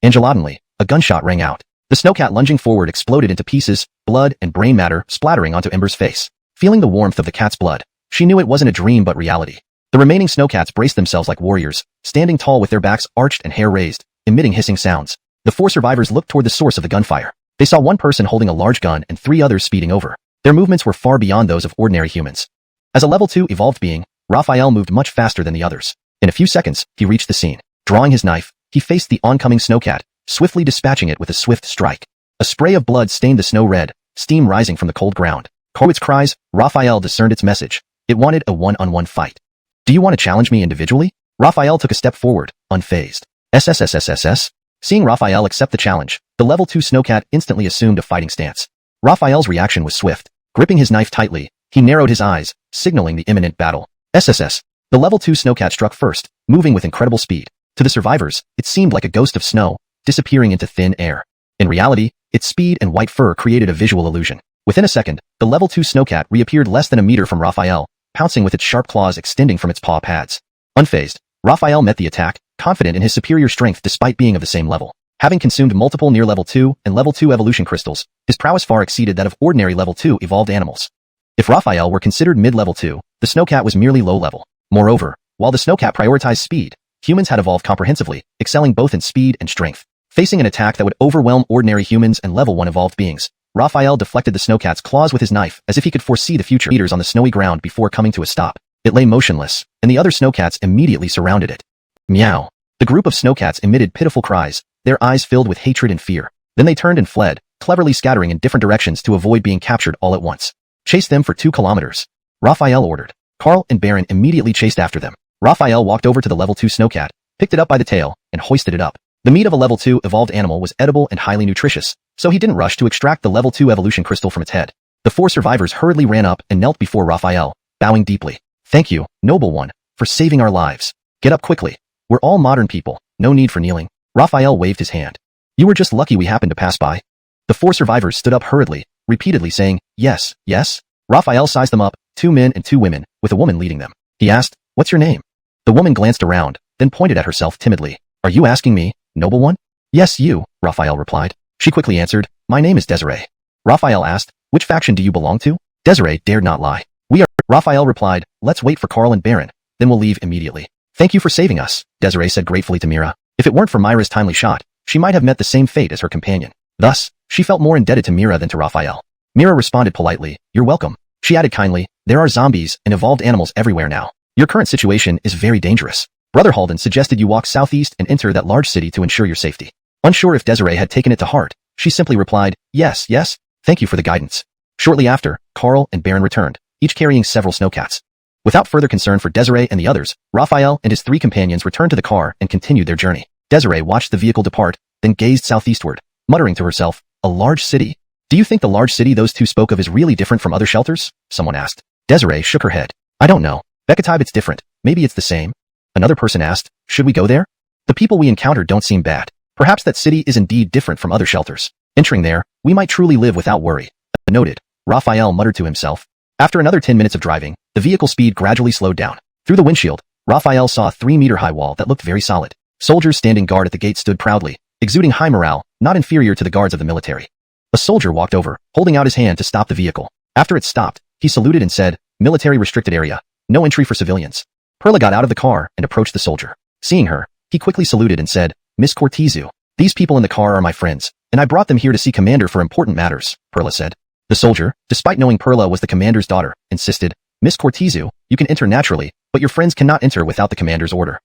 B: Angelatinely, a gunshot rang out. The snowcat lunging forward exploded into pieces, blood and brain matter splattering onto Ember's face. Feeling the warmth of the cat's blood, she knew it wasn't a dream but reality. The remaining snowcats braced themselves like warriors, standing tall with their backs arched and hair raised, emitting hissing sounds. The 4 survivors looked toward the source of the gunfire. They saw 1 person holding a large gun and 3 others speeding over. Their movements were far beyond those of ordinary humans. As a level 2 evolved being, Raphael moved much faster than the others. In a few seconds, he reached the scene. Drawing his knife, he faced the oncoming snowcat, swiftly dispatching it with a swift strike. A spray of blood stained the snow red, steam rising from the cold ground. With its cries, Raphael discerned its message. It wanted a one-on-one fight. Do you want to challenge me individually? Raphael took a step forward, unfazed. SSSSSS? Seeing Raphael accept the challenge, the level 2 snowcat instantly assumed a fighting stance. Raphael's reaction was swift. Gripping his knife tightly, he narrowed his eyes, signaling the imminent battle. SSS. The level 2 snowcat struck first, moving with incredible speed. To the survivors, it seemed like a ghost of snow, disappearing into thin air. In reality, its speed and white fur created a visual illusion. Within a second, the level 2 snowcat reappeared less than a meter from Raphael, pouncing with its sharp claws extending from its paw pads. Unfazed, Raphael met the attack, confident in his superior strength despite being of the same level. Having consumed multiple near level 2 and level 2 evolution crystals, his prowess far exceeded that of ordinary level 2 evolved animals. If Raphael were considered mid-level 2, the snowcat was merely low level. Moreover, while the snowcat prioritized speed, humans had evolved comprehensively, excelling both in speed and strength. Facing an attack that would overwhelm ordinary humans and level 1 evolved beings, Raphael deflected the snowcat's claws with his knife as if he could foresee the future meters on the snowy ground before coming to a stop. It lay motionless, and the other snowcats immediately surrounded it. Meow. The group of snowcats emitted pitiful cries, their eyes filled with hatred and fear. Then they turned and fled, cleverly scattering in different directions to avoid being captured all at once. Chase them for 2 kilometers. Raphael ordered. Carl and Baron immediately chased after them. Raphael walked over to the level 2 snowcat, picked it up by the tail, and hoisted it up. The meat of a level 2 evolved animal was edible and highly nutritious, so he didn't rush to extract the level 2 evolution crystal from its head. The 4 survivors hurriedly ran up and knelt before Raphael, bowing deeply. Thank you, noble one, for saving our lives. Get up quickly. We're all modern people, no need for kneeling. Raphael waved his hand. You were just lucky we happened to pass by. The 4 survivors stood up hurriedly, repeatedly saying, yes, yes. Raphael sized them up, 2 men and 2 women, with a woman leading them. He asked, what's your name? The woman glanced around, then pointed at herself timidly. Are you asking me, noble one? Yes, you, Raphael replied. She quickly answered, my name is Desiree. Raphael asked, which faction do you belong to? Desiree dared not lie. We are. Raphael replied, let's wait for Carl and Baron, then we'll leave immediately. Thank you for saving us, Desiree said gratefully to Mira. If it weren't for Myra's timely shot, she might have met the same fate as her companion. Thus, she felt more indebted to Mira than to Raphael. Mira responded politely, you're welcome. She added kindly, there are zombies and evolved animals everywhere now. Your current situation is very dangerous. Brother Halden suggested you walk southeast and enter that large city to ensure your safety. Unsure if Desiree had taken it to heart, she simply replied, yes, yes, thank you for the guidance. Shortly after, Carl and Baron returned, each carrying several snowcats. Without further concern for Desiree and the others, Raphael and his 3 companions returned to the car and continued their journey. Desiree watched the vehicle depart, then gazed southeastward, muttering to herself, a large city. Do you think the large city those 2 spoke of is really different from other shelters? Someone asked. Desiree shook her head. I don't know. Becatybe it's different. Maybe it's the same. Another person asked, should we go there? The people we encountered don't seem bad. Perhaps that city is indeed different from other shelters. Entering there, we might truly live without worry. Noted. Raphael muttered to himself. After another 10 minutes of driving, the vehicle speed gradually slowed down. Through the windshield, Raphael saw a 3-meter-high wall that looked very solid. Soldiers standing guard at the gate stood proudly, exuding high morale, not inferior to the guards of the military. A soldier walked over, holding out his hand to stop the vehicle. After it stopped, he saluted and said, military restricted area. No entry for civilians. Perla got out of the car and approached the soldier. Seeing her, he quickly saluted and said, Miss Cortezu, these people in the car are my friends, and I brought them here to see Commander for important matters, Perla said. The soldier, despite knowing Perla was the commander's daughter, insisted, Miss Cortezu, you can enter naturally, but your friends cannot enter without the commander's order.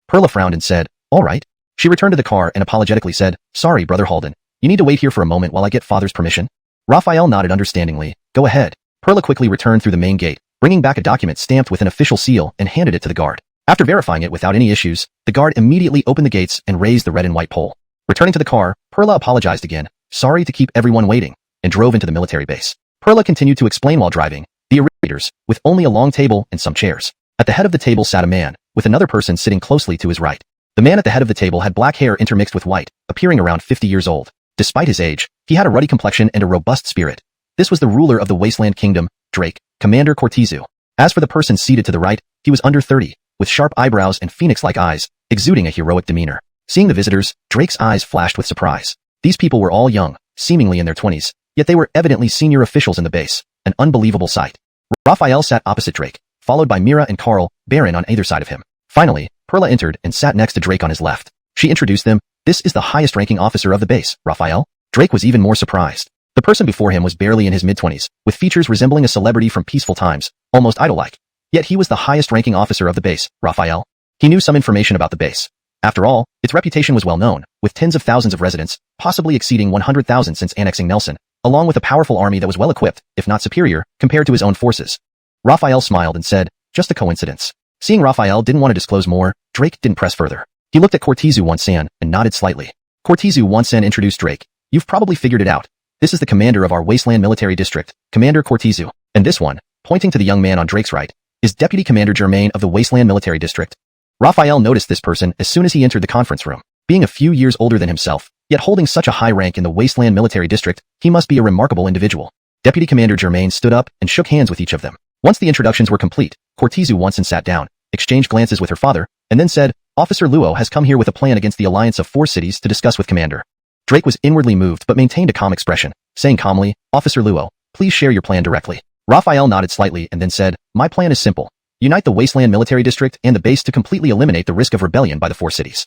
B: Perla frowned and said, all right. She returned to the car and apologetically said, sorry, Brother Halden. You need to wait here for a moment while I get Father's permission. Raphael nodded understandingly. Go ahead. Perla quickly returned through the main gate, bringing back a document stamped with an official seal and handed it to the guard. After verifying it without any issues, the guard immediately opened the gates and raised the red and white pole. Returning to the car, Perla apologized again, sorry to keep everyone waiting, and drove into the military base. Perla continued to explain while driving, the areators, with only a long table and some chairs. At the head of the table sat a man, with another person sitting closely to his right. The man at the head of the table had black hair intermixed with white, appearing around 50 years old. Despite his age, he had a ruddy complexion and a robust spirit. This was the ruler of the Wasteland Kingdom, Drake, Commander Cortezu. As for the person seated to the right, he was under 30, with sharp eyebrows and phoenix-like eyes, exuding a heroic demeanor. Seeing the visitors, Drake's eyes flashed with surprise. These people were all young, seemingly in their 20s, yet they were evidently senior officials in the base, an unbelievable sight. Raphael sat opposite Drake, followed by Mira and Carl, Baron on either side of him. Finally, Perla entered and sat next to Drake on his left. She introduced them. This is the highest-ranking officer of the base, Raphael. Drake was even more surprised. The person before him was barely in his mid-20s, with features resembling a celebrity from peaceful times, almost idol-like. Yet he was the highest-ranking officer of the base, Raphael. He knew some information about the base. After all, its reputation was well known, with tens of thousands of residents, possibly exceeding 100,000 since annexing Nelson, along with a powerful army that was well-equipped, if not superior, compared to his own forces. Raphael smiled and said, just a coincidence. Seeing Raphael didn't want to disclose more, Drake didn't press further. He looked at Cortezu-1-673 and nodded slightly. Cortezu-1-673 introduced Drake. You've probably figured it out. This is the commander of our Wasteland Military District, Commander Cortezu. And this one, pointing to the young man on Drake's right, is Deputy Commander Germain of the Wasteland Military District. Raphael noticed this person as soon as he entered the conference room. Being a few years older than himself, yet holding such a high rank in the Wasteland Military District, he must be a remarkable individual. Deputy Commander Germain stood up and shook hands with each of them. Once the introductions were complete, Cortezu-1-673 sat down, exchanged glances with her father, and then said, Officer Luo has come here with a plan against the alliance of 4 cities to discuss with Commander. Drake was inwardly moved but maintained a calm expression, saying calmly, Officer Luo, please share your plan directly. Raphael nodded slightly and then said, my plan is simple. Unite the Wasteland Military District and the base to completely eliminate the risk of rebellion by the 4 cities.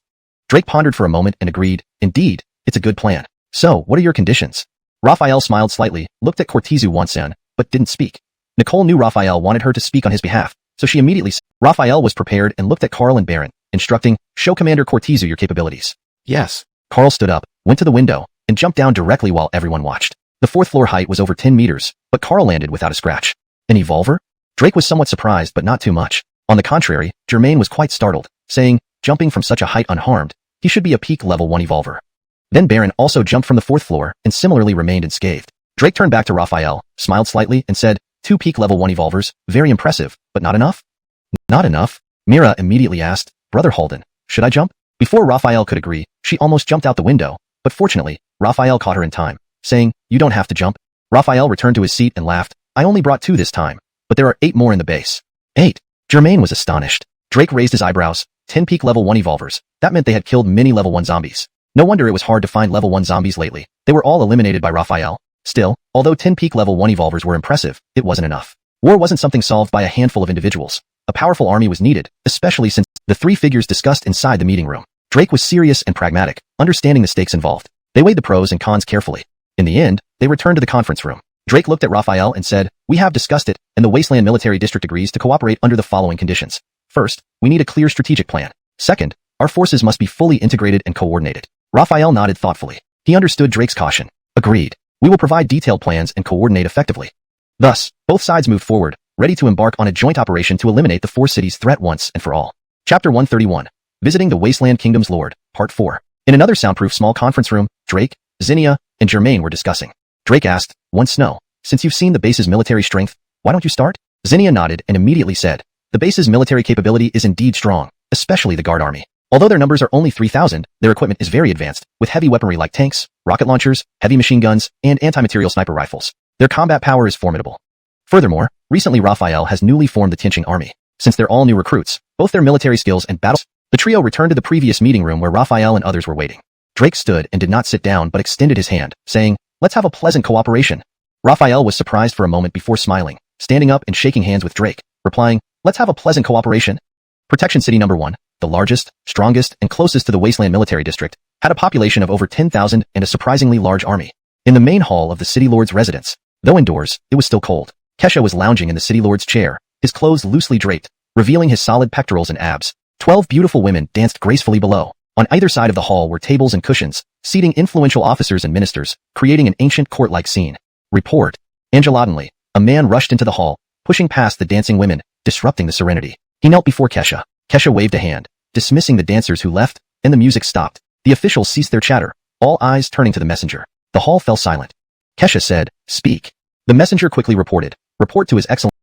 B: Drake pondered for a moment and agreed, indeed, it's a good plan. So, what are your conditions? Raphael smiled slightly, looked at Cortezu-1-673, but didn't speak. Nicole knew Raphael wanted her to speak on his behalf, so she immediately said, Raphael was prepared and looked at Carl and Baron, instructing, show Commander Cortezu your capabilities. Yes. Carl stood up, went to the window, and jumped down directly while everyone watched. The fourth floor height was over 10 meters, but Carl landed without a scratch. An evolver? Drake was somewhat surprised, but not too much. On the contrary, Jermaine was quite startled, saying, jumping from such a height unharmed, he should be a peak level 1 evolver. Then Baron also jumped from the fourth floor and similarly remained unscathed. Drake turned back to Raphael, smiled slightly, and said, 2 peak level 1 evolvers, very impressive, but not enough? Not enough? Mira immediately asked, Brother Holden, should I jump? Before Raphael could agree, she almost jumped out the window, but fortunately, Raphael caught her in time, saying, you don't have to jump. Raphael returned to his seat and laughed, I only brought 2 this time, but there are 8 more in the base. 8? Jermaine was astonished. Drake raised his eyebrows. 10 peak level 1 evolvers. That meant they had killed many level 1 zombies. No wonder it was hard to find level 1 zombies lately. They were all eliminated by Raphael. Still, although 10 peak level 1 evolvers were impressive, it wasn't enough. War wasn't something solved by a handful of individuals. A powerful army was needed, especially since the 3 figures discussed inside the meeting room. Drake was serious and pragmatic, understanding the stakes involved. They weighed the pros and cons carefully. In the end, they returned to the conference room. Drake looked at Raphael and said, we have discussed it, and the Wasteland Military District agrees to cooperate under the following conditions. First, we need a clear strategic plan. Second, our forces must be fully integrated and coordinated. Raphael nodded thoughtfully. He understood Drake's caution. Agreed. We will provide detailed plans and coordinate effectively. Thus, both sides moved forward, ready to embark on a joint operation to eliminate the 4 cities' threat once and for all. Chapter 131. Visiting the Wasteland Kingdom's Lord, Part 4. In another soundproof small conference room, Drake, Zinnia, and Jermaine were discussing. Drake asked, Snow, since you've seen the base's military strength, why don't you start? Zinnia nodded and immediately said, the base's military capability is indeed strong, especially the guard army. Although their numbers are only 3,000, their equipment is very advanced, with heavy weaponry like tanks, rocket launchers, heavy machine guns, and anti-material sniper rifles. Their combat power is formidable. Furthermore, recently Raphael has newly formed the Tianqing army. Since they're all new recruits, both their military skills and battles, the trio returned to the previous meeting room where Raphael and others were waiting. Drake stood and did not sit down but extended his hand, saying, let's have a pleasant cooperation. Raphael was surprised for a moment before smiling, standing up and shaking hands with Drake, replying, let's have a pleasant cooperation. Protection City Number 1, the largest, strongest, and closest to the Wasteland Military District, had a population of over 10,000 and a surprisingly large army. In the main hall of the City Lord's residence, though indoors, it was still cold. Kesha was lounging in the City Lord's chair, his clothes loosely draped, revealing his solid pectorals and abs. 12 beautiful women danced gracefully below. On either side of the hall were tables and cushions, seating influential officers and ministers, creating an ancient court-like scene. Report. Angelotinely, a man rushed into the hall, pushing past the dancing women, disrupting the serenity. He knelt before Kesha. Kesha waved a hand, dismissing the dancers who left, and the music stopped. The officials ceased their chatter, all eyes turning to the messenger. The hall fell silent. Kesha said, speak. The messenger quickly reported. Report to His Excellency.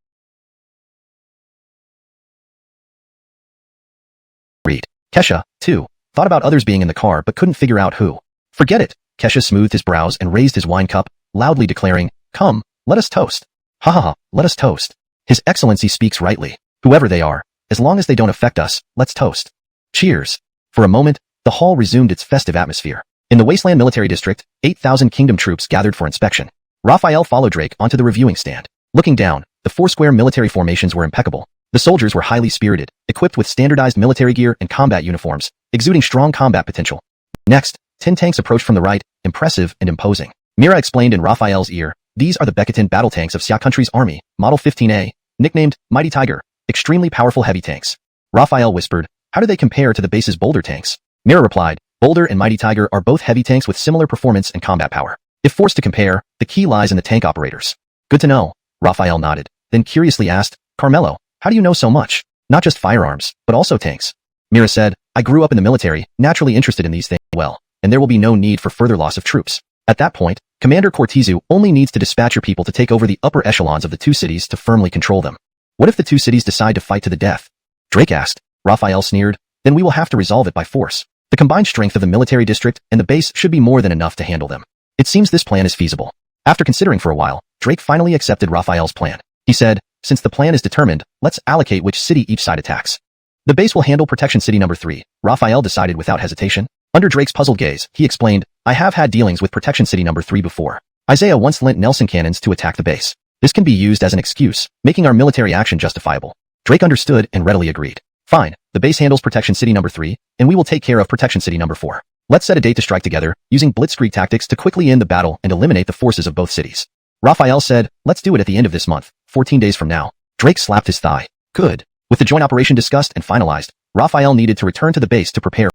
B: Read. Kesha, too, thought about others being in the car but couldn't figure out who. Forget it. Kesha smoothed his brows and raised his wine cup, loudly declaring, come, let us toast. Ha ha ha, let us toast. His Excellency speaks rightly. Whoever they are, as long as they don't affect us, let's toast. Cheers. For a moment, the hall resumed its festive atmosphere. In the Wasteland Military District, 8,000 kingdom troops gathered for inspection. Raphael followed Drake onto the reviewing stand. Looking down, the 4-square military formations were impeccable. The soldiers were highly spirited, equipped with standardized military gear and combat uniforms, exuding strong combat potential. Next, 10 tanks approached from the right, impressive and imposing. Mira explained in Raphael's ear, these are the Beketan battle tanks of Xia Country's army, Model 15A, nicknamed Mighty Tiger, extremely powerful heavy tanks. Raphael whispered, how do they compare to the base's Boulder tanks? Mira replied, Boulder and Mighty Tiger are both heavy tanks with similar performance and combat power. If forced to compare, the key lies in the tank operators. Good to know. Raphael nodded, then curiously asked, Carmelo, how do you know so much? Not just firearms, but also tanks. Mira said, I grew up in the military, naturally interested in these things well, and there will be no need for further loss of troops. At that point, Commander Cortizu only needs to dispatch your people to take over the upper echelons of the 2 cities to firmly control them. What if the 2 cities decide to fight to the death? Drake asked. Raphael sneered, then we will have to resolve it by force. The combined strength of the military district and the base should be more than enough to handle them. It seems this plan is feasible. After considering for a while, Drake finally accepted Raphael's plan. He said, since the plan is determined, let's allocate which city each side attacks. The base will handle Protection City Number 3, Raphael decided without hesitation. Under Drake's puzzled gaze, he explained, I have had dealings with Protection City Number 3 before. Isaiah once lent Nelson cannons to attack the base. This can be used as an excuse, making our military action justifiable. Drake understood and readily agreed. Fine, the base handles Protection City Number 3, and we will take care of Protection City Number 4. Let's set a date to strike together, using blitzkrieg tactics to quickly end the battle and eliminate the forces of both cities. Raphael said, let's do it at the end of this month, 14 days from now. Drake slapped his thigh. Good. With the joint operation discussed and finalized, Raphael needed to return to the base to prepare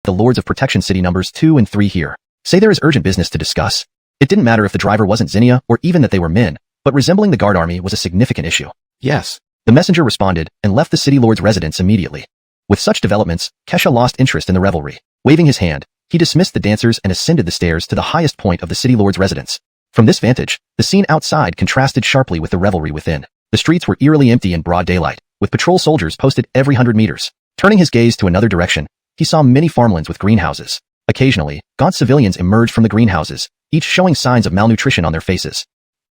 B: the Lords of Protection City numbers 2 and 3 here. Say there is urgent business to discuss. It didn't matter if the driver wasn't Zinnia or even that they were Min, but resembling the guard army was a significant issue. Yes. The messenger responded and left the city lord's residence immediately. With such developments, Kesha lost interest in the revelry. Waving his hand, he dismissed the dancers and ascended the stairs to the highest point of the city lord's residence. From this vantage, the scene outside contrasted sharply with the revelry within. The streets were eerily empty in broad daylight, with patrol soldiers posted every 100 meters. Turning his gaze to another direction, he saw many farmlands with greenhouses. Occasionally, gaunt civilians emerged from the greenhouses, each showing signs of malnutrition on their faces.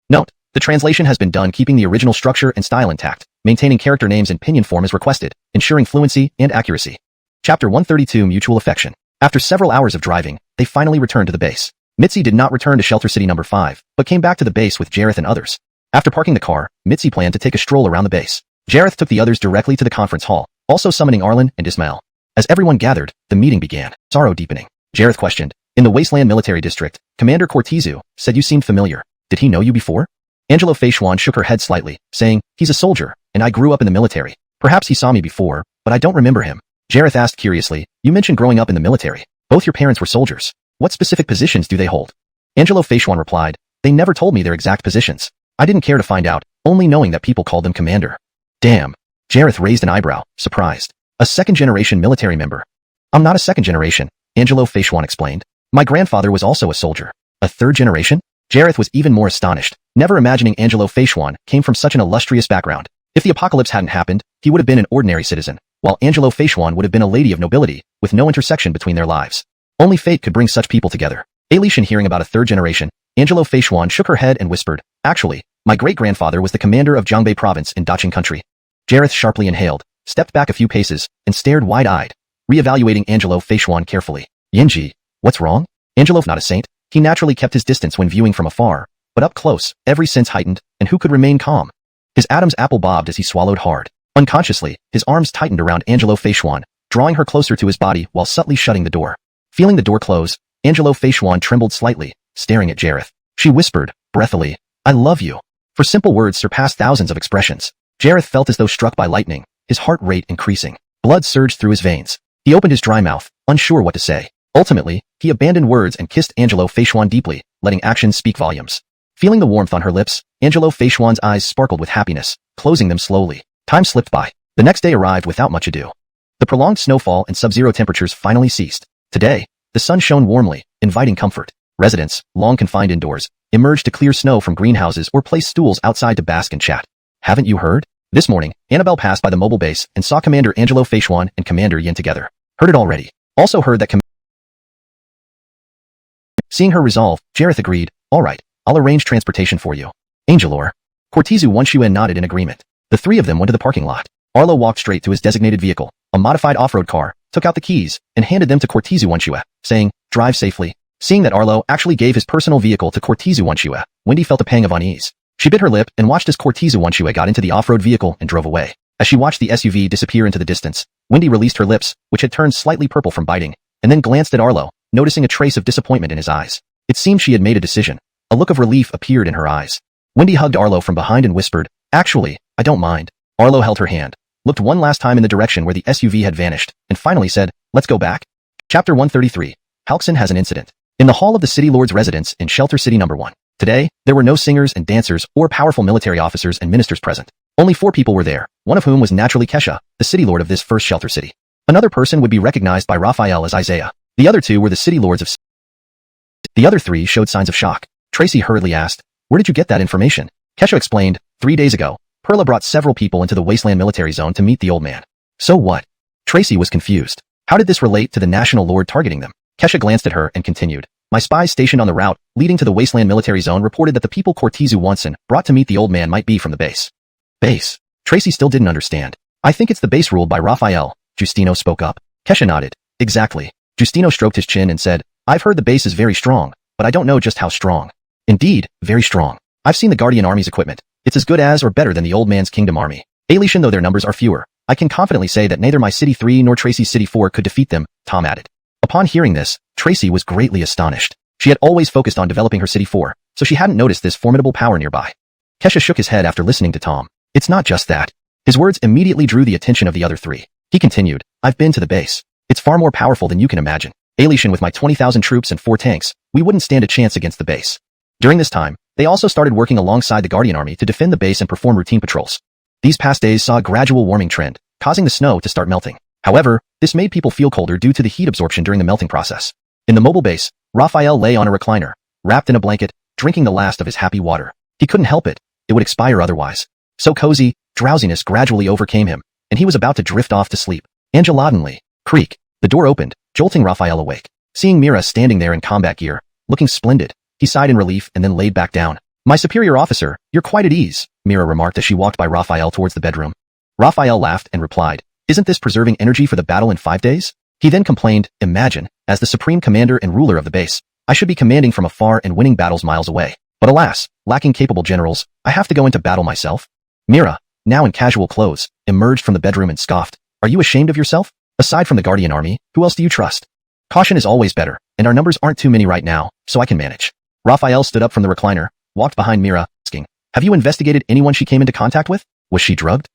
B: Note: the translation has been done keeping the original structure and style intact, maintaining character names in pinyin form as requested, ensuring fluency and accuracy. Chapter 132 Mutual Affection. After several hours of driving, they finally returned to the base. Mitzi did not return to Shelter City number 5, but came back to the base with Jareth and others. After parking the car, Mitzi planned to take a stroll around the base. Jareth took the others directly to the conference hall, also summoning Arlen and Ismail. As everyone gathered, the meeting began, sorrow deepening. Jareth questioned. In the Wasteland Military District, Commander Cortizu said you seemed familiar. Did he know you before? Angelo Xuanhuan shook her head slightly, saying, he's a soldier, and I grew up in the military. Perhaps he saw me before, but I don't remember him. Jareth asked curiously, you mentioned growing up in the military. Both your parents were soldiers. What specific positions do they hold? Angelo Xuanhuan replied, they never told me their exact positions. I didn't care to find out, only knowing that people called them commander. Damn. Jareth raised an eyebrow, surprised. A second-generation military member. I'm not a second generation, Angelo Xuanhuan explained. My grandfather was also a soldier. A third generation? Jareth was even more astonished, never imagining Angelo Xuanhuan came from such an illustrious background. If the apocalypse hadn't happened, he would have been an ordinary citizen, while Angelo Xuanhuan would have been a lady of nobility, with no intersection between their lives. Only fate could bring such people together. Alishan hearing about a third generation, Angelo Xuanhuan shook her head and whispered, actually, my great-grandfather was the commander of Zhongbei province in Daqing country. Jareth sharply inhaled, stepped back a few paces, and stared wide-eyed, re-evaluating Angelo Xuanhuan carefully. Yinji, what's wrong? Angelo, not a saint, he naturally kept his distance when viewing from afar, but up close, every sense heightened, and who could remain calm? His Adam's apple bobbed as he swallowed hard. Unconsciously, his arms tightened around Angelo Xuanhuan, drawing her closer to his body while subtly shutting the door. Feeling the door close, Angelo Xuanhuan trembled slightly, staring at Jareth. She whispered, breathily, I love you. For simple words surpassed thousands of expressions. Jareth felt as though struck by lightning, his heart rate increasing. Blood surged through his veins. He opened his dry mouth, unsure what to say. Ultimately, he abandoned words and kissed Angelo Xuanhuan deeply, letting actions speak volumes. Feeling the warmth on her lips, Angelo Xuanhuan's eyes sparkled with happiness, closing them slowly. Time slipped by. The next day arrived without much ado. The prolonged snowfall and sub-zero temperatures finally ceased. Today, the sun shone warmly, inviting comfort. Residents, long confined indoors, emerged to clear snow from greenhouses or place stools outside to bask and chat. Haven't you heard? This morning, Annabelle passed by the mobile base and saw Commander Angelo Xuanhuan and Commander Yin together. Heard it already. Also heard that Seeing her resolve, Jareth agreed, all right, I'll arrange transportation for you. Angelor. Cortizu Xuanhuan nodded in agreement. The three of them went to the parking lot. Arlo walked straight to his designated vehicle, a modified off-road car, took out the keys, and handed them to Cortizu Xuanhuan, saying, drive safely. Seeing that Arlo actually gave his personal vehicle to Cortizu Xuanhuan, Wendy felt a pang of unease. She bit her lip and watched as Cortizu Xuanhuan got into the off-road vehicle and drove away. As she watched the SUV disappear into the distance, Wendy released her lips, which had turned slightly purple from biting, and then glanced at Arlo, noticing a trace of disappointment in his eyes. It seemed she had made a decision. A look of relief appeared in her eyes. Wendy hugged Arlo from behind and whispered, actually, I don't mind. Arlo held her hand, looked one last time in the direction where the SUV had vanished, and finally said, let's go back. Chapter 133. Halkson has an incident. In the hall of the City Lord's residence in Shelter City number 1. Today, there were no singers and dancers or powerful military officers and ministers present. Only 4 people were there, one of whom was naturally Kesha, the City Lord of this first Shelter City. Another person would be recognized by Raphael as Isaiah. The other 2 were the City Lords of The other 3 showed signs of shock. Tracy hurriedly asked, where did you get that information? Kesha explained, 3 days ago, Perla brought several people into the Wasteland military zone to meet the old man. So what? Tracy was confused. How did this relate to the National Lord targeting them? Kesha glanced at her and continued. My spies stationed on the route leading to the Wasteland military zone reported that the people Cortizu Xuanhuan brought to meet the old man might be from the base. Base? Tracy still didn't understand. I think it's the base ruled by Raphael, Justino spoke up. Kesha nodded. Exactly. Justino stroked his chin and said, I've heard the base is very strong, but I don't know just how strong. Indeed, very strong. I've seen the Guardian Army's equipment. It's as good as or better than the old man's Kingdom Army. Alishan, though their numbers are fewer, I can confidently say that neither my City 3 nor Tracy's City 4 could defeat them, Tom added. Upon hearing this, Tracy was greatly astonished. She had always focused on developing her City 4, so she hadn't noticed this formidable power nearby. Kesha shook his head after listening to Tom. It's not just that. His words immediately drew the attention of the other 3. He continued, I've been to the base. It's far more powerful than you can imagine. Alishan with my 20,000 troops and 4 tanks, we wouldn't stand a chance against the base. During this time, they also started working alongside the Guardian Army to defend the base and perform routine patrols. These past days saw a gradual warming trend, causing the snow to start melting. However, this made people feel colder due to the heat absorption during the melting process. In the mobile base, Raphael lay on a recliner, wrapped in a blanket, drinking the last of his happy water. He couldn't help it. It would expire otherwise. So cozy, drowsiness gradually overcame him, and he was about to drift off to sleep. Angeladonly, creak. The door opened, jolting Raphael awake. Seeing Mira standing there in combat gear, looking splendid, he sighed in relief and then laid back down. My superior officer, you're quite at ease, Mira remarked as she walked by Raphael towards the bedroom. Raphael laughed and replied, isn't this preserving energy for the battle in 5 days? He then complained, imagine, as the supreme commander and ruler of the base, I should be commanding from afar and winning battles miles away. But alas, lacking capable generals, I have to go into battle myself. Mira, now in casual clothes, emerged from the bedroom and scoffed. Are you ashamed of yourself? Aside from the Guardian Army, who else do you trust? Caution is always better, and our numbers aren't too many right now, so I can manage. Raphael stood up from the recliner, walked behind Mira, asking, have you investigated anyone she came into contact with? Was she drugged?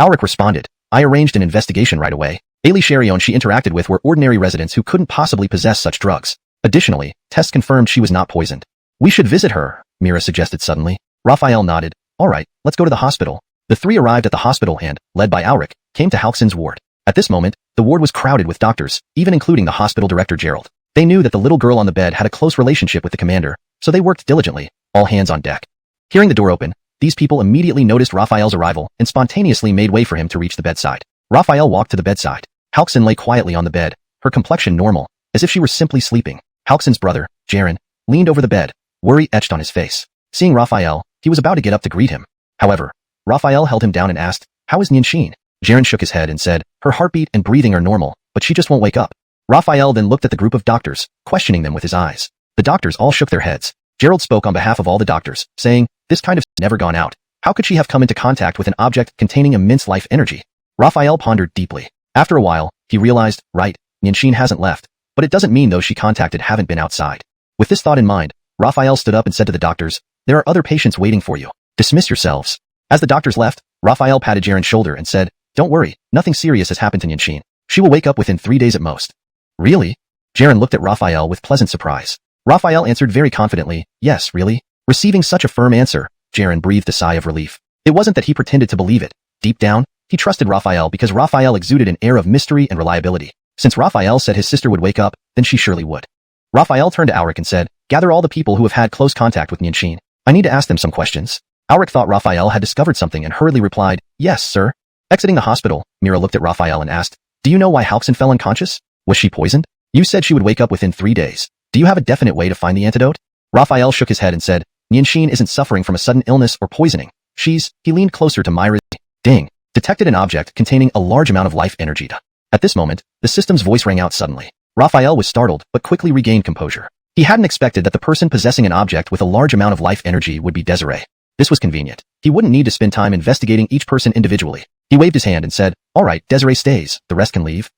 B: Auric responded, I arranged an investigation right away. Ali Sharion she interacted with were ordinary residents who couldn't possibly possess such drugs. Additionally, tests confirmed she was not poisoned. We should visit her, Mira suggested suddenly. Raphael nodded. All right, let's go to the hospital. The three arrived at the hospital and, led by Auric, came to Halkson's ward. At this moment, the ward was crowded with doctors, even including the hospital director Gerald. They knew that the little girl on the bed had a close relationship with the commander, so they worked diligently, all hands on deck. Hearing the door open, these people immediately noticed Raphael's arrival and spontaneously made way for him to reach the bedside. Raphael walked to the bedside. Halkson lay quietly on the bed, her complexion normal, as if she were simply sleeping. Halkson's brother, Jaren, leaned over the bed, worry etched on his face. Seeing Raphael, he was about to get up to greet him. However, Raphael held him down and asked, how is Nianxin? Jaren shook his head and said, her heartbeat and breathing are normal, but she just won't wake up. Raphael then looked at the group of doctors, questioning them with his eyes. The doctors all shook their heads. Gerald spoke on behalf of all the doctors, saying, this kind of never gone out. How could she have come into contact with an object containing immense life energy? Raphael pondered deeply. After a while, he realized, right, Nianxin hasn't left, but it doesn't mean those she contacted haven't been outside. With this thought in mind, Raphael stood up and said to the doctors, there are other patients waiting for you. Dismiss yourselves. As the doctors left, Raphael patted Jaren's shoulder and said, don't worry, nothing serious has happened to Nianxin. She will wake up within 3 days at most. Really? Jaren looked at Raphael with pleasant surprise. Raphael answered very confidently, yes, really? Receiving such a firm answer, Jaren breathed a sigh of relief. It wasn't that he pretended to believe it. Deep down, he trusted Raphael because Raphael exuded an air of mystery and reliability. Since Raphael said his sister would wake up, then she surely would. Raphael turned to Auric and said, gather all the people who have had close contact with Nianxin. I need to ask them some questions. Auric thought Raphael had discovered something and hurriedly replied, yes, sir. Exiting the hospital, Mira looked at Raphael and asked, do you know why Halkson fell unconscious? Was she poisoned? You said she would wake up within 3 days. Do you have a definite way to find the antidote? Raphael shook his head and said, Nianxin isn't suffering from a sudden illness or poisoning. He leaned closer to Myra. Ding. Detected an object containing a large amount of life energy. At this moment, the system's voice rang out suddenly. Raphael was startled, but quickly regained composure. He hadn't expected that the person possessing an object with a large amount of life energy would be Desiree. This was convenient. He wouldn't need to spend time investigating each person individually. He waved his hand and said, all right, Desiree stays, the rest can leave.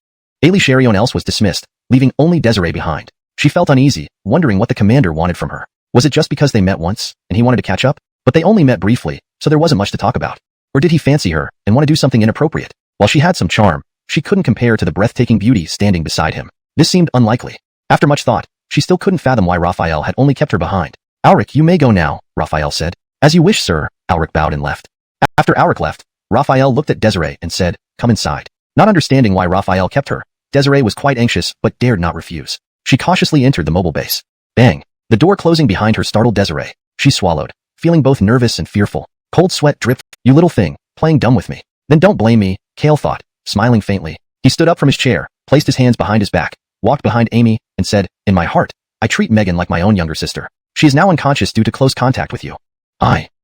B: Ali Sharion else was dismissed, leaving only Desiree behind. She felt uneasy, wondering what the commander wanted from her. Was it just because they met once, and he wanted to catch up? But they only met briefly, so there wasn't much to talk about. Or did he fancy her, and want to do something inappropriate? While she had some charm, she couldn't compare to the breathtaking beauty standing beside him. This seemed unlikely. After much thought, she still couldn't fathom why Raphael had only kept her behind. Auric, you may go now, Raphael said. As you wish, sir, Auric bowed and left. After Auric left, Raphael looked at Desiree and said, come inside. Not understanding why Raphael kept her, Desiree was quite anxious but dared not refuse. She cautiously entered the mobile base. Bang! The door closing behind her startled Desiree. She swallowed, feeling both nervous and fearful. Cold sweat dripped. You little thing, playing dumb with me. Then don't blame me, Kale thought, smiling faintly. He stood up from his chair, placed his hands behind his back, walked behind Amy, and said, in my heart, I treat Megan like my own younger sister. She is now unconscious due to close contact with you.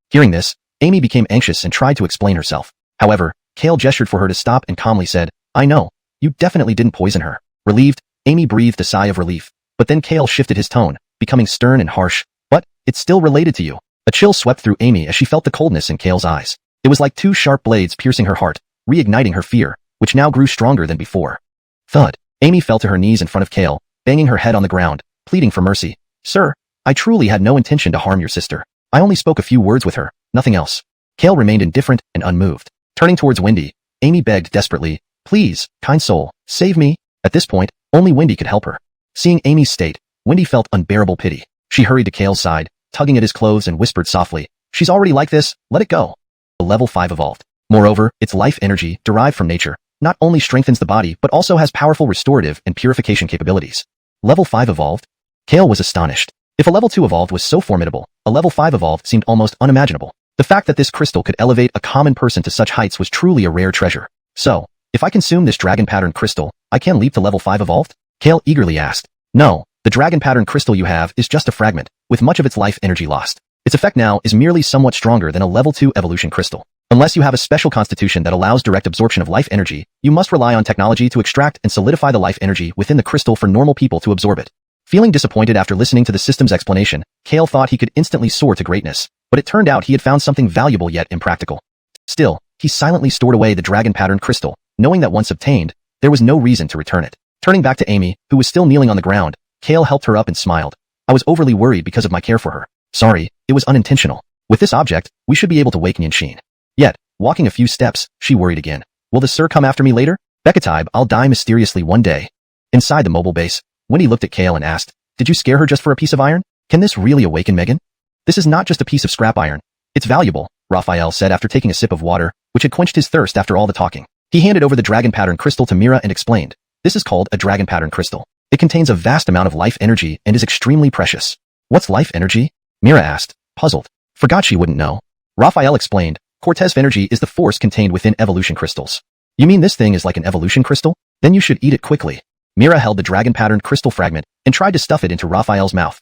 B: Hearing this, Amy became anxious and tried to explain herself. However, Kale gestured for her to stop and calmly said, I know, you definitely didn't poison her. Relieved, Amy breathed a sigh of relief, but then Kale shifted his tone, becoming stern and harsh. But, it's still related to you. A chill swept through Amy as she felt the coldness in Kale's eyes. It was like 2 sharp blades piercing her heart, reigniting her fear, which now grew stronger than before. Thud. Amy fell to her knees in front of Kale, banging her head on the ground, pleading for mercy. Sir, I truly had no intention to harm your sister. I only spoke a few words with her, nothing else. Kale remained indifferent and unmoved. Turning towards Wendy, Amy begged desperately, please, kind soul, save me. At this point, only Wendy could help her. Seeing Amy's state, Wendy felt unbearable pity. She hurried to Kale's side, tugging at his clothes and whispered softly, "She's already like this, let it go." The level 5 evolved. Moreover, its life energy, derived from nature, not only strengthens the body but also has powerful restorative and purification capabilities. Level 5 evolved? Kale was astonished. If a level 2 evolved was so formidable, a level 5 evolved seemed almost unimaginable. The fact that this crystal could elevate a common person to such heights was truly a rare treasure. So, if I consume this dragon pattern crystal, I can leap to level 5 evolved? Kale eagerly asked. No, the dragon pattern crystal you have is just a fragment, with much of its life energy lost. Its effect now is merely somewhat stronger than a level 2 evolution crystal. Unless you have a special constitution that allows direct absorption of life energy, you must rely on technology to extract and solidify the life energy within the crystal for normal people to absorb it. Feeling disappointed after listening to the system's explanation, Kale thought he could instantly soar to greatness, but it turned out he had found something valuable yet impractical. Still, he silently stored away the dragon pattern crystal, knowing that once obtained, there was no reason to return it. Turning back to Amy, who was still kneeling on the ground, Kale helped her up and smiled. I was overly worried because of my care for her. Sorry, it was unintentional. With this object, we should be able to wake Nianxin. Yet, walking a few steps, she worried again. Will the sir come after me later? Becketide, I'll die mysteriously one day. Inside the mobile base, Winnie looked at Kale and asked, did you scare her just for a piece of iron? Can this really awaken Megan? This is not just a piece of scrap iron. It's valuable, Raphael said after taking a sip of water, which had quenched his thirst after all the talking. He handed over the dragon pattern crystal to Mira and explained, this is called a dragon pattern crystal. It contains a vast amount of life energy and is extremely precious. What's life energy? Mira asked, puzzled. Forgot she wouldn't know. Raphael explained, Cortez energy is the force contained within evolution crystals. You mean this thing is like an evolution crystal? Then you should eat it quickly. Mira held the dragon-patterned crystal fragment and tried to stuff it into Raphael's mouth.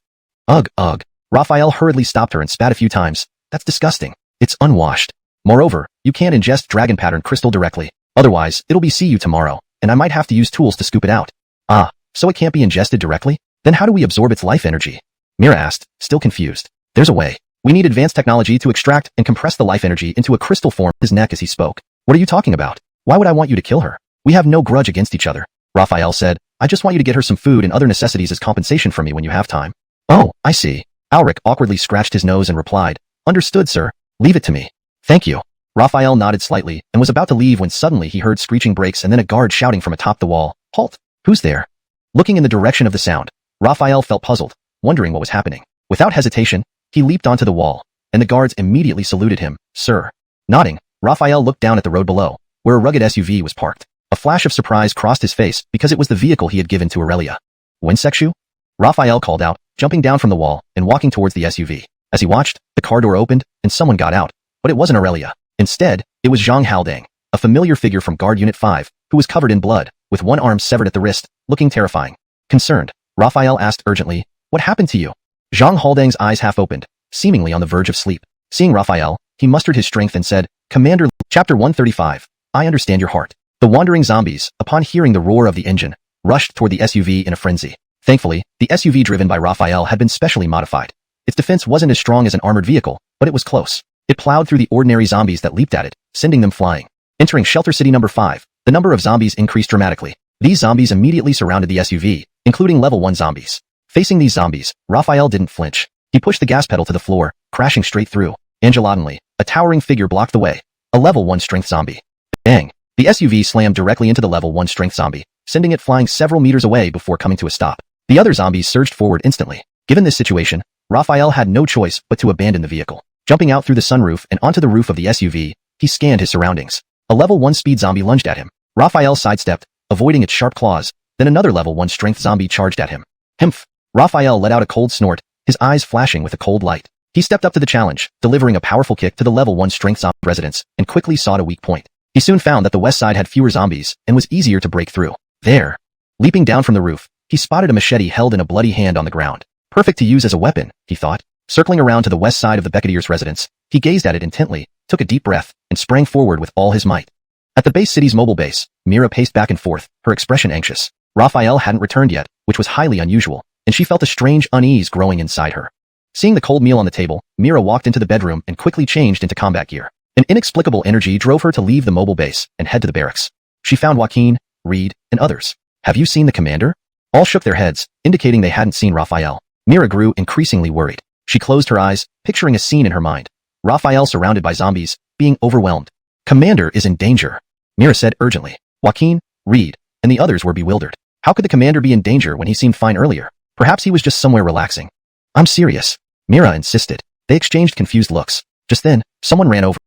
B: Ugh. Raphael hurriedly stopped her and spat a few times. That's disgusting. It's unwashed. Moreover, you can't ingest dragon-patterned crystal directly. Otherwise, it'll be see you tomorrow, and I might have to use tools to scoop it out. Ah, so it can't be ingested directly? Then how do we absorb its life energy? Mira asked, still confused. There's a way. We need advanced technology to extract and compress the life energy into a crystal form. His neck as he spoke. What are you talking about? Why would I want you to kill her? We have no grudge against each other. Raphael said, I just want you to get her some food and other necessities as compensation from me when you have time. Oh, I see. Alric awkwardly scratched his nose and replied, understood, sir. Leave it to me. Thank you. Raphael nodded slightly and was about to leave when suddenly he heard screeching brakes and then a guard shouting from atop the wall, halt! Who's there? Looking in the direction of the sound, Raphael felt puzzled, wondering what was happening. Without hesitation, he leaped onto the wall, and the guards immediately saluted him, sir. Nodding, Raphael looked down at the road below, where a rugged SUV was parked. A flash of surprise crossed his face because it was the vehicle he had given to Aurelia. Wensexu? Raphael called out, jumping down from the wall and walking towards the SUV. As he watched, the car door opened and someone got out, but it wasn't Aurelia. Instead, it was Zhang Haldang, a familiar figure from Guard Unit 5, who was covered in blood, with one arm severed at the wrist, looking terrifying. Concerned, Raphael asked urgently, what happened to you? Zhang Haldang's eyes half opened, seemingly on the verge of sleep. Seeing Raphael, he mustered his strength and said, Commander, Chapter 135, I understand your heart. The wandering zombies, upon hearing the roar of the engine, rushed toward the SUV in a frenzy. Thankfully, the SUV driven by Raphael had been specially modified. Its defense wasn't as strong as an armored vehicle, but it was close. It plowed through the ordinary zombies that leaped at it, sending them flying. Entering Shelter City number 5, the number of zombies increased dramatically. These zombies immediately surrounded the SUV, including level 1 zombies. Facing these zombies, Raphael didn't flinch. He pushed the gas pedal to the floor, crashing straight through. Angelottingly, a towering figure blocked the way. A level 1 strength zombie. Bang! The SUV slammed directly into the level 1 strength zombie, sending it flying several meters away before coming to a stop. The other zombies surged forward instantly. Given this situation, Raphael had no choice but to abandon the vehicle. Jumping out through the sunroof and onto the roof of the SUV, he scanned his surroundings. A level 1 speed zombie lunged at him. Raphael sidestepped, avoiding its sharp claws. Then another level 1 strength zombie charged at him. Himph! Raphael let out a cold snort, his eyes flashing with a cold light. He stepped up to the challenge, delivering a powerful kick to the level 1 strength zombie residence, and quickly sought a weak point. He soon found that the west side had fewer zombies and was easier to break through. There! Leaping down from the roof, he spotted a machete held in a bloody hand on the ground. Perfect to use as a weapon, he thought. Circling around to the west side of the Becketier's residence, he gazed at it intently, took a deep breath, and sprang forward with all his might. At the base city's mobile base, Mira paced back and forth, her expression anxious. Raphael hadn't returned yet, which was highly unusual, and she felt a strange unease growing inside her. Seeing the cold meal on the table, Mira walked into the bedroom and quickly changed into combat gear. An inexplicable energy drove her to leave the mobile base and head to the barracks. She found Joaquin, Reed, and others. Have you seen the commander? All shook their heads, indicating they hadn't seen Raphael. Mira grew increasingly worried. She closed her eyes, picturing a scene in her mind. Raphael surrounded by zombies, being overwhelmed. Commander is in danger, Mira said urgently. Joaquin, Reed, and the others were bewildered. How could the commander be in danger when he seemed fine earlier? Perhaps he was just somewhere relaxing. I'm serious, Mira insisted. They exchanged confused looks. Just then, someone ran over.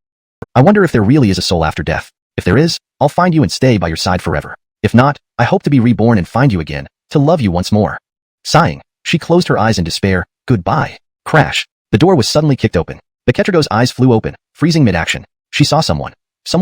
B: I wonder if there really is a soul after death. If there is, I'll find you and stay by your side forever. If not, I hope to be reborn and find you again, to love you once more. Sighing, she closed her eyes in despair. Goodbye. Crash. The door was suddenly kicked open. Beketrigo's eyes flew open, freezing mid-action. She saw someone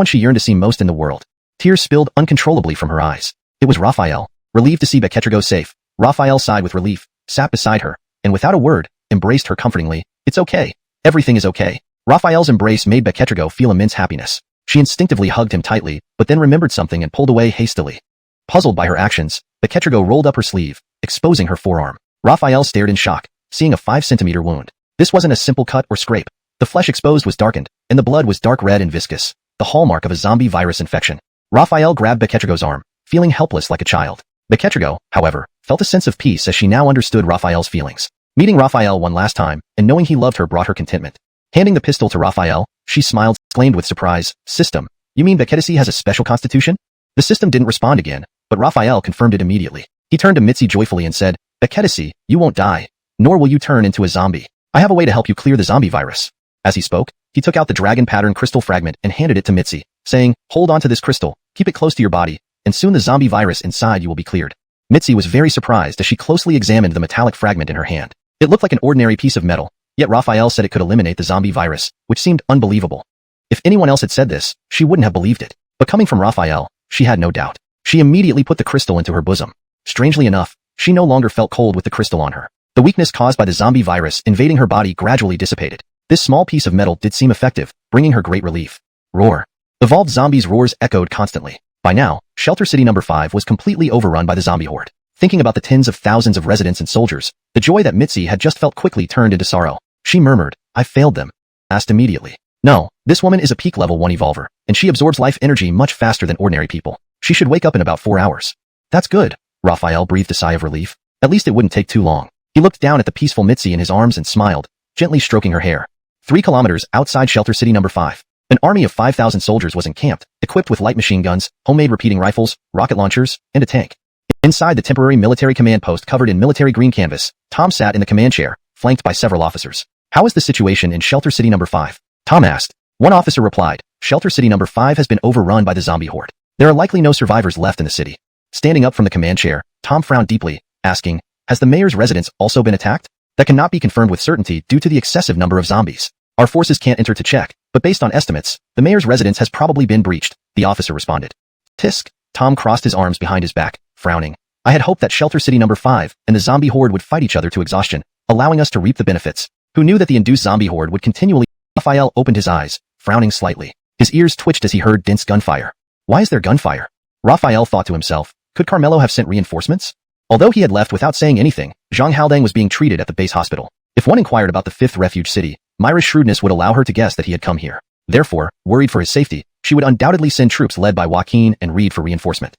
B: she yearned to see most in the world. Tears spilled uncontrollably from her eyes. It was Raphael. Relieved to see Beketrigo safe, Raphael sighed with relief, sat beside her, and without a word, embraced her comfortingly. It's okay. Everything is okay. Raphael's embrace made Beketrigo feel immense happiness. She instinctively hugged him tightly, but then remembered something and pulled away hastily. Puzzled by her actions, Beketrigo rolled up her sleeve, exposing her forearm. Raphael stared in shock, seeing a 5-centimeter wound. This wasn't a simple cut or scrape. The flesh exposed was darkened, and the blood was dark red and viscous, the hallmark of a zombie virus infection. Raphael grabbed Beketrigo's arm, feeling helpless like a child. Beketrigo, however, felt a sense of peace as she now understood Raphael's feelings. Meeting Raphael one last time, and knowing he loved her brought her contentment. Handing the pistol to Raphael, she smiled, exclaimed with surprise, System, you mean Beketrice has a special constitution? The system didn't respond again, but Raphael confirmed it immediately. He turned to Mitzi joyfully and said, Beketrice, you won't die, nor will you turn into a zombie. I have a way to help you clear the zombie virus. As he spoke, he took out the dragon pattern crystal fragment and handed it to Mitzi, saying, hold on to this crystal, keep it close to your body, and soon the zombie virus inside you will be cleared. Mitzi was very surprised as she closely examined the metallic fragment in her hand. It looked like an ordinary piece of metal, yet Raphael said it could eliminate the zombie virus, which seemed unbelievable. If anyone else had said this, she wouldn't have believed it. But coming from Raphael, she had no doubt. She immediately put the crystal into her bosom. Strangely enough, she no longer felt cold with the crystal on her. The weakness caused by the zombie virus invading her body gradually dissipated. This small piece of metal did seem effective, bringing her great relief. Roar. Evolved zombies' roars echoed constantly. By now, Shelter City No. 5 was completely overrun by the zombie horde. Thinking about the tens of thousands of residents and soldiers, the joy that Mitzi had just felt quickly turned into sorrow. She murmured, I failed them. Asked immediately. No, this woman is a peak level 1 evolver, and she absorbs life energy much faster than ordinary people. She should wake up in about 4 hours. That's good. Raphael breathed a sigh of relief. At least it wouldn't take too long. He looked down at the peaceful Mitzi in his arms and smiled, gently stroking her hair. 3 kilometers outside Shelter City No. 5. An army of 5,000 soldiers was encamped, equipped with light machine guns, homemade repeating rifles, rocket launchers, and a tank. Inside the temporary military command post covered in military green canvas, Tom sat in the command chair, flanked by several officers. How is the situation in Shelter City No. 5? Tom asked. One officer replied, Shelter City No. 5 has been overrun by the zombie horde. There are likely no survivors left in the city. Standing up from the command chair, Tom frowned deeply, asking, has the mayor's residence also been attacked? That cannot be confirmed with certainty due to the excessive number of zombies. Our forces can't enter to check, but based on estimates, the mayor's residence has probably been breached, the officer responded. Tisk. Tom crossed his arms behind his back, frowning. I had hoped that Shelter City No. 5 and the zombie horde would fight each other to exhaustion, allowing us to reap the benefits. Who knew that the induced zombie horde would continually... Raphael opened his eyes, frowning slightly. His ears twitched as he heard dense gunfire. Why is there gunfire? Raphael thought to himself, could Carmelo have sent reinforcements? Although he had left without saying anything, Zhang Haldang was being treated at the base hospital. If one inquired about the 5th refuge city, Myra's shrewdness would allow her to guess that he had come here. Therefore, worried for his safety, she would undoubtedly send troops led by Joaquin and Reed for reinforcement.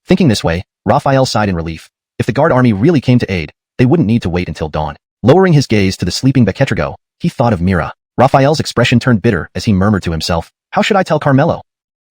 B: Thinking this way, Raphael sighed in relief. If the guard army really came to aid, they wouldn't need to wait until dawn. Lowering his gaze to the sleeping Beketrigo, he thought of Mira. Raphael's expression turned bitter as he murmured to himself, how should I tell Carmelo?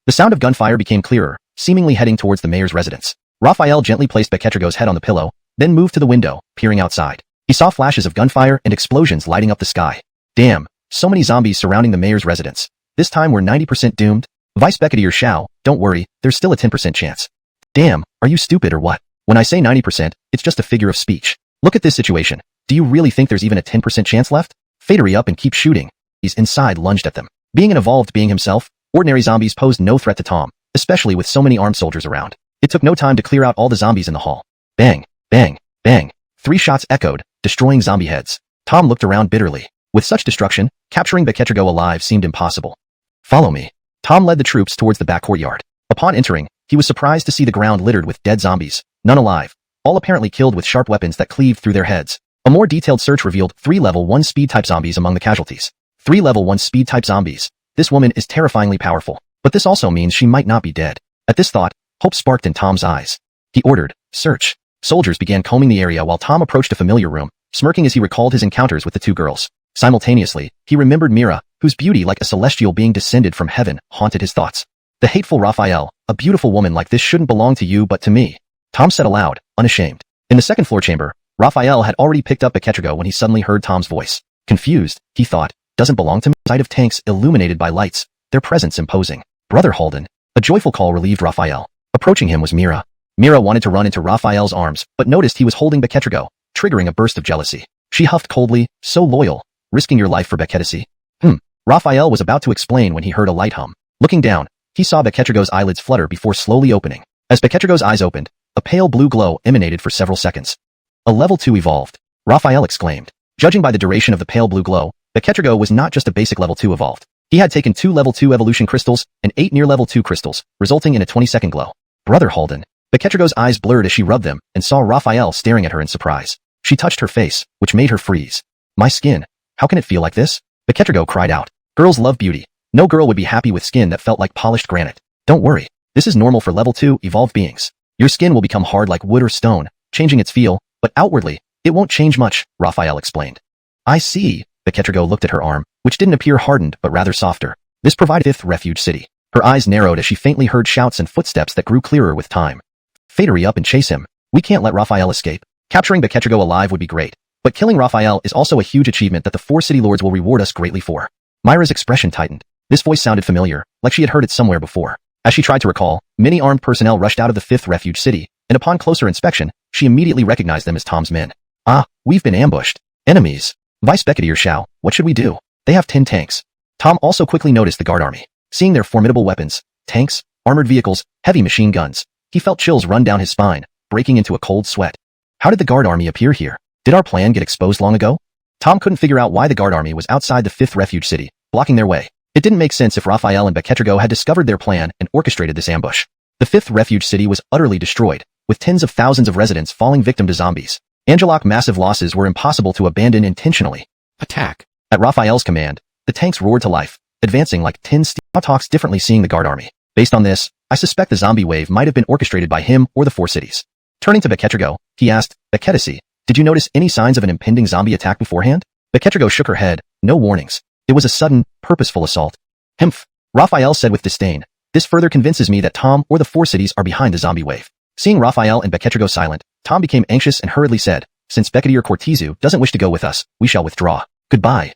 B: The sound of gunfire became clearer, seemingly heading towards the mayor's residence. Raphael gently placed Beketrigo's head on the pillow, then moved to the window, peering outside. He saw flashes of gunfire and explosions lighting up the sky. Damn, so many zombies surrounding the mayor's residence. This time we're 90% doomed. Vice Brigadier Shao, don't worry, there's still a 10% chance. Damn, are you stupid or what? When I say 90%, it's just a figure of speech. Look at this situation. Do you really think there's even a 10% chance left? Fadery up and keep shooting. He's inside lunged at them. Being an evolved being himself, ordinary zombies posed no threat to Tom, especially with so many armed soldiers around. It took no time to clear out all the zombies in the hall. Bang, bang, bang. 3 shots echoed, destroying zombie heads. Tom looked around bitterly. With such destruction, capturing Beketrigo alive seemed impossible. Follow me. Tom led the troops towards the back courtyard. Upon entering, he was surprised to see the ground littered with dead zombies, none alive, all apparently killed with sharp weapons that cleaved through their heads. A more detailed search revealed 3 level 1 speed-type zombies among the casualties. 3 level 1 speed-type zombies. This woman is terrifyingly powerful, but this also means she might not be dead. At this thought, hope sparked in Tom's eyes. He ordered, search. Soldiers began combing the area while Tom approached a familiar room, smirking as he recalled his encounters with the 2 girls. Simultaneously, he remembered Mira, whose beauty like a celestial being descended from heaven, haunted his thoughts. The hateful Raphael, a beautiful woman like this shouldn't belong to you but to me. Tom said aloud, unashamed. In the second floor chamber, Raphael had already picked up Beketrigo when he suddenly heard Tom's voice. Confused, he thought, doesn't belong to me. Sight of tanks illuminated by lights, their presence imposing. Brother Holden. A joyful call relieved Raphael. Approaching him was Mira. Mira wanted to run into Raphael's arms, but noticed he was holding Beketrigo, triggering a burst of jealousy. She huffed coldly, so loyal, risking your life for Beketici. Raphael was about to explain when he heard a light hum. Looking down, he saw Beketrigo's eyelids flutter before slowly opening. As Beketrigo's eyes opened, a pale blue glow emanated for several seconds. A level 2 evolved, Raphael exclaimed. Judging by the duration of the pale blue glow, Beketrigo was not just a basic level 2 evolved. He had taken 2 level 2 evolution crystals and 8 near level 2 crystals, resulting in a 20-second glow. Brother Holden. Beketrigo's eyes blurred as she rubbed them and saw Raphael staring at her in surprise. She touched her face, which made her freeze. My skin. How can it feel like this? Beketrigo cried out. Girls love beauty. No girl would be happy with skin that felt like polished granite. Don't worry. This is normal for level 2 evolved beings. Your skin will become hard like wood or stone, changing its feel, but outwardly, it won't change much, Raphael explained. I see. Beketrigo looked at her arm, which didn't appear hardened but rather softer. This provided 5th refuge city. Her eyes narrowed as she faintly heard shouts and footsteps that grew clearer with time. Fadery up and chase him. We can't let Raphael escape. Capturing Beketrigo alive would be great, but killing Raphael is also a huge achievement that the 4 city lords will reward us greatly for. Myra's expression tightened. This voice sounded familiar, like she had heard it somewhere before. As she tried to recall, many armed personnel rushed out of the 5th refuge city, and upon closer inspection, she immediately recognized them as Tom's men. Ah, we've been ambushed. Enemies. Vice Brigadier Shao, what should we do? They have 10 tanks. Tom also quickly noticed the guard army. Seeing their formidable weapons, tanks, armored vehicles, heavy machine guns, he felt chills run down his spine, breaking into a cold sweat. How did the guard army appear here? Did our plan get exposed long ago? Tom couldn't figure out why the guard army was outside the 5th refuge city, blocking their way. It didn't make sense if Raphael and Beketrigo had discovered their plan and orchestrated this ambush. The 5th refuge city was utterly destroyed, with tens of thousands of residents falling victim to zombies. Angelic massive losses were impossible to abandon intentionally. Attack. At Raphael's command, the tanks roared to life, advancing like 10 steel. Talks differently seeing the guard army. Based on this, I suspect the zombie wave might have been orchestrated by him or the 4 cities. Turning to Beketrigo, he asked, Beketici, did you notice any signs of an impending zombie attack beforehand? Beketrigo shook her head, no warnings. It was a sudden, purposeful assault. Humph. Raphael said with disdain. This further convinces me that Tom or the 4 cities are behind the zombie wave. Seeing Raphael and Beketrigo silent, Tom became anxious and hurriedly said, Since Brigadier Cortizu doesn't wish to go with us, we shall withdraw. Goodbye.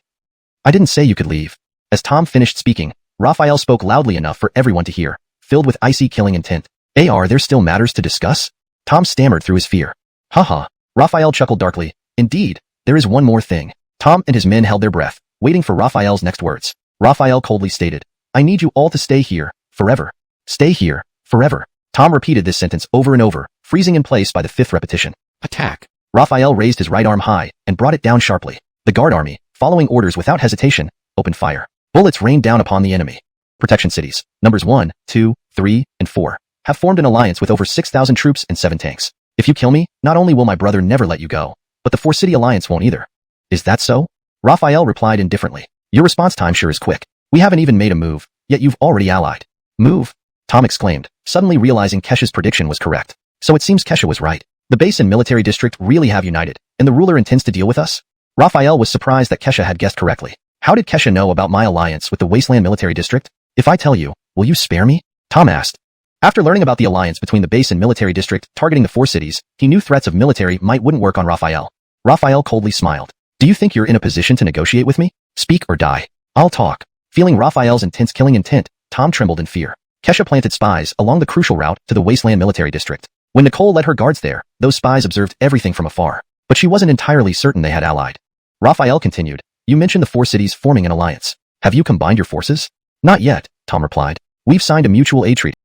B: I didn't say you could leave. As Tom finished speaking, Raphael spoke loudly enough for everyone to hear, filled with icy killing intent. Are there still matters to discuss? Tom stammered through his fear. Haha. Raphael chuckled darkly. Indeed, there is one more thing. Tom and his men held their breath, waiting for Raphael's next words. Raphael coldly stated, I need you all to stay here, forever. Stay here, forever. Tom repeated this sentence over and over, freezing in place by the 5th repetition. Attack. Raphael raised his right arm high and brought it down sharply. The guard army, following orders without hesitation, opened fire. Bullets rained down upon the enemy. Protection cities, numbers 1, 2, 3, and 4, have formed an alliance with over 6,000 troops and 7 tanks. If you kill me, not only will my brother never let you go, but the 4-city alliance won't either. Is that so? Raphael replied indifferently. Your response time sure is quick. We haven't even made a move, yet you've already allied. Move? Tom exclaimed, suddenly realizing Kesha's prediction was correct. So it seems Kesha was right. The base and military district really have united, and the ruler intends to deal with us? Raphael was surprised that Kesha had guessed correctly. How did Kesha know about my alliance with the Wasteland Military District? If I tell you, will you spare me? Tom asked. After learning about the alliance between the base and military district targeting the 4 cities, he knew threats of military might wouldn't work on Raphael. Raphael coldly smiled. Do you think you're in a position to negotiate with me? Speak or die. I'll talk. Feeling Raphael's intense killing intent, Tom trembled in fear. Kesha planted spies along the crucial route to the Wasteland Military District. When Nicole led her guards there, those spies observed everything from afar, but she wasn't entirely certain they had allied. Raphael continued, You mentioned the 4 cities forming an alliance. Have you combined your forces? Not yet, Tom replied. We've signed a mutual aid treaty,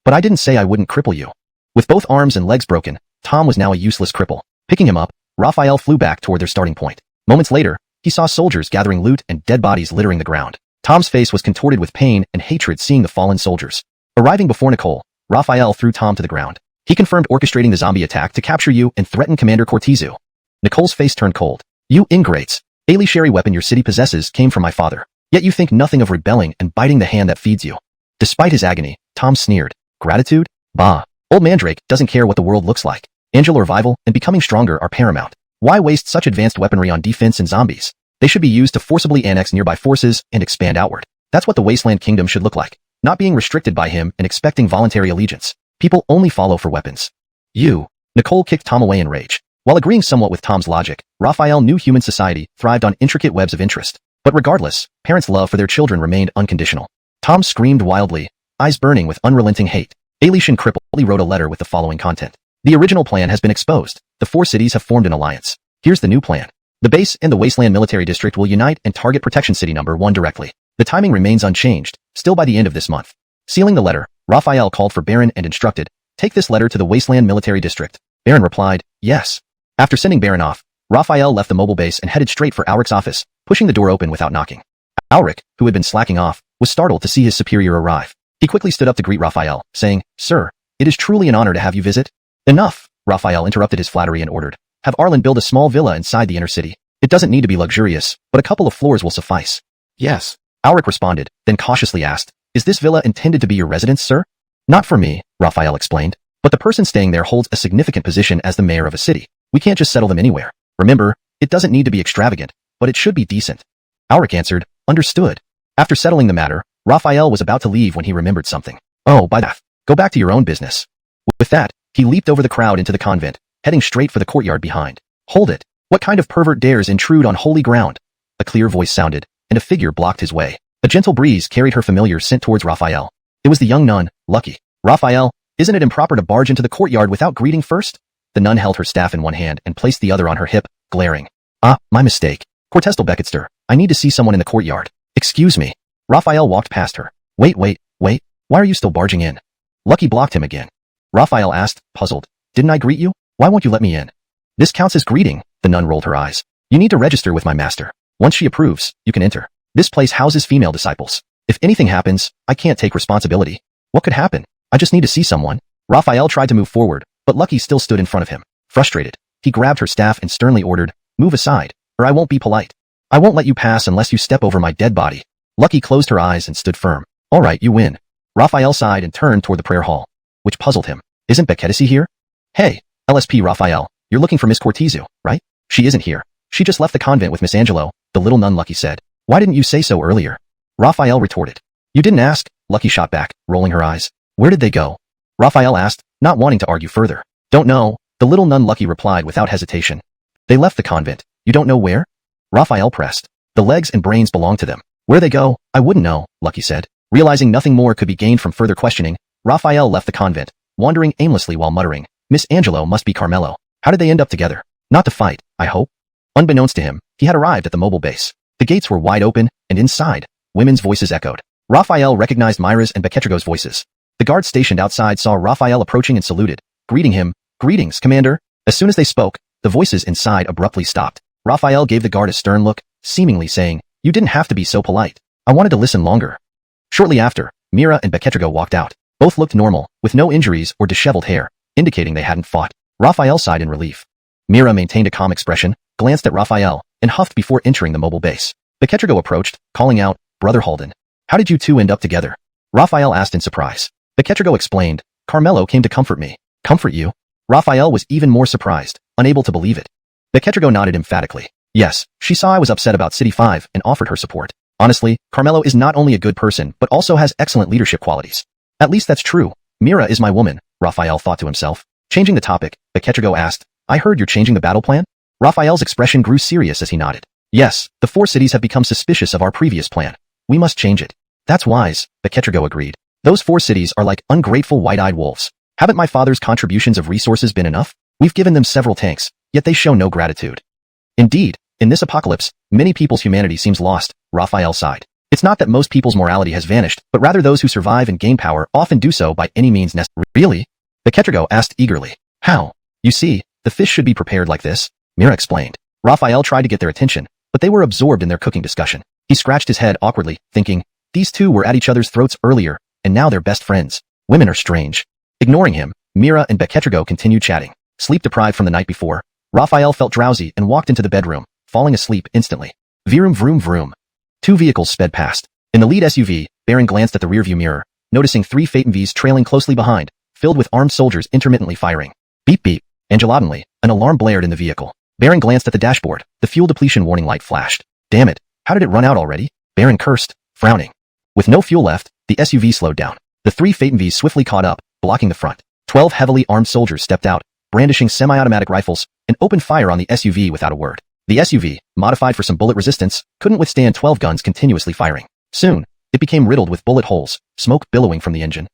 B: but I didn't say I wouldn't cripple you. With both arms and legs broken, Tom was now a useless cripple. Picking him up, Raphael flew back toward their starting point. Moments later, he saw soldiers gathering loot and dead bodies littering the ground. Tom's face was contorted with pain and hatred seeing the fallen soldiers. Arriving before Nicole, Raphael threw Tom to the ground. He confirmed orchestrating the zombie attack to capture you and threaten Commander Cortizu. Nicole's face turned cold. You ingrates. A sherry weapon your city possesses came from my father. Yet you think nothing of rebelling and biting the hand that feeds you. Despite his agony, Tom sneered. Gratitude? Bah. Old Mandrake doesn't care what the world looks like. Angel revival and becoming stronger are paramount. Why waste such advanced weaponry on defense and zombies? They should be used to forcibly annex nearby forces and expand outward. That's what the Wasteland Kingdom should look like. Not being restricted by him and expecting voluntary allegiance. People only follow for weapons. You. Nicole kicked Tom away in rage. While agreeing somewhat with Tom's logic, Raphael knew human society thrived on intricate webs of interest. But regardless, parents' love for their children remained unconditional. Tom screamed wildly, eyes burning with unrelenting hate. Aletian crippled wrote a letter with the following content. The original plan has been exposed. The 4 cities have formed an alliance. Here's the new plan. The base and the Wasteland Military District will unite and target Protection City number 1 directly. The timing remains unchanged, still by the end of this month. Sealing the letter, Raphael called for Baron and instructed, take this letter to the Wasteland Military District. Baron replied, yes. After sending Baron off, Raphael left the mobile base and headed straight for Ulrich's office, pushing the door open without knocking. Ulrich, who had been slacking off, was startled to see his superior arrive. He quickly stood up to greet Raphael, saying, Sir, it is truly an honor to have you visit. Enough, Raphael interrupted his flattery and ordered. Have Arlen build a small villa inside the inner city. It doesn't need to be luxurious, but a couple of floors will suffice. Yes. Ulrich responded, then cautiously asked, is this villa intended to be your residence, sir? Not for me, Raphael explained, but the person staying there holds a significant position as the mayor of a city. We can't just settle them anywhere. Remember, it doesn't need to be extravagant, but it should be decent. Ulrich answered, understood. After settling the matter, Raphael was about to leave when he remembered something. Oh, by that, go back to your own business. With that, he leaped over the crowd into the convent, heading straight for the courtyard behind. Hold it. What kind of pervert dares intrude on holy ground? A clear voice sounded, and a figure blocked his way. A gentle breeze carried her familiar scent towards Raphael. It was the young nun, Lucky. Raphael, isn't it improper to barge into the courtyard without greeting first? The nun held her staff in one hand and placed the other on her hip, glaring. Ah, my mistake. Cortestal Becketster, I need to see someone in the courtyard. Excuse me. Raphael walked past her. Wait, why are you still barging in? Lucky blocked him again. Raphael asked, puzzled. Didn't I greet you? Why won't you let me in? This counts as greeting, the nun rolled her eyes. You need to register with my master. Once she approves, you can enter. This place houses female disciples. If anything happens, I can't take responsibility. What could happen? I just need to see someone. Raphael tried to move forward, but Lucky still stood in front of him. Frustrated, he grabbed her staff and sternly ordered, move aside, or I won't be polite. I won't let you pass unless you step over my dead body. Lucky closed her eyes and stood firm. All right, you win. Raphael sighed and turned toward the prayer hall, which puzzled him. Isn't Becketisi here? Hey, LSP Raphael, you're looking for Miss Cortezu, right? She isn't here. She just left the convent with Miss Angelo, the little nun Lucky said. Why didn't you say so earlier? Raphael retorted. You didn't ask, Lucky shot back, rolling her eyes. Where did they go? Raphael asked, not wanting to argue further. Don't know, the little nun Lucky replied without hesitation. They left the convent. You don't know where? Raphael pressed. The legs and brains belong to them. Where they go, I wouldn't know, Lucky said. Realizing nothing more could be gained from further questioning, Raphael left the convent, wandering aimlessly while muttering, Miss Angelo must be Carmelo. How did they end up together? Not to fight, I hope. Unbeknownst to him, he had arrived at the mobile base. The gates were wide open, and inside, women's voices echoed. Raphael recognized Myra's and Beketrigo's voices. The guards stationed outside saw Raphael approaching and saluted, greeting him, Greetings, Commander. As soon as they spoke, the voices inside abruptly stopped. Raphael gave the guard a stern look, seemingly saying, You didn't have to be so polite. I wanted to listen longer. Shortly after, Myra and Beketrigo walked out. Both looked normal, with no injuries or disheveled hair, indicating they hadn't fought. Raphael sighed in relief. Myra maintained a calm expression, glanced at Raphael, and huffed before entering the mobile base. Beketrigo approached, calling out, Brother Holden. How did you two end up together? Raphael asked in surprise. Beketrigo explained, Carmelo came to comfort me. Comfort you? Raphael was even more surprised, unable to believe it. Beketrigo nodded emphatically. Yes, she saw I was upset about City 5 and offered her support. Honestly, Carmelo is not only a good person but also has excellent leadership qualities. At least that's true. Myra is my woman, Raphael thought to himself. Changing the topic, Beketrigo asked, I heard you're changing the battle plan? Raphael's expression grew serious as he nodded. Yes, the 4 cities have become suspicious of our previous plan. We must change it. That's wise, Beketrigo agreed. Those 4 cities are like ungrateful white-eyed wolves. Haven't my father's contributions of resources been enough? We've given them several tanks, yet they show no gratitude. Indeed, in this apocalypse, many people's humanity seems lost, Raphael sighed. It's not that most people's morality has vanished, but rather those who survive and gain power often do so by any means necessary. Really? Beketrigo asked eagerly. How? You see, the fish should be prepared like this, Myra explained. Raphael tried to get their attention, but they were absorbed in their cooking discussion. He scratched his head awkwardly, thinking, these two were at each other's throats earlier, and now they're best friends. Women are strange. Ignoring him, Myra and Beketrigo continued chatting. Sleep-deprived from the night before, Raphael felt drowsy and walked into the bedroom, falling asleep instantly. Vroom vroom vroom. 2 vehicles sped past. In the lead SUV, Baron glanced at the rearview mirror, noticing 3 Phaeton Vs trailing closely behind, filled with armed soldiers intermittently firing. Beep beep. Angelodinly, an alarm blared in the vehicle. Baron glanced at the dashboard. The fuel depletion warning light flashed. Damn it, how did it run out already? Baron cursed, frowning. With no fuel left, the SUV slowed down. The 3 Phaeton Vs swiftly caught up, blocking the front. 12 heavily armed soldiers stepped out, brandishing semi-automatic rifles, and opened fire on the SUV without a word. The SUV, modified for some bullet resistance, couldn't withstand 12 guns continuously firing. Soon, it became riddled with bullet holes, smoke billowing from the engine.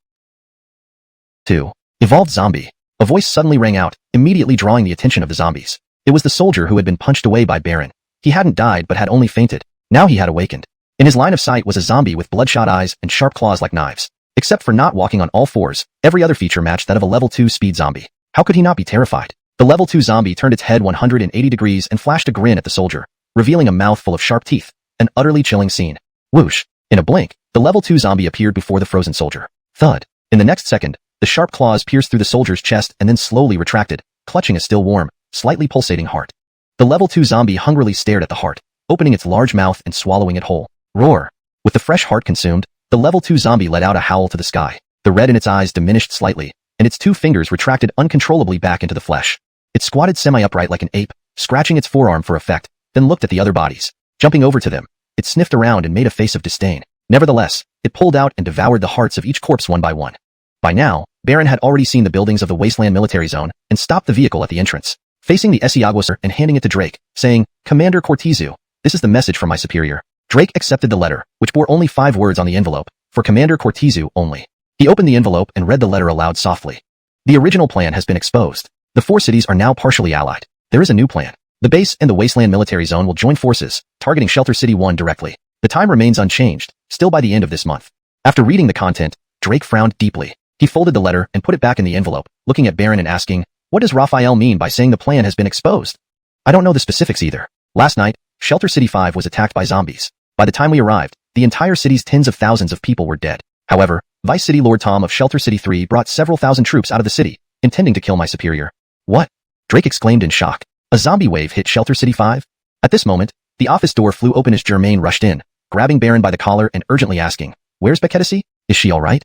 B: 2. Evolved zombie. A voice suddenly rang out, immediately drawing the attention of the zombies. It was the soldier who had been punched away by Baron. He hadn't died but had only fainted. Now he had awakened. In his line of sight was a zombie with bloodshot eyes and sharp claws like knives. Except for not walking on all fours, every other feature matched that of a level 2 speed zombie. How could he not be terrified? The level 2 zombie turned its head 180 degrees and flashed a grin at the soldier, revealing a mouth full of sharp teeth. An utterly chilling scene. Whoosh! In a blink, the level 2 zombie appeared before the frozen soldier. Thud! In the next second, the sharp claws pierced through the soldier's chest and then slowly retracted, clutching a still warm, slightly pulsating heart. The level 2 zombie hungrily stared at the heart, opening its large mouth and swallowing it whole. Roar! With the fresh heart consumed, the level 2 zombie let out a howl to the sky. The red in its eyes diminished slightly, and its 2 fingers retracted uncontrollably back into the flesh. It squatted semi-upright like an ape, scratching its forearm for effect, then looked at the other bodies. Jumping over to them, it sniffed around and made a face of disdain. Nevertheless, it pulled out and devoured the hearts of each corpse one by one. By now, Baron had already seen the buildings of the Wasteland military zone and stopped the vehicle at the entrance, facing the Esiaguaser and handing it to Drake, saying, "Commander Cortizu, this is the message from my superior." Drake accepted the letter, which bore only 5 words on the envelope, for Commander Cortizu only. He opened the envelope and read the letter aloud softly. The original plan has been exposed. The 4 cities are now partially allied. There is a new plan. The base and the Wasteland military zone will join forces, targeting Shelter City 1 directly. The time remains unchanged, still by the end of this month. After reading the content, Drake frowned deeply. He folded the letter and put it back in the envelope, looking at Baron and asking, "What does Raphael mean by saying the plan has been exposed?" "I don't know the specifics either. Last night, Shelter City 5 was attacked by zombies. By the time we arrived, the entire city's tens of thousands of people were dead. However, Vice City Lord Tom of Shelter City 3 brought several thousand troops out of the city, intending to kill my superior." "What?" Drake exclaimed in shock. "A zombie wave hit Shelter City 5? At this moment, the office door flew open as Germain rushed in, grabbing Baron by the collar and urgently asking, "Where's Beketisi? Is she alright?"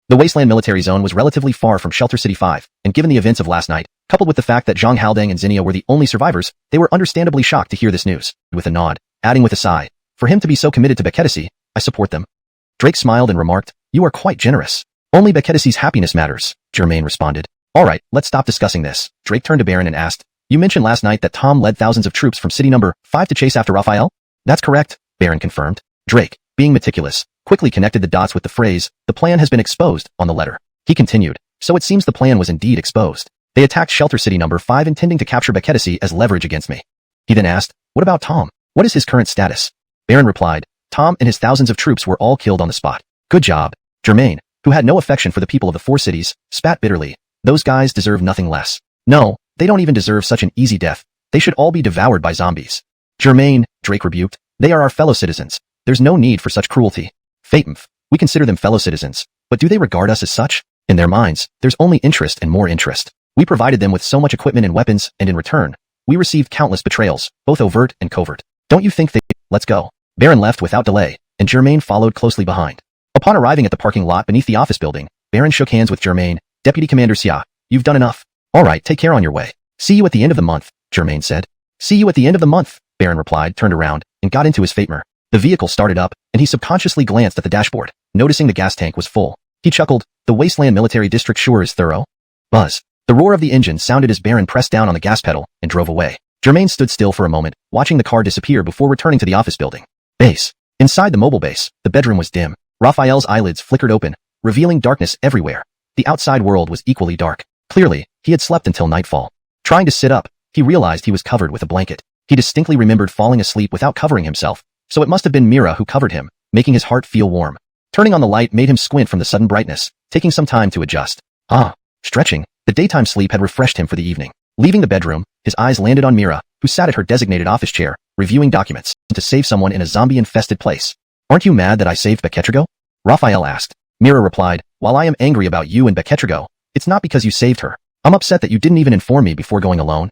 B: The Wasteland military zone was relatively far from Shelter City 5, and given the events of last night, coupled with the fact that Zhang Haldang and Zinnia were the only survivors, they were understandably shocked to hear this news. With a nod, adding with a sigh, "For him to be so committed to Beketisi, I support them." Drake smiled and remarked, "You are quite generous." "Only Beketisi's happiness matters," Germain responded. "Alright, let's stop discussing this." Drake turned to Baron and asked, "You mentioned last night that Tom led thousands of troops from city number 5 to chase after Raphael?" "That's correct," Baron confirmed. Drake, being meticulous, quickly connected the dots with the phrase, "The plan has been exposed," on the letter. He continued, "So it seems the plan was indeed exposed. They attacked Shelter City number 5 intending to capture Beketisi as leverage against me." He then asked, "What about Tom? What is his current status?" Baron replied, "Tom and his thousands of troops were all killed on the spot." "Good job." Germain, who had no affection for the people of the 4 cities, spat bitterly. "Those guys deserve nothing less. No, they don't even deserve such an easy death. They should all be devoured by zombies." "Germain," Drake rebuked, "they are our fellow citizens. There's no need for such cruelty." "Fatemf, we consider them fellow citizens, but do they regard us as such? In their minds, there's only interest and more interest. We provided them with so much equipment and weapons, and in return, we received countless betrayals, both overt and covert. Don't you think they— Let's go." Baron left without delay, and Germain followed closely behind. Upon arriving at the parking lot beneath the office building, Baron shook hands with Germain. "Deputy Commander Xia, you've done enough. Alright, take care on your way. See you at the end of the month," Germain said. "See you at the end of the month," Baron replied, turned around, and got into his Fatemer. The vehicle started up, and he subconsciously glanced at the dashboard, noticing the gas tank was full. He chuckled, "The Wasteland Military District sure is thorough." Buzz. The roar of the engine sounded as Baron pressed down on the gas pedal and drove away. Germain stood still for a moment, watching the car disappear before returning to the office building. Base. Inside the mobile base, the bedroom was dim. Raphael's eyelids flickered open, revealing darkness everywhere. The outside world was equally dark. Clearly, he had slept until nightfall. Trying to sit up, he realized he was covered with a blanket. He distinctly remembered falling asleep without covering himself, so it must have been Mira who covered him, making his heart feel warm. Turning on the light made him squint from the sudden brightness, taking some time to adjust. Stretching. The daytime sleep had refreshed him for the evening. Leaving the bedroom, his eyes landed on Mira, who sat at her designated office chair, reviewing documents, to save someone in a zombie-infested place. "Aren't you mad that I saved Beketrigo?" Raphael asked. Mira replied, "While I am angry about you and Beketrigo, it's not because you saved her. I'm upset that you didn't even inform me before going alone.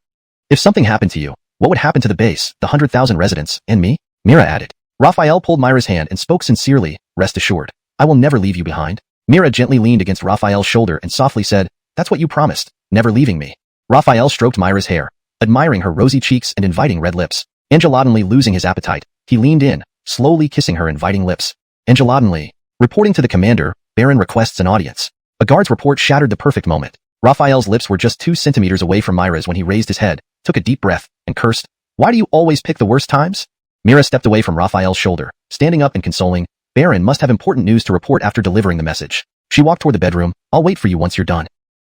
B: If something happened to you, what would happen to the base, the 100,000 residents, and me?" Mira added. Raphael pulled Mira's hand and spoke sincerely, "Rest assured, I will never leave you behind." Mira gently leaned against Raphael's shoulder and softly said, "That's what you promised, never leaving me." Raphael stroked Mira's hair, admiring her rosy cheeks and inviting red lips. Angelatinely losing his appetite, he leaned in, slowly kissing her inviting lips. Angelatinely. Reporting to the commander, Baron requests an audience. A guard's report shattered the perfect moment. Raphael's lips were just 2 centimeters away from Mira's when he raised his head, took a deep breath, and cursed, "Why do you always pick the worst times?" Mira stepped away from Raphael's shoulder, standing up and consoling, "Baron must have important news to report after delivering the message." She walked toward the bedroom. "I'll wait for you once you're done."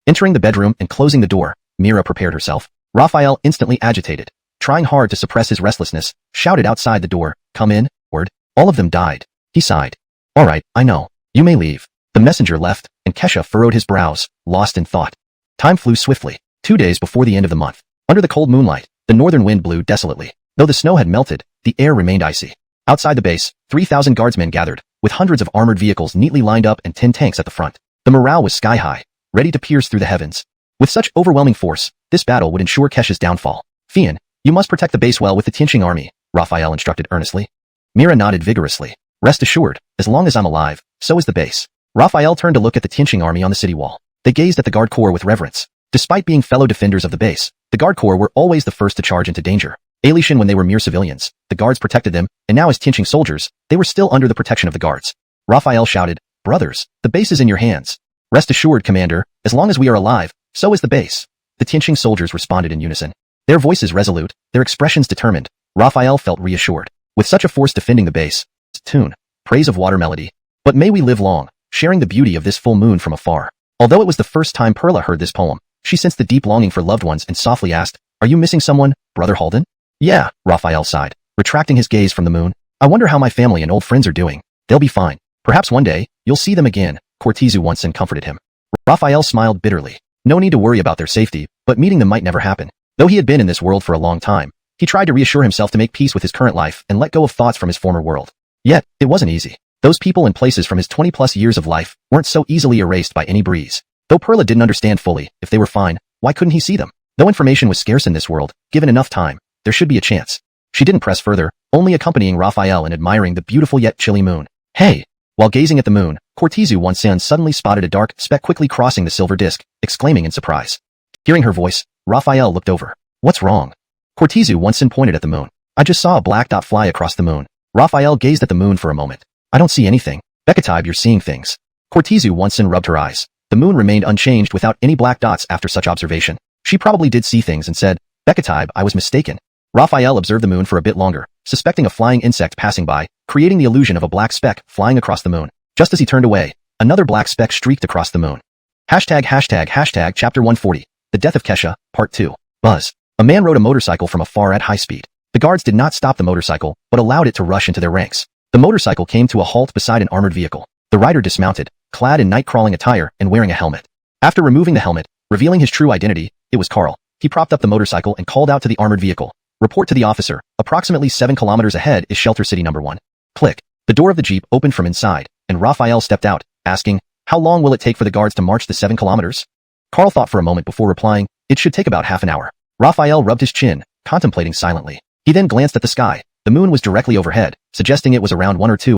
B: Entering the bedroom and closing the door, Mira prepared herself. Raphael, instantly agitated, trying hard to suppress his restlessness, shouted outside the door, "Come in, Lord." All of them died. He sighed. "All right, I know. You may leave." The messenger left, and Kesha furrowed his brows, lost in thought. Time flew swiftly. 2 days before the end of the month. Under the cold moonlight, the northern wind blew desolately. Though the snow had melted, the air remained icy. Outside the base, 3,000 guardsmen gathered, with hundreds of armored vehicles neatly lined up and 10 tanks at the front. The morale was sky-high, ready to pierce through the heavens. With such overwhelming force, this battle would ensure Kesha's downfall. "Fian, you must protect the base well with the Tianqing army," Raphael instructed earnestly. Mira nodded vigorously. "Rest assured, as long as I'm alive, so is the base." Raphael turned to look at the Tianqing army on the city wall. They gazed at the Guard Corps with reverence. Despite being fellow defenders of the base, the Guard Corps were always the first to charge into danger. Alishan when they were mere civilians, the guards protected them, and now as Tianqing soldiers, they were still under the protection of the guards. Raphael shouted, "Brothers, the base is in your hands." "Rest assured, Commander, as long as we are alive, so is the base." The Tianqing soldiers responded in unison. Their voices resolute, their expressions determined. Raphael felt reassured. With such a force defending the base, tune, praise of water melody. But may we live long, sharing the beauty of this full moon from afar. Although it was the first time Perla heard this poem, she sensed the deep longing for loved ones and softly asked, "Are you missing someone, Brother Halden?" "Yeah," Raphael sighed, retracting his gaze from the moon. "I wonder how my family and old friends are doing. They'll be fine. Perhaps one day, you'll see them again," xuanhuan comforted him. Raphael smiled bitterly. No need to worry about their safety, but meeting them might never happen. Though he had been in this world for a long time, he tried to reassure himself to make peace with his current life and let go of thoughts from his former world. Yet, it wasn't easy. Those people and places from his 20-plus years of life weren't so easily erased by any breeze. Though Perla didn't understand fully, if they were fine, why couldn't he see them? Though information was scarce in this world, given enough time, there should be a chance. She didn't press further, only accompanying Raphael and admiring the beautiful yet chilly moon. "Hey!" While gazing at the moon, xuanhuan suddenly spotted a dark speck quickly crossing the silver disk, exclaiming in surprise. Hearing her voice, Raphael looked over. "What's wrong?" xuanhuan pointed at the moon. "I just saw a black dot fly across the moon." Raphael gazed at the moon for a moment. "I don't see anything." "Bekatib, you're seeing things." xuanhuan rubbed her eyes. The moon remained unchanged without any black dots after such observation. She probably did see things and said, "Bekatib, I was mistaken." Raphael observed the moon for a bit longer, suspecting a flying insect passing by, creating the illusion of a black speck flying across the moon. Just as he turned away, another black speck streaked across the moon. Chapter 140. The Death of Kesha, Part 2. Buzz. A man rode a motorcycle from afar at high speed. The guards did not stop the motorcycle, but allowed it to rush into their ranks. The motorcycle came to a halt beside an armored vehicle. The rider dismounted, clad in night-crawling attire and wearing a helmet. After removing the helmet, revealing his true identity, it was Carl. He propped up the motorcycle and called out to the armored vehicle. "Report to the officer. Approximately 7 kilometers ahead is Shelter City number 1. Click. The door of the Jeep opened from inside, and Raphael stepped out, asking, "How long will it take for the guards to march the 7 kilometers? Carl thought for a moment before replying, "It should take about half an hour." Raphael rubbed his chin, contemplating silently. He then glanced at the sky. The moon was directly overhead, suggesting it was around 1 or 2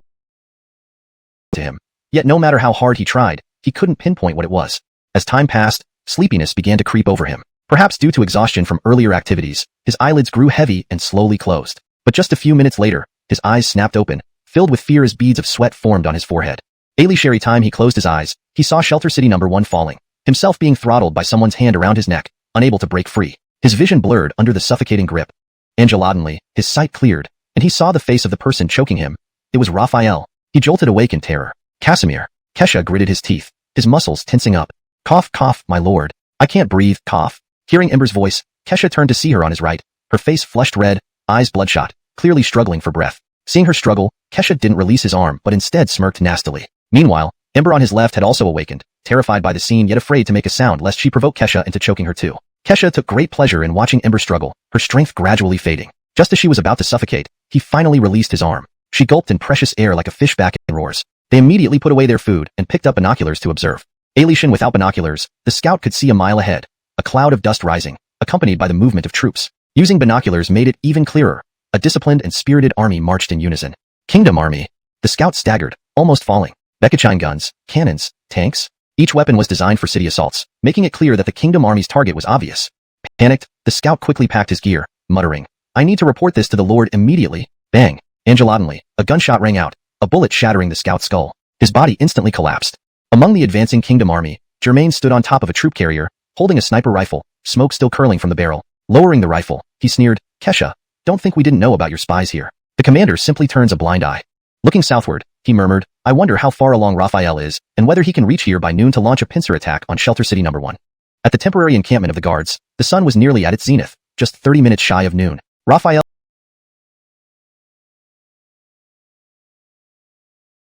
B: to him. Yet no matter how hard he tried, he couldn't pinpoint what it was. As time passed, sleepiness began to creep over him. Perhaps due to exhaustion from earlier activities, his eyelids grew heavy and slowly closed. But just a few minutes later, his eyes snapped open, filled with fear as beads of sweat formed on his forehead. Every time he closed his eyes, he saw Shelter City number 1 falling, himself being throttled by someone's hand around his neck, unable to break free. His vision blurred under the suffocating grip. Angeladonly, his sight cleared, and he saw the face of the person choking him. It was Raphael. He jolted awake in terror. "Casimir." Kesha gritted his teeth, his muscles tensing up. "Cough, cough, my lord. I can't breathe, cough." Hearing Ember's voice, Kesha turned to see her on his right, her face flushed red, eyes bloodshot, clearly struggling for breath. Seeing her struggle, Kesha didn't release his arm but instead smirked nastily. Meanwhile, Ember on his left had also awakened, terrified by the scene yet afraid to make a sound lest she provoke Kesha into choking her too. Kesha took great pleasure in watching Ember struggle, her strength gradually fading. Just as she was about to suffocate, he finally released his arm. She gulped in precious air like a fish back in roars. They immediately put away their food and picked up binoculars to observe. Alishan without binoculars, the scout could see a mile ahead, a cloud of dust rising, accompanied by the movement of troops. Using binoculars made it even clearer. A disciplined and spirited army marched in unison. Kingdom Army. The scout staggered, almost falling. Bekachine guns, cannons, tanks. Each weapon was designed for city assaults, making it clear that the Kingdom Army's target was obvious. Panicked, the scout quickly packed his gear, muttering, "I need to report this to the Lord immediately." Bang! Angeladonly, a gunshot rang out, a bullet shattering the scout's skull. His body instantly collapsed. Among the advancing Kingdom Army, Germain stood on top of a troop carrier, holding a sniper rifle, smoke still curling from the barrel. Lowering the rifle, he sneered, "Kesha, don't think we didn't know about your spies here." The commander simply turns a blind eye. Looking southward, he murmured, "I wonder how far along Raphael is, and whether he can reach here by noon to launch a pincer attack on Shelter City No. 1. At the temporary encampment of the guards, the sun was nearly at its zenith, just 30 minutes shy of noon. Raphael's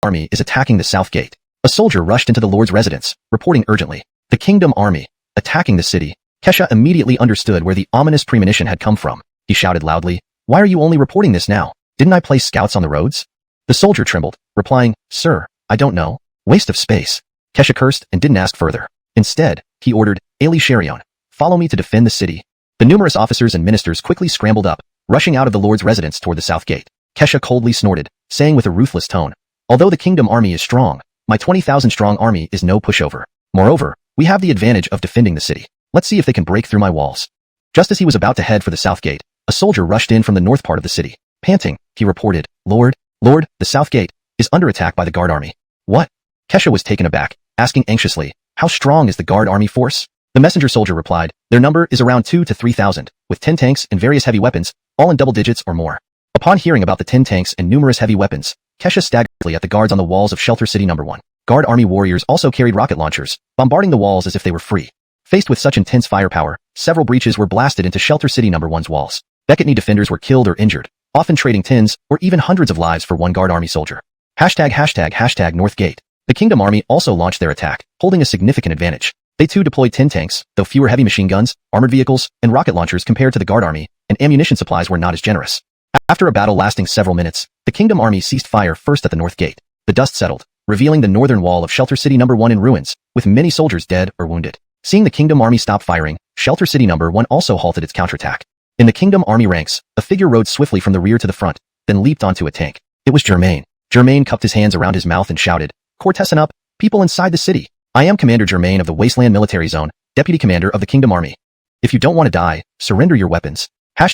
B: army is attacking the south gate. A soldier rushed into the Lord's residence, reporting urgently, "The Kingdom Army, attacking the city." Kesha immediately understood where the ominous premonition had come from. He shouted loudly, "Why are you only reporting this now? Didn't I place scouts on the roads?" The soldier trembled, replying, "Sir, I don't know. Waste of space." Kesha cursed and didn't ask further. Instead, he ordered, "Ali Sharion, follow me to defend the city." The numerous officers and ministers quickly scrambled up, rushing out of the Lord's residence toward the south gate. Kesha coldly snorted, saying with a ruthless tone, "Although the Kingdom Army is strong, my 20,000-strong army is no pushover. Moreover, we have the advantage of defending the city. Let's see if they can break through my walls." Just as he was about to head for the south gate, a soldier rushed in from the north part of the city. Panting, he reported, Lord, the south gate is under attack by the guard army." "What?" Kesha was taken aback, asking anxiously, "How strong is the guard army force?" The messenger soldier replied, "Their number is around 2,000 to 3,000, with 10 tanks and various heavy weapons, all in double digits or more." Upon hearing about the 10 tanks and numerous heavy weapons, Kesha staggered at the guards on the walls of Shelter City No. 1. Guard army warriors also carried rocket launchers, bombarding the walls as if they were free. Faced with such intense firepower, several breaches were blasted into Shelter City No. 1's walls. Beketni defenders were killed or injured, often trading tens or even hundreds of lives for one guard army soldier. ##### North Gate. The Kingdom Army also launched their attack, holding a significant advantage. They too deployed 10 tanks, though fewer heavy machine guns, armored vehicles, and rocket launchers compared to the guard army, and ammunition supplies were not as generous. After a battle lasting several minutes, the Kingdom Army ceased fire first at the North Gate. The dust settled, revealing the northern wall of Shelter City No. 1 in ruins, with many soldiers dead or wounded. Seeing the Kingdom Army stop firing, Shelter City No. 1 also halted its counterattack. In the Kingdom Army ranks, a figure rode swiftly from the rear to the front, then leaped onto a tank. It was Germain. Germain cupped his hands around his mouth and shouted, "Cortesan up, people inside the city. I am Commander Germain of the Wasteland Military Zone, Deputy Commander of the Kingdom Army. If you don't want to die, surrender your weapons." ###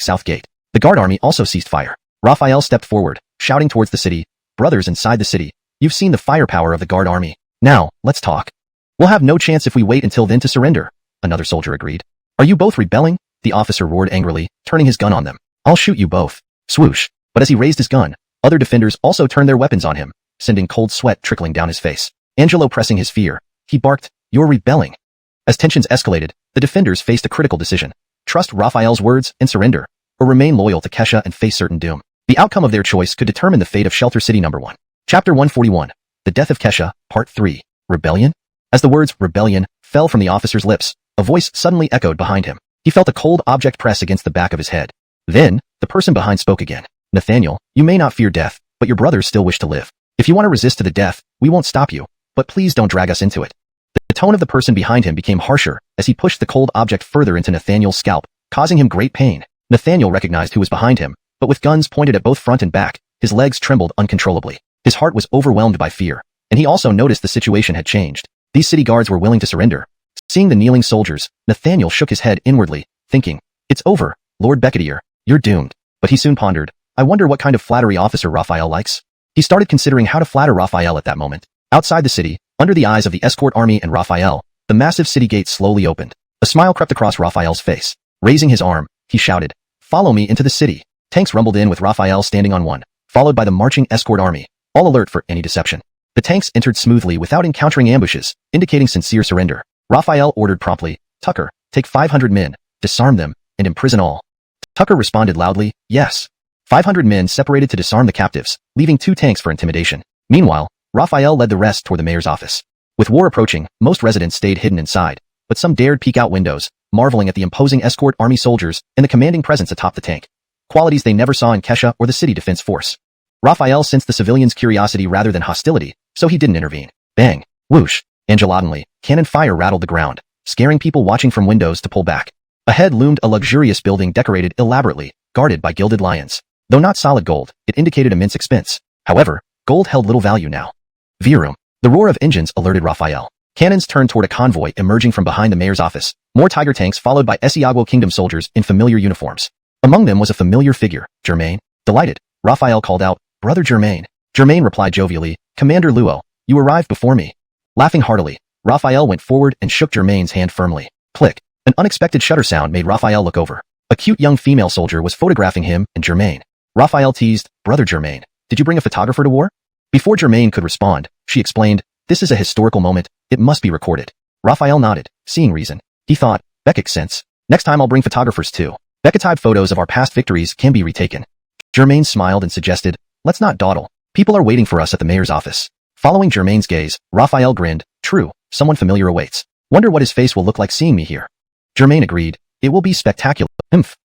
B: Southgate. The guard army also ceased fire. Raphael stepped forward, shouting towards the city, "Brothers inside the city, you've seen the firepower of the guard army. Now, let's talk." "We'll have no chance if we wait until then to surrender," another soldier agreed. "Are you both rebelling?" the officer roared angrily, turning his gun on them. "I'll shoot you both." Swoosh. But as he raised his gun, other defenders also turned their weapons on him, sending cold sweat trickling down his face. Angelo pressing his fear, he barked, "You're rebelling." As tensions escalated, the defenders faced a critical decision. Trust Raphael's words and surrender, or remain loyal to Kesha and face certain doom. The outcome of their choice could determine the fate of Shelter City No. 1. Chapter 141. The Death of Kesha, Part 3. Rebellion? As the words rebellion fell from the officer's lips, a voice suddenly echoed behind him. He felt a cold object press against the back of his head. Then, the person behind spoke again. "Nathaniel, you may not fear death, but your brothers still wish to live. If you want to resist to the death, we won't stop you, but please don't drag us into it." The tone of the person behind him became harsher as he pushed the cold object further into Nathaniel's scalp, causing him great pain. Nathaniel recognized who was behind him, but with guns pointed at both front and back, his legs trembled uncontrollably. His heart was overwhelmed by fear, and he also noticed the situation had changed. These city guards were willing to surrender. Seeing the kneeling soldiers, Nathaniel shook his head inwardly, thinking, "It's over, Lord Beketier, you're doomed." But he soon pondered, "I wonder what kind of flattery officer Raphael likes." He started considering how to flatter Raphael at that moment. Outside the city, under the eyes of the escort army and Raphael, the massive city gate slowly opened. A smile crept across Raphael's face. Raising his arm, he shouted, "Follow me into the city." Tanks rumbled in with Raphael standing on one, followed by the marching escort army, all alert for any deception. The tanks entered smoothly without encountering ambushes, indicating sincere surrender. Raphael ordered promptly, "Tucker, take 500 men, disarm them, and imprison all." Tucker responded loudly, "Yes." 500 men separated to disarm the captives, leaving 2 tanks for intimidation. Meanwhile, Raphael led the rest toward the mayor's office. With war approaching, most residents stayed hidden inside, but some dared peek out windows, marveling at the imposing escort army soldiers and the commanding presence atop the tank. Qualities they never saw in Kesha or the city defense force. Raphael sensed the civilians' curiosity rather than hostility, so he didn't intervene. Bang! Whoosh! Angelodinly, cannon fire rattled the ground, scaring people watching from windows to pull back. Ahead loomed a luxurious building decorated elaborately, guarded by gilded lions. Though not solid gold, it indicated immense expense. However, gold held little value now. Virum. The roar of engines alerted Raphael. Cannons turned toward a convoy emerging from behind the mayor's office. More tiger tanks followed by Esiagwo Kingdom soldiers in familiar uniforms. Among them was a familiar figure, Germain. Delighted, Raphael called out, "Brother Germain." Germain replied jovially, "Commander Luo, you arrived before me." Laughing heartily, Raphael went forward and shook Germain's hand firmly. Click. An unexpected shutter sound made Raphael look over. A cute young female soldier was photographing him and Germain. Raphael teased, "Brother Germain, did you bring a photographer to war?" Before Germain could respond, she explained, "This is a historical moment. It must be recorded." Raphael nodded, seeing reason. He thought, "Beckett sense. Next time I'll bring photographers too. Beckett-type photos of our past victories can be retaken." Germain smiled and suggested, "Let's not dawdle. People are waiting for us at the mayor's office." Following Germain's gaze, Raphael grinned, "True, someone familiar awaits. Wonder what his face will look like seeing me here." Germain agreed, "It will be spectacular.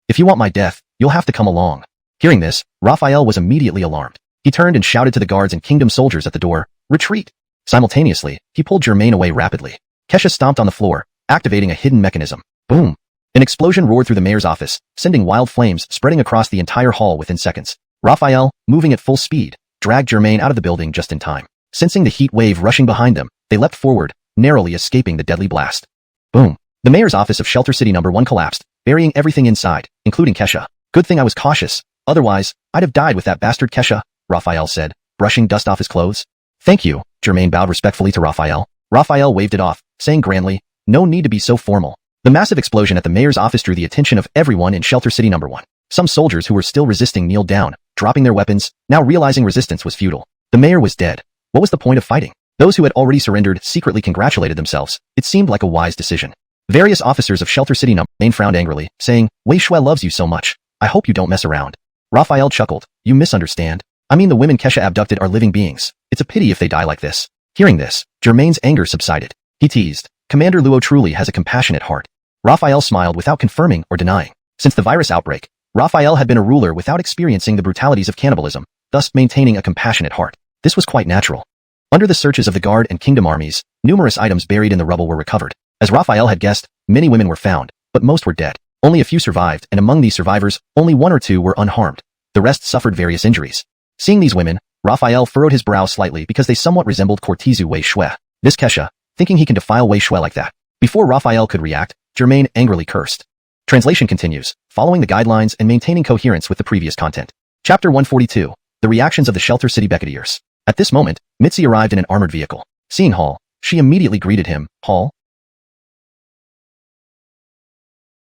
B: If you want my death, you'll have to come along." Hearing this, Raphael was immediately alarmed. He turned and shouted to the guards and kingdom soldiers at the door, "Retreat!" Simultaneously, he pulled Germain away rapidly. Kesha stomped on the floor, activating a hidden mechanism. Boom! An explosion roared through the mayor's office, sending wild flames spreading across the entire hall within seconds. Raphael, moving at full speed, dragged Germain out of the building just in time. Sensing the heat wave rushing behind them, they leapt forward, narrowly escaping the deadly blast. Boom! The mayor's office of Shelter City No. 1 collapsed, burying everything inside, including Kesha. "Good thing I was cautious. Otherwise, I'd have died with that bastard Kesha," Raphael said, brushing dust off his clothes. "Thank you," Germain bowed respectfully to Raphael. Raphael waved it off, saying grandly, "No need to be so formal." The massive explosion at the mayor's office drew the attention of everyone in Shelter City No. 1. Some soldiers who were still resisting kneeled down, dropping their weapons, now realizing resistance was futile. The mayor was dead. What was the point of fighting? Those who had already surrendered secretly congratulated themselves. It seemed like a wise decision. Various officers of Shelter City No. 1 frowned angrily, saying, "Wei Shui loves you so much. I hope you don't mess around." Raphael chuckled, "You misunderstand. I mean the women Kesha abducted are living beings. It's a pity if they die like this." Hearing this, Germain's anger subsided. He teased, "Commander Luo truly has a compassionate heart." Raphael smiled without confirming or denying. Since the virus outbreak, Raphael had been a ruler without experiencing the brutalities of cannibalism, thus maintaining a compassionate heart. This was quite natural. Under the searches of the guard and kingdom armies, numerous items buried in the rubble were recovered. As Raphael had guessed, many women were found, but most were dead. Only a few survived, and among these survivors, only 1 or 2 were unharmed. The rest suffered various injuries. Seeing these women, Raphael furrowed his brow slightly because they somewhat resembled courtesan Wei Shui. This Kesha, thinking he can defile Wei Shui like that. Before Raphael could react, Germain angrily cursed. Translation continues, following the guidelines and maintaining coherence with the previous content. Chapter 142, The Reactions of the Shelter City Becketteers. At this moment, Mitzi arrived in an armored vehicle. Seeing Hall, she immediately greeted him, "Hall,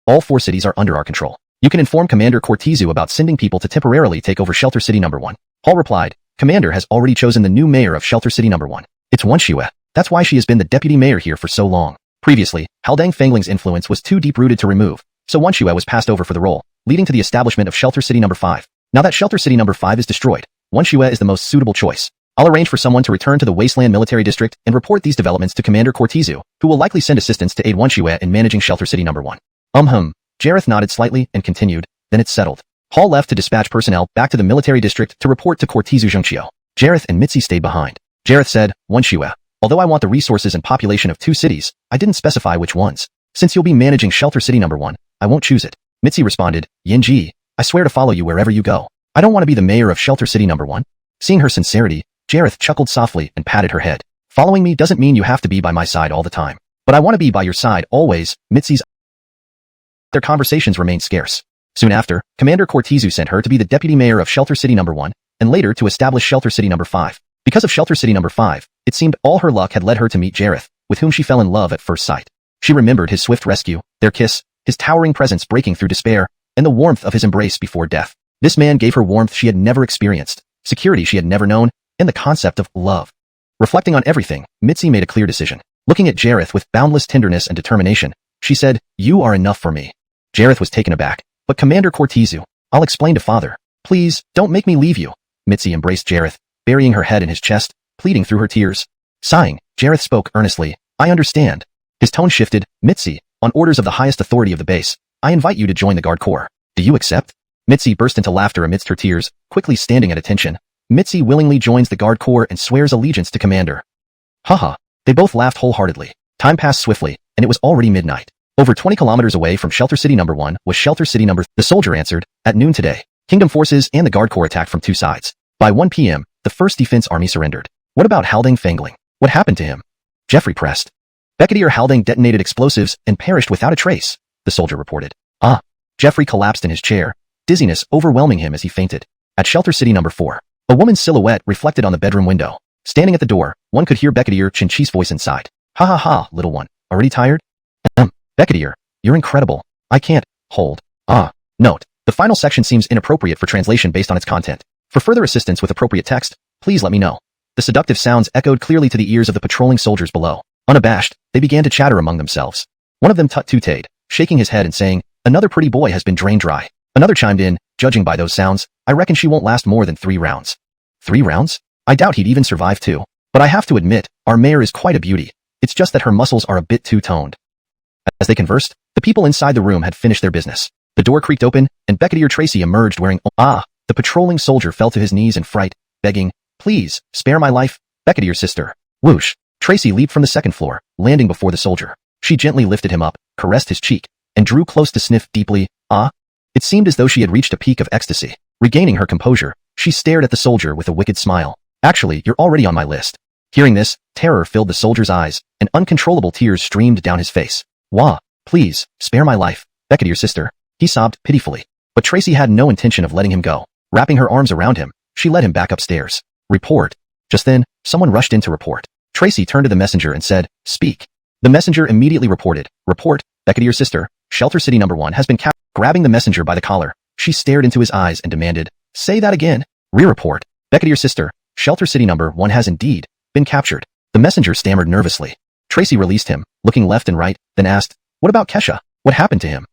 B: all 4 cities are under our control. You can inform Commander Cortizu about sending people to temporarily take over Shelter City No. 1. Hall replied, "Commander has already chosen the new mayor of Shelter City No. 1. It's xuanhuan. That's why she has been the deputy mayor here for so long. Previously, Haldang Fangling's influence was too deep-rooted to remove, so xuanhuan was passed over for the role, leading to the establishment of Shelter City No. 5. Now that Shelter City No. 5 is destroyed, xuanhuan is the most suitable choice. I'll arrange for someone to return to the Wasteland Military District and report these developments to Commander Cortizu, who will likely send assistance to aid xuanhuan in managing Shelter City No. 1. Jareth nodded slightly and continued, "Then it's settled." Hall left to dispatch personnel back to the military district to report to Cortizu Zhengqiu. Jareth and Mitzi stayed behind. Jareth said, "xuanhuan, although I want the resources and population of 2 cities, I didn't specify which ones. Since you'll be managing Shelter City No. 1, I won't choose it." Mitzi responded, "Yinji, I swear to follow you wherever you go. I don't want to be the mayor of Shelter City No. 1. Seeing her sincerity, Jareth chuckled softly and patted her head. "Following me doesn't mean you have to be by my side all the time. But I want to be by your side always." Their conversations remained scarce. Soon after, Commander Cortizu sent her to be the deputy mayor of Shelter City No. 1, and later to establish Shelter City No. 5. Because of Shelter City No. 5, it seemed all her luck had led her to meet Jareth, with whom she fell in love at first sight. She remembered his swift rescue, their kiss, his towering presence breaking through despair, and the warmth of his embrace before death. This man gave her warmth she had never experienced, security she had never known, and the concept of love. Reflecting on everything, Mitzi made a clear decision. Looking at Jareth with boundless tenderness and determination, she said, "You are enough for me." Jareth was taken aback. "But Commander Cortizu, I'll explain to father. Please, don't make me leave you." Mitzi embraced Jareth, burying her head in his chest, pleading through her tears. Sighing, Jareth spoke earnestly, "I understand." His tone shifted, "Mitzi, on orders of the highest authority of the base, I invite you to join the Guard Corps. Do you accept?" Mitzi burst into laughter amidst her tears, quickly standing at attention. Mitzi willingly joins the Guard Corps and swears allegiance to Commander. Haha. They both laughed wholeheartedly. Time passed swiftly, and it was already midnight. Over 20 kilometers away from Shelter City No. 1 was Shelter City No. The soldier answered, "At noon today, Kingdom forces and the Guard Corps attacked from 2 sides. By 1 p.m., the 1st Defense Army surrendered." "What about Haldang Fangling? What happened to him?" Jeffrey pressed. "Becketteer Haldang detonated explosives and perished without a trace," the soldier reported. "Ah." Jeffrey collapsed in his chair, dizziness overwhelming him as he fainted. At Shelter City No. 4, a woman's silhouette reflected on the bedroom window. Standing at the door, one could hear Becketteer Chinchi's voice inside. Ha ha ha, little one. Already tired? Becketier, you're incredible. I can't hold. Note. The final section seems inappropriate for translation based on its content. For further assistance with appropriate text, please let me know. The seductive sounds echoed clearly to the ears of the patrolling soldiers below. Unabashed, they began to chatter among themselves. One of them tut-tutted, shaking his head and saying, "Another pretty boy has been drained dry." Another chimed in, "Judging by those sounds, I reckon she won't last more than 3 rounds. 3 rounds? I doubt he'd even survive 2. But I have to admit, our mayor is quite a beauty. It's just that her muscles are a bit too toned." As they conversed, the people inside the room had finished their business. The door creaked open, and Becketier Tracy emerged wearing the patrolling soldier fell to his knees in fright, begging, "Please, spare my life, Becketier's sister." Whoosh! Tracy leaped from the second floor, landing before the soldier. She gently lifted him up, caressed his cheek, and drew close to sniff deeply. It seemed as though she had reached a peak of ecstasy. Regaining her composure, she stared at the soldier with a wicked smile. "Actually, you're already on my list." Hearing this, terror filled the soldier's eyes, and uncontrollable tears streamed down his face. "Wah, please, spare my life, Becketier's sister," he sobbed pitifully. But Tracy had no intention of letting him go. Wrapping her arms around him, she led him back upstairs. "Report." Just then, someone rushed in to report. Tracy turned to the messenger and said, "Speak." The messenger immediately reported, "Report, Becketier's sister, Shelter City number 1 has been captured." Grabbing the messenger by the collar, she stared into his eyes and demanded, "Say that again." "Re-report, Becketier's sister, Shelter City number 1 has indeed been captured." The messenger stammered nervously. Tracy released him, looking left and right, then asked, "What about Kesha? What happened to him?"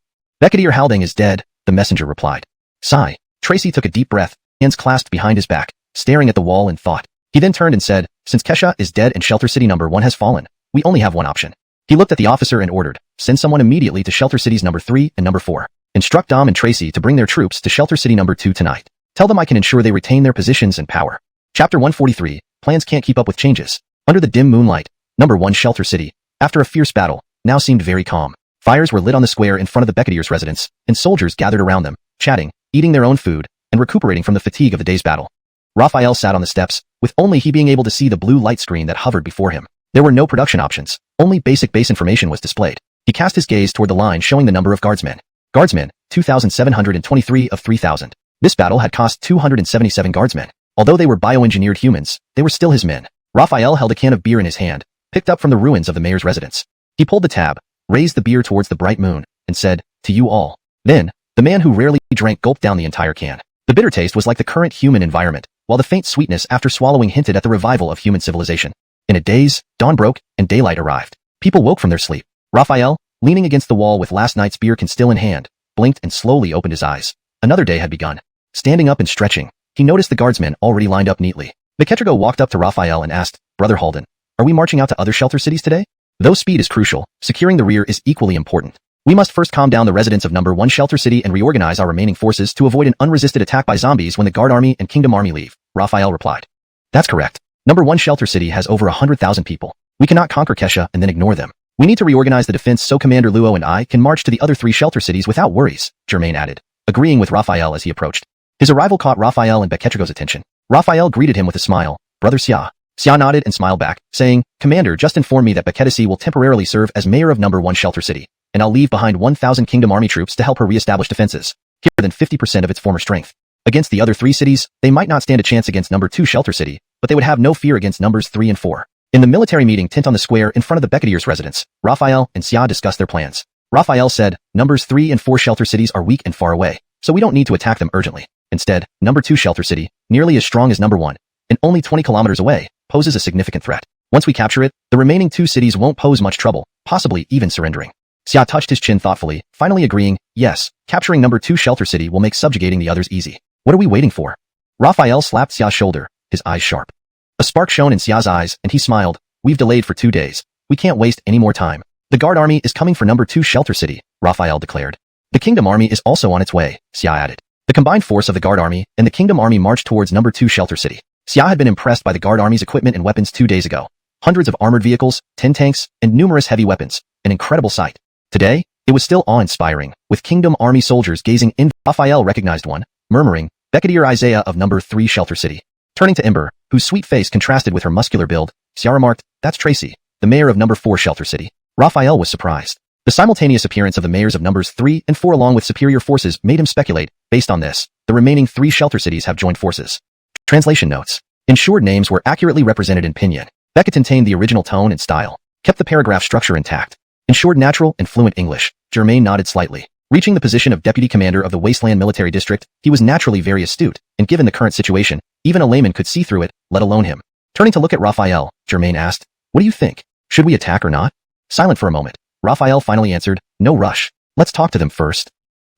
B: "Becketier Haldane is dead," the messenger replied. Sigh. Tracy took a deep breath, hands clasped behind his back, staring at the wall in thought. He then turned and said, "Since Kesha is dead and Shelter City number 1 has fallen, we only have one option." He looked at the officer and ordered, "Send someone immediately to Shelter Cities number 3 and number 4. Instruct Dom and Tracy to bring their troops to Shelter City number 2 tonight. Tell them I can ensure they retain their positions and power." Chapter 143, Plans Can't Keep Up with Changes. Under the dim moonlight, number 1 Shelter City, after a fierce battle, now seemed very calm. Fires were lit on the square in front of the Becketier's residence, and soldiers gathered around them, chatting, eating their own food, and recuperating from the fatigue of the day's battle. Raphael sat on the steps, with only he being able to see the blue light screen that hovered before him. There were no production options, only basic base information was displayed. He cast his gaze toward the line showing the number of guardsmen. Guardsmen, 2,723 of 3,000. This battle had cost 277 guardsmen. Although they were bioengineered humans, they were still his men. Raphael held a can of beer in his hand, picked up from the ruins of the mayor's residence. He pulled the tab, raised the beer towards the bright moon, and said, "To you all." Then, the man who rarely drank gulped down the entire can. The bitter taste was like the current human environment, while the faint sweetness after swallowing hinted at the revival of human civilization. In a daze, dawn broke, and daylight arrived. People woke from their sleep. Raphael, leaning against the wall with last night's beer can still in hand, blinked and slowly opened his eyes. Another day had begun. Standing up and stretching, he noticed the guardsmen already lined up neatly. Beketrigo walked up to Raphael and asked, "Brother Haldane, are we marching out to other shelter cities today?" Though speed is crucial, securing the rear is equally important. "We must first calm down the residents of number 1 Shelter City and reorganize our remaining forces to avoid an unresisted attack by zombies when the Guard Army and Kingdom Army leave," Raphael replied. "That's correct. Number 1 Shelter City has over 100,000 people. We cannot conquer Kesha and then ignore them. We need to reorganize the defense so Commander Luo and I can march to the other 3 shelter cities without worries," Germain added, agreeing with Raphael as he approached. His arrival caught Raphael and Beketrigo's attention. Raphael greeted him with a smile. "Brother Xia." Xia nodded and smiled back, saying, "Commander just informed me that Beketisi will temporarily serve as mayor of number 1 Shelter City, and I'll leave behind 1,000 Kingdom Army troops to help her re-establish defenses, greater than 50% of its former strength. Against the other 3 cities, they might not stand a chance against number 2 Shelter City, but they would have no fear against numbers 3 and 4. In the military meeting tent on the square in front of the Becketier's residence, Raphael and Xia discussed their plans. Raphael said, "Numbers 3 and 4 Shelter Cities are weak and far away, so we don't need to attack them urgently. Instead, number 2 Shelter City, nearly as strong as number 1, and only 20 kilometers away, poses a significant threat. Once we capture it, the remaining 2 cities won't pose much trouble, possibly even surrendering." Xia touched his chin thoughtfully, finally agreeing, "Yes, capturing number 2 Shelter City will make subjugating the others easy. What are we waiting for?" Raphael slapped Xia's shoulder, his eyes sharp. A spark shone in Xia's eyes, and he smiled. "We've delayed for 2 days. We can't waste any more time. The Guard Army is coming for number 2 Shelter City," Raphael declared. "The Kingdom Army is also on its way," Xia added. The combined force of the Guard Army and the Kingdom Army marched towards number 2 Shelter City. Xia had been impressed by the Guard Army's equipment and weapons 2 days ago. Hundreds of armored vehicles, 10 tanks, and numerous heavy weapons. An incredible sight. Today, it was still awe-inspiring, with Kingdom Army soldiers gazing in. Raphael recognized one, murmuring, "Becketier Isaiah of number 3 Shelter City." Turning to Ember, whose sweet face contrasted with her muscular build, Xia remarked, "That's Tracy, the mayor of number 4 Shelter City." Raphael was surprised. The simultaneous appearance of the mayors of numbers 3 and 4 along with superior forces made him speculate. Based on this, the remaining 3 shelter cities have joined forces. Translation notes. Ensured names were accurately represented in pinyin. Beckett contained the original tone and style. kept the paragraph structure intact. Ensured natural and fluent English. Germain nodded slightly. Reaching the position of deputy commander of the Wasteland Military District, he was naturally very astute, and given the current situation, even a layman could see through it, let alone him. Turning to look at Raphael, Germain asked, "What do you think? Should we attack or not?" Silent for a moment, Raphael finally answered, "No rush. Let's talk to them first."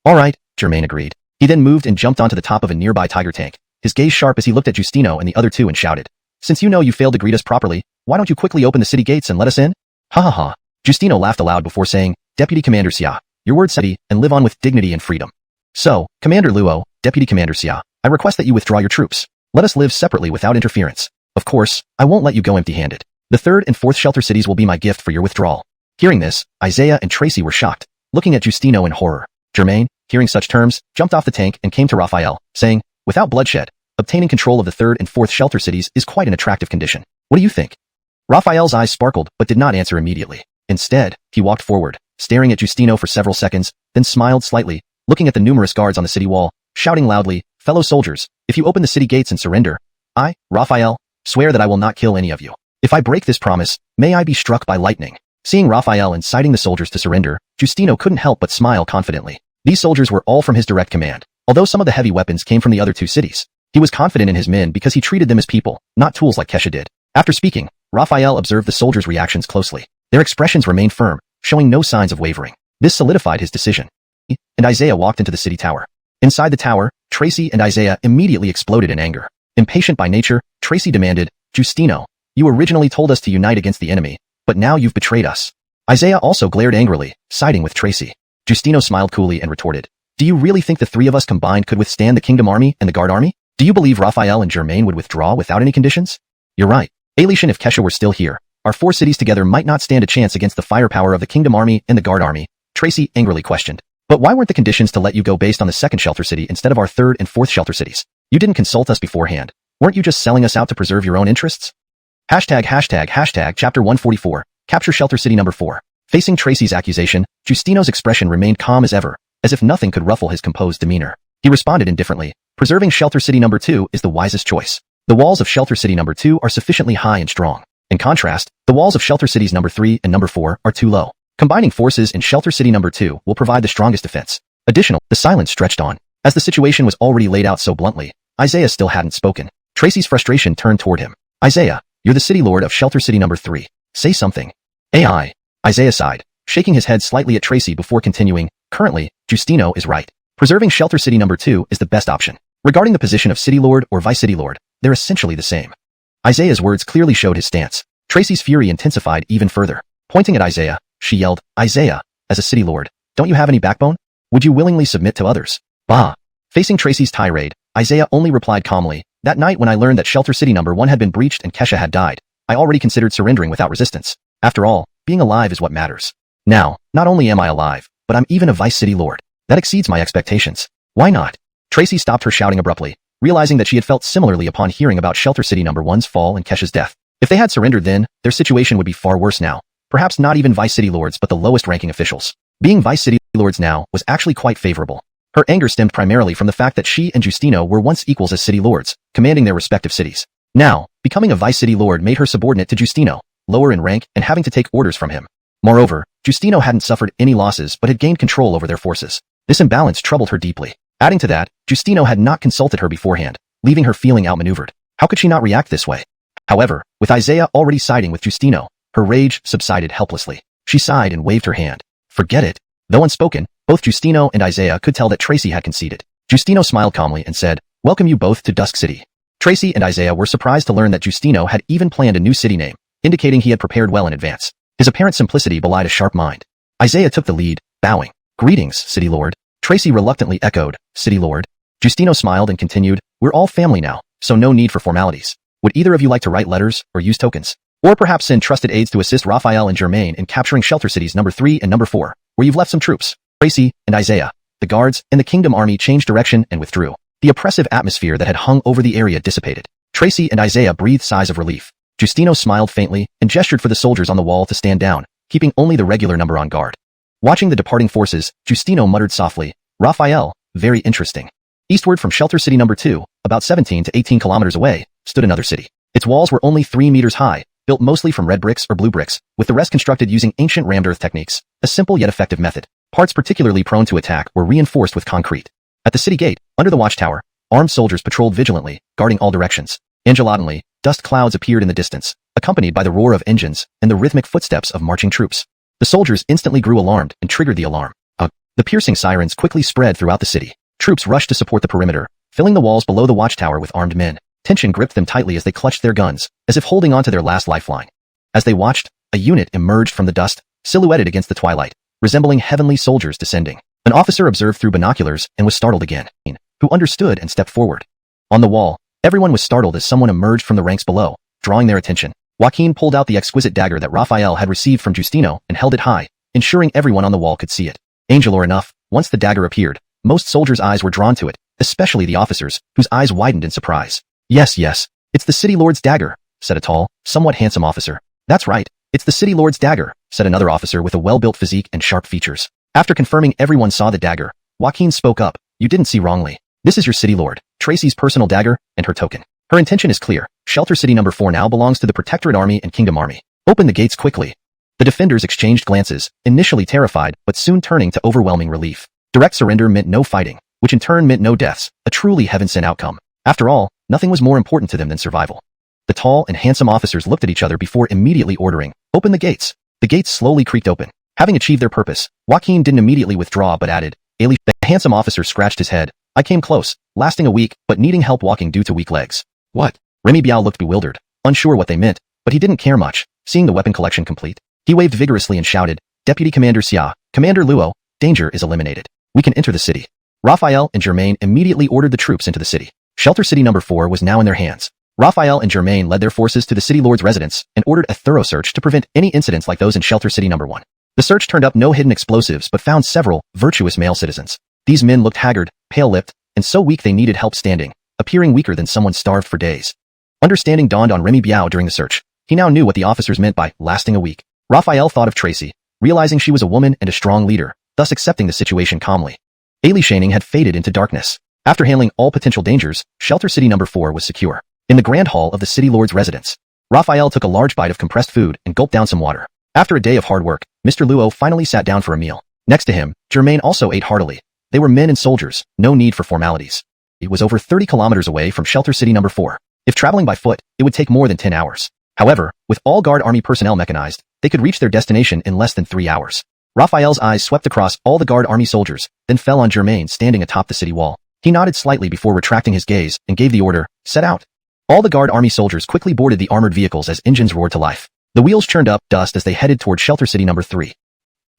B: "All right," Germain agreed. He then moved and jumped onto the top of a nearby tiger tank, his gaze sharp as he looked at Justino and the other two and shouted, "Since you know you failed to greet us properly, why don't you quickly open the city gates and let us in?" "Ha ha ha." Justino laughed aloud before saying, "Deputy Commander Xia, your word steady and live on with dignity and freedom. So, Commander Luo, Deputy Commander Xia, I request that you withdraw your troops. Let us live separately without interference. Of course, I won't let you go empty-handed. The third and fourth shelter cities will be my gift for your withdrawal." Hearing this, Isaiah and Tracy were shocked, looking at Justino in horror. Germain, hearing such terms, jumped off the tank and came to Raphael, saying, "Without bloodshed, obtaining control of the third and fourth shelter cities is quite an attractive condition. What do you think?" Raphael's eyes sparkled but did not answer immediately. Instead, he walked forward, staring at Justino for several seconds, then smiled slightly, looking at the numerous guards on the city wall, shouting loudly, "Fellow soldiers, if you open the city gates and surrender, I, Raphael, swear that I will not kill any of you. If I break this promise, may I be struck by lightning." Seeing Raphael inciting the soldiers to surrender, Justino couldn't help but smile confidently. These soldiers were all from his direct command, although some of the heavy weapons came from the other two cities. He was confident in his men because he treated them as people, not tools like Kesha did. After speaking, Raphael observed the soldiers' reactions closely. Their expressions remained firm, showing no signs of wavering. This solidified his decision. And Isaiah walked into the city tower. Inside the tower, Tracy and Isaiah immediately exploded in anger. Impatient by nature, Tracy demanded, "Justino, you originally told us to unite against the enemy, but now you've betrayed us." Isaiah also glared angrily, siding with Tracy. Justino smiled coolly and retorted, "Do you really think the three of us combined could withstand the Kingdom Army and the Guard Army? Do you believe Raphael and Germain would withdraw without any conditions?" "You're right. Alishan, if Kesha were still here, our four cities together might not stand a chance against the firepower of the Kingdom Army and the Guard Army," Tracy angrily questioned. "But why weren't the conditions to let you go based on the second shelter city instead of our third and fourth shelter cities? You didn't consult us beforehand. Weren't you just selling us out to preserve your own interests?" Chapter 144, Capture Shelter City Number 4. Facing Tracy's accusation, Justino's expression remained calm as ever, as if nothing could ruffle his composed demeanor. He responded indifferently, "Preserving Shelter City Number 2 is the wisest choice. The walls of Shelter City Number 2 are sufficiently high and strong. In contrast, the walls of Shelter Cities Number 3 and Number 4 are too low. Combining forces in Shelter City Number 2 will provide the strongest defense." Additionally, the silence stretched on. As the situation was already laid out so bluntly, Isaiah still hadn't spoken. Tracy's frustration turned toward him. "Isaiah, you're the city lord of Shelter City Number 3. Say something." "AI." Isaiah sighed, shaking his head slightly at Tracy before continuing, "Currently, Justino is right. Preserving Shelter City Number 2 is the best option. Regarding the position of City Lord or Vice City Lord, they're essentially the same." Isaiah's words clearly showed his stance. Tracy's fury intensified even further. Pointing at Isaiah, she yelled, "Isaiah, as a City Lord, don't you have any backbone? Would you willingly submit to others?" "Bah." Facing Tracy's tirade, Isaiah only replied calmly, "That night when I learned that Shelter City Number 1 had been breached and Kesha had died, I already considered surrendering without resistance. After all, being alive is what matters. Now, not only am I alive, but I'm even a Vice City Lord. That exceeds my expectations. Why not?" Tracy stopped her shouting abruptly, realizing that she had felt similarly upon hearing about Shelter City Number 1's fall and Kesha's death. If they had surrendered then, their situation would be far worse now. Perhaps not even Vice City Lords but the lowest ranking officials. Being Vice City Lords now was actually quite favorable. Her anger stemmed primarily from the fact that she and Justino were once equals as City Lords, commanding their respective cities. Now, becoming a Vice City Lord made her subordinate to Justino, lower in rank and having to take orders from him. Moreover, Justino hadn't suffered any losses but had gained control over their forces. This imbalance troubled her deeply. Adding to that, Justino had not consulted her beforehand, leaving her feeling outmaneuvered. How could she not react this way? However, with Isaiah already siding with Justino, her rage subsided helplessly. She sighed and waved her hand. Forget it. Though unspoken, both Justino and Isaiah could tell that Tracy had conceded. Justino smiled calmly and said, "Welcome you both to Dusk City." Tracy and Isaiah were surprised to learn that Justino had even planned a new city name, indicating he had prepared well in advance. His apparent simplicity belied a sharp mind. Isaiah took the lead, bowing. "Greetings, City Lord." Tracy reluctantly echoed, "City Lord." Justino smiled and continued, "We're all family now, so no need for formalities. Would either of you like to write letters or use tokens? Or perhaps send trusted aides to assist Raphael and Germain in capturing Shelter Cities Number 3 and Number 4, where you've left some troops?" Tracy and Isaiah, the guards, and the Kingdom Army changed direction and withdrew. The oppressive atmosphere that had hung over the area dissipated. Tracy and Isaiah breathed sighs of relief. Justino smiled faintly and gestured for the soldiers on the wall to stand down, keeping only the regular number on guard. Watching the departing forces, Justino muttered softly, "Raphael, very interesting." Eastward from Shelter City Number 2, about 17 to 18 kilometers away, stood another city. Its walls were only 3 meters high, built mostly from red bricks or blue bricks, with the rest constructed using ancient rammed earth techniques, a simple yet effective method. Parts particularly prone to attack were reinforced with concrete. At the city gate, under the watchtower, armed soldiers patrolled vigilantly, guarding all directions. Undulatingly, dust clouds appeared in the distance, accompanied by the roar of engines and the rhythmic footsteps of marching troops. The soldiers instantly grew alarmed and triggered the alarm. The piercing sirens quickly spread throughout the city. Troops rushed to support the perimeter, filling the walls below the watchtower with armed men. Tension gripped them tightly as they clutched their guns, as if holding on to their last lifeline. As they watched, a unit emerged from the dust, silhouetted against the twilight, resembling heavenly soldiers descending. An officer observed through binoculars and was startled again, who understood and stepped forward. On the wall, everyone was startled as someone emerged from the ranks below, drawing their attention. Joaquin pulled out the exquisite dagger that Raphael had received from Justino and held it high, ensuring everyone on the wall could see it. Angular enough, once the dagger appeared, most soldiers' eyes were drawn to it, especially the officers, whose eyes widened in surprise. Yes, it's the City Lord's dagger, said a tall, somewhat handsome officer. That's right, it's the City Lord's dagger, said another officer with a well-built physique and sharp features. After confirming everyone saw the dagger, Joaquin spoke up. You didn't see wrongly. This is your City Lord, Tracy's personal dagger, and her token. Her intention is clear. Shelter City No. 4 now belongs to the Protectorate Army and Kingdom Army. Open the gates quickly. The defenders exchanged glances, initially terrified, but soon turning to overwhelming relief. Direct surrender meant no fighting, which in turn meant no deaths, a truly heaven-sent outcome. After all, nothing was more important to them than survival. The tall and handsome officers looked at each other before immediately ordering, "Open the gates." The gates slowly creaked open. Having achieved their purpose, Joaquin didn't immediately withdraw but added, "The handsome officer scratched his head. I came close, lasting a week, but needing help walking due to weak legs." What? Remy Biao looked bewildered, unsure what they meant, but he didn't care much, seeing the weapon collection complete. He waved vigorously and shouted, "Deputy Commander Xia, Commander Luo, danger is eliminated. We can enter the city." Raphael and Germain immediately ordered the troops into the city. Shelter City No. 4 was now in their hands. Raphael and Germain led their forces to the City Lord's residence and ordered a thorough search to prevent any incidents like those in Shelter City No. 1. The search turned up no hidden explosives but found several virtuous male citizens. These men looked haggard, pale-lipped, and so weak they needed help standing, appearing weaker than someone starved for days. Understanding dawned on Remy Biao during the search. He now knew what the officers meant by lasting a week. Raphael thought of Tracy, realizing she was a woman and a strong leader, thus accepting the situation calmly. Ailey Shining had faded into darkness. After handling all potential dangers, Shelter City No. 4 was secure. In the grand hall of the City Lord's residence, Raphael took a large bite of compressed food and gulped down some water. After a day of hard work, Mr. Luo finally sat down for a meal. Next to him, Germain also ate heartily. They were men and soldiers, no need for formalities. It was over 30 kilometers away from Shelter City No. 4. If traveling by foot, it would take more than 10 hours. However, with all Guard Army personnel mechanized, they could reach their destination in less than 3 hours. Raphael's eyes swept across all the Guard Army soldiers, then fell on Germain standing atop the city wall. He nodded slightly before retracting his gaze and gave the order, "Set out." All the Guard Army soldiers quickly boarded the armored vehicles as engines roared to life. The wheels churned up dust as they headed toward Shelter City No. 3.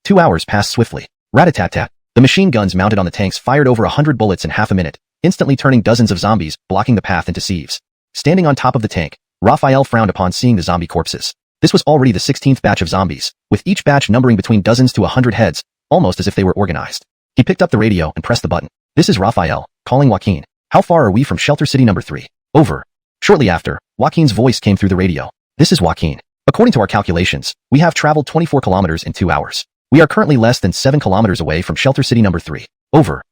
B: 2 hours passed swiftly. Rat-a-tat-tat. The machine guns mounted on the tanks fired over 100 bullets in half a minute, instantly turning dozens of zombies, blocking the path into sieves. Standing on top of the tank, Raphael frowned upon seeing the zombie corpses. This was already the 16th batch of zombies, with each batch numbering between dozens to 100 heads, almost as if they were organized. He picked up the radio and pressed the button. "This is Raphael, calling Joaquin. How far are we from Shelter City No. 3? Over." Shortly after, Joaquin's voice came through the radio. "This is Joaquin. According to our calculations, we have traveled 24 kilometers in 2 hours. We are currently less than 7 kilometers away from Shelter City No. 3. Over."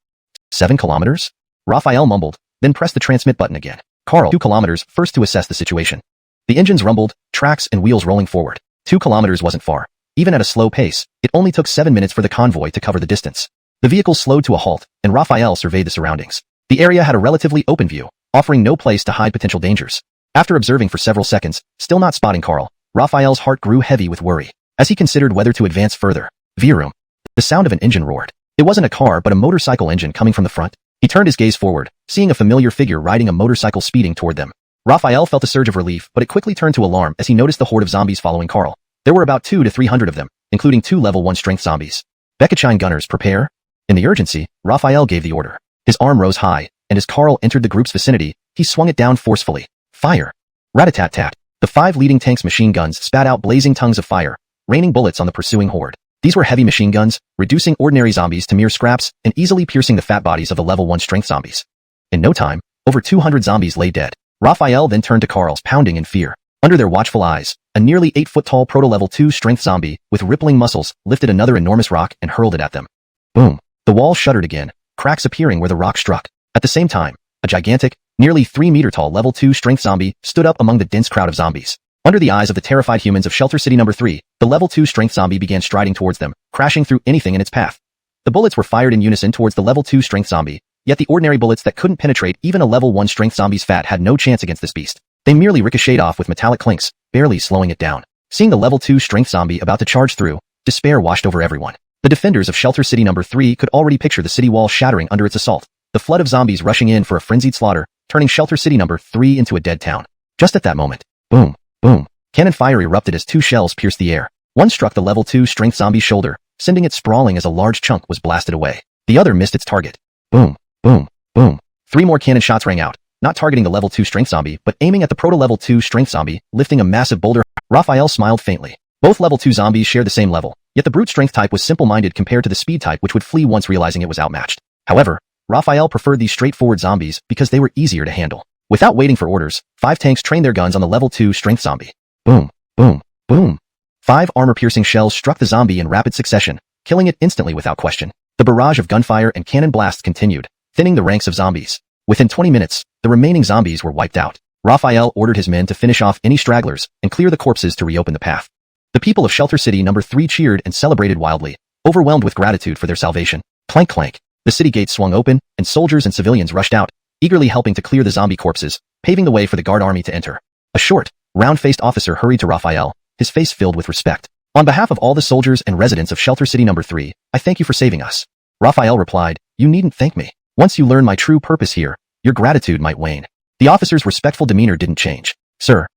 B: 7 kilometers? Raphael mumbled, then pressed the transmit button again. "Carl, 2 kilometers first to assess the situation." The engines rumbled, tracks and wheels rolling forward. 2 kilometers wasn't far. Even at a slow pace, it only took 7 minutes for the convoy to cover the distance. The vehicle slowed to a halt, and Raphael surveyed the surroundings. The area had a relatively open view, offering no place to hide potential dangers. After observing for several seconds, still not spotting Carl, Raphael's heart grew heavy with worry. As he considered whether to advance further, Vroom. The sound of an engine roared. It wasn't a car but a motorcycle engine coming from the front. He turned his gaze forward, seeing a familiar figure riding a motorcycle speeding toward them. Raphael felt a surge of relief, but it quickly turned to alarm as he noticed the horde of zombies following Carl. There were about 200 to 300 of them, including 2 level 1 strength zombies. "Bekachine gunners, prepare." In the urgency, Raphael gave the order. His arm rose high, and as Carl entered the group's vicinity, he swung it down forcefully. Fire! Rat-a-tat-tat. The 5 leading tanks' machine guns spat out blazing tongues of fire, raining bullets on the pursuing horde. These were heavy machine guns, reducing ordinary zombies to mere scraps and easily piercing the fat bodies of the level 1 strength zombies. In no time, over 200 zombies lay dead. Raphael then turned to Carl's, pounding in fear. Under their watchful eyes, a nearly 8-foot-tall proto-level 2 strength zombie with rippling muscles lifted another enormous rock and hurled it at them. Boom! The wall shuddered again, cracks appearing where the rock struck. At the same time, a gigantic, nearly 3-meter-tall level 2 strength zombie stood up among the dense crowd of zombies. Under the eyes of the terrified humans of Shelter City Number 3, the level 2 strength zombie began striding towards them, crashing through anything in its path. The bullets were fired in unison towards the level 2 strength zombie, yet the ordinary bullets that couldn't penetrate even a level 1 strength zombie's fat had no chance against this beast. They merely ricocheted off with metallic clinks, barely slowing it down. Seeing the level 2 strength zombie about to charge through, despair washed over everyone. The defenders of Shelter City Number 3 could already picture the city wall shattering under its assault, the flood of zombies rushing in for a frenzied slaughter, turning Shelter City Number 3 into a dead town. Just at that moment, boom, boom, cannon fire erupted as 2 shells pierced the air. One struck the level 2 strength zombie's shoulder, sending it sprawling as a large chunk was blasted away. The other missed its target. Boom, boom, boom. 3 more cannon shots rang out, not targeting the level 2 strength zombie, but aiming at the proto-level 2 strength zombie, lifting a massive boulder. Raphael smiled faintly. Both level 2 zombies shared the same level, yet the brute strength type was simple-minded compared to the speed type which would flee once realizing it was outmatched. However, Raphael preferred these straightforward zombies because they were easier to handle. Without waiting for orders, 5 tanks trained their guns on the level 2 strength zombie. Boom, boom, boom. 5 armor-piercing shells struck the zombie in rapid succession, killing it instantly without question. The barrage of gunfire and cannon blasts continued, thinning the ranks of zombies. Within 20 minutes, the remaining zombies were wiped out. Raphael ordered his men to finish off any stragglers and clear the corpses to reopen the path. The people of Shelter City Number 3 cheered and celebrated wildly, overwhelmed with gratitude for their salvation. Clank clank. The city gates swung open, and soldiers and civilians rushed out, eagerly helping to clear the zombie corpses, paving the way for the guard army to enter. A short, round-faced officer hurried to Raphael, his face filled with respect. On behalf of all the soldiers and residents of Shelter City Number 3, I thank you for saving us. Raphael replied, you needn't thank me. Once you learn my true purpose here, your gratitude might wane. The officer's respectful demeanor didn't change. Sir.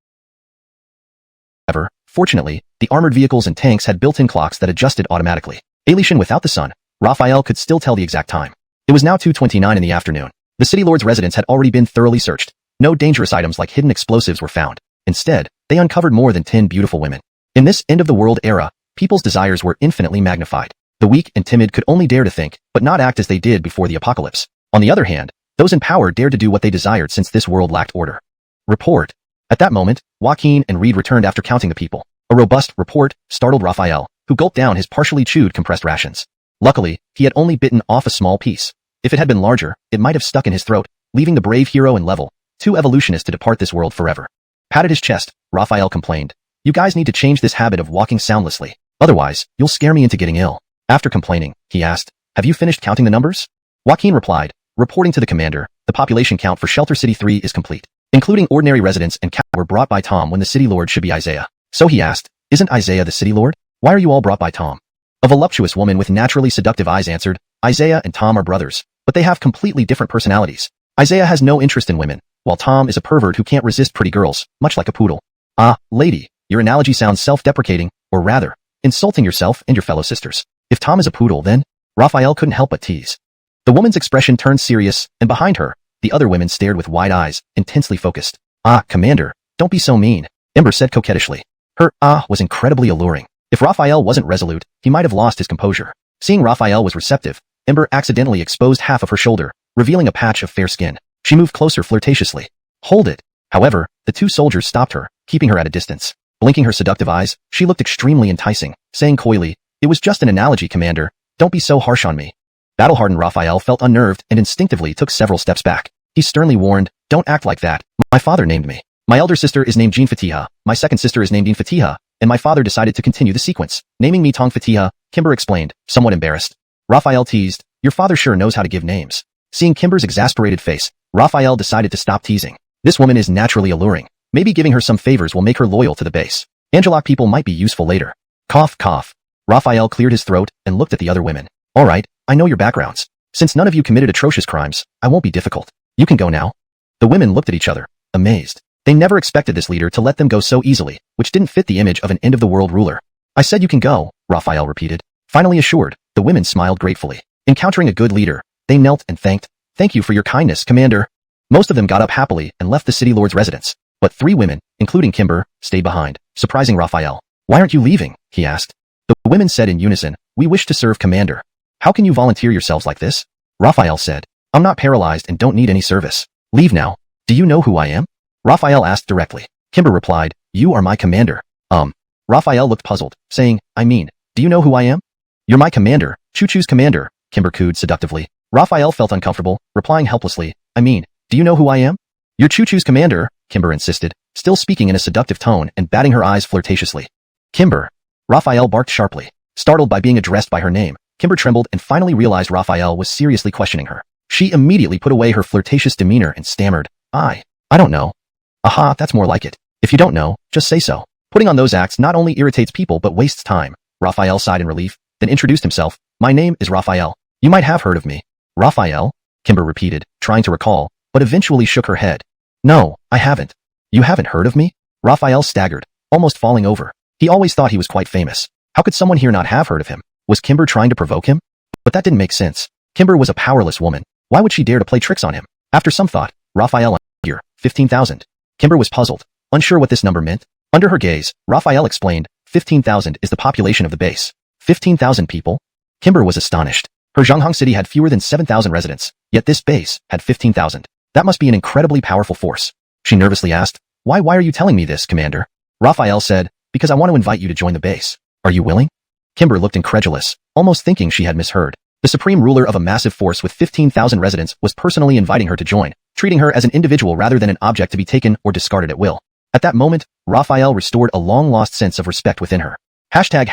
B: However, fortunately, the armored vehicles and tanks had built-in clocks that adjusted automatically. Alien without the sun, Raphael could still tell the exact time. It was now 2:29 in the afternoon. The city lord's residence had already been thoroughly searched. No dangerous items like hidden explosives were found. Instead, they uncovered more than 10 beautiful women. In this end-of-the-world era, people's desires were infinitely magnified. The weak and timid could only dare to think, but not act as they did before the apocalypse. On the other hand, those in power dared to do what they desired since this world lacked order. Report. At that moment, Joaquin and Reed returned after counting the people. A robust report startled Raphael, who gulped down his partially chewed compressed rations. Luckily, he had only bitten off a small piece. If it had been larger, it might have stuck in his throat, leaving the brave hero and level 2 evolutionist to depart this world forever. Patted his chest, Raphael complained. You guys need to change this habit of walking soundlessly. Otherwise, you'll scare me into getting ill. After complaining, he asked, have you finished counting the numbers? Joaquin replied, reporting to the commander, the population count for Shelter City 3 is complete. Including ordinary residents and cattle were brought by Tom when the city lord should be Isaiah. So he asked, isn't Isaiah the city lord? Why are you all brought by Tom? A voluptuous woman with naturally seductive eyes answered, Isaiah and Tom are brothers, but they have completely different personalities. Isaiah has no interest in women, while Tom is a pervert who can't resist pretty girls, much like a poodle. Ah, lady, your analogy sounds self-deprecating, or rather, insulting yourself and your fellow sisters. If Tom is a poodle then, Raphael couldn't help but tease. The woman's expression turned serious, and behind her, the other women stared with wide eyes, intensely focused. Ah, Commander, don't be so mean, Ember said coquettishly. Her was incredibly alluring. If Raphael wasn't resolute, he might have lost his composure. Seeing Raphael was receptive, Ember accidentally exposed half of her shoulder, revealing a patch of fair skin. She moved closer flirtatiously. Hold it. However, the 2 soldiers stopped her, keeping her at a distance. Blinking her seductive eyes, she looked extremely enticing, saying coyly, it was just an analogy, Commander. Don't be so harsh on me. Battle-hardened Raphael felt unnerved and instinctively took several steps back. He sternly warned, don't act like that. My father named me. My elder sister is named Jean Fatiha, my second sister is named Dean Fatiha, and my father decided to continue the sequence, naming me Tong Fatiha, Kimber explained, somewhat embarrassed. Raphael teased, your father sure knows how to give names. Seeing Kimber's exasperated face, Raphael decided to stop teasing. This woman is naturally alluring. Maybe giving her some favors will make her loyal to the base. Angeloc people might be useful later. Cough, cough. Raphael cleared his throat and looked at the other women. All right, I know your backgrounds. Since none of you committed atrocious crimes, I won't be difficult. You can go now. The women looked at each other, amazed. They never expected this leader to let them go so easily, which didn't fit the image of an end-of-the-world ruler. I said you can go, Raphael repeated. Finally assured, the women smiled gratefully. Encountering a good leader, they knelt and thanked. Thank you for your kindness, Commander. Most of them got up happily and left the city lord's residence. But 3 women, including Kimber, stayed behind, surprising Raphael. Why aren't you leaving? He asked. The women said in unison, we wish to serve, Commander. How can you volunteer yourselves like this? Raphael said, I'm not paralyzed and don't need any service. Leave now. Do you know who I am? Raphael asked directly. Kimber replied, you are my commander. Raphael looked puzzled, saying, I mean, do you know who I am? You're my commander, Choo-Choo's commander, Kimber cooed seductively. Raphael felt uncomfortable, replying helplessly, I mean, do you know who I am? You're Choo-Choo's commander, Kimber insisted, still speaking in a seductive tone and batting her eyes flirtatiously. Kimber. Raphael barked sharply. Startled by being addressed by her name, Kimber trembled and finally realized Raphael was seriously questioning her. She immediately put away her flirtatious demeanor and stammered, I don't know. Aha, that's more like it. If you don't know, just say so. Putting on those acts not only irritates people but wastes time. Raphael sighed in relief, then introduced himself. My name is Raphael. You might have heard of me. Raphael? Kimber repeated, trying to recall, but eventually shook her head. No, I haven't. You haven't heard of me? Raphael staggered, almost falling over. He always thought he was quite famous. How could someone here not have heard of him? Was Kimber trying to provoke him? But that didn't make sense. Kimber was a powerless woman. Why would she dare to play tricks on him? After some thought, Raphael figure, 15,000. Kimber was puzzled, unsure what this number meant. Under her gaze, Raphael explained, 15,000 is the population of the base. 15,000 people? Kimber was astonished. Her Xuanhuan city had fewer than 7,000 residents, yet this base had 15,000. That must be an incredibly powerful force. She nervously asked, Why are you telling me this, Commander? Raphael said, Because I want to invite you to join the base. Are you willing? Kimber looked incredulous, almost thinking she had misheard. The supreme ruler of a massive force with 15,000 residents was personally inviting her to join, treating her as an individual rather than an object to be taken or discarded at will. At that moment, Raphael restored a long-lost sense of respect within her. Hashtag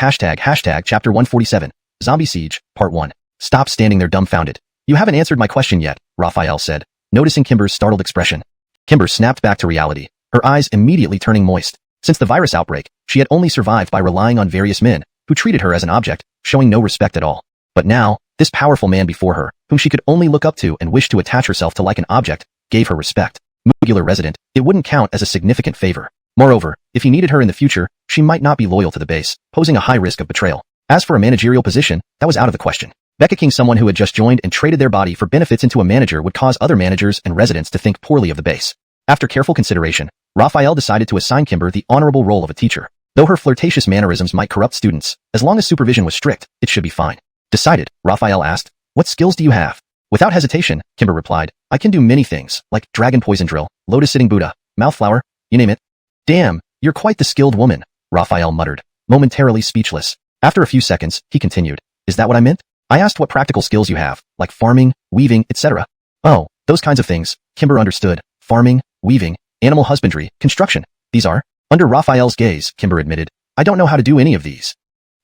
B: Chapter 147, Zombie Siege, Part 1. Stop standing there dumbfounded. You haven't answered my question yet, Raphael said, noticing Kimber's startled expression. Kimber snapped back to reality, her eyes immediately turning moist. Since the virus outbreak, she had only survived by relying on various men, who treated her as an object, showing no respect at all. But now, this powerful man before her, whom she could only look up to and wish to attach herself to like an object, gave her respect. Regular resident, it wouldn't count as a significant favor. Moreover, if he needed her in the future, she might not be loyal to the base, posing a high risk of betrayal. As for a managerial position, that was out of the question. Beckoning someone who had just joined and traded their body for benefits into a manager would cause other managers and residents to think poorly of the base. After careful consideration, Raphael decided to assign Kimber the honorable role of a teacher. Though her flirtatious mannerisms might corrupt students, as long as supervision was strict, it should be fine. Decided, Raphael asked, What skills do you have? Without hesitation, Kimber replied, I can do many things, like dragon poison drill, lotus sitting Buddha, mouth flower, you name it. Damn, you're quite the skilled woman, Raphael muttered, momentarily speechless. After a few seconds, he continued, Is that what I meant? I asked what practical skills you have, like farming, weaving, etc. Oh, those kinds of things, Kimber understood. Farming, weaving, animal husbandry, construction. These are. Under Raphael's gaze, Kimber admitted, I don't know how to do any of these.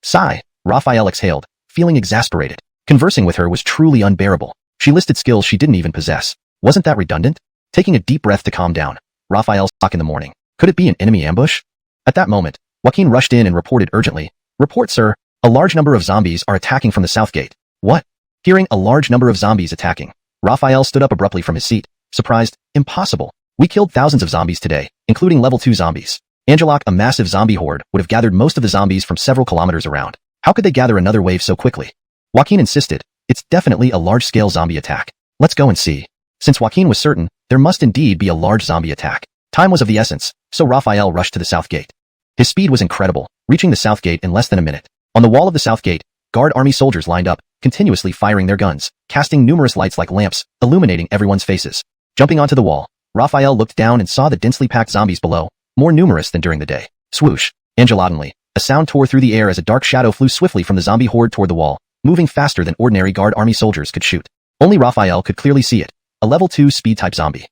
B: Sigh, Raphael exhaled, feeling exasperated. Conversing with her was truly unbearable. She listed skills she didn't even possess. Wasn't that redundant? Taking a deep breath to calm down, Raphael spoke in the morning. Could it be an enemy ambush? At that moment, Joaquin rushed in and reported urgently. Report, sir. A large number of zombies are attacking from the south gate. What? Hearing a large number of zombies attacking, Raphael stood up abruptly from his seat, surprised. Impossible. We killed thousands of zombies today, including level 2 zombies. Angelock, a massive zombie horde, would have gathered most of the zombies from several kilometers around. How could they gather another wave so quickly? Joaquin insisted. It's definitely a large-scale zombie attack. Let's go and see. Since Joaquin was certain, there must indeed be a large zombie attack. Time was of the essence, so Raphael rushed to the south gate. His speed was incredible, reaching the south gate in less than a minute. On the wall of the south gate, guard army soldiers lined up, continuously firing their guns, casting numerous lights like lamps, illuminating everyone's faces. Jumping onto the wall, Raphael looked down and saw the densely packed zombies below, more numerous than during the day. Swoosh! Angelotantly, a sound tore through the air as a dark shadow flew swiftly from the zombie horde toward the wall, moving faster than ordinary guard army soldiers could shoot. Only Raphael could clearly see it. A level 2 speed-type zombie.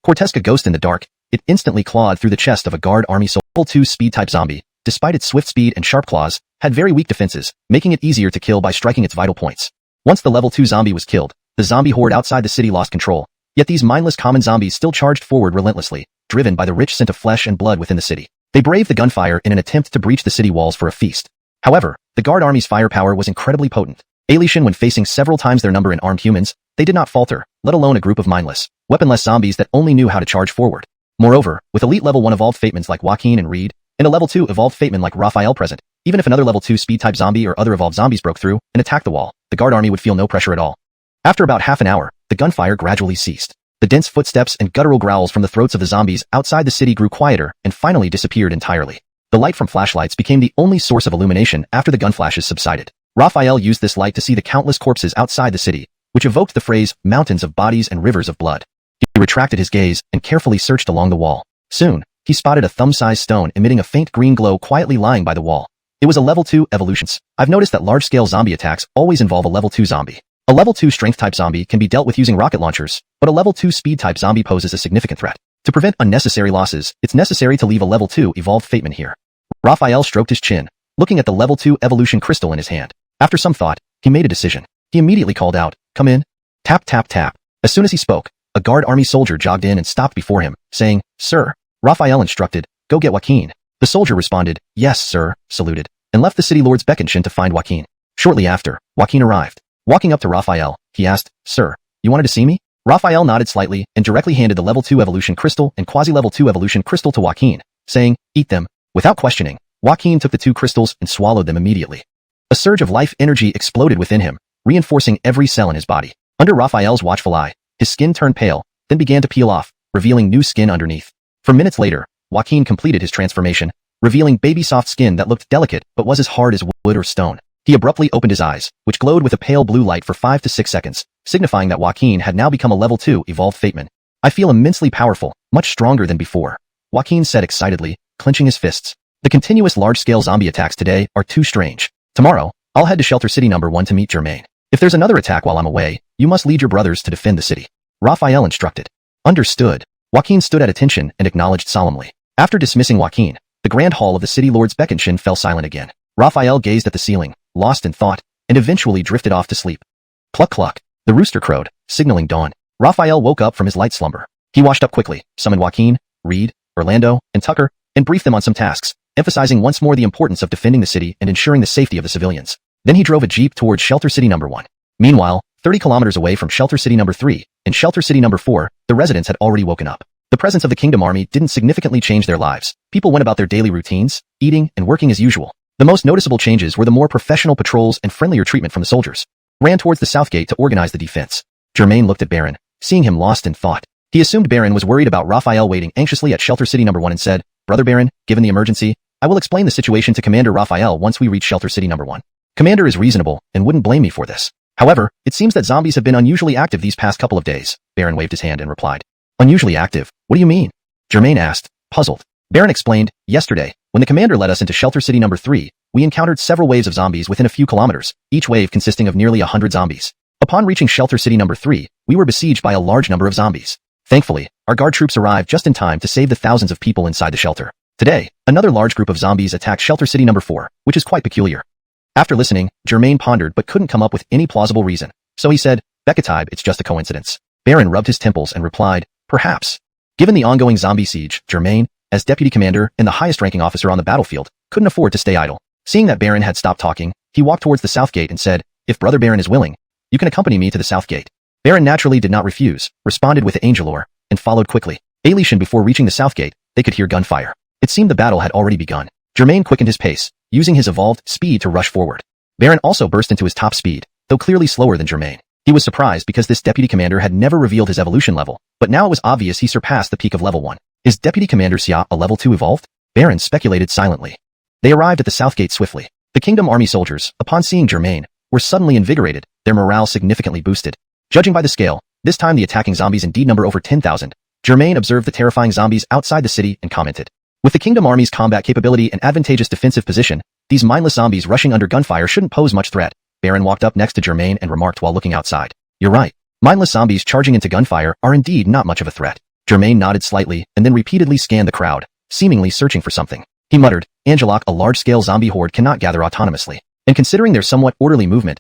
B: Cortesca ghost in the dark, it instantly clawed through the chest of a guard army soldier. Level 2 speed-type zombie, despite its swift speed and sharp claws, had very weak defenses, making it easier to kill by striking its vital points. Once the level 2 zombie was killed, the zombie horde outside the city lost control. Yet these mindless common zombies still charged forward relentlessly, driven by the rich scent of flesh and blood within the city. They braved the gunfire in an attempt to breach the city walls for a feast. However, the guard army's firepower was incredibly potent. Alien when facing several times their number in armed humans, they did not falter, let alone a group of mindless, weaponless zombies that only knew how to charge forward. Moreover, with elite level 1 evolved fatemans like Joaquin and Reed, and a level 2 evolved fateman like Raphael present, even if another level 2 speed-type zombie or other evolved zombies broke through and attacked the wall, the guard army would feel no pressure at all. After about half an hour, the gunfire gradually ceased. The dense footsteps and guttural growls from the throats of the zombies outside the city grew quieter and finally disappeared entirely. The light from flashlights became the only source of illumination after the gun flashes subsided. Raphael used this light to see the countless corpses outside the city, which evoked the phrase, mountains of bodies and rivers of blood. He retracted his gaze and carefully searched along the wall. Soon, he spotted a thumb-sized stone emitting a faint green glow quietly lying by the wall. It was a level 2 evolutions. I've noticed that large-scale zombie attacks always involve a level 2 zombie. A level 2 strength-type zombie can be dealt with using rocket launchers, but a level 2 speed-type zombie poses a significant threat. To prevent unnecessary losses, it's necessary to leave a level 2 evolved fateman here. Raphael stroked his chin, looking at the level 2 evolution crystal in his hand. After some thought, he made a decision. He immediately called out, "Come in." Tap tap tap. As soon as he spoke, a guard army soldier jogged in and stopped before him, saying, "Sir." Raphael instructed, "Go get Joaquin." The soldier responded, "Yes, sir," saluted, and left the city lord's beckonshin to find Joaquin. Shortly after, Joaquin arrived. Walking up to Raphael, he asked, "Sir, you wanted to see me?" Raphael nodded slightly and directly handed the level 2 evolution crystal and quasi-level 2 evolution crystal to Joaquin, saying, "Eat them." Without questioning, Joaquin took the 2 crystals and swallowed them immediately. A surge of life energy exploded within him, reinforcing every cell in his body. Under Raphael's watchful eye, his skin turned pale, then began to peel off, revealing new skin underneath. For minutes later, Joaquin completed his transformation, revealing baby-soft skin that looked delicate but was as hard as wood or stone. He abruptly opened his eyes, which glowed with a pale blue light for 5 to 6 seconds, signifying that Joaquin had now become a level 2 evolved fateman. "I feel immensely powerful, much stronger than before," Joaquin said excitedly, clenching his fists. "The continuous large-scale zombie attacks today are too strange. Tomorrow, I'll head to Shelter City number 1 to meet Germain. If there's another attack while I'm away, you must lead your brothers to defend the city." Raphael instructed. Understood. Joaquin stood at attention and acknowledged solemnly. After dismissing Joaquin, the grand hall of the city lord's beckonshin fell silent again. Raphael gazed at the ceiling, lost in thought, and eventually drifted off to sleep. Cluck cluck. The rooster crowed, signaling dawn. Raphael woke up from his light slumber. He washed up quickly, summoned Joaquin, Reed, Orlando, and Tucker, and briefed them on some tasks, emphasizing once more the importance of defending the city and ensuring the safety of the civilians. Then he drove a jeep towards Shelter City number 1. Meanwhile, 30 kilometers away from Shelter City number 3, in Shelter City number 4, the residents had already woken up. The presence of the Kingdom Army didn't significantly change their lives. People went about their daily routines, eating and working as usual. The most noticeable changes were the more professional patrols and friendlier treatment from the soldiers. Ran towards the south gate to organize the defense. Germain looked at Baron, seeing him lost in thought. He assumed Baron was worried about Raphael waiting anxiously at Shelter City number 1 and said, "Brother Baron, given the emergency, I will explain the situation to Commander Raphael once we reach Shelter City number 1. Commander is reasonable and wouldn't blame me for this. However, it seems that zombies have been unusually active these past couple of days." Baron waved his hand and replied. "Unusually active? What do you mean?" Germain asked, puzzled. Baron explained, "Yesterday, when the commander led us into Shelter City number 3, we encountered several waves of zombies within a few kilometers, each wave consisting of nearly 100 zombies. Upon reaching Shelter City number 3, we were besieged by a large number of zombies. Thankfully, our guard troops arrived just in time to save the thousands of people inside the shelter. Today, another large group of zombies attacked Shelter City number 4, which is quite peculiar." After listening, Germain pondered but couldn't come up with any plausible reason. So he said, "Bekatibe, it's just a coincidence." Baron rubbed his temples and replied, "Perhaps." Given the ongoing zombie siege, Germain, as deputy commander and the highest-ranking officer on the battlefield, couldn't afford to stay idle. Seeing that Baron had stopped talking, he walked towards the south gate and said, "If Brother Baron is willing, you can accompany me to the south gate." Baron naturally did not refuse, responded with Angelor, and followed quickly. Elation before reaching the south gate, they could hear gunfire. It seemed the battle had already begun. Germain quickened his pace, using his evolved speed to rush forward. Baron also burst into his top speed, though clearly slower than Germain. He was surprised because this deputy commander had never revealed his evolution level, but now it was obvious he surpassed the peak of level 1. Is Deputy Commander Xia a level 2 evolved? Baron speculated silently. They arrived at the south gate swiftly. The Kingdom Army soldiers, upon seeing Germain, were suddenly invigorated, their morale significantly boosted. Judging by the scale, this time the attacking zombies indeed number over 10,000. Germain observed the terrifying zombies outside the city and commented. With the Kingdom Army's combat capability and advantageous defensive position, these mindless zombies rushing under gunfire shouldn't pose much threat. Baron walked up next to Germain and remarked while looking outside. "You're right. Mindless zombies charging into gunfire are indeed not much of a threat." Germain nodded slightly and then repeatedly scanned the crowd, seemingly searching for something. He muttered, "Angeloc, a large-scale zombie horde cannot gather autonomously. And considering their somewhat orderly movement,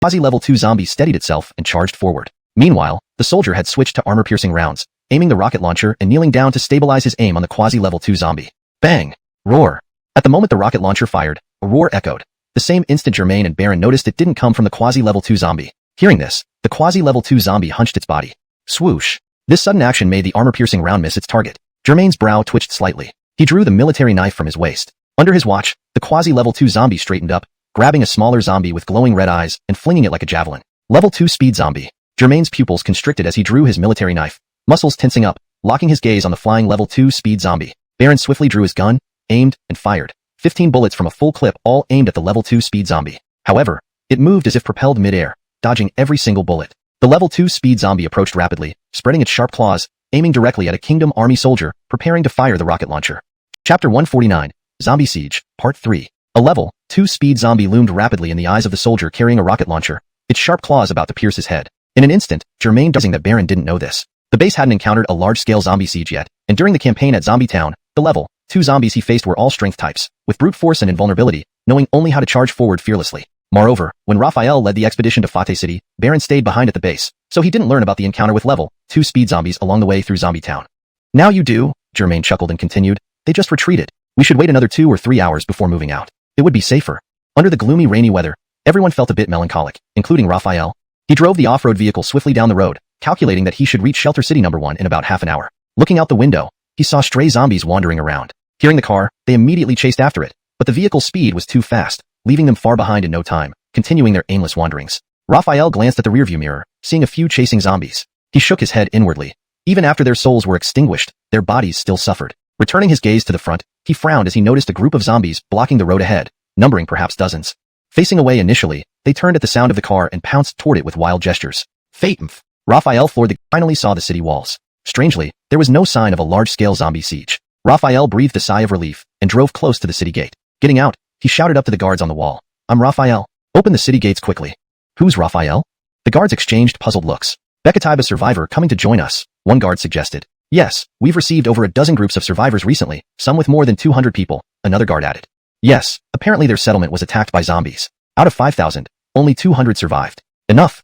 B: quasi-level 2 zombie steadied itself and charged forward. Meanwhile, the soldier had switched to armor-piercing rounds, aiming the rocket launcher and kneeling down to stabilize his aim on the quasi-level 2 zombie. Bang! Roar! At the moment the rocket launcher fired, a roar echoed. The same instant Germain and Baron noticed it didn't come from the quasi-level 2 zombie. Hearing this, the quasi-level 2 zombie hunched its body. Swoosh! This sudden action made the armor-piercing round miss its target. Germain's brow twitched slightly. He drew the military knife from his waist. Under his watch, the quasi-level 2 zombie straightened up, grabbing a smaller zombie with glowing red eyes and flinging it like a javelin. Level 2 speed zombie. Germain's pupils constricted as he drew his military knife, muscles tensing up, locking his gaze on the flying level 2 speed zombie. Baron swiftly drew his gun, aimed, and fired. 15 bullets from a full clip all aimed at the level 2 speed zombie. However, it moved as if propelled mid-air, dodging every single bullet. The level 2 speed zombie approached rapidly, spreading its sharp claws, aiming directly at a Kingdom Army soldier, preparing to fire the rocket launcher. Chapter 149, Zombie Siege, Part 3. A level 2 speed zombie loomed rapidly in the eyes of the soldier carrying a rocket launcher, its sharp claws about to pierce his head. In an instant, Germain realizing that Baron didn't know this. The base hadn't encountered a large-scale zombie siege yet, and during the campaign at Zombie Town, the level 2 zombies he faced were all strength types, with brute force and invulnerability, knowing only how to charge forward fearlessly. Moreover, when Raphael led the expedition to Fate City, Baron stayed behind at the base, so he didn't learn about the encounter with level 2 speed zombies along the way through Zombie Town. Now you do, Germain chuckled and continued. They just retreated. We should wait another 2 or 3 hours before moving out. It would be safer. Under the gloomy rainy weather, everyone felt a bit melancholic, including Raphael. He drove the off-road vehicle swiftly down the road, calculating that he should reach Shelter City number 1 in about half an hour. Looking out the window, he saw stray zombies wandering around. Hearing the car, they immediately chased after it, but the vehicle's speed was too fast, leaving them far behind in no time, continuing their aimless wanderings. Raphael glanced at the rearview mirror, seeing a few chasing zombies. He shook his head inwardly. Even after their souls were extinguished, their bodies still suffered. Returning his gaze to the front, he frowned as he noticed a group of zombies blocking the road ahead, numbering perhaps dozens. Facing away initially, they turned at the sound of the car and pounced toward it with wild gestures. Fate! Raphael finally saw the city walls. Strangely, there was no sign of a large-scale zombie siege. Raphael breathed a sigh of relief and drove close to the city gate. Getting out, he shouted up to the guards on the wall. I'm Raphael. Open the city gates quickly. Who's Raphael? The guards exchanged puzzled looks. Bekatiba survivor coming to join us, one guard suggested. Yes, we've received over a dozen groups of survivors recently, some with more than 200 people, another guard added. Yes, apparently their settlement was attacked by zombies. Out of 5,000, only 200 survived. Enough,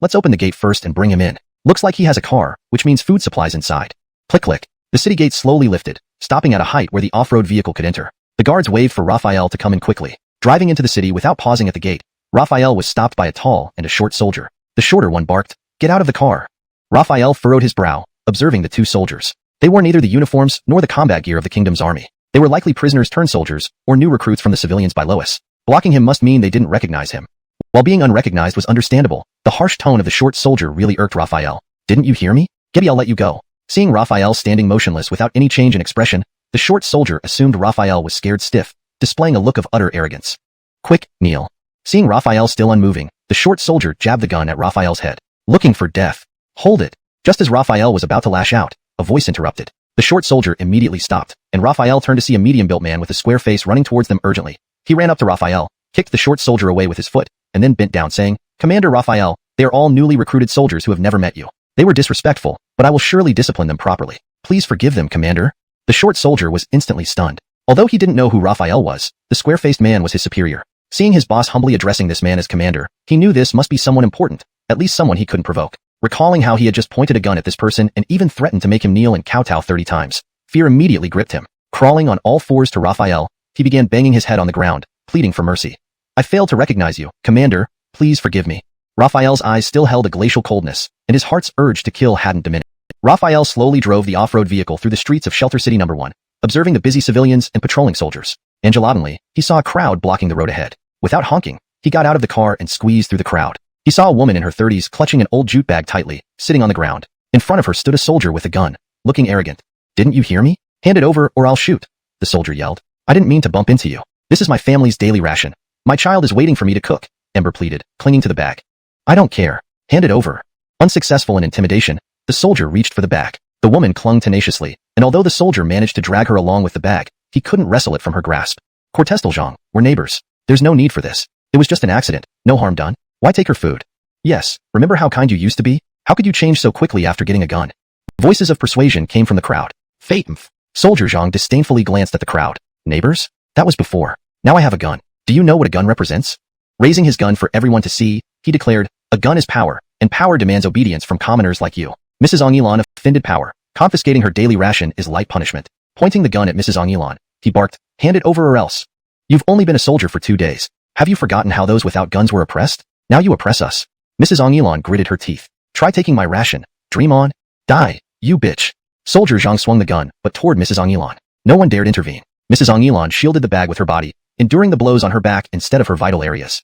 B: let's open the gate first and bring him in. Looks like he has a car, which means food supplies inside. Click click. The city gate slowly lifted, stopping at a height where the off-road vehicle could enter. The guards waved for Raphael to come in quickly. Driving into the city without pausing at the gate, Raphael was stopped by a tall and a short soldier. The shorter one barked, "Get out of the car." Raphael furrowed his brow, observing the two soldiers. They wore neither the uniforms nor the combat gear of the kingdom's army. They were likely prisoners turned soldiers, or new recruits from the civilians by Lois. Blocking him must mean they didn't recognize him. While being unrecognized was understandable, the harsh tone of the short soldier really irked Raphael. Didn't you hear me? Gibby, I'll let you go. Seeing Raphael standing motionless without any change in expression, the short soldier assumed Raphael was scared stiff, displaying a look of utter arrogance. Quick, kneel. Seeing Raphael still unmoving, the short soldier jabbed the gun at Raphael's head. Looking for death. Hold it. Just as Raphael was about to lash out, a voice interrupted. The short soldier immediately stopped, and Raphael turned to see a medium-built man with a square face running towards them urgently. He ran up to Raphael, kicked the short soldier away with his foot, and then bent down saying, "Commander Raphael, they are all newly recruited soldiers who have never met you. They were disrespectful, but I will surely discipline them properly. Please forgive them, Commander." The short soldier was instantly stunned. Although he didn't know who Raphael was, the square-faced man was his superior. Seeing his boss humbly addressing this man as commander, he knew this must be someone important, at least someone he couldn't provoke. Recalling how he had just pointed a gun at this person and even threatened to make him kneel and kowtow 30 times, fear immediately gripped him. Crawling on all fours to Raphael, he began banging his head on the ground, pleading for mercy. "I failed to recognize you, Commander. Please forgive me." Raphael's eyes still held a glacial coldness, and his heart's urge to kill hadn't diminished. Raphael slowly drove the off-road vehicle through the streets of Shelter City number 1, observing the busy civilians and patrolling soldiers. Engelatedly, he saw a crowd blocking the road ahead. Without honking, he got out of the car and squeezed through the crowd. He saw a woman in her 30s clutching an old jute bag tightly, sitting on the ground. In front of her stood a soldier with a gun, looking arrogant. "Didn't you hear me? Hand it over or I'll shoot," the soldier yelled. "I didn't mean to bump into you. This is my family's daily ration. My child is waiting for me to cook," Ember pleaded, clinging to the bag. "I don't care. Hand it over." Unsuccessful in intimidation, the soldier reached for the bag. The woman clung tenaciously, and although the soldier managed to drag her along with the bag, he couldn't wrestle it from her grasp. "Cortesteljean, we're neighbors. There's no need for this. It was just an accident. No harm done. Why take her food?" "Yes, remember how kind you used to be? How could you change so quickly after getting a gun?" Voices of persuasion came from the crowd. "Fatemf." Soldier Zhang disdainfully glanced at the crowd. "Neighbors? That was before. Now I have a gun. Do you know what a gun represents?" Raising his gun for everyone to see, he declared, "A gun is power, and power demands obedience from commoners like you." Mrs. Ongilan offended power. Confiscating her daily ration is light punishment. Pointing the gun at Mrs. Ongilan, he barked, "Hand it over or else. You've only been a soldier for 2 days. Have you forgotten how those without guns were oppressed? Now you oppress us." Mrs. Ongilan gritted her teeth. "Try taking my ration. Dream on. Die, you bitch." Soldier Zhang swung the gun, but toward Mrs. Ongilan. No one dared intervene. Mrs. Ongilan shielded the bag with her body, enduring the blows on her back instead of her vital areas.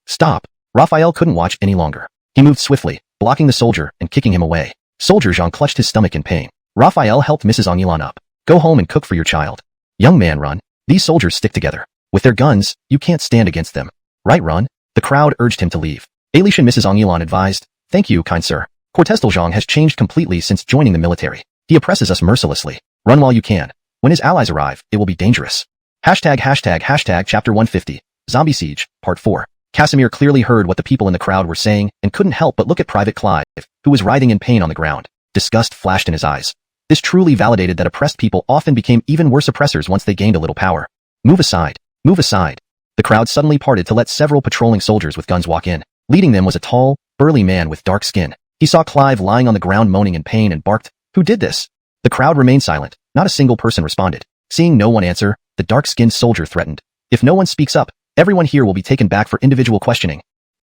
B: "Stop." Raphael couldn't watch any longer. He moved swiftly, blocking the soldier and kicking him away. Soldier Zhang clutched his stomach in pain. Raphael helped Mrs. Ongilan up. "Go home and cook for your child." "Young man, run. These soldiers stick together. With their guns, you can't stand against them. Right, run?" The crowd urged him to leave. Alicia Mrs. Ongilan advised, "Thank you, kind sir. Cortesteljean has changed completely since joining the military. He oppresses us mercilessly. Run while you can. When his allies arrive, it will be dangerous." Chapter 150, Zombie Siege, Part 4. Casimir clearly heard what the people in the crowd were saying and couldn't help but look at Private Clive, who was writhing in pain on the ground. Disgust flashed in his eyes. This truly validated that oppressed people often became even worse oppressors once they gained a little power. Move aside. Move aside. The crowd suddenly parted to let several patrolling soldiers with guns walk in. Leading them was a tall, burly man with dark skin. He saw Clive lying on the ground moaning in pain and barked, "Who did this?" The crowd remained silent. Not a single person responded. Seeing no one answer, the dark-skinned soldier threatened, "If no one speaks up, everyone here will be taken back for individual questioning."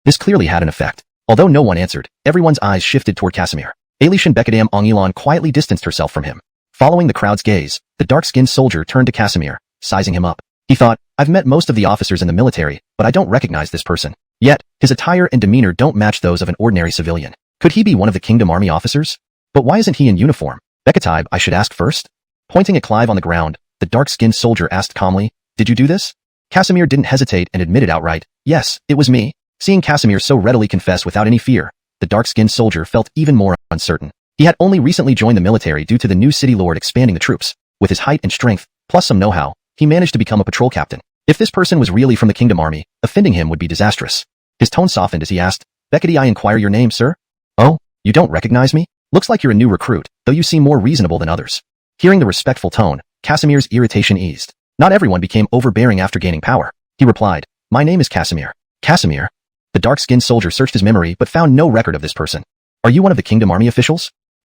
B: This clearly had an effect. Although no one answered, everyone's eyes shifted toward Casimir. Alishan Bekadam Ongilan quietly distanced herself from him. Following the crowd's gaze, the dark-skinned soldier turned to Casimir, sizing him up. He thought, "I've met most of the officers in the military, but I don't recognize this person. Yet, his attire and demeanor don't match those of an ordinary civilian. Could he be one of the Kingdom Army officers? But why isn't he in uniform? Bekatib, I should ask first?" Pointing at Clive on the ground, the dark-skinned soldier asked calmly, "Did you do this?" Casimir didn't hesitate and admitted outright, "Yes, it was me." Seeing Casimir so readily confess without any fear, the dark-skinned soldier felt even more uncertain. He had only recently joined the military due to the new city lord expanding the troops. With his height and strength, plus some know-how, he managed to become a patrol captain. If this person was really from the Kingdom Army, offending him would be disastrous. His tone softened as he asked, "Beckety, I inquire your name, sir?" "Oh, you don't recognize me? Looks like you're a new recruit, though you seem more reasonable than others." Hearing the respectful tone, Casimir's irritation eased. Not everyone became overbearing after gaining power. He replied, "My name is Casimir." "Casimir?" The dark-skinned soldier searched his memory but found no record of this person. "Are you one of the Kingdom Army officials?"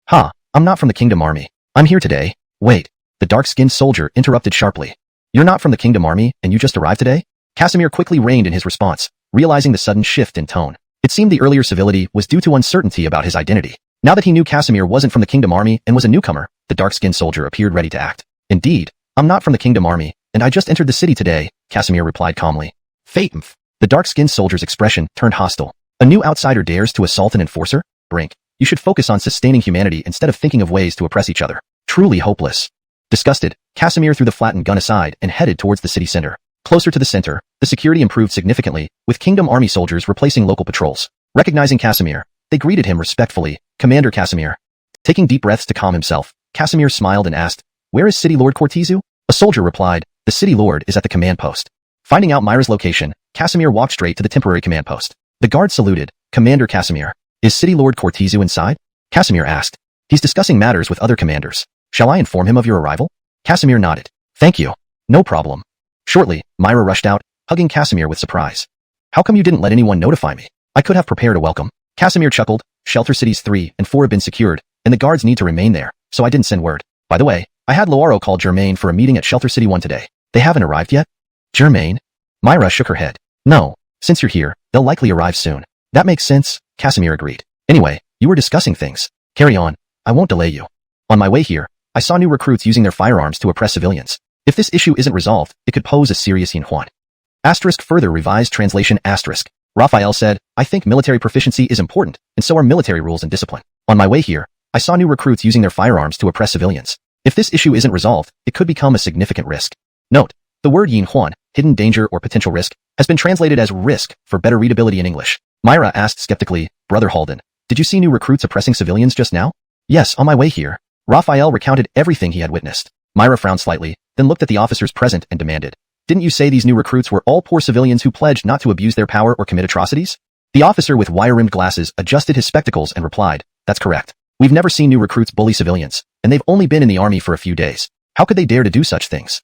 B: "Ha, I'm not from the Kingdom Army. I'm here today." "Wait." The dark-skinned soldier interrupted sharply. "You're not from the Kingdom Army and you just arrived today?" Casimir quickly reined in his response, realizing the sudden shift in tone. It seemed the earlier civility was due to uncertainty about his identity. Now that he knew Casimir wasn't from the Kingdom Army and was a newcomer, the dark-skinned soldier appeared ready to act. "Indeed, I'm not from the Kingdom Army, and I just entered the city today," Casimir replied calmly. "Fatemf." The dark-skinned soldier's expression turned hostile. "A new outsider dares to assault an enforcer? Brink, you should focus on sustaining humanity instead of thinking of ways to oppress each other. Truly hopeless." Disgusted, Casimir threw the flattened gun aside and headed towards the city center. Closer to the center, the security improved significantly, with Kingdom Army soldiers replacing local patrols. Recognizing Casimir, they greeted him respectfully, "Commander Casimir." Taking deep breaths to calm himself, Casimir smiled and asked, "Where is City Lord Cortizu?" A soldier replied, "The City Lord is at the command post." Finding out Myra's location, Casimir walked straight to the temporary command post. The guard saluted, "Commander Casimir, is City Lord Cortizu inside?" Casimir asked. "He's discussing matters with other commanders. Shall I inform him of your arrival?" Casimir nodded. "Thank you. No problem." Shortly, Myra rushed out, hugging Casimir with surprise. "How come you didn't let anyone notify me? I could have prepared a welcome." Casimir chuckled, "Shelter Cities 3 and 4 have been secured, and the guards need to remain there, so I didn't send word. By the way, I had Loaro call Germain for a meeting at Shelter City 1 today. They haven't arrived yet?" "Germain?" Myra shook her head. "No, since you're here, they'll likely arrive soon." "That makes sense," Casimir agreed. "Anyway, you were discussing things. Carry on. I won't delay you." "On my way here, I saw new recruits using their firearms to oppress civilians. If this issue isn't resolved, it could pose a serious xuanhuan." Asterisk further revised translation asterisk. Raphael said, "I think military proficiency is important, and so are military rules and discipline. On my way here, I saw new recruits using their firearms to oppress civilians. If this issue isn't resolved, it could become a significant risk." Note, the word xuanhuan, hidden danger or potential risk, has been translated as risk for better readability in English. Myra asked skeptically, "Brother Halden, did you see new recruits oppressing civilians just now?" "Yes, on my way here." Raphael recounted everything he had witnessed. Myra frowned slightly, then looked at the officers present and demanded, "Didn't you say these new recruits were all poor civilians who pledged not to abuse their power or commit atrocities?" The officer with wire-rimmed glasses adjusted his spectacles and replied, "That's correct. We've never seen new recruits bully civilians, and they've only been in the army for a few days. How could they dare to do such things?"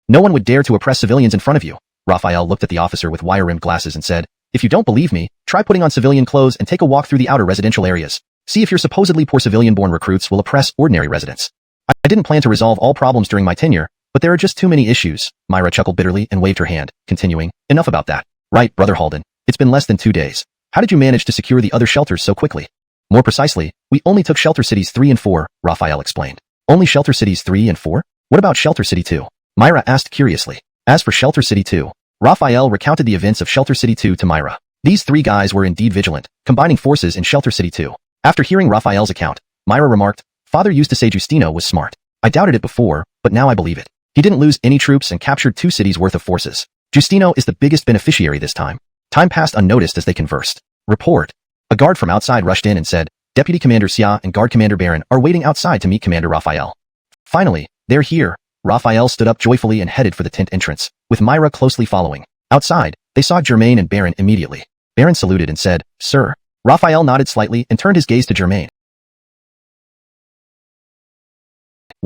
B: "No one would dare to oppress civilians in front of you." Raphael looked at the officer with wire-rimmed glasses and said, "If you don't believe me, try putting on civilian clothes and take a walk through the outer residential areas. See if your supposedly poor civilian-born recruits will oppress ordinary residents." "I didn't plan to resolve all problems during my tenure, but there are just too many issues." Myra chuckled bitterly and waved her hand, continuing, "Enough about that. Right, Brother Halden, it's been less than 2 days. How did you manage to secure the other shelters so quickly?" "More precisely, we only took Shelter Cities 3 and 4, Raphael explained. "Only Shelter Cities 3 and 4? What about Shelter City 2? Myra asked curiously. As for Shelter City 2, Raphael recounted the events of Shelter City 2 to Myra. These 3 guys were indeed vigilant, combining forces in Shelter City 2. After hearing Raphael's account, Myra remarked, "Father used to say Justino was smart. I doubted it before, but now I believe it. He didn't lose any troops and captured 2 cities worth of forces. Justino is the biggest beneficiary this time." Time passed unnoticed as they conversed. Report. A guard from outside rushed in and said, "Deputy Commander Xia and Guard Commander Baron are waiting outside to meet Commander Raphael." Finally, they're here. Raphael stood up joyfully and headed for the tent entrance, with Myra closely following. Outside, they saw Germain and Baron immediately. Baron saluted and said, "Sir." Raphael nodded slightly and turned his gaze to Germain.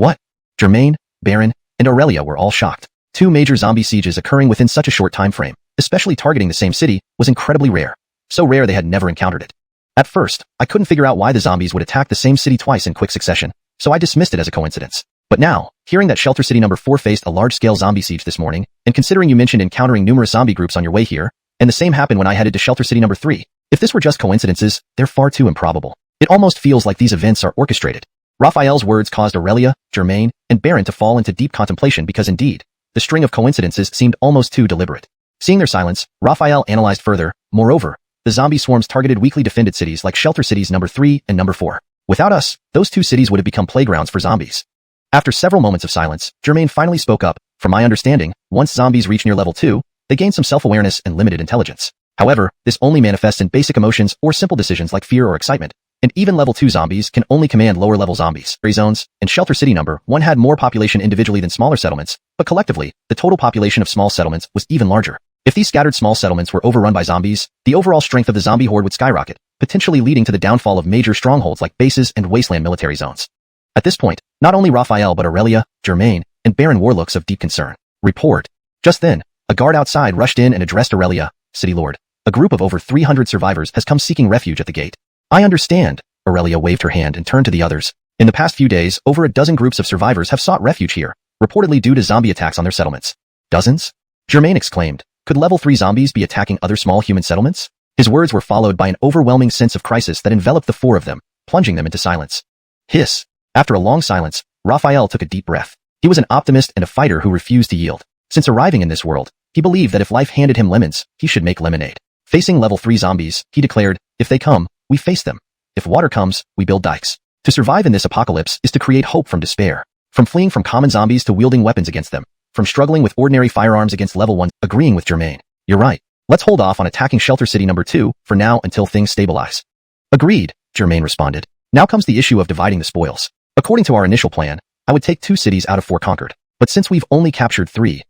B: What? Jermaine, Baron, and Aurelia were all shocked. 2 major zombie sieges occurring within such a short time frame, especially targeting the same city, was incredibly rare. So rare they had never encountered it. At first, I couldn't figure out why the zombies would attack the same city twice in quick succession, so I dismissed it as a coincidence. But now, hearing that Shelter City number 4 faced a large-scale zombie siege this morning, and considering you mentioned encountering numerous zombie groups on your way here, and the same happened when I headed to Shelter City number 3, if this were just coincidences, they're far too improbable. It almost feels like these events are orchestrated. Raphael's words caused Aurelia, Jermaine, and Baron to fall into deep contemplation because indeed, the string of coincidences seemed almost too deliberate. Seeing their silence, Raphael analyzed further. Moreover, the zombie swarms targeted weakly defended cities like Shelter Cities number 3 and number 4. Without us, those 2 cities would have become playgrounds for zombies. After several moments of silence, Jermaine finally spoke up. From my understanding, once zombies reach near level 2, they gain some self-awareness and limited intelligence. However, this only manifests in basic emotions or simple decisions like fear or excitement. And even level 2 zombies can only command lower-level zombies. Free zones, and Shelter City number 1 had more population individually than smaller settlements, but collectively, the total population of small settlements was even larger. If these scattered small settlements were overrun by zombies, the overall strength of the zombie horde would skyrocket, potentially leading to the downfall of major strongholds like bases and wasteland military zones. At this point, not only Raphael but Aurelia, Jermaine, and Baron were looks of deep concern. Report. Just then, a guard outside rushed in and addressed Aurelia, City Lord. A group of over 300 survivors has come seeking refuge at the gate. I understand. Aurelia waved her hand and turned to the others. In the past few days, over a dozen groups of survivors have sought refuge here, reportedly due to zombie attacks on their settlements. Dozens? Jermaine exclaimed. Could level 3 zombies be attacking other small human settlements? His words were followed by an overwhelming sense of crisis that enveloped the 4 of them, plunging them into silence. Hiss. After a long silence, Raphael took a deep breath. He was an optimist and a fighter who refused to yield. Since arriving in this world, he believed that if life handed him lemons, he should make lemonade. Facing level 3 zombies, he declared, if they come, we face them. If water comes, we build dikes. To survive in this apocalypse is to create hope from despair. From fleeing from common zombies to wielding weapons against them. From struggling with ordinary firearms against level 1, agreeing with Jermaine. You're right. Let's hold off on attacking Shelter City number 2, for now until things stabilize. Agreed, Jermaine responded. Now comes the issue of dividing the spoils. According to our initial plan, I would take 2 cities out of 4 conquered. But since we've only captured 3,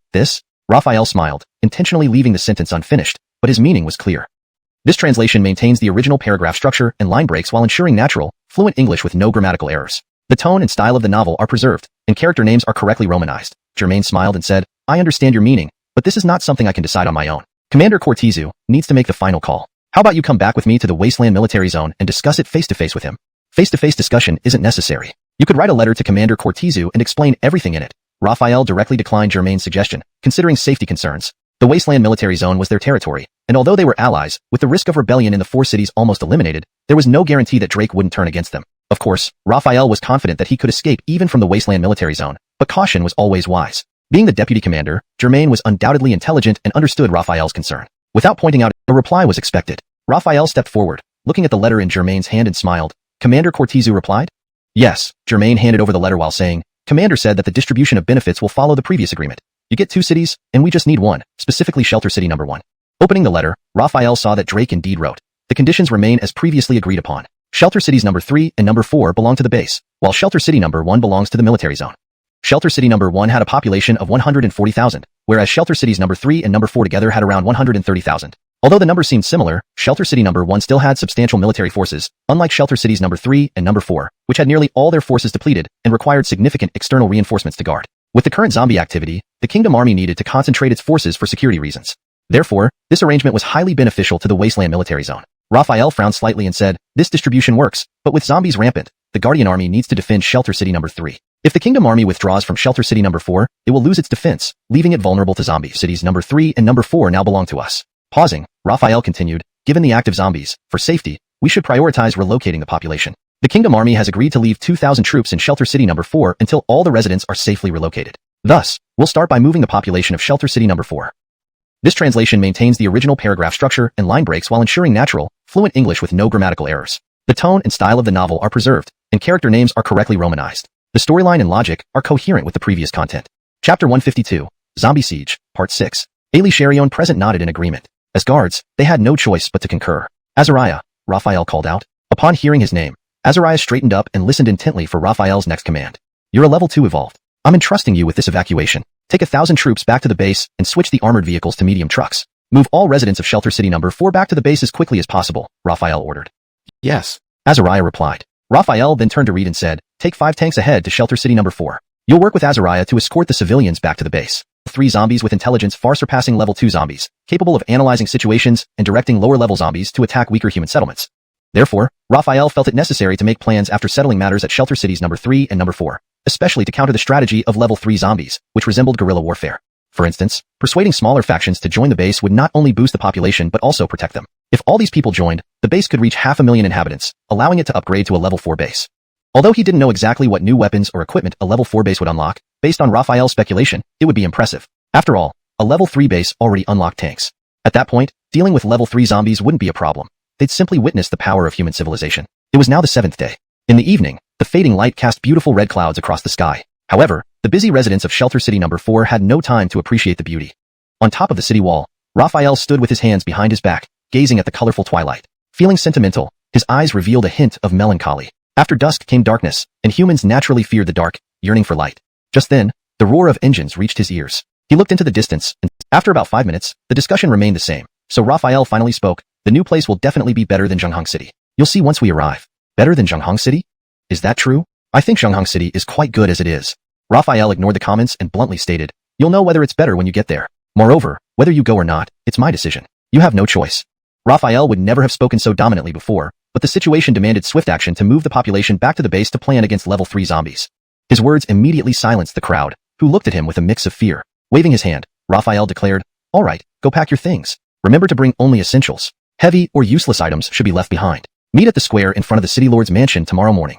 B: Raphael smiled, intentionally leaving the sentence unfinished, but his meaning was clear. This translation maintains the original paragraph structure and line breaks while ensuring natural, fluent English with no grammatical errors. The tone and style of the novel are preserved, and character names are correctly romanized. Jermaine smiled and said, I understand your meaning, but this is not something I can decide on my own. Commander Cortezu needs to make the final call. How about you come back with me to the Wasteland Military Zone and discuss it face-to-face with him? Face-to-face discussion isn't necessary. You could write a letter to Commander Cortezu and explain everything in it. Raphael directly declined Jermaine's suggestion, considering safety concerns. The Wasteland Military Zone was their territory, and although they were allies, with the risk of rebellion in the 4 cities almost eliminated, there was no guarantee that Drake wouldn't turn against them. Of course, Raphael was confident that he could escape even from the Wasteland Military Zone, but caution was always wise. Being the deputy commander, Jermaine was undoubtedly intelligent and understood Raphael's concern. Without pointing out, a reply was expected. Raphael stepped forward, looking at the letter in Jermaine's hand and smiled. Commander Cortezu replied? Yes, Jermaine handed over the letter while saying, Commander said that the distribution of benefits will follow the previous agreement. You get 2 cities, and we just need 1, specifically Shelter City number 1. Opening the letter, Raphael saw that Drake indeed wrote. The conditions remain as previously agreed upon. Shelter Cities number 3 and number 4 belong to the base, while Shelter City number 1 belongs to the military zone. Shelter City number 1 had a population of 140,000, whereas Shelter Cities number 3 and number 4 together had around 130,000. Although the numbers seemed similar, Shelter City number 1 still had substantial military forces, unlike Shelter Cities number 3 and number 4, which had nearly all their forces depleted and required significant external reinforcements to guard. With the current zombie activity, the Kingdom Army needed to concentrate its forces for security reasons. Therefore, this arrangement was highly beneficial to the Wasteland Military Zone. Raphael frowned slightly and said, this distribution works, but with zombies rampant, the Guardian Army needs to defend Shelter City number 3. If the Kingdom Army withdraws from Shelter City number 4, it will lose its defense, leaving it vulnerable to zombies. Cities number 3 and number 4 now belong to us. Pausing, Raphael continued, given the active zombies, for safety, we should prioritize relocating the population. The Kingdom Army has agreed to leave 2,000 troops in Shelter City number 4 until all the residents are safely relocated. Thus, we'll start by moving the population of Shelter City number 4. This translation maintains the original paragraph structure and line breaks while ensuring natural, fluent English with no grammatical errors. The tone and style of the novel are preserved, and character names are correctly romanized. The storyline and logic are coherent with the previous content. Chapter 152, Zombie Siege, Part 6. Ailey Sherion present nodded in agreement. As guards, they had no choice but to concur. Azariah, Raphael called out. Upon hearing his name, Azariah straightened up and listened intently for Raphael's next command. You're a level 2 evolved. I'm entrusting you with this evacuation. Take 1,000 troops back to the base and switch the armored vehicles to medium trucks. Move all residents of Shelter City number 4 back to the base as quickly as possible, Raphael ordered. Yes, Azariah replied. Raphael then turned to Reed and said, "Take 5 tanks ahead to shelter city number 4. You'll work with Azariah to escort the civilians back to the base. 3 zombies with intelligence far surpassing level 2 zombies, capable of analyzing situations and directing lower-level zombies to attack weaker human settlements." Therefore, Raphael felt it necessary to make plans after settling matters at shelter cities number 3 and number 4, especially to counter the strategy of level 3 zombies, which resembled guerrilla warfare. For instance, persuading smaller factions to join the base would not only boost the population but also protect them. If all these people joined, the base could reach 500,000 inhabitants, allowing it to upgrade to a level 4 base. Although he didn't know exactly what new weapons or equipment a level 4 base would unlock, based on Raphael's speculation, it would be impressive. After all, a level 3 base already unlocked tanks. At that point, dealing with level 3 zombies wouldn't be a problem. They'd simply witness the power of human civilization. It was now the 7th day. In the evening, the fading light cast beautiful red clouds across the sky. However, the busy residents of shelter city number 4 had no time to appreciate the beauty. On top of the city wall, Raphael stood with his hands behind his back, gazing at the colorful twilight. Feeling sentimental, his eyes revealed a hint of melancholy. After dusk came darkness, and humans naturally feared the dark, yearning for light. Just then, the roar of engines reached his ears. He looked into the distance, and after about 5 minutes, the discussion remained the same. So Raphael finally spoke. "The new place will definitely be better than Xuanhuan City. You'll see once we arrive." "Better than Xuanhuan City? Is that true?" "I think Xuanhuan City is quite good as it is." Raphael ignored the comments and bluntly stated, "You'll know whether it's better when you get there. Moreover, whether you go or not, it's my decision. You have no choice." Raphael would never have spoken so dominantly before, but the situation demanded swift action to move the population back to the base to plan against level 3 zombies. His words immediately silenced the crowd, who looked at him with a mix of fear. Waving his hand, Raphael declared, "All right, go pack your things. Remember to bring only essentials. Heavy or useless items should be left behind. Meet at the square in front of the city lord's mansion tomorrow morning."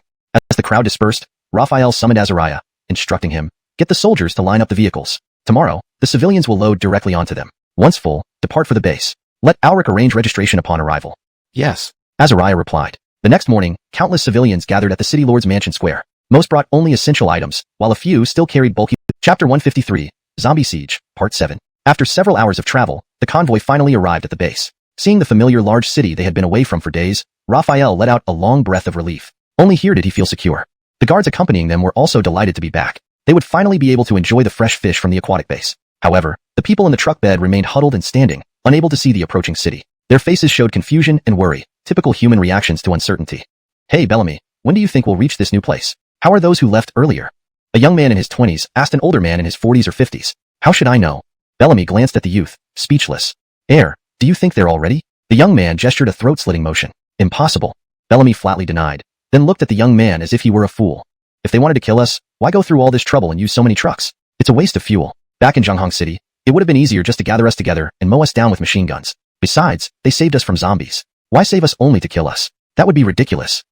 B: As the crowd dispersed, Raphael summoned Azariah, instructing him, "Get the soldiers to line up the vehicles. Tomorrow, the civilians will load directly onto them. Once full, depart for the base. Let Alric arrange registration upon arrival."
C: "Yes,"
B: Azariah replied. The next morning, countless civilians gathered at the city lord's mansion square. Most brought only essential items, while a few still carried bulky. Chapter 153, Zombie Siege, Part 7. After several hours of travel, the convoy finally arrived at the base. Seeing the familiar large city they had been away from for days, Raphael let out a long breath of relief. Only here did he feel secure. The guards accompanying them were also delighted to be back. They would finally be able to enjoy the fresh fish from the aquatic base. However, the people in the truck bed remained huddled and standing, unable to see the approaching city. Their faces showed confusion and worry, typical human reactions to uncertainty. "Hey Bellamy, when do you think we'll reach this new place? How are those who left earlier?" A young man in his 20s asked an older man in his 40s or 50s. "How should I know?" Bellamy glanced at the youth, speechless. Do you think they're all ready?" The young man gestured a throat-slitting motion. "Impossible." Bellamy flatly denied, then looked at the young man as if he were a fool. "If they wanted to kill us, why go through all this trouble and use so many trucks? It's a waste of fuel. Back in Xuanhuan City, it would have been easier just to gather us together and mow us down with machine guns. Besides, they saved us from zombies. Why save us only to kill us? That would be ridiculous."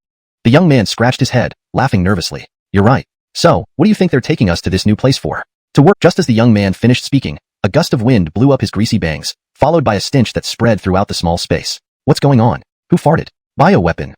B: The young man scratched his head, laughing nervously. "You're right. So, what do you think they're taking us to this new place for?" "To work." Just as the young man finished speaking, a gust of wind blew up his greasy bangs, followed by a stench that spread throughout the small space. "What's going on? Who farted?" "Bioweapon."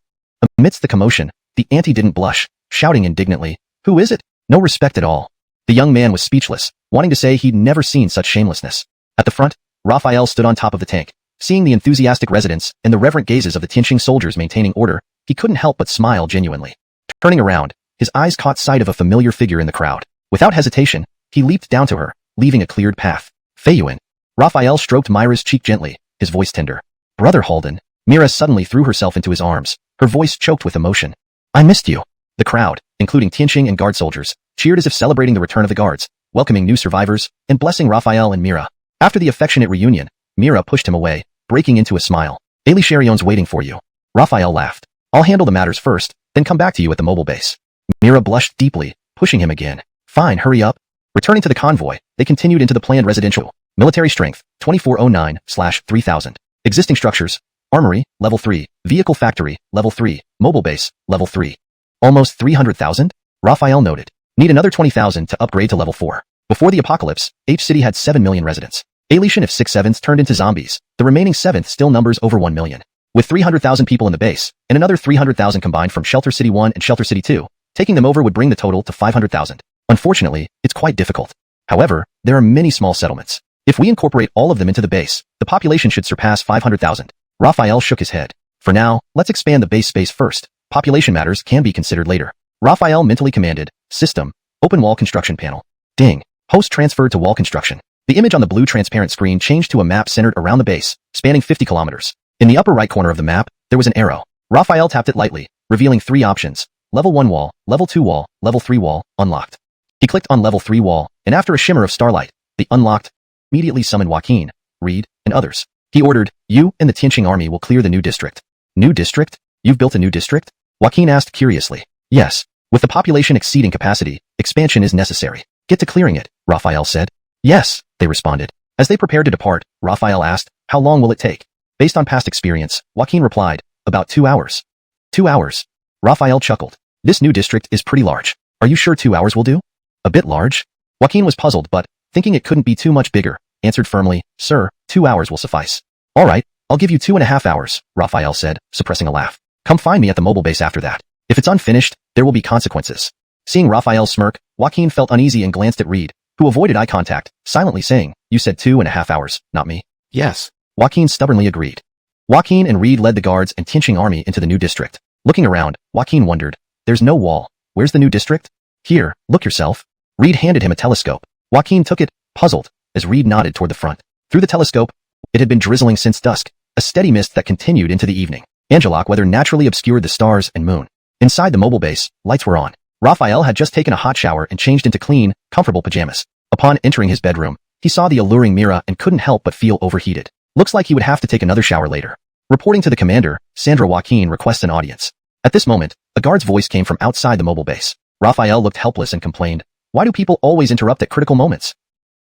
B: Amidst the commotion, the auntie didn't blush, shouting indignantly, "Who is it? No respect at all." The young man was speechless, wanting to say he'd never seen such shamelessness. At the front, Raphael stood on top of the tank. Seeing the enthusiastic residents and the reverent gazes of the Tianqing soldiers maintaining order, he couldn't help but smile genuinely. Turning around, his eyes caught sight of a familiar figure in the crowd. Without hesitation, he leaped down to her, leaving a cleared path. "Feiyuan." Raphael stroked Myra's cheek gently, his voice tender. "Brother Halden." Mira suddenly threw herself into his arms, her voice choked with emotion. "I missed you." The crowd, including Tianqing and guard soldiers, cheered as if celebrating the return of the guards, welcoming new survivors, and blessing Raphael and Mira. After the affectionate reunion, Mira pushed him away, breaking into a smile. "Ailey Sherion's waiting for you." Raphael laughed. "I'll handle the matters first, then come back to you at the mobile base." Mira blushed deeply, pushing him again. "Fine, hurry up." Returning to the convoy, they continued into the planned residential. Military strength, 2409/3000. Existing structures, armory, level 3, vehicle factory, level 3, mobile base, level 3. Almost 300,000? Raphael noted. Need another 20,000 to upgrade to level 4. Before the apocalypse, H City had 7 million residents. Alition if 6/7 turned into zombies, the remaining 7th still numbers over 1 million. With 300,000 people in the base, and another 300,000 combined from Shelter City 1 and Shelter City 2, taking them over would bring the total to 500,000. Unfortunately, it's quite difficult. However, there are many small settlements. If we incorporate all of them into the base, the population should surpass 500,000. Raphael shook his head. For now, let's expand the base space first. Population matters can be considered later. Raphael mentally commanded, System, open wall construction panel. Ding. Host transferred to wall construction. The image on the blue transparent screen changed to a map centered around the base, spanning 50 kilometers. In the upper right corner of the map, there was an arrow. Raphael tapped it lightly, revealing 3 options: Level 1 wall, Level 2 wall, Level 3 wall, unlocked. He clicked on Level 3 wall, and after a shimmer of starlight, the unlocked immediately summoned Joaquin, Reed, and others. He ordered, "You and the Tianqing army will clear the new district." New district? You've built a new district? Joaquin asked curiously. Yes. With the population exceeding capacity, expansion is necessary. Get to clearing it, Raphael said. Yes, they responded. As they prepared to depart, Raphael asked, "How long will it take?" Based on past experience, Joaquin replied, "About 2 hours." 2 hours? Raphael chuckled. This new district is pretty large. Are you sure 2 hours will do? A bit large? Joaquin was puzzled but, thinking it couldn't be too much bigger, answered firmly, "Sir, 2 hours will suffice." "All right, I'll give you 2.5 hours, Raphael said, suppressing a laugh. "Come find me at the mobile base after that. If it's unfinished, there will be consequences." Seeing Raphael's smirk, Joaquin felt uneasy and glanced at Reed, who avoided eye contact, silently saying, "You said 2.5 hours, not me." "Yes." Joaquin stubbornly agreed. Joaquin and Reed led the guards and Tianqing army into the new district. Looking around, Joaquin wondered, "There's no wall. Where's the new district?" "Here, look yourself." Reed handed him a telescope. Joaquin took it, puzzled, as Reed nodded toward the front. Through the telescope, it had been drizzling since dusk, a steady mist that continued into the evening. Angelic weather naturally obscured the stars and moon. Inside the mobile base, lights were on. Raphael had just taken a hot shower and changed into clean, comfortable pajamas. Upon entering his bedroom, he saw the alluring mirror and couldn't help but feel overheated. Looks like he would have to take another shower later. Reporting to the commander, Sandra Joaquin requests an audience. At this moment, a guard's voice came from outside the mobile base. Raphael looked helpless and complained, "Why do people always interrupt at critical moments?"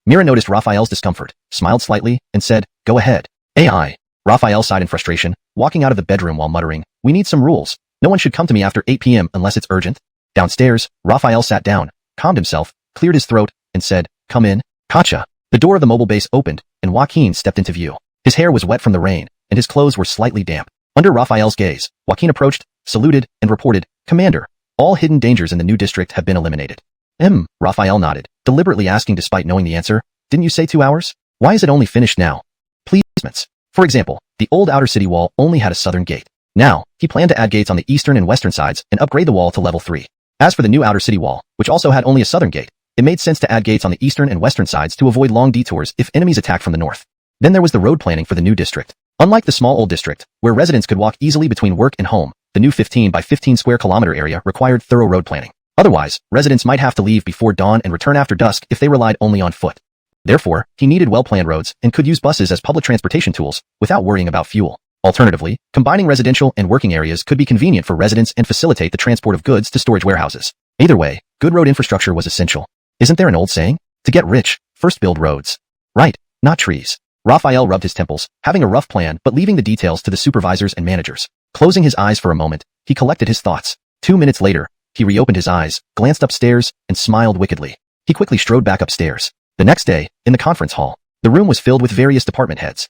B: Mira noticed Raphael's discomfort, smiled slightly, and said, "Go ahead." AI. Raphael sighed in frustration, walking out of the bedroom while muttering, "We need some rules. No one should come to me after 8 p.m. unless it's urgent." Downstairs, Raphael sat down, calmed himself, cleared his throat, and said, "Come in." Gotcha. The door of the mobile base opened, and Joaquin stepped into view. His hair was wet from the rain, and his clothes were slightly damp. Under Raphael's gaze, Joaquin approached, saluted, and reported, "Commander, all hidden dangers in the new district have been eliminated." Raphael nodded, deliberately asking despite knowing the answer, "Didn't you say 2 hours? Why is it only finished now?" Placements. For example, the old outer city wall only had a southern gate. Now, he planned to add gates on the eastern and western sides and upgrade the wall to level 3. As for the new outer city wall, which also had only a southern gate, it made sense to add gates on the eastern and western sides to avoid long detours if enemies attacked from the north. Then there was the road planning for the new district. Unlike the small old district, where residents could walk easily between work and home, the new 15 by 15 square kilometer area required thorough road planning. Otherwise, residents might have to leave before dawn and return after dusk if they relied only on foot. Therefore, he needed well-planned roads and could use buses as public transportation tools without worrying about fuel. Alternatively, combining residential and working areas could be convenient for residents and facilitate the transport of goods to storage warehouses. Either way, good road infrastructure was essential. Isn't there an old saying? To get rich, first build roads. Right, not trees. Raphael rubbed his temples, having a rough plan but leaving the details to the supervisors and managers. Closing his eyes for a moment, he collected his thoughts. 2 minutes later, he reopened his eyes, glanced upstairs, and smiled wickedly. He quickly strode back upstairs. The next day, in the conference hall, the room was filled with various department heads.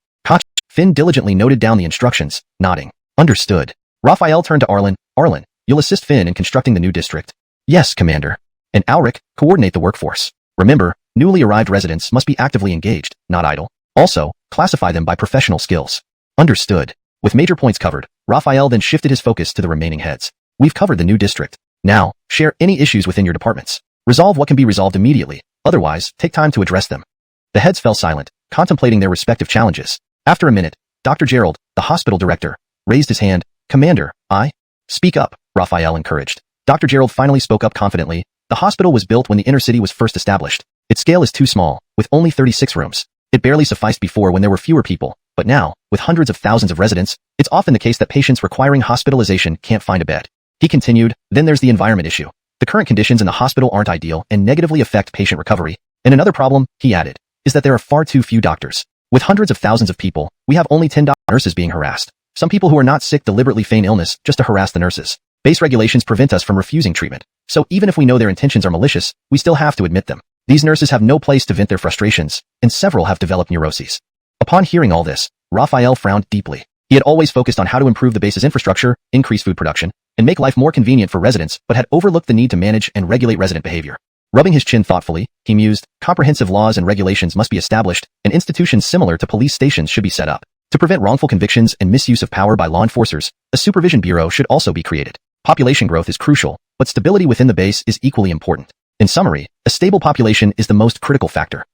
B: Finn diligently noted down the instructions, nodding. Understood. Raphael turned to Arlen. Arlen, you'll assist Finn in constructing the new district. Yes, Commander. And Alric, coordinate the workforce. Remember, newly arrived residents must be actively engaged, not idle. Also, classify them by professional skills. Understood. With major points covered, Raphael then shifted his focus to the remaining heads. We've covered the new district. Now, share any issues within your departments. Resolve what can be resolved immediately. Otherwise, take time to address them. The heads fell silent, contemplating their respective challenges. After a minute, Dr. Gerald, the hospital director, raised his hand. Commander, I? Speak up, Raphael encouraged. Dr. Gerald finally spoke up confidently. The hospital was built when the inner city was first established. Its scale is too small, with only 36 rooms. It barely sufficed before when there were fewer people, but now, with hundreds of thousands of residents, it's often the case that patients requiring hospitalization can't find a bed. He continued, then there's the environment issue. The current conditions in the hospital aren't ideal and negatively affect patient recovery. And another problem, he added, is that there are far too few doctors. With hundreds of thousands of people, we have only 10 nurses being harassed. Some people who are not sick deliberately feign illness just to harass the nurses. Base regulations prevent us from refusing treatment. So even if we know their intentions are malicious, we still have to admit them. These nurses have no place to vent their frustrations, and several have developed neuroses. Upon hearing all this, Raphael frowned deeply. He had always focused on how to improve the base's infrastructure, increase food production, and make life more convenient for residents, but had overlooked the need to manage and regulate resident behavior. Rubbing his chin thoughtfully, he mused, comprehensive laws and regulations must be established, and institutions similar to police stations should be set up. To prevent wrongful convictions and misuse of power by law enforcers, a supervision bureau should also be created. Population growth is crucial, but stability within the base is equally important. In summary, a stable population is the most critical factor.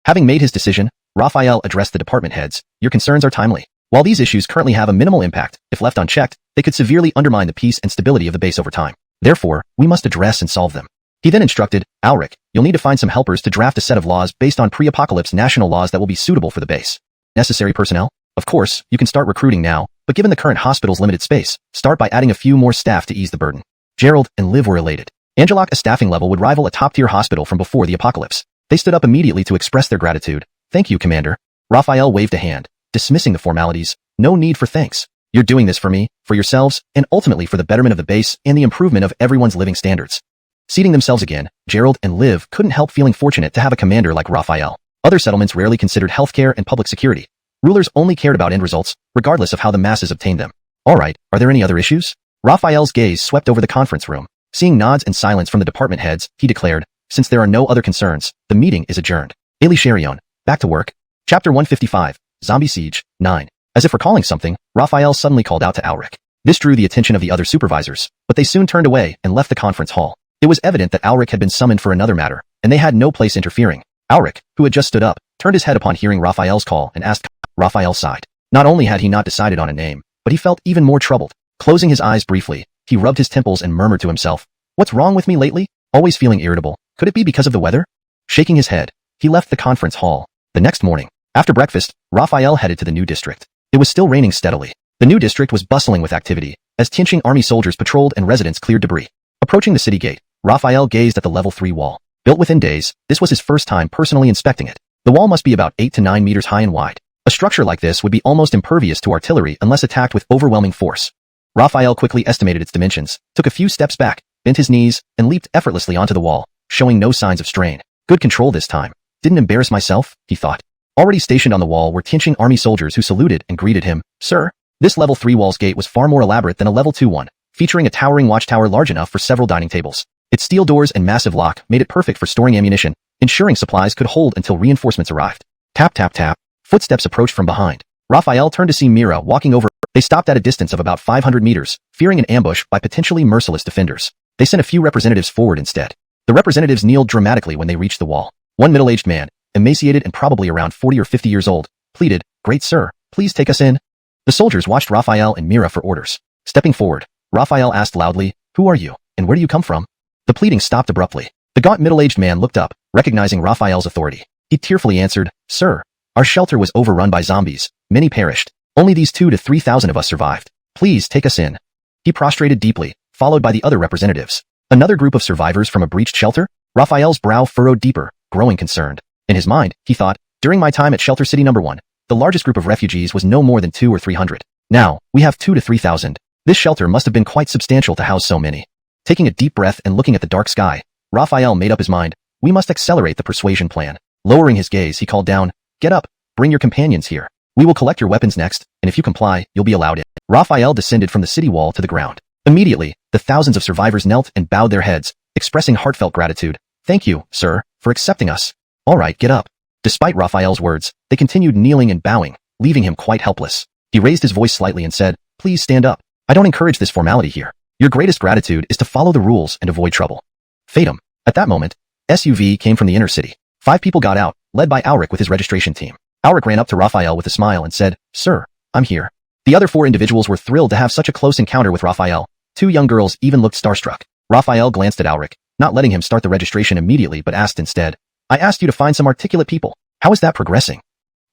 B: Having made his decision, Raphael addressed the department heads. Your concerns are timely. While these issues currently have a minimal impact, if left unchecked, they could severely undermine the peace and stability of the base over time. Therefore, we must address and solve them. He then instructed, Alric, you'll need to find some helpers to draft a set of laws based on pre-apocalypse national laws that will be suitable for the base. Necessary personnel? Of course, you can start recruiting now, but given the current hospital's limited space, start by adding a few more staff to ease the burden. Gerald and Liv were elated. Angeloc's staffing level would rival a top-tier hospital from before the apocalypse. They stood up immediately to express their gratitude. Thank you, Commander. Raphael waved a hand, dismissing the formalities. No need for thanks. You're doing this for me, for yourselves, and ultimately for the betterment of the base and the improvement of everyone's living standards. Seating themselves again, Gerald and Liv couldn't help feeling fortunate to have a commander like Raphael. Other settlements rarely considered healthcare and public security. Rulers only cared about end results, regardless of how the masses obtained them. Alright, are there any other issues? Raphael's gaze swept over the conference room. Seeing nods and silence from the department heads, he declared, since there are no other concerns, the meeting is adjourned. Ailey Sherion, back to work. Chapter 155, Zombie Siege, 9. As if recalling something, Raphael suddenly called out to Alric. This drew the attention of the other supervisors, but they soon turned away and left the conference hall. It was evident that Alric had been summoned for another matter, and they had no place interfering. Alric, who had just stood up, turned his head upon hearing Raphael's call and asked. Raphael sighed. Not only had he not decided on a name, but he felt even more troubled. Closing his eyes briefly, he rubbed his temples and murmured to himself, what's wrong with me lately? Always feeling irritable. Could it be because of the weather? Shaking his head, he left the conference hall. The next morning, after breakfast, Raphael headed to the new district. It was still raining steadily. The new district was bustling with activity, as Tianqing army soldiers patrolled and residents cleared debris. Approaching the city gate, Raphael gazed at the level 3 wall. Built within days, this was his first time personally inspecting it. The wall must be about 8 to 9 meters high and wide. A structure like this would be almost impervious to artillery unless attacked with overwhelming force. Raphael quickly estimated its dimensions, took a few steps back, bent his knees, and leaped effortlessly onto the wall, showing no signs of strain. Good control this time. Didn't embarrass myself, he thought. Already stationed on the wall were Tianqing army soldiers who saluted and greeted him. Sir, this level 3 wall's gate was far more elaborate than a level 2 one, featuring a towering watchtower large enough for several dining tables. Its steel doors and massive lock made it perfect for storing ammunition, ensuring supplies could hold until reinforcements arrived. Tap tap tap. Footsteps approached from behind. Raphael turned to see Mira walking over. They stopped at a distance of about 500 meters, fearing an ambush by potentially merciless defenders. They sent a few representatives forward instead. The representatives kneeled dramatically when they reached the wall. One middle-aged man, emaciated and probably around 40 or 50 years old, pleaded, Great sir, please take us in. The soldiers watched Raphael and Mira for orders. Stepping forward, Raphael asked loudly, Who are you, and where do you come from? The pleading stopped abruptly. The gaunt middle-aged man looked up, recognizing Raphael's authority. He tearfully answered, Sir, our shelter was overrun by zombies. Many perished. Only these 2,000 to 3,000 of us survived. Please take us in. He prostrated deeply, followed by the other representatives. Another group of survivors from a breached shelter? Raphael's brow furrowed deeper, growing concerned. In his mind, he thought, during my time at Shelter City Number 1, the largest group of refugees was no more than 200 or 300. Now, we have 2,000 to 3,000. This shelter must have been quite substantial to house so many. Taking a deep breath and looking at the dark sky, Raphael made up his mind. We must accelerate the persuasion plan. Lowering his gaze, he called down, Get up, bring your companions here. We will collect your weapons next, and if you comply, you'll be allowed in. Raphael descended from the city wall to the ground. Immediately, the thousands of survivors knelt and bowed their heads, expressing heartfelt gratitude. Thank you, sir, for accepting us. All right, get up. Despite Raphael's words, they continued kneeling and bowing, leaving him quite helpless. He raised his voice slightly and said, Please stand up. I don't encourage this formality here. Your greatest gratitude is to follow the rules and avoid trouble. Fatum. At that moment, SUV came from the inner city. 5 people got out, led by Alric with his registration team. Alric ran up to Raphael with a smile and said, Sir, I'm here. The other 4 individuals were thrilled to have such a close encounter with Raphael. 2 young girls even looked starstruck. Raphael glanced at Alric, not letting him start the registration immediately but asked instead, I asked you to find some articulate people. How is that progressing?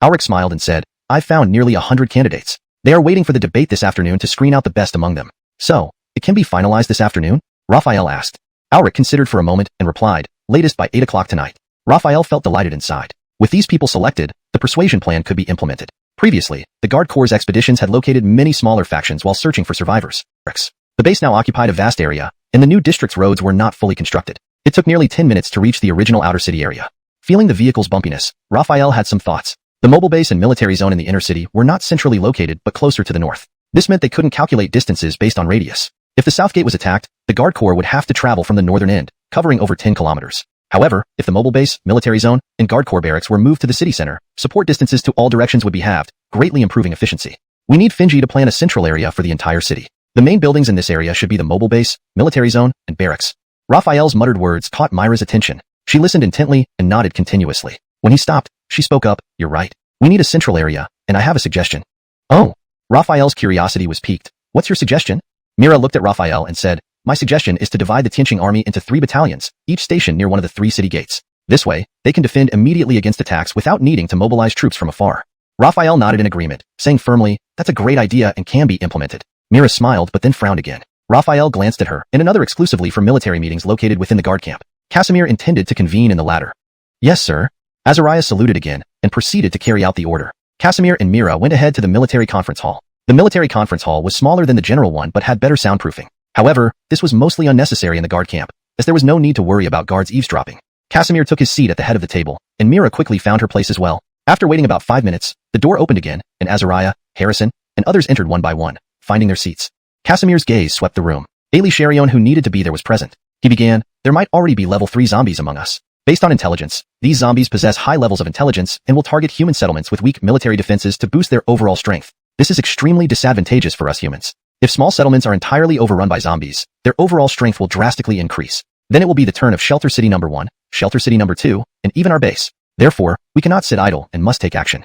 B: Alric smiled and said, I've found nearly 100 candidates. They are waiting for the debate this afternoon to screen out the best among them. So, it can be finalized this afternoon? Raphael asked. Alric considered for a moment and replied, latest by 8 o'clock tonight. Raphael felt delighted inside. With these people selected, the persuasion plan could be implemented. Previously, the Guard Corps' expeditions had located many smaller factions while searching for survivors. The base now occupied a vast area, and the new district's roads were not fully constructed. It took nearly 10 minutes to reach the original outer city area. Feeling the vehicle's bumpiness, Raphael had some thoughts. The mobile base and military zone in the inner city were not centrally located but closer to the north. This meant they couldn't calculate distances based on radius. If the south gate was attacked, the Guard Corps would have to travel from the northern end, covering over 10 kilometers. However, if the mobile base, military zone, and Guard Corps barracks were moved to the city center, support distances to all directions would be halved, greatly improving efficiency. We need Finji to plan a central area for the entire city. The main buildings in this area should be the mobile base, military zone, and barracks. Raphael's muttered words caught Myra's attention. She listened intently and nodded continuously. When he stopped, she spoke up, You're right. We need a central area, and I have a suggestion. Oh. Raphael's curiosity was piqued. What's your suggestion? Mira looked at Raphael and said, my suggestion is to divide the Tianqing army into 3 battalions, each stationed near one of the 3 city gates. This way, they can defend immediately against attacks without needing to mobilize troops from afar. Raphael nodded in agreement, saying firmly, that's a great idea and can be implemented. Mira smiled but then frowned again. Raphael glanced at her, in another exclusively for military meetings located within the guard camp. Casimir intended to convene in the latter. Yes, sir. Azariah saluted again, and proceeded to carry out the order. Casimir and Mira went ahead to the military conference hall. The military conference hall was smaller than the general one but had better soundproofing. However, this was mostly unnecessary in the guard camp, as there was no need to worry about guards eavesdropping. Casimir took his seat at the head of the table, and Mira quickly found her place as well. After waiting about 5 minutes, the door opened again, and Azariah, Harrison, and others entered one by one, finding their seats. Casimir's gaze swept the room. Ailey Sherion, who needed to be there, was present. He began, there might already be level 3 zombies among us. Based on intelligence, these zombies possess high levels of intelligence and will target human settlements with weak military defenses to boost their overall strength. This is extremely disadvantageous for us humans. If small settlements are entirely overrun by zombies, their overall strength will drastically increase. Then it will be the turn of Shelter City number 1, Shelter City number 2, and even our base. Therefore, we cannot sit idle and must take action.